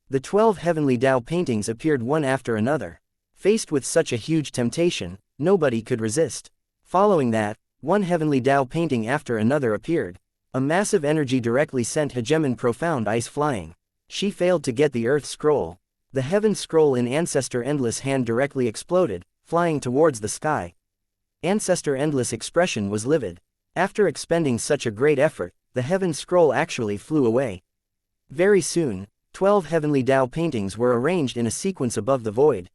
The 12 heavenly Tao paintings appeared one after another. Faced with such a huge temptation, nobody could resist. Following that, one heavenly Tao painting after another appeared. A massive energy directly sent Hegemon Profound Ice flying. She failed to get the Earth Scroll. The Heaven Scroll in Ancestor Endless' hand directly exploded, flying towards the sky. Ancestor Endless' expression was livid. After expending such a great effort, the Heaven Scroll actually flew away. Very soon, 12 heavenly Tao paintings were arranged in a sequence above the void.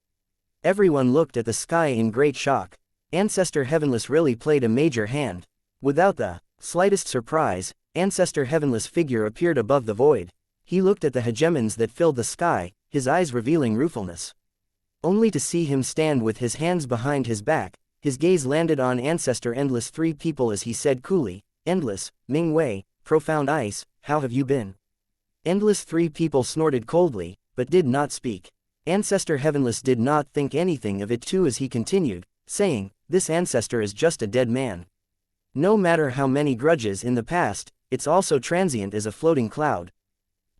Everyone looked at the sky in great shock. Ancestor Heavenless really played a major hand. Without the slightest surprise, Ancestor Heavenless' figure appeared above the void. He looked at the hegemons that filled the sky, his eyes revealing ruefulness. Only to see him stand with his hands behind his back, his gaze landed on Ancestor Endless, three people, as he said coolly, Endless, Ming Wei, Profound Ice, how have you been? Endless, three people snorted coldly, but did not speak. Ancestor Heavenless did not think anything of it too as he continued, saying, this ancestor is just a dead man. No matter how many grudges in the past, it's also transient as a floating cloud.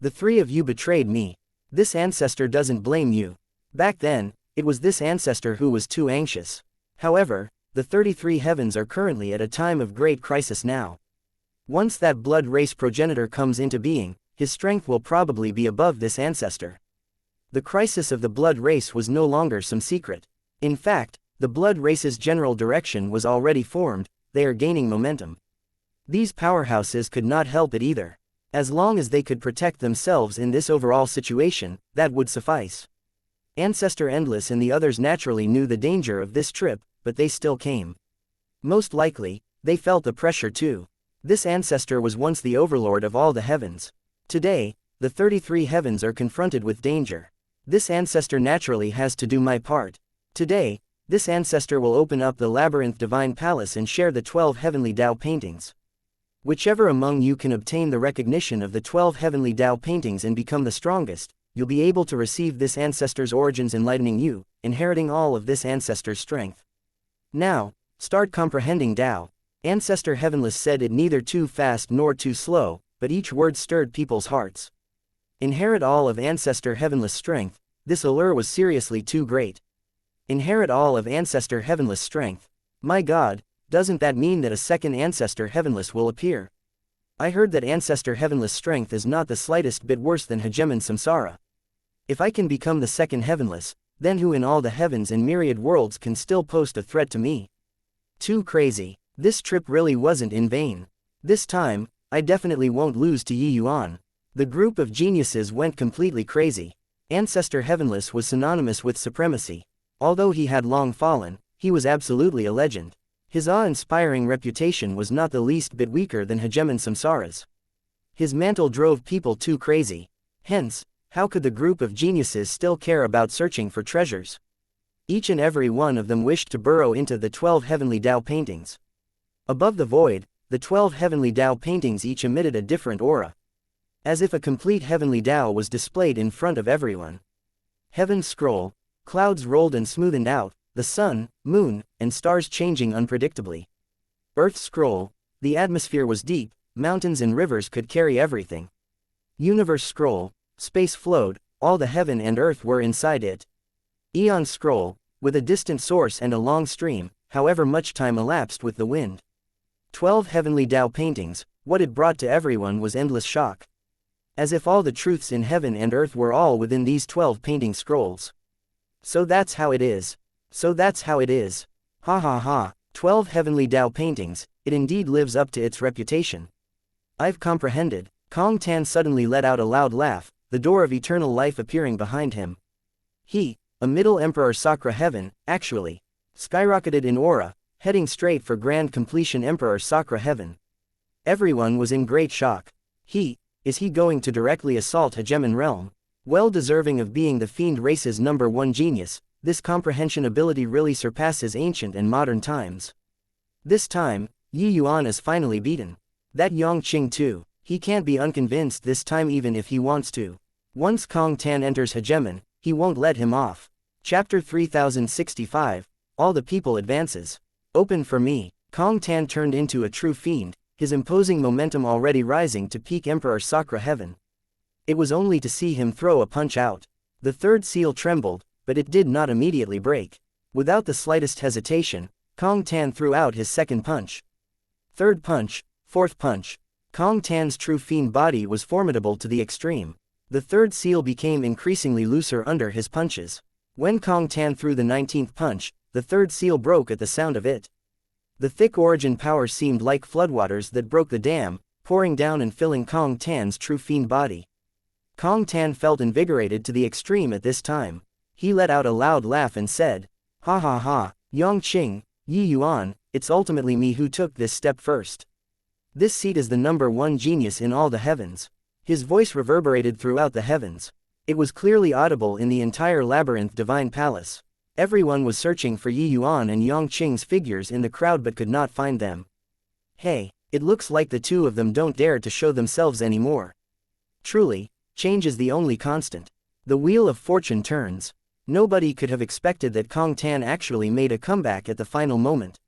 The three of you betrayed me. This ancestor doesn't blame you. Back then, it was this ancestor who was too anxious. However, the 33 heavens are currently at a time of great crisis now. Once that blood race progenitor comes into being, his strength will probably be above this ancestor. The crisis of the blood race was no longer some secret. In fact, the blood race's general direction was already formed, they are gaining momentum. These powerhouses could not help it either. As long as they could protect themselves in this overall situation, that would suffice. Ancestor Endless and the others naturally knew the danger of this trip, but they still came. Most likely, they felt the pressure too. This ancestor was once the overlord of all the heavens. Today, the 33 heavens are confronted with danger. This ancestor naturally has to do my part. Today, this ancestor will open up the Labyrinth Divine Palace and share the 12 heavenly Tao paintings. Whichever among you can obtain the recognition of the 12 heavenly Tao paintings and become the strongest, you'll be able to receive this ancestor's origins, enlightening you, inheriting all of this ancestor's strength. Now, start comprehending Tao. Ancestor Heavenless said it neither too fast nor too slow, but each word stirred people's hearts. Inherit all of Ancestor Heavenless' strength, this allure was seriously too great. Inherit all of Ancestor Heavenless' strength. My God, doesn't that mean that a second Ancestor Heavenless will appear? I heard that Ancestor Heavenless' strength is not the slightest bit worse than Hegemon Samsara. If I can become the second Heavenless, then who in all the heavens and myriad worlds can still pose a threat to me? Too crazy. This trip really wasn't in vain. This time, I definitely won't lose to Yi Yuan. The group of geniuses went completely crazy. Ancestor Heavenless was synonymous with supremacy. Although he had long fallen, he was absolutely a legend. His awe-inspiring reputation was not the least bit weaker than Hegemon Samsara's. His mantle drove people too crazy. Hence, how could the group of geniuses still care about searching for treasures? Each and every one of them wished to burrow into the 12 heavenly Tao paintings. Above the void, the 12 heavenly Tao paintings each emitted a different aura. As if a complete heavenly Tao was displayed in front of everyone. Heaven's scroll, clouds rolled and smoothened out, the sun, moon, and stars changing unpredictably. Earth's scroll, the atmosphere was deep, mountains and rivers could carry everything. Universe scroll, space flowed, all the heaven and earth were inside it. Eon's scroll, with a distant source and a long stream, however much time elapsed with the wind. 12 heavenly Tao paintings, what it brought to everyone was endless shock. As if all the truths in heaven and earth were all within these 12 painting scrolls. So that's how it is. So that's how it is. Ha ha ha, 12 heavenly Tao paintings, it indeed lives up to its reputation. I've comprehended. Kong Tan suddenly let out a loud laugh, the door of eternal life appearing behind him. He, a middle Emperor Sakra Heaven, actually skyrocketed in aura, heading straight for Grand Completion Emperor Sakra Heaven. Everyone was in great shock. Is he going to directly assault Hegemon Realm? Well deserving of being the fiend race's #1 genius, this comprehension ability really surpasses ancient and modern times. This time, Yuan is finally beaten. That Yongqing too, he can't be unconvinced this time even if he wants to. Once Kong Tan enters Hegemon, he won't let him off. Chapter 3065, All the People Advances. Open for me. Kong Tan turned into a true fiend, his imposing momentum already rising to peak Emperor Sakra Heaven. It was only to see him throw a punch out. The third seal trembled, but it did not immediately break. Without the slightest hesitation, Kong Tan threw out his second punch. Third punch, fourth punch. Kong Tan's true fiend body was formidable to the extreme. The third seal became increasingly looser under his punches. When Kong Tan threw the 19th punch, the third seal broke at the sound of it. The thick origin power seemed like floodwaters that broke the dam, pouring down and filling Kong Tan's true fiend body. Kong Tan felt invigorated to the extreme at this time. He let out a loud laugh and said, "Ha ha ha, Yongqing, Yuan, it's ultimately me who took this step first. This seat is the #1 genius in all the heavens." His voice reverberated throughout the heavens. It was clearly audible in the entire labyrinth divine palace. Everyone was searching for Yuan and Yongqing's figures in the crowd but could not find them. Hey, it looks like the two of them don't dare to show themselves anymore. Truly, change is the only constant. The wheel of fortune turns. Nobody could have expected that Kong Tan actually made a comeback at the final moment.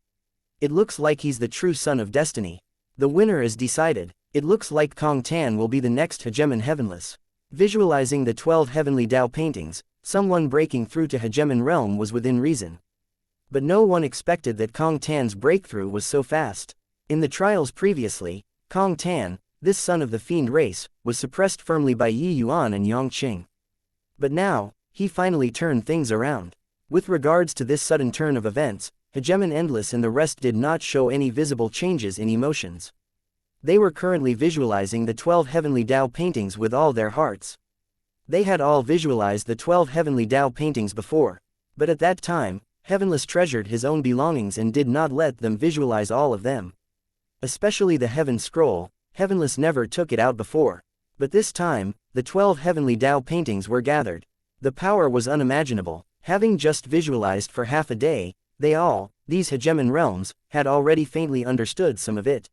It looks like he's the true son of destiny. The winner is decided. It looks like Kong Tan will be the next Hegemon Heavenless. Visualizing the 12 heavenly Tao paintings, someone breaking through to Hegemon Realm was within reason. But no one expected that Kong Tan's breakthrough was so fast. In the trials previously, Kong Tan, this son of the fiend race, was suppressed firmly by Yuan and Yongqing. But now, he finally turned things around. With regards to this sudden turn of events, Hegemon Endless and the rest did not show any visible changes in emotions. They were currently visualizing the 12 heavenly Tao paintings with all their hearts. They had all visualized the 12 heavenly Tao paintings before, but at that time, Heavenless treasured his own belongings and did not let them visualize all of them. Especially the Heaven Scroll, Heavenless never took it out before. But this time, the 12 heavenly Tao paintings were gathered. The power was unimaginable. Having just visualized for half a day, these Hegemon realms, had already faintly understood some of it.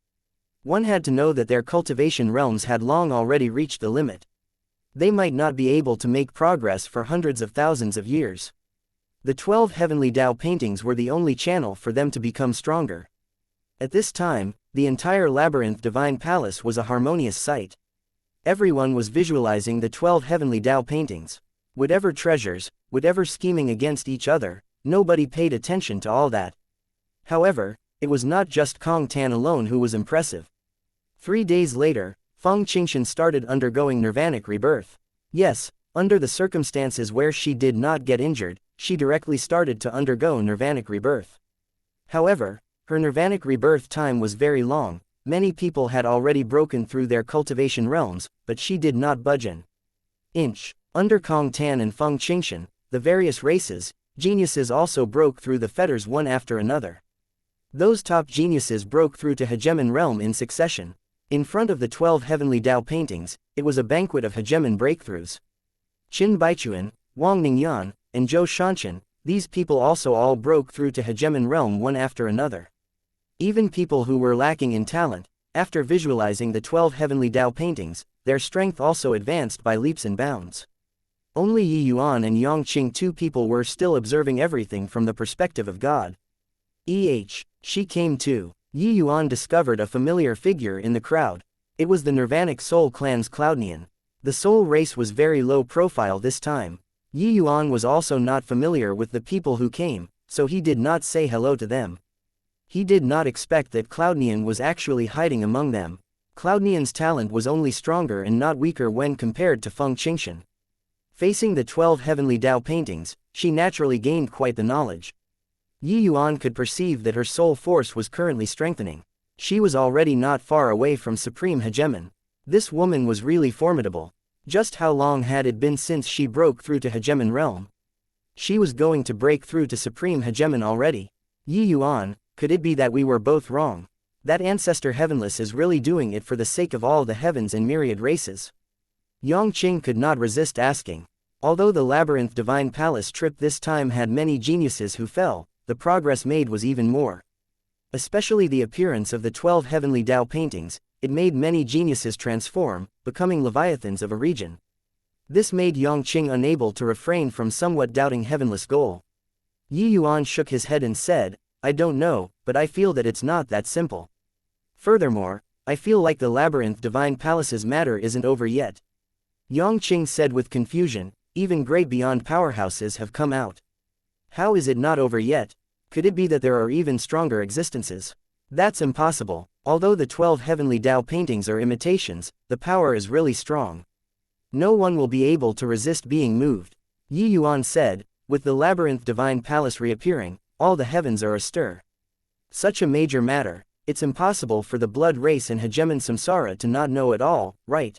One had to know that their cultivation realms had long already reached the limit. They might not be able to make progress for hundreds of thousands of years. The 12 heavenly Tao paintings were the only channel for them to become stronger. At this time, the entire labyrinth divine palace was a harmonious sight. Everyone was visualizing the 12 heavenly Tao paintings. Whatever treasures, whatever scheming against each other, nobody paid attention to all that. However, it was not just Kong Tan alone who was impressive. 3 days later, Feng Qingshan started undergoing nirvanic rebirth. Yes, under the circumstances where she did not get injured, she directly started to undergo nirvanic rebirth. However, her nirvanic rebirth time was very long, Many people had already broken through their cultivation realms, but she did not budge an inch. Under Kong Tan and Feng Qingshan, the various races, geniuses also broke through the fetters one after another. Those top geniuses broke through to hegemon realm in succession. In front of the 12 heavenly Tao paintings, it was a banquet of hegemon breakthroughs. Qin Baichuan, Wang Ningyan, and Zhou Shanshan, these people also all broke through to hegemon realm one after another. Even people who were lacking in talent, after visualizing the 12 heavenly Tao paintings, their strength also advanced by leaps and bounds. Only Yi Yuan and Yang Qing, two people, were still observing everything from the perspective of God. She came too. Yi Yuan discovered a familiar figure in the crowd. It was the Nirvanic Soul clan's Cloudnian. The Soul race was very low profile this time. Yi Yuan was also not familiar with the people who came, so he did not say hello to them. He did not expect that Cloudnian was actually hiding among them. Cloudnian's talent was only stronger and not weaker when compared to Feng Qingshan. Facing the 12 heavenly Tao paintings, she naturally gained quite the knowledge. Yi Yuan could perceive that her soul force was currently strengthening. She was already not far away from Supreme Hegemon. This woman was really formidable. Just how long had it been since she broke through to Hegemon realm? She was going to break through to Supreme Hegemon already. Yi Yuan, could it be that we were both wrong? That ancestor heavenless is really doing it for the sake of all the heavens and myriad races? Yang Qing could not resist asking. Although the Labyrinth Divine Palace trip this time had many geniuses who fell, the progress made was even more. Especially the appearance of the 12 heavenly Tao paintings, it made many geniuses transform, becoming leviathans of a region. This made Yang Qing unable to refrain from somewhat doubting heavenless goal. Yi Yuan shook his head and said, I don't know, but I feel that it's not that simple. Furthermore, I feel like the Labyrinth Divine Palace's matter isn't over yet. Yang Qing said with confusion, even great beyond powerhouses have come out. How is it not over yet? Could it be that there are even stronger existences? That's impossible. Although the 12 heavenly Tao paintings are imitations, the power is really strong. No one will be able to resist being moved. Yi Yuan said, with the Labyrinth Divine Palace reappearing, all the heavens are astir. Such a major matter, it's impossible for the blood race and hegemon samsara to not know it all, right?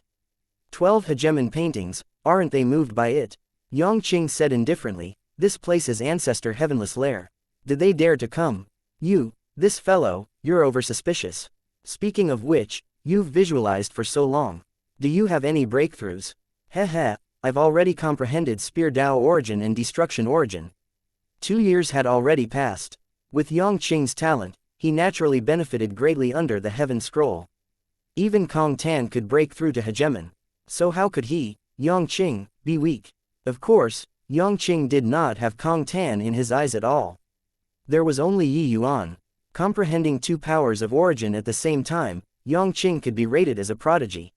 12 hegemon paintings, aren't they moved by it? Yang Qing said indifferently, this place is ancestor heavenless lair. Did they dare to come? You, this fellow, you're over-suspicious. Speaking of which, you've visualized for so long. Do you have any breakthroughs? Heh, I've already comprehended Spear Dao origin and destruction origin. 2 years had already passed. With Yang Qing's talent, he naturally benefited greatly under the Heaven Scroll. Even Kong Tan could break through to hegemon. So how could he, Yang Qing, be weak? Of course, Yang Qing did not have Kong Tan in his eyes at all. There was only Yi Yuan. Comprehending two powers of origin at the same time, Yang Qing could be rated as a prodigy.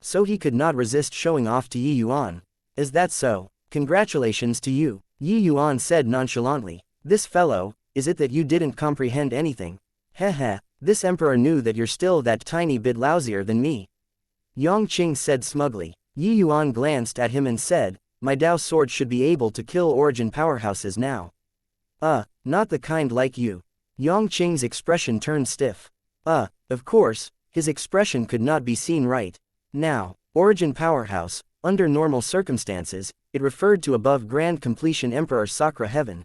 So he could not resist showing off to Yi Yuan. Is that so? Congratulations to you, Yi Yuan said nonchalantly. This fellow, is it that you didn't comprehend anything? Heh, this emperor knew that you're still that tiny bit lousier than me. Yang Qing said smugly. Yi Yuan glanced at him and said, my Dao sword should be able to kill origin powerhouses now. Not the kind like you. Yang Qing's expression turned stiff. Of course, his expression could not be seen right. Now, origin powerhouse, under normal circumstances, it referred to above grand completion Emperor Sakra Heaven.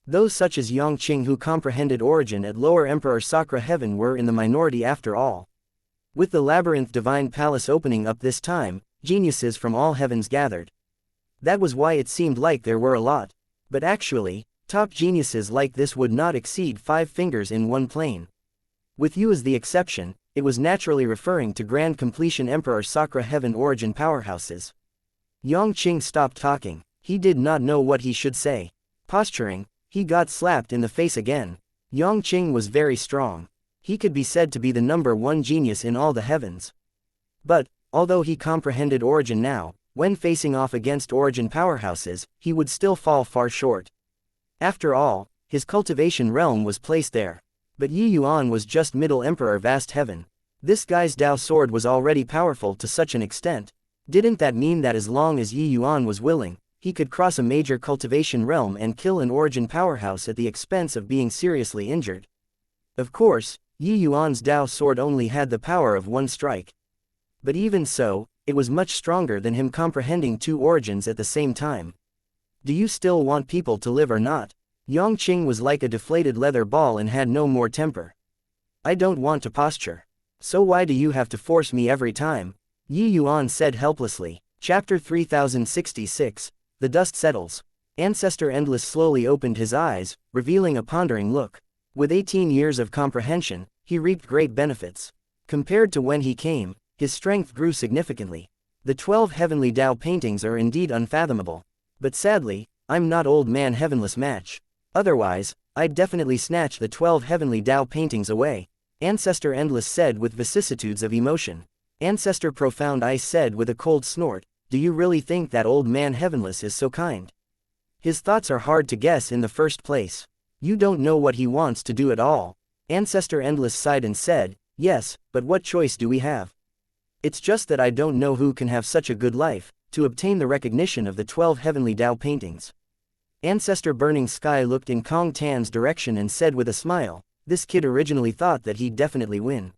Those such as Yang Qing who comprehended origin at lower Emperor Sakra Heaven were in the minority after all. With the Labyrinth Divine Palace opening up this time, geniuses from all heavens gathered. That was why it seemed like there were a lot. But actually, top geniuses like this would not exceed 5 fingers in one plane. With you as the exception, it was naturally referring to grand completion Emperor Sakra Heaven origin powerhouses. Yang Qing stopped talking. He did not know what he should say. Posturing, he got slapped in the face again. Yang Qing was very strong. He could be said to be the #1 genius in all the heavens. But, although he comprehended origin now, when facing off against origin powerhouses, he would still fall far short. After all, his cultivation realm was placed there. But Yi Yuan was just middle emperor vast heaven. This guy's Dao sword was already powerful to such an extent. Didn't that mean that as long as Yi Yuan was willing, he could cross a major cultivation realm and kill an origin powerhouse at the expense of being seriously injured? Of course, Yi Yuan's Dao sword only had the power of one strike. But even so, it was much stronger than him comprehending two origins at the same time. Do you still want people to live or not? Yang Qing was like a deflated leather ball and had no more temper. I don't want to posture. So why do you have to force me every time? Yi Yuan said helplessly. Chapter 3066, The Dust Settles. Ancestor Endless slowly opened his eyes, revealing a pondering look. With 18 years of comprehension, he reaped great benefits. Compared to when he came, his strength grew significantly. The 12 heavenly Tao paintings are indeed unfathomable. But sadly, I'm not old man heavenless match. Otherwise, I'd definitely snatch the 12 heavenly Tao paintings away, Ancestor Endless said with vicissitudes of emotion. Ancestor Profound Ice said with a cold snort, do you really think that old man heavenless is so kind? His thoughts are hard to guess in the first place. You don't know what he wants to do at all. Ancestor Endless sighed and said, yes, but what choice do we have? It's just that I don't know who can have such a good life, to obtain the recognition of the 12 heavenly Tao paintings. Ancestor Burning Sky looked in Kong Tan's direction and said with a smile, this kid originally thought that he'd definitely win.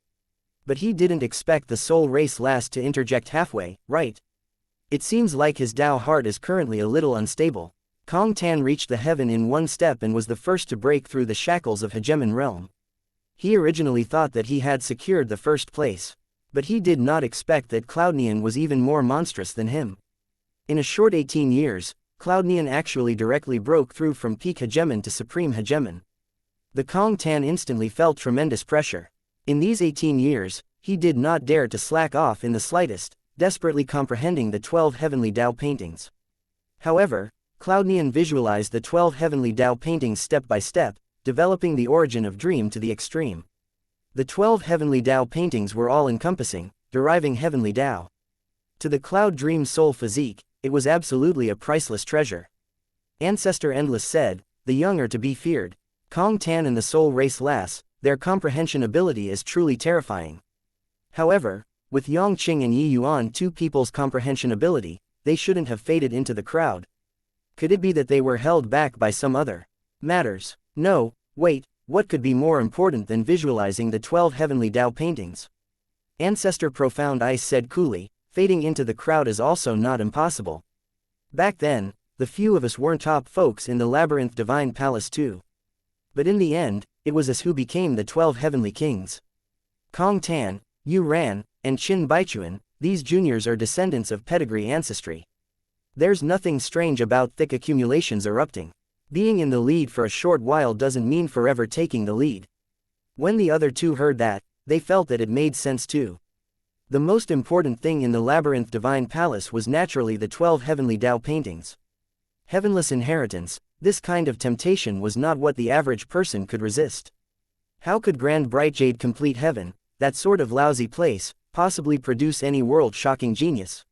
But he didn't expect the soul race last to interject halfway, right? It seems like his Tao heart is currently a little unstable. Kong Tan reached the heaven in one step and was the first to break through the shackles of hegemon realm. He originally thought that he had secured the first place. But he did not expect that Cloudneon was even more monstrous than him. In a short 18 years, Cloudneon actually directly broke through from peak hegemon to supreme hegemon. The Kong Tan instantly felt tremendous pressure. In these 18 years, he did not dare to slack off in the slightest, desperately comprehending the 12 heavenly Tao paintings. However, Cloudneon visualized the 12 heavenly Tao paintings step by step, developing the origin of dream to the extreme. The 12 heavenly Tao paintings were all-encompassing, deriving heavenly Tao. To the Cloud Dream soul physique, it was absolutely a priceless treasure. Ancestor Endless said, the young are to be feared. Kong Tan and the soul race lass, their comprehension ability is truly terrifying. However, with Yang Qing and Yi Yuan, two people's comprehension ability, they shouldn't have faded into the crowd. Could it be that they were held back by some other matters? No, wait, what could be more important than visualizing the 12 heavenly Tao paintings? Ancestor Profound Ice said coolly, fading into the crowd is also not impossible. Back then, the few of us weren't top folks in the Labyrinth Divine Palace too. But in the end, it was us who became the 12 heavenly kings. Kong Tan, Yuan, and Qin Baichuan, these juniors are descendants of pedigree ancestry. There's nothing strange about thick accumulations erupting. Being in the lead for a short while doesn't mean forever taking the lead. When the other two heard that, they felt that it made sense too. The most important thing in the Labyrinth Divine Palace was naturally the 12 heavenly Tao paintings. Heavenless inheritance, this kind of temptation was not what the average person could resist. How could Grand Bright Jade complete heaven, that sort of lousy place, possibly produce any world-shocking genius?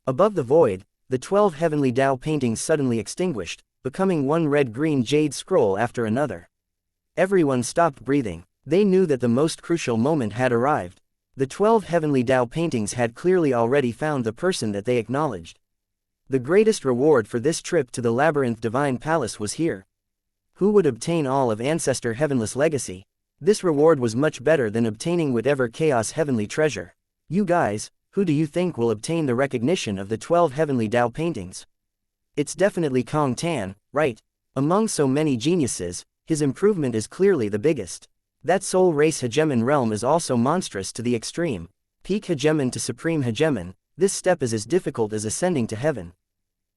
Above the void, the 12 heavenly Tao paintings suddenly extinguished, becoming one red-green jade scroll after another. Everyone stopped breathing. They knew that the most crucial moment had arrived. The 12 heavenly Tao paintings had clearly already found the person that they acknowledged. The greatest reward for this trip to the Labyrinth Divine Palace was here. Who would obtain all of Ancestor Heavenless legacy? This reward was much better than obtaining whatever Chaos Heavenly treasure. You guys, who do you think will obtain the recognition of the 12 heavenly Tao paintings? It's definitely Kong Tan, right? Among so many geniuses, his improvement is clearly the biggest. That soul race hegemon realm is also monstrous to the extreme. Peak hegemon to supreme hegemon, this step is as difficult as ascending to heaven.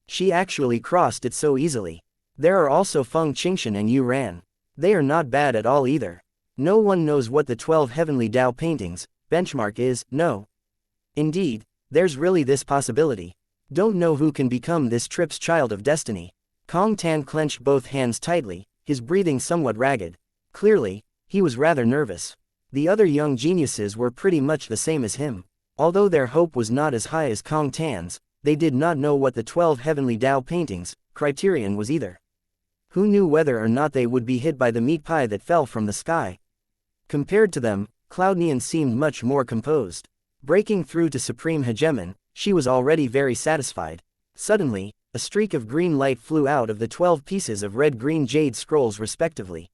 She actually crossed it so easily. There are also Feng Qingshan and Yuan. They are not bad at all either. No one knows what the 12 heavenly Tao paintings benchmark is, no. Indeed, there's really this possibility. Don't know who can become this trip's child of destiny. Kong Tan clenched both hands tightly, his breathing somewhat ragged. Clearly, he was rather nervous. The other young geniuses were pretty much the same as him. Although their hope was not as high as Kong Tan's, they did not know what the 12 heavenly Tao paintings criterion was either. Who knew whether or not they would be hit by the meat pie that fell from the sky? Compared to them, Cloudneon seemed much more composed. Breaking through to supreme hegemon, she was already very satisfied. Suddenly, a streak of green light flew out of the 12 pieces of red-green jade scrolls respectively.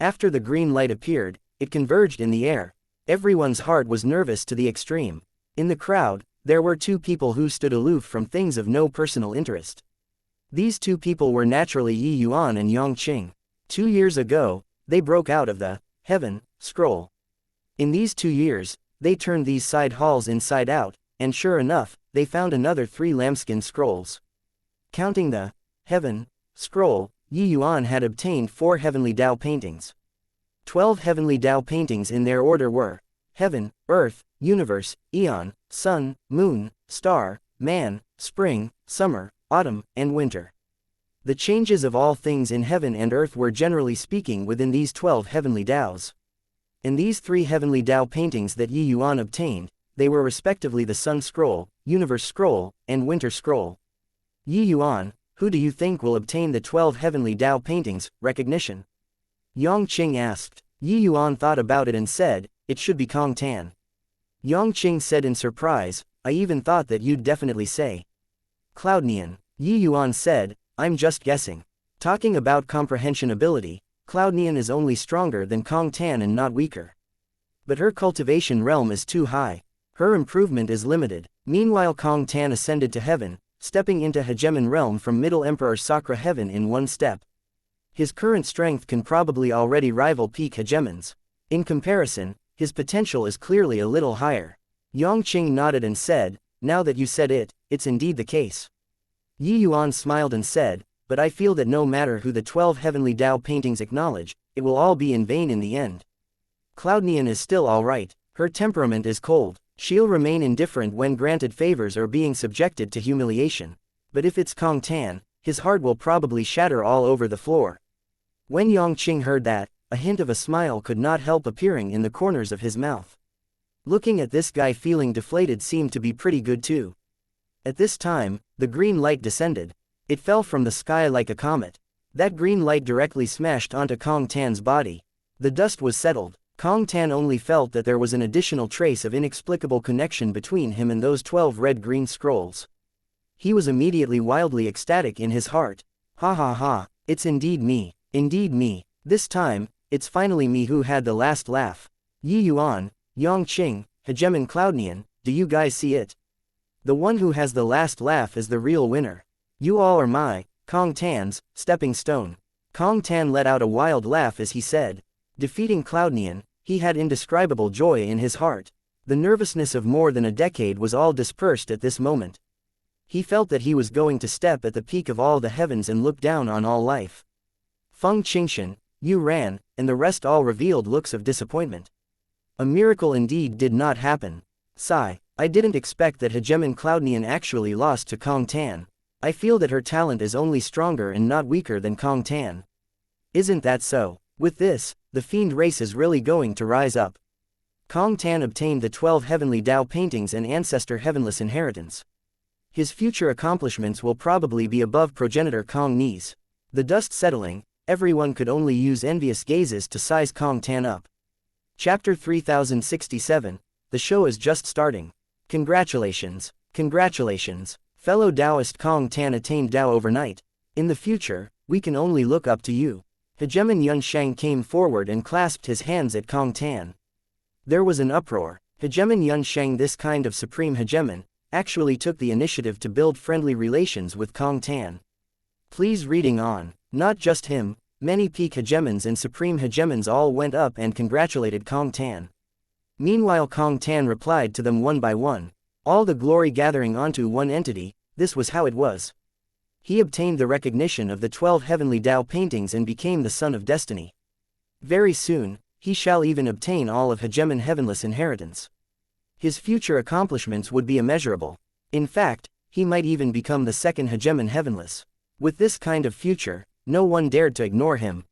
After the green light appeared, it converged in the air. Everyone's heart was nervous to the extreme. In the crowd, there were two people who stood aloof from things of no personal interest. These two people were naturally Yuan and Yongqing. 2 years ago, they broke out of the heaven scroll. In these 2 years, they turned these side halls inside out, and sure enough, they found another 3 lambskin scrolls. Counting the heaven scroll, Yuan had obtained 4 heavenly Tao paintings. 12 heavenly Tao paintings in their order were heaven, earth, universe, eon, sun, moon, star, man, spring, summer, autumn, and winter. The changes of all things in heaven and earth were generally speaking within these 12 heavenly Taos. In these 3 heavenly Tao paintings that Yuan obtained, they were respectively the Sun Scroll, Universe Scroll, and Winter Scroll. Yuan, who do you think will obtain the 12 heavenly Tao paintings, recognition? Yongqing asked. Yuan thought about it and said, it should be Kong Tan. Yongqing said in surprise, I even thought that you'd definitely say Cloudnian. Yuan said, I'm just guessing. Talking about comprehension ability, Cloudnian is only stronger than Kong Tan and not weaker. But her cultivation realm is too high. Her improvement is limited. Meanwhile Kong Tan ascended to heaven, stepping into Hegemon realm from Middle Emperor Sakra heaven in 1 step. His current strength can probably already rival peak Hegemons. In comparison, his potential is clearly a little higher. Yongqing nodded and said, now that you said it, it's indeed the case. Yuan smiled and said, but I feel that no matter who the 12 heavenly Tao paintings acknowledge, it will all be in vain in the end. Cloudnian is still alright, her temperament is cold, she'll remain indifferent when granted favors or being subjected to humiliation. But if it's Kong Tan, his heart will probably shatter all over the floor. When Yongqing heard that, a hint of a smile could not help appearing in the corners of his mouth. Looking at this guy feeling deflated seemed to be pretty good too. At this time, the green light descended. It fell from the sky like a comet. That green light directly smashed onto Kong Tan's body. The dust was settled. Kong Tan only felt that there was an additional trace of inexplicable connection between him and those 12 red-green scrolls. He was immediately wildly ecstatic in his heart. Ha ha ha, it's indeed me. Indeed me. This time, it's finally me who had the last laugh. Yuan, Yongqing, Hegemon Cloudnian, do you guys see it? The one who has the last laugh is the real winner. You all are my, Kong Tan's, stepping stone. Kong Tan let out a wild laugh as he said. Defeating Cloudnian, he had indescribable joy in his heart. The nervousness of more than a decade was all dispersed at this moment. He felt that he was going to step at the peak of all the heavens and look down on all life. Feng Qingshan, Yu Ran, and the rest all revealed looks of disappointment. A miracle indeed did not happen. Sigh, I didn't expect that Hegemon Cloudnian actually lost to Kong Tan. I feel that her talent is only stronger and not weaker than Kong Tan. Isn't that so? With this, the fiend race is really going to rise up. Kong Tan obtained the 12 heavenly Tao paintings and ancestor heavenless inheritance. His future accomplishments will probably be above progenitor Kong Ni's. The dust settling, everyone could only use envious gazes to size Kong Tan up. Chapter 3067, the show is just starting. Congratulations. Congratulations. Fellow Taoist Kong Tan attained Tao overnight. In the future, we can only look up to you. Hegemon Yunsheng came forward and clasped his hands at Kong Tan. There was an uproar. Hegemon Yunsheng, this kind of supreme hegemon, actually took the initiative to build friendly relations with Kong Tan. Please reading on. Not just him, many peak hegemons and supreme hegemons all went up and congratulated Kong Tan. Meanwhile Kong Tan replied to them one by one. All the glory gathering onto one entity, this was how it was. He obtained the recognition of the 12 heavenly Tao paintings and became the son of destiny. Very soon, he shall even obtain all of Hegemon heavenless inheritance. His future accomplishments would be immeasurable. In fact, he might even become the second Hegemon heavenless. With this kind of future, no one dared to ignore him.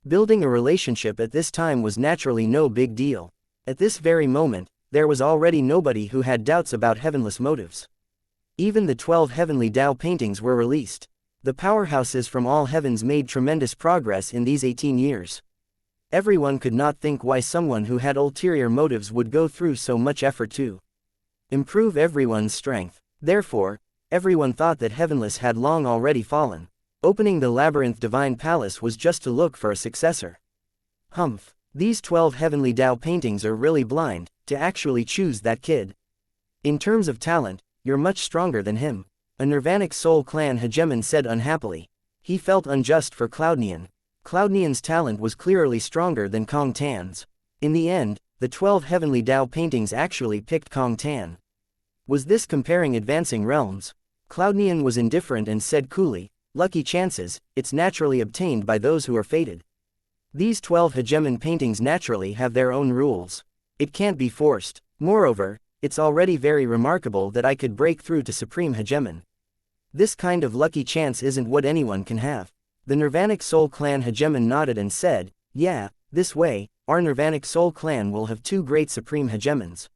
Building a relationship at this time was naturally no big deal. At this very moment, there was already nobody who had doubts about heavenless motives. Even the 12 heavenly Tao paintings were released. The powerhouses from all heavens made tremendous progress in these 18 years. Everyone could not think why someone who had ulterior motives would go through so much effort to improve everyone's strength. Therefore, everyone thought that heavenless had long already fallen. Opening the labyrinth divine palace was just to look for a successor. Humph. These 12 heavenly Tao paintings are really blind, to actually choose that kid. In terms of talent, you're much stronger than him. A Nirvanic Soul Clan hegemon said unhappily. He felt unjust for Cloudneon. Cloudneon's talent was clearly stronger than Kong Tan's. In the end, the 12 heavenly Tao paintings actually picked Kong Tan. Was this comparing advancing realms? Cloudneon was indifferent and said coolly, lucky chances, it's naturally obtained by those who are fated. These 12 hegemon paintings naturally have their own rules. It can't be forced. Moreover, it's already very remarkable that I could break through to Supreme Hegemon. This kind of lucky chance isn't what anyone can have. The Nirvanic Soul Clan hegemon nodded and said, yeah, this way, our Nirvanic Soul Clan will have 2 great Supreme Hegemons.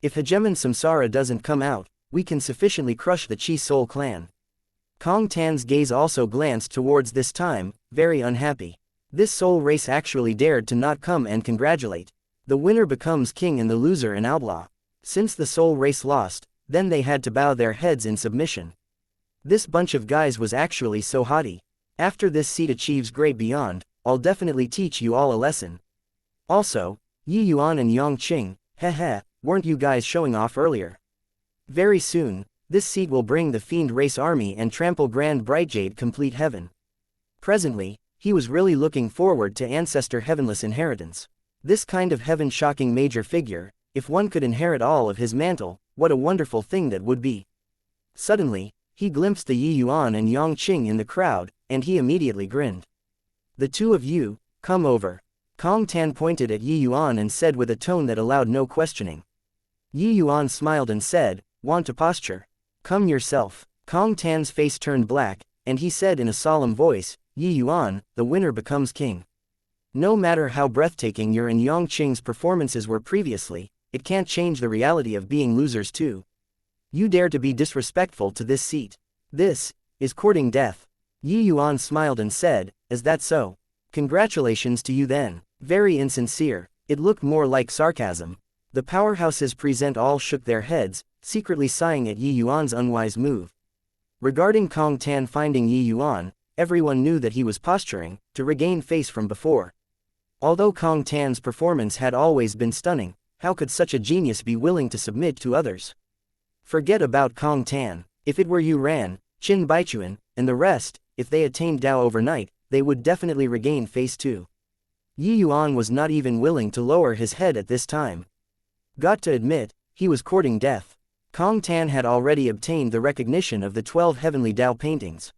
If Hegemon Samsara doesn't come out, we can sufficiently crush the Chi Soul Clan. Kong Tan's gaze also glanced towards this time, very unhappy. This soul race actually dared to not come and congratulate. The winner becomes king and the loser an outlaw. Since the soul race lost, then they had to bow their heads in submission. This bunch of guys was actually so haughty. After this seat achieves great beyond, I'll definitely teach you all a lesson. Also, Yi Yuan and Yang Qing, heh, weren't you guys showing off earlier? Very soon, this seat will bring the Fiend Race army and trample Grand Brightjade complete heaven. Presently, he was really looking forward to Ancestor Heavenless inheritance. This kind of heaven-shocking major figure, if one could inherit all of his mantle, what a wonderful thing that would be. Suddenly, he glimpsed the Yi Yuan and Yang Qing in the crowd, and he immediately grinned. The 2 of you, come over. Kong Tan pointed at Yi Yuan and said with a tone that allowed no questioning. Yi Yuan smiled and said, want to posture? Come yourself. Kong Tan's face turned black, and he said in a solemn voice, Yi Yuan, the winner becomes king. No matter how breathtaking your and Yang Qing's performances were previously, it can't change the reality of being losers too. You dare to be disrespectful to this seat. This is courting death. Yi Yuan smiled and said, is that so? Congratulations to you then. Very insincere. It looked more like sarcasm. The powerhouses present all shook their heads, secretly sighing at Yi Yuan's unwise move. Regarding Kong Tan finding Yi Yuan, everyone knew that he was posturing, to regain face from before. Although Kong Tan's performance had always been stunning, how could such a genius be willing to submit to others? Forget about Kong Tan. If it were Yuan, Qin Baichuan, and the rest, if they attained Dao overnight, they would definitely regain face too. Yi Yuan was not even willing to lower his head at this time. Got to admit, he was courting death. Kong Tan had already obtained the recognition of the 12 heavenly Dao paintings.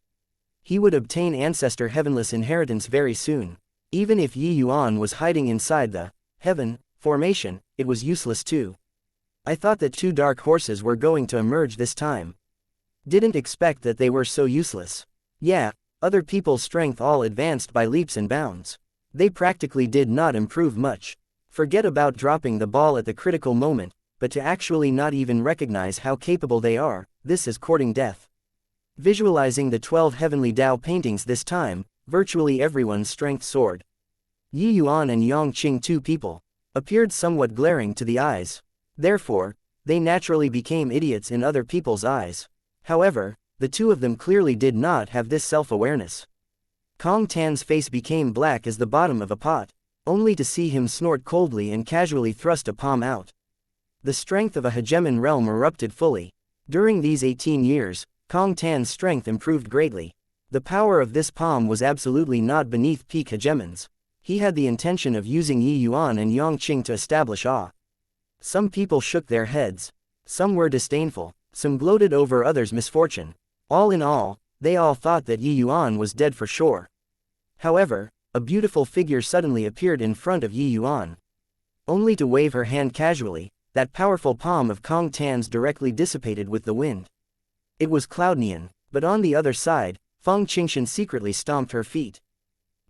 He would obtain Ancestor Heavenless inheritance very soon. Even if Yi Yuan was hiding inside the heaven formation, it was useless too. I thought that 2 dark horses were going to emerge this time. Didn't expect that they were so useless. Yeah, other people's strength all advanced by leaps and bounds. They practically did not improve much. Forget about dropping the ball at the critical moment, but to actually not even recognize how capable they are, this is courting death. Visualizing the 12 heavenly Dao paintings this time, virtually everyone's strength soared. Yi Yuan and Yang Qing, 2 people, appeared somewhat glaring to the eyes. Therefore, they naturally became idiots in other people's eyes. However, the 2 of them clearly did not have this self-awareness. Kong Tan's face became black as the bottom of a pot, only to see him snort coldly and casually thrust a palm out. The strength of a hegemon realm erupted fully. During these 18 years, Kong Tan's strength improved greatly. The power of this palm was absolutely not beneath peak hegemons. He had the intention of using Yi Yuan and Yang Qing to establish awe. Some people shook their heads. Some were disdainful. Some gloated over others' misfortune. All in all, they all thought that Yi Yuan was dead for sure. However, a beautiful figure suddenly appeared in front of Yi Yuan. Only to wave her hand casually, that powerful palm of Kong Tan's directly dissipated with the wind. It was Cloudneon, but on the other side, Feng Qingshan secretly stomped her feet.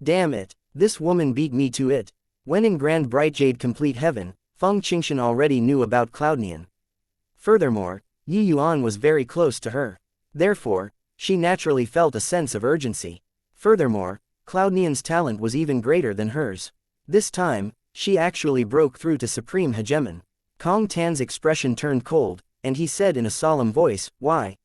Damn it, this woman beat me to it. When in Grand Brightjade Complete Heaven, Feng Qingshan already knew about Cloudneon. Furthermore, Yi Yuan was very close to her. Therefore, she naturally felt a sense of urgency. Furthermore, Cloudneon's talent was even greater than hers. This time, she actually broke through to Supreme Hegemon. Kong Tan's expression turned cold, and he said in a solemn voice, why?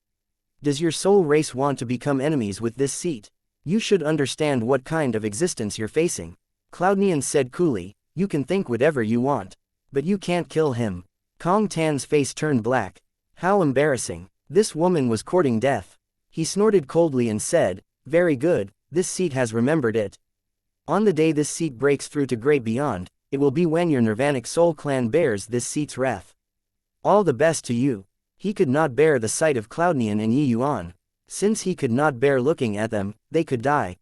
Does your soul race want to become enemies with this seat? You should understand what kind of existence you're facing. Cloudneon said coolly, You can think whatever you want. But you can't kill him. Kong Tan's face turned black. How embarrassing. This woman was courting death. He snorted coldly and said, very good, this seat has remembered it. On the day this seat breaks through to great beyond, it will be when your Nirvanic Soul clan bears this seat's wrath. All the best to you. He could not bear the sight of Cloudneon and Yi Yuan. Since he could not bear looking at them, they could die.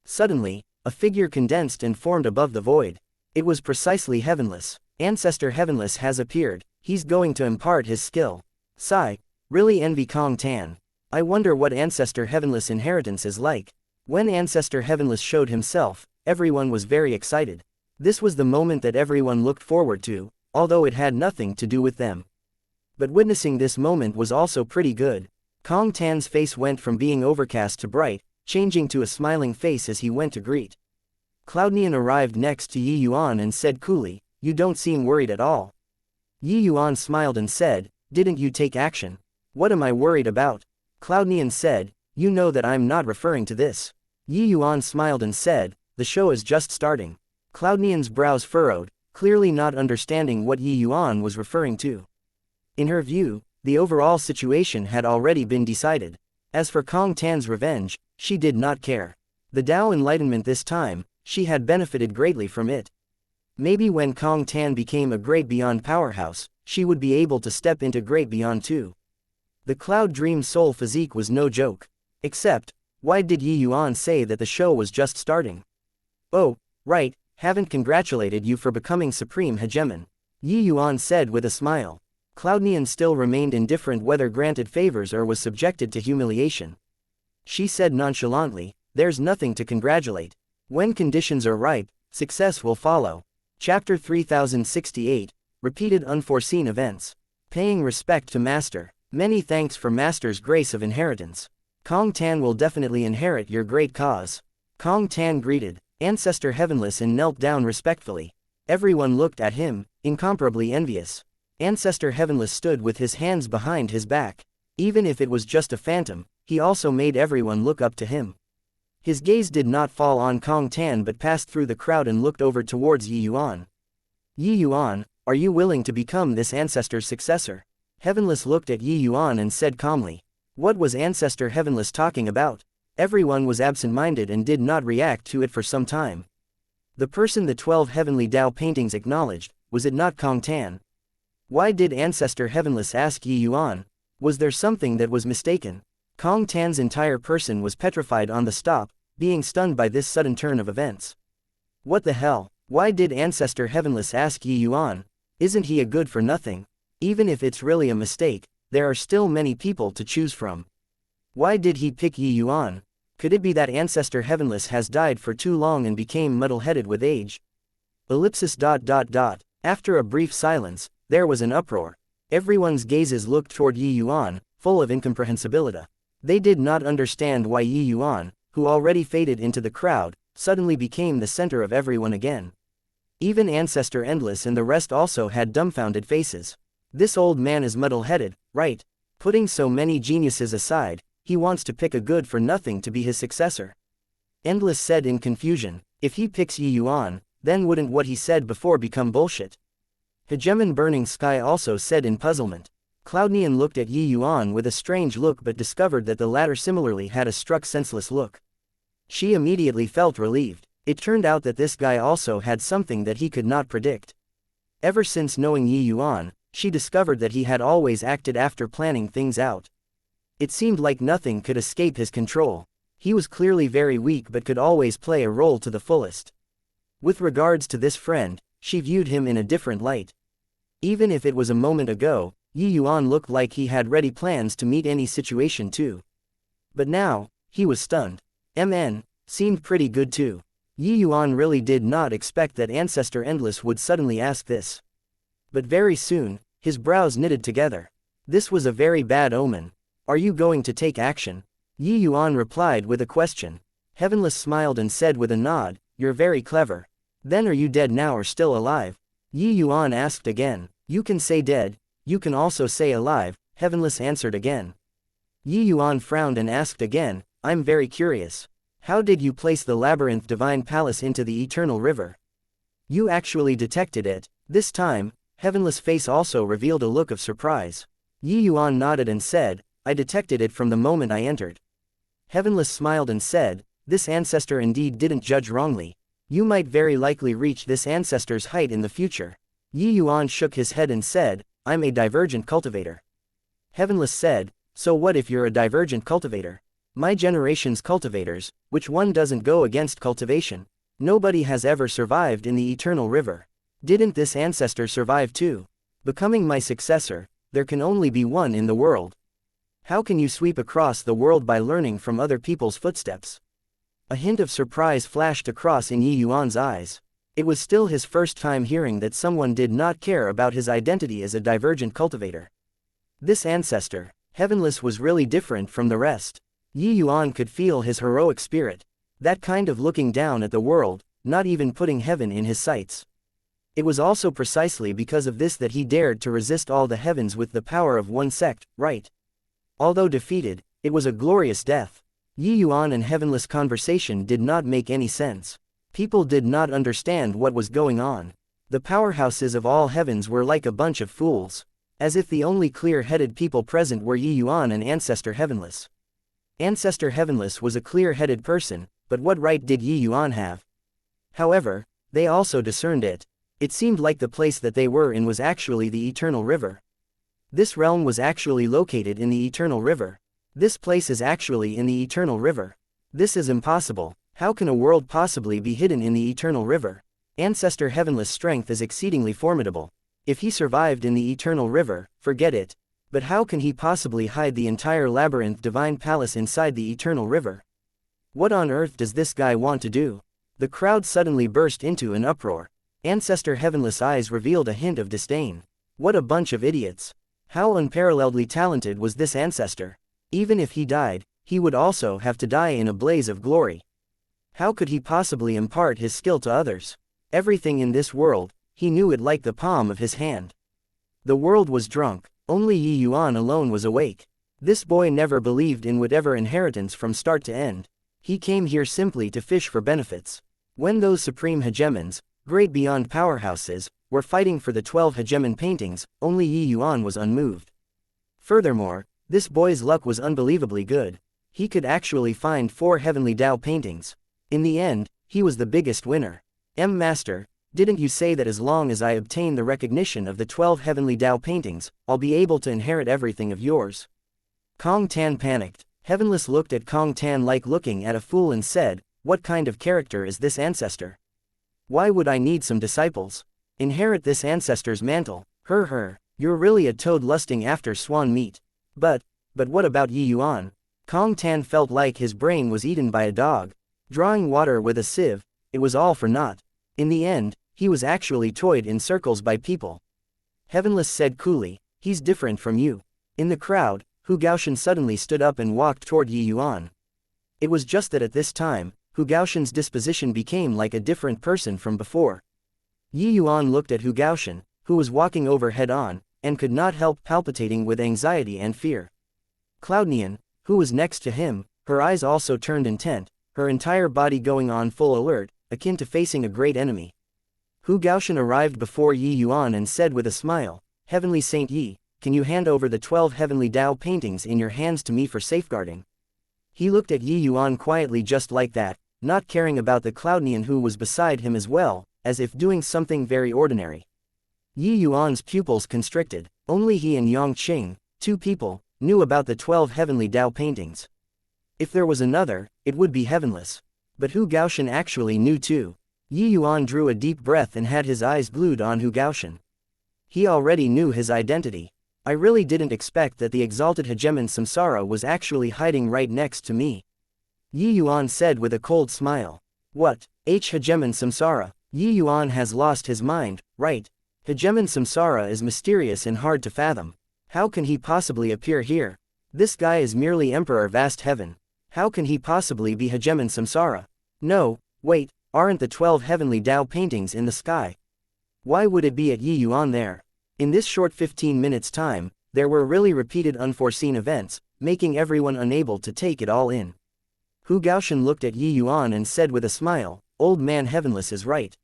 Suddenly, a figure condensed and formed above the void. It was precisely Heavenless. Ancestor Heavenless has appeared. He's going to impart his skill. Sigh. Really envy Kong Tan. I wonder what Ancestor Heavenless inheritance is like. When Ancestor Heavenless showed himself, everyone was very excited. This was the moment that everyone looked forward to, although it had nothing to do with them. But witnessing this moment was also pretty good. Kong Tan's face went from being overcast to bright, changing to a smiling face as he went to greet. Cloudneon arrived next to Yi Yuan and said coolly, you don't seem worried at all. Yi Yuan smiled and said, didn't you take action? What am I worried about? Cloudneon said, you know that I'm not referring to this. Yi Yuan smiled and said, the show is just starting. Cloudneon's brows furrowed, clearly not understanding what Yi Yuan was referring to. In her view, the overall situation had already been decided. As for Kong Tan's revenge, she did not care. The Tao Enlightenment this time, she had benefited greatly from it. Maybe when Kong Tan became a Great Beyond powerhouse, she would be able to step into Great Beyond too. The Cloud Dream Soul physique was no joke. Except, why did Yi Yuan say that the show was just starting? Oh, right, haven't congratulated you for becoming Supreme Hegemon. Yi Yuan said with a smile. Cloudneon still remained indifferent whether granted favors or was subjected to humiliation. She said nonchalantly, there's nothing to congratulate. When conditions are ripe, success will follow. Chapter 3068, Repeated Unforeseen Events. Paying respect to Master. Many thanks for Master's grace of inheritance. Kong Tan will definitely inherit your great cause. Kong Tan greeted Ancestor Heavenless and knelt down respectfully. Everyone looked at him, incomparably envious. Ancestor Heavenless stood with his hands behind his back. Even if it was just a phantom, he also made everyone look up to him. His gaze did not fall on Kong Tan but passed through the crowd and looked over towards Yi Yuan. Yi Yuan, are you willing to become this ancestor's successor? Heavenless looked at Yi Yuan and said calmly. What was Ancestor Heavenless talking about? Everyone was absent-minded and did not react to it for some time. The person the 12 heavenly Tao paintings acknowledged, was it not Kong Tan? Why did Ancestor Heavenless ask Yi Yuan? Was there something that was mistaken? Kong Tan's entire person was petrified on the stop, being stunned by this sudden turn of events. What the hell? Why did Ancestor Heavenless ask Yi Yuan? Isn't he a good for nothing? Even if it's really a mistake, there are still many people to choose from. Why did he pick Yi Yuan? Could it be that Ancestor Heavenless has died for too long and became muddle-headed with age? After a brief silence, there was an uproar. Everyone's gazes looked toward Yi Yuan, full of incomprehensibility. They did not understand why Yi Yuan, who already faded into the crowd, suddenly became the center of everyone again. Even Ancestor Endless and the rest also had dumbfounded faces. This old man is muddle-headed, right? Putting so many geniuses aside, he wants to pick a good-for-nothing to be his successor. Endless said in confusion, if he picks Yi Yuan, then wouldn't what he said before become bullshit? Hegemon Burning Sky also said in puzzlement. Cloudneon looked at Yi Yuan with a strange look but discovered that the latter similarly had a struck senseless look. She immediately felt relieved. It turned out that this guy also had something that he could not predict. Ever since knowing Yi Yuan, she discovered that he had always acted after planning things out. It seemed like nothing could escape his control. He was clearly very weak but could always play a role to the fullest. With regards to this friend, she viewed him in a different light. Even if it was a moment ago, Yi Yuan looked like he had ready plans to meet any situation too. But now, he was stunned. Seemed pretty good too. Yi Yuan really did not expect that Ancestor Endless would suddenly ask this. But very soon, his brows knitted together. This was a very bad omen. Are you going to take action? Yi Yuan replied with a question. Heavenless smiled and said with a nod, you're very clever. Then are you dead now or still alive? Yi Yuan asked again. You can say dead, you can also say alive, Heavenless answered again. Yi Yuan frowned and asked again, I'm very curious. How did you place the Labyrinth Divine Palace into the Eternal River? You actually detected it. This time, Heavenless face also revealed a look of surprise. Yi Yuan nodded and said, I detected it from the moment I entered. Heavenless smiled and said, this ancestor indeed didn't judge wrongly. You might very likely reach this ancestor's height in the future. Yi Yuan shook his head and said, I'm a divergent cultivator. Heavenless said, so what if you're a divergent cultivator? My generation's cultivators, which one doesn't go against cultivation? Nobody has ever survived in the eternal river. Didn't this ancestor survive too? Becoming my successor, there can only be one in the world. How can you sweep across the world by learning from other people's footsteps? A hint of surprise flashed across in Yi Yuan's eyes. It was still his first time hearing that someone did not care about his identity as a divergent cultivator. This ancestor, Heavenless, was really different from the rest. Yi Yuan could feel his heroic spirit. That kind of looking down at the world, not even putting heaven in his sights. It was also precisely because of this that he dared to resist all the heavens with the power of one sect, right? Although defeated, it was a glorious death. Yi Yuan and Heavenless conversation did not make any sense. People did not understand what was going on. The powerhouses of all heavens were like a bunch of fools. As if the only clear-headed people present were Yi Yuan and Ancestor Heavenless. Ancestor Heavenless was a clear-headed person, but what right did Yi Yuan have? However, they also discerned it. It seemed like the place that they were in was actually the Eternal River. This realm was actually located in the Eternal River. This place is actually in the Eternal River. This is impossible. How can a world possibly be hidden in the Eternal River? Ancestor Heavenless' strength is exceedingly formidable. If he survived in the Eternal River, forget it. But how can he possibly hide the entire labyrinth divine palace inside the Eternal River? What on earth does this guy want to do? The crowd suddenly burst into an uproar. Ancestor Heavenless' eyes revealed a hint of disdain. What a bunch of idiots. How unparalleledly talented was this ancestor? Even if he died, he would also have to die in a blaze of glory. How could he possibly impart his skill to others? Everything in this world, he knew it like the palm of his hand. The world was drunk, only Yi Yuan alone was awake. This boy never believed in whatever inheritance from start to end. He came here simply to fish for benefits. When those supreme hegemons, great beyond powerhouses, were fighting for the 12 hegemon paintings, only Yi Yuan was unmoved. Furthermore, this boy's luck was unbelievably good. He could actually find 4 heavenly Tao paintings. In the end, he was the biggest winner. Master, didn't you say that as long as I obtain the recognition of the 12 heavenly Tao paintings, I'll be able to inherit everything of yours? Kong Tan panicked. Heavenless looked at Kong Tan like looking at a fool and said, what kind of character is this ancestor? Why would I need some disciples? Inherit this ancestor's mantle. You're really a toad lusting after swan meat. But what about Yi Yuan? Kong Tan felt like his brain was eaten by a dog. Drawing water with a sieve, it was all for naught. In the end, he was actually toyed in circles by people. Heavenless said coolly, he's different from you. In the crowd, Hu Gaoshan suddenly stood up and walked toward Yi Yuan. It was just that at this time, Hu Gaoshan's disposition became like a different person from before. Yi Yuan looked at Hu Gaoshan, who was walking over head-on, and could not help palpitating with anxiety and fear. Cloudnian, who was next to him, her eyes also turned intent, her entire body going on full alert, akin to facing a great enemy. Hu Gaoshan arrived before Yi Yuan and said with a smile, Heavenly Saint Yi, can you hand over the 12 heavenly Tao paintings in your hands to me for safeguarding? He looked at Yi Yuan quietly just like that, not caring about the Cloudnian who was beside him as well, as if doing something very ordinary. Yi Yuan's pupils constricted. Only he and Yang Qing, 2 people, knew about the 12 heavenly Tao paintings. If there was another, it would be Heavenless. But Hu Gaoshan actually knew too. Yi Yuan drew a deep breath and had his eyes glued on Hu Gaoshan. He already knew his identity. I really didn't expect that the exalted hegemon Samsara was actually hiding right next to me. Yi Yuan said with a cold smile. What? Hegemon Samsara? Yi Yuan has lost his mind, right? Hegemon Samsara is mysterious and hard to fathom. How can he possibly appear here? This guy is merely Emperor Vast Heaven. How can he possibly be Hegemon Samsara? No, wait, aren't the 12 heavenly Tao paintings in the sky? Why would it be at Yi Yuan there? In this short 15 minutes time, there were really repeated unforeseen events, making everyone unable to take it all in. Hu Gaoshan looked at Yi Yuan and said with a smile, Old man Heavenless is right.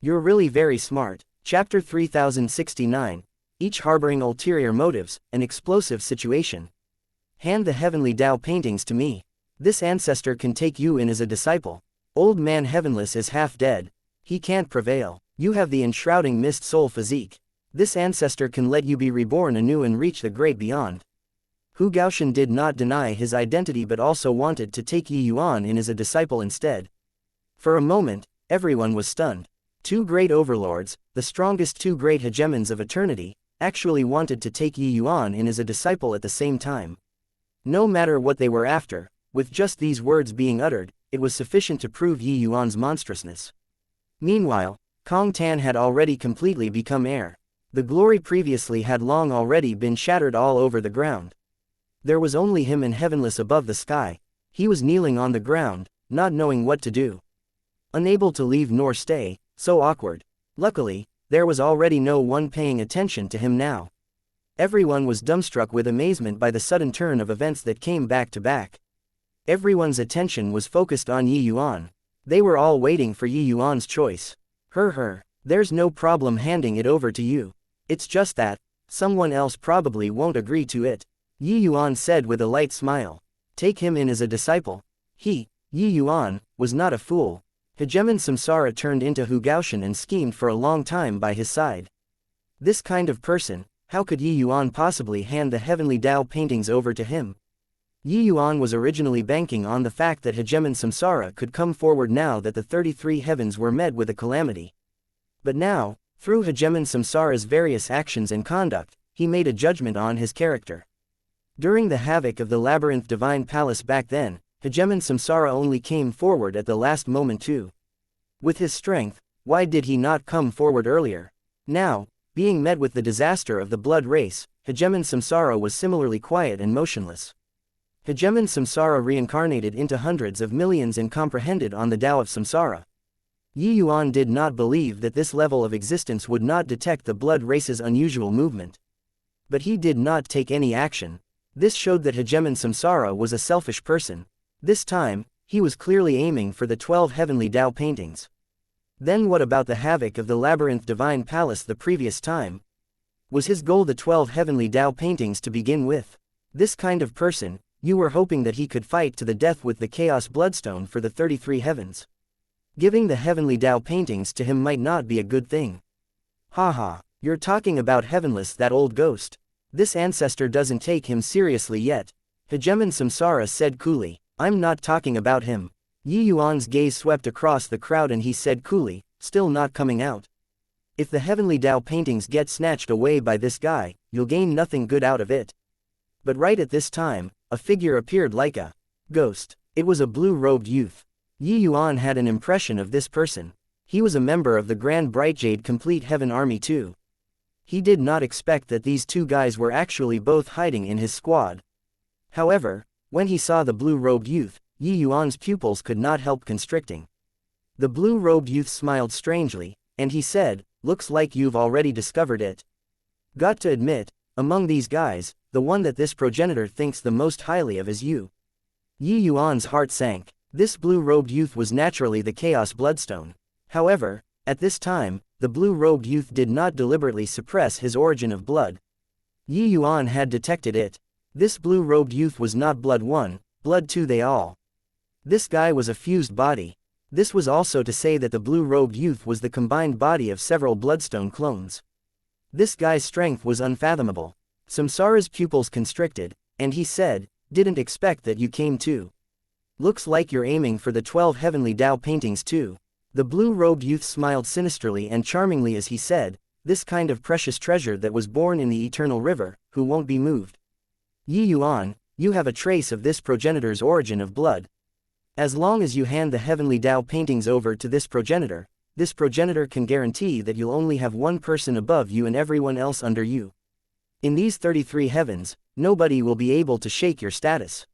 You're really very smart. Chapter 3069. Each harboring ulterior motives, an explosive situation. Hand the heavenly Tao paintings to me. This ancestor can take you in as a disciple. Old man Heavenless is half dead. He can't prevail. You have the enshrouding mist soul physique. This ancestor can let you be reborn anew and reach the great beyond. Hu Gaoshan did not deny his identity but also wanted to take Yi Yuan in as a disciple instead. For a moment, everyone was stunned. Two great overlords, the strongest two great hegemons of eternity, actually wanted to take Yi Yuan in as a disciple at the same time. No matter what they were after, with just these words being uttered, it was sufficient to prove Yi Yuan's monstrousness. Meanwhile, Kong Tan had already completely become air. The glory previously had long already been shattered all over the ground. There was only him and Heavenless above the sky. He was kneeling on the ground, not knowing what to do. Unable to leave nor stay, so awkward. Luckily, there was already no one paying attention to him now. Everyone was dumbstruck with amazement by the sudden turn of events that came back to back. Everyone's attention was focused on Yi Yuan. They were all waiting for Yi Yuan's choice. There's no problem handing it over to you. It's just that, someone else probably won't agree to it. Yi Yuan said with a light smile. Take him in as a disciple. Yi Yuan, was not a fool. Hegemon Samsara turned into Hu Gaoshan and schemed for a long time by his side. This kind of person, how could Yi Yuan possibly hand the heavenly Tao paintings over to him? Yi Yuan was originally banking on the fact that Hegemon Samsara could come forward now that the 33 heavens were met with a calamity. But now, through Hegemon Samsara's various actions and conduct, he made a judgment on his character. During the havoc of the Labyrinth Divine Palace back then, Hegemon Samsara only came forward at the last moment too. With his strength, why did he not come forward earlier? Now, being met with the disaster of the blood race, Hegemon Samsara was similarly quiet and motionless. Hegemon Samsara reincarnated into hundreds of millions and comprehended on the Tao of Samsara. Yi Yuan did not believe that this level of existence would not detect the blood race's unusual movement. But he did not take any action. This showed that Hegemon Samsara was a selfish person. This time, he was clearly aiming for the 12 heavenly Tao paintings. Then what about the havoc of the Labyrinth Divine Palace the previous time? Was his goal the 12 heavenly Tao paintings to begin with? This kind of person, you were hoping that he could fight to the death with the Chaos Bloodstone for the 33 heavens. Giving the heavenly Tao paintings to him might not be a good thing. Haha, you're talking about Heavenless, that old ghost. This ancestor doesn't take him seriously yet. Hegemon Samsara said coolly. I'm not talking about him. Yi Yuan's gaze swept across the crowd and he said coolly, still not coming out. If the heavenly Tao paintings get snatched away by this guy, you'll gain nothing good out of it. But right at this time, a figure appeared like a ghost. It was a blue-robed youth. Yi Yuan had an impression of this person. He was a member of the Grand Bright Jade Complete Heaven Army too. He did not expect that these two guys were actually both hiding in his squad. However, when he saw the blue-robed youth, Yi Yuan's pupils could not help constricting. The blue-robed youth smiled strangely, and he said, looks like you've already discovered it. Got to admit, among these guys, the one that this progenitor thinks the most highly of is you. Yi Yuan's heart sank. This blue-robed youth was naturally the Chaos Bloodstone. However, at this time, the blue-robed youth did not deliberately suppress his origin of blood. Yi Yuan had detected it. This blue-robed youth was not Blood 1, Blood 2 they all. This guy was a fused body. This was also to say that the blue-robed youth was the combined body of several Bloodstone clones. This guy's strength was unfathomable. Samsara's pupils constricted, and he said, didn't expect that you came too. Looks like you're aiming for the 12 heavenly Tao paintings too. The blue-robed youth smiled sinisterly and charmingly as he said, this kind of precious treasure that was born in the eternal river, who won't be moved. Yi Yuan, you have a trace of this progenitor's origin of blood. As long as you hand the heavenly Tao paintings over to this progenitor can guarantee that you'll only have one person above you and everyone else under you. In these 33 heavens, nobody will be able to shake your status.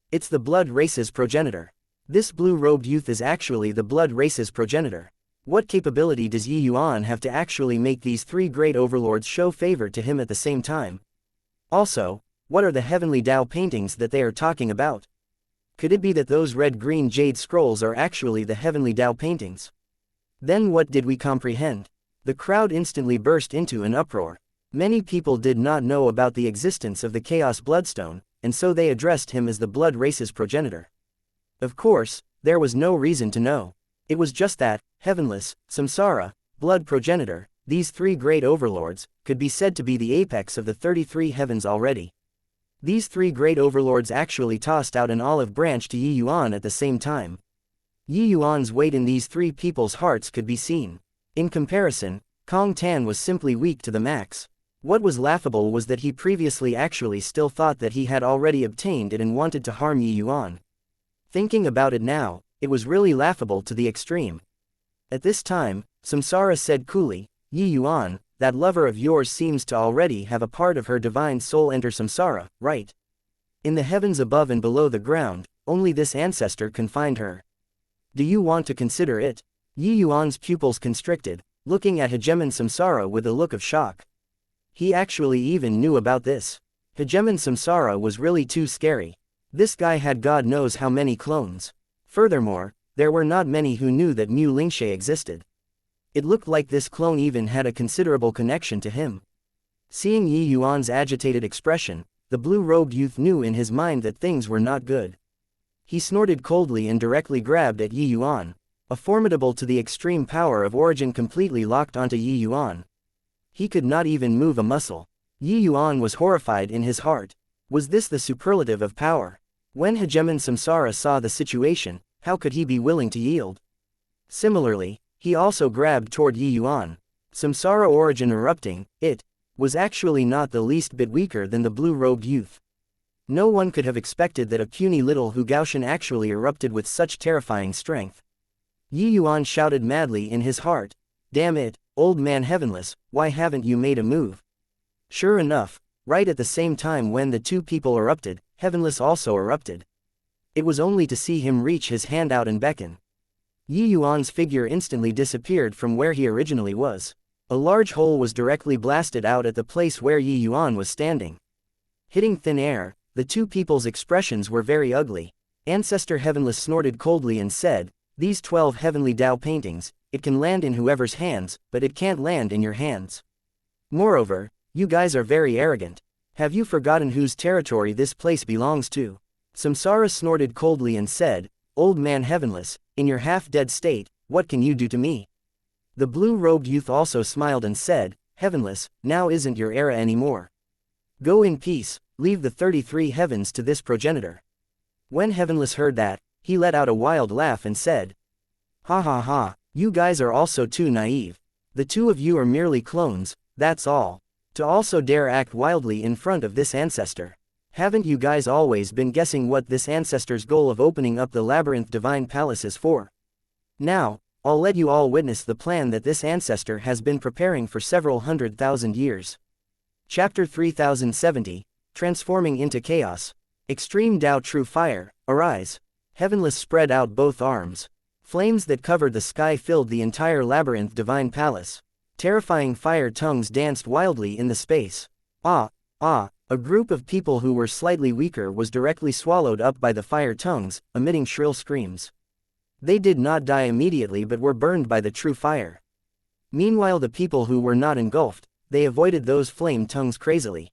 It's the blood race's progenitor. This blue-robed youth is actually the blood race's progenitor. What capability does Yi Yuan have to actually make these three great overlords show favor to him at the same time? Also, what are the heavenly Tao paintings that they are talking about? Could it be that those red-green jade scrolls are actually the heavenly Tao paintings? Then what did we comprehend? The crowd instantly burst into an uproar. Many people did not know about the existence of the Chaos Bloodstone, and so they addressed him as the blood race's progenitor. Of course, there was no reason to know. It was just that, heavenless, samsara, blood progenitor, these three great overlords, could be said to be the apex of the 33 heavens already. These three great overlords actually tossed out an olive branch to Yi Yuan at the same time. Yi Yuan's weight in these three people's hearts could be seen. In comparison, Kong Tan was simply weak to the max. What was laughable was that he previously actually still thought that he had already obtained it and wanted to harm Yi Yuan. Thinking about it now, it was really laughable to the extreme. At this time, Samsara said coolly, Yi Yuan, that lover of yours seems to already have a part of her divine soul enter samsara, right? In the heavens above and below the ground, only this ancestor can find her. Do you want to consider it? Yi Yuan's pupils constricted, looking at Hegemon Samsara with a look of shock. He actually even knew about this. Hegemon Samsara was really too scary. This guy had God knows how many clones. Furthermore, there were not many who knew that Mu Lingshe existed. It looked like this clone even had a considerable connection to him. Seeing Yi Yuan's agitated expression, the blue-robed youth knew in his mind that things were not good. He snorted coldly and directly grabbed at Yi Yuan. A formidable to the extreme power of origin completely locked onto Yi Yuan. He could not even move a muscle. Yi Yuan was horrified in his heart. Was this the superlative of power? When Hegemon Samsara saw the situation, how could he be willing to yield? Similarly, he also grabbed toward Yi Yuan. Samsara origin erupting, it was actually not the least bit weaker than the blue-robed youth. No one could have expected that a puny little Hugaoshan actually erupted with such terrifying strength. Yi Yuan shouted madly in his heart, damn it, old man heavenless, why haven't you made a move? Sure enough, right at the same time when the two people erupted, heavenless also erupted. It was only to see him reach his hand out and beckon. Yi Yuan's figure instantly disappeared from where he originally was. A large hole was directly blasted out at the place where Yi Yuan was standing. Hitting thin air, the two people's expressions were very ugly. Ancestor Heavenless snorted coldly and said, these 12 heavenly Tao paintings, it can land in whoever's hands, but it can't land in your hands. Moreover, you guys are very arrogant. Have you forgotten whose territory this place belongs to? Samsara snorted coldly and said, old man heavenless, in your half-dead state, what can you do to me? The blue-robed youth also smiled and said, heavenless, now isn't your era anymore. Go in peace, leave the 33 heavens to this progenitor. When heavenless heard that, he let out a wild laugh and said, ha ha ha, you guys are also too naive. The two of you are merely clones, that's all. To also dare act wildly in front of this ancestor. Haven't you guys always been guessing what this ancestor's goal of opening up the labyrinth divine palace is for? Now, I'll let you all witness the plan that this ancestor has been preparing for several 100,000 years. Chapter 3070, Transforming into Chaos. Extreme Tao True Fire, arise. Heavenless spread out both arms. Flames that covered the sky filled the entire labyrinth divine palace. Terrifying fire tongues danced wildly in the space. A group of people who were slightly weaker was directly swallowed up by the fire tongues, emitting shrill screams. They did not die immediately but were burned by the true fire. Meanwhile the people who were not engulfed, they avoided those flame tongues crazily.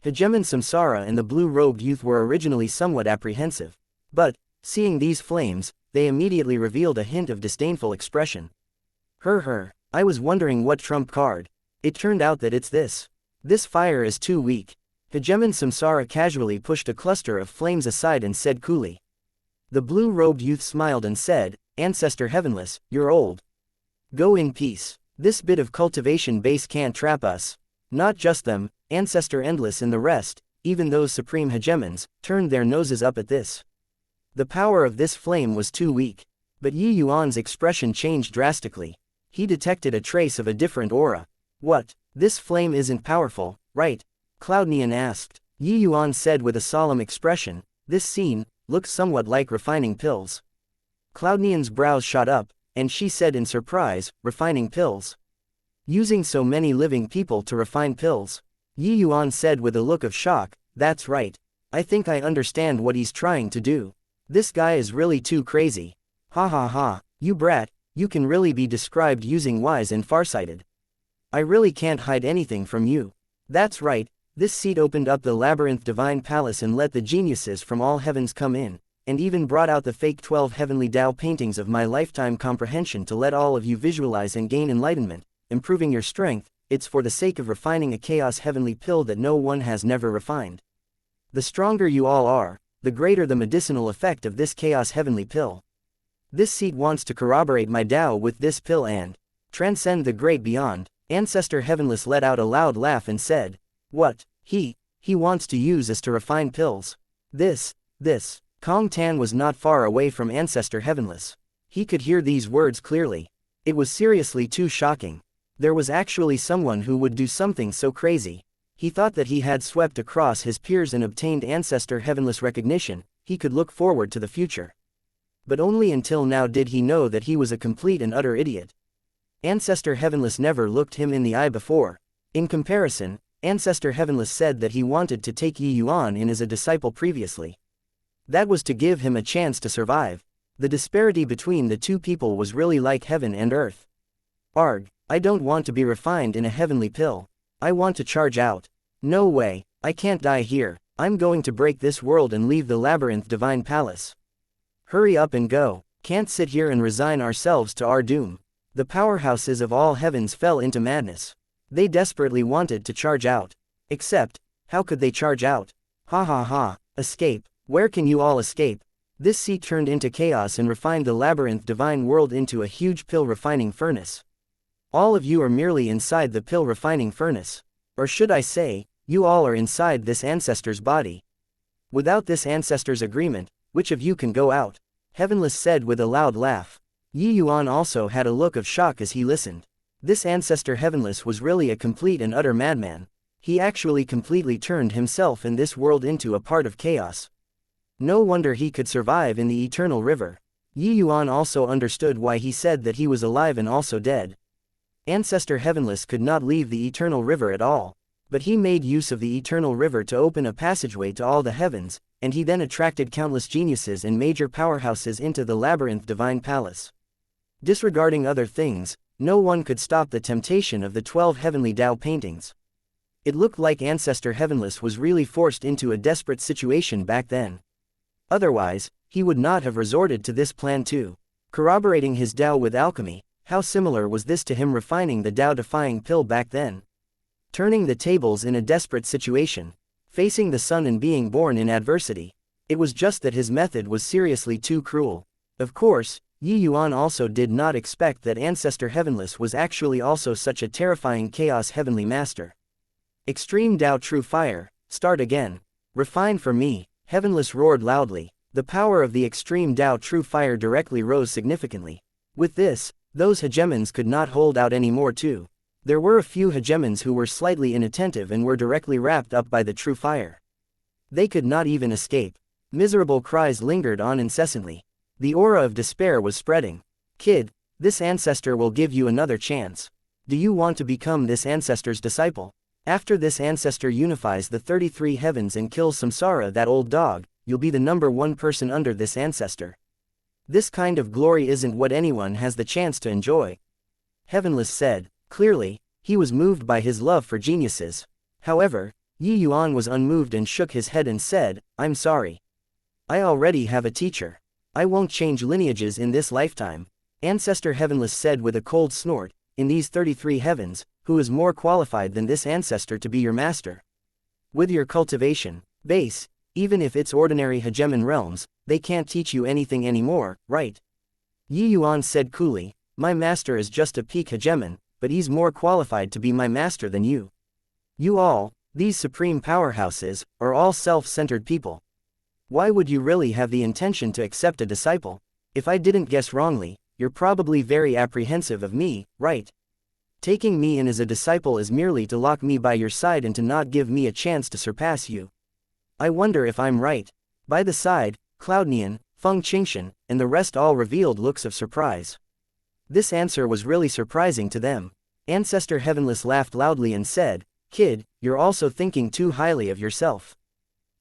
Hegemon Samsara and the blue-robed youth were originally somewhat apprehensive. But, seeing these flames, they immediately revealed a hint of disdainful expression. I was wondering what trump card. It turned out that it's this. This fire is too weak. Hegemon Samsara casually pushed a cluster of flames aside and said coolly. The blue-robed youth smiled and said, Ancestor Heavenless, you're old. Go in peace. This bit of cultivation base can't trap us. Not just them, Ancestor Endless and the rest, even those supreme hegemons, turned their noses up at this. The power of this flame was too weak. But Yi Yuan's expression changed drastically. He detected a trace of a different aura. What? This flame isn't powerful, right? Cloudneon asked. Yi Yuan said with a solemn expression, this scene looks somewhat like refining pills. Cloudneon's brows shot up, and she said in surprise, refining pills? Using so many living people to refine pills? Yi Yuan said with a look of shock, that's right. I think I understand what he's trying to do. This guy is really too crazy. Ha ha ha, you brat, You can really be described using wise and farsighted. I really can't hide anything from you. That's right, this seat opened up the labyrinth divine palace and let the geniuses from all heavens come in, and even brought out the fake 12 heavenly Tao paintings of my lifetime comprehension to let all of you visualize and gain enlightenment, improving your strength. It's for the sake of refining a chaos heavenly pill that no one has never refined. The stronger you all are, the greater the medicinal effect of this chaos heavenly pill. This seat wants to corroborate my Tao with this pill and transcend the great beyond. Ancestor Heavenless let out a loud laugh and said, "What, he wants to use us to refine pills? This. Kong Tan was not far away from Ancestor Heavenless. He could hear these words clearly. It was seriously too shocking. There was actually someone who would do something so crazy. He thought that he had swept across his peers and obtained Ancestor Heavenless recognition. He could look forward to the future. But only until now did he know that he was a complete and utter idiot. Ancestor Heavenless never looked him in the eye before. In comparison, Ancestor Heavenless said that he wanted to take Yuan in as a disciple previously. That was to give him a chance to survive. The disparity between the two people was really like heaven and earth. Arg, I don't want to be refined in a heavenly pill. I want to charge out. No way, I can't die here. I'm going to break this world and leave the labyrinth divine palace. Hurry up and go. Can't sit here and resign ourselves to our doom. The powerhouses of all heavens fell into madness. They desperately wanted to charge out. Except, how could they charge out? Ha ha ha, escape. Where can you all escape? This seat turned into chaos and refined the labyrinth divine world into a huge pill refining furnace. All of you are merely inside the pill refining furnace. Or should I say, you all are inside this ancestor's body. Without this ancestor's agreement, which of you can go out? Heavenless said with a loud laugh. Yuan also had a look of shock as he listened. This ancestor Heavenless was really a complete and utter madman. He actually completely turned himself and this world into a part of chaos. No wonder he could survive in the eternal river. Yuan also understood why he said that he was alive and also dead. Ancestor Heavenless could not leave the eternal river at all. But he made use of the eternal river to open a passageway to all the heavens, and he then attracted countless geniuses and major powerhouses into the labyrinth divine palace. Disregarding other things, no one could stop the temptation of the 12 heavenly Tao paintings. It looked like Ancestor Heavenless was really forced into a desperate situation back then. Otherwise, he would not have resorted to this plan too. Corroborating his Tao with alchemy, how similar was this to him refining the Tao-defying pill back then? Turning the tables in a desperate situation. Facing the sun and being born in adversity. It was just that his method was seriously too cruel. Of course, Yuan also did not expect that Ancestor Heavenless was actually also such a terrifying chaos heavenly master. Extreme Tao True Fire, start again. Refine for me, Heavenless roared loudly. The power of the extreme Tao True Fire directly rose significantly. With this, those hegemons could not hold out anymore too. There were a few hegemons who were slightly inattentive and were directly wrapped up by the true fire. They could not even escape. Miserable cries lingered on incessantly. The aura of despair was spreading. Kid, this ancestor will give you another chance. Do you want to become this ancestor's disciple? After this ancestor unifies the 33 heavens and kills Samsara, that old dog, you'll be the #1 person under this ancestor. This kind of glory isn't what anyone has the chance to enjoy. Heavenless said. Clearly, he was moved by his love for geniuses. However, Yuan was unmoved and shook his head and said, I'm sorry. I already have a teacher. I won't change lineages in this lifetime. Ancestor Heavenless said with a cold snort, in these 33 heavens, who is more qualified than this ancestor to be your master? With your cultivation base, even if it's ordinary hegemon realms, they can't teach you anything anymore, right? Yuan said coolly, my master is just a peak hegemon, but he's more qualified to be my master than you. You all, these supreme powerhouses, are all self-centered people. Why would you really have the intention to accept a disciple? If I didn't guess wrongly, you're probably very apprehensive of me, right? Taking me in as a disciple is merely to lock me by your side and to not give me a chance to surpass you. I wonder if I'm right. By the side, Cloudnian, Feng Qingshan, and the rest all revealed looks of surprise. This answer was really surprising to them. Ancestor Heavenless laughed loudly and said, Kid, you're also thinking too highly of yourself.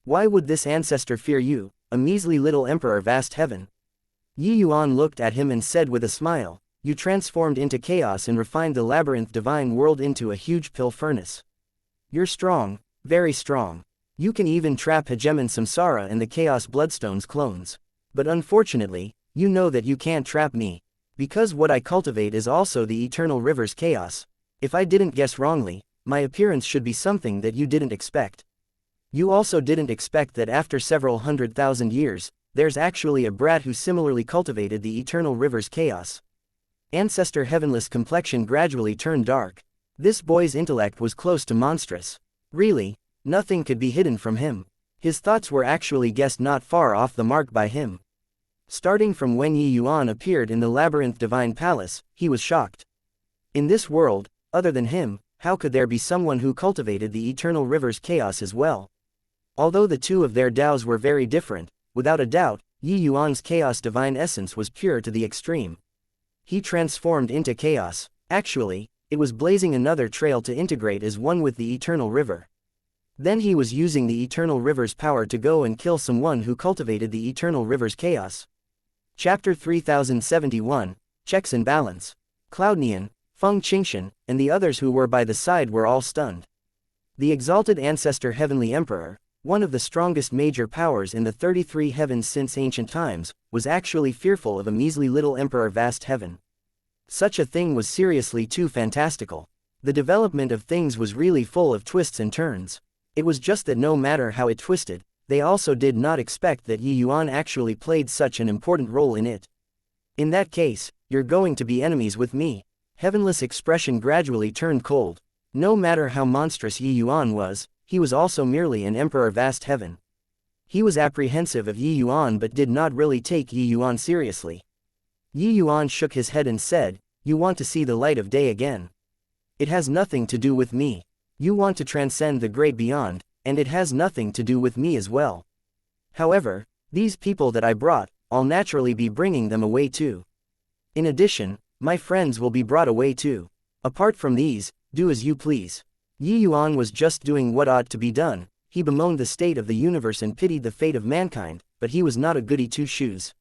Why would this ancestor fear you, a measly little emperor vast heaven? Yuan looked at him and said with a smile, you transformed into chaos and refined the labyrinth divine world into a huge pill furnace. You're strong, very strong. You can even trap Hegemon Samsara and the Chaos Bloodstone's clones. But unfortunately, you know that you can't trap me. Because what I cultivate is also the eternal river's chaos. If I didn't guess wrongly, my appearance should be something that you didn't expect. You also didn't expect that after several 100,000 years, there's actually a brat who similarly cultivated the eternal river's chaos. Ancestor Heavenless' complexion gradually turned dark. This boy's intellect was close to monstrous. Really, nothing could be hidden from him. His thoughts were actually guessed not far off the mark by him. Starting from when Yuan appeared in the Labyrinth Divine Palace, he was shocked. In this world, other than him, how could there be someone who cultivated the eternal river's chaos as well? Although the two of their Taos were very different, without a doubt, Yuan's chaos divine essence was pure to the extreme. He transformed into chaos. Actually, it was blazing another trail to integrate as one with the eternal river. Then he was using the eternal river's power to go and kill someone who cultivated the eternal river's chaos. Chapter 3071, Checks and Balance. Cloudnian, Feng Qingshan, and the others who were by the side were all stunned. The exalted ancestor Heavenly Emperor, one of the strongest major powers in the 33 heavens since ancient times, was actually fearful of a measly little emperor vast heaven. Such a thing was seriously too fantastical. The development of things was really full of twists and turns. It was just that no matter how it twisted, they also did not expect that Yuan actually played such an important role in it. In that case, you're going to be enemies with me. Heavenless' expression gradually turned cold. No matter how monstrous Yuan was, he was also merely an emperor vast heaven. He was apprehensive of Yuan but did not really take Yuan seriously. Yuan shook his head and said, "You want to see the light of day again? It has nothing to do with me. You want to transcend the great beyond, and it has nothing to do with me as well. However, these people that I brought, I'll naturally be bringing them away too. In addition, my friends will be brought away too. Apart from these, do as you please." Yuan was just doing what ought to be done. He bemoaned the state of the universe and pitied the fate of mankind, but he was not a goody two-shoes.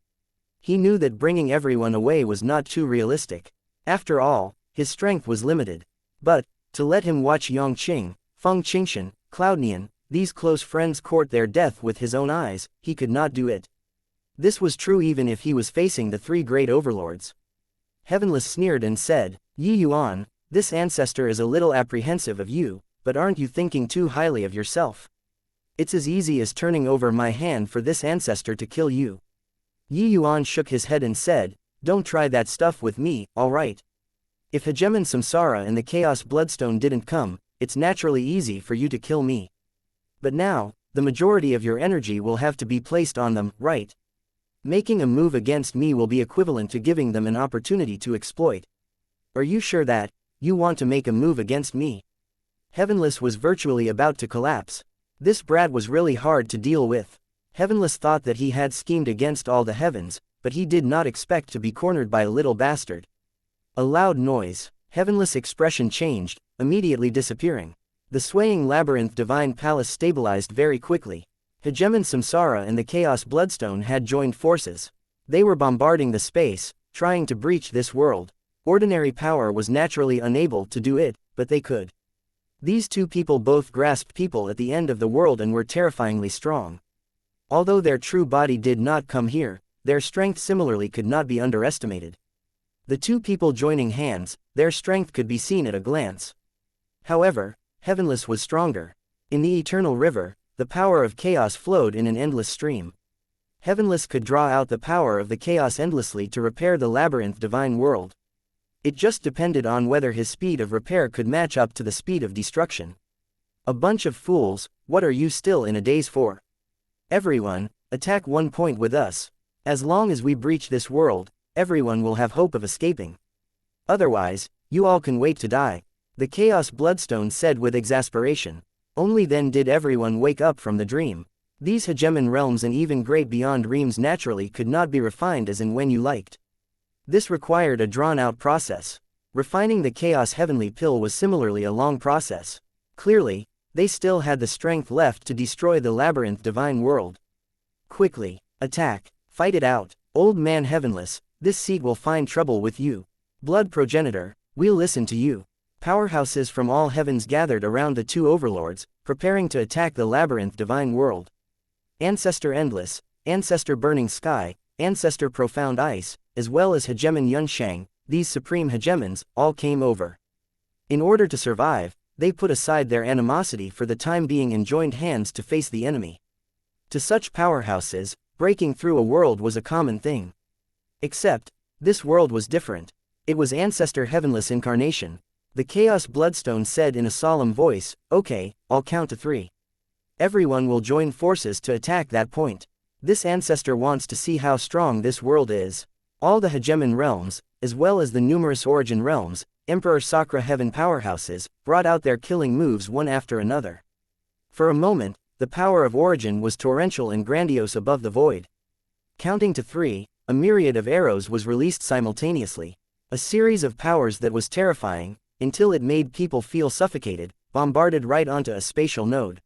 He knew that bringing everyone away was not too realistic. After all, his strength was limited. But, to let him watch Yongqing, Feng Qingshan, Cloudnian, these close friends court their death with his own eyes, he could not do it. This was true even if he was facing the three great overlords. Heavenless sneered and said, "Yuan, this ancestor is a little apprehensive of you, but aren't you thinking too highly of yourself? It's as easy as turning over my hand for this ancestor to kill you." Yuan shook his head and said, "Don't try that stuff with me, alright? If Hegemon Samsara and the Chaos Bloodstone didn't come, it's naturally easy for you to kill me. But now, the majority of your energy will have to be placed on them, right? Making a move against me will be equivalent to giving them an opportunity to exploit. Are you sure that you want to make a move against me?" Heavenless was virtually about to collapse. This brat was really hard to deal with. Heavenless thought that he had schemed against all the heavens, but he did not expect to be cornered by a little bastard. A loud noise. Heavenless' expression changed, immediately disappearing. The swaying labyrinth divine palace stabilized very quickly. Hegemon Samsara and the Chaos Bloodstone had joined forces. They were bombarding the space, trying to breach this world. Ordinary power was naturally unable to do it, but they could. These two people both grasped people at the end of the world and were terrifyingly strong. Although their true body did not come here, their strength similarly could not be underestimated. The two people joining hands, their strength could be seen at a glance. However, Heavenless was stronger. In the eternal river, the power of chaos flowed in an endless stream. Heavenless could draw out the power of the chaos endlessly to repair the labyrinth divine world. It just depended on whether his speed of repair could match up to the speed of destruction. A bunch of fools, what are you still in a daze for? Everyone, attack one point with us. As long as we breach this world, everyone will have hope of escaping. Otherwise, you all can wait to die. The Chaos Bloodstone said with exasperation. Only then did everyone wake up from the dream. These hegemon realms and even great beyond realms naturally could not be refined as and when you liked. This required a drawn-out process. Refining the Chaos Heavenly Pill was similarly a long process. Clearly, they still had the strength left to destroy the labyrinth divine world. Quickly, attack, fight it out, old man Heavenless, this seat will find trouble with you. Blood progenitor, we'll listen to you. Powerhouses from all heavens gathered around the two overlords, preparing to attack the labyrinth divine world. Ancestor endless, ancestor burning sky, ancestor profound ice, as well as hegemon Yunshang, these supreme hegemons, all came over. In order to survive, they put aside their animosity for the time being and joined hands to face the enemy. To such powerhouses, breaking through a world was a common thing. Except, this world was different. It was Ancestor Heavenless Incarnation. The Chaos Bloodstone said in a solemn voice, "Okay, I'll count to 3. Everyone will join forces to attack that point. This ancestor wants to see how strong this world is." All the hegemon realms, as well as the numerous origin realms, Emperor Sakra Heaven powerhouses, brought out their killing moves one after another. For a moment, the power of origin was torrential and grandiose above the void. Counting to 3, a myriad of arrows was released simultaneously. A series of powers that was terrifying, until it made people feel suffocated, bombarded right onto a spatial node.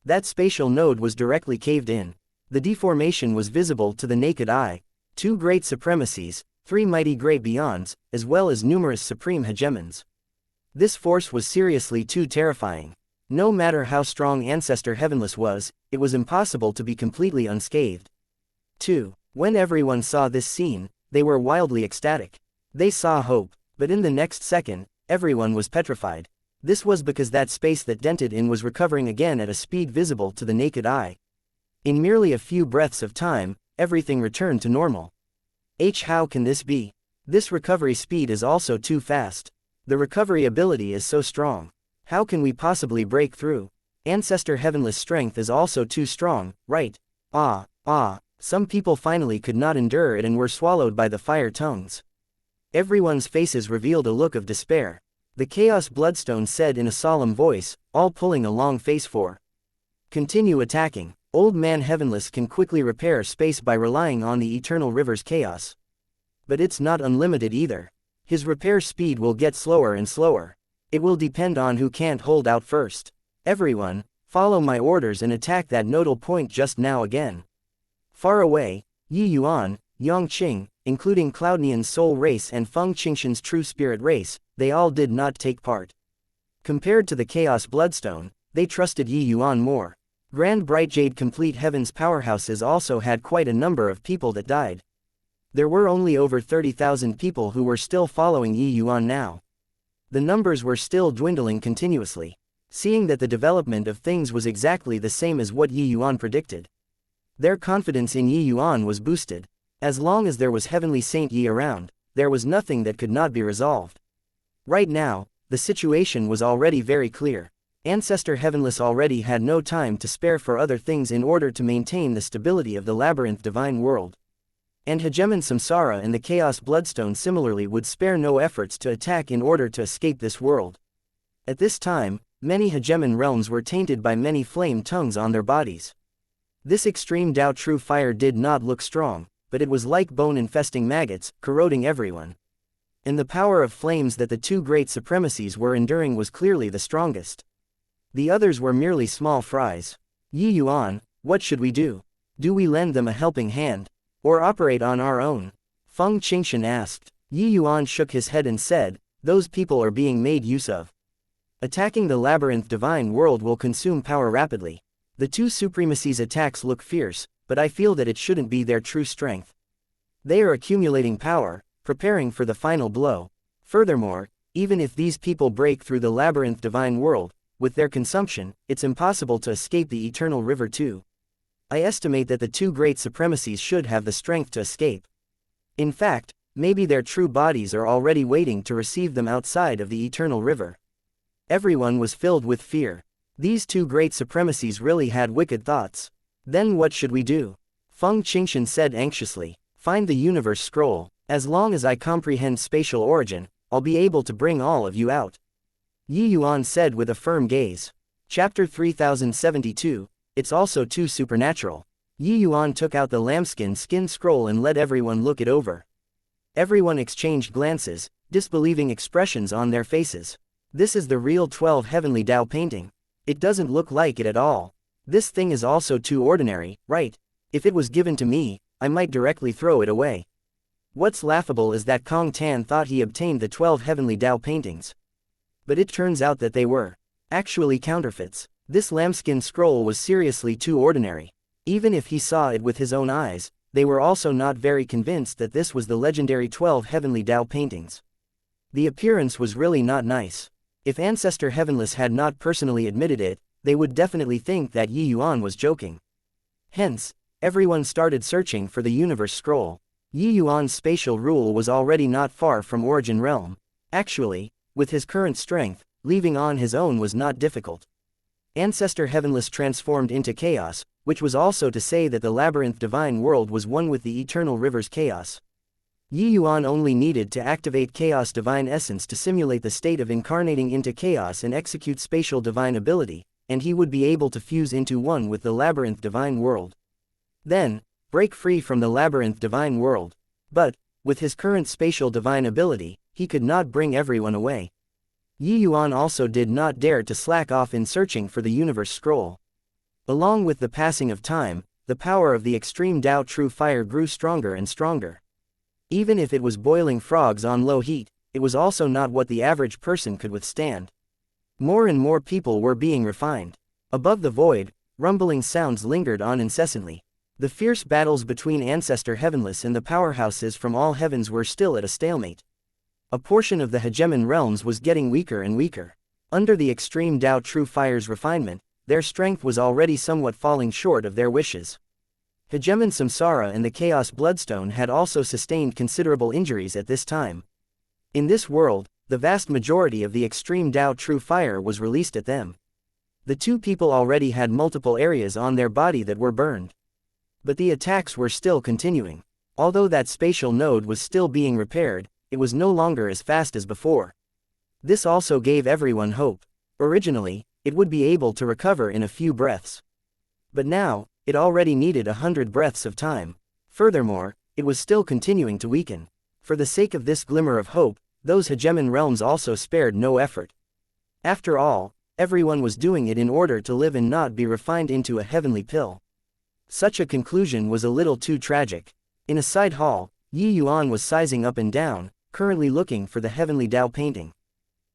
That spatial node was directly caved in. The deformation was visible to the naked eye. 2 great supremacies, 3 mighty great beyonds, as well as numerous supreme hegemons. This force was seriously too terrifying. No matter how strong Ancestor Heavenless was, it was impossible to be completely unscathed. 2. When everyone saw this scene, they were wildly ecstatic. They saw hope, but in the next second, everyone was petrified. This was because that space that dented in was recovering again at a speed visible to the naked eye. In merely a few breaths of time, everything returned to normal. How can this be? This recovery speed is also too fast. The recovery ability is so strong. How can we possibly break through? Ancestor Heavenless strength is also too strong, right? Some people finally could not endure it and were swallowed by the fire tongues. Everyone's faces revealed a look of despair. The Chaos Bloodstone said in a solemn voice, all pulling a long face for. Continue attacking. Old Man Heavenless can quickly repair space by relying on the eternal river's chaos. But it's not unlimited either. His repair speed will get slower and slower. It will depend on who can't hold out first. Everyone, follow my orders and attack that nodal point just now again. Far away, Yi Yuan, Yang Qing, including Cloudnian's soul race and Feng Qingshan's true spirit race, they all did not take part. Compared to the Chaos Bloodstone, they trusted Yi Yuan more. Grand Bright Jade Complete Heaven's powerhouses also had quite a number of people that died. There were only over 30,000 people who were still following Yi Yuan now. The numbers were still dwindling continuously. Seeing that the development of things was exactly the same as what Yi Yuan predicted. Their confidence in Yi Yuan was boosted. As long as there was Heavenly Saint Yi around, there was nothing that could not be resolved. Right now, the situation was already very clear. Ancestor Heavenless already had no time to spare for other things in order to maintain the stability of the labyrinth divine world. And Hegemon Samsara and the Chaos Bloodstone similarly would spare no efforts to attack in order to escape this world. At this time, many Hegemon realms were tainted by many flame tongues on their bodies. This extreme Tao True fire did not look strong, but it was like bone-infesting maggots, corroding everyone. And the power of flames that the 2 great supremacies were enduring was clearly the strongest. The others were merely small fries. Yi Yuan, what should we do? Do we lend them a helping hand? Or operate on our own? Feng Qingshan asked. Yi Yuan shook his head and said, those people are being made use of. Attacking the labyrinth divine world will consume power rapidly. The 2 supremacies' attacks look fierce, but I feel that it shouldn't be their true strength. They are accumulating power, preparing for the final blow. Furthermore, even if these people break through the labyrinth divine world, with their consumption, it's impossible to escape the eternal river too. I estimate that the 2 great supremacies should have the strength to escape. In fact, maybe their true bodies are already waiting to receive them outside of the eternal river. Everyone was filled with fear. These 2 great supremacies really had wicked thoughts. Then what should we do? Feng Qingshan said anxiously. Find the universe scroll. As long as I comprehend spatial origin, I'll be able to bring all of you out. Yi Yuan said with a firm gaze. Chapter 3072, It's also too supernatural. Yi Yuan took out the lambskin skin scroll and let everyone look it over. Everyone exchanged glances, disbelieving expressions on their faces. This is the real 12 heavenly Tao painting. It doesn't look like it at all. This thing is also too ordinary, right? If it was given to me, I might directly throw it away. What's laughable is that Kong Tan thought he obtained the 12 heavenly Tao paintings. But it turns out that they were actually counterfeits. This lambskin scroll was seriously too ordinary. Even if he saw it with his own eyes, they were also not very convinced that this was the legendary 12 heavenly Tao paintings. The appearance was really not nice. If Ancestor Heavenless had not personally admitted it, they would definitely think that Yuan was joking. Hence, everyone started searching for the universe scroll. Yuan's spatial rule was already not far from Origin Realm. Actually, with his current strength, leaving on his own was not difficult. Ancestor Heavenless transformed into chaos, which was also to say that the labyrinth divine world was one with the eternal river's chaos. Yuan only needed to activate chaos divine essence to simulate the state of incarnating into chaos and execute spatial divine ability, and he would be able to fuse into one with the labyrinth divine world. Then, break free from the labyrinth divine world. But, with his current spatial divine ability, he could not bring everyone away. Yuan also did not dare to slack off in searching for the universe scroll. Along with the passing of time, the power of the extreme Tao True Fire grew stronger and stronger. Even if it was boiling frogs on low heat, it was also not what the average person could withstand. More and more people were being refined. Above the void, rumbling sounds lingered on incessantly. The fierce battles between Ancestor Heavenless and the powerhouses from all heavens were still at a stalemate. A portion of the hegemon realms was getting weaker and weaker. Under the extreme Tao True Fire's refinement, their strength was already somewhat falling short of their wishes. Hegemon Samsara and the Chaos Bloodstone had also sustained considerable injuries at this time. In this world, the vast majority of the extreme Tao True Fire was released at them. The two people already had multiple areas on their body that were burned. But the attacks were still continuing. Although that spatial node was still being repaired, it was no longer as fast as before. This also gave everyone hope. Originally, it would be able to recover in a few breaths. But now, it already needed 100 breaths of time. Furthermore, it was still continuing to weaken. For the sake of this glimmer of hope, those hegemon realms also spared no effort. After all, everyone was doing it in order to live and not be refined into a heavenly pill. Such a conclusion was a little too tragic. In a side hall, Yuan was sizing up and down, currently looking for the heavenly Tao painting.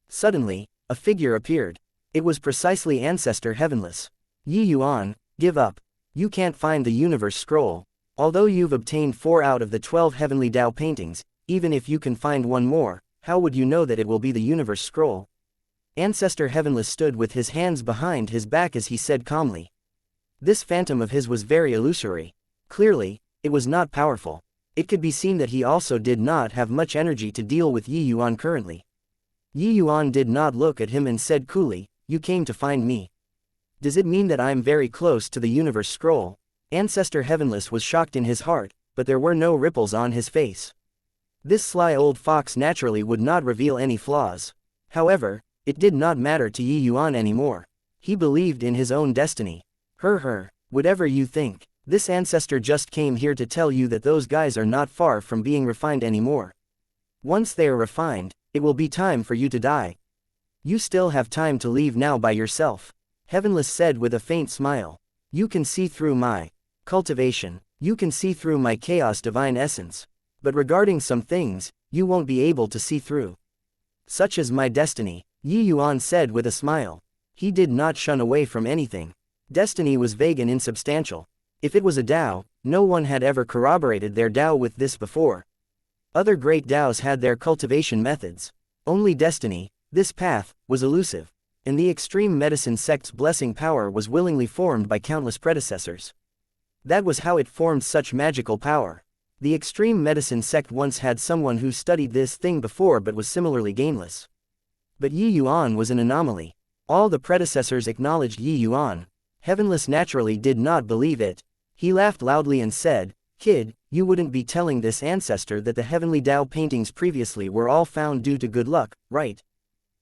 Suddenly, a figure appeared. It was precisely Ancestor Heavenless. Yuan, give up. You can't find the universe scroll. Although you've obtained 4 out of the 12 heavenly Tao paintings, even if you can find one more, how would you know that it will be the universe scroll? Ancestor Heavenless stood with his hands behind his back as he said calmly. This phantom of his was very illusory. Clearly, it was not powerful. It could be seen that he also did not have much energy to deal with Yuan currently. Yuan did not look at him and said coolly, "You came to find me. Does it mean that I'm very close to the universe scroll?" Ancestor Heavenless was shocked in his heart, but there were no ripples on his face. This sly old fox naturally would not reveal any flaws. However, it did not matter to Yuan anymore. He believed in his own destiny. Whatever you think, this ancestor just came here to tell you that those guys are not far from being refined anymore. Once they are refined, it will be time for you to die. You still have time to leave now by yourself. Heavenless said with a faint smile. You can see through my cultivation. You can see through my chaos divine essence. But regarding some things, you won't be able to see through. Such is my destiny, Yuan said with a smile. He did not shun away from anything. Destiny was vague and insubstantial. If it was a Tao, no one had ever corroborated their Tao with this before. Other great Taos had their cultivation methods. Only destiny, this path, was elusive. And the extreme medicine sect's blessing power was willingly formed by countless predecessors. That was how it formed such magical power. The extreme medicine sect once had someone who studied this thing before but was similarly gainless. But Yuan was an anomaly. All the predecessors acknowledged Yuan. Heavenless naturally did not believe it. He laughed loudly and said, "Kid, you wouldn't be telling this ancestor that the heavenly Tao paintings previously were all found due to good luck, right?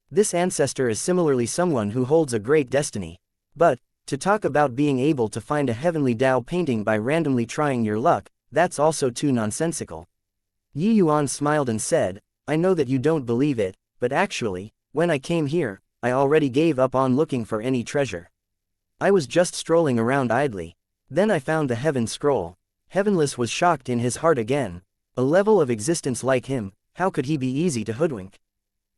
This ancestor is similarly someone who holds a great destiny. But, to talk about being able to find a heavenly Tao painting by randomly trying your luck, that's also too nonsensical." Yuan smiled and said, "I know that you don't believe it, but actually, when I came here, I already gave up on looking for any treasure. I was just strolling around idly. Then I found the heaven scroll." Heavenless was shocked in his heart again. A level of existence like him, how could he be easy to hoodwink?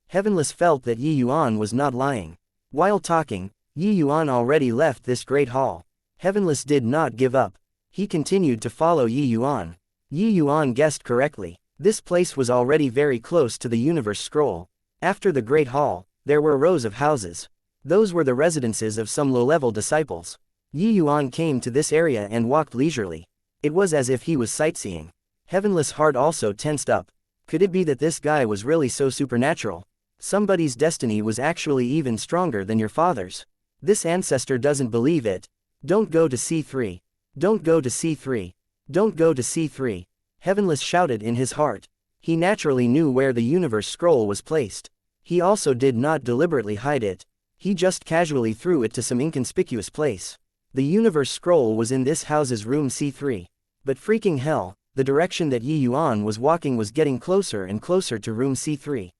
Heavenless felt that Yi Yuan was not lying. While talking, Yi Yuan already left this great hall. Heavenless did not give up. He continued to follow Yi Yuan. Yi Yuan guessed correctly. This place was already very close to the universe scroll. After the great hall, there were rows of houses. Those were the residences of some low-level disciples. Yi Yuan came to this area and walked leisurely. It was as if he was sightseeing. Heavenless' heart also tensed up. Could it be that this guy was really so supernatural? Somebody's destiny was actually even stronger than your father's. This ancestor doesn't believe it. Don't go to C3. Don't go to C3. Don't go to C3. Heavenless shouted in his heart. He naturally knew where the universe scroll was placed. He also did not deliberately hide it. He just casually threw it to some inconspicuous place. The universe scroll was in this house's room C3. But freaking hell, the direction that Yi Yuan was walking was getting closer and closer to room C3.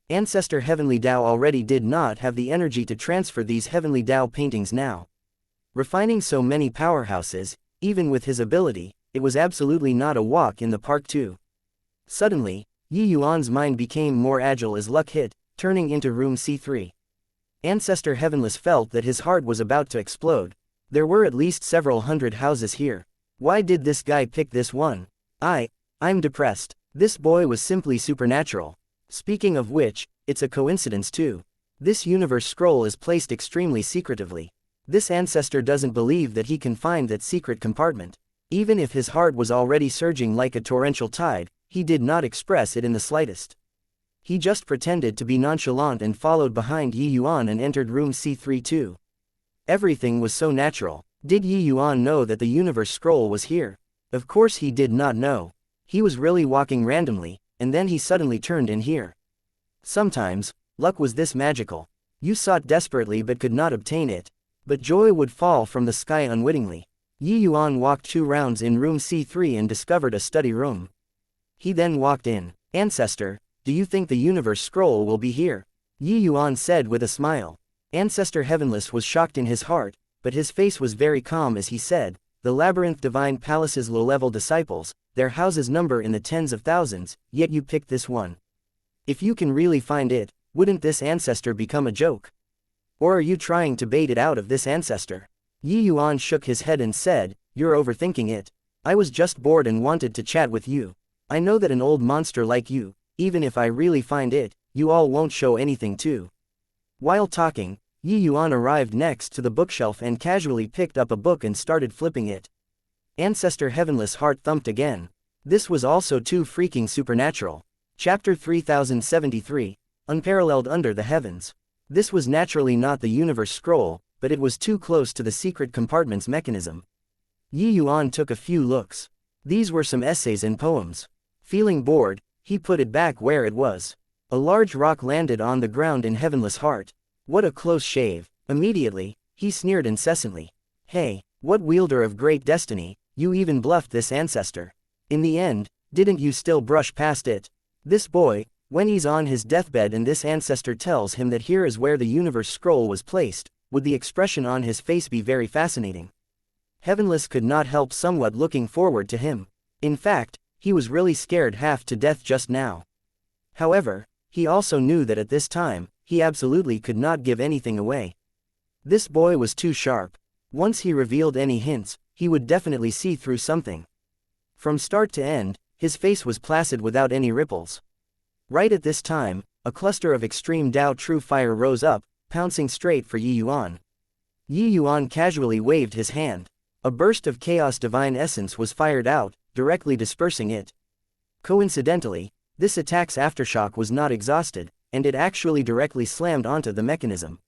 Ancestor Heavenly Dao already did not have the energy to transfer these Heavenly Dao paintings now. Refining so many powerhouses, even with his ability, it was absolutely not a walk in the park too. Suddenly, Yi Yuan's mind became more agile as luck hit, turning into room C3. Ancestor Heavenless felt that his heart was about to explode. There were at least several hundred houses here. Why did this guy pick this one? I'm depressed. This boy was simply supernatural. Speaking of which, it's a coincidence too. This universe scroll is placed extremely secretively. This ancestor doesn't believe that he can find that secret compartment. Even if his heart was already surging like a torrential tide, he did not express it in the slightest. He just pretended to be nonchalant and followed behind Yi Yuan and entered room C3 too. Everything was so natural. Did Yi Yuan know that the universe scroll was here? Of course he did not know. He was really walking randomly, and then he suddenly turned in here. Sometimes, luck was this magical. You sought desperately but could not obtain it. But joy would fall from the sky unwittingly. Yi Yuan walked 2 rounds in room C3 and discovered a study room. He then walked in. Ancestor, do you think the universe scroll will be here? Yi Yuan said with a smile. Ancestor Heavenless was shocked in his heart, but his face was very calm as he said, the Labyrinth Divine Palace's low-level disciples, their houses number in the tens of thousands, yet you picked this one. If you can really find it, wouldn't this ancestor become a joke? Or are you trying to bait it out of this ancestor? Yi Yuan shook his head and said, you're overthinking it. I was just bored and wanted to chat with you. I know that an old monster like you, even if I really find it, you all won't show anything too. While talking, Yi Yuan arrived next to the bookshelf and casually picked up a book and started flipping it. Ancestor Heavenless' heart thumped again. This was also too freaking supernatural. Chapter 3073, Unparalleled Under the Heavens. This was naturally not the universe scroll, but it was too close to the secret compartment's mechanism. Yi Yuan took a few looks. These were some essays and poems. Feeling bored, he put it back where it was. A large rock landed on the ground in Heavenless' heart. What a close shave. Immediately, he sneered incessantly. Hey, what wielder of great destiny, you even bluffed this ancestor. In the end, didn't you still brush past it? This boy, when he's on his deathbed and this ancestor tells him that here is where the universe scroll was placed, would the expression on his face be very fascinating? Heavenless could not help somewhat looking forward to him. In fact, he was really scared half to death just now. However, he also knew that at this time, he absolutely could not give anything away. This boy was too sharp. Once he revealed any hints, he would definitely see through something. From start to end, his face was placid without any ripples. Right at this time, a cluster of extreme Dao True Fire rose up, pouncing straight for Yi Yuan. Yi Yuan casually waved his hand. A burst of chaos divine essence was fired out, directly dispersing it. Coincidentally, this attack's aftershock was not exhausted, and it actually directly slammed onto the mechanism.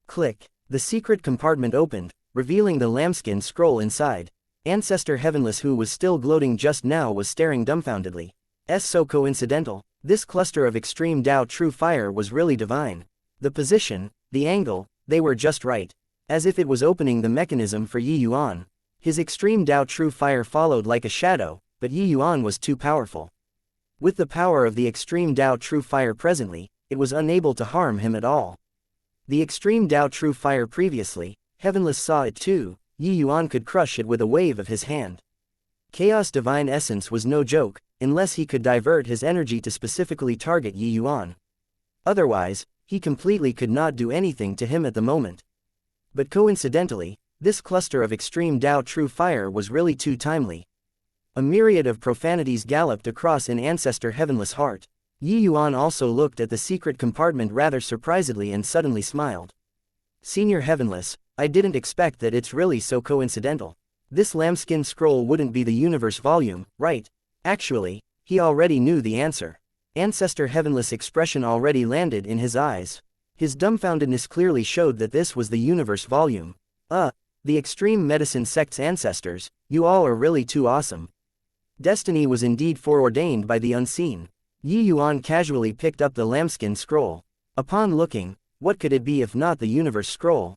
Click. The secret compartment opened, revealing the lambskin scroll inside. Ancestor Heavenless, who was still gloating just now, was staring dumbfoundedly. So coincidental. This cluster of extreme Dao True Fire was really divine. The position, the angle, they were just right. As if it was opening the mechanism for Yi Yuan. His extreme Dao True Fire followed like a shadow, but Yi Yuan was too powerful. With the power of the extreme Dao True Fire presently, it was unable to harm him at all. The extreme Dao True Fire previously, Heavenless saw it too. Yi Yuan could crush it with a wave of his hand. Chaos Divine Essence was no joke, unless he could divert his energy to specifically target Yuan. Otherwise, he completely could not do anything to him at the moment. But coincidentally, this cluster of extreme Tao true fire was really too timely. A myriad of profanities galloped across in Ancestor Heavenless' heart. Yuan also looked at the secret compartment rather surprisedly and suddenly smiled. Senior Heavenless, I didn't expect that it's really so coincidental. This lambskin scroll wouldn't be the universe volume, right? Actually, he already knew the answer. Ancestor Heavenless' expression already landed in his eyes. His dumbfoundedness clearly showed that this was the universe volume. The extreme medicine sect's ancestors, you all are really too awesome. Destiny was indeed foreordained by the unseen. Yuan casually picked up the lambskin scroll. Upon looking, what could it be if not the universe scroll?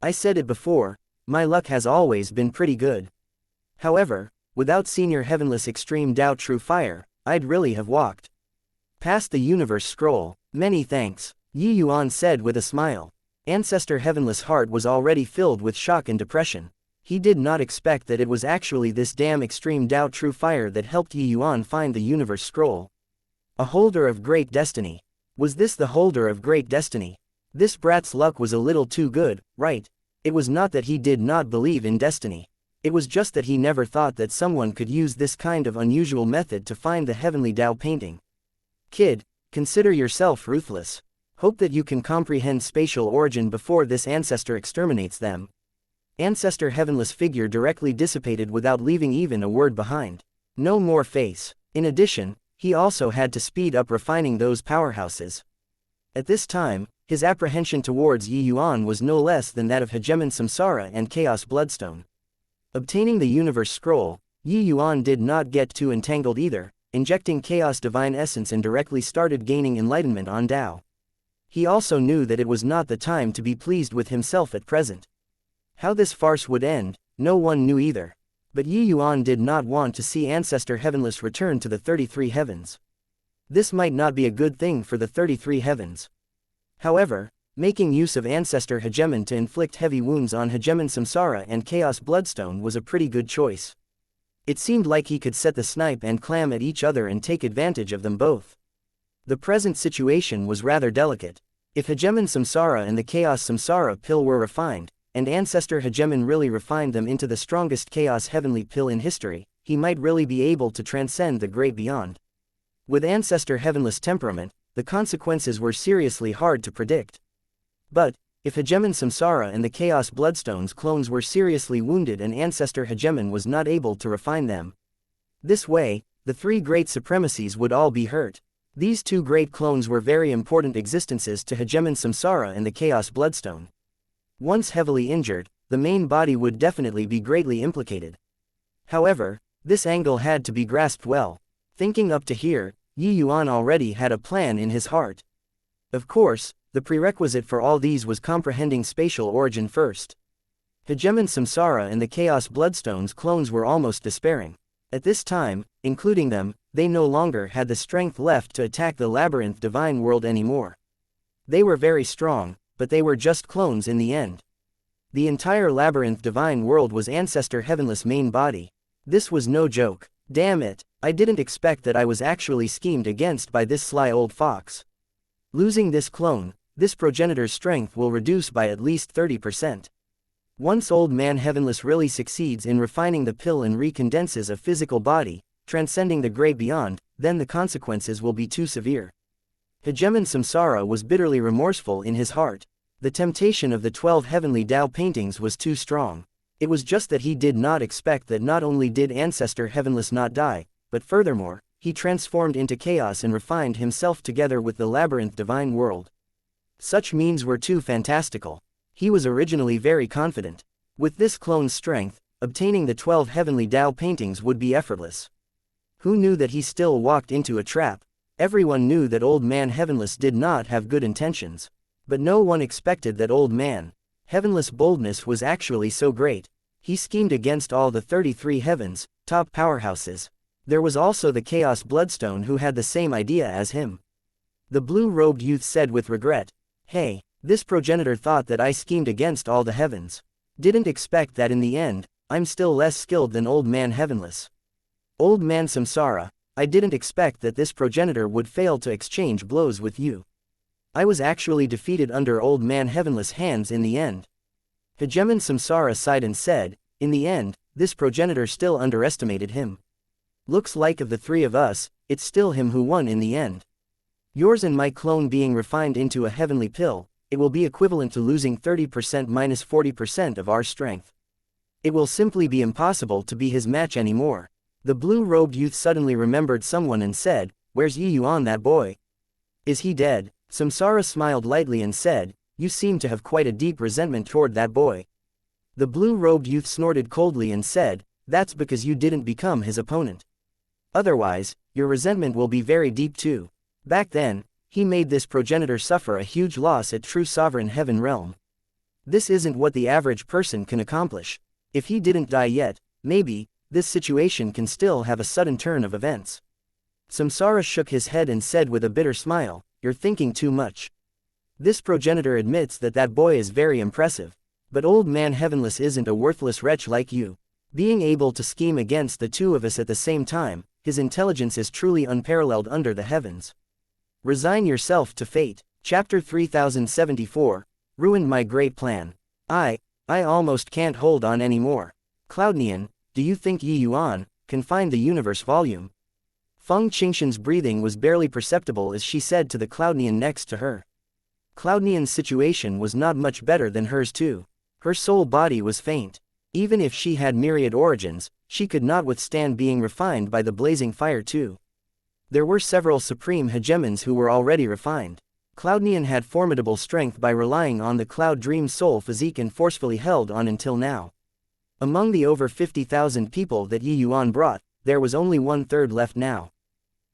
I said it before, my luck has always been pretty good. However, without Senior Heavenless Extreme Tao True Fire, I'd really have walked past the universe scroll. Many thanks, Yuan said with a smile. Ancestor Heavenless' heart was already filled with shock and depression. He did not expect that it was actually this damn extreme Tao True Fire that helped Yuan find the universe scroll. A holder of great destiny. Was this the holder of great destiny? This brat's luck was a little too good, right? It was not that he did not believe in destiny. It was just that he never thought that someone could use this kind of unusual method to find the heavenly Tao painting. Kid, consider yourself ruthless. Hope that you can comprehend spatial origin before this ancestor exterminates them. Ancestor Heavenless' figure directly dissipated without leaving even a word behind. No more face. In addition, he also had to speed up refining those powerhouses. At this time, his apprehension towards Yuan was no less than that of Hegemon Samsara and Chaos Bloodstone. Obtaining the universe scroll, Yuan did not get too entangled either, injecting Chaos Divine Essence and directly started gaining enlightenment on Tao. He also knew that it was not the time to be pleased with himself at present. How this farce would end, no one knew either. But Yuan did not want to see Ancestor Heavenless return to the 33 heavens. This might not be a good thing for the 33 heavens. However, making use of Ancestor Hegemon to inflict heavy wounds on Hegemon Samsara and Chaos Bloodstone was a pretty good choice. It seemed like he could set the snipe and clam at each other and take advantage of them both. The present situation was rather delicate. If Hegemon Samsara and the Chaos Samsara pill were refined, and Ancestor Hegemon really refined them into the strongest Chaos Heavenly pill in history, he might really be able to transcend the great beyond. With Ancestor Heavenless temperament, the consequences were seriously hard to predict. But, if Hegemon Samsara and the Chaos Bloodstone's clones were seriously wounded and Ancestor Hegemon was not able to refine them, this way, the three great supremacies would all be hurt. These two great clones were very important existences to Hegemon Samsara and the Chaos Bloodstone. Once heavily injured, the main body would definitely be greatly implicated. However, this angle had to be grasped well. Thinking up to here, Yuan already had a plan in his heart. Of course, the prerequisite for all these was comprehending spatial origin first. Hegemon Samsara and the Chaos Bloodstone's clones were almost despairing. At this time, including them, they no longer had the strength left to attack the labyrinth divine world anymore. They were very strong, but they were just clones in the end. The entire labyrinth divine world was Ancestor Heavenless' main body. This was no joke. Damn it, I didn't expect that I was actually schemed against by this sly old fox. Losing this clone, this progenitor's strength will reduce by at least 30%. Once Old Man Heavenless really succeeds in refining the pill and recondenses a physical body, transcending the great beyond, then the consequences will be too severe. Hegemon Samsara was bitterly remorseful in his heart. The temptation of the 12 heavenly Tao paintings was too strong. It was just that he did not expect that not only did Ancestor Heavenless not die, but furthermore, he transformed into chaos and refined himself together with the labyrinth divine world. Such means were too fantastical. He was originally very confident. With this clone's strength, obtaining the 12 heavenly Tao paintings would be effortless. Who knew that he still walked into a trap? Everyone knew that Old Man Heavenless did not have good intentions. But no one expected that Old Man Heavenless' boldness was actually so great. He schemed against all the 33 heavens, top powerhouses. There was also the Chaos Bloodstone who had the same idea as him. The blue-robed youth said with regret, "Hey, this progenitor thought that I schemed against all the heavens. Didn't expect that in the end, I'm still less skilled than Old Man Heavenless." Old man Samsara, I didn't expect that this progenitor would fail to exchange blows with you. I was actually defeated under Old Man Heavenless' hands in the end. Hegemon Samsara sighed and said, in the end, this progenitor still underestimated him. Looks like of the three of us, it's still him who won in the end. Yours and my clone being refined into a heavenly pill, it will be equivalent to losing 30% minus 40% of our strength. It will simply be impossible to be his match anymore. The blue-robed youth suddenly remembered someone and said, where's Yuan, that boy? Is he dead? Samsara smiled lightly and said, you seem to have quite a deep resentment toward that boy. The blue-robed youth snorted coldly and said, that's because you didn't become his opponent. Otherwise, your resentment will be very deep too. Back then, he made this progenitor suffer a huge loss at true sovereign heaven realm. This isn't what the average person can accomplish. If he didn't die yet, maybe, this situation can still have a sudden turn of events. Samsara shook his head and said with a bitter smile, you're thinking too much. This progenitor admits that that boy is very impressive. But Old Man Heavenless isn't a worthless wretch like you. Being able to scheme against the two of us at the same time, his intelligence is truly unparalleled under the heavens. Resign yourself to fate. Chapter 3074, Ruined my great plan. I almost can't hold on anymore. Cloudnian, do you think Yuan can find the universe volume? Feng Qingshan's breathing was barely perceptible as she said to the Cloudnian next to her. Cloudnian's situation was not much better than hers too. Her soul body was faint. Even if she had myriad origins, she could not withstand being refined by the blazing fire too. There were several supreme hegemons who were already refined. Cloudnian had formidable strength by relying on the Cloud Dream soul physique and forcefully held on until now. Among the over 50,000 people that Yuan brought, there was only 1/3 left now.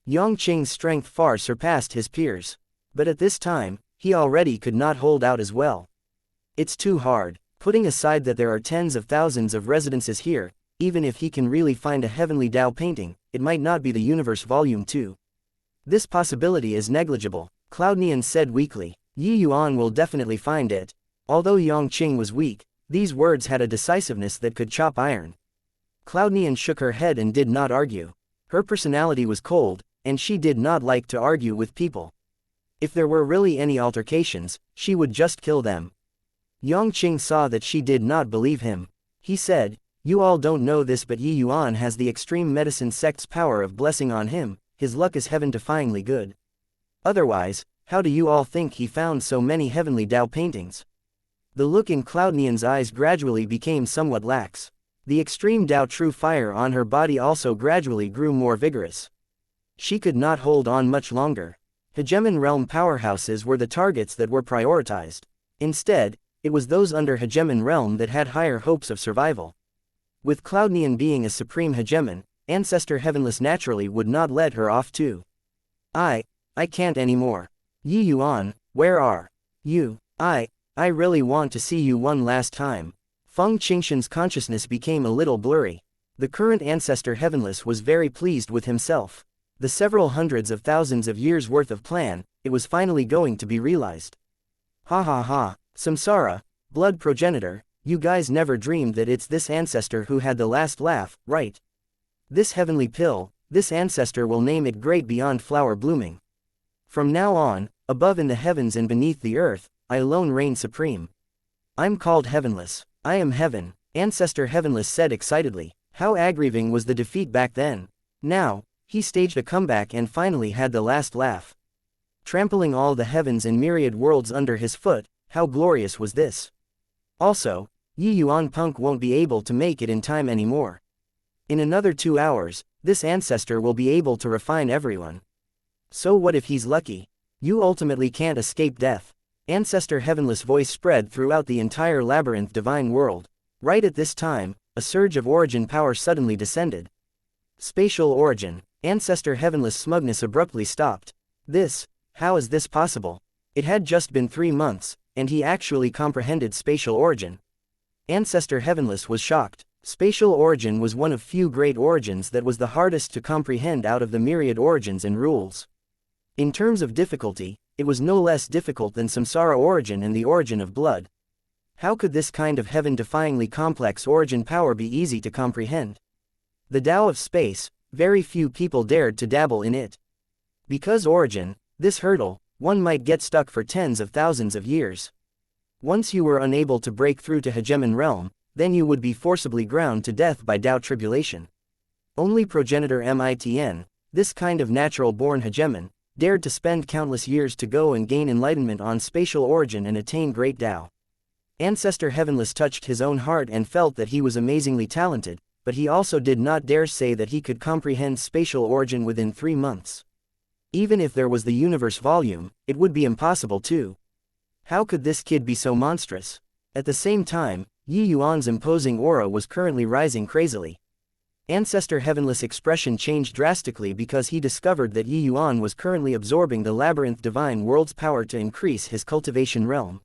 Yongqing's strength far surpassed his peers. But at this time, he already could not hold out as well. It's too hard, putting aside that there are tens of thousands of residences here, even if he can really find a heavenly Tao painting, it might not be the universe volume 2. This possibility is negligible, Cloudnian said weakly. Yuan will definitely find it. Although Yongqing was weak, these words had a decisiveness that could chop iron. Cloudnian shook her head and did not argue. Her personality was cold, and she did not like to argue with people. If there were really any altercations, she would just kill them. Yongqing saw that she did not believe him. He said, you all don't know this, but Yuan has the extreme medicine sect's power of blessing on him. His luck is heaven-defyingly good. Otherwise, how do you all think he found so many heavenly Tao paintings? The look in Cloudnian's eyes gradually became somewhat lax. The extreme Tao true fire on her body also gradually grew more vigorous. She could not hold on much longer. Hegemon realm powerhouses were the targets that were prioritized. Instead, it was those under Hegemon realm that had higher hopes of survival. With Cloudnian being a supreme hegemon, Ancestor Heavenless naturally would not let her off too. I can't anymore. Yuan, where are you? I really want to see you one last time. Feng Qingshan's consciousness became a little blurry. The current Ancestor Heavenless was very pleased with himself. The several hundreds of thousands of years worth of plan, it was finally going to be realized. Ha ha ha, Samsara, blood progenitor, you guys never dreamed that it's this ancestor who had the last laugh, right? This heavenly pill, this ancestor will name it great beyond flower blooming. From now on, above in the heavens and beneath the earth, I alone reign supreme. I'm called Heavenless. I am heaven, Ancestor Heavenless said excitedly. How aggravating was the defeat back then. Now, he staged a comeback and finally had the last laugh. Trampling all the heavens and myriad worlds under his foot, how glorious was this? Also, Yuan Punk won't be able to make it in time anymore. In another 2 hours, this ancestor will be able to refine everyone. So what if he's lucky? You ultimately can't escape death. Ancestor Heavenless voice spread throughout the entire labyrinth divine world. Right at this time, a surge of origin power suddenly descended. Spatial origin. Ancestor Heavenless smugness abruptly stopped. How is this possible? It had just been 3 months, and he actually comprehended spatial origin. Ancestor Heavenless was shocked. Spatial origin was one of few great origins that was the hardest to comprehend out of the myriad origins and rules. In terms of difficulty, it was no less difficult than Samsara origin and the origin of blood. How could this kind of heaven-defyingly complex origin power be easy to comprehend? The Tao of space, very few people dared to dabble in it. Because origin, this hurdle, one might get stuck for tens of thousands of years. Once you were unable to break through to hegemon realm, then you would be forcibly ground to death by Tao tribulation. Only progenitor Mitn, this kind of natural-born hegemon, dared to spend countless years to go and gain enlightenment on spatial origin and attain great Tao. Ancestor Heavenless touched his own heart and felt that he was amazingly talented, but he also did not dare say that he could comprehend spatial origin within 3 months. Even if there was the universe volume, it would be impossible too. How could this kid be so monstrous? At the same time, Yuan's imposing aura was currently rising crazily. Ancestor Heavenless' expression changed drastically because he discovered that Yuan was currently absorbing the labyrinth divine world's power to increase his cultivation realm.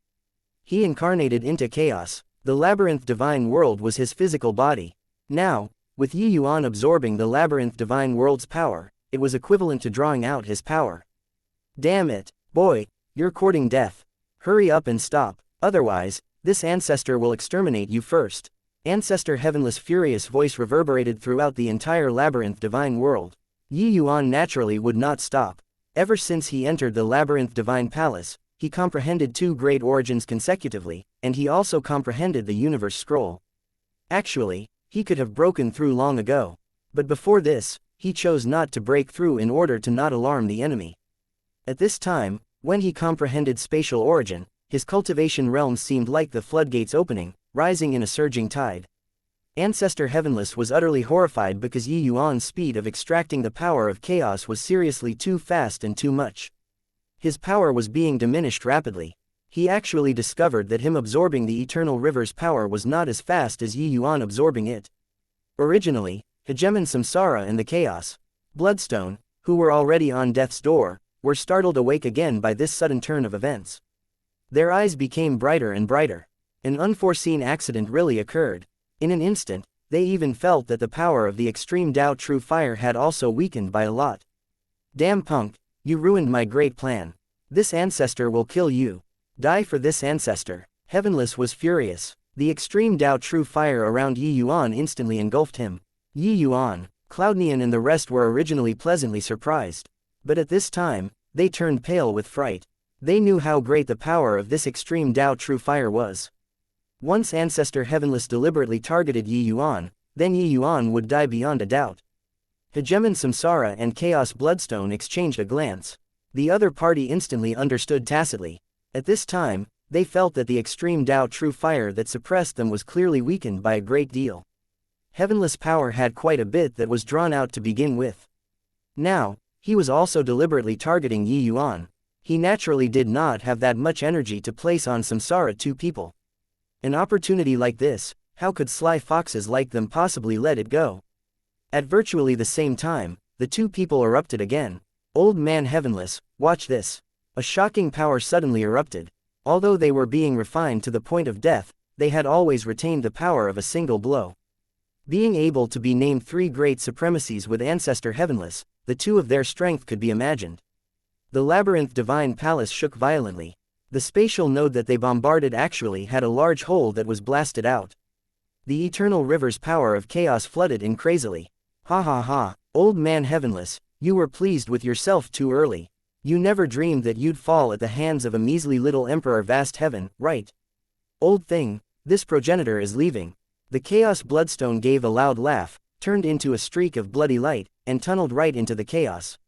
He incarnated into chaos. The labyrinth divine world was his physical body. Now, with Yuan absorbing the labyrinth divine world's power, it was equivalent to drawing out his power. Damn it, boy, you're courting death. Hurry up and stop, otherwise, this ancestor will exterminate you first. Ancestor Heavenless' furious voice reverberated throughout the entire labyrinth divine world. Yuan naturally would not stop. Ever since he entered the labyrinth divine palace, he comprehended 2 great origins consecutively, and he also comprehended the universe scroll. Actually, he could have broken through long ago. But before this, he chose not to break through in order to not alarm the enemy. At this time, when he comprehended spatial origin, his cultivation realm seemed like the floodgates opening, rising in a surging tide. Ancestor Heavenless was utterly horrified because Yuan's speed of extracting the power of chaos was seriously too fast and too much. His power was being diminished rapidly. He actually discovered that him absorbing the eternal river's power was not as fast as Yuan absorbing it. Originally, Hegemon Samsara and the Chaos Bloodstone, who were already on death's door, were startled awake again by this sudden turn of events. Their eyes became brighter and brighter. An unforeseen accident really occurred. In an instant, they even felt that the power of the extreme Tao True Fire had also weakened by a lot. Damn punk, you ruined my great plan. This ancestor will kill you. Die for this ancestor. Heavenless was furious. The extreme Tao True Fire around Yuan instantly engulfed him. Yuan, Cloudneon and the rest were originally pleasantly surprised. But at this time, they turned pale with fright. They knew how great the power of this extreme Tao True Fire was. Once Ancestor Heavenless deliberately targeted Yuan, then Yuan would die beyond a doubt. Hegemon Samsara and Chaos Bloodstone exchanged a glance. The other party instantly understood tacitly. At this time, they felt that the extreme Tao True Fire that suppressed them was clearly weakened by a great deal. Heavenless power had quite a bit that was drawn out to begin with. Now, he was also deliberately targeting Yuan. He naturally did not have that much energy to place on Samsara 2 people. An opportunity like this, how could sly foxes like them possibly let it go? At virtually the same time, the 2 people erupted again. Old Man Heavenless, watch this. A shocking power suddenly erupted. Although they were being refined to the point of death, they had always retained the power of a single blow. Being able to be named 3 great supremacies with Ancestor Heavenless, the 2 of their strength could be imagined. The Labyrinth Divine Palace shook violently. The spatial node that they bombarded actually had a large hole that was blasted out. The eternal river's power of chaos flooded in crazily. Ha ha ha, Old Man Heavenless, you were pleased with yourself too early. You never dreamed that you'd fall at the hands of a measly little emperor vast heaven, right? Old thing, this progenitor is leaving. The Chaos Bloodstone gave a loud laugh, turned into a streak of bloody light, and tunneled right into the chaos.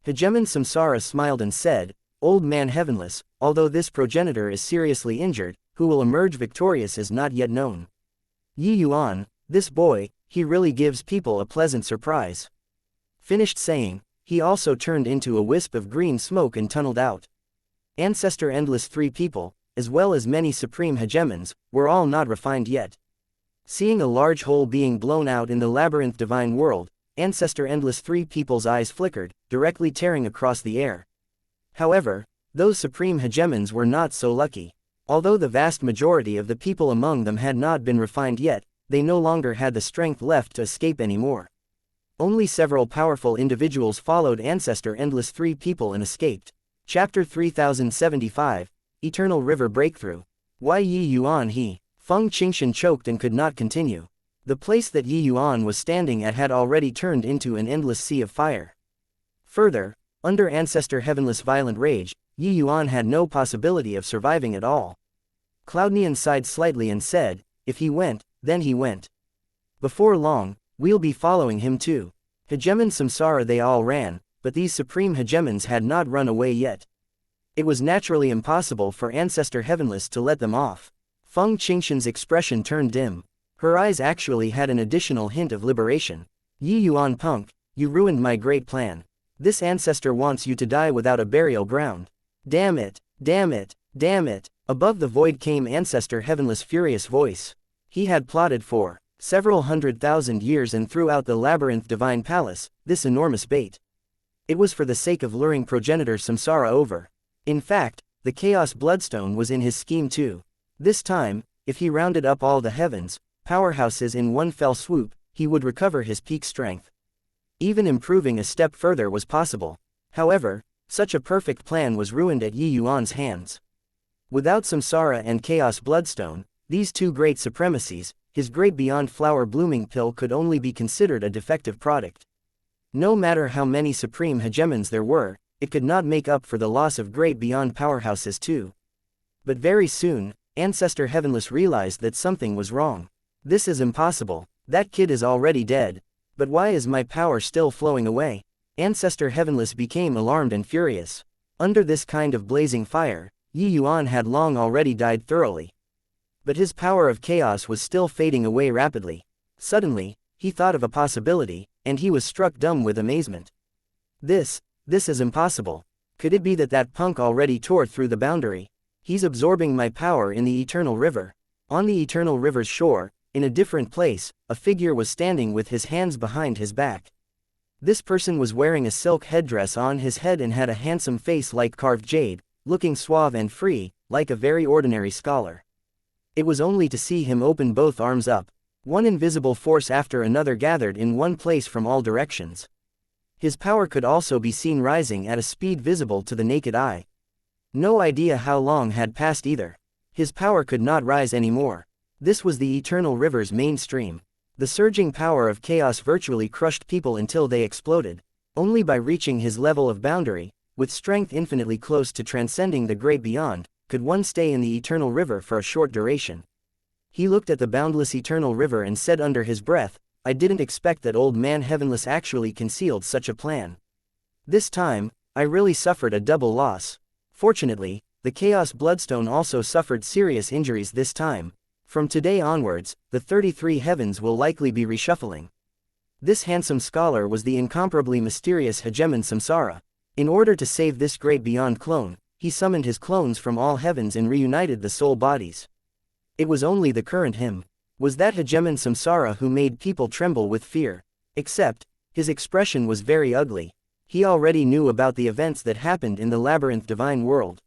Hegemon Samsara smiled and said, Old Man Heavenless, although this progenitor is seriously injured, who will emerge victorious is not yet known. Yuan, this boy, he really gives people a pleasant surprise. Finished saying, he also turned into a wisp of green smoke and tunneled out. Ancestor Endless 3 people, as well as many supreme hegemons, were all not refined yet. Seeing a large hole being blown out in the labyrinth divine world, Ancestor Endless 3 people's eyes flickered, directly tearing across the air. However, those supreme hegemons were not so lucky. Although the vast majority of the people among them had not been refined yet, they no longer had the strength left to escape anymore. Only several powerful individuals followed Ancestor Endless 3 people and escaped. Chapter 3075, Eternal River Breakthrough. Why Yuan he? Feng Qingshan choked and could not continue. The place that Yuan was standing at had already turned into an endless sea of fire. Further, under Ancestor Heavenless' violent rage, Yuan had no possibility of surviving at all. Cloudneon sighed slightly and said, "If he went, then he went. Before long, we'll be following him too." Hegemon Samsara they all ran, but these supreme hegemons had not run away yet. It was naturally impossible for Ancestor Heavenless to let them off. Feng Qingshan's expression turned dim. Her eyes actually had an additional hint of liberation. Yuan punk, you ruined my great plan. This ancestor wants you to die without a burial ground. Damn it, damn it, damn it. Above the void came Ancestor Heavenless' furious voice. He had plotted for several 100,000 years and throughout the labyrinth divine palace, this enormous bait. It was for the sake of luring progenitor Samsara over. In fact, the Chaos Bloodstone was in his scheme too. This time, if he rounded up all the heavens, powerhouses in one fell swoop, he would recover his peak strength. Even improving a step further was possible. However, such a perfect plan was ruined at Yuan's hands. Without Samsara and Chaos Bloodstone, these two great supremacies, his great beyond flower blooming pill could only be considered a defective product. No matter how many supreme hegemons there were, it could not make up for the loss of great beyond powerhouses too. But very soon, Ancestor Heavenless realized that something was wrong. This is impossible. That kid is already dead. But why is my power still flowing away? Ancestor Heavenless became alarmed and furious. Under this kind of blazing fire, Yuan had long already died thoroughly. But his power of chaos was still fading away rapidly. Suddenly, he thought of a possibility, and he was struck dumb with amazement. This is impossible. Could it be that punk already tore through the boundary? He's absorbing my power in the Eternal River. On the Eternal River's shore, in a different place, a figure was standing with his hands behind his back. This person was wearing a silk headdress on his head and had a handsome face like carved jade, looking suave and free, like a very ordinary scholar. It was only to see him open both arms up. One invisible force after another gathered in one place from all directions. His power could also be seen rising at a speed visible to the naked eye. No idea how long had passed either. His power could not rise anymore. This was the Eternal River's main stream. The surging power of chaos virtually crushed people until they exploded. Only by reaching his level of boundary, with strength infinitely close to transcending the great beyond, could one stay in the Eternal River for a short duration. He looked at the boundless Eternal River and said under his breath, "I didn't expect that old man Heavenless actually concealed such a plan. This time, I really suffered a double loss." Fortunately, the Chaos Bloodstone also suffered serious injuries this time. From today onwards, the 33 heavens will likely be reshuffling. This handsome scholar was the incomparably mysterious hegemon Samsara. In order to save this great beyond clone, he summoned his clones from all heavens and reunited the soul bodies. It was only the current him. Was that hegemon Samsara who made people tremble with fear. Except, his expression was very ugly. He already knew about the events that happened in the labyrinth divine world.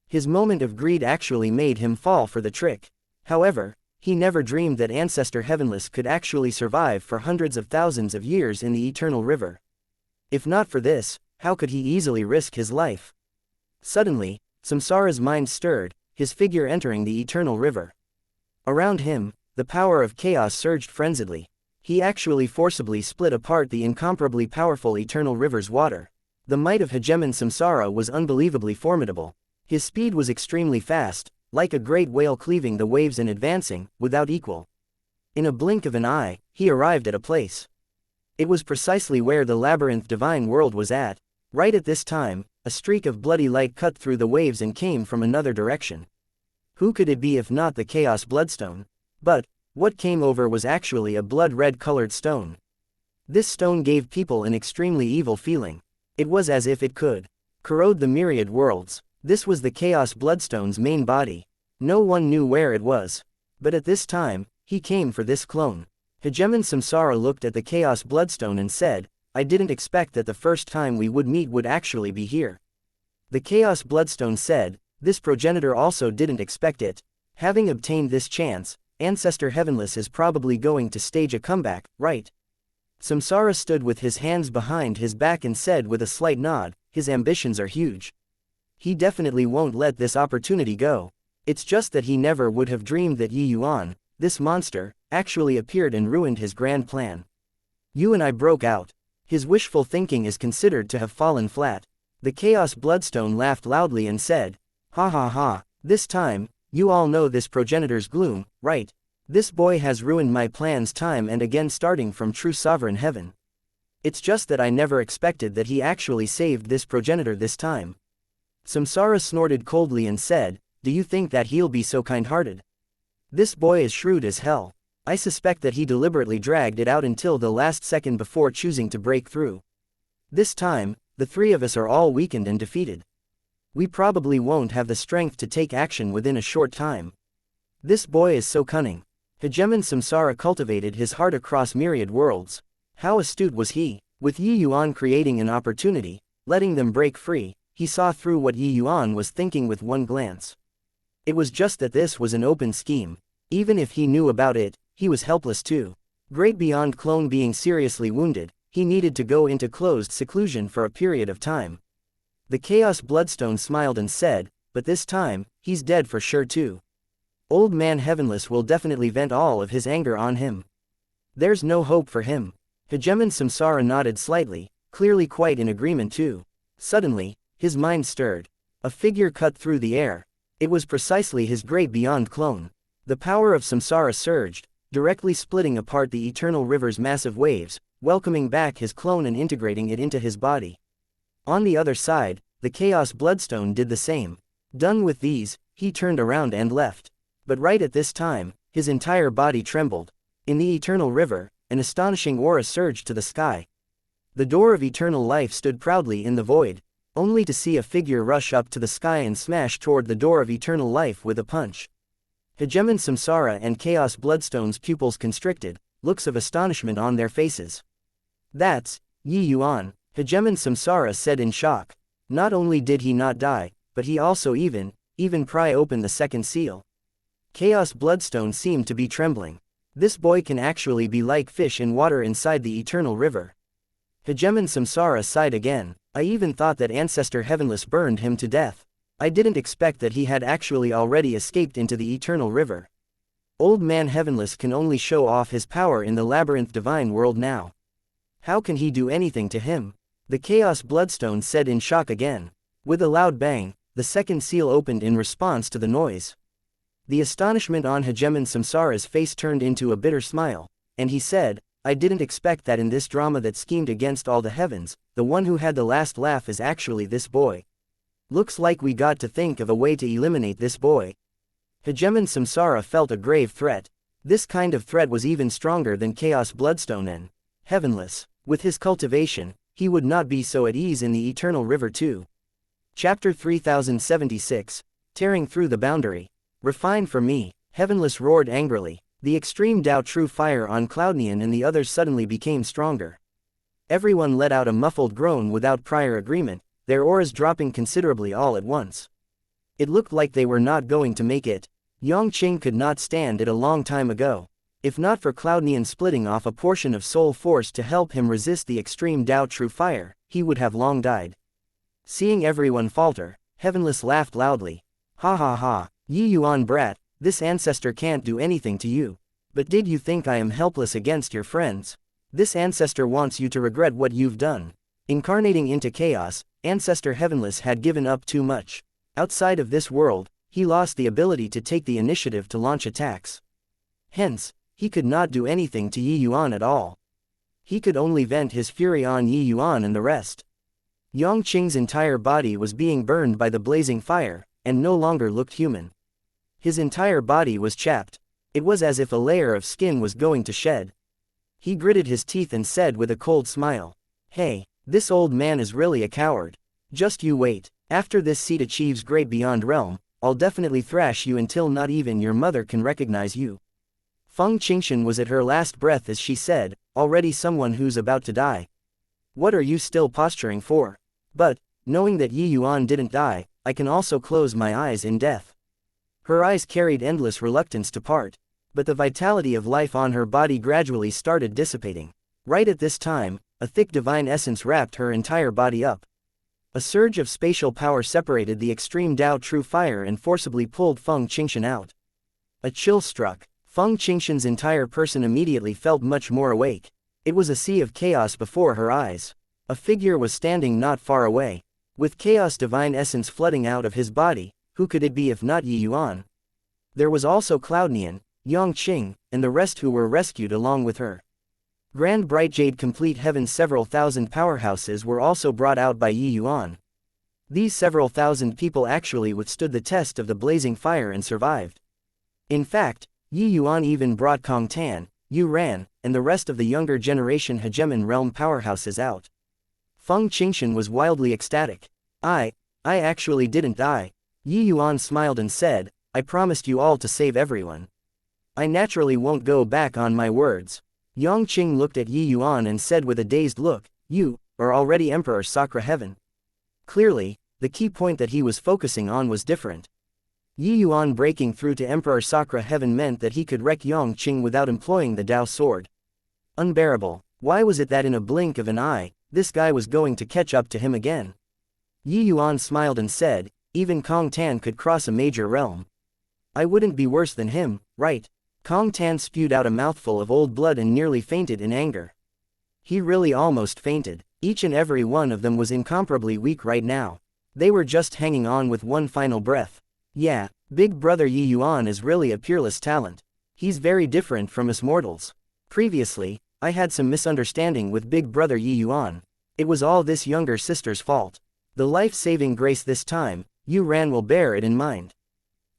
His moment of greed actually made him fall for the trick. However, he never dreamed that Ancestor Heavenless could actually survive for hundreds of thousands of years in the Eternal River. If not for this, how could he easily risk his life? Suddenly, Samsara's mind stirred, his figure entering the Eternal River. Around him, the power of chaos surged frenziedly. He actually forcibly split apart the incomparably powerful Eternal River's water. The might of hegemon Samsara was unbelievably formidable. His speed was extremely fast, like a great whale cleaving the waves and advancing, without equal. In a blink of an eye, he arrived at a place. It was precisely where the labyrinth divine world was at. Right at this time, a streak of bloody light cut through the waves and came from another direction. Who could it be if not the Chaos Bloodstone? But what came over was actually a blood-red colored stone. This stone gave people an extremely evil feeling. It was as if it could corrode the myriad worlds. This was the Chaos Bloodstone's main body. No one knew where it was. But at this time, he came for this clone. Hegemon Samsara looked at the Chaos Bloodstone and said, "I didn't expect that the first time we would meet would actually be here." The Chaos Bloodstone said, "This progenitor also didn't expect it. Having obtained this chance, Ancestor Heavenless is probably going to stage a comeback, right?" Samsara stood with his hands behind his back and said with a slight nod, "His ambitions are huge. He definitely won't let this opportunity go. It's just that he never would have dreamed that Yuan, this monster, actually appeared and ruined his grand plan. You and I broke out. His wishful thinking is considered to have fallen flat. The Chaos Bloodstone laughed loudly and said, "Ha ha ha, this time, you all know this progenitor's gloom, right? This boy has ruined my plans time and again, starting from true sovereign heaven. It's just that I never expected that he actually saved this progenitor this time." Samsara snorted coldly and said, "Do you think that he'll be so kind-hearted? This boy is shrewd as hell. I suspect that he deliberately dragged it out until the last second before choosing to break through. This time, the three of us are all weakened and defeated. We probably won't have the strength to take action within a short time. This boy is so cunning." Hegemon Samsara cultivated his heart across myriad worlds. How astute was he? With Yi Yuan creating an opportunity, letting them break free, he saw through what Yi Yuan was thinking with one glance. It was just that this was an open scheme. Even if he knew about it, he was helpless too. Great beyond clone being seriously wounded, he needed to go into closed seclusion for a period of time. The Chaos Bloodstone smiled and said, "But this time, he's dead for sure too. Old Man Heavenless will definitely vent all of his anger on him. There's no hope for him." Hegemon Samsara nodded slightly, clearly quite in agreement too. Suddenly, his mind stirred. A figure cut through the air. It was precisely his great beyond clone. The power of Samsara surged, directly splitting apart the eternal river's massive waves, welcoming back his clone and integrating it into his body. On the other side, the Chaos Bloodstone did the same. Done with these, he turned around and left. But right at this time, his entire body trembled. In the eternal river, an astonishing aura surged to the sky. The door of eternal life stood proudly in the void, only to see a figure rush up to the sky and smash toward the door of eternal life with a punch. Hegemon Samsara and Chaos Bloodstone's pupils constricted, looks of astonishment on their faces. "That's Yi Yuan," Hegemon Samsara said in shock. Not only did he not die, but he also even pry open the second seal. Chaos Bloodstone seemed to be trembling. This boy can actually be like fish in water inside the eternal river. Hegemon Samsara sighed again. "I even thought that Ancestor Heavenless burned him to death. I didn't expect that he had actually already escaped into the eternal river. Old Man Heavenless can only show off his power in the labyrinth divine world now. How can he do anything to him?" The Chaos Bloodstone said in shock again. With a loud bang, the second seal opened in response to the noise. The astonishment on Hegemon Samsara's face turned into a bitter smile, and he said, "I didn't expect that in this drama that schemed against all the heavens, the one who had the last laugh is actually this boy. Looks like we got to think of a way to eliminate this boy." Hegemon Samsara felt a grave threat. This kind of threat was even stronger than Chaos Bloodstone and Heavenless. With his cultivation, he would not be so at ease in the eternal river too. Chapter 3076, Tearing Through the Boundary. "Refine for me," Heavenless roared angrily. The extreme Tao True fire on Cloudnian and the others suddenly became stronger. Everyone let out a muffled groan without prior agreement, their auras dropping considerably all at once. It looked like they were not going to make it. Yongqing could not stand it a long time ago. If not for Cloudnian splitting off a portion of soul force to help him resist the extreme Tao True fire, he would have long died. Seeing everyone falter, Heavenless laughed loudly. "Ha ha ha, Yi Yuan brat, this ancestor can't do anything to you. But did you think I am helpless against your friends? This ancestor wants you to regret what you've done." Incarnating into chaos, Ancestor Heavenless had given up too much. Outside of this world, he lost the ability to take the initiative to launch attacks. Hence, he could not do anything to Yi Yuan at all. He could only vent his fury on Yi Yuan and the rest. Yongqing's entire body was being burned by the blazing fire, and no longer looked human. His entire body was chapped. It was as if a layer of skin was going to shed. He gritted his teeth and said with a cold smile, "Hey, this old man is really a coward. Just you wait. After this seat achieves great beyond realm, I'll definitely thrash you until not even your mother can recognize you." Feng Qingshan was at her last breath as she said, "Already someone who's about to die. What are you still posturing for? But, knowing that Yi Yuan didn't die, I can also close my eyes in death." Her eyes carried endless reluctance to part, but the vitality of life on her body gradually started dissipating. Right at this time, a thick divine essence wrapped her entire body up. A surge of spatial power separated the extreme Tao True fire and forcibly pulled Feng Qingshan out. A chill struck. Feng Qingshan's entire person immediately felt much more awake. It was a sea of chaos before her eyes. A figure was standing not far away. With chaos divine essence flooding out of his body, who could it be if not Yi Yuan? There was also Cloudnian, Yang Qing, and the rest who were rescued along with her. Grand Bright Jade Complete Heaven. Several thousand powerhouses were also brought out by Yi Yuan. These several thousand people actually withstood the test of the blazing fire and survived. In fact, Yi Yuan even brought Kong Tan, Yuan, and the rest of the younger generation hegemon realm powerhouses out. Feng Qingshan was wildly ecstatic. I actually didn't die. Yi Yuan smiled and said, I promised you all to save everyone. I naturally won't go back on my words. Yang Qing looked at Yi Yuan and said with a dazed look, you are already Emperor Sakra Heaven. Clearly, the key point that he was focusing on was different. Yi Yuan breaking through to Emperor Sakra Heaven meant that he could wreck Yang Qing without employing the Dao sword. Unbearable. Why was it that in a blink of an eye, this guy was going to catch up to him again? Yi Yuan smiled and said, even Kong Tan could cross a major realm. I wouldn't be worse than him, right? Kong Tan spewed out a mouthful of old blood and nearly fainted in anger. He really almost fainted. Each and every one of them was incomparably weak right now. They were just hanging on with one final breath. Yeah, Big Brother Yi Yuan is really a peerless talent. He's very different from us mortals. Previously, I had some misunderstanding with Big Brother Yi Yuan. It was all this younger sister's fault. The life-saving grace this time, Yuan will bear it in mind.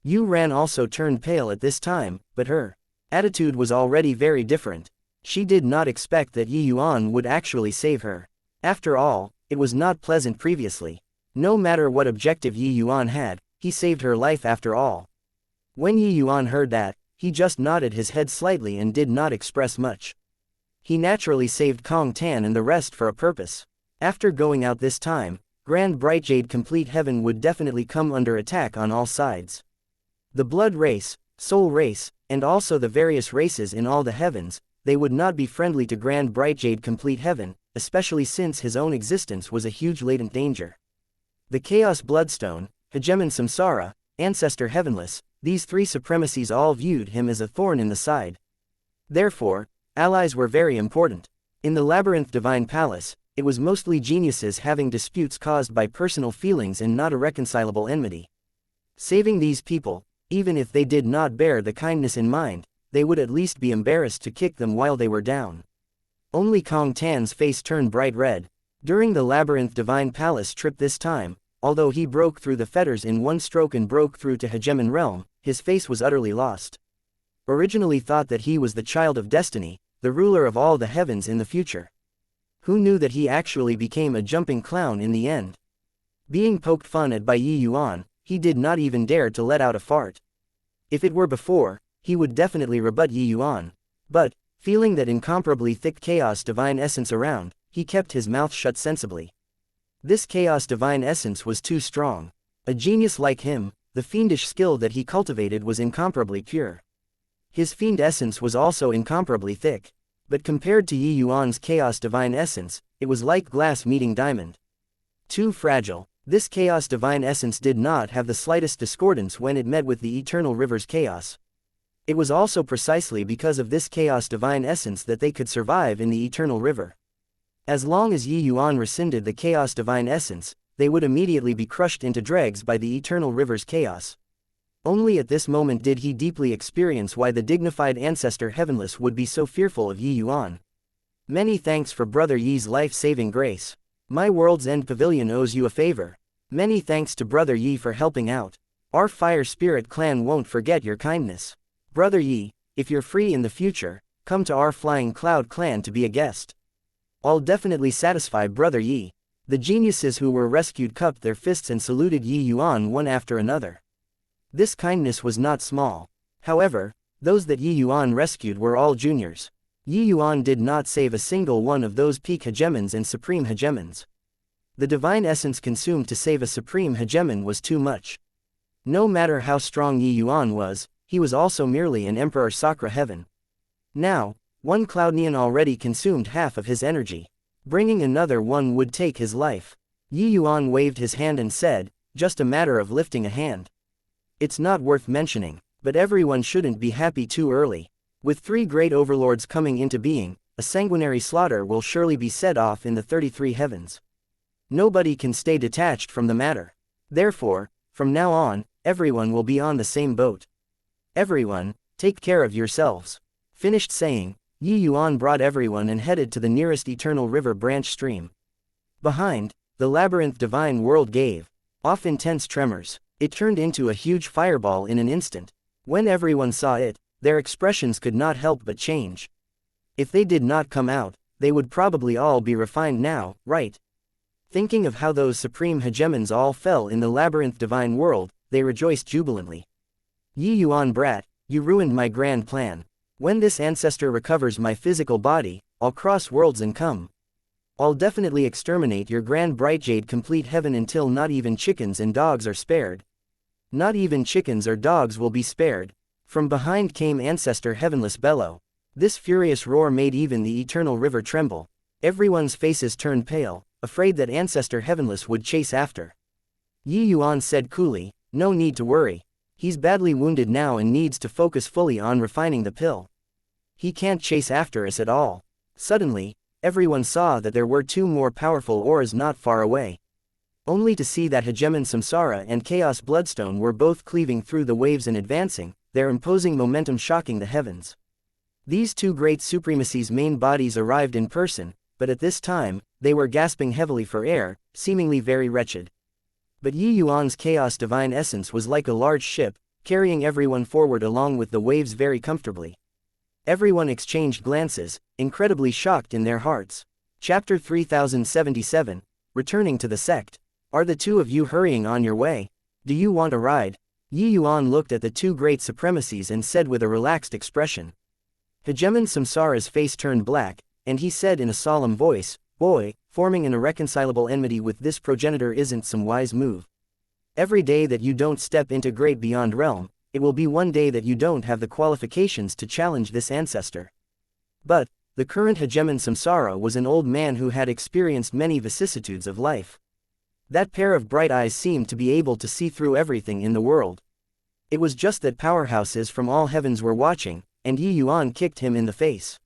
Yuan also turned pale at this time, but her attitude was already very different. She did not expect that Yi Yuan would actually save her. After all, it was not pleasant previously. No matter what objective Yi Yuan had, he saved her life after all. When Yi Yuan heard that, he just nodded his head slightly and did not express much. He naturally saved Kong Tan and the rest for a purpose. After going out this time, Grand Bright Jade Complete Heaven would definitely come under attack on all sides. The blood race, soul race, and also the various races in all the heavens, they would not be friendly to Grand Bright Jade Complete Heaven, especially since his own existence was a huge latent danger. The Chaos Bloodstone, Hegemon Samsara, Ancestor Heavenless, these three supremacies all viewed him as a thorn in the side. Therefore, allies were very important. In the Labyrinth Divine Palace, it was mostly geniuses having disputes caused by personal feelings and not a reconcilable enmity. Saving these people, even if they did not bear the kindness in mind, they would at least be embarrassed to kick them while they were down. Only Kong Tan's face turned bright red. During the Labyrinth Divine Palace trip this time, although he broke through the fetters in one stroke and broke through to Hegemon Realm, his face was utterly lost. Originally thought that he was the child of destiny, the ruler of all the heavens in the future. Who knew that he actually became a jumping clown in the end? Being poked fun at by Yi Yuan, he did not even dare to let out a fart. If it were before, he would definitely rebut Yi Yuan. But, feeling that incomparably thick chaos divine essence around, he kept his mouth shut sensibly. This chaos divine essence was too strong. A genius like him, the fiendish skill that he cultivated was incomparably pure. His fiend essence was also incomparably thick. But compared to Yi Yuan's chaos divine essence, it was like glass meeting diamond. Too fragile. This chaos divine essence did not have the slightest discordance when it met with the eternal river's chaos. It was also precisely because of this chaos divine essence that they could survive in the eternal river. As long as Yi Yuan rescinded the chaos divine essence, they would immediately be crushed into dregs by the eternal river's chaos. Only at this moment did he deeply experience why the dignified ancestor Heavenless would be so fearful of Yi Yuan. Many thanks for Brother Yi's life-saving grace. My World's End Pavilion owes you a favor. Many thanks to Brother Yi for helping out. Our Fire Spirit clan won't forget your kindness. Brother Yi, if you're free in the future, come to our Flying Cloud clan to be a guest. I'll definitely satisfy Brother Yi. The geniuses who were rescued cupped their fists and saluted Yi Yuan one after another. This kindness was not small. However, those that Yi Yuan rescued were all juniors. Yi Yuan did not save a single one of those peak hegemons and supreme hegemons. The divine essence consumed to save a supreme hegemon was too much. No matter how strong Yi Yuan was, he was also merely an Emperor Sakra Heaven. Now, one Cloudnian already consumed half of his energy. Bringing another one would take his life. Yi Yuan waved his hand and said, just a matter of lifting a hand. It's not worth mentioning. But everyone shouldn't be happy too early. With 3 great overlords coming into being, a sanguinary slaughter will surely be set off in the 33 heavens. Nobody can stay detached from the matter. Therefore, from now on, everyone will be on the same boat. Everyone, take care of yourselves. Finished saying, Yuan brought everyone and headed to the nearest eternal river branch stream. Behind, the labyrinth divine world gave off intense tremors. It turned into a huge fireball in an instant. When everyone saw it, their expressions could not help but change. If they did not come out, they would probably all be refined now, right? Thinking of how those supreme hegemons all fell in the labyrinth divine world, they rejoiced jubilantly. Yuan brat, you ruined my grand plan. When this ancestor recovers my physical body, I'll cross worlds and come. I'll definitely exterminate your grand bright jade complete heaven until not even chickens and dogs are spared. Not even chickens or dogs will be spared. From behind came ancestor heavenless bellow. This furious roar made even the eternal river tremble. Everyone's faces turned pale, afraid that ancestor heavenless would chase after. Yuan said coolly, no need to worry. He's badly wounded now and needs to focus fully on refining the pill. He can't chase after us at all. Suddenly, everyone saw that there were 2 more powerful auras not far away. Only to see that hegemon samsara and chaos bloodstone were both cleaving through the waves and advancing, their imposing momentum shocking the heavens. These 2 great supremacies' main bodies arrived in person, but at this time, they were gasping heavily for air, seemingly very wretched. But Yuan's chaos divine essence was like a large ship, carrying everyone forward along with the waves very comfortably. Everyone exchanged glances, incredibly shocked in their hearts. Chapter 3077, Returning to the Sect. Are the 2 of you hurrying on your way? Do you want a ride? Yuan looked at the 2 great supremacies and said with a relaxed expression. Hegemon Samsara's face turned black, and he said in a solemn voice, boy, forming an irreconcilable enmity with this progenitor isn't some wise move. Every day that you don't step into great beyond realm, it will be one day that you don't have the qualifications to challenge this ancestor. But, the current hegemon Samsara was an old man who had experienced many vicissitudes of life. That pair of bright eyes seemed to be able to see through everything in the world. It was just that powerhouses from all heavens were watching, and Yuan kicked him in the face.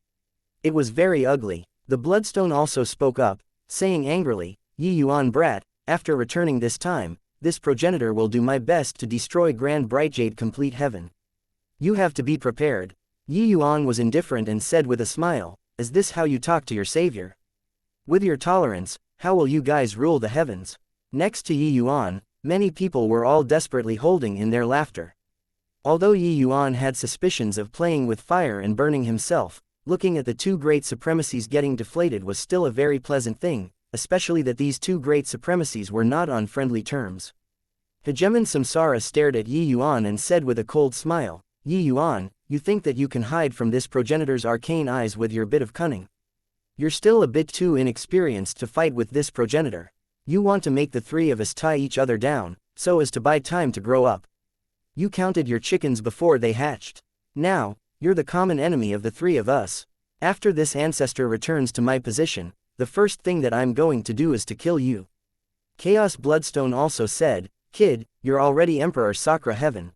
It was very ugly. The Bloodstone also spoke up, saying angrily, Yuan brat, after returning this time, this progenitor will do my best to destroy Grand Bright Jade complete heaven. You have to be prepared. Yuan was indifferent and said with a smile, is this how you talk to your savior? With your tolerance, how will you guys rule the heavens? Next to Yuan, many people were all desperately holding in their laughter. Although Yuan had suspicions of playing with fire and burning himself, looking at the 2 great supremacies getting deflated was still a very pleasant thing, especially that these 2 great supremacies were not on friendly terms. Hegemon Samsara stared at Yuan and said with a cold smile, Yuan, you think that you can hide from this progenitor's arcane eyes with your bit of cunning. You're still a bit too inexperienced to fight with this progenitor. You want to make the 3 of us tie each other down, so as to buy time to grow up. You counted your chickens before they hatched. Now, you're the common enemy of the 3 of us. After this ancestor returns to my position, the first thing that I'm going to do is to kill you. Chaos Bloodstone also said, kid, you're already Emperor Sakra Heaven.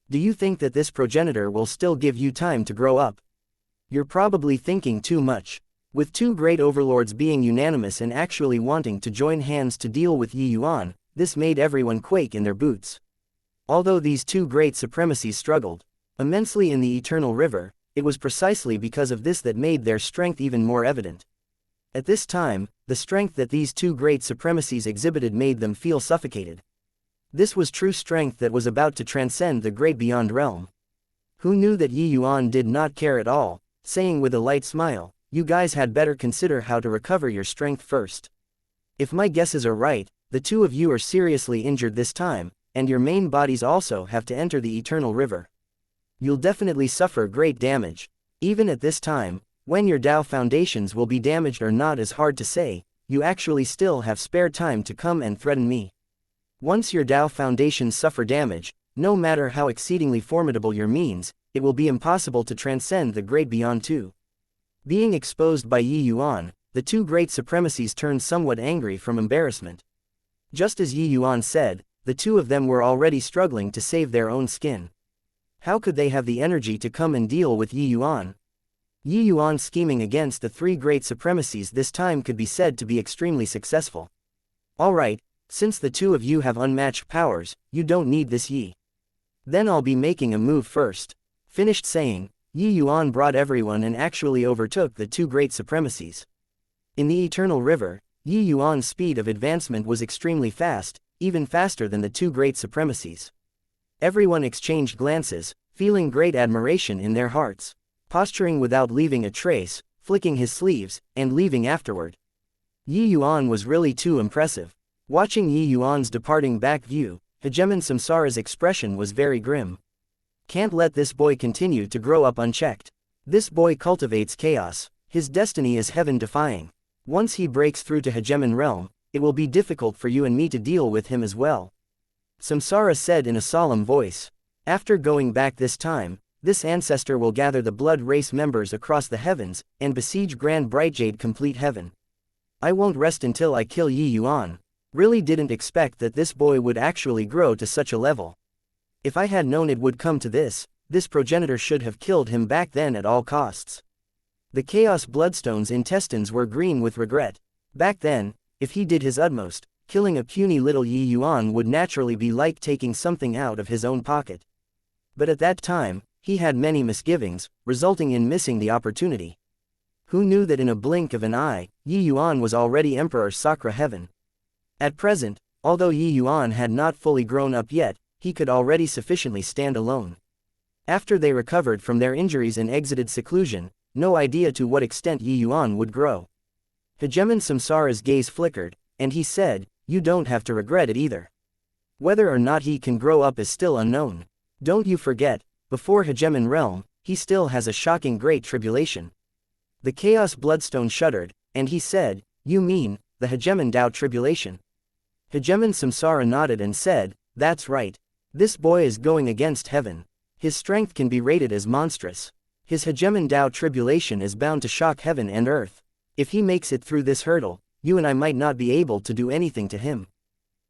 Do you think that this progenitor will still give you time to grow up? You're probably thinking too much. With 2 great overlords being unanimous and actually wanting to join hands to deal with Yuan, this made everyone quake in their boots. Although these 2 great supremacies struggled immensely in the Eternal River, it was precisely because of this that made their strength even more evident. At this time, the strength that these 2 great supremacies exhibited made them feel suffocated. This was true strength that was about to transcend the great beyond realm. Who knew that Yuan did not care at all, saying with a light smile, you guys had better consider how to recover your strength first. If my guesses are right, the 2 of you are seriously injured this time, and your main bodies also have to enter the Eternal River. You'll definitely suffer great damage. Even at this time, when your Tao foundations will be damaged or not is hard to say, you actually still have spare time to come and threaten me. Once your Tao foundations suffer damage, no matter how exceedingly formidable your means, it will be impossible to transcend the great beyond too. Being exposed by Yuan, the 2 great supremacies turned somewhat angry from embarrassment. Just as Yuan said, the 2 of them were already struggling to save their own skin. How could they have the energy to come and deal with Yi Yuan? Yi Yuan scheming against the three great supremacies this time could be said to be extremely successful. Alright, since the two of you have unmatched powers, you don't need this Yi. Then I'll be making a move first. Finished saying, Yi Yuan brought everyone and actually overtook the two great supremacies. In the Eternal River, Yi Yuan's speed of advancement was extremely fast, even faster than the two great supremacies. Everyone exchanged glances, feeling great admiration in their hearts. Posturing without leaving a trace, flicking his sleeves, and leaving afterward. Yi Yuan was really too impressive. Watching Yi Yuan's departing back view, Hegemon Samsara's expression was very grim. Can't let this boy continue to grow up unchecked. This boy cultivates chaos. His destiny is heaven-defying. Once he breaks through to Hegemon realm, it will be difficult for you and me to deal with him as well. Samsara said in a solemn voice. After going back this time, this ancestor will gather the blood race members across the heavens, and besiege Grand Brightjade complete heaven. I won't rest until I kill Yi Yuan. Really didn't expect that this boy would actually grow to such a level. If I had known it would come to this progenitor should have killed him back then at all costs. The Chaos Bloodstone's intestines were green with regret. Back then, if he did his utmost, killing a puny little Yi Yuan would naturally be like taking something out of his own pocket. But at that time, he had many misgivings, resulting in missing the opportunity. Who knew that in a blink of an eye, Yi Yuan was already Emperor Sakra Heaven? At present, although Yi Yuan had not fully grown up yet, he could already sufficiently stand alone. After they recovered from their injuries and exited seclusion, no idea to what extent Yi Yuan would grow. Hegemon Samsara's gaze flickered, and he said, you don't have to regret it either. Whether or not he can grow up is still unknown. Don't you forget, before Hegemon realm, he still has a shocking great tribulation. The Chaos Bloodstone shuddered, and he said, you mean, the Hegemon Dao tribulation? Hegemon Samsara nodded and said, that's right. This boy is going against heaven. His strength can be rated as monstrous. His Hegemon Dao tribulation is bound to shock heaven and earth. If he makes it through this hurdle, you and I might not be able to do anything to him.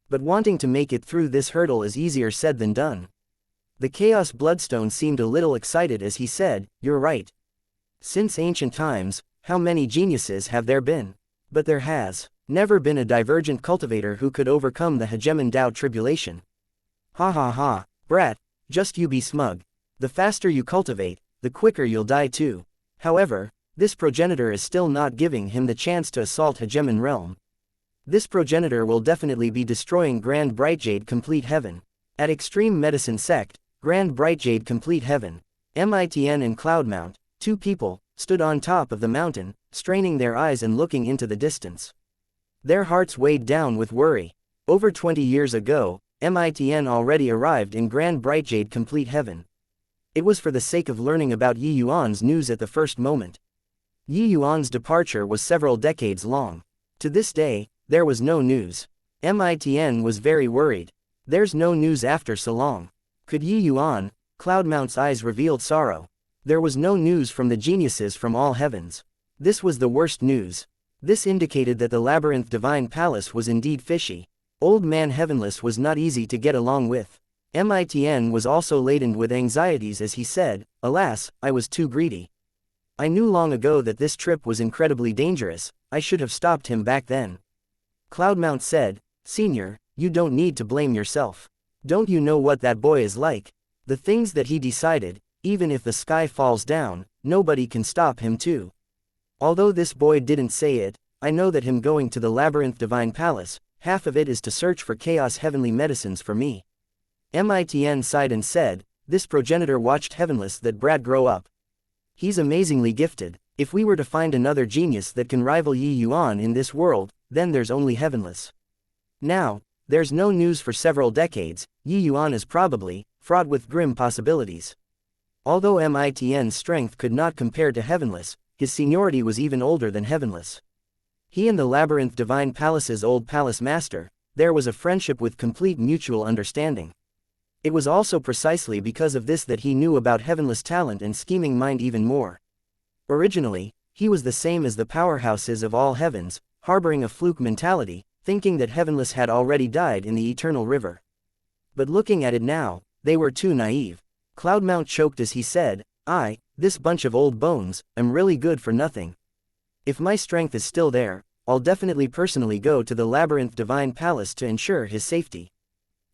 But wanting to make it through this hurdle is easier said than done. The Chaos Bloodstone seemed a little excited as he said, you're right. Since ancient times, how many geniuses have there been? But there has never been a divergent cultivator who could overcome the Hegemon Dao tribulation. Ha ha ha, brat, just you be smug. The faster you cultivate, the quicker you'll die too. However, this progenitor is still not giving him the chance to assault Hegemon realm. This progenitor will definitely be destroying Grand Brightjade complete heaven. At Extreme Medicine Sect, Grand Brightjade complete heaven, Mitn and Cloudmount, two people, stood on top of the mountain, straining their eyes and looking into the distance. Their hearts weighed down with worry. Over 20 years ago, Mitn already arrived in Grand Brightjade complete heaven. It was for the sake of learning about Yi Yuan's news at the first moment. Yi Yuan's departure was several decades long. To this day, there was no news. Mitn was very worried. There's no news after so long. Could Yi Yuan? Cloudmount's eyes revealed sorrow. There was no news from the geniuses from all heavens. This was the worst news. This indicated that the Labyrinth Divine Palace was indeed fishy. Old Man Heavenless was not easy to get along with. Mitn was also laden with anxieties as he said, alas, I was too greedy. I knew long ago that this trip was incredibly dangerous, I should have stopped him back then. Cloudmount said, Senior, you don't need to blame yourself. Don't you know what that boy is like? The things that he decided, even if the sky falls down, nobody can stop him too. Although this boy didn't say it, I know that him going to the Labyrinth Divine Palace, half of it is to search for chaos heavenly medicines for me. Mitn sighed and said, this progenitor watched Heavenless that Brad grow up. He's amazingly gifted. If we were to find another genius that can rival Yi Yuan in this world, then there's only Heavenless. Now, there's no news for several decades, Yi Yuan is probably fraught with grim possibilities. Although Mitn's strength could not compare to Heavenless, his seniority was even older than Heavenless. He and the Labyrinth Divine Palace's old palace master, there was a friendship with complete mutual understanding. It was also precisely because of this that he knew about Heavenless' talent and scheming mind even more. Originally, he was the same as the powerhouses of all heavens, harboring a fluke mentality, thinking that Heavenless had already died in the Eternal River. But looking at it now, they were too naive. Cloudmount choked as he said, this bunch of old bones, I'm really good for nothing. If my strength is still there, I'll definitely personally go to the Labyrinth Divine Palace to ensure his safety.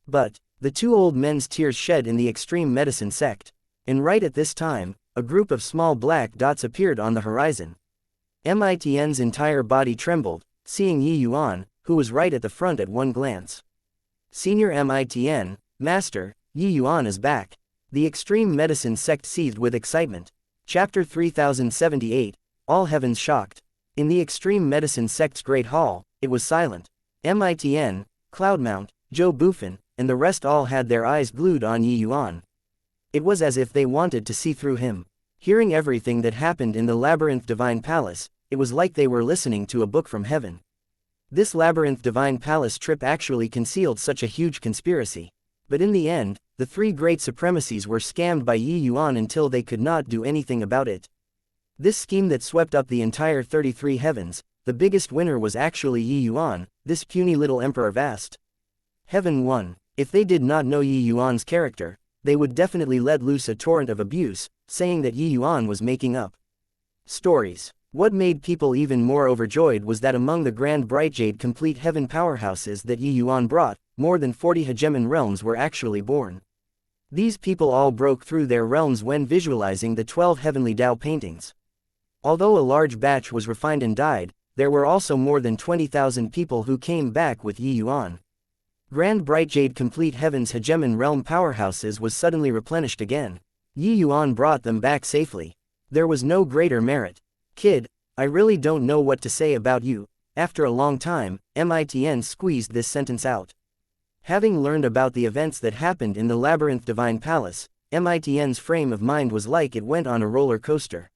But, the two old men's tears shed in the extreme medicine sect. And right at this time, a group of small black dots appeared on the horizon. Mitn's entire body trembled, seeing Yi Yuan, who was right at the front at one glance. Senior Mitn, Master, Yi Yuan is back. The extreme medicine sect seethed with excitement. Chapter 3078, All Heavens Shocked. In the extreme medicine sect's great hall, it was silent. Mitn, Cloudmount, Joe Buffin, and the rest all had their eyes glued on Yi Yuan. It was as if they wanted to see through him. Hearing everything that happened in the Labyrinth Divine Palace, it was like they were listening to a book from heaven. This Labyrinth Divine Palace trip actually concealed such a huge conspiracy. But in the end, the three great supremacies were scammed by Yi Yuan until they could not do anything about it. This scheme that swept up the entire 33 heavens, the biggest winner was actually Yi Yuan, this puny little emperor vast. Heaven 1. If they did not know Yi Yuan's character, they would definitely let loose a torrent of abuse, saying that Yi Yuan was making up stories. What made people even more overjoyed was that among the Grand Bright Jade complete heaven powerhouses that Yi Yuan brought, more than 40 hegemon realms were actually born. These people all broke through their realms when visualizing the 12 heavenly Tao paintings. Although a large batch was refined and died, there were also more than 20,000 people who came back with Yi Yuan. Grand Bright Jade complete heaven's hegemon realm powerhouses was suddenly replenished again. Yi Yuan brought them back safely. There was no greater merit. Kid, I really don't know what to say about you. After a long time, Mitn squeezed this sentence out. Having learned about the events that happened in the Labyrinth Divine Palace, Mitn's frame of mind was like it went on a roller coaster.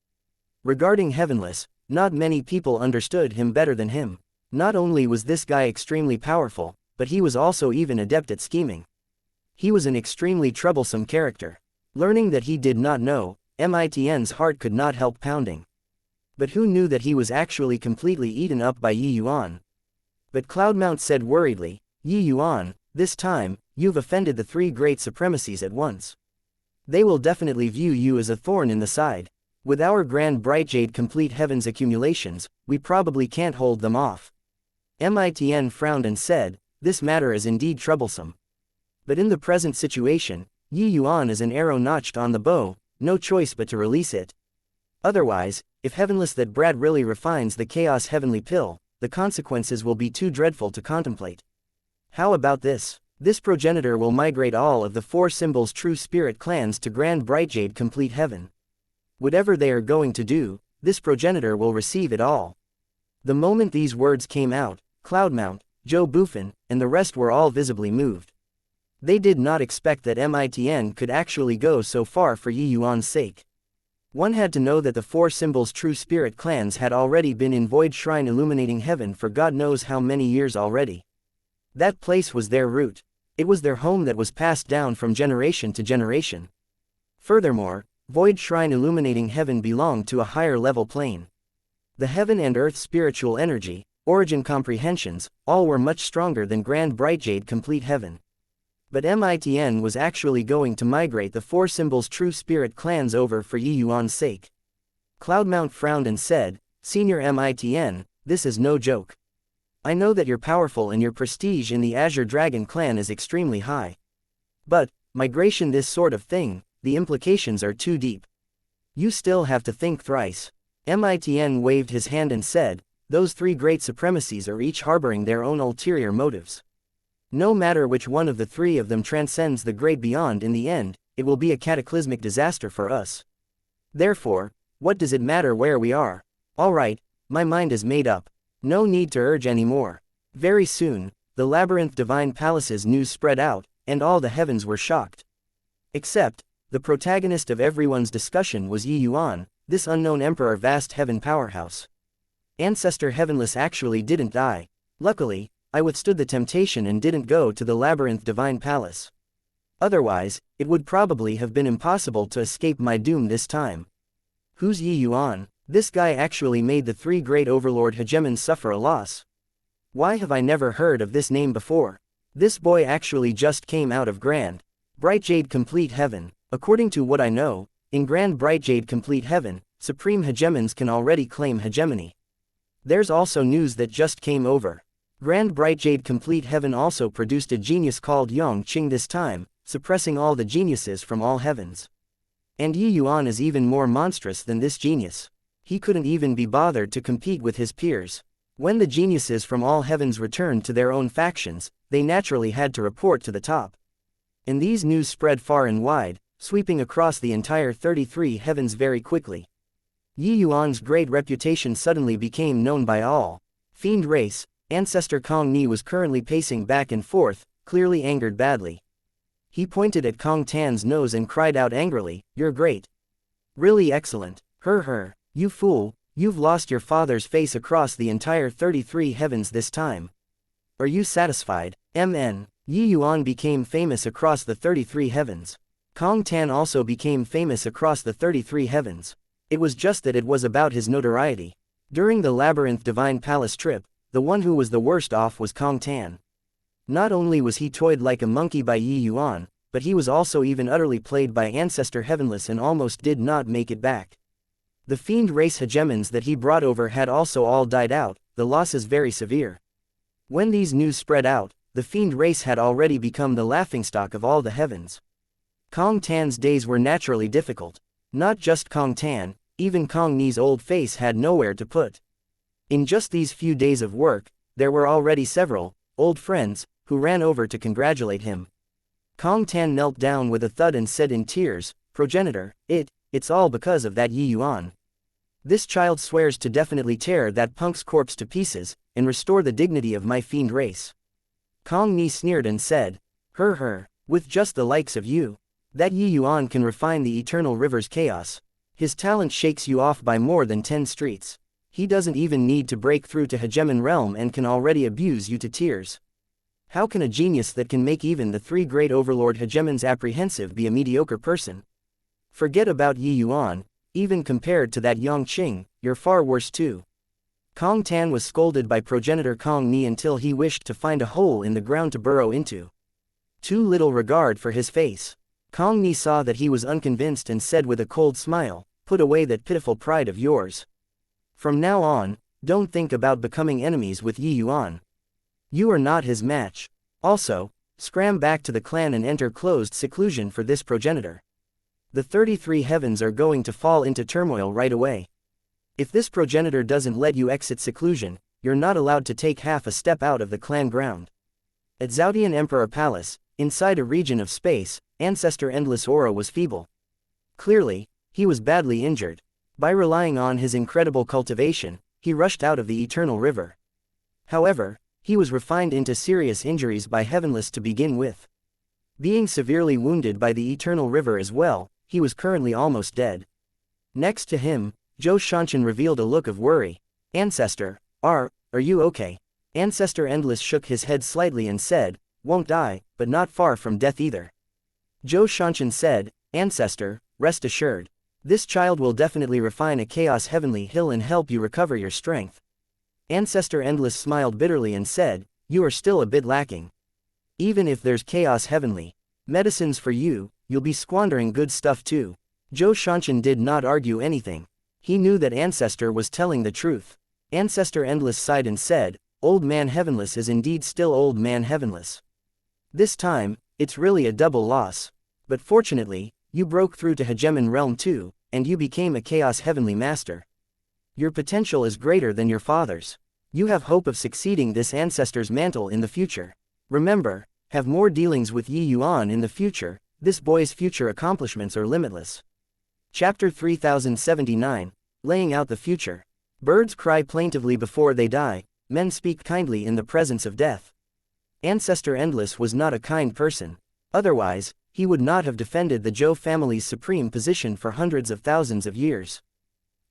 Regarding Heavenless, not many people understood him better than him. Not only was this guy extremely powerful, but he was also even adept at scheming. He was an extremely troublesome character. Learning that he did not know, Mitn's heart could not help pounding. But who knew that he was actually completely eaten up by Yi Yuan? But Cloudmount said worriedly, Yi Yuan, this time, you've offended the three great supremacies at once. They will definitely view you as a thorn in the side. With our Grand Bright Jade complete heaven's accumulations, we probably can't hold them off. Mitn frowned and said, this matter is indeed troublesome. But in the present situation, Yi Yuan is an arrow notched on the bow, no choice but to release it. Otherwise, if Heavenless that Brad really refines the Chaos Heavenly Pill, the consequences will be too dreadful to contemplate. How about this? This progenitor will migrate all of the four symbols true spirit clans to Grand Bright Jade complete heaven. Whatever they are going to do, this progenitor will receive it all. The moment these words came out, Cloudmount, Joe Buffin, and the rest were all visibly moved. They did not expect that Mitn could actually go so far for Yi Yuan's sake. One had to know that the four symbols true spirit clans had already been in Void Shrine illuminating heaven for God knows how many years already. That place was their root. It was their home that was passed down from generation to generation. Furthermore, Void Shrine illuminating heaven belonged to a higher level plane. The heaven and earth spiritual energy, origin comprehensions, all were much stronger than Grand Bright Jade complete heaven. But Mitn was actually going to migrate the four symbols true spirit clans over for Yi Yuan's sake. Cloudmount frowned and said, Senior Mitn, this is no joke. I know that you're powerful and your prestige in the Azure Dragon clan is extremely high. But, migration this sort of thing, the implications are too deep. You still have to think thrice. Mitn waved his hand and said, those three great supremacies are each harboring their own ulterior motives. No matter which one of the three of them transcends the great beyond in the end, it will be a cataclysmic disaster for us. Therefore, what does it matter where we are? Alright, my mind is made up. No need to urge anymore. Very soon, the Labyrinth Divine Palace's news spread out, and all the heavens were shocked. Except, the protagonist of everyone's discussion was Yi Yuan, this unknown emperor vast heaven powerhouse. Ancestor Heavenless actually didn't die. Luckily, I withstood the temptation and didn't go to the Labyrinth Divine Palace. Otherwise, it would probably have been impossible to escape my doom this time. Who's Yi Yuan? This guy actually made the three great overlord hegemons suffer a loss. Why have I never heard of this name before? This boy actually just came out of Grand Bright Jade complete heaven. According to what I know, in Grand Bright Jade Complete Heaven, supreme hegemons can already claim hegemony. There's also news that just came over. Grand Bright Jade Complete Heaven also produced a genius called Yang Qing this time, suppressing all the geniuses from all heavens. And Yuan is even more monstrous than this genius. He couldn't even be bothered to compete with his peers. When the geniuses from all heavens returned to their own factions, they naturally had to report to the top. And these news spread far and wide, sweeping across the entire 33 heavens very quickly. Yuan's great reputation suddenly became known by all. Fiend race, ancestor Kong Ni was currently pacing back and forth, clearly angered badly. He pointed at Kong Tan's nose and cried out angrily, "You're great. Really excellent. Her, you fool, you've lost your father's face across the entire 33 heavens this time. Are you satisfied?" Yuan became famous across the 33 heavens. Kong Tan also became famous across the 33 heavens. It was just that it was about his notoriety. During the Labyrinth Divine Palace trip, the one who was the worst off was Kong Tan. Not only was he toyed like a monkey by Yuan, but he was also even utterly played by Ancestor Heavenless and almost did not make it back. The fiend race hegemons that he brought over had also all died out, the losses very severe. When these news spread out, the fiend race had already become the laughingstock of all the heavens. Kong Tan's days were naturally difficult. Not just Kong Tan, even Kong Ni's old face had nowhere to put. In just these few days of work, there were already several old friends who ran over to congratulate him. Kong Tan knelt down with a thud and said in tears, "Progenitor, it's all because of that Yuan. This child swears to definitely tear that punk's corpse to pieces, and restore the dignity of my fiend race." Kong Ni sneered and said, With just the likes of you, that Yuan can refine the eternal river's chaos. His talent shakes you off by more than 10 streets. He doesn't even need to break through to hegemon realm and can already abuse you to tears. How can a genius that can make even the 3 great overlord hegemons apprehensive be a mediocre person? Forget about Yuan, even compared to that Yang Qing, you're far worse too. Kong Tan was scolded by progenitor Kong Ni until he wished to find a hole in the ground to burrow into. Too little regard for his face. Kong Ni saw that he was unconvinced and said with a cold smile, "Put away that pitiful pride of yours. From now on, don't think about becoming enemies with Yuan. You are not his match. Also, scram back to the clan and enter closed seclusion for this progenitor. The 33 heavens are going to fall into turmoil right away. If this progenitor doesn't let you exit seclusion, you're not allowed to take half a step out of the clan ground." At Zhaodian Emperor Palace, inside a region of space, Ancestor Endless Aura was feeble. Clearly, he was badly injured. By relying on his incredible cultivation, he rushed out of the Eternal River. However, he was refined into serious injuries by Heavenless to begin with. Being severely wounded by the Eternal River as well, he was currently almost dead. Next to him, Zhou Shanshan revealed a look of worry. "Ancestor, are you okay?" Ancestor Endless shook his head slightly and said, "Won't die, but not far from death either." Zhou Shanshan said, "Ancestor, rest assured. This child will definitely refine a chaos heavenly hill and help you recover your strength." Ancestor Endless smiled bitterly and said, "You are still a bit lacking. Even if there's chaos heavenly medicines for you, you'll be squandering good stuff too." Zhou Shanshan did not argue anything. He knew that Ancestor was telling the truth. Ancestor Endless sighed and said, "Old Man Heavenless is indeed still Old Man Heavenless. This time, it's really a double loss. But fortunately, you broke through to Hegemon Realm too, and you became a Chaos Heavenly Master. Your potential is greater than your father's. You have hope of succeeding this ancestor's mantle in the future. Remember, have more dealings with Yuan in the future, this boy's future accomplishments are limitless." Chapter 3079, Laying Out the Future. Birds cry plaintively before they die, men speak kindly in the presence of death. Ancestor Endless was not a kind person. Otherwise, he would not have defended the Zhou family's supreme position for hundreds of thousands of years.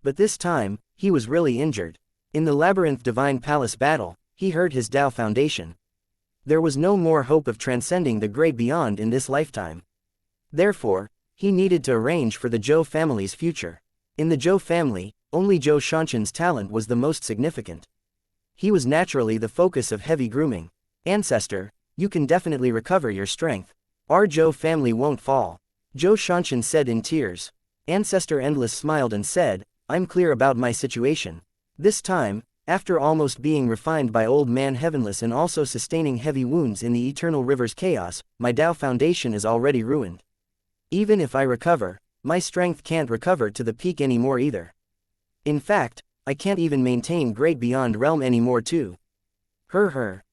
But this time, he was really injured. In the Labyrinth Divine Palace battle, he hurt his Tao foundation. There was no more hope of transcending the great beyond in this lifetime. Therefore, he needed to arrange for the Zhou family's future. In the Zhou family, only Zhou Shanshan's talent was the most significant. He was naturally the focus of heavy grooming. "Ancestor, you can definitely recover your strength. Our Zhou family won't fall. Zhou Shanshan said in tears. Ancestor Endless smiled and said, I'm clear about my situation. This time, after almost being refined by Old Man Heavenless and also sustaining heavy wounds in the Eternal River's chaos, my Tao foundation is already ruined. Even if I recover, my strength can't recover to the peak anymore either. In fact, I can't even maintain great beyond realm anymore too.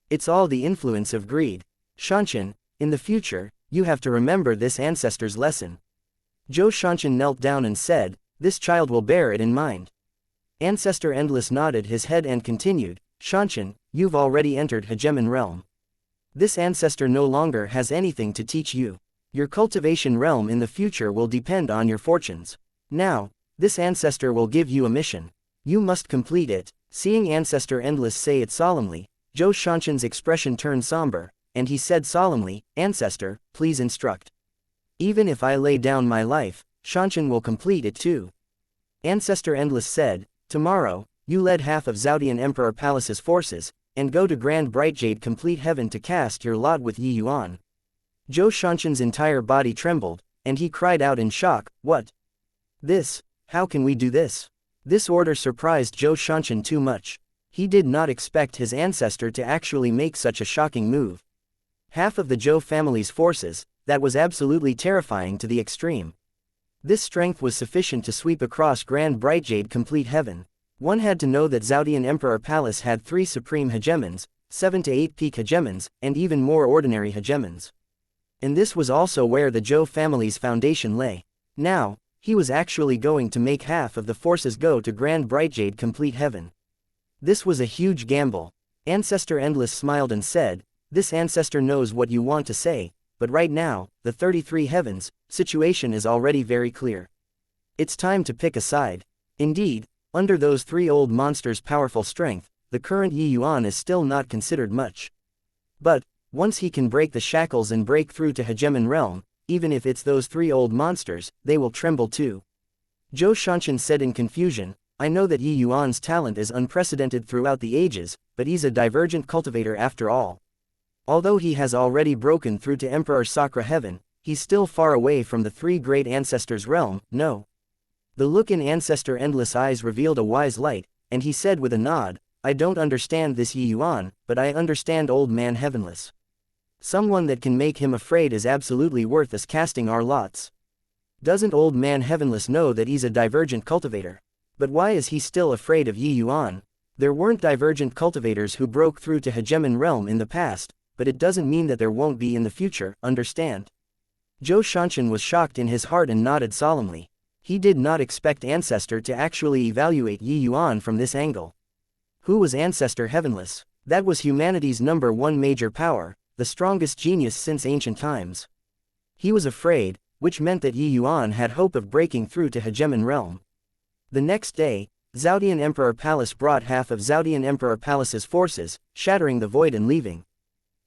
It's all the influence of greed. Shanshan, in the future, you have to remember this ancestor's lesson. Zhou Shanshan knelt down and said, this child will bear it in mind. Ancestor Endless nodded his head and continued, Shanshan, you've already entered Hegemon realm. This ancestor no longer has anything to teach you. Your cultivation realm in the future will depend on your fortunes. Now, this ancestor will give you a mission. You must complete it. Seeing Ancestor Endless say it solemnly, Zhou Shanshan's expression turned somber, and he said solemnly, Ancestor, please instruct. Even if I lay down my life, Shanshan will complete it too. Ancestor Endless said, tomorrow, you led half of Zhaodian Emperor Palace's forces, and go to Grand Bright Jade Complete Heaven to cast your lot with Yi Yuan. Zhou Shanshan's entire body trembled, and he cried out in shock, what? This? How can we do this? This order surprised Zhou Shanshan too much. He did not expect his ancestor to actually make such a shocking move. Half of the Zhou family's forces, that was absolutely terrifying to the extreme. This strength was sufficient to sweep across Grand Bright Jade Complete Heaven. One had to know that Zhaodian Emperor Palace had 3 supreme hegemons, 7 to 8 peak hegemons, and even more ordinary hegemons. And this was also where the Zhou family's foundation lay. Now, he was actually going to make half of the forces go to Grand Bright Jade Complete Heaven. This was a huge gamble. Ancestor Endless smiled and said, this ancestor knows what you want to say, but right now, the 33 heavens, situation is already very clear. It's time to pick a side. Indeed, under those 3 old monsters' powerful strength, the current Yi Yuan is still not considered much. But, once he can break the shackles and break through to Hegemon realm, even if it's those 3 old monsters, they will tremble too. Zhou Shanshan said in confusion, I know that Yi Yuan's talent is unprecedented throughout the ages, but he's a divergent cultivator after all. Although he has already broken through to Emperor Sakra Heaven, he's still far away from the 3 great ancestors' realm, no. The look in Ancestor Endless' eyes revealed a wise light, and he said with a nod, I don't understand this Yi Yuan, but I understand Old Man Heavenless. Someone that can make him afraid is absolutely worth us casting our lots. Doesn't Old Man Heavenless know that he's a divergent cultivator? But why is he still afraid of Yi Yuan? There weren't divergent cultivators who broke through to Hegemon realm in the past, but it doesn't mean that there won't be in the future, understand? Zhou Shanshan was shocked in his heart and nodded solemnly. He did not expect Ancestor to actually evaluate Yi Yuan from this angle. Who was Ancestor Heavenless? That was humanity's #1 major power, the strongest genius since ancient times. He was afraid, which meant that Yi Yuan had hope of breaking through to Hegemon realm. The next day, Zhaodian Emperor Palace brought half of Zhaodian Emperor Palace's forces, shattering the void and leaving.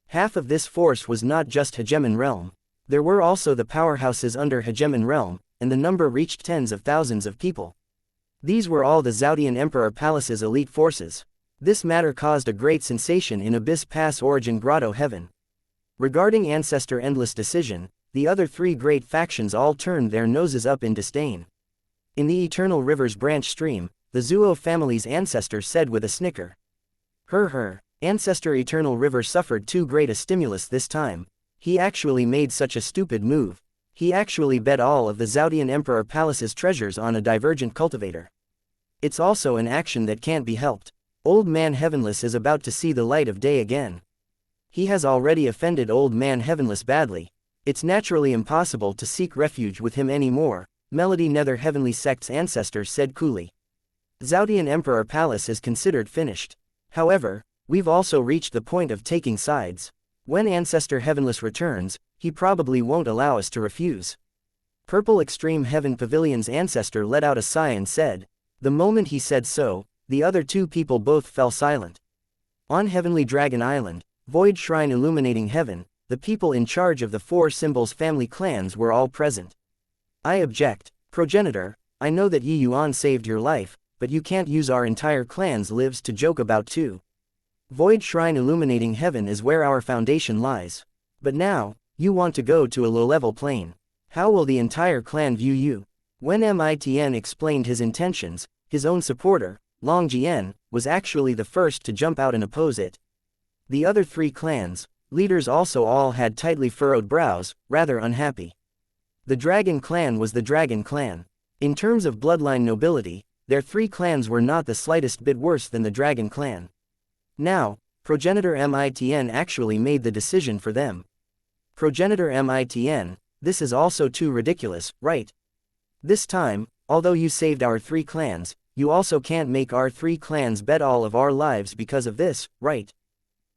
Half of this force was not just Hegemon realm. There were also the powerhouses under Hegemon realm, and the number reached tens of thousands of people. These were all the Zhaodian Emperor Palace's elite forces. This matter caused a great sensation in Abyss Pass Origin Grotto Heaven. Regarding Ancestor Endless' decision, the other 3 great factions all turned their noses up in disdain. In the Eternal River's branch stream, the Zuo family's ancestor said with a snicker. Ancestor Eternal River suffered too great a stimulus this time. He actually made such a stupid move. He actually bet all of the Zhaodian Emperor Palace's treasures on a divergent cultivator. It's also an action that can't be helped. Old Man Heavenless is about to see the light of day again. He has already offended Old Man Heavenless badly. It's naturally impossible to seek refuge with him anymore, Melody Nether Heavenly Sect's ancestor said coolly. Zhaodian Emperor Palace is considered finished. However, we've also reached the point of taking sides. When Ancestor Heavenless returns, he probably won't allow us to refuse. Purple Extreme Heaven Pavilion's ancestor let out a sigh and said. The moment he said so, the other 2 people both fell silent. On Heavenly Dragon Island, Void Shrine illuminating heaven, the people in charge of the 4 symbols family clans were all present. I object, progenitor, I know that Yi Yuan saved your life, but you can't use our entire clan's lives to joke about too. Void Shrine illuminating heaven is where our foundation lies. But now, you want to go to a low-level plane. How will the entire clan view you? When Mitn explained his intentions, his own supporter, Long Jian, was actually the first to jump out and oppose it. The other 3 clans, leaders also all had tightly furrowed brows, rather unhappy. The Dragon Clan was the Dragon Clan. In terms of bloodline nobility, their 3 clans were not the slightest bit worse than the Dragon Clan. Now, Progenitor Mitn actually made the decision for them. Progenitor Mitn, this is also too ridiculous, right? This time, although you saved our 3 clans, you also can't make our 3 clans bet all of our lives because of this, right?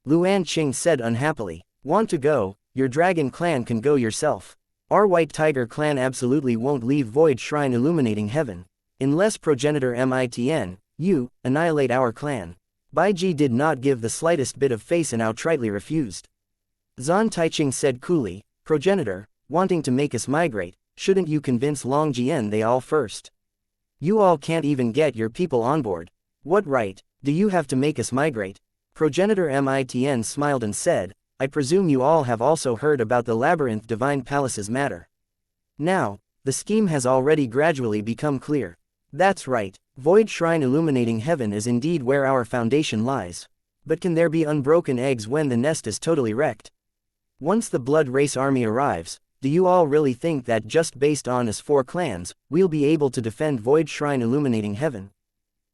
Luan Qing said unhappily. Want to go? Your Dragon Clan can go yourself. Our White Tiger Clan absolutely won't leave Void Shrine illuminating heaven. Unless Progenitor Mitn, you, annihilate our clan. Baiji did not give the slightest bit of face and outrightly refused. Zan Taiching said coolly, Progenitor, wanting to make us migrate, shouldn't you convince Long Jian they all first? You all can't even get your people on board. What right do you have to make us migrate? Progenitor Mitn smiled and said, I presume you all have also heard about the Labyrinth Divine Palace's matter. Now, the scheme has already gradually become clear. That's right, Void Shrine illuminating heaven is indeed where our foundation lies. But can there be unbroken eggs when the nest is totally wrecked? Once the Blood Race army arrives, do you all really think that just based on us 4 clans, we'll be able to defend Void Shrine illuminating heaven?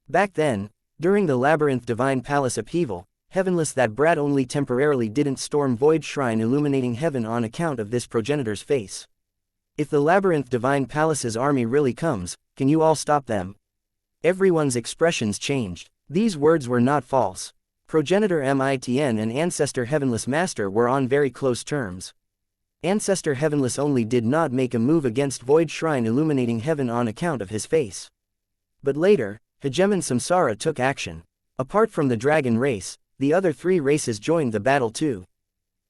Back then, during the Labyrinth Divine Palace upheaval, Heavenless that brat only temporarily didn't storm Void Shrine illuminating heaven on account of this progenitor's face. If the Labyrinth Divine Palace's army really comes, can you all stop them? Everyone's expressions changed. These words were not false. Progenitor Mitn and Ancestor Heavenless Master were on very close terms. Ancestor Heavenless only did not make a move against Void Shrine illuminating heaven on account of his face. But later, Hegemon Samsara took action. Apart from the dragon race, the other 3 races joined the battle too.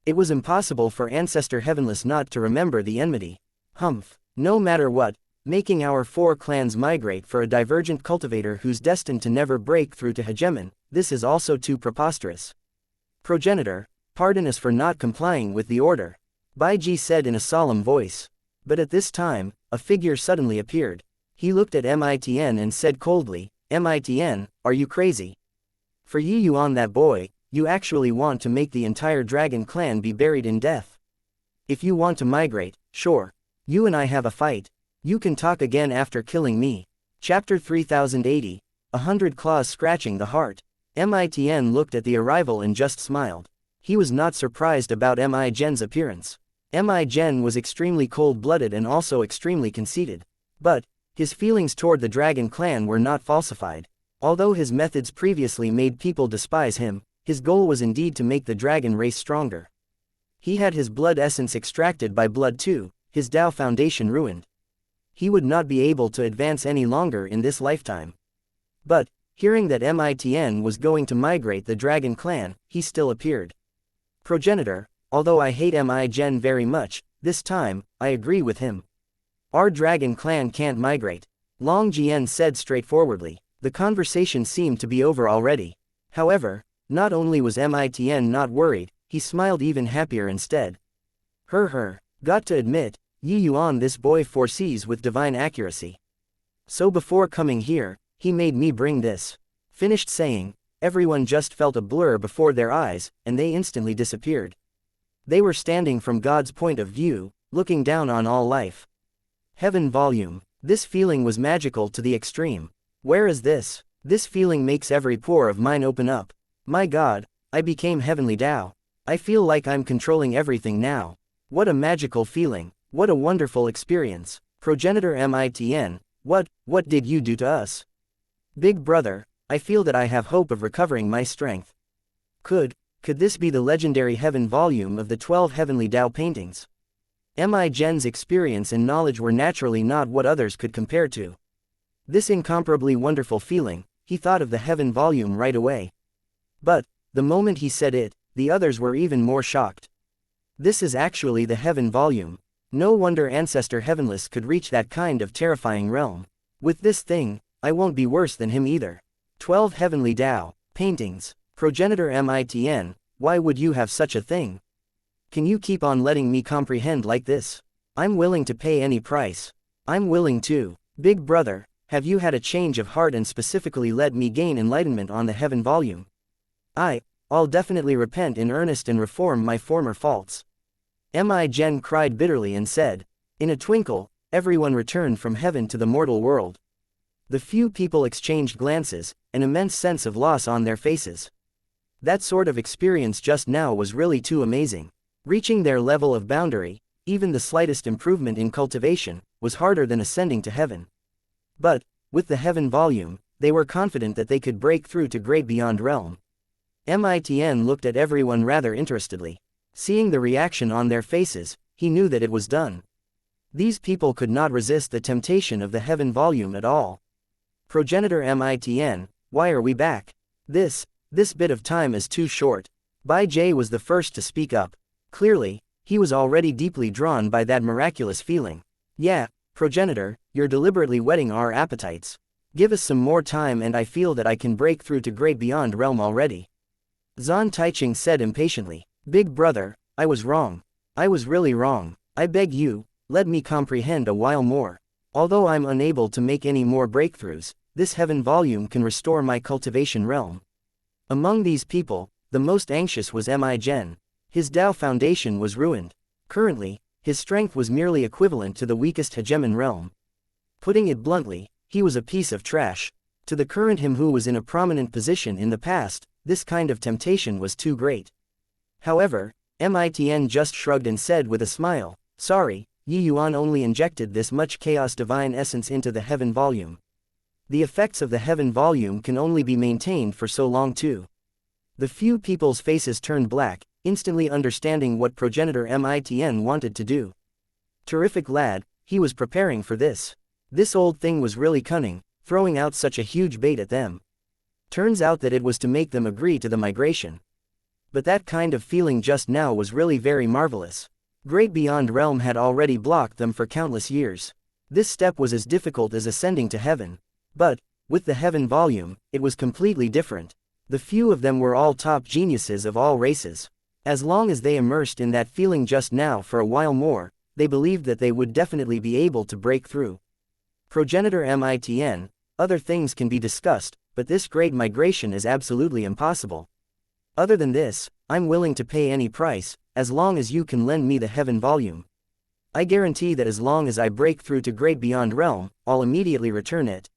It was impossible for Ancestor Heavenless not to remember the enmity. Humph. No matter what, making our 4 clans migrate for a divergent cultivator who's destined to never break through to Hegemon, this is also too preposterous. Progenitor, pardon us for not complying with the order, Baiji said in a solemn voice. But at this time, a figure suddenly appeared. He looked at Mitn and said coldly, Mitn, are you crazy? For Yi Yuan that boy, you actually want to make the entire Dragon Clan be buried in death. If you want to migrate, sure. You and I have a fight. You can talk again after killing me. Chapter 3080, 100 Claws Scratching the Heart. Mitn looked at the arrival and just smiled. He was not surprised about Mi-Gen's appearance. Mi-Gen was extremely cold-blooded and also extremely conceited. But his feelings toward the Dragon Clan were not falsified. Although his methods previously made people despise him, his goal was indeed to make the dragon race stronger. He had his blood essence extracted by blood too, his Dao foundation ruined. He would not be able to advance any longer in this lifetime. But, hearing that Mitn was going to migrate the Dragon Clan, he still appeared. Progenitor, although I hate Mi-Gen very much, this time, I agree with him. Our Dragon Clan can't migrate. Long Jian said straightforwardly. The conversation seemed to be over already. However, not only was Mitn not worried, he smiled even happier instead. Got to admit, Yi Yuan this boy foresees with divine accuracy. So before coming here, he made me bring this. Finished saying, everyone just felt a blur before their eyes, and they instantly disappeared. They were standing from God's point of view, looking down on all life. Heaven volume. This feeling was magical to the extreme. Where is this? This feeling makes every pore of mine open up. My God, I became heavenly Tao. I feel like I'm controlling everything now. What a magical feeling. What a wonderful experience. Progenitor Mitn, what did you do to us? Big brother, I feel that I have hope of recovering my strength. Could this be the legendary heaven volume of the 12 heavenly Tao paintings? Mi-Gen's experience and knowledge were naturally not what others could compare to. This incomparably wonderful feeling, he thought of the heaven volume right away. But, the moment he said it, the others were even more shocked. This is actually the heaven volume. No wonder Ancestor Heavenless could reach that kind of terrifying realm. With this thing, I won't be worse than him either. 12 heavenly Tao paintings. Progenitor Mitn, why would you have such a thing? Can you keep on letting me comprehend like this? I'm willing to pay any price. I'm willing to. Big brother, have you had a change of heart and specifically let me gain enlightenment on the heaven volume? I'll definitely repent in earnest and reform my former faults. Mi-Gen cried bitterly and said. In a twinkle, everyone returned from heaven to the mortal world. The few people exchanged glances, an immense sense of loss on their faces. That sort of experience just now was really too amazing. Reaching their level of boundary, even the slightest improvement in cultivation, was harder than ascending to heaven. But, with the heaven volume, they were confident that they could break through to great beyond realm. Mitn looked at everyone rather interestedly. Seeing the reaction on their faces, he knew that it was done. These people could not resist the temptation of the heaven volume at all. Progenitor Mitn, why are we back? This bit of time is too short. Bai Jie was the first to speak up. Clearly, he was already deeply drawn by that miraculous feeling. Yeah, progenitor, you're deliberately whetting our appetites. Give us some more time and I feel that I can break through to great beyond realm already. Zan Taiching said impatiently. Big brother, I was wrong. I was really wrong. I beg you, let me comprehend a while more. Although I'm unable to make any more breakthroughs, this heaven volume can restore my cultivation realm. Among these people, the most anxious was Mi-Gen. His Dao foundation was ruined. Currently, his strength was merely equivalent to the weakest hegemon realm. Putting it bluntly, he was a piece of trash. To the current him who was in a prominent position in the past, this kind of temptation was too great. However, Mitn just shrugged and said with a smile, sorry, Yuan only injected this much chaos divine essence into the heaven volume. The effects of the heaven volume can only be maintained for so long too. The few people's faces turned black, instantly understanding what progenitor Mitn wanted to do. Terrific lad, he was preparing for this. This old thing was really cunning, throwing out such a huge bait at them. Turns out that it was to make them agree to the migration. But that kind of feeling just now was really very marvelous. Great beyond realm had already blocked them for countless years. This step was as difficult as ascending to heaven. But, with the heaven volume, it was completely different. The few of them were all top geniuses of all races. As long as they immersed in that feeling just now for a while more, they believed that they would definitely be able to break through. Progenitor Mitn, other things can be discussed, but this great migration is absolutely impossible. Other than this, I'm willing to pay any price, as long as you can lend me the heaven volume. I guarantee that as long as I break through to great beyond realm, I'll immediately return it.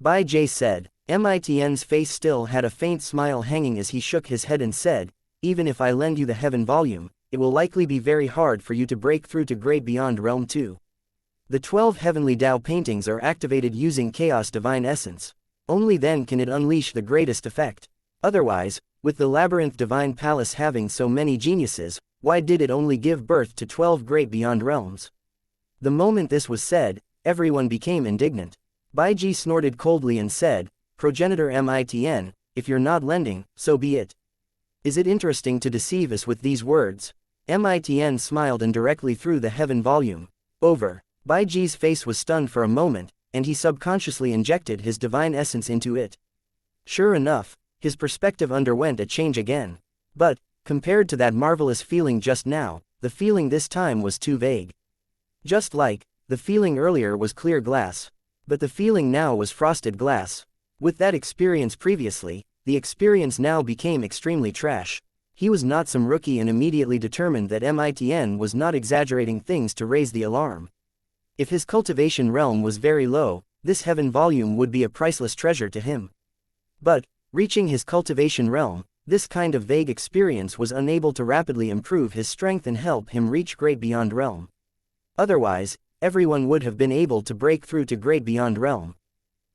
Bai Jie said. Mitn's face still had a faint smile hanging as he shook his head and said, even if I lend you the heaven volume, it will likely be very hard for you to break through to great beyond realm too. The 12 heavenly Dao paintings are activated using chaos divine essence. Only then can it unleash the greatest effect. Otherwise, with the labyrinth divine palace having so many geniuses, why did it only give birth to 12 great beyond realms? The moment this was said, everyone became indignant. Bai Jie snorted coldly and said, Progenitor Mitn, if you're not lending, so be it. Is it interesting to deceive us with these words? Mitn smiled and directly threw the heaven volume. Over. Bai Jie's face was stunned for a moment, and he subconsciously injected his divine essence into it. Sure enough, his perspective underwent a change again. But, compared to that marvelous feeling just now, the feeling this time was too vague. Just like, the feeling earlier was clear glass. But the feeling now was frosted glass. With that experience previously, the experience now became extremely trash. He was not some rookie and immediately determined that Mitn was not exaggerating things to raise the alarm. If his cultivation realm was very low, this heaven volume would be a priceless treasure to him. But, reaching his cultivation realm, this kind of vague experience was unable to rapidly improve his strength and help him reach great beyond realm. Otherwise, everyone would have been able to break through to great beyond realm.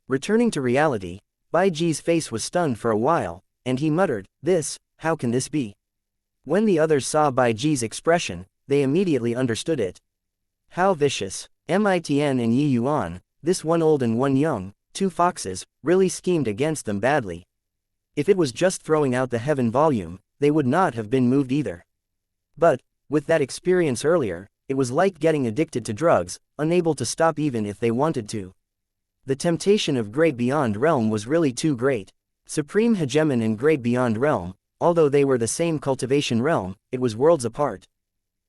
Returning to reality, Bai Jie's face was stunned for a while, and he muttered, how can this be? When the others saw Bai Jie's expression, they immediately understood it. How vicious. Mitn and Yuan, this one old and one young, two foxes, really schemed against them badly. If it was just throwing out the heaven volume, they would not have been moved either. But, with that experience earlier, it was like getting addicted to drugs, unable to stop even if they wanted to. The temptation of great beyond realm was really too great. Supreme hegemon and great beyond realm, although they were the same cultivation realm, it was worlds apart.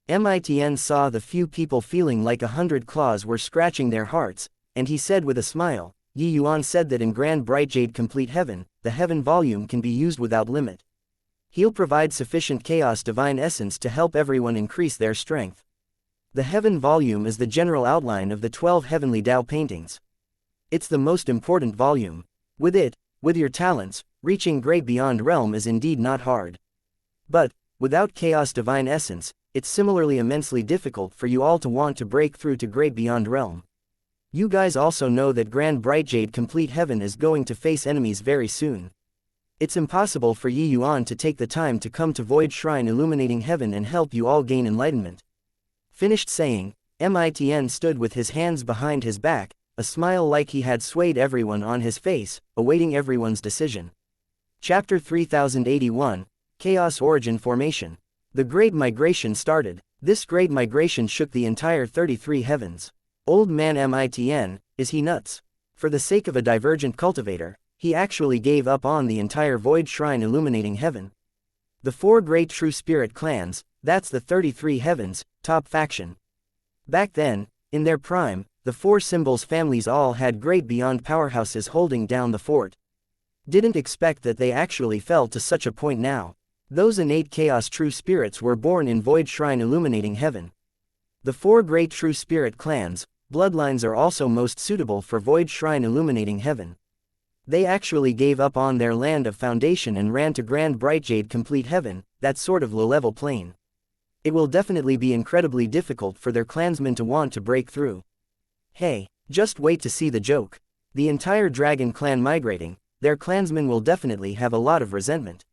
Mitn saw the few people feeling like 100 claws were scratching their hearts, and he said with a smile, Yi Yuan said that in Grand Bright Jade Complete Heaven, the heaven volume can be used without limit. He'll provide sufficient chaos divine essence to help everyone increase their strength. The heaven volume is the general outline of the 12 heavenly Tao paintings. It's the most important volume. With it, with your talents, reaching great beyond realm is indeed not hard. But, without chaos divine essence, it's similarly immensely difficult for you all to want to break through to great beyond realm. You guys also know that Grand Bright Jade Complete Heaven is going to face enemies very soon. It's impossible for Yi Yuan to take the time to come to Void Shrine illuminating heaven and help you all gain enlightenment. Finished saying, Mitn stood with his hands behind his back, a smile like he had swayed everyone on his face, awaiting everyone's decision. Chapter 3081, Chaos Origin Formation. The Great Migration started. This Great Migration shook the entire 33 heavens. Old man Mitn, is he nuts? For the sake of a divergent cultivator, he actually gave up on the entire Void Shrine illuminating heaven. The 4 great true spirit clans, that's the 33 heavens, top faction. Back then, in their prime, the 4 symbols families all had great beyond powerhouses holding down the fort. Didn't expect that they actually fell to such a point now. Those innate chaos true spirits were born in Void Shrine illuminating heaven. The 4 great true spirit clans, bloodlines are also most suitable for Void Shrine illuminating heaven. They actually gave up on their land of foundation and ran to Grand Bright Jade Complete Heaven, that sort of low-level plane. It will definitely be incredibly difficult for their clansmen to want to break through. Hey, just wait to see the joke. The entire dragon clan migrating, their clansmen will definitely have a lot of resentment.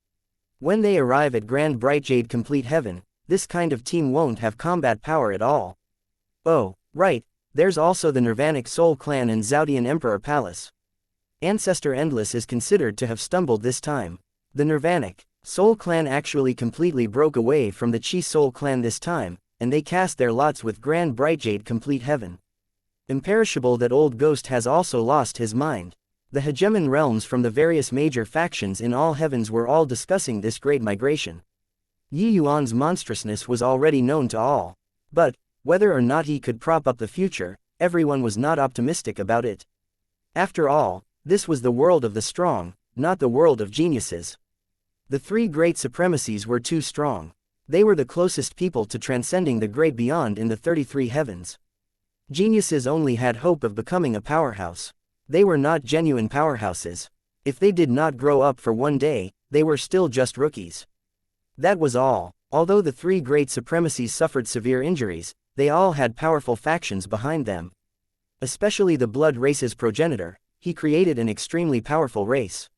When they arrive at Grand Bright Jade Complete Heaven, this kind of team won't have combat power at all. Oh, right, there's also the Nirvanic Soul Clan and Zaudian Emperor Palace. Ancestor Endless is considered to have stumbled this time. The Nirvanic Soul Clan actually completely broke away from the Chi Soul Clan this time, and they cast their lots with Grand Bright Jade Complete Heaven. Imperishable that old ghost has also lost his mind. The hegemon realms from the various major factions in all heavens were all discussing this great migration. Yi Yuan's monstrousness was already known to all. But, whether or not he could prop up the future, everyone was not optimistic about it. After all, this was the world of the strong, not the world of geniuses. The 3 great supremacies were too strong. They were the closest people to transcending the great beyond in the 33 heavens. Geniuses only had hope of becoming a powerhouse. They were not genuine powerhouses. If they did not grow up for one day, they were still just rookies. That was all. Although the 3 great supremacies suffered severe injuries, they all had powerful factions behind them. Especially the blood race's progenitor, he created an extremely powerful race.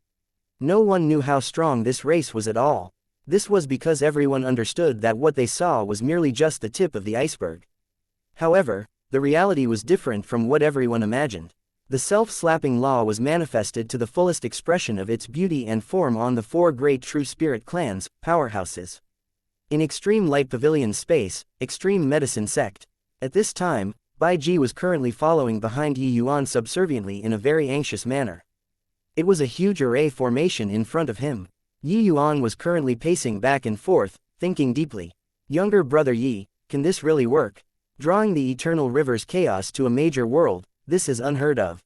No one knew how strong this race was at all. This was because everyone understood that what they saw was merely just the tip of the iceberg. However, the reality was different from what everyone imagined. The self-slapping law was manifested to the fullest expression of its beauty and form on the 4 great true spirit clans, powerhouses. In Extreme Light Pavilion Space, Extreme Medicine Sect. At this time, Bai Ji was currently following behind Yi Yuan subserviently in a very anxious manner. It was a huge array formation in front of him. Yi Yuan was currently pacing back and forth, thinking deeply. Younger brother Yi, can this really work? Drawing the eternal river's chaos to a major world, this is unheard of.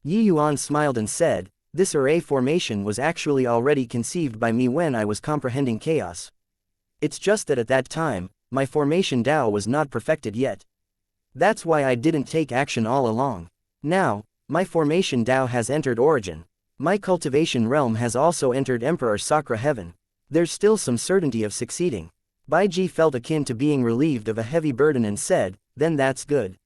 Yi Yuan smiled and said, this array formation was actually already conceived by me when I was comprehending chaos. It's just that at that time, my formation Tao was not perfected yet. That's why I didn't take action all along. Now, my formation Tao has entered origin. My cultivation realm has also entered Emperor Sakra Heaven. There's still some certainty of succeeding. Bai Ji felt akin to being relieved of a heavy burden and said, then that's good.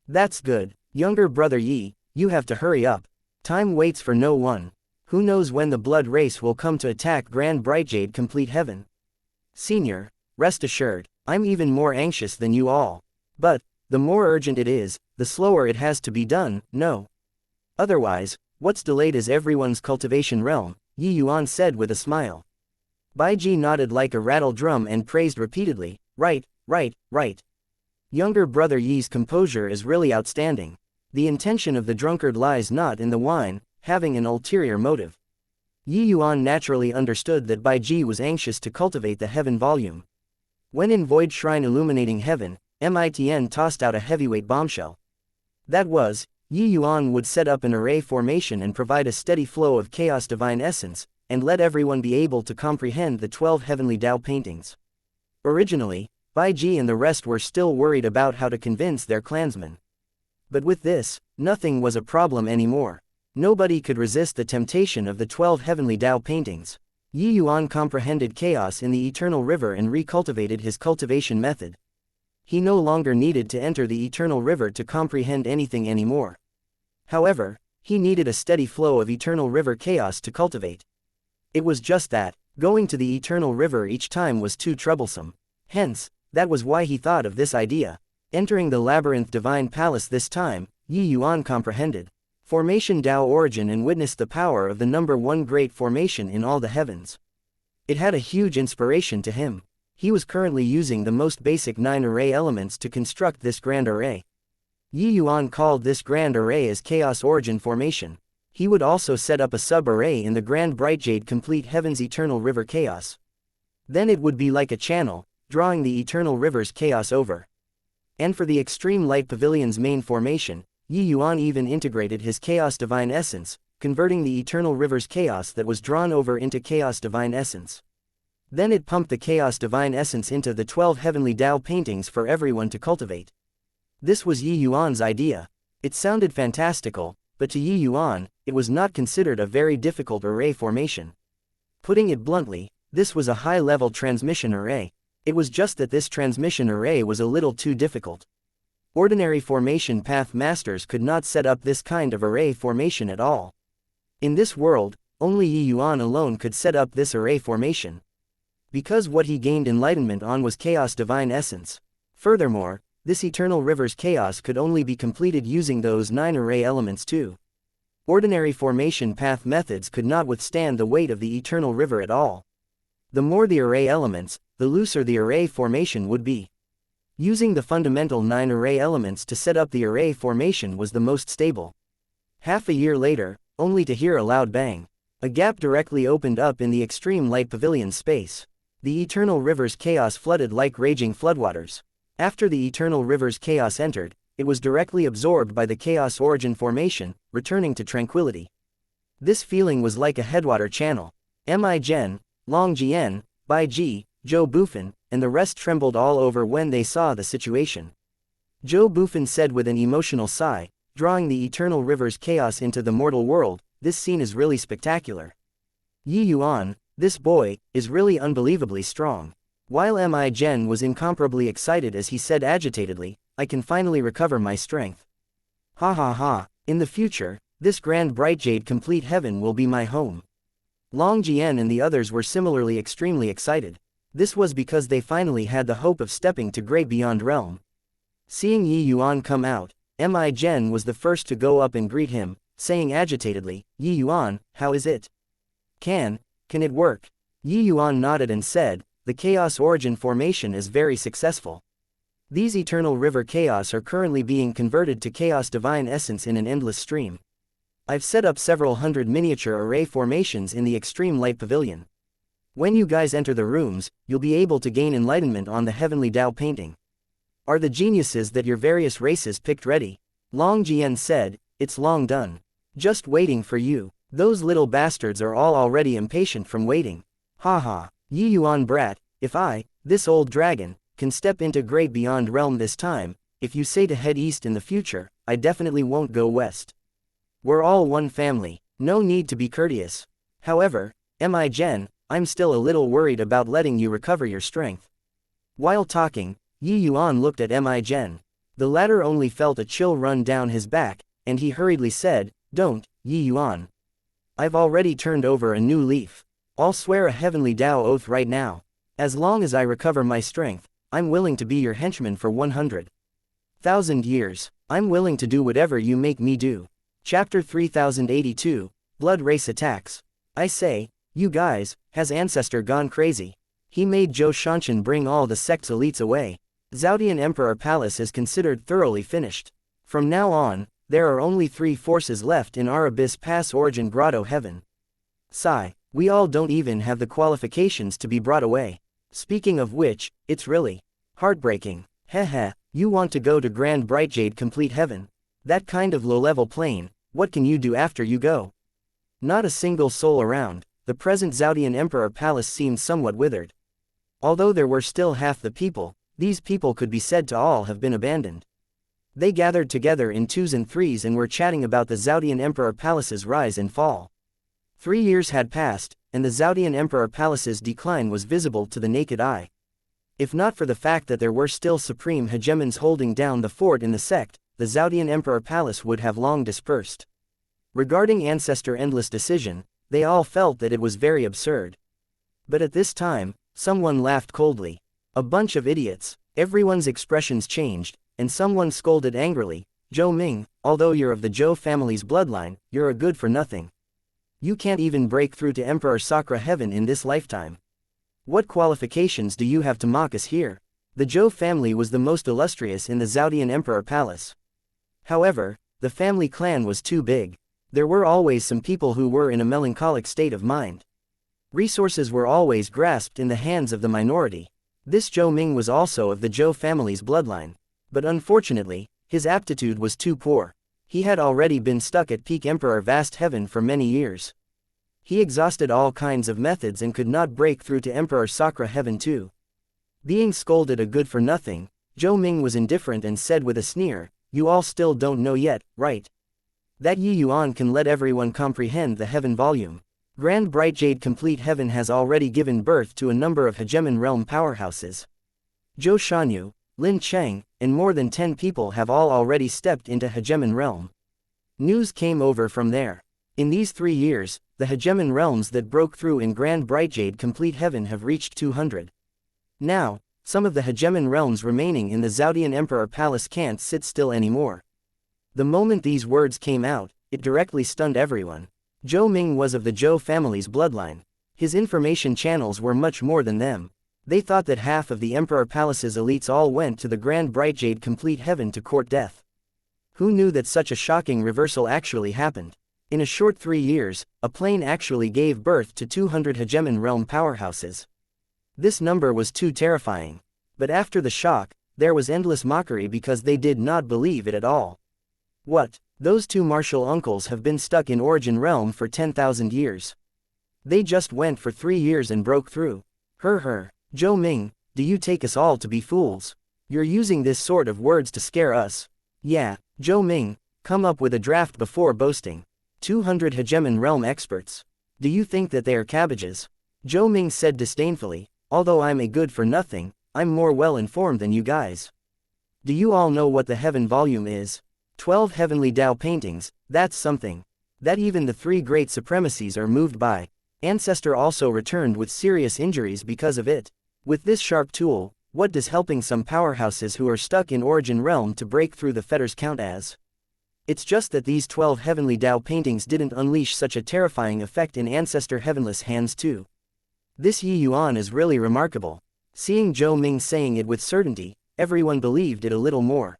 That's good. Younger brother Yi, you have to hurry up. Time waits for no one. Who knows when the blood race will come to attack Grand Bright Jade Complete Heaven? Senior, rest assured, I'm even more anxious than you all. But, the more urgent it is, the slower it has to be done, no. Otherwise, what's delayed is everyone's cultivation realm, Yi Yuan said with a smile. Bai Ji nodded like a rattle drum and praised repeatedly, right, right, right. Younger brother Yi's composure is really outstanding. The intention of the drunkard lies not in the wine, having an ulterior motive. Yi Yuan naturally understood that Bai Ji was anxious to cultivate the heaven volume. When in Void Shrine illuminating heaven, Mitn tossed out a heavyweight bombshell. That was, Yi Yuan would set up an array formation and provide a steady flow of chaos divine essence, and let everyone be able to comprehend the 12 heavenly Tao paintings. Originally, Bai Ji and the rest were still worried about how to convince their clansmen. But with this, nothing was a problem anymore. Nobody could resist the temptation of the 12 heavenly Tao paintings. Yi Yuan comprehended chaos in the eternal river and recultivated his cultivation method. He no longer needed to enter the eternal river to comprehend anything anymore. However, he needed a steady flow of eternal river chaos to cultivate. It was just that, going to the eternal river each time was too troublesome. Hence, that was why he thought of this idea. Entering the labyrinth divine palace this time, Yi Yuan comprehended formation Tao origin and witnessed the power of the number one great formation in all the heavens. It had a huge inspiration to him. He was currently using the most basic 9 array elements to construct this grand array. Yi Yuan called this grand array as Chaos Origin Formation. He would also set up a sub-array in the Grand Bright Jade complete Heaven's Eternal River Chaos. Then it would be like a channel, drawing the Eternal River's chaos over. And for the Extreme Light Pavilion's main formation, Yi Yuan even integrated his Chaos Divine Essence, converting the Eternal River's chaos that was drawn over into Chaos Divine Essence. Then it pumped the Chaos Divine Essence into the 12 heavenly Tao paintings for everyone to cultivate. This was Yi Yuan's idea. It sounded fantastical, but to Yi Yuan, it was not considered a very difficult array formation. Putting it bluntly, this was a high-level transmission array. It was just that this transmission array was a little too difficult. Ordinary formation path masters could not set up this kind of array formation at all. In this world, only Yi Yuan alone could set up this array formation. Because what he gained enlightenment on was Chaos Divine Essence. Furthermore, this Eternal River's chaos could only be completed using those 9 array elements too. Ordinary formation path methods could not withstand the weight of the Eternal River at all. The more the array elements, the looser the array formation would be. Using the fundamental 9 array elements to set up the array formation was the most stable. Half a year later, only to hear a loud bang. A gap directly opened up in the Extreme Light Pavilion space. The Eternal River's chaos flooded like raging floodwaters. After the Eternal River's chaos entered, it was directly absorbed by the Chaos Origin Formation, returning to tranquility. This feeling was like a headwater channel. Mi Gen, Long Jian, Bai Ji, Zhou Bufan, and the rest trembled all over when they saw the situation. Zhou Bufan said with an emotional sigh, drawing the Eternal River's chaos into the mortal world, "This scene is really spectacular. Yi Yuan, this boy, is really unbelievably strong." While Mi Gen was incomparably excited as he said agitatedly, "I can finally recover my strength. Ha ha ha, in the future, this Grand Bright Jade complete heaven will be my home." Long Jian and the others were similarly extremely excited. This was because they finally had the hope of stepping to great beyond realm. Seeing Yi Yuan come out, Mi Gen was the first to go up and greet him, saying agitatedly, "Yi Yuan, how is it? Can it work?" Yi Yuan nodded and said, "The Chaos Origin Formation is very successful. These Eternal River Chaos are currently being converted to Chaos Divine Essence in an endless stream. I've set up several hundred miniature array formations in the Extreme Light Pavilion. When you guys enter the rooms, you'll be able to gain enlightenment on the Heavenly Tao painting. Are the geniuses that your various races picked ready?" Long Jian said, "It's long done. Just waiting for you. Those little bastards are all already impatient from waiting. Ha ha, Yi Yuan brat, if I, this old dragon, can step into great beyond realm this time, if you say to head east in the future, I definitely won't go west. We're all one family, no need to be courteous. However, Mi Gen, I'm still a little worried about letting you recover your strength." While talking, Yi Yuan looked at Mi Gen. The latter only felt a chill run down his back, and he hurriedly said, "Don't, Yi Yuan. I've already turned over a new leaf. I'll swear a heavenly Tao oath right now. As long as I recover my strength, I'm willing to be your henchman for 100,000 years. I'm willing to do whatever you make me do." Chapter 3082, Blood Race Attacks. "I say, you guys, has Ancestor gone crazy? He made Zhou Shanshan bring all the sect's elites away. Zhaodian Emperor Palace is considered thoroughly finished. From now on, there are only 3 forces left in our Abyss Pass Origin Grotto Heaven. Sigh, we all don't even have the qualifications to be brought away. Speaking of which, it's really heartbreaking. Heh, you want to go to Grand Bright Jade Complete Heaven? That kind of low-level plane, what can you do after you go? Not a single soul around. The present Zhaodian Emperor Palace seemed somewhat withered. Although there were still half the people, these people could be said to all have been abandoned. They gathered together in twos and threes and were chatting about the Zhaodian Emperor Palace's rise and fall. 3 years had passed, and the Zhaodian Emperor Palace's decline was visible to the naked eye. If not for the fact that there were still supreme hegemons holding down the fort in the sect, the Zhaodian Emperor Palace would have long dispersed. Regarding Ancestor Endless decision, they all felt that it was very absurd. But at this time, someone laughed coldly. A bunch of idiots. Everyone's expressions changed, and someone scolded angrily, Zhou Ming, although you're of the Zhou family's bloodline, you're a good for nothing. You can't even break through to Emperor Sakura Heaven in this lifetime. What qualifications do you have to mock us here? The Zhou family was the most illustrious in the Zhaodian Emperor Palace. However, the family clan was too big. There were always some people who were in a melancholic state of mind. Resources were always grasped in the hands of the minority. This Zhou Ming was also of the Zhou family's bloodline. But unfortunately, his aptitude was too poor. He had already been stuck at peak Emperor Vast Heaven for many years. He exhausted all kinds of methods and could not break through to Emperor Sakura Heaven too. Being scolded a good for nothing, Zhou Ming was indifferent and said with a sneer, "You all still don't know yet, right? That Yuan can let everyone comprehend the heaven volume. Grand Bright Jade Complete Heaven has already given birth to a number of hegemon realm powerhouses. Zhou Shanyu, Lin Cheng, and more than 10 people have all already stepped into hegemon realm." News came over from there. In these 3 years, the hegemon realms that broke through in Grand Bright Jade Complete Heaven have reached 200. Now, some of the hegemon realms remaining in the Zhaodian Emperor Palace can't sit still anymore. The moment these words came out, it directly stunned everyone. Zhou Ming was of the Zhou family's bloodline. His information channels were much more than them. They thought that half of the Emperor Palace's elites all went to the Grand Bright Jade Complete Heaven to court death. Who knew that such a shocking reversal actually happened? In a short 3 years, a plane actually gave birth to 200 hegemon realm powerhouses. This number was too terrifying. But after the shock, there was endless mockery because they did not believe it at all. What? Those two martial uncles have been stuck in Origin Realm for 10,000 years. They just went for 3 years and broke through. Zhou Ming, do you take us all to be fools? You're using this sort of words to scare us. Yeah, Zhou Ming, come up with a draft before boasting. 200 hegemon realm experts. Do you think that they are cabbages? Zhou Ming said disdainfully, although I'm a good for nothing, I'm more well informed than you guys. Do you all know what the heaven volume is? 12 heavenly Tao paintings, that's something. That even the 3 great supremacies are moved by. Ancestor also returned with serious injuries because of it. With this sharp tool, what does helping some powerhouses who are stuck in Origin Realm to break through the fetters count as? It's just that these 12 heavenly Tao paintings didn't unleash such a terrifying effect in Ancestor Heavenless hands too. This Yuan is really remarkable. Seeing Zhou Ming saying it with certainty, everyone believed it a little more.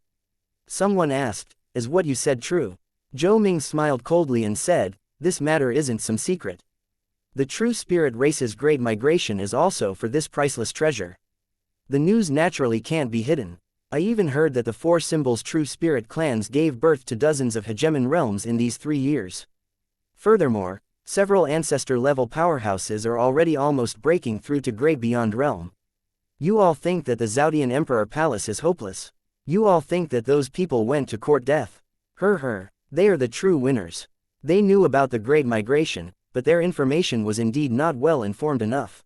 Someone asked, "Is what you said true?" Zhou Ming smiled coldly and said, "This matter isn't some secret. The true spirit race's great migration is also for this priceless treasure. The news naturally can't be hidden. I even heard that the 4 symbols true spirit clans gave birth to dozens of hegemon realms in these 3 years. Furthermore, several ancestor-level powerhouses are already almost breaking through to great beyond realm. You all think that the Zhaodian Emperor Palace is hopeless. You all think that those people went to court death. They are the true winners. They knew about the Great Migration, but their information was indeed not well informed enough.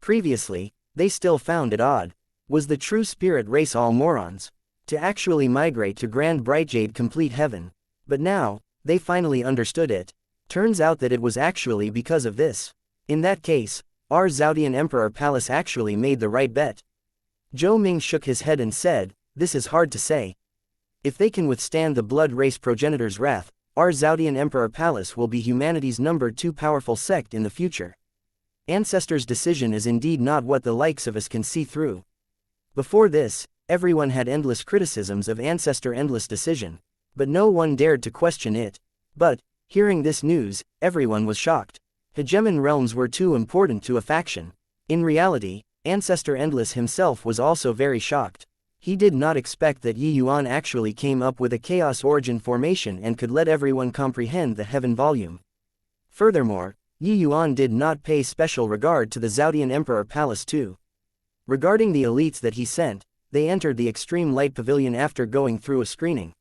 Previously, they still found it odd. Was the true spirit race all morons? To actually migrate to Grand Bright Jade Complete Heaven. But now, they finally understood it. Turns out that it was actually because of this. In that case, our Zhaodian Emperor Palace actually made the right bet. Zhou Ming shook his head and said, "This is hard to say. If they can withstand the blood race progenitor's wrath, our Zhaodian Emperor Palace will be humanity's number 2 powerful sect in the future. Ancestor's decision is indeed not what the likes of us can see through." Before this, everyone had endless criticisms of Ancestor Endless decision, but no one dared to question it. But, hearing this news, everyone was shocked. Hegemon realms were too important to a faction. In reality, Ancestor Endless himself was also very shocked. He did not expect that Yuan actually came up with a chaos origin formation and could let everyone comprehend the heaven volume. Furthermore, Yuan did not pay special regard to the Zhaodian Emperor Palace too. Regarding the elites that he sent, they entered the Extreme Light Pavilion after going through a screening.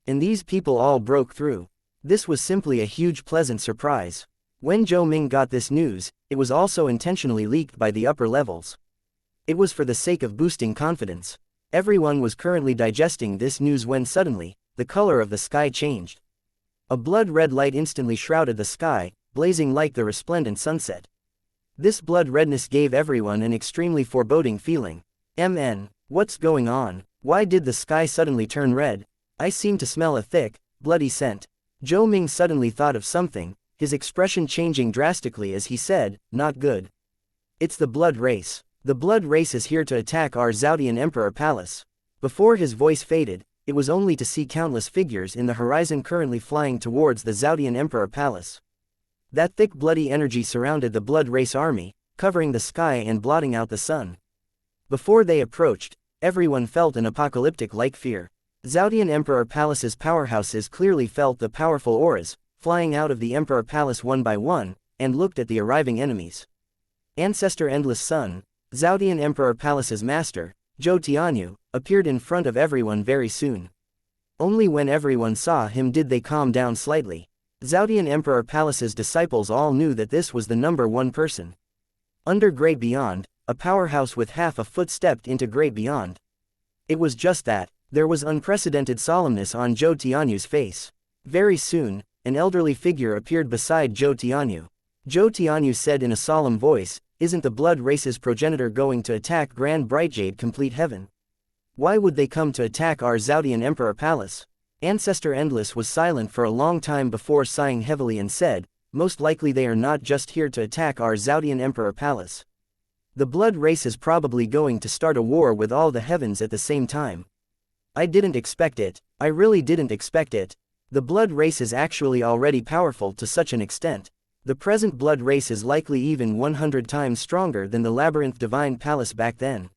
And these people all broke through. This was simply a huge pleasant surprise. When Zhou Ming got this news, it was also intentionally leaked by the upper levels. It was for the sake of boosting confidence. Everyone was currently digesting this news when suddenly, the color of the sky changed. A blood-red light instantly shrouded the sky, blazing like the resplendent sunset. This blood redness gave everyone an extremely foreboding feeling. What's going on? Why did the sky suddenly turn red? I seem to smell a thick, bloody scent. Zhou Ming suddenly thought of something, his expression changing drastically as he said, not good. It's the blood race. The blood race is here to attack our Zhaodian Emperor Palace. Before his voice faded, it was only to see countless figures in the horizon currently flying towards the Zhaodian Emperor Palace. That thick bloody energy surrounded the blood race army, covering the sky and blotting out the sun. Before they approached, everyone felt an apocalyptic-like fear. Zhaodian Emperor Palace's powerhouses clearly felt the powerful auras, flying out of the Emperor Palace one by one, and looked at the arriving enemies. Ancestor Endless Sun, Zhaodian Emperor Palace's master, Zhou Tianyu, appeared in front of everyone very soon. Only when everyone saw him did they calm down slightly. Zhaodian Emperor Palace's disciples all knew that this was the number one person. Under Great Beyond, a powerhouse with half a foot stepped into Great Beyond. It was just that, there was unprecedented solemnness on Zhou Tianyu's face. Very soon, an elderly figure appeared beside Zhou Tianyu. Zhou Tianyu said in a solemn voice, "Isn't the blood race's progenitor going to attack Grand Brightjade Complete Heaven? Why would they come to attack our Zhaodian Emperor Palace?" Ancestor Endless was silent for a long time before sighing heavily and said, "Most likely they are not just here to attack our Zhaodian Emperor Palace. The blood race is probably going to start a war with all the heavens at the same time. I didn't expect it, I really didn't expect it. The blood race is actually already powerful to such an extent. The present blood race is likely even 100 times stronger than the Labyrinth Divine Palace back then.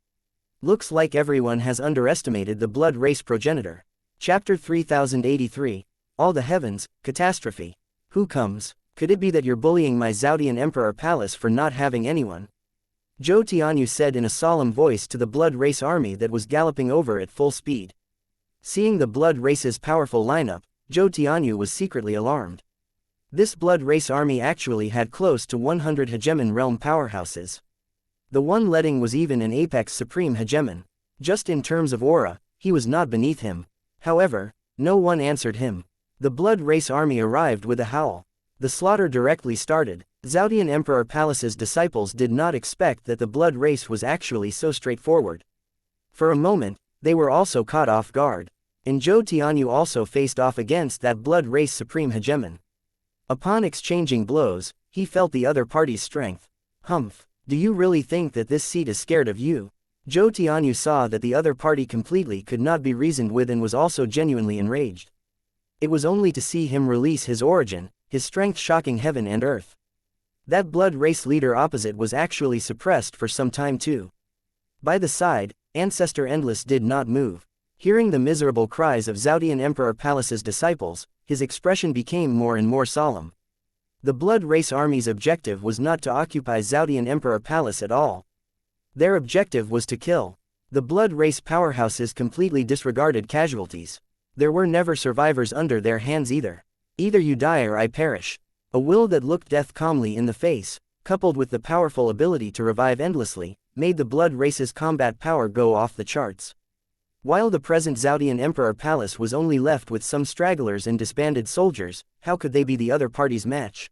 Looks like everyone has underestimated the blood race progenitor." Chapter 3083, All the Heavens, Catastrophe. Who comes? Could it be that you're bullying my Zhaodian Emperor Palace for not having anyone? Zhou Tianyu said in a solemn voice to the blood race army that was galloping over at full speed. Seeing the blood race's powerful lineup, Zhou Tianyu was secretly alarmed. This blood race army actually had close to 100 hegemon realm powerhouses. The one leading was even an apex supreme hegemon. Just in terms of aura, he was not beneath him. However, no one answered him. The blood race army arrived with a howl. The slaughter directly started. Zhaodian Emperor Palace's disciples did not expect that the blood race was actually so straightforward. For a moment, they were also caught off guard. And Zhou Tianyu also faced off against that blood race supreme hegemon. Upon exchanging blows, he felt the other party's strength. "Humph, do you really think that this seat is scared of you?" Zhou Tianyu saw that the other party completely could not be reasoned with and was also genuinely enraged. It was only to see him release his origin, his strength shocking heaven and earth. That blood race leader opposite was actually suppressed for some time too. By the side, Ancestor Endless did not move. Hearing the miserable cries of Zhaodian Emperor Palace's disciples, his expression became more and more solemn. The blood race army's objective was not to occupy Zhaodian Emperor Palace at all. Their objective was to kill. The blood race powerhouses completely disregarded casualties. There were never survivors under their hands either. Either you die or I perish. A will that looked death calmly in the face, coupled with the powerful ability to revive endlessly, made the blood race's combat power go off the charts. While the present Zhaodian Emperor Palace was only left with some stragglers and disbanded soldiers, how could they be the other party's match?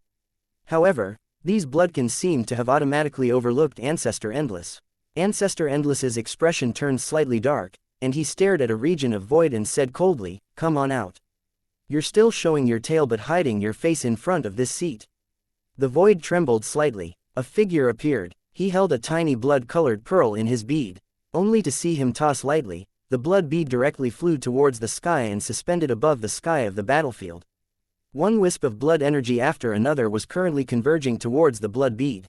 However, these bloodkins seemed to have automatically overlooked Ancestor Endless. Ancestor Endless's expression turned slightly dark, and he stared at a region of void and said coldly, "Come on out. You're still showing your tail but hiding your face in front of this seat." The void trembled slightly. A figure appeared. He held a tiny blood-colored pearl in his bead. Only to see him toss lightly, the blood bead directly flew towards the sky and suspended above the sky of the battlefield. One wisp of blood energy after another was currently converging towards the blood bead.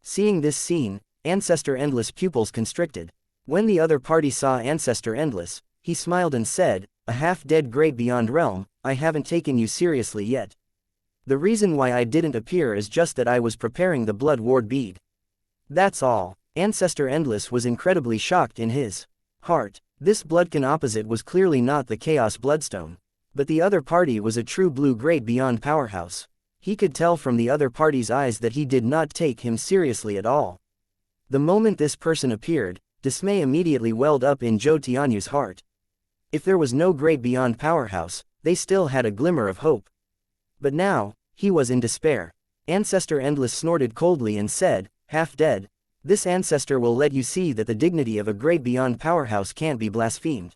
Seeing this scene, Ancestor Endless' pupils constricted. When the other party saw Ancestor Endless, he smiled and said, "A half-dead great beyond realm, I haven't taken you seriously yet. The reason why I didn't appear is just that I was preparing the blood ward bead. That's all." Ancestor Endless was incredibly shocked in his heart. This bloodkin opposite was clearly not the Chaos Bloodstone. But the other party was a true blue great beyond powerhouse. He could tell from the other party's eyes that he did not take him seriously at all. The moment this person appeared, dismay immediately welled up in Zhou Tianyu's heart. If there was no great beyond powerhouse, they still had a glimmer of hope. But now, he was in despair. Ancestor Endless snorted coldly and said, "Half dead. This ancestor will let you see that the dignity of a great beyond powerhouse can't be blasphemed."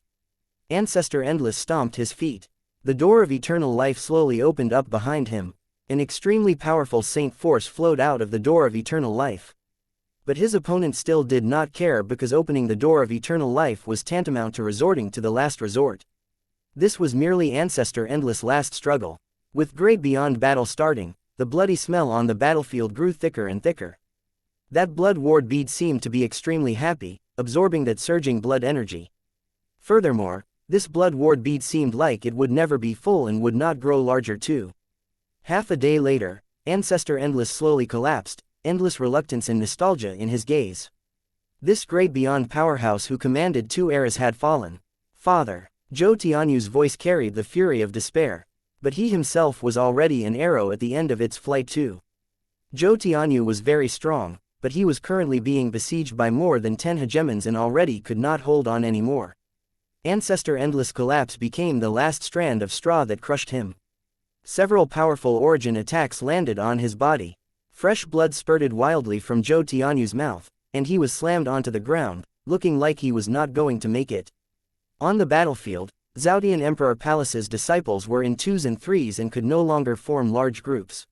Ancestor Endless stomped his feet. The door of eternal life slowly opened up behind him. An extremely powerful saint force flowed out of the door of eternal life. But his opponent still did not care because opening the door of eternal life was tantamount to resorting to the last resort. This was merely Ancestor Endless' last struggle. With great beyond battle starting, the bloody smell on the battlefield grew thicker and thicker. That blood ward bead seemed to be extremely happy, absorbing that surging blood energy. Furthermore, this blood ward bead seemed like it would never be full and would not grow larger too. Half a day later, Ancestor Endless slowly collapsed, endless reluctance and nostalgia in his gaze. This great beyond powerhouse who commanded 2 eras had fallen. "Father." Zhou Tianyu's voice carried the fury of despair. But he himself was already an arrow at the end of its flight too. Zhou Tianyu was very strong, but he was currently being besieged by more than 10 hegemons and already could not hold on anymore. Ancestor Endless' collapse became the last strand of straw that crushed him. Several powerful origin attacks landed on his body. Fresh blood spurted wildly from Zhou Tianyu's mouth, and he was slammed onto the ground, looking like he was not going to make it. On the battlefield, Zhaodian Emperor Palace's disciples were in 2s and 3s and could no longer form large groups.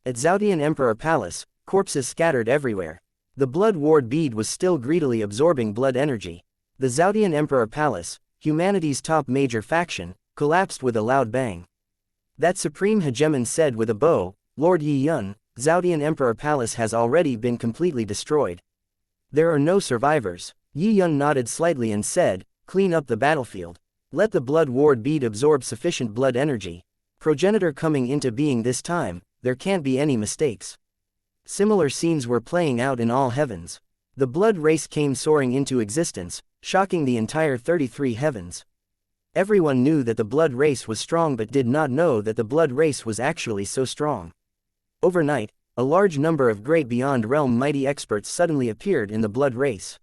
At Zhaodian Emperor Palace, corpses scattered everywhere. The blood ward bead was still greedily absorbing blood energy. The Zhaodian Emperor Palace, humanity's top major faction, collapsed with a loud bang. That supreme hegemon said with a bow, "Lord Yi Yun, Zhaodian Emperor Palace has already been completely destroyed. There are no survivors." Yi Yun nodded slightly and said, "Clean up the battlefield. Let the blood ward bead absorb sufficient blood energy. Progenitor coming into being this time, there can't be any mistakes." Similar scenes were playing out in all heavens. The blood race came soaring into existence, shocking the entire 33 heavens. Everyone knew that the blood race was strong but did not know that the blood race was actually so strong. Overnight, a large number of great beyond realm mighty experts suddenly appeared in the blood race.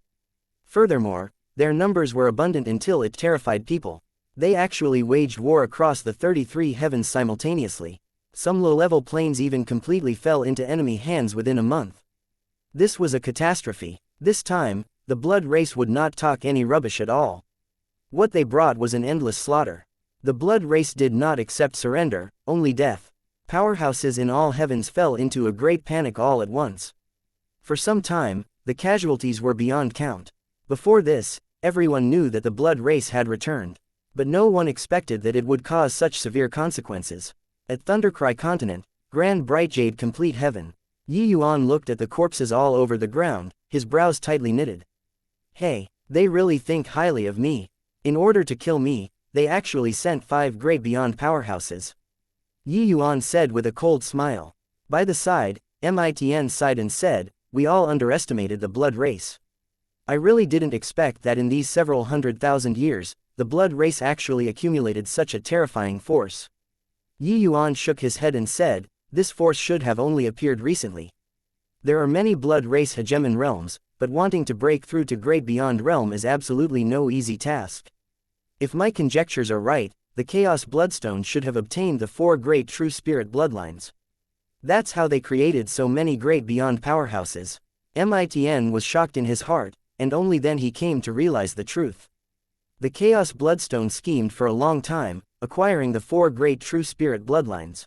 Furthermore, their numbers were abundant until it terrified people. They actually waged war across the 33 heavens simultaneously. Some low-level planes even completely fell into enemy hands within a month. This was a catastrophe. This time, the blood race would not talk any rubbish at all. What they brought was an endless slaughter. The blood race did not accept surrender, only death. Powerhouses in all heavens fell into a great panic all at once. For some time, the casualties were beyond count. Before this, everyone knew that the blood race had returned. But no one expected that it would cause such severe consequences. At Thundercry Continent, Grand Bright Jade Complete Heaven, Yi Yuan looked at the corpses all over the ground, his brows tightly knitted. "Hey, they really think highly of me. In order to kill me, they actually sent 5 great beyond powerhouses." Yi Yuan said with a cold smile. By the side, Mitn sighed and said, "We all underestimated the blood race. I really didn't expect that in these several 100,000 years, the blood race actually accumulated such a terrifying force." Yi Yuan shook his head and said, "This force should have only appeared recently. There are many blood race hegemon realms, but wanting to break through to great beyond realm is absolutely no easy task. If my conjectures are right, the Chaos Bloodstone should have obtained the 4 great true spirit bloodlines. That's how they created so many great beyond powerhouses." Mitn was shocked in his heart, and only then he came to realize the truth. The Chaos Bloodstone schemed for a long time, acquiring the 4 great true spirit bloodlines.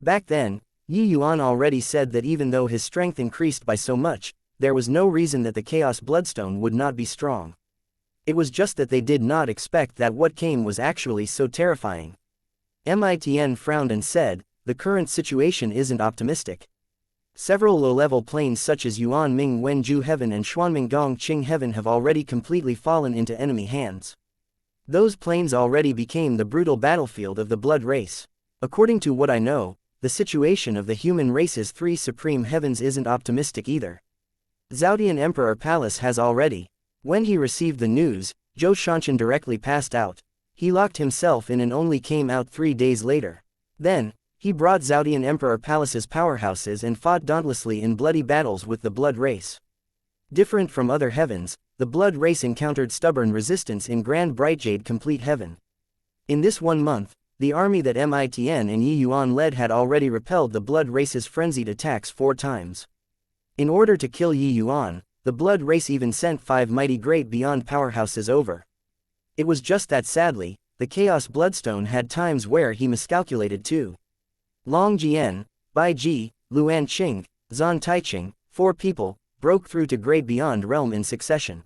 Back then, Yi Yuan already said that even though his strength increased by so much, there was no reason that the Chaos Bloodstone would not be strong. It was just that they did not expect that what came was actually so terrifying. Mitn frowned and said, "The current situation isn't optimistic." Several low-level planes such as Yuan Ming Wen Ju Heaven and Xuanming Gong Qing Heaven have already completely fallen into enemy hands. Those planes already became the brutal battlefield of the blood race. According to what I know, the situation of the human race's three supreme heavens isn't optimistic either. Zhaodian Emperor Palace has already. When he received the news, Zhou Shanshan directly passed out. He locked himself in and only came out 3 days later. Then, he brought Zhaodian Emperor Palace's powerhouses and fought dauntlessly in bloody battles with the blood race. Different from other heavens, the blood race encountered stubborn resistance in Grand Bright Jade Complete Heaven. In this 1 month, the army that Mitn and Yi Yuan led had already repelled the blood race's frenzied attacks 4 times. In order to kill Yi Yuan, the blood race even sent 5 mighty great beyond powerhouses over. It was just that sadly, the Chaos Bloodstone had times where he miscalculated too. Long Jian, Bai Ji, Luan Qing, Zan Taiqing, 4 people, broke through to Great Beyond Realm in succession.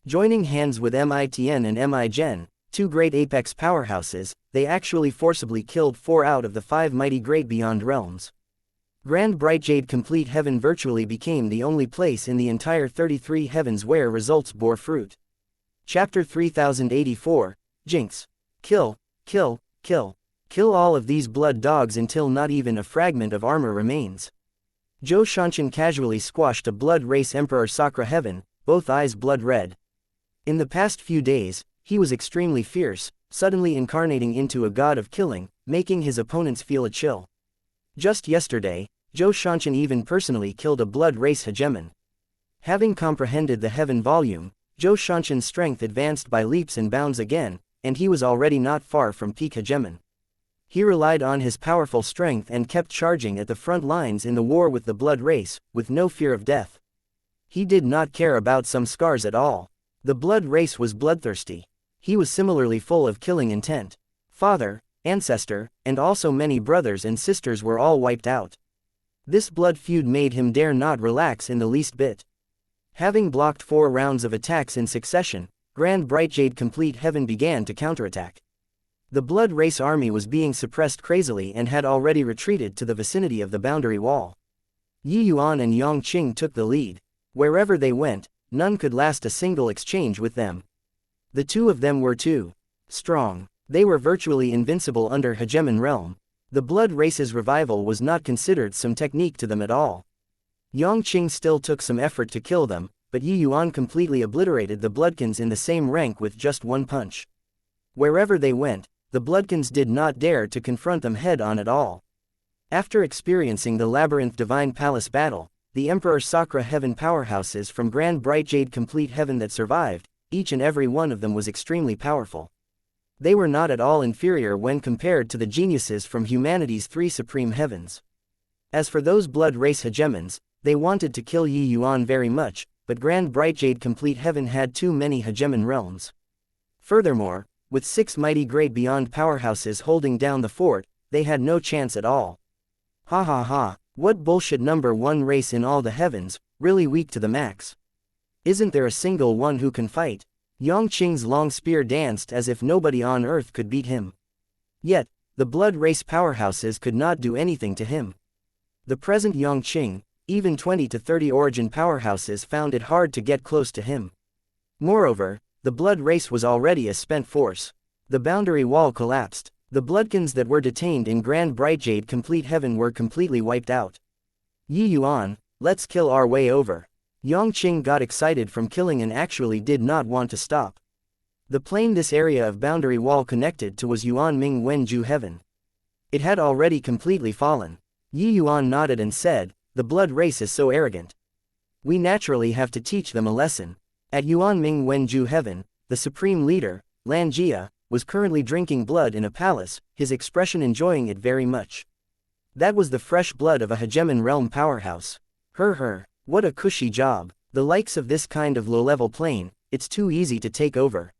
Joining hands with Mitn and Mi Gen, 2 great apex powerhouses, they actually forcibly killed 4 out of the 5 mighty Great Beyond Realms. Grand Bright Jade Complete Heaven virtually became the only place in the entire 33 heavens where results bore fruit. Chapter 3084, Jinx. Kill, kill, kill. Kill all of these blood dogs until not even a fragment of armor remains. Zhou Shanshan casually squashed a blood race Emperor Sakra Heaven, both eyes blood red. In the past few days, he was extremely fierce, suddenly incarnating into a god of killing, making his opponents feel a chill. Just yesterday, Zhou Shanshan even personally killed a blood race hegemon. Having comprehended the heaven volume, Zhou Shanshan's strength advanced by leaps and bounds again, and he was already not far from peak hegemon. He relied on his powerful strength and kept charging at the front lines in the war with the blood race, with no fear of death. He did not care about some scars at all. The blood race was bloodthirsty. He was similarly full of killing intent. Father, ancestor, and also many brothers and sisters were all wiped out. This blood feud made him dare not relax in the least bit. Having blocked 4 rounds of attacks in succession, Grand Bright Jade Complete Heaven began to counterattack. The blood race army was being suppressed crazily and had already retreated to the vicinity of the boundary wall. Yi Yuan and Yang Qing took the lead. Wherever they went, none could last a single exchange with them. The 2 of them were too strong. They were virtually invincible under hegemon realm. The blood race's revival was not considered some technique to them at all. Yang Qing still took some effort to kill them, but Yi Yuan completely obliterated the bloodkins in the same rank with just 1 punch. Wherever they went, the bloodkins did not dare to confront them head-on at all. After experiencing the Labyrinth Divine Palace battle, the Emperor Sakra Heaven powerhouses from Grand Bright Jade Complete Heaven that survived, each and every one of them was extremely powerful. They were not at all inferior when compared to the geniuses from humanity's 3 supreme heavens. As for those blood race hegemons, they wanted to kill Yi Yuan very much, but Grand Bright Jade Complete Heaven had too many hegemon realms. Furthermore, with 6 mighty great beyond powerhouses holding down the fort, they had no chance at all. Ha ha ha, what bullshit number 1 race in all the heavens, really weak to the max. Isn't there a single one who can fight? Yang Qing's long spear danced as if nobody on earth could beat him. Yet, the blood race powerhouses could not do anything to him. The present Yang Qing, even 20 to 30 origin powerhouses found it hard to get close to him. Moreover, the blood race was already a spent force. The boundary wall collapsed. The bloodkins that were detained in Grand Bright Jade Complete Heaven were completely wiped out. Yi Yuan, let's kill our way over. Yang Qing got excited from killing and actually did not want to stop. The plane this area of boundary wall connected to was Yuan Ming Wen Ju Heaven. It had already completely fallen. Yi Yuan nodded and said, the blood race is so arrogant. We naturally have to teach them a lesson. At Yuan Ming Wen Ju Heaven, the supreme leader, Lanjia, was currently drinking blood in a palace, his expression enjoying it very much. That was the fresh blood of a hegemon realm powerhouse. What a cushy job. The likes of this kind of low-level plane, it's too easy to take over.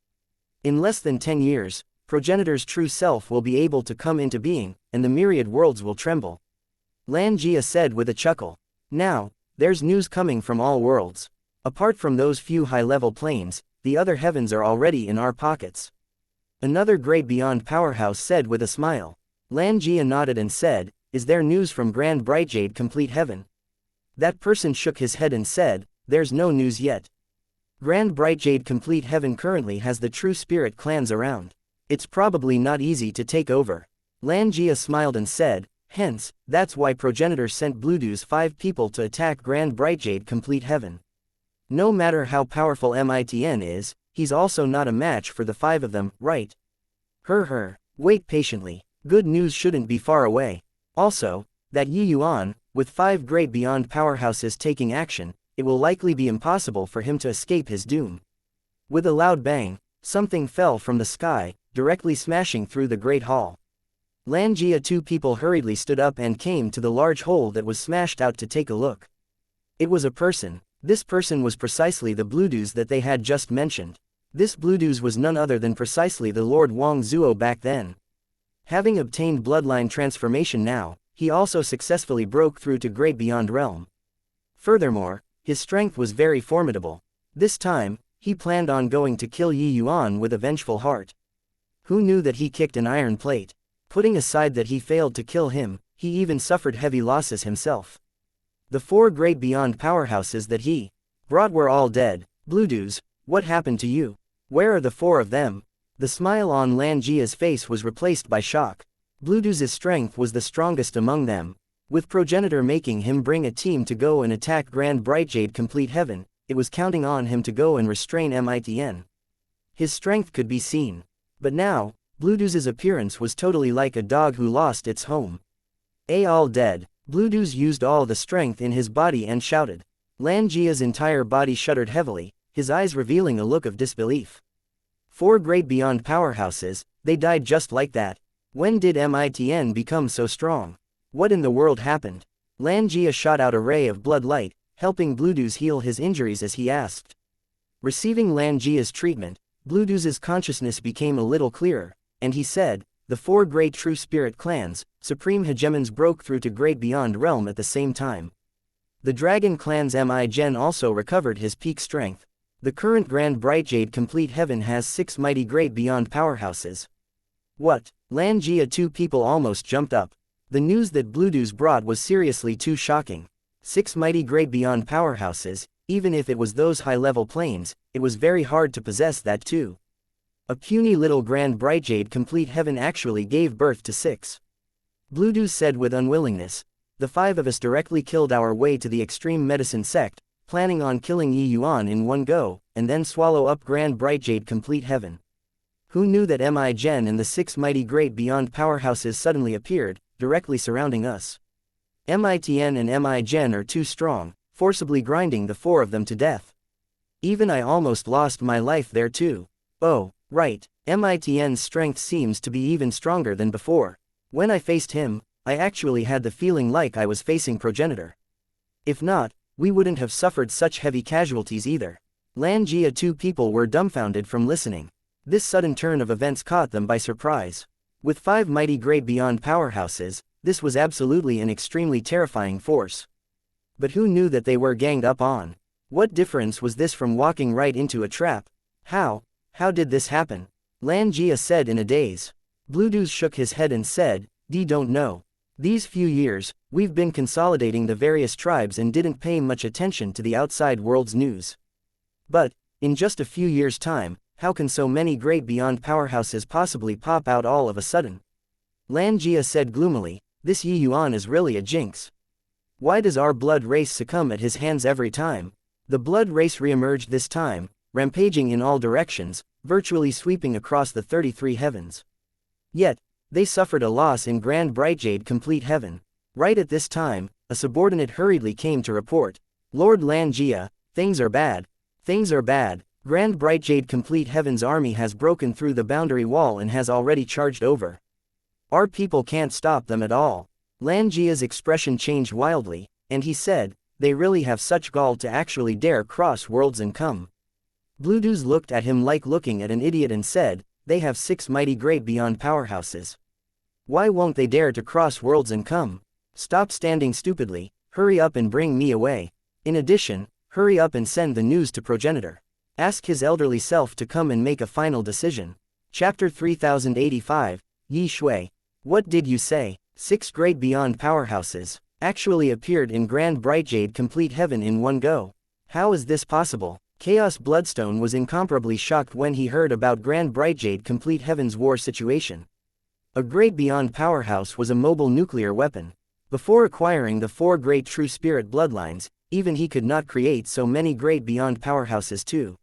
In less than 10 years, progenitor's true self will be able to come into being, and the myriad worlds will tremble. Lanjia said with a chuckle. Now, there's news coming from all worlds. Apart from those few high-level planes, the other heavens are already in our pockets. Another great beyond powerhouse said with a smile. Lanjia nodded and said, is there news from Grand Bright Jade Complete Heaven? That person shook his head and said, "There's no news yet. Grand Bright Jade Complete Heaven currently has the true spirit clans around. It's probably not easy to take over." Lineage smiled and said, "Hence, that's why Progenitor sent Bluedu's 5 people to attack Grand Bright Jade Complete Heaven. No matter how powerful Mitn is, he's also not a match for the 5 of them, right? Wait patiently. Good news shouldn't be far away. Also, that Yuan, with 5 great beyond powerhouses taking action, it will likely be impossible for him to escape his doom." With a loud bang, something fell from the sky, directly smashing through the great hall. Lineage 2 people hurriedly stood up and came to the large hole that was smashed out to take a look. It was a person. This person was precisely the Bluedu's that they had just mentioned. This Bluedu's was none other than precisely the Lord Wang Zuo back then. Having obtained bloodline transformation now, he also successfully broke through to Great Beyond Realm. Furthermore, his strength was very formidable. This time, he planned on going to kill Yuan with a vengeful heart. Who knew that he kicked an iron plate? Putting aside that he failed to kill him, he even suffered heavy losses himself. The 4 great beyond powerhouses that he brought were all dead. Bluedu's, what happened to you? Where are the 4 of them? The smile on Lineage's face was replaced by shock. Bluedu's strength was the strongest among them. With Progenitor making him bring a team to go and attack Grand Bright Jade Complete Heaven, it was counting on him to go and restrain Mitn. His strength could be seen. But now, Bluedu's appearance was totally like a dog who lost its home. All dead. Bluedu's used all the strength in his body and shouted. Lineage's entire body shuddered heavily, his eyes revealing a look of disbelief. 4 great beyond powerhouses, they died just like that. When did Mitn become so strong? What in the world happened? Lineage shot out a ray of blood light, helping Bluedu's heal his injuries as he asked. Receiving Lineage's treatment, Bluedu's consciousness became a little clearer, and he said, "The 4 great true spirit clans, supreme hegemons broke through to Great Beyond Realm at the same time. The Dragon clan's Mitn also recovered his peak strength. The current Grand Bright Jade Complete Heaven has 6 mighty great beyond powerhouses." What? Lineage 2 people almost jumped up. The news that Bluedu's brought was seriously too shocking. 6 mighty great beyond powerhouses, even if it was those high-level planes, it was very hard to possess that too. A puny little Grand Bright Jade Complete Heaven actually gave birth to 6. Bluedu's said with unwillingness, "The 5 of us directly killed our way to the extreme medicine sect, planning on killing Yuan in one go, and then swallow up Grand Bright Jade Complete Heaven. Who knew that Mitn and the 6 mighty great beyond powerhouses suddenly appeared, directly surrounding us? Mitn and Mitn are too strong, forcibly grinding the 4 of them to death. Even I almost lost my life there too. Oh, right, Mitn's strength seems to be even stronger than before. When I faced him, I actually had the feeling like I was facing Progenitor. If not, we wouldn't have suffered such heavy casualties either." Lineage 2 people were dumbfounded from listening. This sudden turn of events caught them by surprise. With 5 mighty great beyond powerhouses, this was absolutely an extremely terrifying force. But who knew that they were ganged up on? What difference was this from walking right into a trap? How did this happen? Lineage said in a daze. Bluedu's shook his head and said, "Don't know. These few years, we've been consolidating the various tribes and didn't pay much attention to the outside world's news. But, in just a few years' time, how can so many great beyond powerhouses possibly pop out all of a sudden?" Lineage said gloomily, "This Yuan is really a jinx. Why does our blood race succumb at his hands every time?" The blood race reemerged this time, rampaging in all directions, virtually sweeping across the 33 heavens. Yet, they suffered a loss in Grand Bright Jade Complete Heaven. Right at this time, a subordinate hurriedly came to report, "Lord Lineage, things are bad. Things are bad. Grand Bright Jade Complete Heaven's army has broken through the boundary wall and has already charged over. Our people can't stop them at all." Lineage's expression changed wildly, and he said, "They really have such gall to actually dare cross worlds and come." Bluedu's looked at him like looking at an idiot and said, "They have 6 mighty great beyond powerhouses. Why won't they dare to cross worlds and come? Stop standing stupidly, hurry up and bring me away. In addition, hurry up and send the news to Progenitor. Ask his elderly self to come and make a final decision." Chapter 3085, Yi Shui. What did you say? 6 great beyond powerhouses. actually appeared in Grand Bright Jade Complete Heaven in one go. How is this possible? Chaos Bloodstone was incomparably shocked when he heard about Grand Bright Jade Complete Heaven's war situation. A great beyond powerhouse was a mobile nuclear weapon. Before acquiring the 4 great true spirit bloodlines, even he could not create so many great beyond powerhouses too.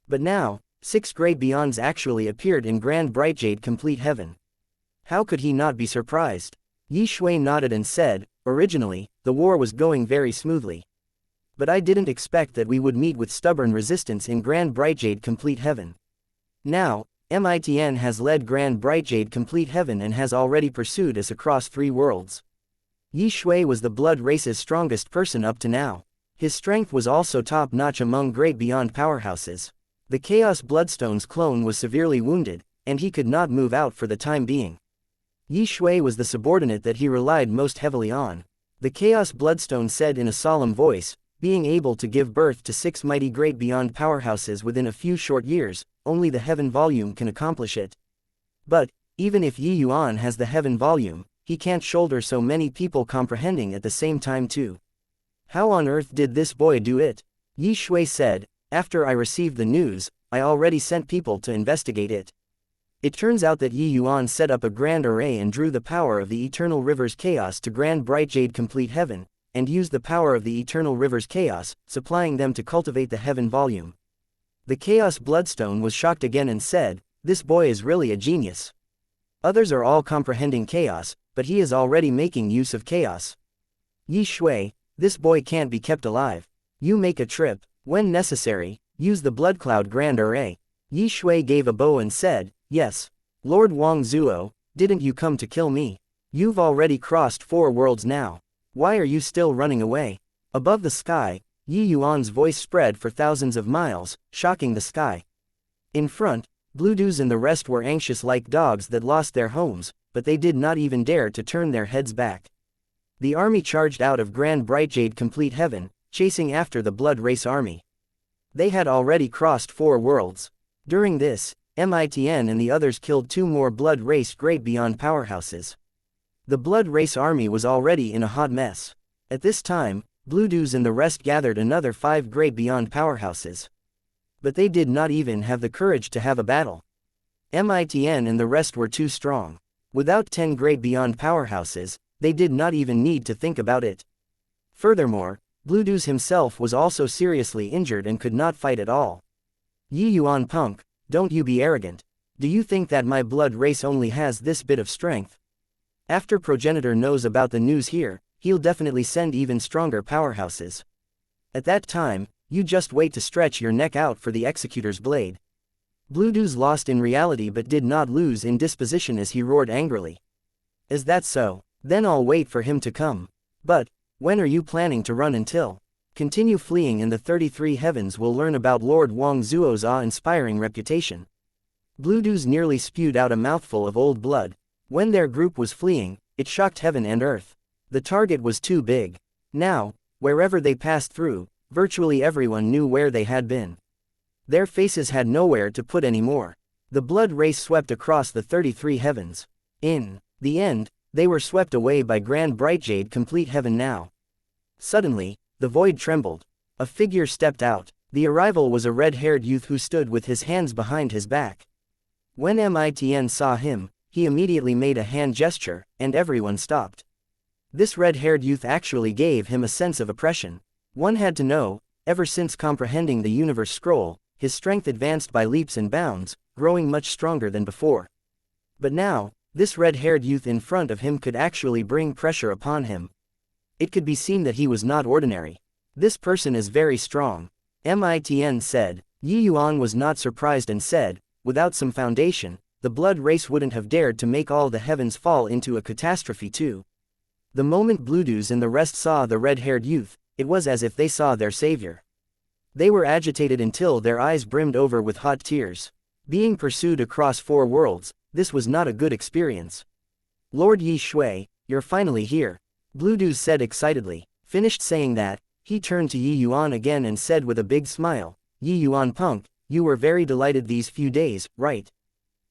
But now, 6 great beyonds actually appeared in Grand Bright Jade Complete Heaven. How could he not be surprised? Yi Shui nodded and said, originally, the war was going very smoothly. But I didn't expect that we would meet with stubborn resistance in Grand Bright Jade Complete Heaven. Now, Mitn has led Grand Bright Jade Complete Heaven and has already pursued us across 3 worlds. Yi Shui was the blood race's strongest person up to now. His strength was also top-notch among great beyond powerhouses. The Chaos Bloodstone's clone was severely wounded, and he could not move out for the time being. Yi Shui was the subordinate that he relied most heavily on. The Chaos Bloodstone said in a solemn voice, being able to give birth to 6 mighty great beyond powerhouses within a few short years, only the heaven volume can accomplish it. But, even if Yi Yuan has the heaven volume, he can't shoulder so many people comprehending at the same time too. How on earth did this boy do it? Yi Shui said, after I received the news, I already sent people to investigate it. It turns out that Yi Yuan set up a grand array and drew the power of the Eternal River's chaos to Grand Bright Jade Complete Heaven, and used the power of the Eternal River's chaos, supplying them to cultivate the heaven volume. The Chaos Bloodstone was shocked again and said, this boy is really a genius. Others are all comprehending chaos, but he is already making use of chaos. Yi Shui, this boy can't be kept alive. You make a trip, when necessary, use the Blood Cloud Grand Array. Yi Shui gave a bow and said, yes. Lord Wang Zuo, didn't you come to kill me? You've already crossed 4 worlds now. Why are you still running away? Above the sky, Yi Yuan's voice spread for thousands of miles, shocking the sky. In front, Bluedews and the rest were anxious like dogs that lost their homes, but they did not even dare to turn their heads back. The army charged out of Grand Bright Jade Complete Heaven, chasing after the Blood Race army. They had already crossed 4 worlds. During this, Mitn and the others killed 2 more Blood Race great beyond powerhouses. The Blood Race army was already in a hot mess. At this time, Bluedews and the rest gathered another 5 great beyond powerhouses. But they did not even have the courage to have a battle. Mitn and the rest were too strong. Without 10 great beyond powerhouses, they did not even need to think about it. Furthermore, Bluedews himself was also seriously injured and could not fight at all. Yi Yuan punk, don't you be arrogant. Do you think that my blood race only has this bit of strength? After Progenitor knows about the news here, he'll definitely send even stronger powerhouses. At that time, you just wait to stretch your neck out for the Executor's blade. Bluedews lost in reality but did not lose in disposition as he roared angrily. Is that so? Then I'll wait for him to come. But, when are you planning to run until? Continue fleeing and the 33 heavens will learn about Lord Wang Zuo's awe-inspiring reputation. Bluedews nearly spewed out a mouthful of old blood. When their group was fleeing, it shocked heaven and earth. The target was too big. Now, wherever they passed through, virtually everyone knew where they had been. Their faces had nowhere to put anymore. The blood race swept across the 33 heavens. In the end, they were swept away by Grand Bright Jade Complete Heaven now. Suddenly, the void trembled. A figure stepped out. The arrival was a red-haired youth who stood with his hands behind his back. When Mitn saw him, he immediately made a hand gesture, and everyone stopped. This red-haired youth actually gave him a sense of oppression. One had to know, ever since comprehending the universe scroll, his strength advanced by leaps and bounds, growing much stronger than before. But now, this red-haired youth in front of him could actually bring pressure upon him. It could be seen that he was not ordinary. This person is very strong. Mitn said. Yi Yuan was not surprised and said, without some foundation, the blood race wouldn't have dared to make all the heavens fall into a catastrophe too. The moment Bluedews and the rest saw the red-haired youth, it was as if they saw their savior. They were agitated until their eyes brimmed over with hot tears. Being pursued across 4 worlds, this was not a good experience. Lord Yi Shui, you're finally here. Bluedews said excitedly. Finished saying that, he turned to Yi Yuan again and said with a big smile, Yi Yuan punk, you were very delighted these few days, right?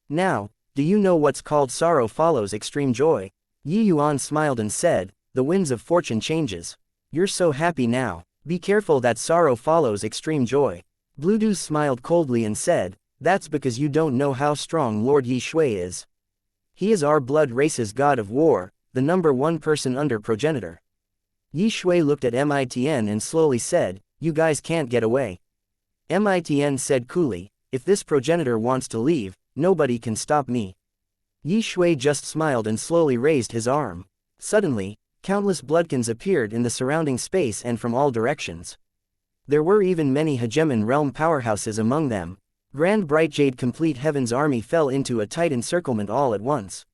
Now, do you know what's called sorrow follows extreme joy? Yi Yuan smiled and said, the winds of fortune changes. You're so happy now. Be careful that sorrow follows extreme joy. Bluedew smiled coldly and said, that's because you don't know how strong Lord Yi Shui is. He is our blood race's god of war, the #1 person under progenitor. Yi Shui looked at Mitn and slowly said, you guys can't get away. Mitn said coolly, if this progenitor wants to leave, nobody can stop me. Yi Shui just smiled and slowly raised his arm. Suddenly, countless bloodkins appeared in the surrounding space and from all directions. There were even many hegemon realm powerhouses among them. Grand Bright Jade Complete Heaven's army fell into a tight encirclement all at once.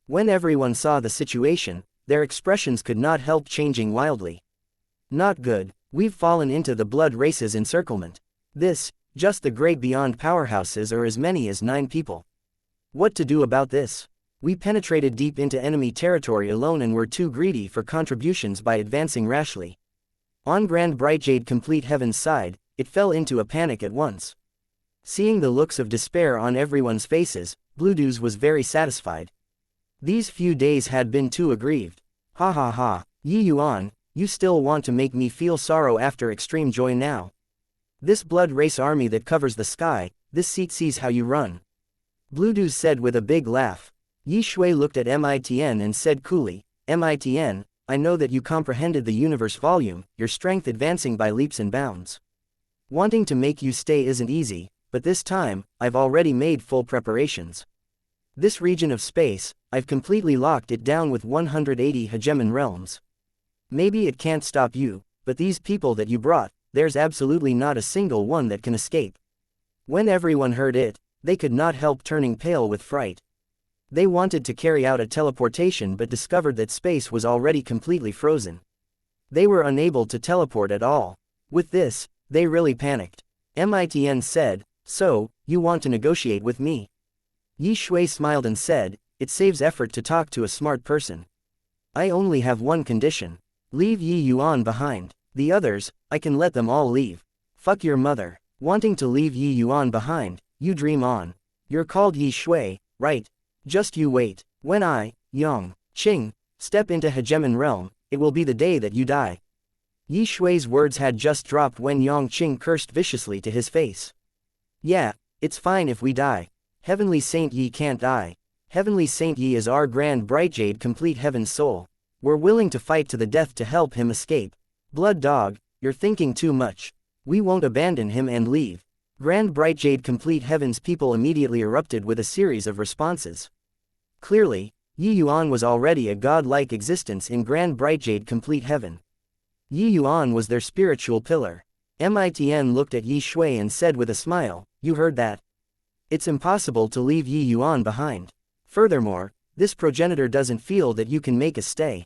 When everyone saw the situation, their expressions could not help changing wildly. Not good, we've fallen into the blood race's encirclement. This, just the great beyond powerhouses are as many as 9 people. What to do about this? We penetrated deep into enemy territory alone and were too greedy for contributions by advancing rashly. On Grand Bright Jade Complete Heaven's side, it fell into a panic at once. Seeing the looks of despair on everyone's faces, Bluedew was very satisfied. These few days had been too aggrieved. Ha ha ha, Yi Yuan, you still want to make me feel sorrow after extreme joy now. This blood race army that covers the sky, this seat sees how you run. Bluedew said with a big laugh. Yi Shui looked at Mitn and said coolly, Mitn, I know that you comprehended the universe volume, your strength advancing by leaps and bounds. Wanting to make you stay isn't easy, but this time, I've already made full preparations. This region of space, I've completely locked it down with 180 hegemon realms. Maybe it can't stop you, but these people that you brought, there's absolutely not a single one that can escape. When everyone heard it, they could not help turning pale with fright. They wanted to carry out a teleportation but discovered that space was already completely frozen. They were unable to teleport at all. With this, they really panicked. Mitn said, so, you want to negotiate with me? Yi Shui smiled and said, it saves effort to talk to a smart person. I only have one condition. Leave Yi Yuan behind. The others, I can let them all leave. Fuck your mother. Wanting to leave Yi Yuan behind, you dream on. You're called Yi Shui, right? Just you wait. When I, Yang, Qing, step into hegemon realm, it will be the day that you die. Yi Shui's words had just dropped when Yang Qing cursed viciously to his face. Yeah, it's fine if we die. Heavenly Saint Yi can't die. Heavenly Saint Yi is our Grand Bright Jade Complete Heaven's soul. We're willing to fight to the death to help him escape. Blood dog, you're thinking too much. We won't abandon him and leave. Grand Bright Jade Complete Heaven's people immediately erupted with a series of responses. Clearly, Yi Yuan was already a godlike existence in Grand Bright Jade Complete Heaven. Yi Yuan was their spiritual pillar. Mitn looked at Yi Shui and said with a smile, you heard that? It's impossible to leave Yi Yuan behind. Furthermore, this progenitor doesn't feel that you can make us stay.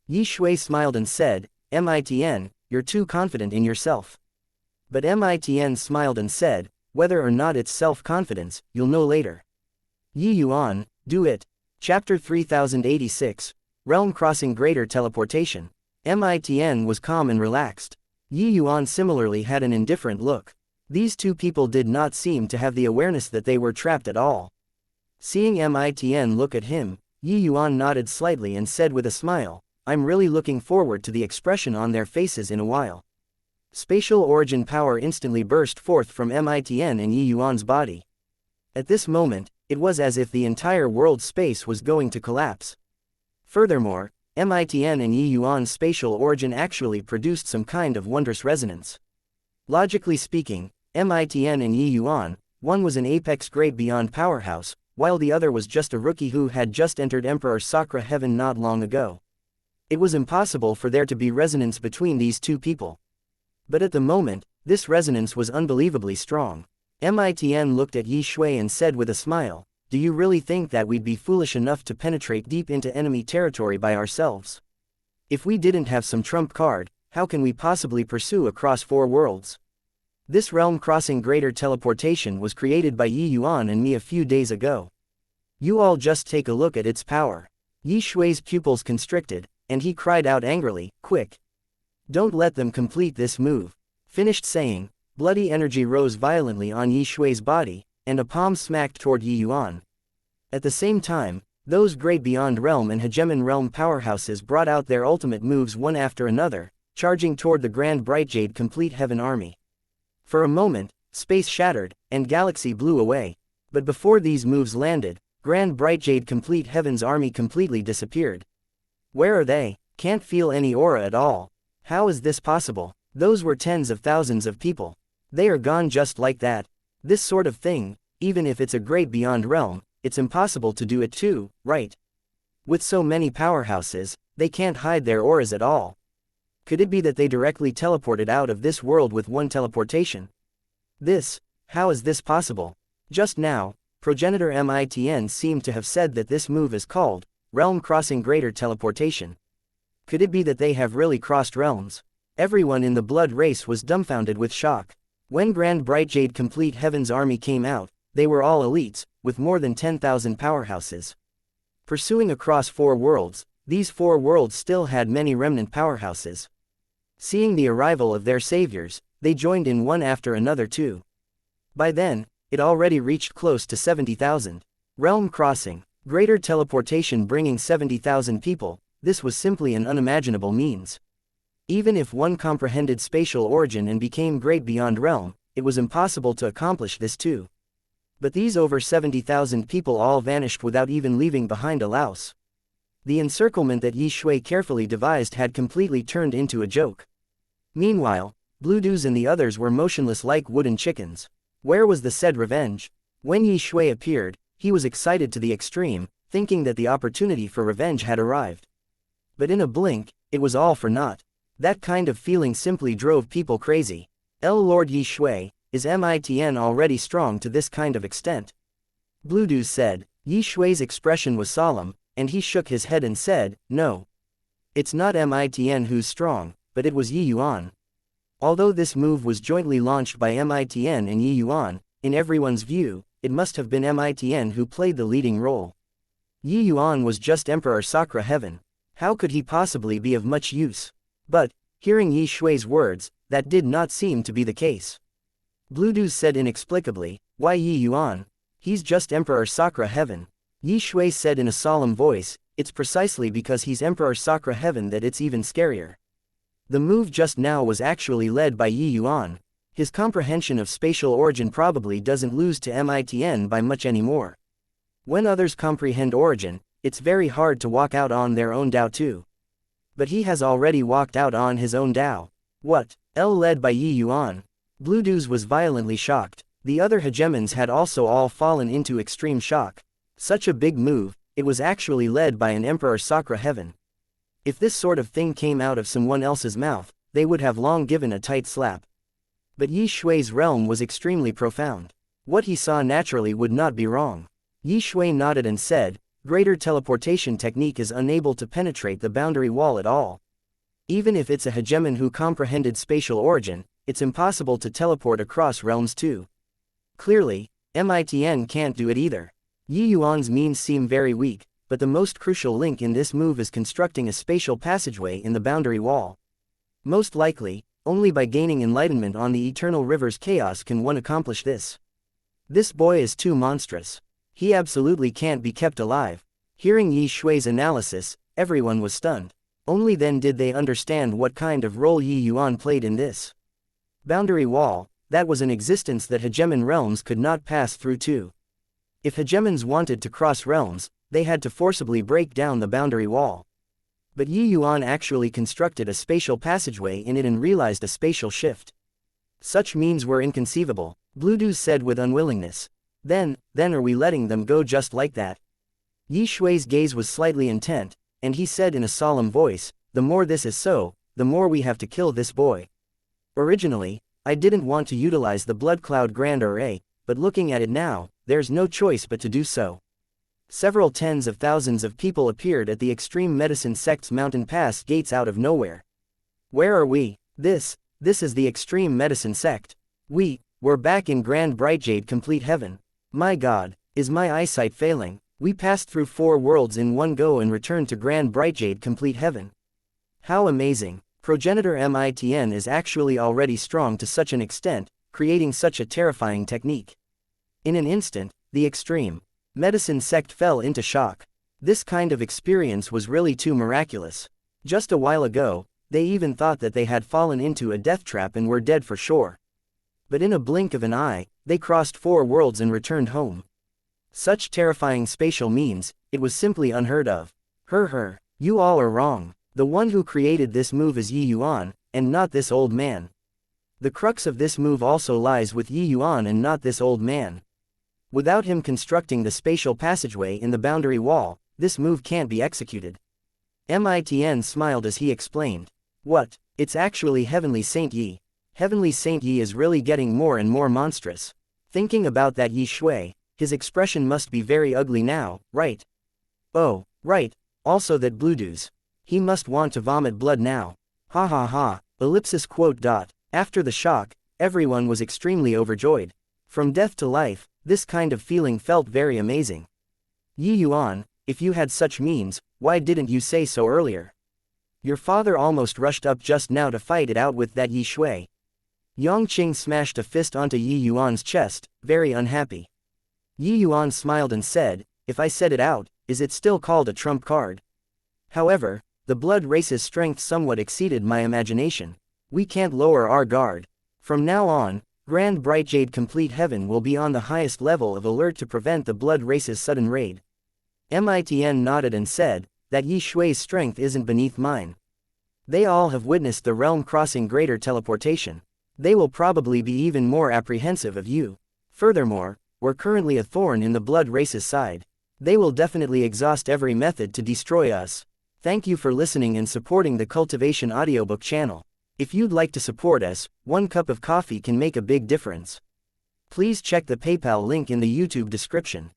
Yi Shui smiled and said, Mitn, you're too confident in yourself. But Mitn smiled and said, whether or not it's self-confidence, you'll know later. Yi Yuan, do it. Chapter 3086, Realm Crossing Greater Teleportation. Mitn was calm and relaxed. Yi Yuan similarly had an indifferent look. These two people did not seem to have the awareness that they were trapped at all. Seeing Mitn look at him, Yi Yuan nodded slightly and said with a smile, I'm really looking forward to the expression on their faces in a while. Spatial origin power instantly burst forth from Mitn and Yi Yuan's body. At this moment, it was as if the entire world's space was going to collapse. Furthermore, Mitn and Yi Yuan's spatial origin actually produced some kind of wondrous resonance. Logically speaking, Mitn and Yi Yuan, one was an apex great beyond powerhouse, while the other was just a rookie who had just entered Emperor Sakura Heaven not long ago. It was impossible for there to be resonance between these two people. But at the moment, this resonance was unbelievably strong. Mitn looked at Yi Shui and said with a smile, do you really think that we'd be foolish enough to penetrate deep into enemy territory by ourselves? If we didn't have some trump card, how can we possibly pursue across 4 worlds? This realm-crossing greater teleportation was created by Yi Yuan and me a few days ago. You all just take a look at its power. Yi Shui's pupils constricted, and he cried out angrily, quick! Don't let them complete this move. Finished saying, bloody energy rose violently on Yi Shui's body, and a palm smacked toward Yi Yuan. At the same time, Those great beyond realm and hegemon realm powerhouses brought out their ultimate moves one after another, charging toward the Grand Bright Jade Complete Heaven army. For a moment, space shattered, and galaxy blew away. But before these moves landed, Grand Bright Jade Complete Heaven's army completely disappeared. Where are they? Can't feel any aura at all. How is this possible? Those were tens of thousands of people. They are gone just like that. This sort of thing, even if it's a great beyond realm, it's impossible to do it too, right? With so many powerhouses, they can't hide their auras at all. Could it be that they directly teleported out of this world with one teleportation? How is this possible? Just now, progenitor Mitn seemed to have said that this move is called realm crossing greater teleportation. Could it be that they have really crossed realms? Everyone in the blood race was dumbfounded with shock. When Grand Bright Jade Complete Heaven's army came out, they were all elites, with more than 10,000 powerhouses. Pursuing across 4 worlds, these 4 worlds still had many remnant powerhouses. Seeing the arrival of their saviors, they joined in one after another too. By then, it already reached close to 70,000. Realm crossing, greater teleportation bringing 70,000 people, this was simply an unimaginable means. Even if one comprehended spatial origin and became great beyond realm, it was impossible to accomplish this too. But these over 70,000 people all vanished without even leaving behind a louse. The encirclement that Yi Shui carefully devised had completely turned into a joke. Meanwhile, Bluedews and the others were motionless like wooden chickens. Where was the said revenge? When Yi Shui appeared, he was excited to the extreme, thinking that the opportunity for revenge had arrived. But in a blink, it was all for naught. That kind of feeling simply drove people crazy. Lord Yi Shui, is Mitn already strong to this kind of extent? Bluedews said. Yi Shui's expression was solemn, and he shook his head and said, no. It's not Mitn who's strong, but it was Yi Yuan. Although this move was jointly launched by Mitn and Yi Yuan, in everyone's view, it must have been Mitn who played the leading role. Yi Yuan was just Emperor Sakra Heaven. How could he possibly be of much use? But, hearing Yi Shui's words, that did not seem to be the case. Bluedews said inexplicably, why Yi Yuan? He's just Emperor Sakra Heaven. Yi Shui said in a solemn voice, it's precisely because he's Emperor Sakra Heaven that it's even scarier. The move just now was actually led by Yi Yuan. His comprehension of spatial origin probably doesn't lose to Mitn by much anymore. When others comprehend origin, it's very hard to walk out on their own Dao too. But he has already walked out on his own Dao. What? Led by Yi Yuan? Bluedews was violently shocked. The other hegemons had also all fallen into extreme shock. Such a big move, it was actually led by an Emperor Sakra Heaven. If this sort of thing came out of someone else's mouth, they would have long given a tight slap. But Yi Shui's realm was extremely profound. What he saw naturally would not be wrong. Yi Shui nodded and said, greater teleportation technique is unable to penetrate the boundary wall at all. Even if it's a hegemon who comprehended spatial origin, it's impossible to teleport across realms too. Clearly, Mitn can't do it either. Yi Yuan's means seem very weak, but the most crucial link in this move is constructing a spatial passageway in the boundary wall. Most likely, only by gaining enlightenment on the eternal river's chaos can one accomplish this. This boy is too monstrous. He absolutely can't be kept alive. Hearing Yi Shui's analysis, everyone was stunned. Only then did they understand what kind of role Yi Yuan played in this boundary wall. That was an existence that hegemon realms could not pass through too. If hegemons wanted to cross realms, they had to forcibly break down the boundary wall. But Yi Yuan actually constructed a spatial passageway in it and realized a spatial shift. Such means were inconceivable, Bluedews said with unwillingness. Then are we letting them go just like that? Yi Shui's gaze was slightly intent, and he said in a solemn voice, the more this is so, the more we have to kill this boy. Originally, I didn't want to utilize the Blood Cloud Grand Array, but looking at it now, there's no choice but to do so. Several tens of thousands of people appeared at the Extreme Medicine Sect's Mountain Pass gates out of nowhere. Where are we? This is the Extreme Medicine Sect. We're back in Grand Bright Jade Complete Heaven. My God, is my eyesight failing? We passed through 4 worlds in one go and returned to Grand Bright Jade Complete Heaven. How amazing! Progenitor Mitn is actually already strong to such an extent, creating such a terrifying technique. In an instant, the Extreme Medicine Sect fell into shock. This kind of experience was really too miraculous. Just a while ago, they even thought that they had fallen into a death trap and were dead for sure. But in a blink of an eye, they crossed 4 worlds and returned home. Such terrifying spatial means, it was simply unheard of. You all are wrong. The one who created this move is Yi Yuan, and not this old man. The crux of this move also lies with Yi Yuan and not this old man. Without him constructing the spatial passageway in the boundary wall, this move can't be executed. Mitn smiled as he explained. What? It's actually Heavenly Saint Yi. Heavenly Saint Yi is really getting more and more monstrous. Thinking about that Yi Shui, his expression must be very ugly now, right? Oh, right, also that Bluedews. He must want to vomit blood now. Ha ha ha, ellipsis quote dot. After the shock, everyone was extremely overjoyed. From death to life, this kind of feeling felt very amazing. Yi Yuan, if you had such means, why didn't you say so earlier? Your father almost rushed up just now to fight it out with that Yi Shui. Yang Qing smashed a fist onto Yi Yuan's chest, very unhappy. Yi Yuan smiled and said, if I said it out, is it still called a trump card? However, the blood race's strength somewhat exceeded my imagination. We can't lower our guard. From now on, Grand Bright Jade Complete Heaven will be on the highest level of alert to prevent the blood race's sudden raid. Mitn nodded and said, that Yi Shui's strength isn't beneath mine. They all have witnessed the realm crossing greater teleportation. They will probably be even more apprehensive of you. Furthermore, we're currently a thorn in the blood race's side. They will definitely exhaust every method to destroy us. Thank you for listening and supporting the Cultivation audiobook channel. If you'd like to support us, 1 cup of coffee can make a big difference. Please check the PayPal link in the YouTube description.